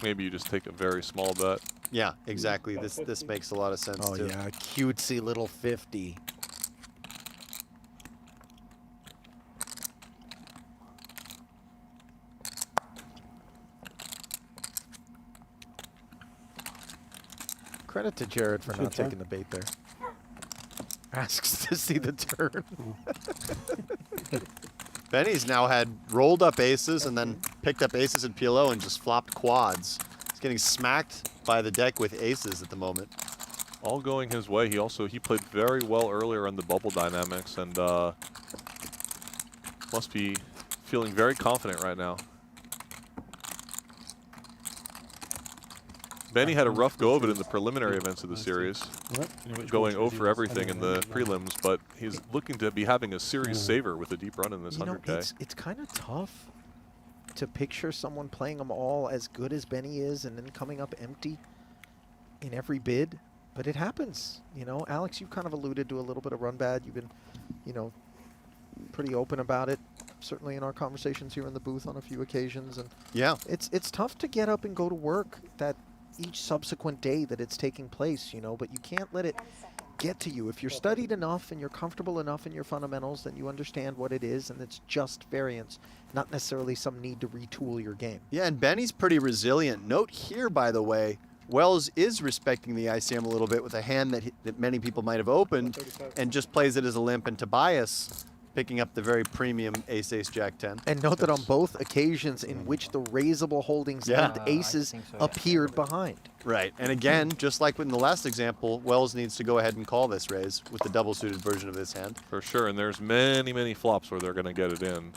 Maybe you just take a very small bet. Yeah, exactly. This makes a lot of sense, Oh, too. yeah, cutesy little 50. Credit to Jared for not taking the bait there. Asks to see the turn. Benny's now had rolled up aces and then picked up aces in PLO and just flopped quads. He's getting smacked by the deck with aces at the moment. All going his way. He played very well earlier on the bubble dynamics and must be feeling very confident right now. Benny had a rough go of it in the preliminary events of the series, going 0 for everything in the prelims, but he's looking to be having a series saver with a deep run in this 100K. It's kind of tough to picture someone playing them all as good as Benny is and then coming up empty in every bid, but it happens. You know, Alex, you kind of alluded to a little bit of run bad. You've been, you know, pretty open about it, certainly in our conversations here in the booth on a few occasions. And yeah, it's tough to get up and go to work that each subsequent day that it's taking place, you know, but you can't let it get to you. If you're studied enough and you're comfortable enough in your fundamentals, then you understand what it is, and it's just variance, not necessarily some need to retool your game. Yeah, and Benny's pretty resilient. Note here, by the way, Wells is respecting the ICM a little bit with a hand that many people might have opened and just plays it as a limp, and Tobias picking up the very premium ace-ace jack-10. And note that on both occasions in which the raisable holdings and aces appeared behind. Right, and again, just like in the last example, Wells needs to go ahead and call this raise with the double-suited version of this hand. For sure, and there's many, many flops where they're going to get it in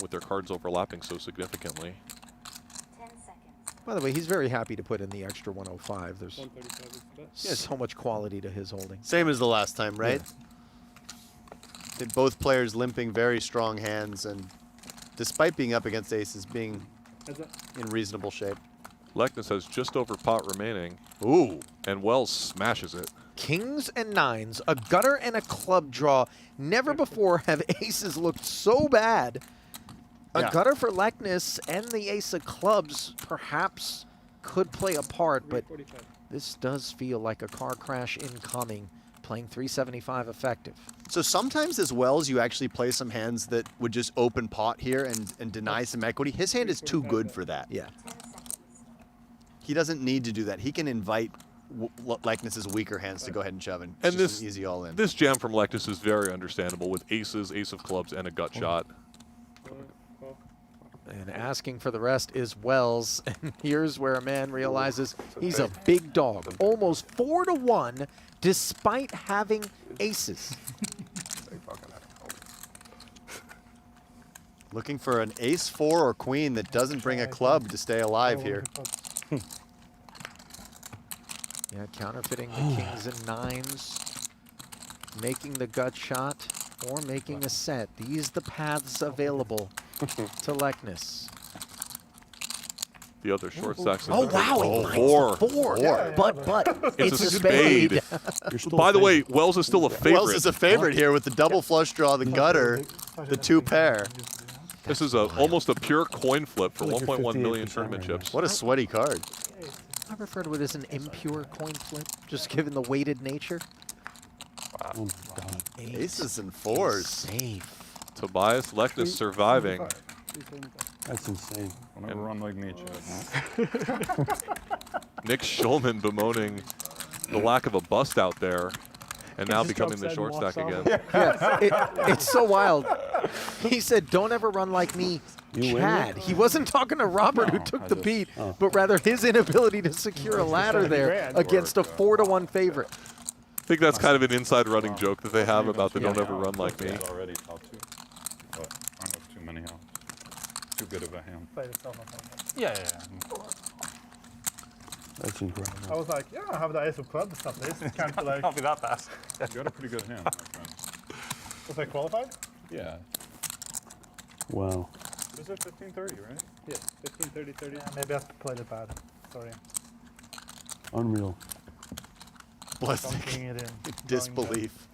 with their cards overlapping so significantly. By the way, he's very happy to put in the extra 105. There's so much quality to his holding. Same as the last time, right? Yeah. Both players limping very strong hands, and despite being up against aces, being in reasonable shape. Leknes has just over pot remaining. Ooh, and Wells smashes it. Kings and nines, a gutter and a club draw. Never before have aces looked so bad. A gutter for Leknes and the ace of clubs perhaps could play a part, but this does feel like a car crash incoming. Playing 375 effective. So sometimes as Wells, you actually play some hands that would just open pot here and deny some equity. His hand is too good for that. Yeah. He doesn't need to do that. He can invite Leknes's weaker hands to go ahead and shove in. And this easy all in. This jam from Leknes is very understandable with aces, ace of clubs, and a gut shot. And asking for the rest is Wells. And here's where a man realizes he's a big dog. Almost 4-1 despite having aces. Looking for an ace-4 or queen that doesn't bring a club to stay alive here. Yeah, counterfeiting the kings and nines, making the gut shot, or making a set. These the paths available to Leknes. The other short stacks. Oh, wow, he finds the four. Yeah. But it's a spade. By the way, Wells is still a favorite. Wells is a favorite here with the double flush draw, the gutter, the 2 pair. This is almost a pure coin flip for 1.1 million tournament chips. What a sweaty card. I refer to it as an impure coin flip, just given the weighted nature. Wow. Aces and 4s. Safe. Tobias Leknes surviving. That's insane. Don't ever run like me, Chad. Nick Schulman bemoaning the lack of a bust out there, and now becoming the short stack again. It's so wild. He said, "Don't ever run like me, Chad." He wasn't talking to Robert, who took the beat, but rather his inability to secure a ladder there against a 4-1 favorite. I think that's kind of an inside running joke that they have about the "don't ever run like me." Already top 2. But I know too many hands. Too good of a hand. Yeah. That's incredible. I was like, yeah, I have the ace of clubs at least. It's kind of like. I'll be that fast. You got a pretty good hand, my friend. Was I qualified? Yeah. Wow. Is it 15-30, right? Yeah, 15-30-30. Yeah, maybe I played it bad. Sorry. Unreal. Blessing. Dunking it in. Disbelief.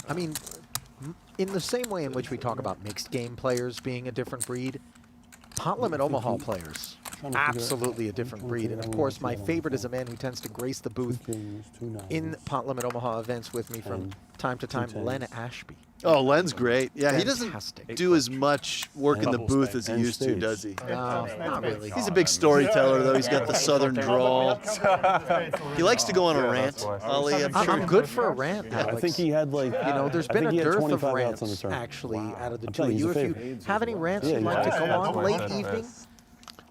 I mean, in the same way in which we talk about mixed game players being a different breed, pot limit Omaha players, absolutely a different breed. And of course, my favorite is a man who tends to grace the booth in pot limit Omaha events with me from time to time, Len Ashby. Oh, Len's great. Yeah, he doesn't Fantastic. do as much work in the booth as he used to, does he? No, not really. He's a big storyteller, though. He's got the southern drawl. He likes to go on a rant, Ollie. I'm good for a rant, I Alex. think he had like. You know, there's I been think a he had dearth of 25 outs on the rants, turn. actually, out of the I'm two of telling you. he's a If you have any rants you'd like to go on late evening,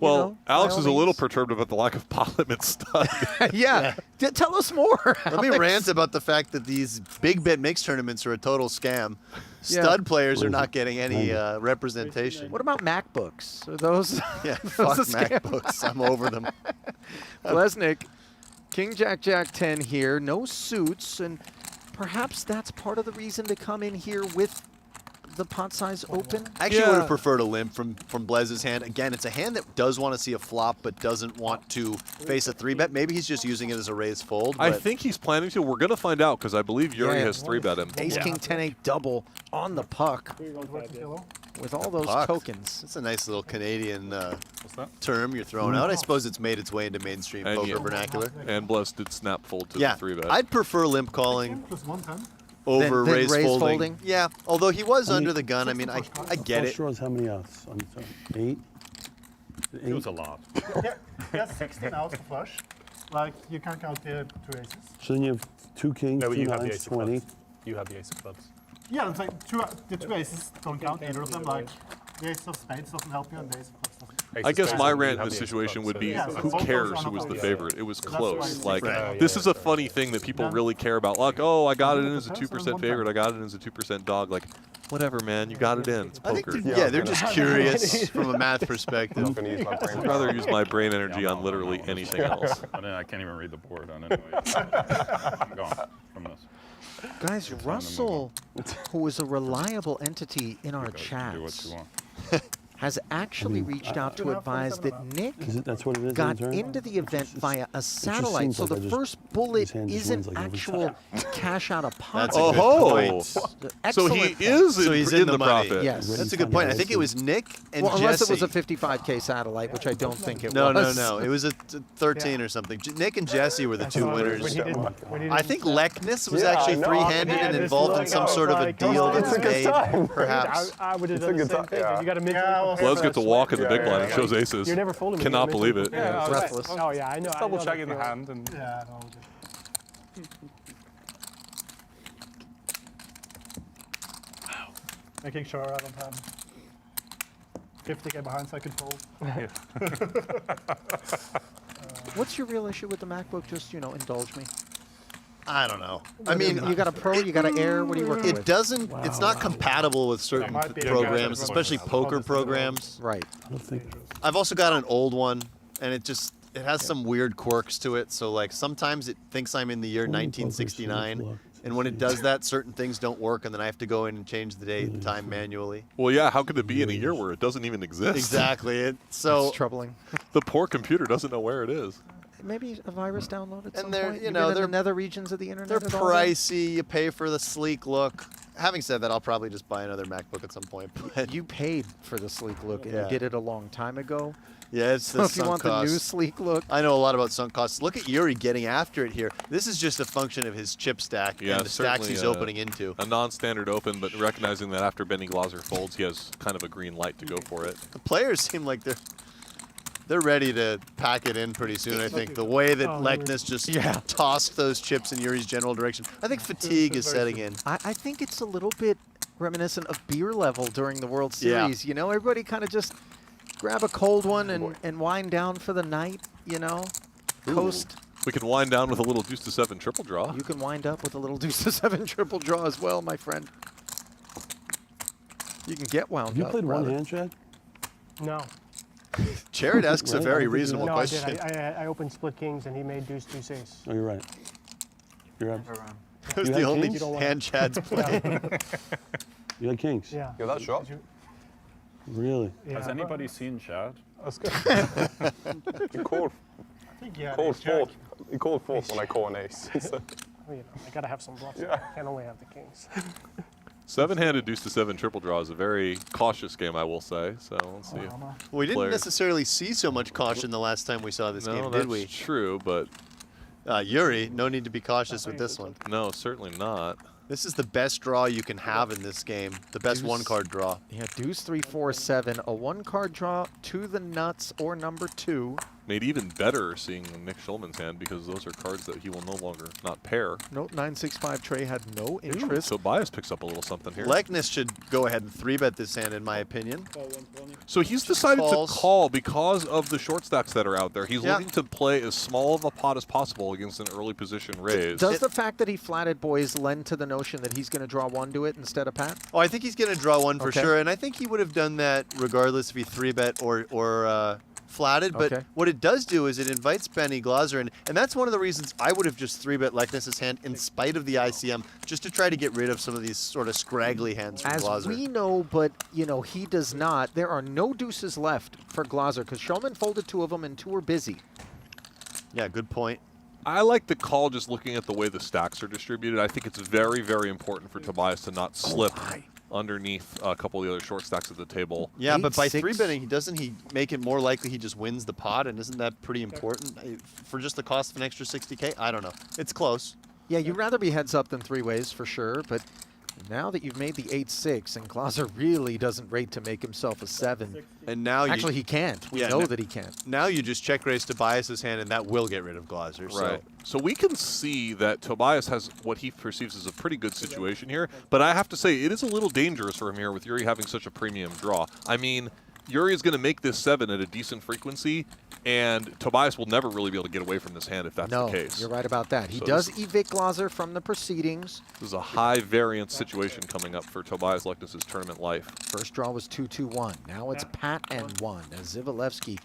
Well, know, Alex by is all a little means. perturbed about the lack of pot limit stud. yeah. Tell us more. Let me rant about the fact that these big bet mix tournaments are a total scam. Stud players are not getting any representation. What about MacBooks? Are those? Yeah, those fuck a scam? MacBooks. I'm over them. Lesnick, King Jack Jack 10 here, no suits, and perhaps that's part of the reason to come in here with the pot size open. I actually would have preferred a limp from Blez's hand. Again, it's a hand that does want to see a flop but doesn't want to face a 3-bet. Maybe he's just using it as a raise fold. I but think he's planning to. We're going to find out because I believe Yuri has 3-bet him. Ace King 10-8 double on the puck with all those puck. tokens. That's a nice little Canadian term you're throwing out. I suppose it's made its way into mainstream poker vernacular. And Blez did snap fold to Yeah, the 3-bet. I'd prefer limp calling Plus 110. over Then raise raise folding. folding? Yeah, although he was I mean, under the gun. I mean, I get Flush it. draws how many outs on the turn? 8? It was a lot. Yeah, 16 outs to flush. Like, you can't count the 2 aces. So then you have 2 kings, No, 2 you have the nines, ace of 20. clubs. You have the ace of clubs. Yeah, it's like the 2 aces don't count either of them. Like, the ace of spades doesn't help you, and the ace of clubs doesn't. I guess my rant in this situation would be, who cares who was the favorite? It was close. Like, this is a funny thing that people really care about. Like, oh, I got it in as a 2% favorite. I got it in as a 2% dog. Like, whatever, man. You got it in. It's I think poker. they're just curious from a math perspective. I'd rather use my brain energy on literally anything else. But then I can't even read the board on anyway. I'm gone from this. Guys, Russell, who is a reliable entity in our Do what chats, you want. has actually reached out to advise that Nick That's what it is. got in turn? into the event via a just satellite. seems So like the I just- first bullet hand just isn't wins like every actual cash out of pot. That's a good point. So Excellent he point. is So he's in the money. profit. Yes. That's a good point. I think it was Nick and Well, unless Jesse. it was a 55K satellite, which I don't think it No, was. no. It was a 13 or something. Nick and Jesse were the two winners. I think Leknes was actually three-handed and involved in some sort of a deal that was made, perhaps. I would have done the same thing. You got to make Let's get to walk in the big blind. It shows aces. You're never folding. Cannot believe it. Yeah, breathless. Oh yeah, I know. Just double checking the hand and. Yeah, no. Making sure I don't have 50K behind so I can fold. What's your real issue with the MacBook? Just, indulge me. I don't know. I mean, you got a Pro, you got an Air. What are you working with? it doesn't. It's not compatible with certain Might be a programs, gadget. especially poker programs. Right. I've also got an old one, and it has some weird quirks to it. So like sometimes it thinks I'm in the year 1969, and when it does that, certain things don't work, and then I have to go in and change the date and time manually. Well, yeah, how could it be in a year where it doesn't even exist? Exactly. It's So troubling. The poor computer doesn't know where it is. Maybe a virus download at some they're, point. you You've know, been in they're the nether regions of the internet. they're at all then? pricey. You pay for the sleek look. Having said that, I'll probably just buy another MacBook at some point. But You paid for the sleek look, and Yeah. you did it a long time ago. yeah, it's So the if you sunk want cost. the new sleek look, I know a lot about sunk costs. Look at Yuri getting after it here. This is just a function of his chip stack Yeah, and the stacks certainly he's opening into. A non-standard open, but recognizing that after Benny Glaser folds, he has kind of a green light to go for it. The players seem like they're ready to pack it in pretty soon, I think. The way that Lekness just tossed those chips in Yuri's general direction. I think fatigue is setting in. I think it's a little bit reminiscent of beer level during the World Yeah. Series. You know, everybody kind of just grab a cold one and wind down for the night, you know? Coast. We can wind down with a little deuce to 7 triple draw. You can wind up with a little deuce to 7 triple draw as well, my friend. You can get wound Have you up. played one brother. hand, Chad? No. Jared asks a very reasonable No, question. I did. I opened split kings and he made deuce deuce ace. Oh, you're right. You're right. It was You the had only kings? hand Chad's playing. You had kings? Yeah. Yeah, that shot. Really? Has anybody seen Chad? That's good. He called. Yeah, Called ace jack. fourth. He called fourth when I call an ace. So, Well, you know, I gotta have some bluffs. Yeah. I can't only have the kings. 7-handed deuce to 7 triple draw is a very cautious game, I will say. So let's see. Well, we didn't necessarily see so much caution the last time we saw this game, did we? That's true, but Yuri, no need to be cautious with this one. no, certainly not. This is the best draw you can have in this game. The best Deuce. one-card draw. Yeah, deuce 3, 4, 7. A one-card draw to the nuts or number 2. Made even better seeing Nick Schulman's hand because those are cards that he will no longer not pair. Nope, 965 Trey had no interest. So Bias picks up a little something here. Lekness should go ahead and 3-bet this hand, in my opinion. So he's decided calls. to call because of the short stacks that are out there. He's Yeah. looking to play as small of a pot as possible against an early position raise. Does the fact that he flatted boys lend to the notion that he's going to draw one to it instead of Pat? Oh, I think he's going to draw one for Okay. sure, and I think he would have done that regardless if he 3-bet or flatted. But Okay. what it does do is it invites Benny Glaser, and that's one of the reasons I would have just 3-bet Lekness's hand in spite of the ICM, just to try to get rid of some of these sort of scraggly hands from As Glaser. we know, but you know he does not. There are no deuces left for Glaser because Schulman folded 2 of them and 2 are busy. Yeah, good point. I like the call just looking at the way the stacks are distributed. I think it's very, very important for Tobias to not slip underneath a couple of the other short stacks at the table. Yeah, but by 8-6. 3-betting, doesn't he make it more likely he just wins the pot? And isn't that pretty important for just the cost of an extra 60K? I don't know. It's close. Yeah, you'd rather be heads up than 3 ways for sure, but now that you've made the 8-6 and Glaser really doesn't rate to make himself a 7. And now Actually, he can't. We Yeah, know no- that he can't. Now you just check raise Tobias's hand, and that will get rid of Glaser. Right. So we can see that Tobias has what he perceives as a pretty good situation here, but I have to say it is a little dangerous for him here with Yuri having such a premium draw. I mean, Yuri is going to make this 7 at a decent frequency, and Tobias will never really be able to get away from this hand if that's No, the case. you're right about that. He So does this- evict Glaser from the proceedings. This is a high variance situation coming up for Tobias Lekness's tournament life. First draw was 2-2-1. Now it's Pat and 1 as Dzivielevski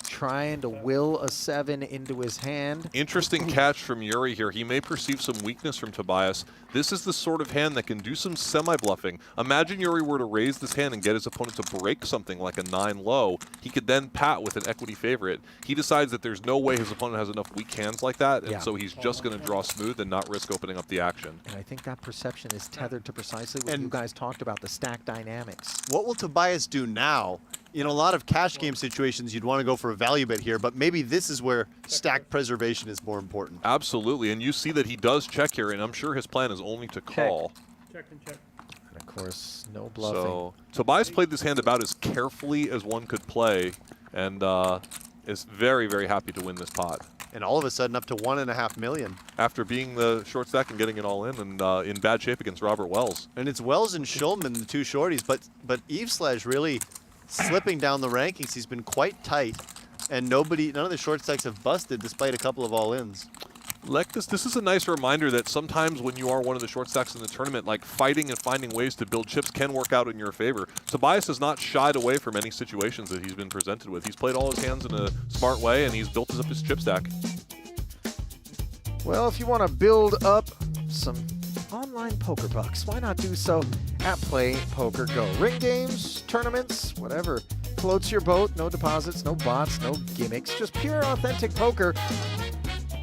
trying to will a 7 into his hand. Interesting catch from Yuri here. He may perceive some weakness from Tobias. This is the sort of hand that can do some semi-bluffing. Imagine Yuri were to raise this hand and get his opponent to break something like a 9 low. He could then pat with an equity favorite. He decides that there's no way his opponent has enough weak hands like that, and Yeah. so he's just going to draw smooth and not risk opening up the action. And I think that perception is tethered to precisely what you guys talked about, the stack dynamics. What will Tobias do now? In a lot of cash game situations, you'd want to go for a value bet here, but maybe this is where stack preservation is more important. Absolutely, and you see that he does check here, and I'm sure his plan is only to call. Check and check. And of course, no bluffing. So Tobias played this hand about as carefully as one could play, and is very, very happy to win this pot. And all of a sudden up to $1.5 million. After being the short stack and getting it all in, and in bad shape against Robert Wells. And it's Wells and Schulman, the 2 shorties, but Eveslage really slipping down the rankings. He's been quite tight, and none of the short stacks have busted despite a couple of all-ins. This is a nice reminder that sometimes when you are one of the short stacks in the tournament, like fighting and finding ways to build chips can work out in your favor. Tobias has not shied away from any situations that he's been presented with. He's played all his hands in a smart way, and he's built up his chip stack. Well, if you want to build up some online poker bucks, why not do so at PlayPokerGo? Ring games, tournaments, whatever floats your boat. No deposits, no bots, no gimmicks, just pure authentic poker.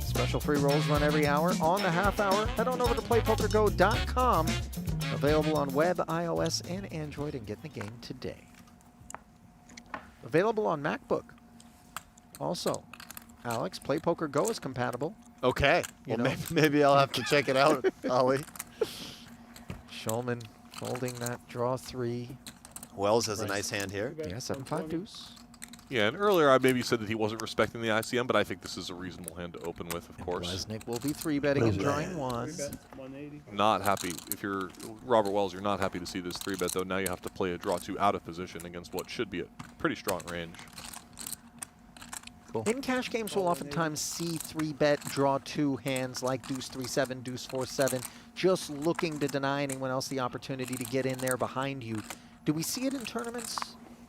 Special free rolls run every hour. On the half hour, head on over to playpokergo.com Available on web, iOS, and Android, and get in the game today. Available on MacBook. Also, Alex, Play Poker Go is compatible. Okay. Well, maybe I'll have to check it out, Ollie. Schulman folding that draw 3. Wells has a nice hand here. Yeah, 7-5 deuce. Yeah, and earlier I maybe said that he wasn't respecting the ICM, but I think this is a reasonable hand to open with, of course. Lesnick will be 3-betting and drawing 1. Not happy. If you're Robert Wells, you're not happy to see this 3-bet, though. Now you have to play a draw 2 out of position against what should be a pretty strong range. Cool. In cash games, we'll oftentimes see 3-bet draw 2 hands like deuce 3-7, deuce 4-7, just looking to deny anyone else the opportunity to get in there behind you. Do we see it in tournaments?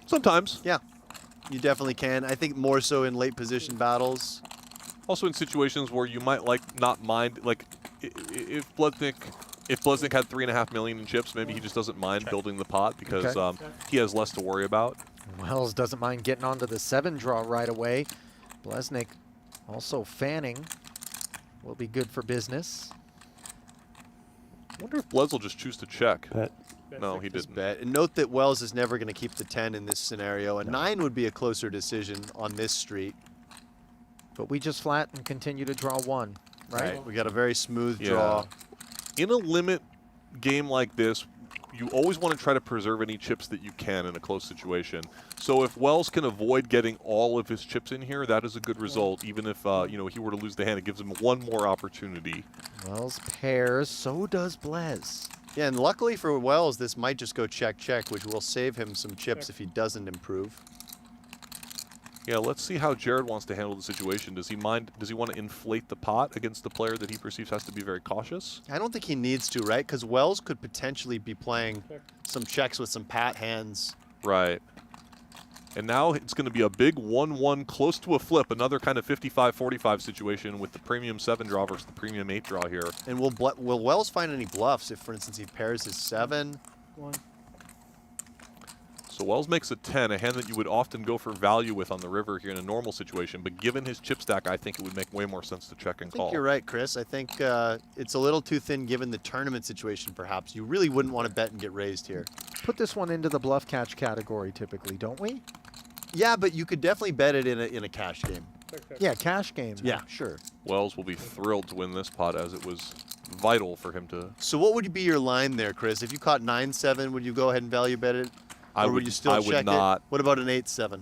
Sometimes. Yeah. You definitely can. I think more so in late position battles. Also in situations where you might not mind, like if Blesnik had 3.5 million in chips, maybe he just doesn't mind building the pot because he has less to worry about. Wells doesn't mind getting onto the 7 draw right away. Blesnik also fanning will be good for business. I wonder if Blez will just choose to check. Bet. No, he didn't. Bet. And note that Wells is never going to keep the 10 in this scenario. A 9 would be a closer decision on this street. But we just flat and continue to draw 1, right? We got a very smooth draw. In a limit game like this, you always want to try to preserve any chips that you can in a close situation. So if Wells can avoid getting all of his chips in here, that is a good result. Even if he were to lose the hand, it gives him one more opportunity. Wells pairs, so does Blez. Yeah, and luckily for Wells, this might just go check-check, which will save him some chips if he doesn't improve. Yeah, let's see how Jared wants to handle the situation. Does he mind? Does he want to inflate the pot against the player that he perceives has to be very cautious? I don't think he needs to, right? Because Wells could potentially be playing some checks with some pat hands. Right. And now it's going to be a big 1-1 close to a flip, another kind of 55-45 situation with the premium 7 draw versus the premium 8 draw here. And will Wells find any bluffs if, for instance, he pairs his 7? So Wells makes a 10, a hand that you would often go for value with on the river here in a normal situation. But given his chip stack, I think it would make way more sense to check and I call. think you're right, Chris. I think it's a little too thin given the tournament situation, perhaps. You really wouldn't want to bet and get raised here. Put this one into the bluff catch category typically, don't we? Yeah, but you could definitely bet it in a cash game. Yeah, cash games. Yeah, sure. Wells will be thrilled to win this pot as it was vital for him to. So what would be your line there, Chris? If you caught 9-7, would you go ahead and value bet it? Or would you still check not. it? What about an 8-7?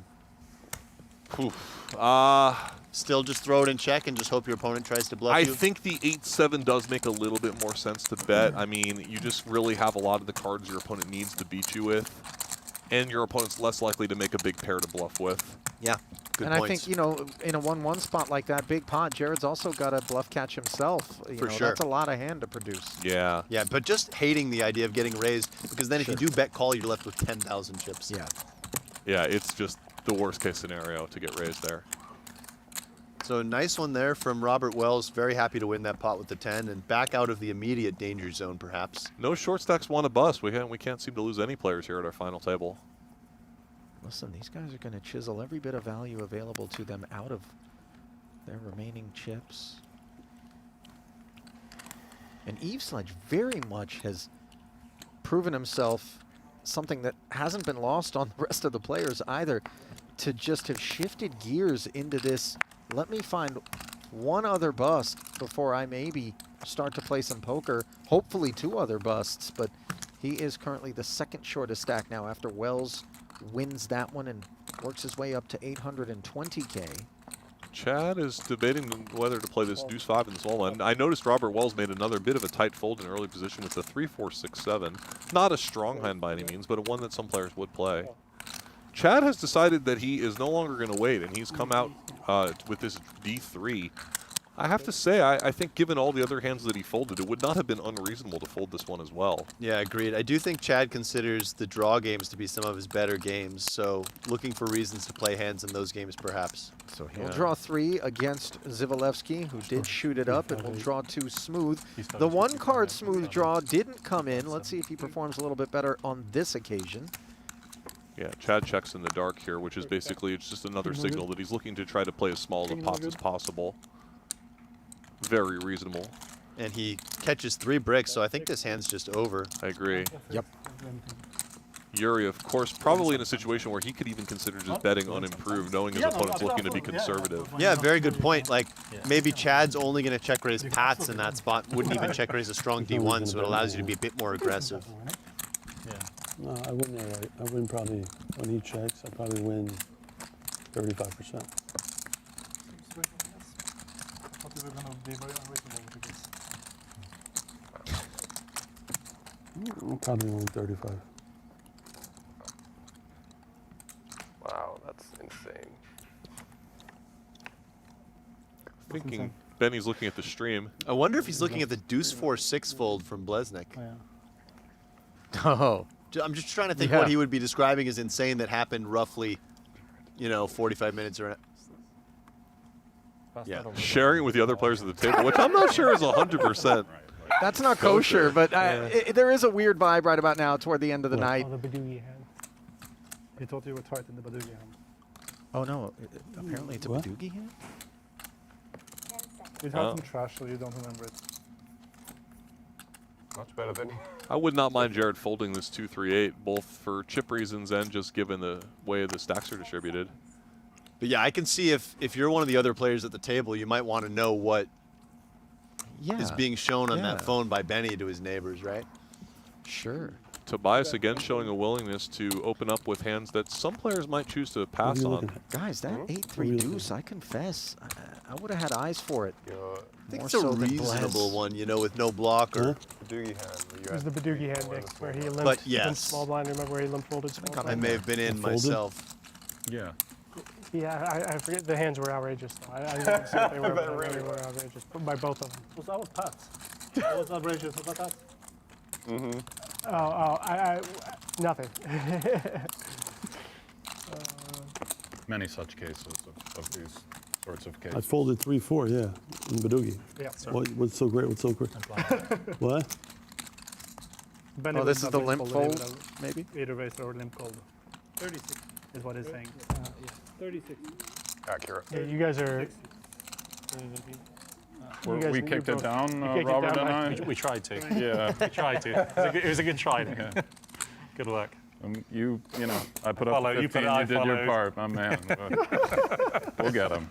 Still just throw it in check and just hope your opponent tries to bluff you? I think the 8-7 does make a little bit more sense to bet. I mean, you just really have a lot of the cards your opponent needs to beat you with. And your opponent's less likely to make a big pair to bluff with. Yeah, good and points. I think, in a 1-1 spot like that, big pot, Jared's also got to bluff catch himself. For sure. That's a lot of hand to produce. Yeah. Yeah, but just hating the idea of getting raised, because then if you do bet call, you're left with 10,000 chips. Yeah. Yeah, it's just the worst case scenario to get raised there. So nice one there from Robert Wells. Very happy to win that pot with the 10 and back out of the immediate danger zone, perhaps. No short stacks want to bust. We can't seem to lose any players here at our final table. Listen, these guys are going to chisel every bit of value available to them out of their remaining chips. And Eveslage very much has proven himself something that hasn't been lost on the rest of the players either, to just have shifted gears into this. Let me find one other bust before I maybe start to play some poker. Hopefully 2 other busts, but he is currently the second shortest stack now after Wells wins that one and works his way up to 820K. Chad is debating whether to play this deuce 5 in the small end. I noticed Robert Wells made another bit of a tight fold in early position with the 3-4-6-7. Not a strong hand by any means, but a one that some players would play. Chad has decided that he is no longer going to wait, and he's come out with this D3. I have to say, I think given all the other hands that he folded, it would not have been unreasonable to fold this one as well. Yeah, agreed. I do think Chad considers the draw games to be some of his better games, so looking for reasons to play hands in those games, perhaps. So he'll draw 3 against Dzivielevski, who did shoot it up, and will draw 2 smooth. The 1-card smooth draw didn't come in. Let's see if he performs a little bit better on this occasion. Yeah, Chad checks in the dark here, which is basically, it's just another signal that he's looking to try to play as small of the pots as possible. Very reasonable. and he catches 3 bricks, so I think this hand's just over. I agree. Yep. Yuri, of course, probably in a situation where he could even consider just betting unimproved, knowing his opponent's looking to be conservative. Yeah, very good point. Like, maybe Chad's only going to check raise Pats in that spot, wouldn't even check raise a strong D1, so it allows you to be a bit more aggressive. No, I wouldn't. I win probably, when he checks, I probably win 35%. I'll probably win 35. Wow, that's insane. Thinking Benny's looking at the stream. I wonder if he's looking at the Deuce 4-6 fold from Blesnik. Oh. I'm just trying to think Yeah. what he would be describing as insane that happened roughly, 45 minutes or. Yeah. Sharing it with the other players at the table, which I'm not sure is 100%. That's not kosher, but there is a weird vibe right about now toward the end of the night. Oh, the Boogie hand. He thought you were tight in the Boogie hand. Oh no, apparently it's a Boogie hand? You'd have some trash so you don't remember it. Much better than I would not mind Jared folding this 2-3-8, both for chip reasons and just given the way the stacks are distributed. But yeah, I can see if you're one of the other players at the table, you might want to know what is being shown on that phone by Benny to his neighbors, right? Sure. Tobias again showing a willingness to open up with hands that some players might choose to pass on. Guys, that 8-3 deuce, I confess, I would have had eyes for it. I think More it's a so than reasonable Blez. one, with no blocker. Badoogie hand. It was the Badoogie hand, Nick, where he limped But yes. against small blind. Remember where he limp folded small blind? I may have been in myself. Yeah. Yeah, I forget. The hands were outrageous, though. I didn't see what they were, but they were outrageous by both of them. That was Pats. That was outrageous. Was that Pats? Mm-hmm. I nothing. Many such cases of these sorts of cases. I folded 3-4, yeah, in Badoogie. Yeah. What's so great? What's so great? What? Benny Oh, this would is the not limp fold fold, maybe? Either raise or limp fold. 36 is what he's saying. Yeah. 36. Accurate. Yeah, you guys are. We kicked it down, Robert and I. We tried to. Yeah. We tried to. It was a good try. Yeah. Good luck. I put up 15, you did your part, my man. But we'll get him.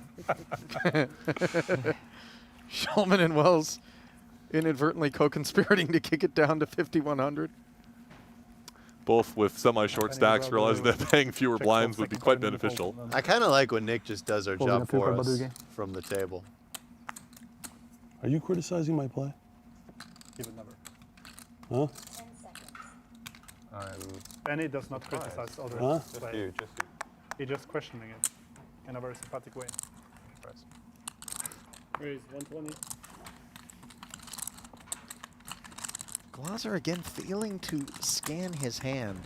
Schulman and Wells inadvertently co-conspirating to kick it down to 5,100. Both with semi-short stacks, realizing that paying fewer blinds would be quite beneficial. I kind of like when Nick just does our Folding job a few for for us Badoogie. from the table. Are you criticizing my play? Give it number. Huh? Benny does not criticize others. Huh? Play. He's just questioning it in a very sympathetic way. Raise 120. Glaser again failing to scan his hand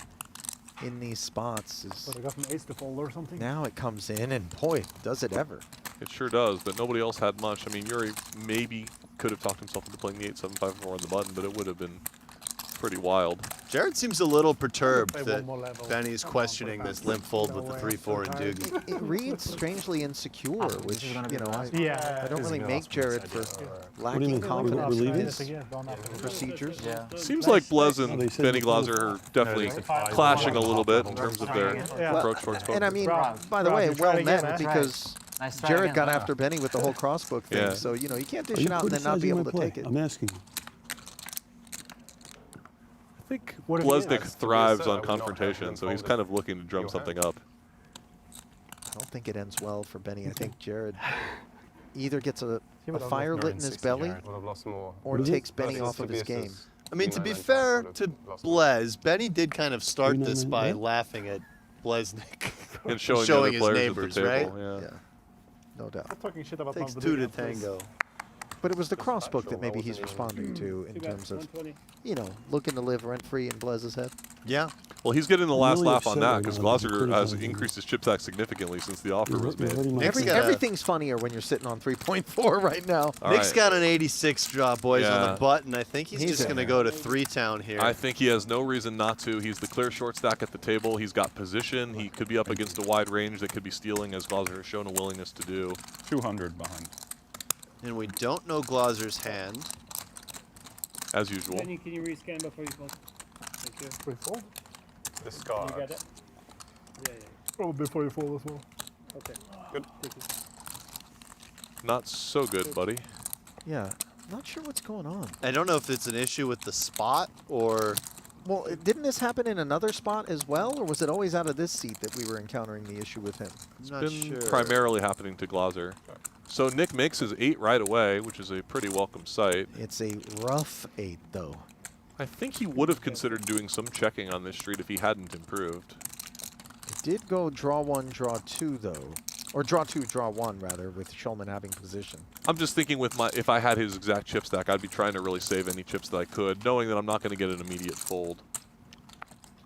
in these spots. But I got an ace to fold or something. Now it comes in, and boy, does it ever. It sure does, but nobody else had much. I mean, Yuri maybe could have talked himself into playing the 8-7-5 on the button, but it would have been pretty wild. Jared seems a little perturbed Play that one more level. Benny's questioning this limp fold with the 3-4 and Doogie. It reads strangely insecure, which, Yeah. I don't really make Jared for What do you lacking mean? confidence We're in leaving? his procedures. Yeah. Seems like Blez Oh, and they said Benny you Glaser are definitely clashing a little bit in terms of their approach towards poker. And I mean, Rob, by the Rob, way, you're well trying again, met man. because Nice try Jared again. got after Benny with the whole crossbook thing. Yeah. So, you can't dish Are it you out and then not be criticizing able my to play? take it. I'm asking you. I think What if he Blesnik is? thrives So on I would not have confrontation, him so he's folded kind of looking to drum your something up. I don't think it ends well for Benny. I think Jared either gets a would have fire lost lit in his 60 belly Would have lost more. or takes Benny off of his game. I mean, to be fair to Blez, Benny did kind of start this by laughing at Blesnik And showing the other his players neighbors, at the right? table, yeah. No doubt. I'm talking shit about Takes Bob two to Badoogie, please. tango. But it was the crossbook that maybe he's responding to in terms of, looking to live rent-free in Blez's head. Yeah. Well, he's getting the last really laugh on upset that right because now. Glaser has Criticizing increased his chip stack significantly since the offer was made. Nick's got a- Everything's funnier when you're sitting on 3.4 right now. All Nick's right. got an 86 draw, boys, on Yeah. the button. I think he's He's just in going to there. go to 3-town here. I think he has no reason not to. He's the clear short stack at the table. He's got position. He could be up against a wide range that could be stealing, as Glaser has shown a willingness to do. 200 behind. And we don't know Glaser's hand. as usual. Benny, can you rescan before you fold? Thank you. Before you fold? Discard. You got it? Yeah, yeah. Oh, before you fold as well. Okay. Good. Thank you. Not so good, buddy. Yeah, not sure what's going on. I don't know if it's an issue with the spot or... Well, didn't this happen in another spot as well, or was it always out of this seat that we were encountering the issue with him? It's been primarily happening to Glaser. So Nick makes his 8 right away, which is a pretty welcome sight. It's a rough 8, though. I think he would have considered doing some checking on this street if he hadn't improved. It did go draw 1, draw 2, though. Or draw 2, draw 1, rather, with Schulman having position. I'm just thinking with my, if I had his exact chip stack, I'd be trying to really save any chips that I could, knowing that I'm not going to get an immediate fold.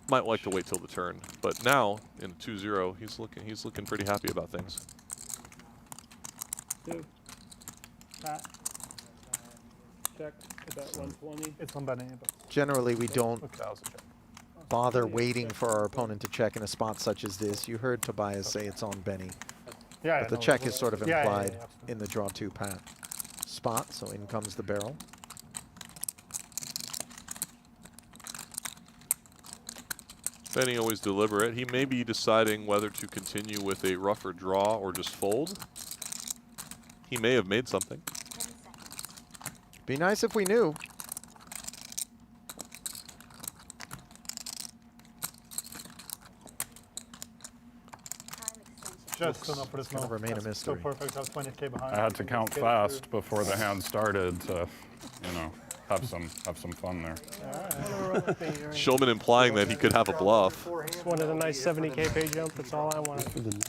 Might like to wait till the turn, but now in 2-0, he's looking pretty happy about things. 2. Pat. Check about 120. It's on Benny. Generally, we don't bother waiting for our opponent to check in a spot such as this. You heard Tobias say it's on Benny. Yeah, but the check is sort of implied in the draw 2 pat spot, so in comes the barrel. Benny always deliberate. He may be deciding whether to continue with a rougher draw or just fold. He may have made something. Be nice if we knew. Just enough for this It's gonna remain a mystery. So perfect. I was 20K behind. I had to count fast before the hand started to, you know, have some fun there. Schulman implying that he could have a bluff. Just wanted a nice 70K pay jump. That's all I wanted.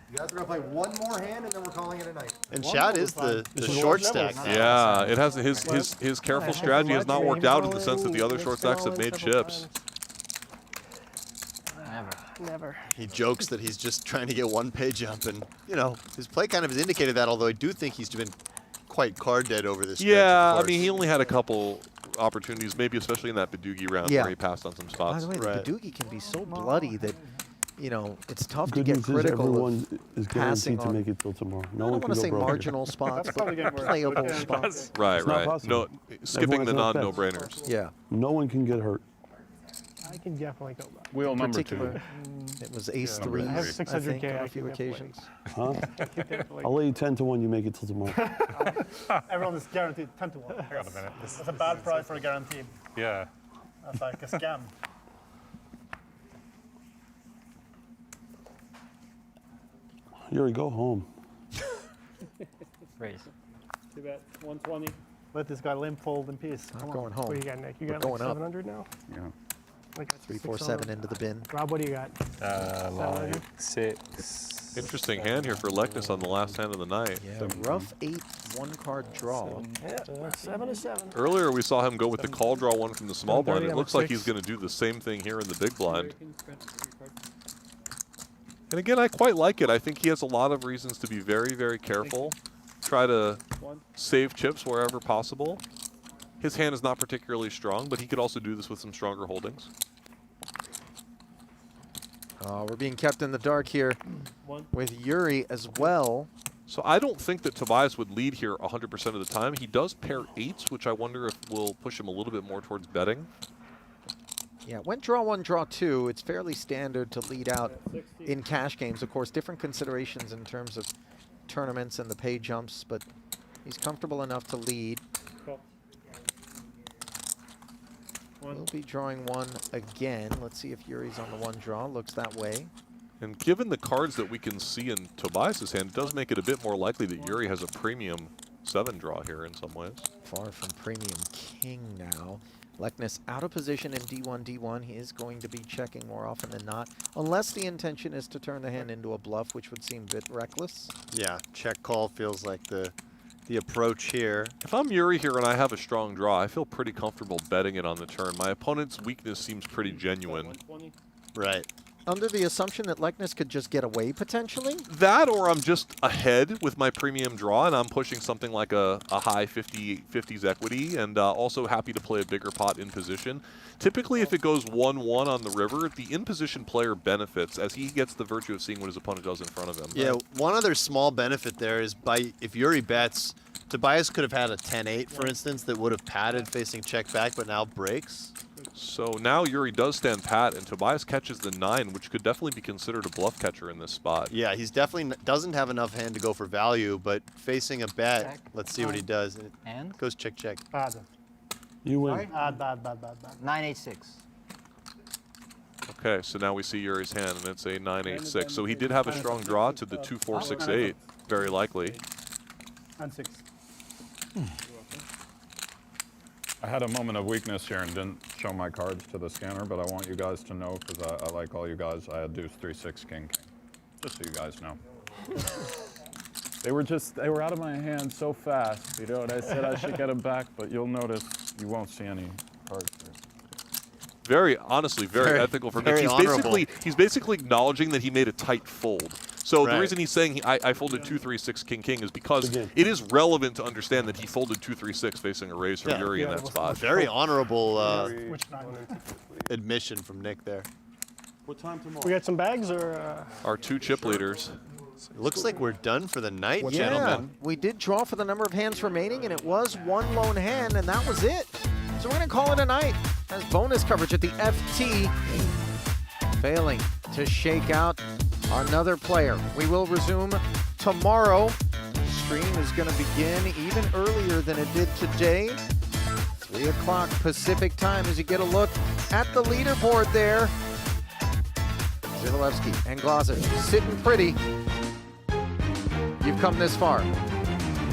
You guys are gonna play one more hand, and then we're calling it a night. And Chad is the short stack. Yeah, it has his careful strategy has not worked out in the sense that the other short stacks have made chips. Never. He jokes that he's just trying to get one pay jump, and you know his play kind of has indicated that. Although I do think he's been quite card dead over this. Yeah, I mean he only had a couple opportunities, maybe especially in that Boogie round where he passed on some spots. By the way, the Boogie can be so bloody that, you know, it's tough Good to get news is critical everyone of is passing guaranteed to on. make it till tomorrow. No I one don't can want to go say broke here. marginal spots, That's probably but getting worse. playable Yeah. spots. Right, It's not right. possible. No, skipping the Everyone has enough non-no-brainers. Yeah. No one can get hurt. I can definitely go back. Wheel number 2. Particular, it was ace 3 I have I 600K. think, on I a few can definitely- occasions. Huh? I'll lay you 10-1 you make it till tomorrow. Everyone is guaranteed 10-1. Hang on a minute. That's a bad price for a guarantee. Yeah. That's like a scam. Yuri, go home. Raise. Too bad. 120. Let this guy limp fold in peace. I'm Come going on. home. What do you got, Nick? You We're got going like up. 700 now? Yeah. I got 3, 4, 7 into the bin. Rob, what do you got? Like 6. Interesting hand here for Lekness on the last hand of the night. Yeah, rough 8, 1-card draw. Yeah, 7 to 7. Earlier we saw him go with the call draw 1 from the small blind. 730, It I'm looks at like 6. he's going to do the same thing here in the big blind. And again, I quite like it. I think he has a lot of reasons to be very, very careful. Try to save chips wherever possible. His hand is not particularly strong, but he could also do this with some stronger holdings. We're being kept in the dark here with Yuri as well. So I don't think that Tobias would lead here 100% of the time. He does pair 8s, which I wonder if will push him a little bit more towards betting. Yeah, when draw 1, draw 2, it's fairly standard to lead out in cash games. Of course, different considerations in terms of tournaments and the pay jumps, but he's comfortable enough to lead. We'll be drawing 1 again. Let's see if Yuri's on the 1 draw. Looks that way. And given the cards that we can see in Tobias's hand, it does make it a bit more likely that Yuri has a premium 7 draw here in some ways. Far from premium king now. Lekness out of position in D1, D1. He is going to be checking more often than not, unless the intention is to turn the hand into a bluff, which would seem a bit reckless. Yeah, check call feels like the approach here. If I'm Yuri here and I have a strong draw, I feel pretty comfortable betting it on the turn. My opponent's weakness seems pretty genuine. Right. Under the assumption that Lekness could just get away potentially? That, or I'm just ahead with my premium draw and I'm pushing something like a high 50s equity and also happy to play a bigger pot in position. Typically, if it goes 1-1 on the river, the in-position player benefits as he gets the virtue of seeing what his opponent does in front of him. Yeah, one other small benefit there is if Yuri bets, Tobias could have had a 10-8, for instance, that would have padded facing check back, but now breaks. So now Yuri does stand pat, and Tobias catches the 9, which could definitely be considered a bluff catcher in this spot. Yeah, he's definitely doesn't have enough hand to go for value, but facing a bet, Check. let's see what he does. It And? goes check, check. Bad. You win. Bad. 9-8-6. Okay, so now we see Yuri's hand, and it's a 9-8-6. So he did have a strong draw to the 2-4-6-8, very likely. And 6. I had a moment of weakness here and didn't show my cards to the scanner, but I want you guys to know, because I like all you guys, I had deuce 3-6 king. Just so you guys know. They were out of my hand so fast, you know, and I said I should get them back, but you'll notice you won't see any cards here. Very, honestly, very ethical for Nick. He's basically acknowledging that he made a tight fold. So the reason he's saying I folded 2-3-6 king is because it is relevant to understand that he folded 2-3-6 facing a raise for Yuri in that spot. Very honorable admission from Nick there. What time tomorrow? We got some bags or? Our 2 chip leaders. It looks like we're done for the night, Yeah, gentlemen. we did draw for the number of hands remaining, and it was one lone hand, and that was it. So we're going to call it a night as bonus coverage at the FT, failing to shake out another player. We will resume tomorrow. The stream is going to begin even earlier than it did today. 3 o'clock Pacific time as you get a look at the leaderboard there. Dzivielevski and Glaser sitting pretty. You've come this far.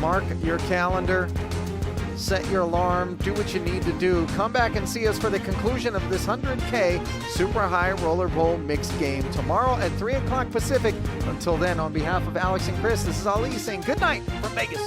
Mark your calendar, set your alarm, do what you need to do. Come back and see us for the conclusion of this 100K Super High Roller Bowl mixed game tomorrow at 3 o'clock Pacific. Until then, on behalf of Alex and Chris, this is Ali saying good night from Vegas.